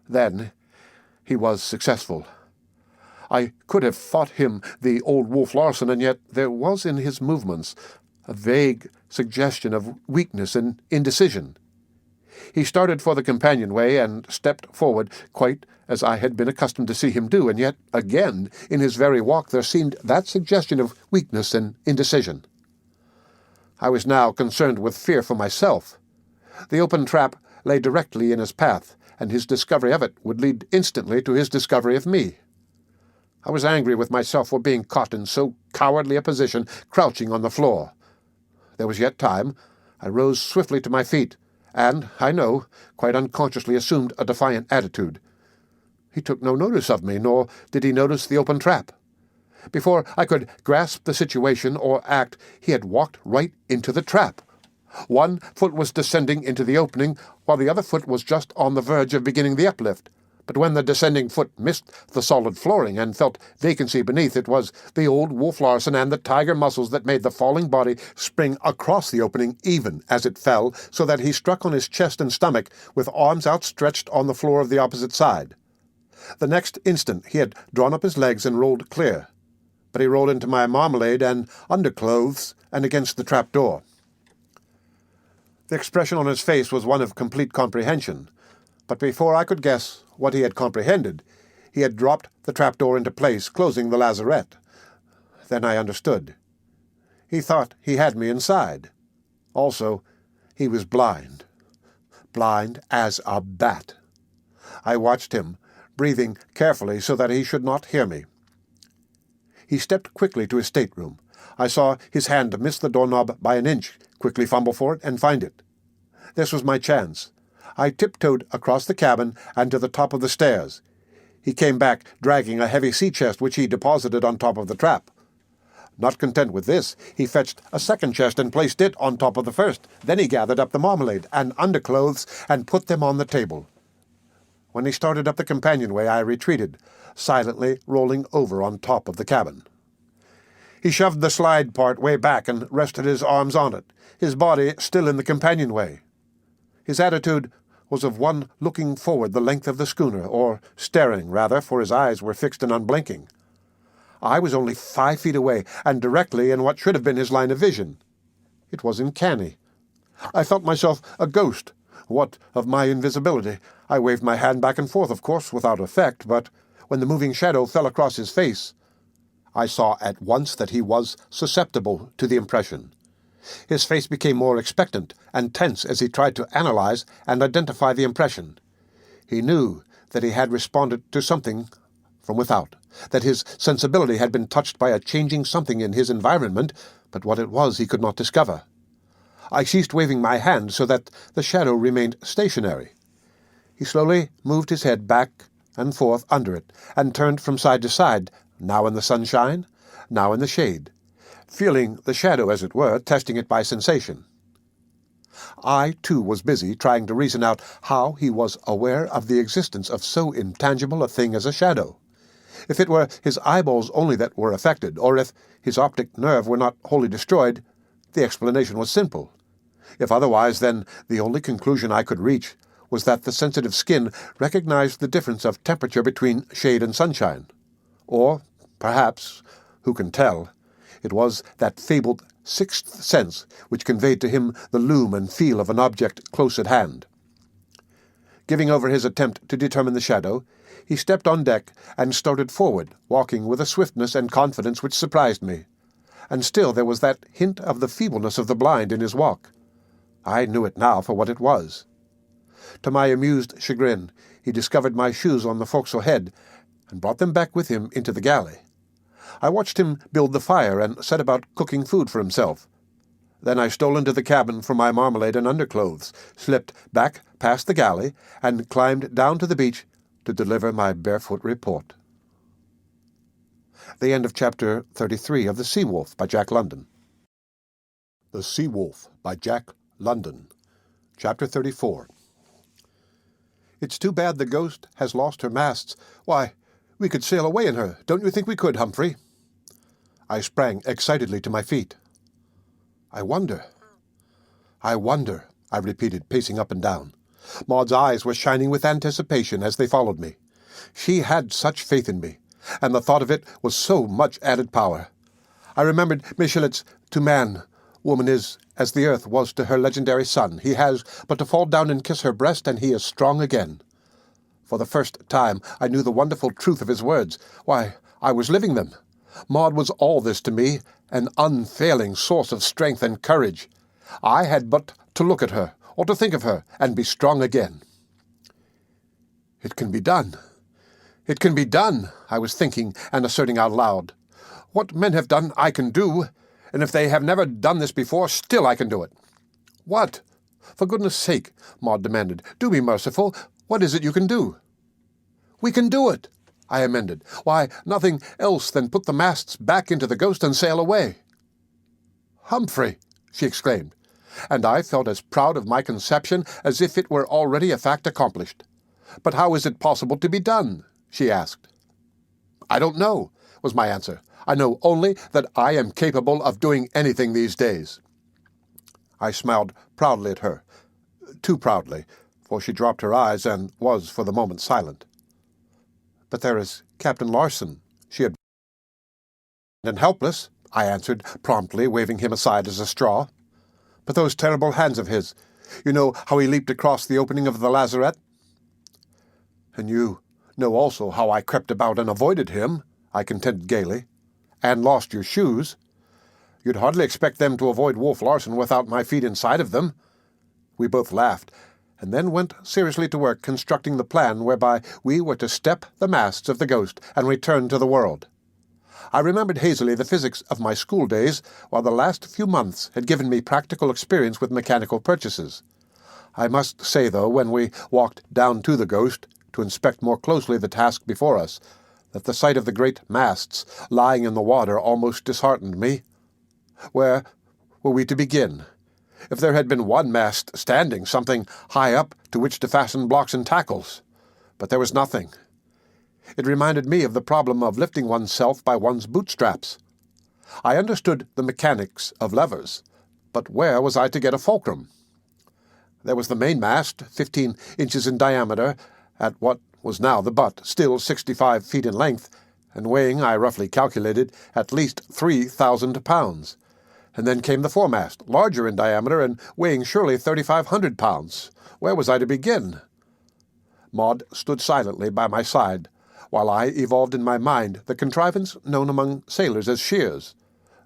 Then he was successful. I could have thought him the old Wolf Larsen, and yet there was in his movements a vague suggestion of weakness and indecision. He started for the companionway and stepped forward quite as I had been accustomed to see him do, and yet again in his very walk there seemed that suggestion of weakness and indecision. I was now concerned with fear for myself. The open trap lay directly in his path, and his discovery of it would lead instantly to his discovery of me. I was angry with myself for being caught in so cowardly a position, crouching on the floor. There was yet time. I rose swiftly to my feet, and, I know, quite unconsciously assumed a defiant attitude. He took no notice of me, nor did he notice the open trap. Before I could grasp the situation or act, he had walked right into the trap. One foot was descending into the opening, while the other foot was just on the verge of beginning the uplift. But when the descending foot missed the solid flooring and felt vacancy beneath, it was the old Wolf Larsen and the tiger muscles that made the falling body spring across the opening even as it fell, so that he struck on his chest and stomach with arms outstretched on the floor of the opposite side. The next instant he had drawn up his legs and rolled clear. But he rolled into my marmalade and underclothes and against the trap door. The expression on his face was one of complete comprehension, but before I could guess what he had comprehended, he had dropped the trapdoor into place, closing the lazarette. Then I understood. He thought he had me inside. Also, he was blind. Blind as a bat. I watched him, breathing carefully so that he should not hear me. He stepped quickly to his stateroom. I saw his hand miss the doorknob by an inch, quickly fumble for it, and find it. This was my chance. I tiptoed across the cabin and to the top of the stairs. He came back, dragging a heavy sea chest which he deposited on top of the trap. Not content with this, he fetched a second chest and placed it on top of the first. Then he gathered up the marmalade and underclothes and put them on the table. When he started up the companionway, I retreated, silently rolling over on top of the cabin. He shoved the slide part way back and rested his arms on it, his body still in the companionway. His attitude was of one looking forward the length of the schooner, or staring, rather, for his eyes were fixed and unblinking. I was only 5 feet away, and directly in what should have been his line of vision. It was uncanny. I felt myself a ghost. What of my invisibility? I waved my hand back and forth, of course, without effect, but when the moving shadow fell across his face, I saw at once that he was susceptible to the impression. His face became more expectant and tense as he tried to analyze and identify the impression. He knew that he had responded to something from without, that his sensibility had been touched by a changing something in his environment, but what it was he could not discover. I ceased waving my hand so that the shadow remained stationary. He slowly moved his head back and forth under it, and turned from side to side, now in the sunshine, now in the shade, feeling the shadow, as it were, testing it by sensation. I, too, was busy trying to reason out how he was aware of the existence of so intangible a thing as a shadow. If it were his eyeballs only that were affected, or if his optic nerve were not wholly destroyed, the explanation was simple. If otherwise, then the only conclusion I could reach was that the sensitive skin recognized the difference of temperature between shade and sunshine. Or, perhaps, who can tell, it was that fabled sixth sense which conveyed to him the loom and feel of an object close at hand. Giving over his attempt to determine the shadow, he stepped on deck and started forward, walking with a swiftness and confidence which surprised me. And still there was that hint of the feebleness of the blind in his walk. I knew it now for what it was. To my amused chagrin, he discovered my shoes on the forecastle head and brought them back with him into the galley. I watched him build the fire and set about cooking food for himself. Then I stole into the cabin for my marmalade and underclothes, slipped back past the galley, and climbed down to the beach to deliver my barefoot report. The end of Chapter 33 of The Sea Wolf by Jack London. The Sea Wolf by Jack London. Chapter 34. It's too bad the Ghost has lost her masts. Why, we could sail away in her. Don't you think we could, Humphrey? I sprang excitedly to my feet. I wonder, I repeated, pacing up and down. Maud's eyes were shining with anticipation as they followed me. She had such faith in me, and the thought of it was so much added power. I remembered Michelet's "To man, woman is as the earth was to her legendary son. He has but to fall down and kiss her breast, and he is strong again." For the first time I knew the wonderful truth of his words. Why, I was living them. Maud was all this to me, an unfailing source of strength and courage. I had but to look at her, or to think of her, and be strong again. It can be done. It can be done, I was thinking and asserting out loud. What men have done, I can do, and if they have never done this before, still I can do it. "What? For goodness sake," Maud demanded, "do be merciful. What is it you can do?" "We can do it," I amended. "Why, nothing else than put the masts back into the Ghost and sail away." "Humphrey!" she exclaimed, and I felt as proud of my conception as if it were already a fact accomplished. "But how is it possible to be done?" she asked. "I don't know," was my answer. "I know only that I am capable of doing anything these days." I smiled proudly at her, too proudly, for she dropped her eyes and was for the moment silent. "But there is Captain Larsen," she had. "And helpless," I answered, promptly waving him aside as a straw. "But those terrible hands of his. You know how he leaped across the opening of the lazarette?" "And you know also how I crept about and avoided him," I contended gaily. "And lost your shoes. You'd hardly expect them to avoid Wolf Larsen without my feet inside of them." We both laughed, and then went seriously to work constructing the plan whereby we were to step the masts of the Ghost and return to the world. I remembered hazily the physics of my school days, while the last few months had given me practical experience with mechanical purchases. I must say, though, when we walked down to the Ghost, to inspect more closely the task before us, that the sight of the great masts lying in the water almost disheartened me. Where were we to begin? If there had been one mast standing, something high up to which to fasten blocks and tackles. But there was nothing. It reminded me of the problem of lifting oneself by one's bootstraps. I understood the mechanics of levers, but where was I to get a fulcrum? There was the mainmast, 15 inches in diameter, at what was now the butt, still 65 feet in length, and weighing, I roughly calculated, at least 3,000 pounds. And then came the foremast, larger in diameter and weighing surely 3,500 pounds. Where was I to begin? Maud stood silently by my side, while I evolved in my mind the contrivance known among sailors as shears.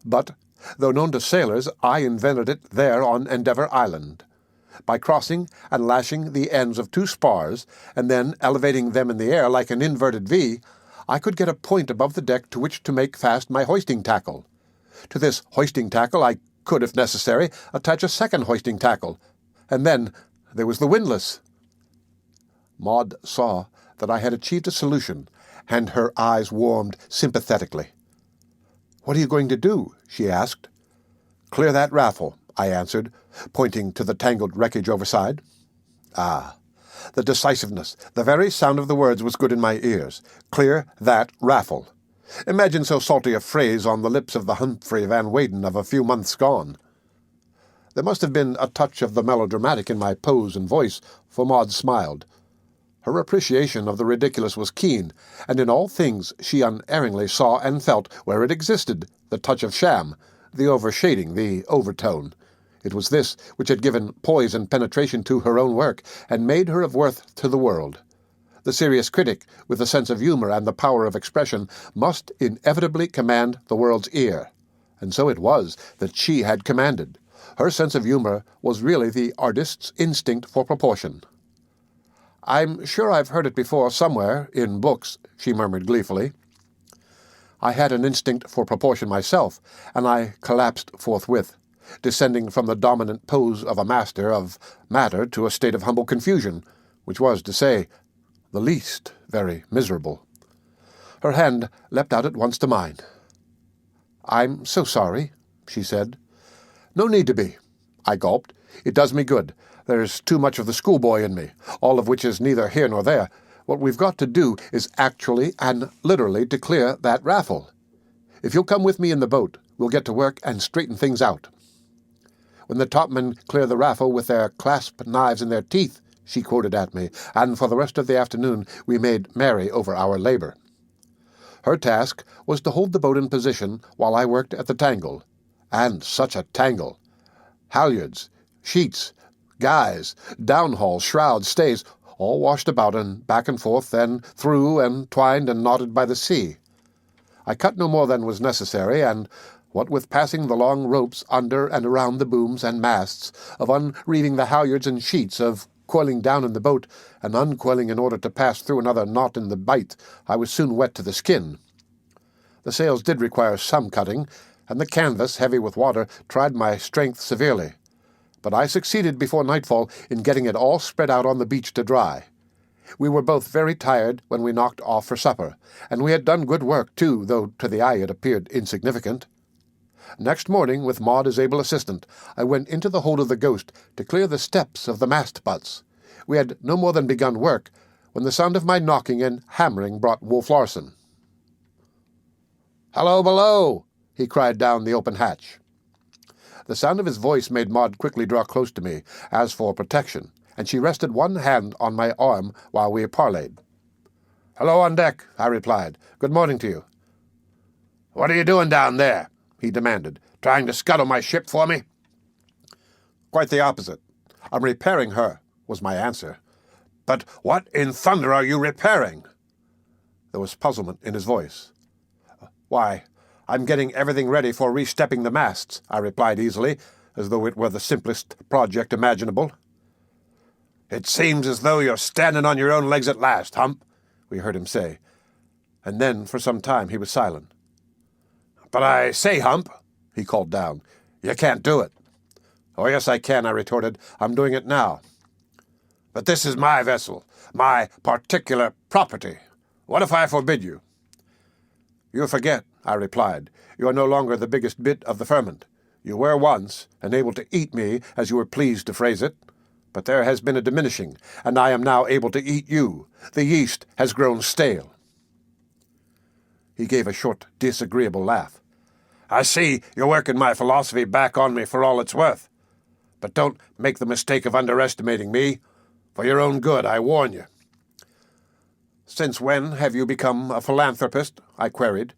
But, though known to sailors, I invented it there on Endeavour Island. By crossing and lashing the ends of 2 spars, and then elevating them in the air like an inverted V, I could get a point above the deck to which to make fast my hoisting tackle. To this hoisting tackle I could, if necessary, attach a second hoisting tackle, and then there was the windlass. Maud saw that I had achieved a solution, and her eyes warmed sympathetically. "What are you going to do?" she asked. "Clear that raffle," I answered, pointing to the tangled wreckage overside. Ah, the decisiveness, the very sound of the words was good in my ears. Clear that raffle. Imagine so salty a phrase on the lips of the Humphrey Van Weyden of a few months gone. There must have been a touch of the melodramatic in my pose and voice, for Maud smiled. Her appreciation of the ridiculous was keen, and in all things she unerringly saw and felt, where it existed, the touch of sham, the overshading, the overtone. It was this which had given poise and penetration to her own work, and made her of worth to the world. The serious critic, with a sense of humour and the power of expression, must inevitably command the world's ear. And so it was that she had commanded. Her sense of humour was really the artist's instinct for proportion. "I'm sure I've heard it before somewhere, in books," she murmured gleefully. I had an instinct for proportion myself, and I collapsed forthwith, descending from the dominant pose of a master of matter to a state of humble confusion, which was to say, the least very miserable. Her hand leapt out at once to mine. "I'm so sorry," she said. "No need to be," I gulped. "It does me good. There's too much of the schoolboy in me, all of which is neither here nor there. What we've got to do is actually and literally to clear that raffle. If you'll come with me in the boat, we'll get to work and straighten things out." "When the topmen clear the raffle with their clasp knives in their teeth," she quoted at me, and for the rest of the afternoon we made merry over our labour. Her task was to hold the boat in position while I worked at the tangle. And such a tangle! Halyards, sheets, guys, downhauls, shrouds, stays, all washed about and back and forth and through and twined and knotted by the sea. I cut no more than was necessary, and what with passing the long ropes under and around the booms and masts, of unreeving the halyards and sheets, of coiling down in the boat and uncoiling in order to pass through another knot in the bight, I was soon wet to the skin. The sails did require some cutting, and the canvas, heavy with water, tried my strength severely. but I succeeded before nightfall in getting it all spread out on the beach to dry. We were both very tired when we knocked off for supper, and we had done good work, too, though to the eye it appeared insignificant. Next morning, with Maud as able assistant, I went into the hold of the Ghost to clear the steps of the mast butts. We had no more than begun work when the sound of my knocking and hammering brought Wolf Larsen. "Hello below!" he cried down the open hatch. The sound of his voice made Maud quickly draw close to me, as for protection, and she rested one hand on my arm while we parleyed. "Hello on deck," I replied. "Good morning to you." "What are you doing down there?" he demanded. "Trying to scuttle my ship for me?" "Quite the opposite. I'm repairing her," was my answer. "But what in thunder are you repairing?" There was puzzlement in his voice. "Why, I'm getting everything ready for re-stepping the masts," I replied easily, as though it were the simplest project imaginable. "It seems as though you're standing on your own legs at last, Hump," we heard him say, and then for some time he was silent. "But I say, Hump," he called down, "you can't do it." "Oh, yes, I can," I retorted. "I'm doing it now." "But this is my vessel, my particular property. What if I forbid you?" "You forget," I replied. "You are no longer the biggest bit of the ferment. You were once, and able to eat me, as you were pleased to phrase it. But there has been a diminishing, and I am now able to eat you. The yeast has grown stale." He gave a short, disagreeable laugh. "I see you're working my philosophy back on me for all it's worth. But don't make the mistake of underestimating me. For your own good, I warn you." "Since when have you become a philanthropist?" I queried.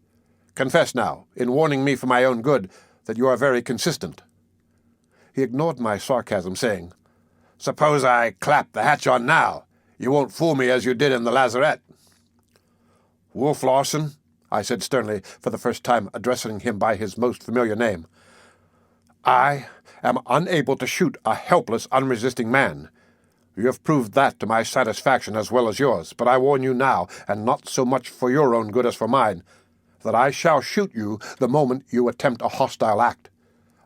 "Confess now, in warning me for my own good, that you are very consistent." He ignored my sarcasm, saying, "Suppose I clap the hatch on now. You won't fool me as you did in the lazarette." "Wolf Larsen," I said sternly, for the first time addressing him by his most familiar name, "I am unable to shoot a helpless, unresisting man. You have proved that to my satisfaction as well as yours, but I warn you now, and not so much for your own good as for mine, that I shall shoot you the moment you attempt a hostile act.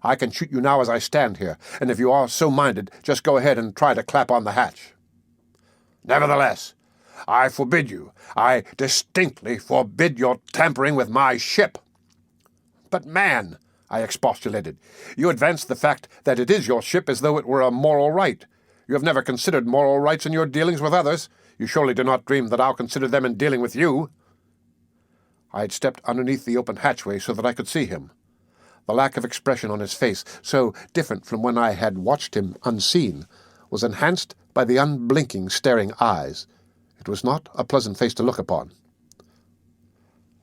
I can shoot you now as I stand here, and if you are so minded, just go ahead and try to clap on the hatch." "Nevertheless, I forbid you. I distinctly forbid your tampering with my ship." "But, man," I expostulated, "you advance the fact that it is your ship as though it were a moral right. You have never considered moral rights in your dealings with others. You surely do not dream that I'll consider them in dealing with you." I had stepped underneath the open hatchway so that I could see him. The lack of expression on his face, so different from when I had watched him unseen, was enhanced by the unblinking, staring eyes. It was not a pleasant face to look upon.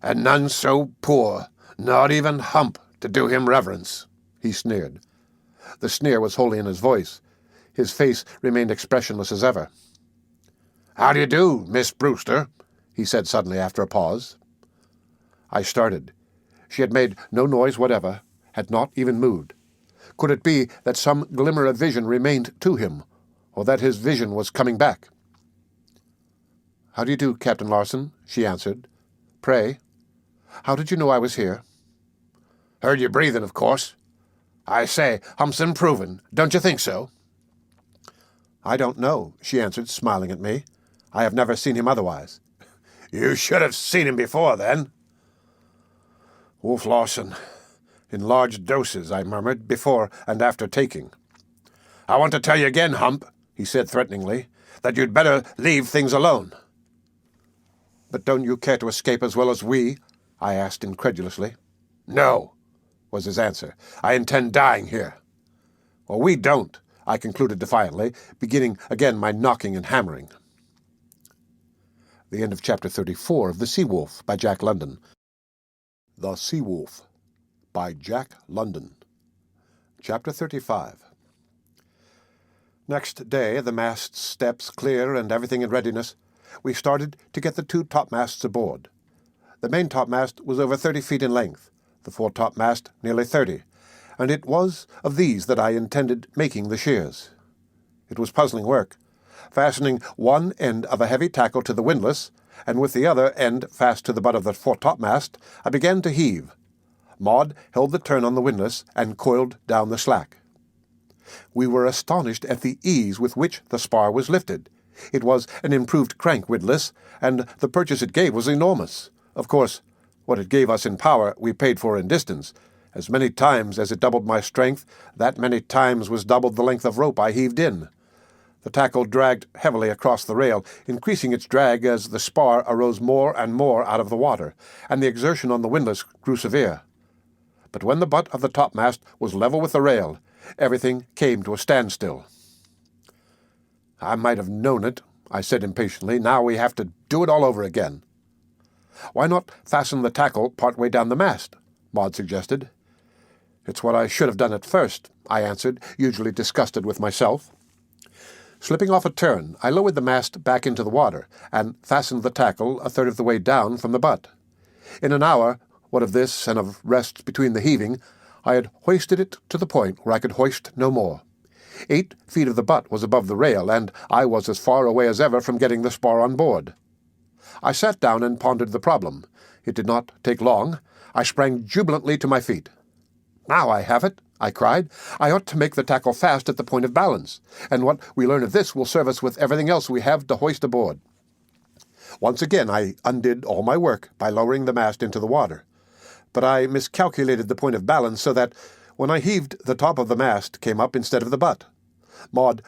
"And none so poor, not even Hump, to do him reverence," he sneered. The sneer was wholly in his voice. His face remained expressionless as ever. "How do you do, Miss Brewster?" he said suddenly after a pause. I started. She had made no noise whatever, had not even moved. Could it be that some glimmer of vision remained to him, or that his vision was coming back? "How do you do, Captain Larsen?" she answered. "Pray, how did you know I was here?" "Heard you breathing, of course. I say, Hump's improving, don't you think so?" "I don't know," she answered, smiling at me. "I have never seen him otherwise." "You should have seen him before, then." "Wolf Larsen, in large doses," I murmured, "before and after taking." "I want to tell you again, Hump," he said threateningly, "that you'd better leave things alone." "But don't you care to escape as well as we?" I asked incredulously. "No," was his answer. "I intend dying here." "Well, we don't," I concluded defiantly, beginning again my knocking and hammering. The end of Chapter 34 of The Sea Wolf by Jack London. The Sea Wolf by Jack London. Chapter 35. Next day, the mast steps clear and everything in readiness, we started to get the two topmasts aboard. The main topmast was over 30 feet in length, the foretopmast nearly 30, and it was of these that I intended making the shears. It was puzzling work, fastening one end of a heavy tackle to the windlass, and with the other end fast to the butt of the foretopmast, I began to heave. Maud held the turn on the windlass and coiled down the slack. We were astonished at the ease with which the spar was lifted. It was an improved crank windlass, and the purchase it gave was enormous. Of course, what it gave us in power we paid for in distance. As many times as it doubled my strength, that many times was doubled the length of rope I heaved in. The tackle dragged heavily across the rail, increasing its drag as the spar arose more and more out of the water, and the exertion on the windlass grew severe. But when the butt of the topmast was level with the rail, everything came to a standstill. "I might have known it," I said impatiently. "Now we have to do it all over again." "Why not fasten the tackle part way down the mast?" Maud suggested. "It's what I should have done at first," I answered, hugely disgusted with myself. Slipping off a turn, I lowered the mast back into the water, and fastened the tackle a third of the way down from the butt. In an hour, what of this and of rests between the heaving, I had hoisted it to the point where I could hoist no more. 8 feet of the butt was above the rail, and I was as far away as ever from getting the spar on board. I sat down and pondered the problem. It did not take long. I sprang jubilantly to my feet. "Now I have it," I cried. "I ought to make the tackle fast at the point of balance, and what we learn of this will serve us with everything else we have to hoist aboard." Once again I undid all my work by lowering the mast into the water. But I miscalculated the point of balance so that, when I heaved, the top of the mast came up instead of the butt. Maud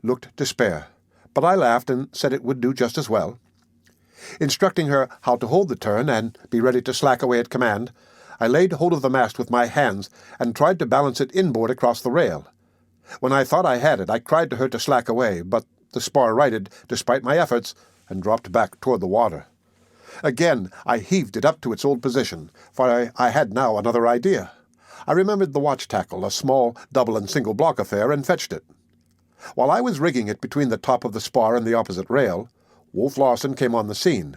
looked despair, but I laughed and said it would do just as well. Instructing her how to hold the turn and be ready to slack away at command, I laid hold of the mast with my hands and tried to balance it inboard across the rail. When I thought I had it, I cried to her to slack away, but the spar righted despite my efforts and dropped back toward the water. Again I heaved it up to its old position, for I had now another idea. I remembered the watch tackle, a small double and single block affair, and fetched it. While I was rigging it between the top of the spar and the opposite rail, Wolf Larsen came on the scene.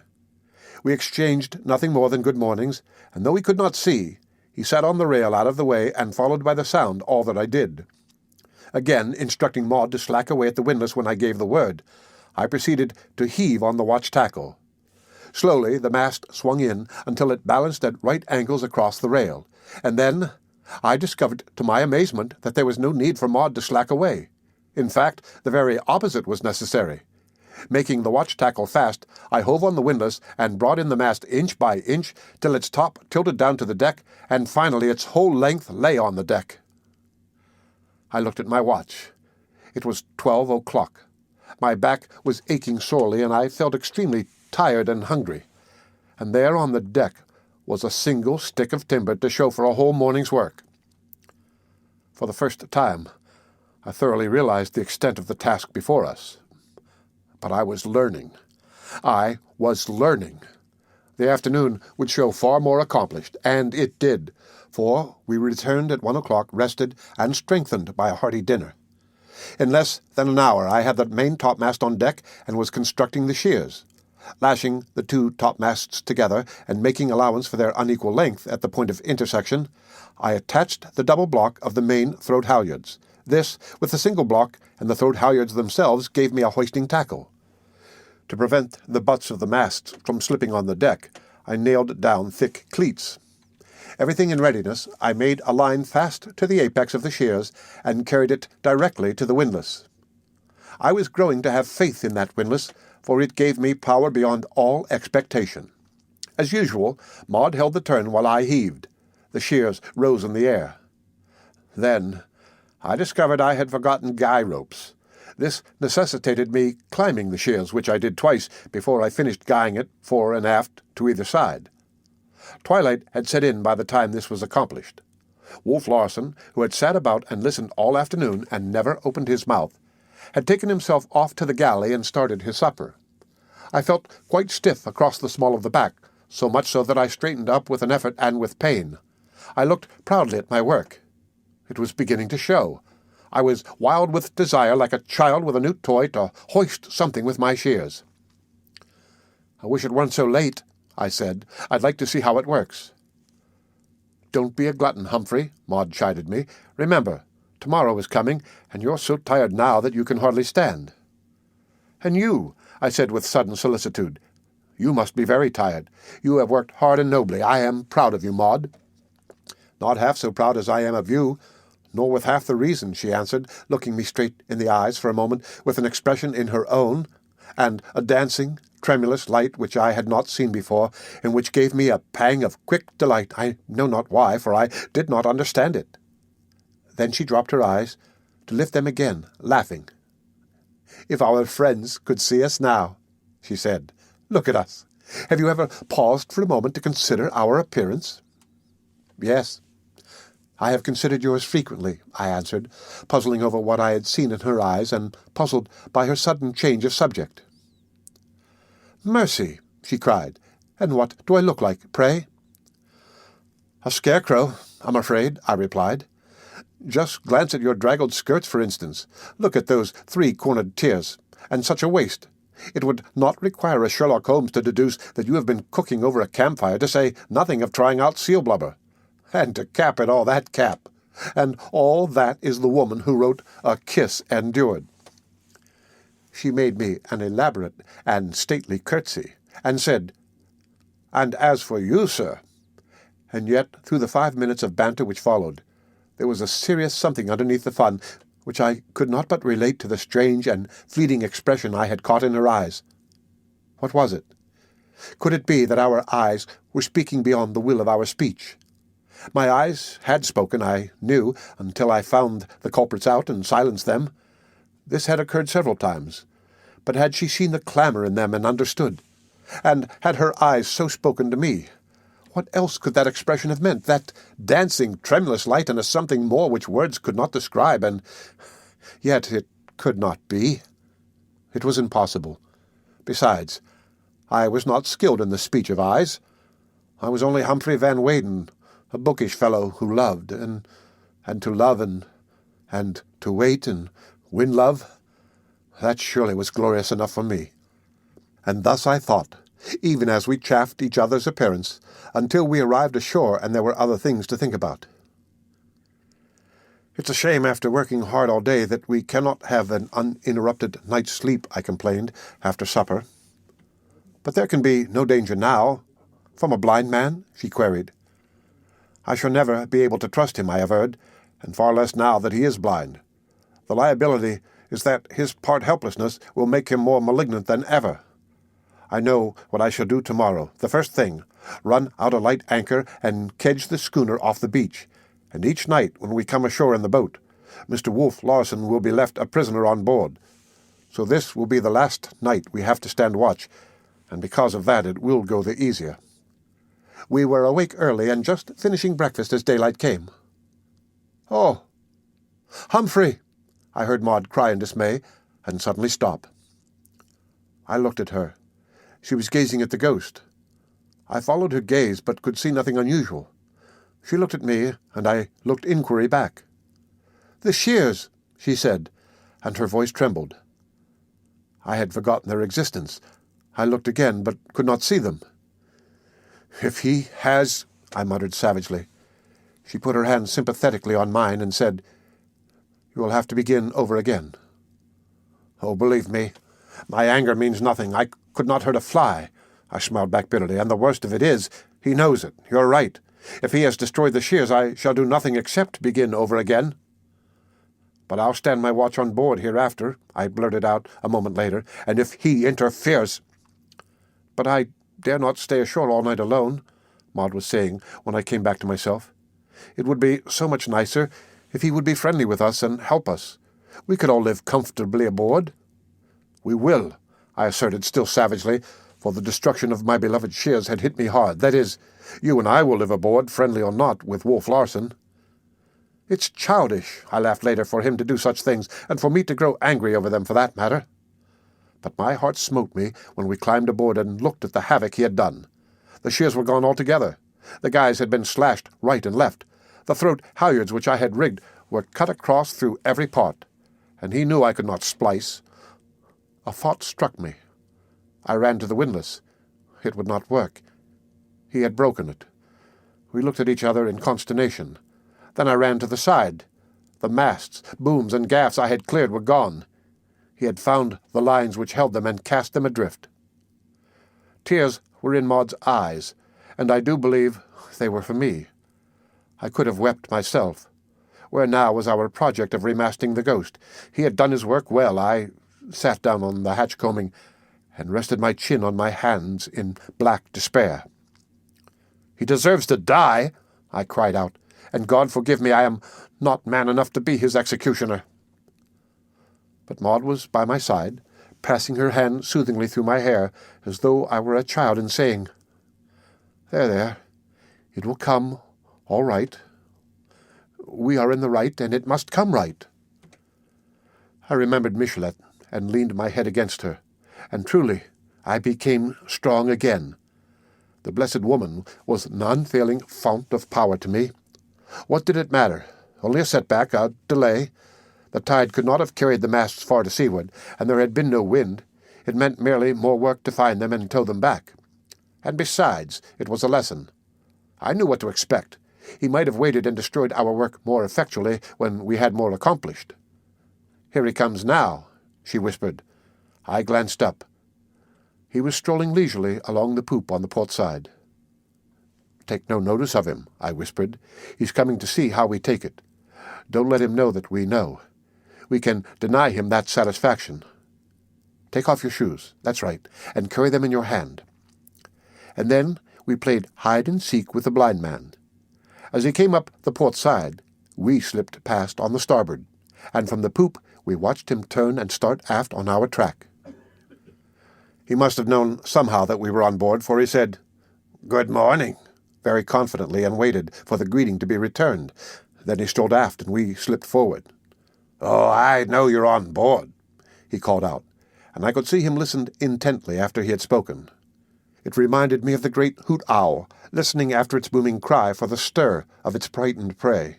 We exchanged nothing more than good mornings, and though he could not see, he sat on the rail out of the way and followed by the sound all that I did. Again, instructing Maud to slack away at the windlass when I gave the word, I proceeded to heave on the watch tackle. Slowly the mast swung in until it balanced at right angles across the rail, and then I discovered to my amazement that there was no need for Maud to slack away. In fact, the very opposite was necessary. Making the watch tackle fast, I hove on the windlass and brought in the mast inch by inch till its top tilted down to the deck, and finally its whole length lay on the deck. I looked at my watch. It was 12 o'clock. My back was aching sorely, and I felt extremely tired and hungry. And there on the deck was a single stick of timber to show for a whole morning's work. For the first time, I thoroughly realized the extent of the task before us. But I was learning. I was learning. The afternoon would show far more accomplished, and it did, for we returned at 1 o'clock, rested and strengthened by a hearty dinner. In less than an hour I had the main topmast on deck and was constructing the shears. Lashing the 2 topmasts together and making allowance for their unequal length at the point of intersection, I attached the double block of the main throat halyards. This, with the single block and the throat halyards themselves, gave me a hoisting tackle. To prevent the butts of the masts from slipping on the deck, I nailed down thick cleats. Everything in readiness, I made a line fast to the apex of the shears and carried it directly to the windlass. I was growing to have faith in that windlass, for it gave me power beyond all expectation. As usual, Maud held the turn while I heaved. The shears rose in the air. Then I discovered I had forgotten guy ropes. This necessitated me climbing the shears, which I did twice before I finished guying it fore and aft to either side. Twilight had set in by the time this was accomplished. Wolf Larsen, who had sat about and listened all afternoon and never opened his mouth, had taken himself off to the galley and started his supper. I felt quite stiff across the small of the back, so much so that I straightened up with an effort and with pain. I looked proudly at my work. It was beginning to show. I was wild with desire, like a child with a new toy, to hoist something with my shears. "I wish it weren't so late," I said. "I'd like to see how it works." "Don't be a glutton, Humphrey," Maud chided me. "Remember, tomorrow is coming, and you're so tired now that you can hardly stand." "And you," I said with sudden solicitude. "You must be very tired. You have worked hard and nobly. I am proud of you, Maud." "Not half so proud as I am of you. nor with half the reason, she answered, looking me straight in the eyes for a moment, with an expression in her own, and a dancing, tremulous light which I had not seen before, and which gave me a pang of quick delight, I know not why, for I did not understand it. Then she dropped her eyes, to lift them again, laughing. "If our friends could see us now," she said. "Look at us. Have you ever paused for a moment to consider our appearance?" "Yes, I have considered yours frequently," I answered, puzzling over what I had seen in her eyes, and puzzled by her sudden change of subject. "Mercy!" she cried. "And what do I look like, pray?" "A scarecrow, I'm afraid," I replied. "Just glance at your draggled skirts, for instance. Look at those three-cornered tiers, and such a waist. It would not require a Sherlock Holmes to deduce that you have been cooking over a campfire, to say nothing of trying out seal blubber. And to cap it all, that cap. And all that is the woman who wrote A Kiss Endured." She made me an elaborate and stately curtsy, and said, "And as for you, sir—" And yet, through the 5 minutes of banter which followed, there was a serious something underneath the fun, which I could not but relate to the strange and fleeting expression I had caught in her eyes. What was it? Could it be that our eyes were speaking beyond the will of our speech? My eyes had spoken, I knew, until I found the culprits out and silenced them. This had occurred several times. But had she seen the clamour in them and understood? And had her eyes so spoken to me? What else could that expression have meant? That dancing, tremulous light, and a something more which words could not describe, and yet it could not be. It was impossible. Besides, I was not skilled in the speech of eyes. I was only Humphrey Van Weyden, a bookish fellow who loved, and to love, and to wait and win love. That surely was glorious enough for me. And thus I thought, even as we chaffed each other's appearance, until we arrived ashore and there were other things to think about. "It's a shame, after working hard all day, that we cannot have an uninterrupted night's sleep," I complained, after supper. "But there can be no danger now. From a blind man?" she queried. "I shall never be able to trust him," I averred, "and far less now that he is blind. The liability is that his part helplessness will make him more malignant than ever. I know what I shall do tomorrow. The first thing, run out a light anchor and kedge the schooner off the beach, and each night when we come ashore in the boat, Mr. Wolf Larsen will be left a prisoner on board. So this will be the last night we have to stand watch, and because of that it will go the easier." We were awake early and just finishing breakfast as daylight came. "Oh, Humphrey!" I heard Maud cry in dismay, and suddenly stop. I looked at her. She was gazing at the ghost. I followed her gaze, but could see nothing unusual. She looked at me, and I looked inquiry back. "The shears," she said, and her voice trembled. I had forgotten their existence. I looked again, but could not see them. "If he has—" I muttered savagely. She put her hand sympathetically on mine and said, "You will have to begin over again." "Oh, believe me, my anger means nothing. I could not hurt a fly," I smiled back bitterly, "and the worst of it is, he knows it. You're right. If he has destroyed the shears, I shall do nothing except begin over again." "But I'll stand my watch on board hereafter," I blurted out a moment later, "and if he interferes—" "But I dare not stay ashore all night alone," Maud was saying when I came back to myself. "It would be so much nicer if he would be friendly with us and help us. We could all live comfortably aboard." "We will," I asserted, still savagely, for the destruction of my beloved shears had hit me hard. "That is, you and I will live aboard, friendly or not, with Wolf Larsen." "It's childish," I laughed later, "for him to do such things, and for me to grow angry over them, for that matter." But my heart smote me when we climbed aboard and looked at the havoc he had done. The shears were gone altogether. The guys had been slashed right and left. The throat halyards which I had rigged were cut across through every part, and he knew I could not splice. A thought struck me. I ran to the windlass. It would not work. He had broken it. We looked at each other in consternation. Then I ran to the side. The masts, booms, and gaffs I had cleared were gone. He had found the lines which held them and cast them adrift. Tears were in Maud's eyes, and I do believe they were for me. I could have wept myself. Where now was our project of remasting the Ghost? He had done his work well. I sat down on the hatch combing and rested my chin on my hands in black despair. "He deserves to die," I cried out, "and God forgive me, I am not man enough to be his executioner." But Maud was by my side, passing her hand soothingly through my hair, as though I were a child, and saying, "There, there, it will come, all right. We are in the right, and it must come right." I remembered Michelet, and leaned my head against her, and truly I became strong again. The blessed woman was an unfailing fount of power to me. What did it matter? Only a setback, a delay. The tide could not have carried the masts far to seaward, and there had been no wind. It meant merely more work to find them and tow them back. And besides, it was a lesson. I knew what to expect. He might have waited and destroyed our work more effectually when we had more accomplished. "Here he comes now," she whispered. I glanced up. He was strolling leisurely along the poop on the port side. "Take no notice of him," I whispered. "He's coming to see how we take it. Don't let him know that we know. We can deny him that satisfaction. Take off your shoes, that's right, and carry them in your hand." And then we played hide-and-seek with the blind man. As he came up the port side, we slipped past on the starboard, and from the poop we watched him turn and start aft on our track. He must have known somehow that we were on board, for he said, "Good morning," very confidently, and waited for the greeting to be returned. Then he strolled aft, and we slipped forward. "Oh, I know you're on board," he called out, and I could see him listen intently after he had spoken. It reminded me of the great hoot owl, listening after its booming cry for the stir of its frightened prey.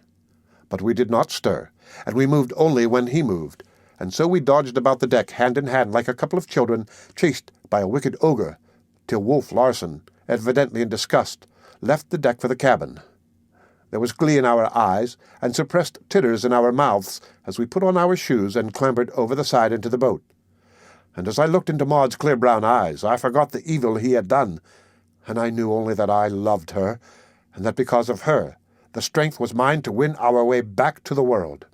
But we did not stir, and we moved only when he moved, and so we dodged about the deck hand in hand like a couple of children chased by a wicked ogre, till Wolf Larsen, evidently in disgust, left the deck for the cabin. There was glee in our eyes, and suppressed titters in our mouths as we put on our shoes and clambered over the side into the boat. And as I looked into Maud's clear brown eyes, I forgot the evil he had done, and I knew only that I loved her, and that because of her, the strength was mine to win our way back to the world.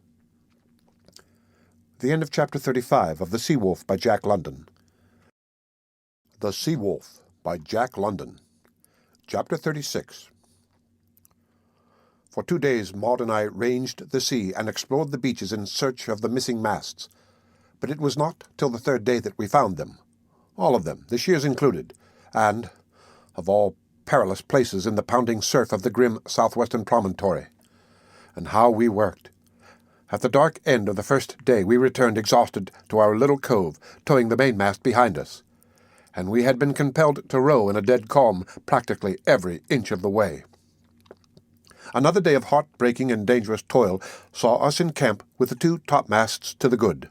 The end of Chapter 35 of The Sea Wolf by Jack London. The Sea Wolf by Jack London. Chapter 36. For 2 days Maud and I ranged the sea and explored the beaches in search of the missing masts. But it was not till the 3rd day that we found them. All of them, the shears included, and, of all perilous places, in the pounding surf of the grim southwestern promontory. And how we worked! At the dark end of the 1st day we returned exhausted to our little cove, towing the mainmast behind us. And we had been compelled to row in a dead calm practically every inch of the way. Another day of heart-breaking and dangerous toil saw us in camp with the 2 topmasts to the good.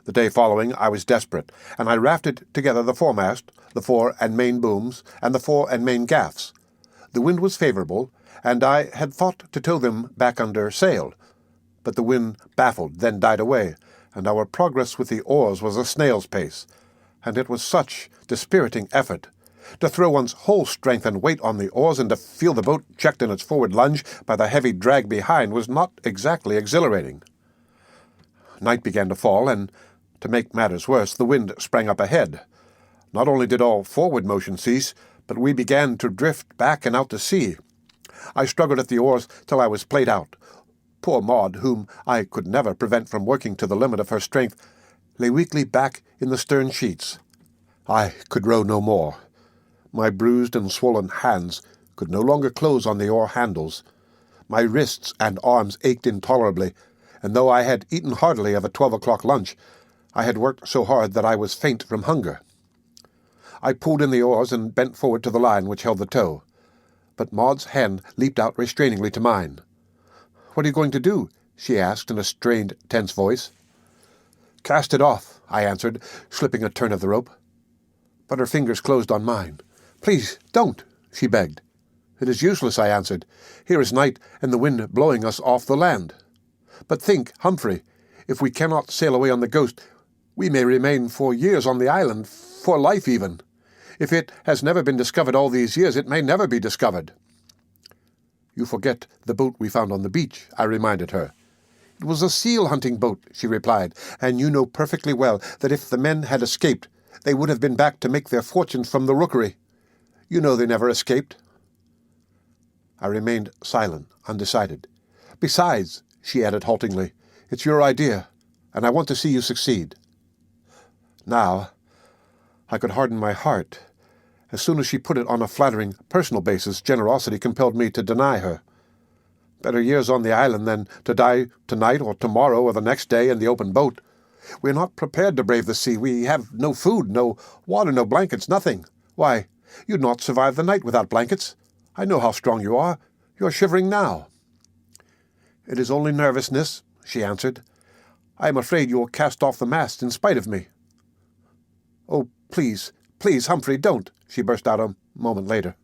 The day following I was desperate, and I rafted together the foremast, the fore and main booms, and the fore and main gaffs. The wind was favourable, and I had thought to tow them back under sail, but the wind baffled, then died away, and our progress with the oars was a snail's pace, and it was such dispiriting effort. To throw one's whole strength and weight on the oars and to feel the boat checked in its forward lunge by the heavy drag behind was not exactly exhilarating. Night began to fall, and, to make matters worse, the wind sprang up ahead. Not only did all forward motion cease, but we began to drift back and out to sea. I struggled at the oars till I was played out. Poor Maud, whom I could never prevent from working to the limit of her strength, lay weakly back in the stern sheets. I could row no more. My bruised and swollen hands could no longer close on the oar handles. My wrists and arms ached intolerably, and though I had eaten heartily of a 12 o'clock lunch, I had worked so hard that I was faint from hunger. I pulled in the oars and bent forward to the line which held the tow. But Maud's hand leaped out restrainingly to mine. "What are you going to do?" she asked in a strained, tense voice. "Cast it off," I answered, slipping a turn of the rope. But her fingers closed on mine. "Please, don't," she begged. "It is useless," I answered. "Here is night, and the wind blowing us off the land. But think, Humphrey, if we cannot sail away on the Ghost, we may remain for years on the island, for life even. If it has never been discovered all these years, it may never be discovered." "You forget the boat we found on the beach," I reminded her. It was a seal-hunting boat, she replied, and you know perfectly well that if the men had escaped, they would have been back to make their fortunes from the rookery. You know they never escaped. I remained silent, undecided. Besides, she added haltingly, it's your idea, and I want to see you succeed. Now, I could harden my heart. As soon as she put it on a flattering, personal basis, generosity compelled me to deny her. Better years on the island than to die tonight or tomorrow or the next day in the open boat. We're not prepared to brave the sea. We have no food, no water, no blankets, nothing. Why, you'd not survive the night without blankets. I know how strong you are. You're shivering now. It is only nervousness, she answered. I am afraid you will cast off the mast in spite of me. Oh, please, please, Humphrey, don't, she burst out a moment later.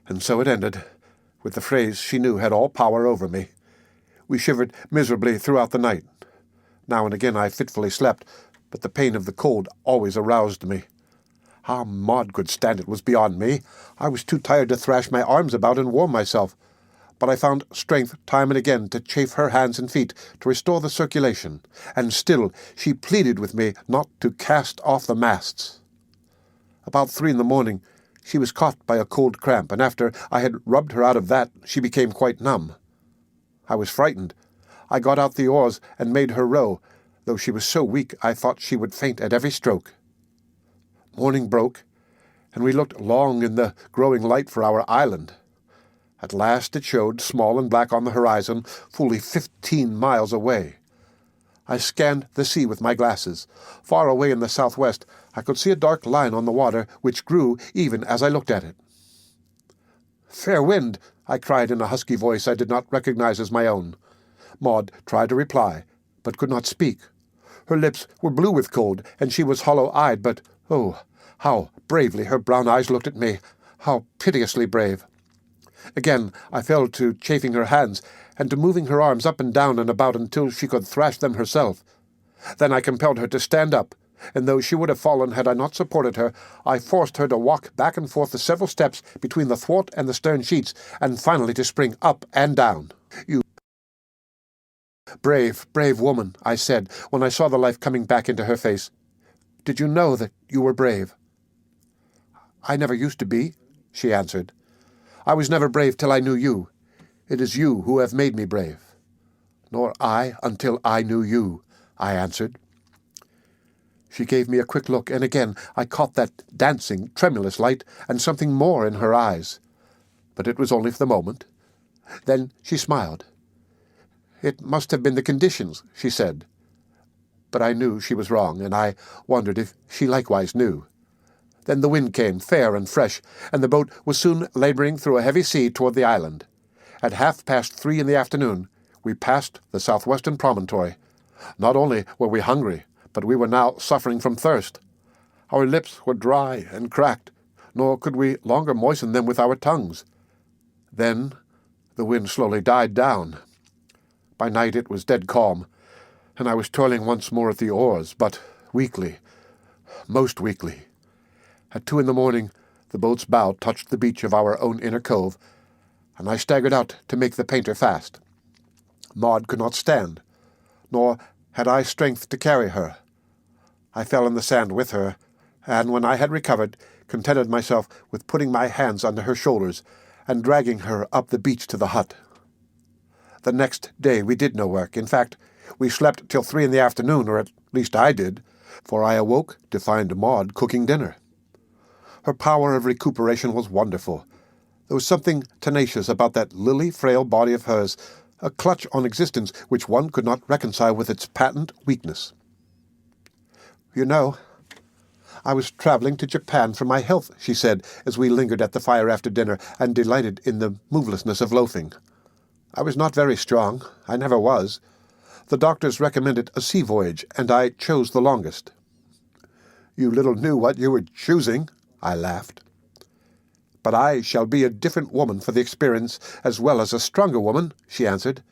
And so it ended, with the phrase she knew had all power over me. We shivered miserably throughout the night. Now and again I fitfully slept, but the pain of the cold always aroused me. How Maud could stand it was beyond me. I was too tired to thrash my arms about and warm myself, but I found strength time and again to chafe her hands and feet to restore the circulation, and still she pleaded with me not to cast off the masts. About 3 a.m, she was caught by a cold cramp, and after I had rubbed her out of that, she became quite numb. I was frightened. I got out the oars and made her row, though she was so weak I thought she would faint at every stroke. Morning broke, and we looked long in the growing light for our island. At last it showed, small and black on the horizon, fully 15 miles away. I scanned the sea with my glasses. Far away in the southwest, I could see a dark line on the water, which grew even as I looked at it. "Fair wind!" I cried in a husky voice I did not recognize as my own. Maud tried to reply, but could not speak. Her lips were blue with cold, and she was hollow-eyed, but, oh, how bravely her brown eyes looked at me! How piteously brave! Again I fell to chafing her hands, and to moving her arms up and down and about until she could thrash them herself. Then I compelled her to stand up, and though she would have fallen had I not supported her, I forced her to walk back and forth the several steps between the thwart and the stern sheets, and finally to spring up and down. "You brave, brave woman," I said, when I saw the life coming back into her face. "Did you know that you were brave?" "I never used to be," she answered. "I was never brave till I knew you. It is you who have made me brave." "Nor I until I knew you," I answered. She gave me a quick look, and again I caught that dancing, tremulous light, and something more in her eyes. But it was only for the moment. Then she smiled. "It must have been the conditions," she said. But I knew she was wrong, and I wondered if she likewise knew. Then the wind came, fair and fresh, and the boat was soon labouring through a heavy sea toward the island. At 3:30 in the afternoon, we passed the southwestern promontory. Not only were we hungry, but we were now suffering from thirst. Our lips were dry and cracked, nor could we longer moisten them with our tongues. Then the wind slowly died down. By night it was dead calm, and I was toiling once more at the oars, but weakly, most weakly. At 2 a.m, the boat's bow touched the beach of our own inner cove, and I staggered out to make the painter fast. Maud could not stand, nor had I strength to carry her. I fell in the sand with her, and when I had recovered, contented myself with putting my hands under her shoulders and dragging her up the beach to the hut. The next day we did no work. In fact, we slept till 3 in the afternoon, or at least I did, for I awoke to find Maud cooking dinner. Her power of recuperation was wonderful. There was something tenacious about that lily-frail body of hers, a clutch on existence which one could not reconcile with its patent weakness. "You know, I was traveling to Japan for my health," she said, as we lingered at the fire after dinner and delighted in the movelessness of loafing. "I was not very strong. I never was. The doctors recommended a sea voyage, and I chose the longest." "You little knew what you were choosing," I laughed. "But I shall be a different woman for the experience, as well as a stronger woman," she answered,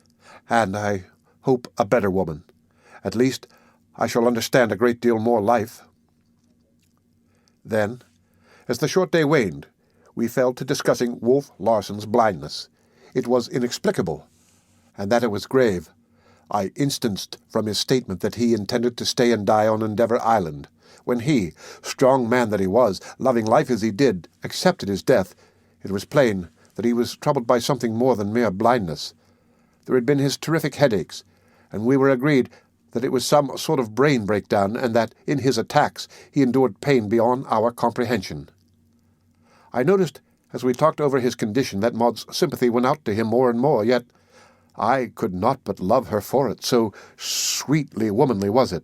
"and I hope a better woman. At least, I shall understand a great deal more life." Then, as the short day waned, we fell to discussing Wolf Larsen's blindness. It was inexplicable, and that it was grave, I instanced from his statement that he intended to stay and die on Endeavour Island. When he, strong man that he was, loving life as he did, accepted his death, it was plain that he was troubled by something more than mere blindness. There had been his terrific headaches, and we were agreed that it was some sort of brain breakdown, and that in his attacks he endured pain beyond our comprehension. I noticed, as we talked over his condition, that Maud's sympathy went out to him more and more, yet I could not but love her for it, so sweetly womanly was it.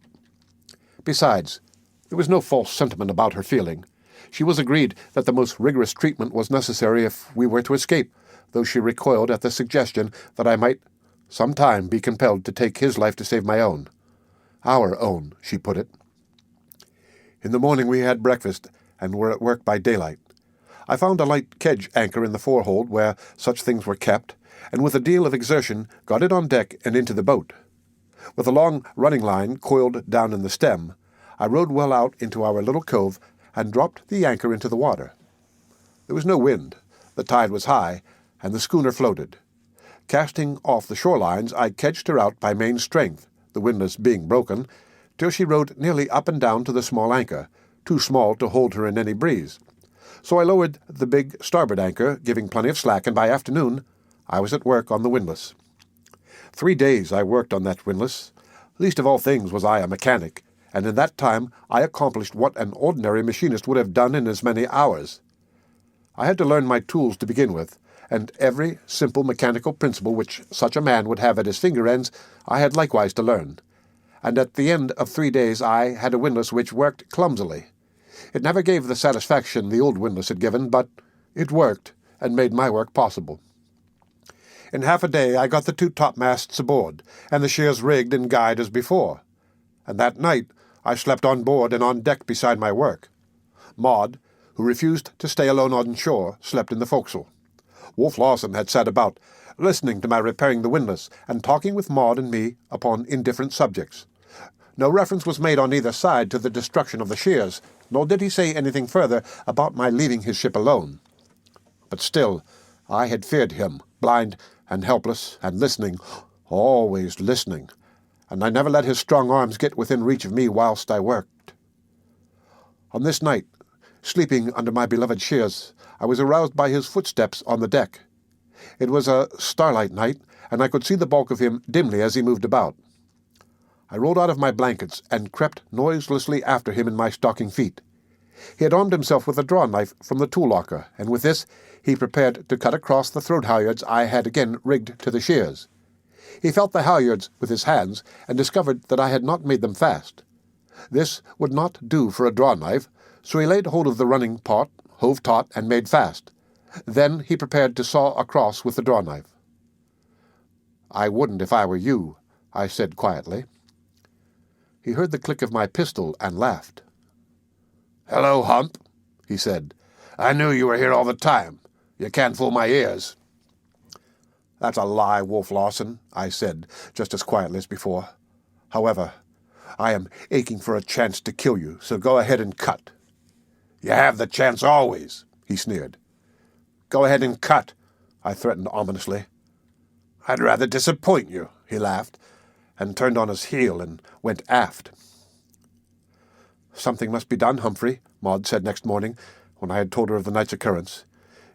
Besides, there was no false sentiment about her feeling. She was agreed that the most rigorous treatment was necessary if we were to escape, though she recoiled at the suggestion that I might some time be compelled to take his life to save my own. Our own, she put it. In the morning we had breakfast, and were at work by daylight. I found a light kedge anchor in the forehold where such things were kept, and with a deal of exertion got it on deck and into the boat. With a long running line coiled down in the stem, I rowed well out into our little cove and dropped the anchor into the water. There was no wind, the tide was high, and the schooner floated. Casting off the shorelines, I kedged her out by main strength, the windlass being broken, till she rode nearly up and down to the small anchor, too small to hold her in any breeze. So I lowered the big starboard anchor, giving plenty of slack, and by afternoon I was at work on the windlass. 3 days I worked on that windlass. Least of all things was I a mechanic, and in that time I accomplished what an ordinary machinist would have done in as many hours. I had to learn my tools to begin with, and every simple mechanical principle which such a man would have at his finger ends I had likewise to learn. And at the end of 3 days I had a windlass which worked clumsily. It never gave the satisfaction the old windlass had given, but it worked, and made my work possible. In half a day I got the 2 topmasts aboard, and the shears rigged and guyed as before. And that night I slept on board and on deck beside my work. Maud, who refused to stay alone on shore, slept in the forecastle. Wolf Larsen had sat about, listening to my repairing the windlass, and talking with Maud and me upon indifferent subjects. No reference was made on either side to the destruction of the shears, nor did he say anything further about my leaving his ship alone. But still, I had feared him, blind and helpless, and listening, always listening, and I never let his strong arms get within reach of me whilst I worked. On this night, sleeping under my beloved shears, I was aroused by his footsteps on the deck. It was a starlight night, and I could see the bulk of him dimly as he moved about. I rolled out of my blankets and crept noiselessly after him in my stocking feet. He had armed himself with a draw-knife from the tool-locker, and with this he prepared to cut across the throat halyards I had again rigged to the shears. He felt the halyards with his hands, and discovered that I had not made them fast. This would not do for a draw-knife, so he laid hold of the running part, hove taut, and made fast. Then he prepared to saw across with the draw-knife. "I wouldn't if I were you," I said quietly. He heard the click of my pistol and laughed. "Hello, Hump," he said. "I knew you were here all the time. You can't fool my ears." "That's a lie, Wolf Larsen," I said, just as quietly as before. "However, I am aching for a chance to kill you, so go ahead and cut." "You have the chance always," he sneered. "Go ahead and cut," I threatened ominously. "I'd rather disappoint you," he laughed, and turned on his heel and went aft. "Something must be done, Humphrey," Maud said next morning, when I had told her of the night's occurrence.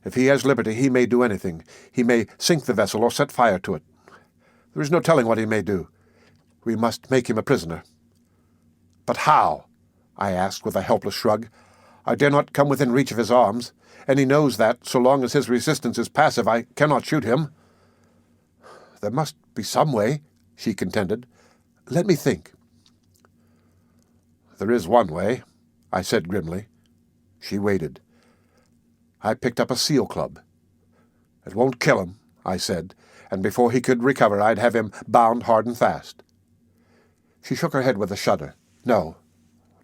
"If he has liberty, he may do anything. He may sink the vessel or set fire to it. There is no telling what he may do. We must make him a prisoner." "But how?" I asked with a helpless shrug. "I dare not come within reach of his arms, and he knows that, so long as his resistance is passive, I cannot shoot him." "There must be some way," she contended. "Let me think." "There is one way," I said grimly. She waited. I picked up a seal club. "It won't kill him," I said, "and before he could recover I'd have him bound hard and fast." She shook her head with a shudder. "No,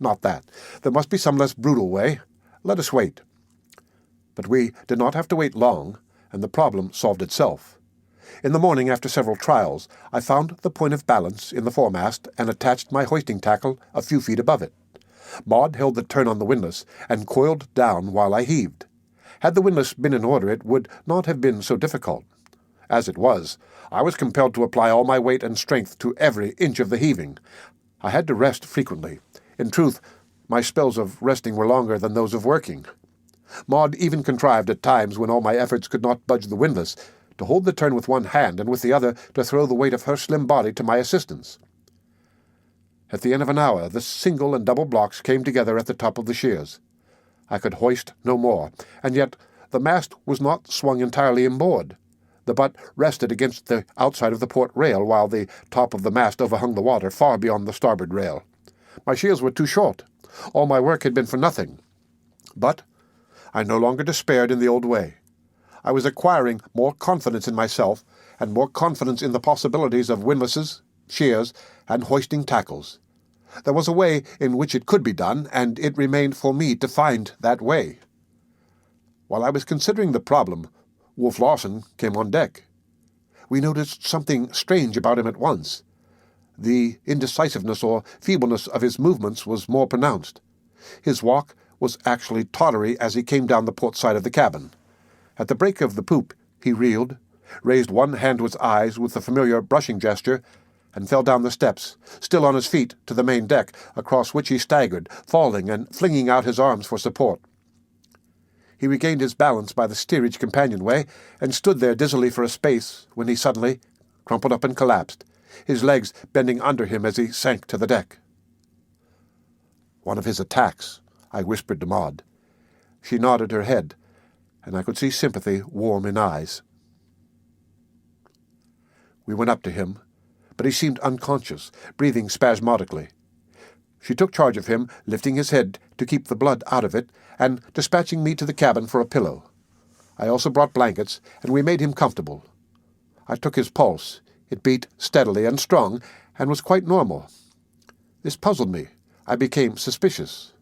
not that. There must be some less brutal way. Let us wait." But we did not have to wait long, and the problem solved itself. In the morning, after several trials, I found the point of balance in the foremast and attached my hoisting tackle a few feet above it. Maud held the turn on the windlass and coiled down while I heaved. Had the windlass been in order, it would not have been so difficult. As it was, I was compelled to apply all my weight and strength to every inch of the heaving. I had to rest frequently. In truth, my spells of resting were longer than those of working. Maud even contrived at times, when all my efforts could not budge the windlass, to hold the turn with one hand and with the other to throw the weight of her slim body to my assistance. At the end of an hour, the single and double blocks came together at the top of the shears. I could hoist no more, and yet the mast was not swung entirely inboard. The butt rested against the outside of the port rail, while the top of the mast overhung the water far beyond the starboard rail. My shears were too short. All my work had been for nothing. But I no longer despaired in the old way. I was acquiring more confidence in myself, and more confidence in the possibilities of windlasses, shears, and hoisting tackles. There was a way in which it could be done, and it remained for me to find that way. While I was considering the problem, Wolf Larsen came on deck. We noticed something strange about him at once. The indecisiveness or feebleness of his movements was more pronounced. His walk was actually tottery as he came down the port side of the cabin. At the break of the poop, he reeled, raised one hand to his eyes with the familiar brushing gesture, and fell down the steps, still on his feet, to the main deck, across which he staggered, falling and flinging out his arms for support. He regained his balance by the steerage companionway, and stood there dizzily for a space, when he suddenly crumpled up and collapsed, his legs bending under him as he sank to the deck. "One of his attacks," I whispered to Maud. She nodded her head, and I could see sympathy warm in eyes. We went up to him, but he seemed unconscious, breathing spasmodically. She took charge of him, lifting his head to keep the blood out of it, and dispatching me to the cabin for a pillow. I also brought blankets, and we made him comfortable. I took his pulse. It beat steadily and strong, and was quite normal. This puzzled me. I became suspicious.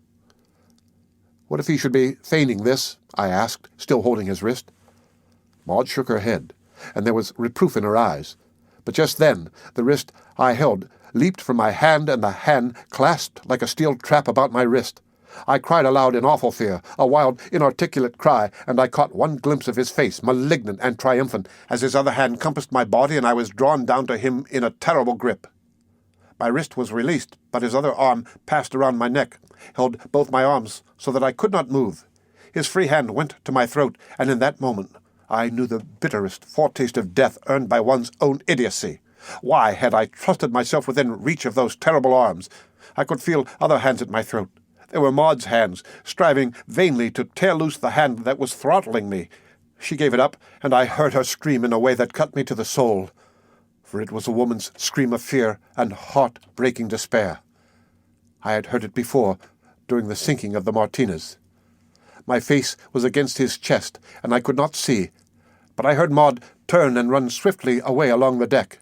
"What if he should be feigning this?" I asked, still holding his wrist. Maud shook her head, and there was reproof in her eyes. But just then the wrist I held leaped from my hand, and the hand clasped like a steel trap about my wrist. I cried aloud in awful fear, a wild, inarticulate cry, and I caught one glimpse of his face, malignant and triumphant, as his other hand compassed my body, and I was drawn down to him in a terrible grip. My wrist was released, but his other arm passed around my neck, held both my arms so that I could not move. His free hand went to my throat, and in that moment I knew the bitterest foretaste of death earned by one's own idiocy. Why had I trusted myself within reach of those terrible arms? I could feel other hands at my throat. They were Maud's hands, striving vainly to tear loose the hand that was throttling me. She gave it up, and I heard her scream in a way that cut me to the soul, for it was a woman's scream of fear and heart-breaking despair. I had heard it before, during the sinking of the Martinez. My face was against his chest, and I could not see, but I heard Maud turn and run swiftly away along the deck.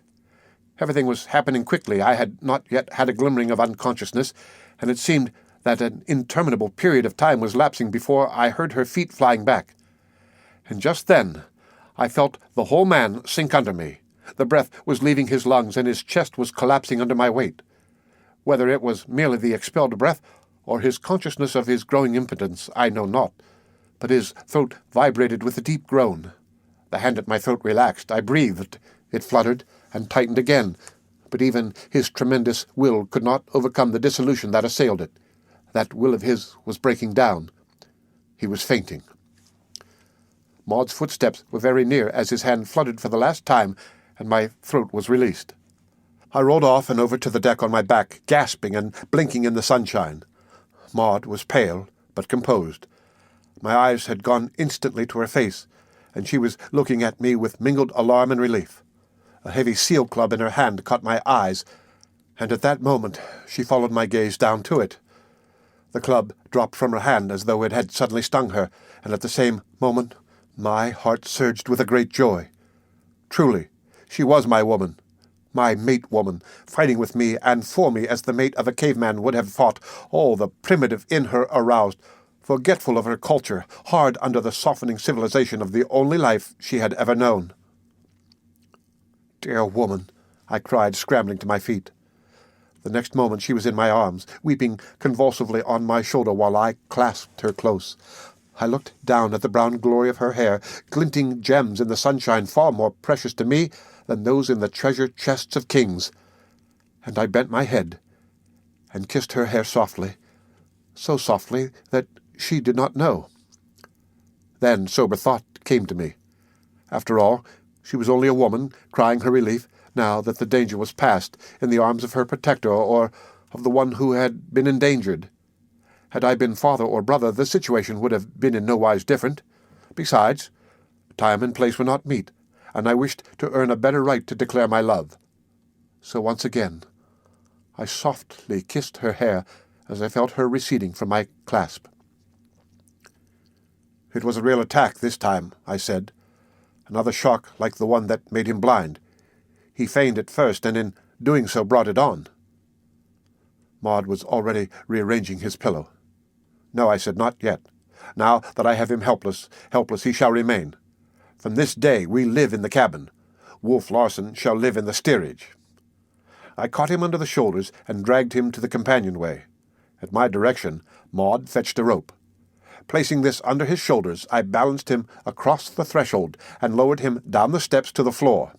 Everything was happening quickly. I had not yet had a glimmering of unconsciousness, and it seemed that an interminable period of time was lapsing before I heard her feet flying back. And just then I felt the whole man sink under me. The breath was leaving his lungs, and his chest was collapsing under my weight. Whether it was merely the expelled breath, or his consciousness of his growing impotence, I know not, but his throat vibrated with a deep groan. The hand at my throat relaxed. I breathed. It fluttered and tightened again, but even his tremendous will could not overcome the dissolution that assailed it. That will of his was breaking down. He was fainting. Maud's footsteps were very near as his hand fluttered for the last time, and my throat was released. I rolled off and over to the deck on my back, gasping and blinking in the sunshine. Maud was pale, but composed. My eyes had gone instantly to her face, and she was looking at me with mingled alarm and relief. A heavy seal club in her hand caught my eyes, and at that moment she followed my gaze down to it. The club dropped from her hand as though it had suddenly stung her, and at the same moment my heart surged with a great joy. Truly, she was my woman, my mate-woman, fighting with me and for me as the mate of a caveman would have fought, all the primitive in her aroused, forgetful of her culture, hard under the softening civilization of the only life she had ever known. "Dear woman," I cried, scrambling to my feet. The next moment she was in my arms, weeping convulsively on my shoulder while I clasped her close. I looked down at the brown glory of her hair, glinting gems in the sunshine far more precious to me than those in the treasure chests of kings, and I bent my head and kissed her hair softly, so softly that she did not know. Then sober thought came to me. After all, she was only a woman, crying her relief, now that the danger was past, in the arms of her protector or of the one who had been endangered. Had I been father or brother, the situation would have been in no wise different. Besides, time and place were not meet, and I wished to earn a better right to declare my love. So once again, I softly kissed her hair as I felt her receding from my clasp. "It was a real attack this time," I said. "Another shock like the one that made him blind. He feigned it first, and in doing so brought it on." Maud was already rearranging his pillow. "No," I said, "not yet. Now that I have him helpless he shall remain. From this day we live in the cabin. Wolf Larsen shall live in the steerage." I caught him under the shoulders and dragged him to the companionway. At my direction, Maud fetched a rope. Placing this under his shoulders, I balanced him across the threshold and lowered him down the steps to the floor.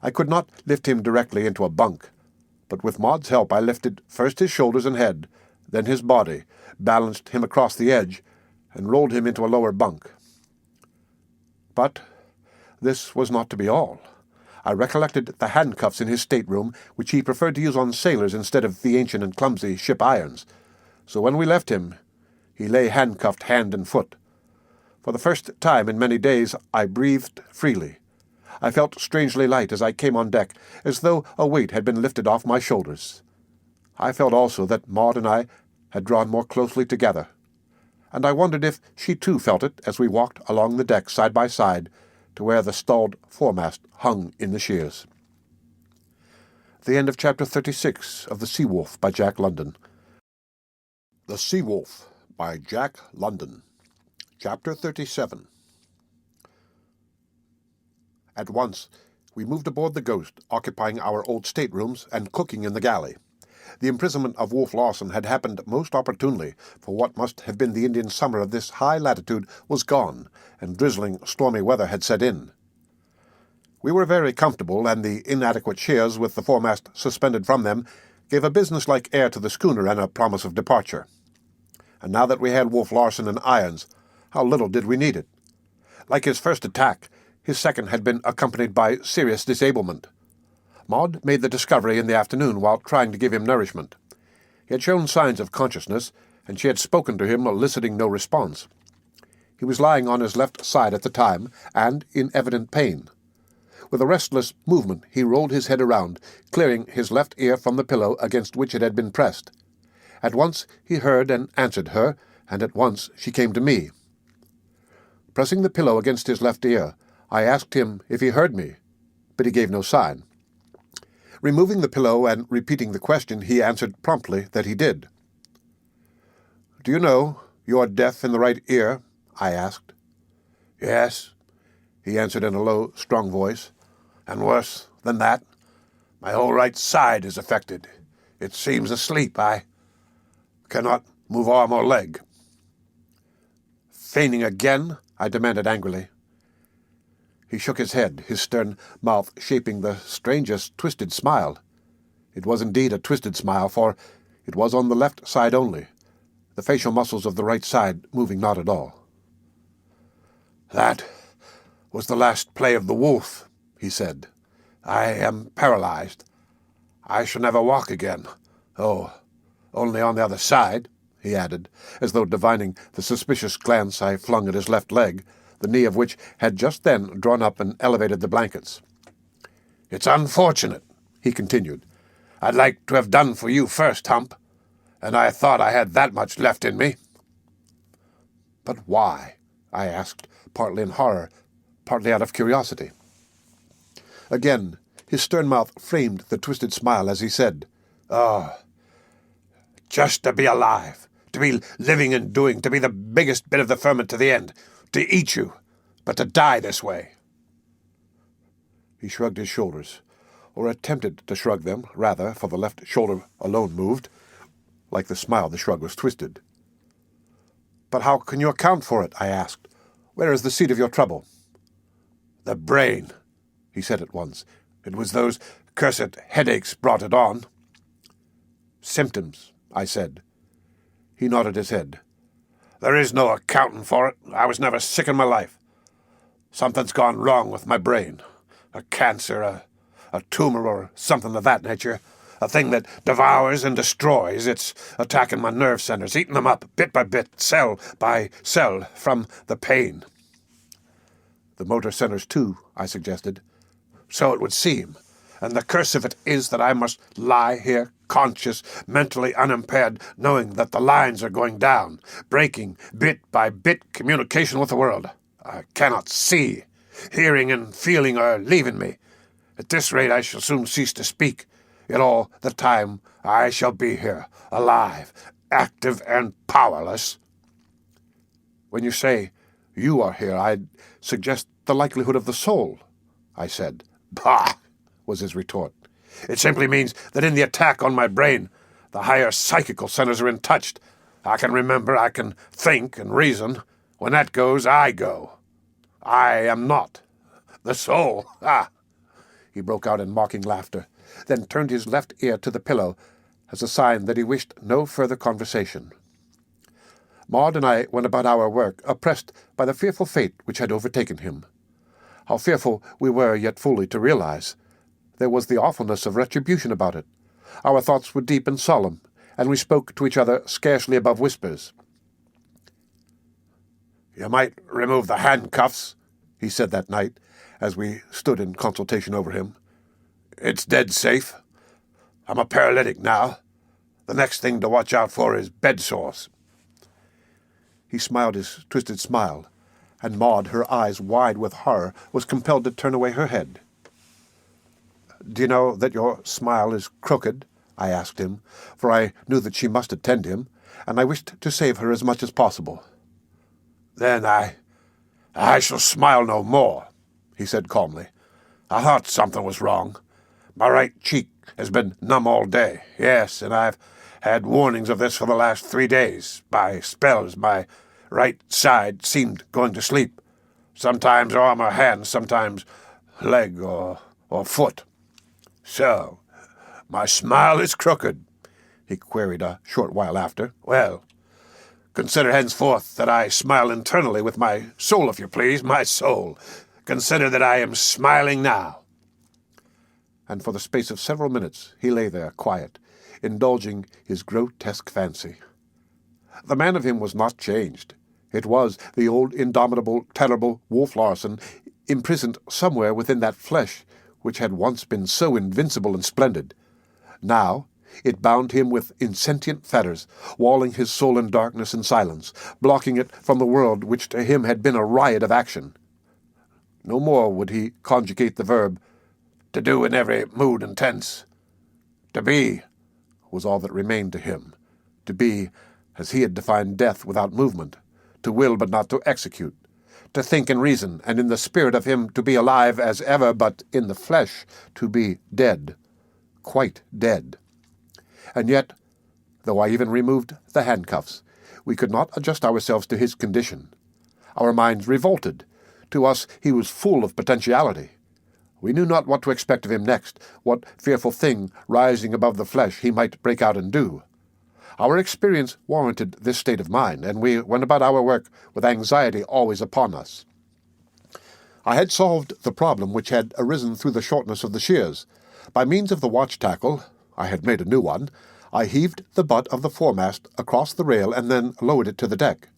I could not lift him directly into a bunk, but with Maud's help I lifted first his shoulders and head, then his body, balanced him across the edge, and rolled him into a lower bunk. But this was not to be all. I recollected the handcuffs in his stateroom, which he preferred to use on sailors instead of the ancient and clumsy ship irons. So when we left him, he lay handcuffed hand and foot. For the first time in many days I breathed freely. I felt strangely light as I came on deck, as though a weight had been lifted off my shoulders. I felt also that Maud and I had drawn more closely together, and I wondered if she too felt it as we walked along the deck side by side to where the stalled foremast hung in the shears. The end of Chapter 36 of The Sea Wolf by Jack London. The Sea Wolf by Jack London. Chapter 37. At once we moved aboard the Ghost, occupying our old staterooms and cooking in the galley. The imprisonment of Wolf Larsen had happened most opportunely, for what must have been the Indian summer of this high latitude was gone, and drizzling, stormy weather had set in. We were very comfortable, and the inadequate shears with the foremast suspended from them gave a business-like air to the schooner and a promise of departure. And now that we had Wolf Larsen in irons, how little did we need it. Like his first attack, his second had been accompanied by serious disablement. Maud made the discovery in the afternoon while trying to give him nourishment. He had shown signs of consciousness, and she had spoken to him, eliciting no response. He was lying on his left side at the time, and in evident pain. With a restless movement he rolled his head around, clearing his left ear from the pillow against which it had been pressed. At once he heard and answered her, and at once she came to me. Pressing the pillow against his left ear, I asked him if he heard me, but he gave no sign. Removing the pillow and repeating the question, he answered promptly that he did. "Do you know you are deaf in the right ear?" I asked. "Yes," he answered in a low, strong voice, "and worse than that, my whole right side is affected. It seems asleep. I cannot move arm or leg." "Feigning again?" I demanded angrily. He shook his head, his stern mouth shaping the strangest twisted smile. It was indeed a twisted smile, for it was on the left side only, the facial muscles of the right side moving not at all. "That was the last play of the wolf," he said. "I am paralyzed. I shall never walk again. Oh, only on the other side," he added, as though divining the suspicious glance I flung at his left leg, the knee of which had just then drawn up and elevated the blankets. "It's unfortunate," he continued. "I'd like to have done for you first, Hump, and I thought I had that much left in me." "But why?" I asked, partly in horror, partly out of curiosity. Again, his stern mouth framed the twisted smile as he said, "Oh, just to be alive, to be living and doing, to be the biggest bit of the ferment to the end, to eat you, but to die this way." He shrugged his shoulders, or attempted to shrug them, rather, for the left shoulder alone moved. Like the smile, the shrug was twisted. "But how can you account for it?" I asked. "Where is the seat of your trouble?" "The brain," he said at once. "It was those cursed headaches brought it on." "Symptoms," I said. He nodded his head. "There is no accounting for it. I was never sick in my life. Something's gone wrong with my brain. A cancer, a tumor, or something of that nature. A thing that devours and destroys. It's attacking my nerve centers, eating them up, bit by bit, cell by cell, from the pain." "The motor centers too," I suggested. "So it would seem. And the curse of it is that I must lie here, conscious, mentally unimpaired, knowing that the lines are going down, breaking bit by bit communication with the world. I cannot see. Hearing and feeling are leaving me. At this rate I shall soon cease to speak. Yet all the time I shall be here, alive, active, and powerless." "When you say you are here, I'd suggest the likelihood of the soul," I said. "Bah!" was his retort. "It simply means that in the attack on my brain, the higher psychical centers are untouched. I can remember, I can think and reason. When that goes, I go. I am not the soul. Ah!" He broke out in mocking laughter, then turned his left ear to the pillow as a sign that he wished no further conversation. Maud and I went about our work, oppressed by the fearful fate which had overtaken him. How fearful we were yet fully to realize. There was the awfulness of retribution about it. Our thoughts were deep and solemn, and we spoke to each other scarcely above whispers. "You might remove the handcuffs," he said that night, as we stood in consultation over him. "It's dead safe. I'm a paralytic now. The next thing to watch out for is bed sores." He smiled his twisted smile, and Maud, her eyes wide with horror, was compelled to turn away her head. "Do you know that your smile is crooked?" I asked him, for I knew that she must attend him, and I wished to save her as much as possible. "Then I shall smile no more," he said calmly. "I thought something was wrong. My right cheek has been numb all day. Yes, and I've had warnings of this for the last 3 days. By spells, my right side seemed going to sleep. Sometimes arm or hand, sometimes leg or foot. So, my smile is crooked," he queried a short while after. "Well, consider henceforth that I smile internally with my soul, if you please, my soul. Consider that I am smiling now." And for the space of several minutes he lay there, quiet, indulging his grotesque fancy. The man of him was not changed. It was the old indomitable, terrible Wolf Larsen, imprisoned somewhere within that flesh which had once been so invincible and splendid. Now it bound him with insentient fetters, walling his soul in darkness and silence, blocking it from the world which to him had been a riot of action. No more would he conjugate the verb, "to do in every mood and tense." To be was all that remained to him. To be, as he had defined death without movement, to will but not to execute, to think and reason, and in the spirit of him to be alive as ever, but in the flesh to be dead, quite dead. And yet, though I even removed the handcuffs, we could not adjust ourselves to his condition. Our minds revolted. To us he was full of potentiality. We knew not what to expect of him next, what fearful thing rising above the flesh he might break out and do. Our experience warranted this state of mind, and we went about our work with anxiety always upon us. I had solved the problem which had arisen through the shortness of the shears. By means of the watch-tackle, I had made a new one, I heaved the butt of the foremast across the rail and then lowered it to the deck.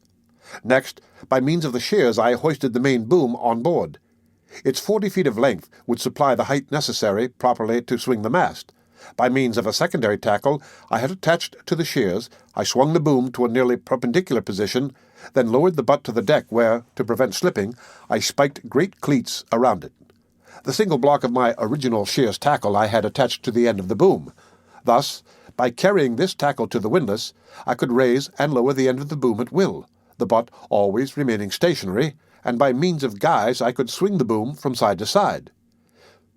Next, by means of the shears, I hoisted the main boom on board. Its 40 feet of length would supply the height necessary properly to swing the mast. By means of a secondary tackle I had attached to the shears, I swung the boom to a nearly perpendicular position, then lowered the butt to the deck where, to prevent slipping, I spiked great cleats around it. The single block of my original shears tackle I had attached to the end of the boom. Thus, by carrying this tackle to the windlass, I could raise and lower the end of the boom at will, the butt always remaining stationary, and by means of guys I could swing the boom from side to side.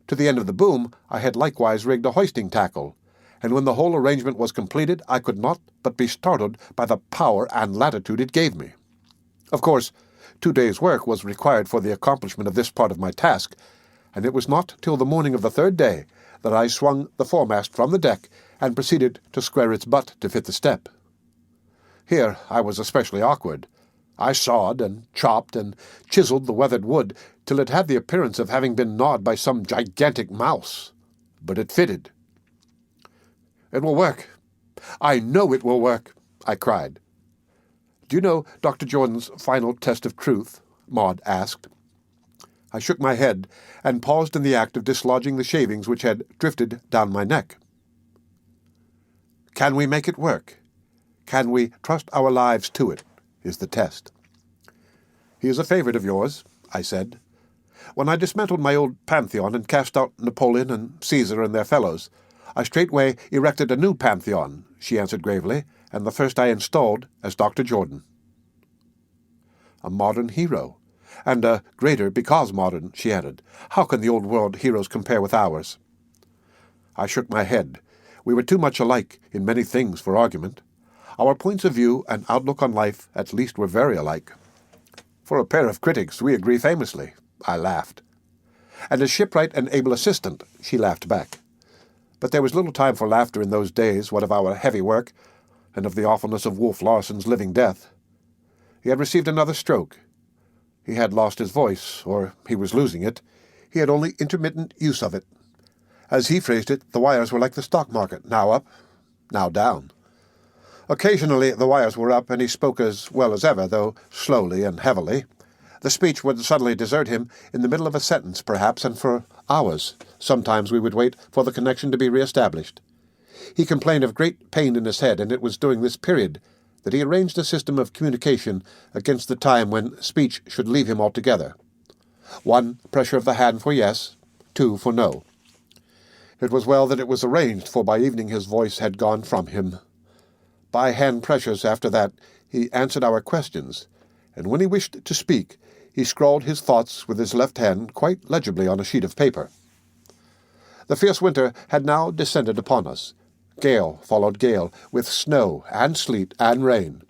To the end of the boom I had likewise rigged a hoisting tackle, and when the whole arrangement was completed I could not but be startled by the power and latitude it gave me. Of course, 2 days' work was required for the accomplishment of this part of my task, and it was not till the morning of the 3rd day that I swung the foremast from the deck and proceeded to square its butt to fit the step. Here I was especially awkward. I sawed and chopped and chiseled the weathered wood till it had the appearance of having been gnawed by some gigantic mouse. But it fitted. "It will work. I know it will work," I cried. "Do you know Dr. Jordan's final test of truth?" Maud asked. I shook my head and paused in the act of dislodging the shavings which had drifted down my neck. "Can we make it work? Can we trust our lives to it?" is the test. "He is a favorite of yours," I said. "When I dismantled my old pantheon and cast out Napoleon and Caesar and their fellows, I straightway erected a new pantheon," she answered gravely, "and the first I installed as Dr. Jordan." "A modern hero, and a greater because modern," she added. "How can the old world heroes compare with ours?" I shook my head. We were too much alike in many things for argument. Our points of view and outlook on life at least were very alike. "For a pair of critics, we agree famously," I laughed. "And as shipwright and able assistant," she laughed back. But there was little time for laughter in those days, what of our heavy work, and of the awfulness of Wolf Larsen's living death. He had received another stroke. He had lost his voice, or he was losing it. He had only intermittent use of it. As he phrased it, the wires were like the stock market, now up, now down. Occasionally the wires were up, and he spoke as well as ever, though slowly and heavily. The speech would suddenly desert him in the middle of a sentence, perhaps, and for hours. Sometimes we would wait for the connection to be re-established. He complained of great pain in his head, and it was during this period that he arranged a system of communication against the time when speech should leave him altogether. 1, pressure of the hand for yes, 2, for no. It was well that it was arranged, for by evening his voice had gone from him. By hand pressures after that he answered our questions, and when he wished to speak, he scrawled his thoughts with his left hand quite legibly on a sheet of paper. The fierce winter had now descended upon us. Gale followed gale, with snow and sleet and rain.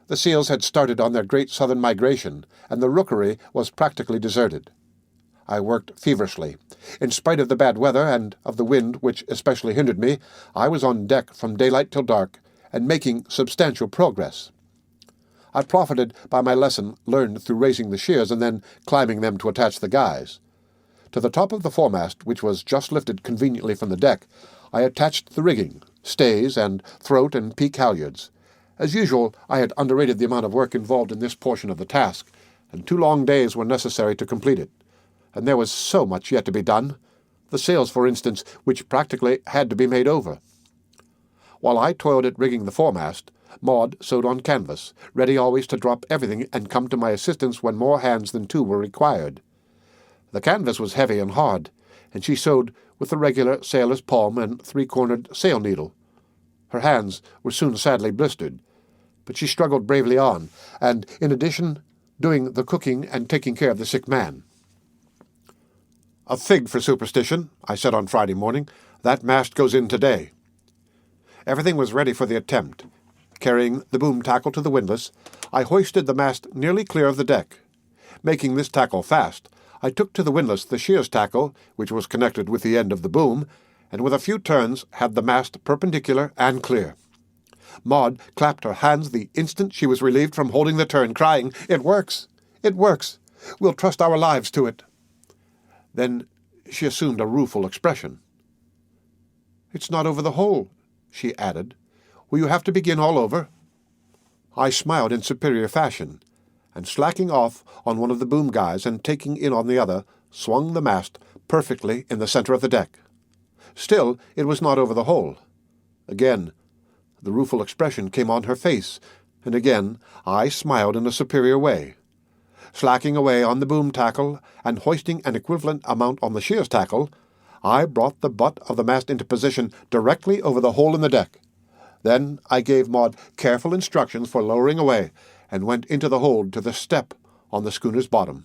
The seals had started on their great southern migration, and the rookery was practically deserted. I worked feverishly. In spite of the bad weather and of the wind which especially hindered me, I was on deck from daylight till dark, and making substantial progress. I profited by my lesson learned through raising the shears and then climbing them to attach the guys. To the top of the foremast, which was just lifted conveniently from the deck, I attached the rigging, stays, and throat and peak halyards. As usual, I had underrated the amount of work involved in this portion of the task, and 2 long days were necessary to complete it. And there was so much yet to be done. The sails, for instance, which practically had to be made over. While I toiled at rigging the foremast, Maud sewed on canvas, ready always to drop everything and come to my assistance when more hands than 2 were required. The canvas was heavy and hard, and she sewed with the regular sailor's palm and 3-cornered sail needle. Her hands were soon sadly blistered, but she struggled bravely on, and, in addition, doing the cooking and taking care of the sick man. "A fig for superstition," I said on Friday morning. "That mast goes in today." Everything was ready for the attempt. Carrying the boom tackle to the windlass, I hoisted the mast nearly clear of the deck. Making this tackle fast, I took to the windlass the shears tackle, which was connected with the end of the boom, and with a few turns had the mast perpendicular and clear. Maud clapped her hands the instant she was relieved from holding the turn, crying, "It works! It works! We'll trust our lives to it!" Then she assumed a rueful expression. "It's not over the hole," she added. "Will you have to begin all over?" I smiled in superior fashion, and slacking off on one of the boom guys and taking in on the other, swung the mast perfectly in the center of the deck. Still, it was not over the hole. Again, the rueful expression came on her face, and again I smiled in a superior way. Slacking away on the boom tackle and hoisting an equivalent amount on the shears tackle, I brought the butt of the mast into position directly over the hole in the deck. Then I gave Maud careful instructions for lowering away, and went into the hold to the step on the schooner's bottom.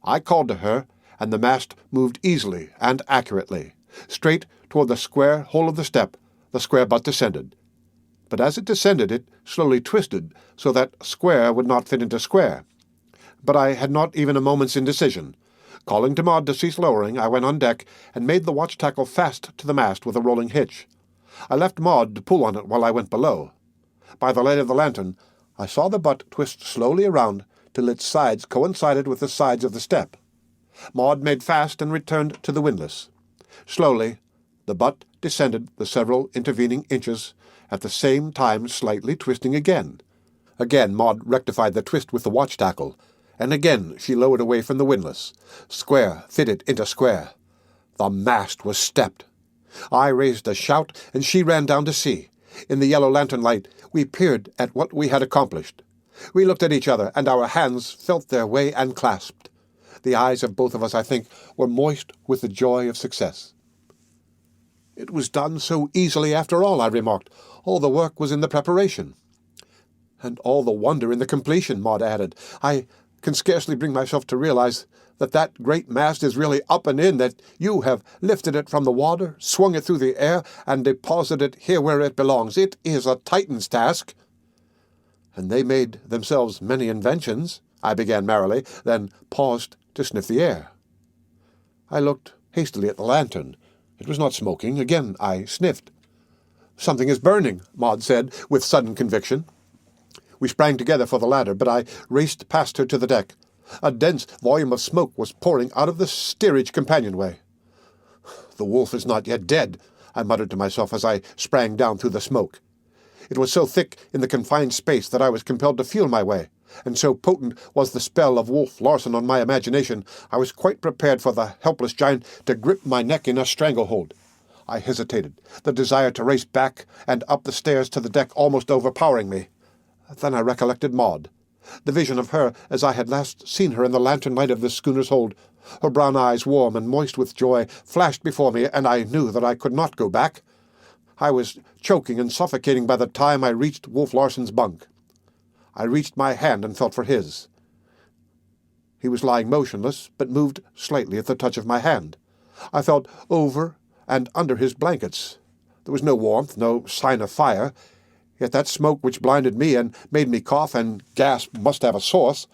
I called to her, and the mast moved easily and accurately. Straight toward the square hole of the step, the square butt descended. but as it descended it slowly twisted so that square would not fit into square. But I had not even a moment's indecision. Calling to Maud to cease lowering, I went on deck and made the watch-tackle fast to the mast with a rolling hitch. I left Maud to pull on it while I went below. By the light of the lantern, I saw the butt twist slowly around till its sides coincided with the sides of the step. Maud made fast and returned to the windlass. Slowly, the butt descended the several intervening inches, at the same time slightly twisting again. Again Maud rectified the twist with the watch-tackle, and again she lowered away from the windlass. Square fitted into square. The mast was stepped. I raised a shout, and she ran down to see. In the yellow lantern light, we peered at what we had accomplished. We looked at each other, and our hands felt their way and clasped. The eyes of both of us, I think, were moist with the joy of success. "It was done so easily after all," I remarked. "All the work was in the preparation." "And all the wonder in the completion," Maud added. "I can scarcely bring myself to realize that great mast is really up and in, that you have lifted it from the water, swung it through the air, and deposited it here where it belongs. It is a Titan's task." "And they made themselves many inventions," I began merrily, then paused to sniff the air. I looked hastily at the lantern. It was not smoking. Again I sniffed. "Something is burning," Maud said with sudden conviction. We sprang together for the ladder, but I raced past her to the deck. A dense volume of smoke was pouring out of the steerage companionway. "The wolf is not yet dead," I muttered to myself as I sprang down through the smoke. It was so thick in the confined space that I was compelled to feel my way, and so potent was the spell of Wolf Larsen on my imagination, I was quite prepared for the helpless giant to grip my neck in a stranglehold. I hesitated, the desire to race back and up the stairs to the deck almost overpowering me. Then I recollected Maud. The vision of her as I had last seen her in the lantern light of the schooner's hold, her brown eyes warm and moist with joy, flashed before me, and I knew that I could not go back. I was choking and suffocating by the time I reached Wolf Larsen's bunk. I reached my hand and felt for his. He was lying motionless, but moved slightly at the touch of my hand. I felt over and under his blankets. There was no warmth, no sign of fire, yet that smoke which blinded me and made me cough and gasp must have a source.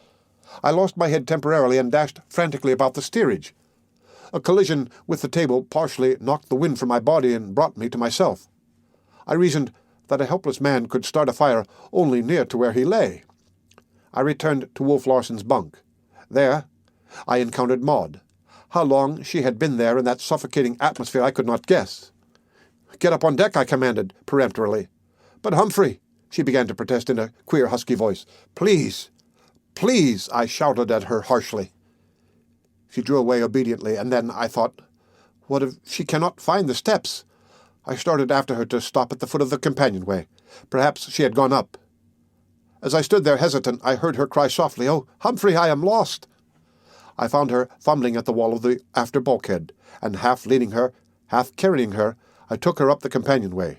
I lost my head temporarily and dashed frantically about the steerage. A collision with the table partially knocked the wind from my body and brought me to myself. I reasoned that a helpless man could start a fire only near to where he lay. I returned to Wolf Larsen's bunk. There I encountered Maud. How long she had been there in that suffocating atmosphere I could not guess. "Get up on deck," I commanded peremptorily. "But Humphrey," she began to protest in a queer husky voice. "Please, please," I shouted at her harshly. She drew away obediently, and then I thought, what if she cannot find the steps? I started after her to stop at the foot of the companionway. Perhaps she had gone up. As I stood there hesitant, I heard her cry softly, "Oh, Humphrey, I am lost!" I found her fumbling at the wall of the after bulkhead, and half leading her, half carrying her, I took her up the companionway.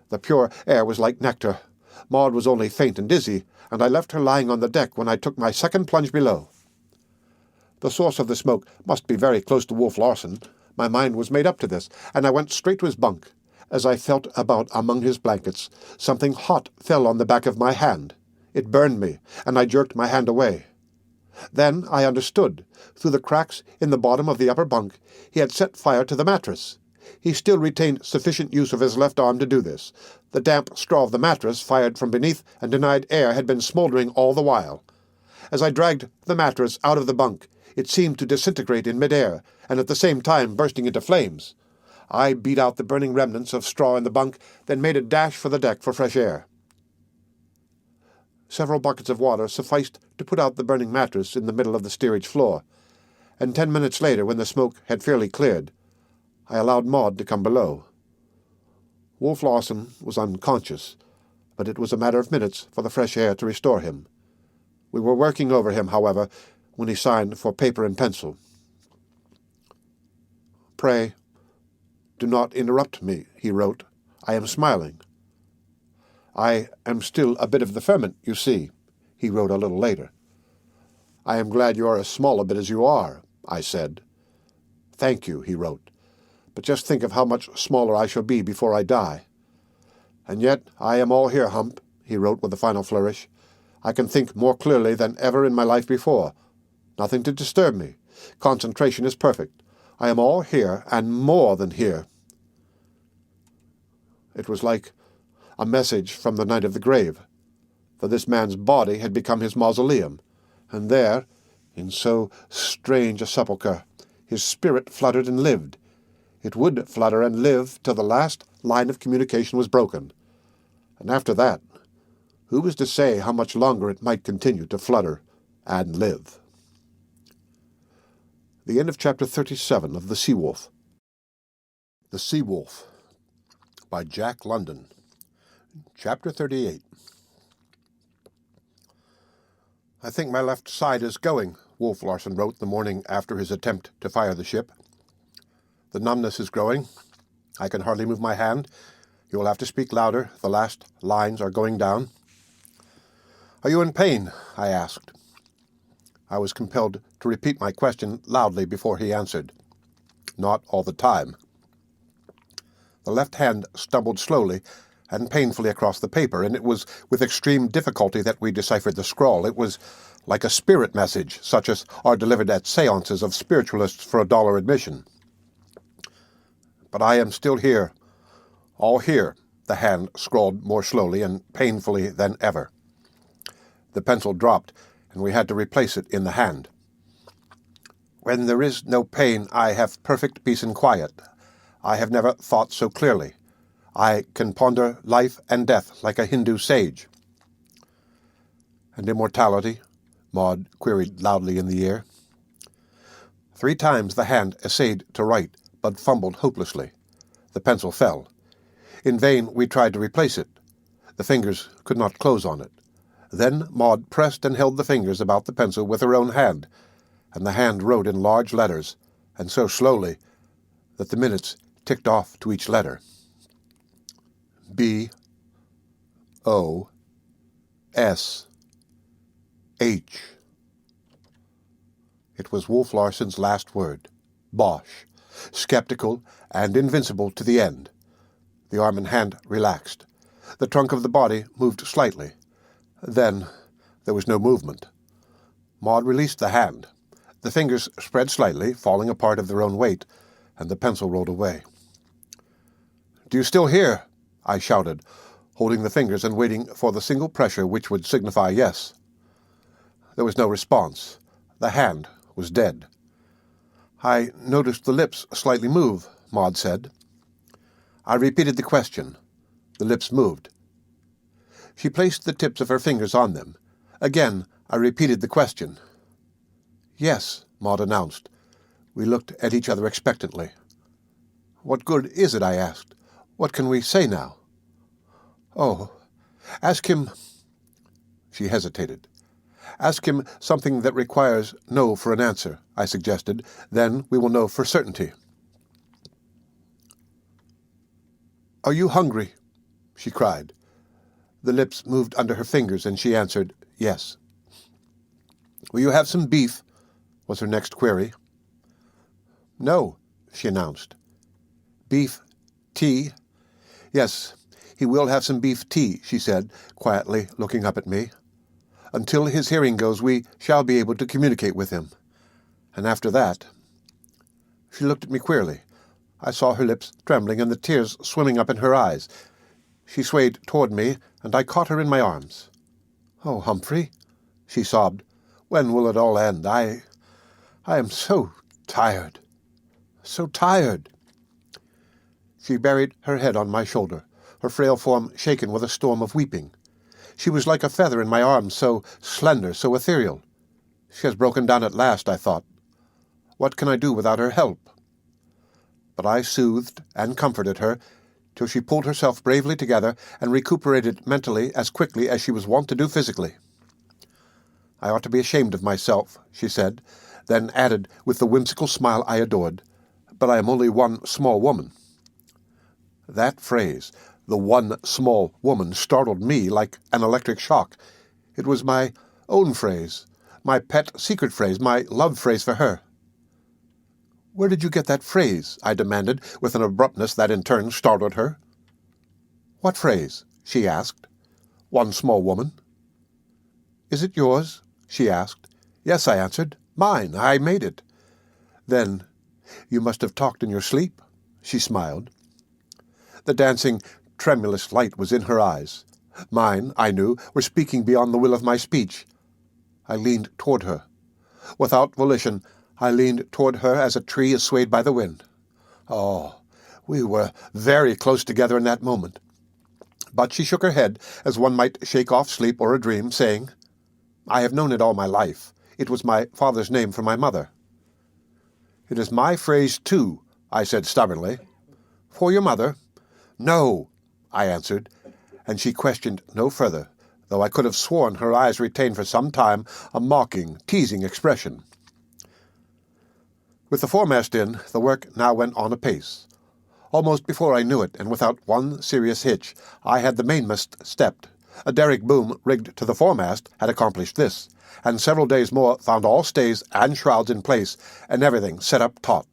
The pure air was like nectar. Maud was only faint and dizzy, and I left her lying on the deck when I took my second plunge below. The source of the smoke must be very close to Wolf Larsen. My mind was made up to this, and I went straight to his bunk. As I felt about among his blankets, something hot fell on the back of my hand. It burned me, and I jerked my hand away. Then I understood. Through the cracks in the bottom of the upper bunk, he had set fire to the mattress. He still retained sufficient use of his left arm to do this. The damp straw of the mattress, fired from beneath and denied air, had been smoldering all the while. As I dragged the mattress out of the bunk, it seemed to disintegrate in mid-air, and at the same time bursting into flames. I beat out the burning remnants of straw in the bunk, then made a dash for the deck for fresh air. Several buckets of water sufficed to put out the burning mattress in the middle of the steerage floor, and 10 minutes later, when the smoke had fairly cleared, I allowed Maud to come below. Wolf Larsen was unconscious, but it was a matter of minutes for the fresh air to restore him. We were working over him, however, when he signed for paper and pencil. "Pray, do not interrupt me," he wrote. "I am smiling." "I am still a bit of the ferment, you see," he wrote a little later. "I am glad you are as small a bit as you are," I said. "Thank you," he wrote. "But just think of how much smaller I shall be before I die." "And yet I am all here, Hump," he wrote with a final flourish. "I can think more clearly than ever in my life before. Nothing to disturb me. Concentration is perfect. I am all here, and more than here." It was like a message from the night of the grave, for this man's body had become his mausoleum, and there, in so strange a sepulchre, his spirit fluttered and lived. It would flutter and live till the last line of communication was broken. And after that, who was to say how much longer it might continue to flutter and live? The end of Chapter 37 of The Sea Wolf. The Sea Wolf by Jack London. Chapter 38. "I think my left side is going," Wolf Larsen wrote the morning after his attempt to fire the ship. "The numbness is growing. I can hardly move my hand. You will have to speak louder. The last lines are going down." "Are you in pain?" I asked. I was compelled to repeat my question loudly before he answered. "Not all the time." The left hand stumbled slowly and painfully across the paper, and it was with extreme difficulty that we deciphered the scrawl. It was like a spirit message, such as are delivered at seances of spiritualists for $1 admission. "But I am still here. All here," the hand scrawled more slowly and painfully than ever. The pencil dropped, and we had to replace it in the hand. "When there is no pain, I have perfect peace and quiet. I have never thought so clearly. I can ponder life and death like a Hindu sage." "And immortality?" Maud queried loudly in the ear. 3 times the hand essayed to write, but fumbled hopelessly. The pencil fell. In vain we tried to replace it. The fingers could not close on it. Then Maud pressed and held the fingers about the pencil with her own hand, and the hand wrote in large letters, and so slowly that the minutes ticked off to each letter. B-O-S-H. It was Wolf Larsen's last word. Bosh. Skeptical and invincible to the end. The arm and hand relaxed. The trunk of the body moved slightly. Then there was no movement. Maud released the hand. The fingers spread slightly, falling apart of their own weight, and the pencil rolled away. "Do you still hear?" I shouted, holding the fingers and waiting for the single pressure which would signify yes. There was no response. The hand was dead. "I noticed the lips slightly move," Maud said. I repeated the question. The lips moved. She placed the tips of her fingers on them. Again, I repeated the question. "Yes," Maud announced. We looked at each other expectantly. "What good is it?" I asked. "What can we say now?" "Oh, ask him—" She hesitated. "Ask him something that requires no for an answer," I suggested. "Then we will know for certainty." "Are you hungry?" she cried. The lips moved under her fingers, and she answered, "Yes." "Will you have some beef?" was her next query. "No," she announced. "Beef tea?" "Yes, he will have some beef tea," she said, quietly looking up at me. "Until his hearing goes, we shall be able to communicate with him. And after that—" She looked at me queerly. I saw her lips trembling and the tears swimming up in her eyes. She swayed toward me, and I caught her in my arms. "Oh, Humphrey," she sobbed, "when will it all end? I am so tired, so tired." She buried her head on my shoulder, her frail form shaken with a storm of weeping. She was like a feather in my arms, so slender, so ethereal. She has broken down at last, I thought. What can I do without her help? But I soothed and comforted her till she pulled herself bravely together and recuperated mentally as quickly as she was wont to do physically. "I ought to be ashamed of myself," she said, then added with the whimsical smile I adored, "but I am only one small woman." That phrase, the one small woman, startled me like an electric shock. It was my own phrase, my pet secret phrase, my love phrase for her. "Where did you get that phrase?" I demanded, with an abruptness that in turn startled her. "What phrase?" she asked. "One small woman." "Is it yours?" she asked. "Yes," I answered. "Mine. I made it." "Then you must have talked in your sleep," she smiled. The dancing, tremulous light was in her eyes. Mine, I knew, were speaking beyond the will of my speech. I leaned toward her. Without volition, I leaned toward her as a tree is swayed by the wind. Oh, we were very close together in that moment. But she shook her head, as one might shake off sleep or a dream, saying, "I have known it all my life. It was my father's name for my mother." "It is my phrase, too," I said stubbornly. "For your mother?" "No," I answered, and she questioned no further, though I could have sworn her eyes retained for some time a mocking, teasing expression. With the foremast in, the work now went on apace. Almost before I knew it, and without one serious hitch, I had the mainmast stepped. A derrick boom rigged to the foremast had accomplished this, and several days more found all stays and shrouds in place, and everything set up taut.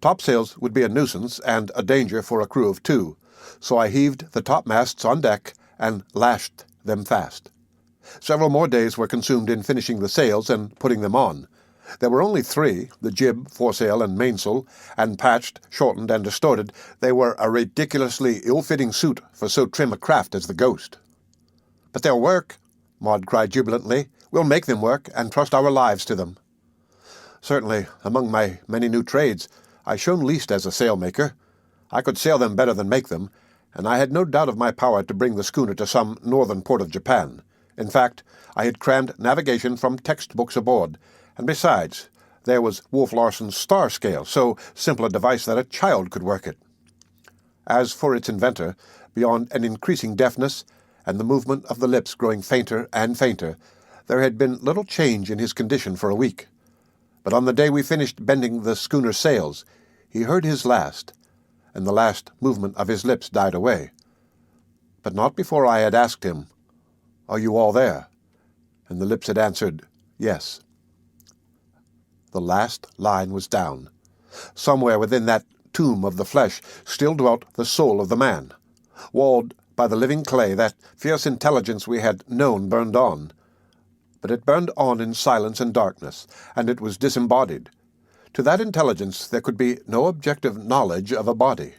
Topsails would be a nuisance and a danger for a crew of two, so I heaved the topmasts on deck and lashed them fast. Several more days were consumed in finishing the sails and putting them on. There were only three, the jib, foresail, and mainsail, and patched, shortened, and distorted, they were a ridiculously ill-fitting suit for so trim a craft as the Ghost. "But they'll work," Maud cried jubilantly. "We'll make them work, and trust our lives to them." Certainly, among my many new trades, I shone least as a sailmaker. I could sail them better than make them, and I had no doubt of my power to bring the schooner to some northern port of Japan. In fact, I had crammed navigation from textbooks aboard, and besides, there was Wolf Larsen's star scale, so simple a device that a child could work it. As for its inventor, beyond an increasing deafness and the movement of the lips growing fainter and fainter, there had been little change in his condition for a week. But on the day we finished bending the schooner's sails, he heard his last, and the last movement of his lips died away. But not before I had asked him, "Are you all there?" And the lips had answered, "Yes." The last line was down. Somewhere within that tomb of the flesh still dwelt the soul of the man. Walled by the living clay, that fierce intelligence we had known burned on. But it burned on in silence and darkness, and it was disembodied. To that intelligence there could be no objective knowledge of a body.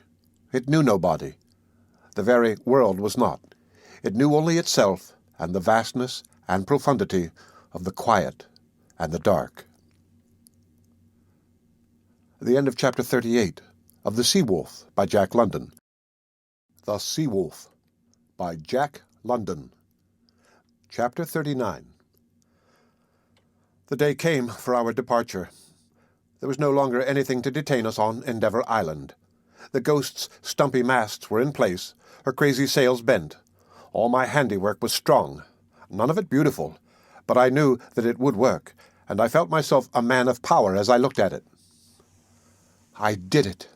It knew no body. The very world was not. It knew only itself and the vastness and profundity of the quiet and the dark. The end of Chapter 38 of The Sea Wolf by Jack London. The Sea Wolf by Jack London. Chapter 39. The day came for our departure. There was no longer anything to detain us on Endeavour Island. The Ghost's stumpy masts were in place, her crazy sails bent. All my handiwork was strong, none of it beautiful, but I knew that it would work, and I felt myself a man of power as I looked at it. I did it.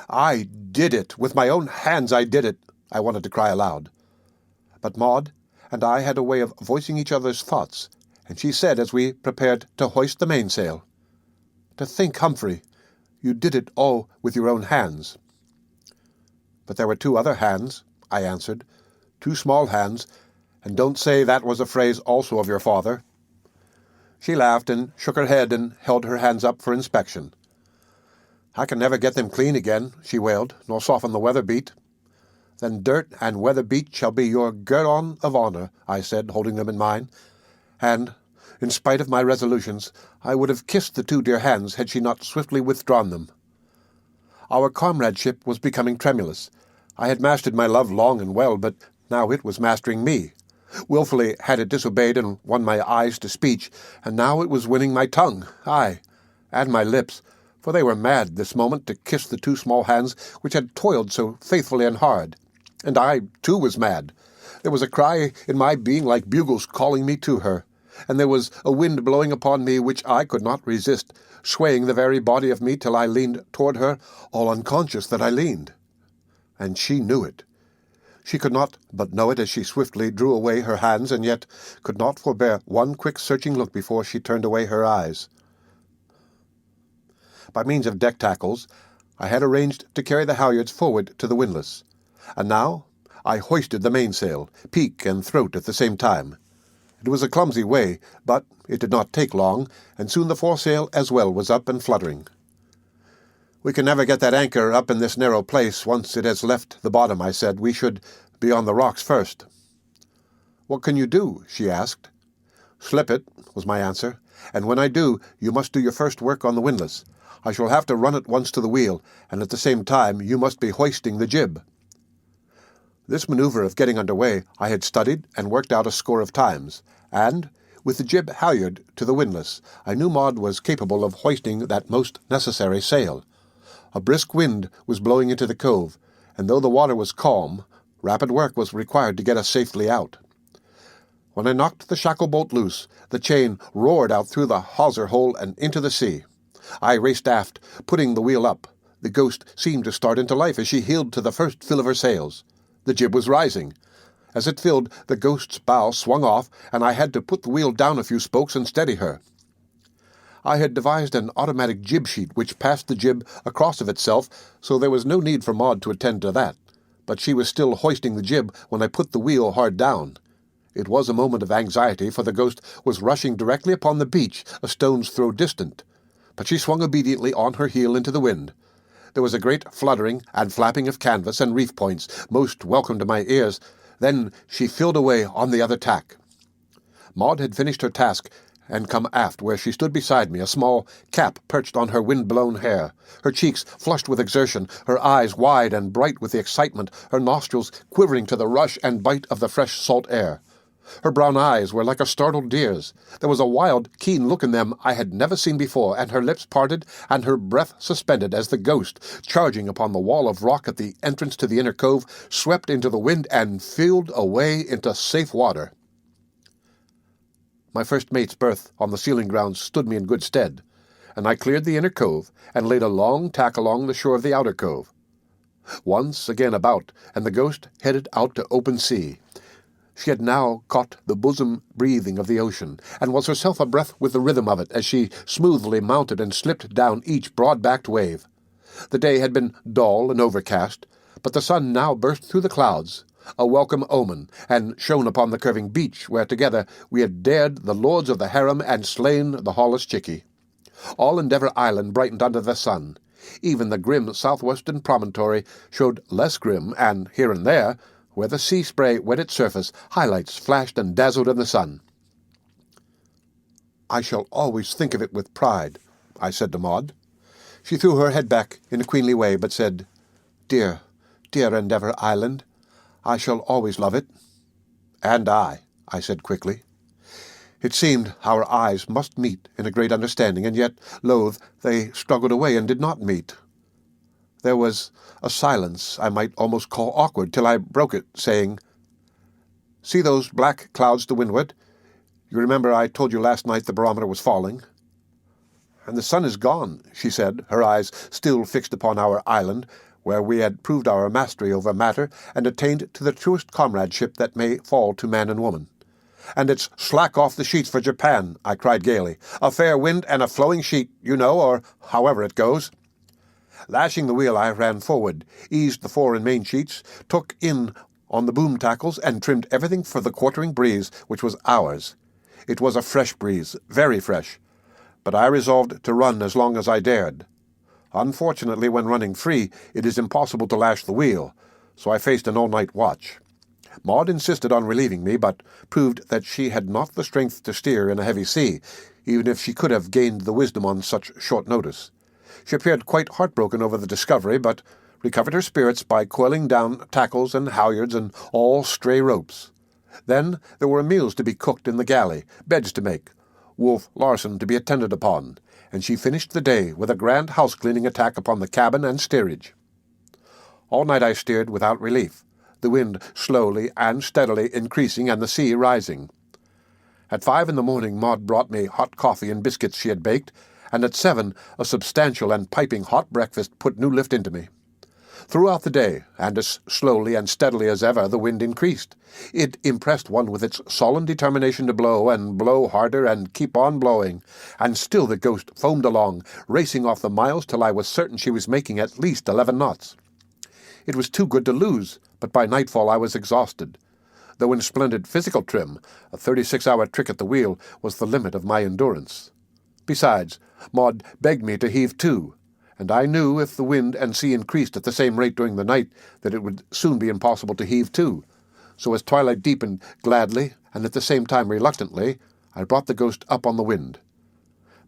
I did it. With my own hands I did it, I wanted to cry aloud. But Maud and I had a way of voicing each other's thoughts, and she said as we prepared to hoist the mainsail, "To think, Humphrey, you did it all with your own hands." "But there were two other hands," I answered, "two small hands, and don't say that was a phrase also of your father." She laughed and shook her head and held her hands up for inspection. "I can never get them clean again," she wailed, "nor soften the weather beat." "Then dirt and weather beat shall be your guerdon of honor," I said, holding them in mine. And, in spite of my resolutions, I would have kissed the two dear hands had she not swiftly withdrawn them. Our comradeship was becoming tremulous. I had mastered my love long and well, but now it was mastering me. Wilfully had it disobeyed and won my eyes to speech, and now it was winning my tongue, aye, and my lips, for they were mad this moment to kiss the two small hands which had toiled so faithfully and hard. And I, too, was mad. There was a cry in my being like bugles calling me to her, and there was a wind blowing upon me which I could not resist, swaying the very body of me till I leaned toward her, all unconscious that I leaned. And she knew it. She could not but know it as she swiftly drew away her hands, and yet could not forbear one quick searching look before she turned away her eyes. By means of deck tackles, I had arranged to carry the halyards forward to the windlass, and now I hoisted the mainsail, peak and throat at the same time. It was a clumsy way, but it did not take long, and soon the foresail as well was up and fluttering. "We can never get that anchor up in this narrow place once it has left the bottom," I said. "We should be on the rocks first." "What can you do?" she asked. "Slip it," was my answer, "and when I do, you must do your first work on the windlass. I shall have to run at once to the wheel, and at the same time you must be hoisting the jib." This maneuver of getting under way I had studied and worked out a score of times, and, with the jib halyard to the windlass, I knew Maud was capable of hoisting that most necessary sail. A brisk wind was blowing into the cove, and though the water was calm, rapid work was required to get us safely out. When I knocked the shackle bolt loose, the chain roared out through the hawser hole and into the sea. I raced aft, putting the wheel up. The Ghost seemed to start into life as she heeled to the first fill of her sails. The jib was rising. As it filled, the Ghost's bow swung off, and I had to put the wheel down a few spokes and steady her. I had devised an automatic jib sheet which passed the jib across of itself, so there was no need for Maud to attend to that. But she was still hoisting the jib when I put the wheel hard down. It was a moment of anxiety, for the Ghost was rushing directly upon the beach, a stone's throw distant. But she swung obediently on her heel into the wind. There was a great fluttering and flapping of canvas and reef points, most welcome to my ears. Then she filled away on the other tack. Maud had finished her task and come aft, where she stood beside me, a small cap perched on her wind-blown hair, her cheeks flushed with exertion, her eyes wide and bright with the excitement, her nostrils quivering to the rush and bite of the fresh salt air. Her brown eyes were like a startled deer's. There was a wild, keen look in them I had never seen before, and her lips parted and her breath suspended as the Ghost, charging upon the wall of rock at the entrance to the inner cove, swept into the wind and filled away into safe water. My first mate's berth on the sealing grounds stood me in good stead, and I cleared the inner cove and laid a long tack along the shore of the outer cove. Once again about, and the Ghost headed out to open sea. She had now caught the bosom breathing of the ocean, and was herself abreath with the rhythm of it as she smoothly mounted and slipped down each broad-backed wave. The day had been dull and overcast, but the sun now burst through the clouds, a welcome omen, and shone upon the curving beach, where together we had dared the lords of the harem and slain the lawless chickie. All Endeavour Island brightened under the sun. Even the grim southwestern promontory showed less grim, and here and there, where the sea spray wet its surface, highlights flashed and dazzled in the sun. "I shall always think of it with pride," I said to Maud. She threw her head back in a queenly way, but said, "Dear, dear Endeavour Island, I shall always love it." "And I said quickly. It seemed our eyes must meet in a great understanding, and yet, loath, they struggled away and did not meet. There was a silence I might almost call awkward, till I broke it, saying, "See those black clouds to windward? You remember I told you last night the barometer was falling?" "And the sun is gone," she said, her eyes still fixed upon our island, where we had proved our mastery over matter and attained to the truest comradeship that may fall to man and woman. "And it's slack off the sheets for Japan," I cried gaily. "A fair wind and a flowing sheet, you know, or however it goes." Lashing the wheel, I ran forward, eased the fore and main sheets, took in on the boom tackles, and trimmed everything for the quartering breeze, which was ours. It was a fresh breeze, very fresh, but I resolved to run as long as I dared. Unfortunately, when running free, it is impossible to lash the wheel, so I faced an all-night watch. Maud insisted on relieving me, but proved that she had not the strength to steer in a heavy sea, even if she could have gained the wisdom on such short notice. She appeared quite heartbroken over the discovery, but recovered her spirits by coiling down tackles and halyards and all stray ropes. Then there were meals to be cooked in the galley, beds to make, Wolf Larsen to be attended upon, and she finished the day with a grand house-cleaning attack upon the cabin and steerage. All night I steered without relief, the wind slowly and steadily increasing and the sea rising. At 5 in the morning Maud brought me hot coffee and biscuits she had baked, and at 7 a substantial and piping hot breakfast put new lift into me. Throughout the day, and as slowly and steadily as ever, the wind increased. It impressed one with its solemn determination to blow, and blow harder, and keep on blowing, and still the Ghost foamed along, racing off the miles till I was certain she was making at least 11 knots. It was too good to lose, but by nightfall I was exhausted. Though in splendid physical trim, a 36-hour trick at the wheel was the limit of my endurance. Besides, Maud begged me to heave to, and I knew if the wind and sea increased at the same rate during the night that it would soon be impossible to heave to. So as twilight deepened, gladly, and at the same time reluctantly, I brought the Ghost up on the wind.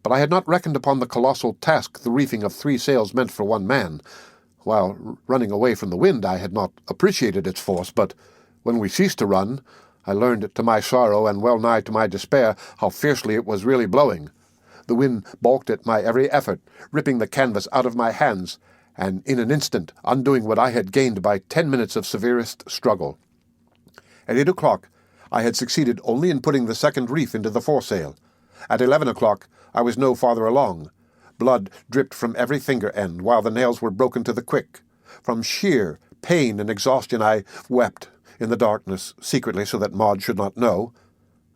But I had not reckoned upon the colossal task the reefing of 3 sails meant for one man. While running away from the wind, I had not appreciated its force, but when we ceased to run, I learned to my sorrow and well nigh to my despair how fiercely it was really blowing. The wind balked at my every effort, ripping the canvas out of my hands, and in an instant undoing what I had gained by 10 minutes of severest struggle. At 8 o'clock, I had succeeded only in putting the second reef into the foresail. At 11 o'clock, I was no farther along. Blood dripped from every finger end, while the nails were broken to the quick. From sheer pain and exhaustion I wept, in the darkness, secretly so that Maud should not know.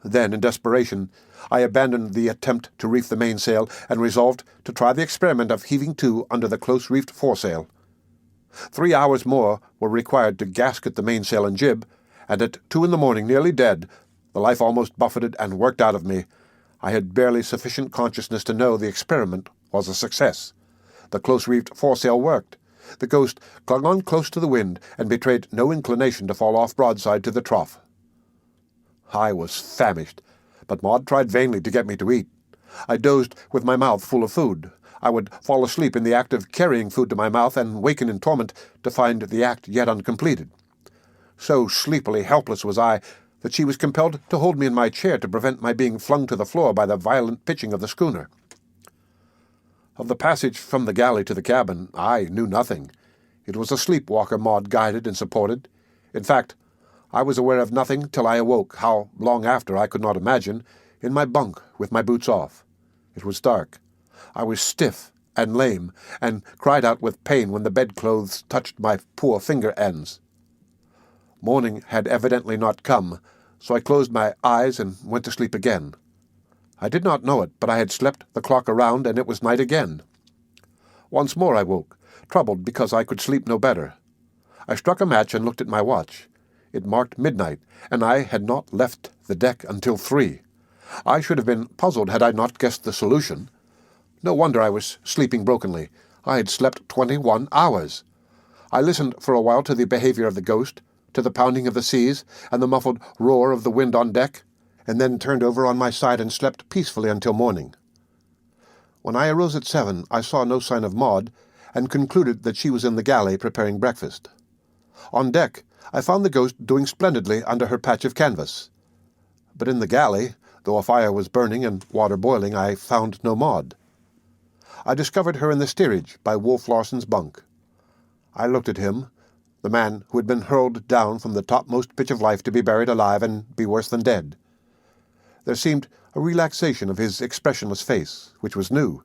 Then, in desperation, I abandoned the attempt to reef the mainsail and resolved to try the experiment of heaving to under the close-reefed foresail. 3 hours more were required to gasket the mainsail and jib, and at 2 in the morning, nearly dead, the life almost buffeted and worked out of me, I had barely sufficient consciousness to know the experiment was a success. The close-reefed foresail worked. The Ghost clung on close to the wind and betrayed no inclination to fall off broadside to the trough. I was famished, but Maud tried vainly to get me to eat. I dozed with my mouth full of food. I would fall asleep in the act of carrying food to my mouth and waken in torment to find the act yet uncompleted. So sleepily helpless was I that she was compelled to hold me in my chair to prevent my being flung to the floor by the violent pitching of the schooner. Of the passage from the galley to the cabin, I knew nothing. It was a sleepwalker Maud guided and supported. In fact, I was aware of nothing till I awoke, how long after I could not imagine, in my bunk with my boots off. It was dark. I was stiff and lame, and cried out with pain when the bedclothes touched my poor finger ends. Morning had evidently not come, so I closed my eyes and went to sleep again. I did not know it, but I had slept the clock around, and it was night again. Once more I woke, troubled because I could sleep no better. I struck a match and looked at my watch. It marked midnight, and I had not left the deck until 3. I should have been puzzled had I not guessed the solution. No wonder I was sleeping brokenly. I had slept 21 hours. I listened for a while to the behavior of the Ghost, to the pounding of the seas and the muffled roar of the wind on deck, and then turned over on my side and slept peacefully until morning. When I arose at 7, I saw no sign of Maud, and concluded that she was in the galley preparing breakfast. On deck, I found the Ghost doing splendidly under her patch of canvas. But in the galley, though a fire was burning and water boiling, I found no Maud. I discovered her in the steerage by Wolf Larsen's bunk. I looked at him, the man who had been hurled down from the topmost pitch of life to be buried alive and be worse than dead. There seemed a relaxation of his expressionless face, which was new.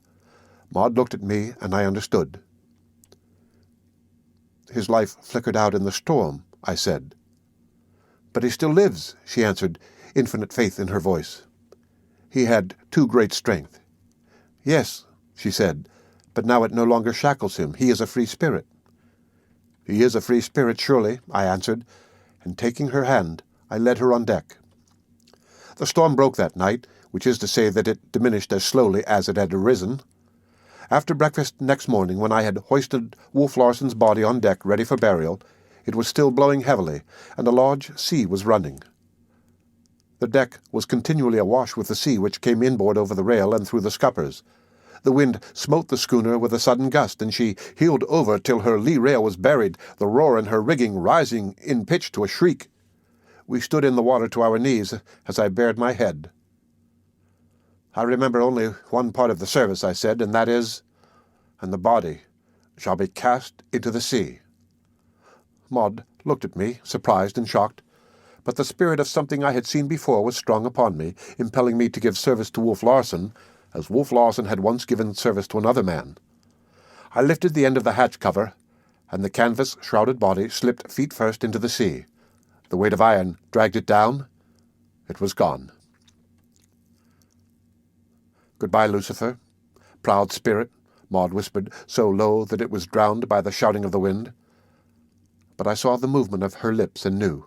Maud looked at me, and I understood. "His life flickered out in the storm," I said. "But he still lives," she answered, infinite faith in her voice. "He had too great strength." "Yes," she said, "but now it no longer shackles him. He is a free spirit." "He is a free spirit, surely," I answered, and taking her hand, I led her on deck. The storm broke that night, which is to say that it diminished as slowly as it had arisen. After breakfast next morning, when I had hoisted Wolf Larsen's body on deck ready for burial, it was still blowing heavily, and a large sea was running. The deck was continually awash with the sea, which came inboard over the rail and through the scuppers. The wind smote the schooner with a sudden gust, and she heeled over till her lee rail was buried, the roar in her rigging rising in pitch to a shriek. We stood in the water to our knees as I bared my head. "I remember only one part of the service," I said, "and that is, 'and the body shall be cast into the sea.'" Maud looked at me, surprised and shocked, but the spirit of something I had seen before was strong upon me, impelling me to give service to Wolf Larsen, as Wolf Larsen had once given service to another man. I lifted the end of the hatch cover, and the canvas-shrouded body slipped feet first into the sea. The weight of iron dragged it down. It was gone. "Goodbye, Lucifer, proud spirit," Maud whispered, so low that it was drowned by the shouting of the wind. but I saw the movement of her lips and knew.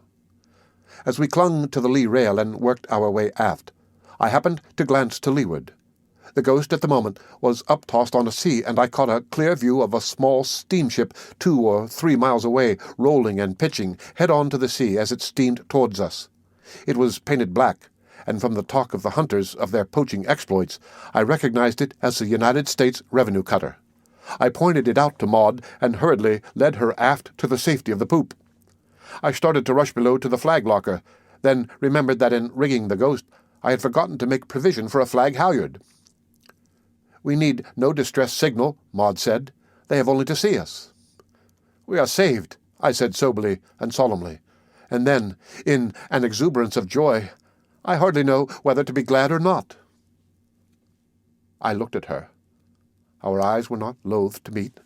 As we clung to the lee rail and worked our way aft, I happened to glance to leeward. The Ghost at the moment was uptossed on a sea, and I caught a clear view of a small steamship 2 or 3 miles away, rolling and pitching head-on to the sea as it steamed towards us. It was painted black, and from the talk of the hunters of their poaching exploits, I recognized it as the United States revenue cutter. I pointed it out to Maud and hurriedly led her aft to the safety of the poop. I started to rush below to the flag locker, then remembered that in rigging the Ghost I had forgotten to make provision for a flag halyard. "We need no distress signal," Maud said. "They have only to see us." "We are saved," I said soberly and solemnly, and then, in an exuberance of joy, I hardly know whether to be glad or not. I looked at her. Our eyes were not loath to meet.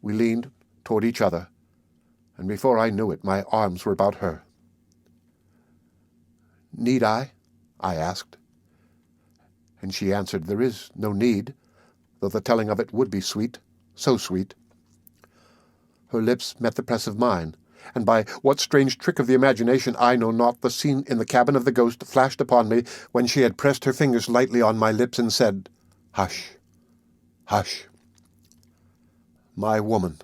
We leaned toward each other, and before I knew it, my arms were about her. "Need I?" I asked. And she answered, "There is no need, though the telling of it would be sweet, so sweet." Her lips met the press of mine, and by what strange trick of the imagination I know not, the scene in the cabin of the Ghost flashed upon me when she had pressed her fingers lightly on my lips and said, "Hush, hush." "My woman,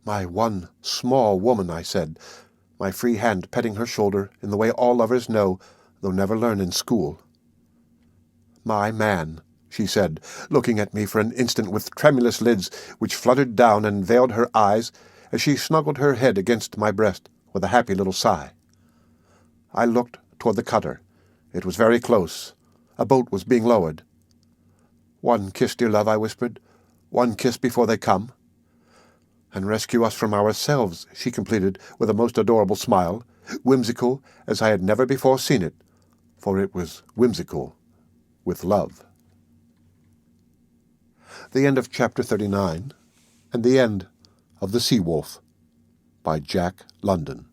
my one small woman," I said, my free hand petting her shoulder in the way all lovers know, though never learn in school. "My man," she said, looking at me for an instant with tremulous lids which fluttered down and veiled her eyes as she snuggled her head against my breast with a happy little sigh. I looked toward the cutter. It was very close. A boat was being lowered. "One kiss, dear love," I whispered. "One kiss before they come." "And rescue us from ourselves," she completed with a most adorable smile, whimsical as I had never before seen it, for it was whimsical with love. The end of Chapter 39, and the end of The Sea Wolf by Jack London.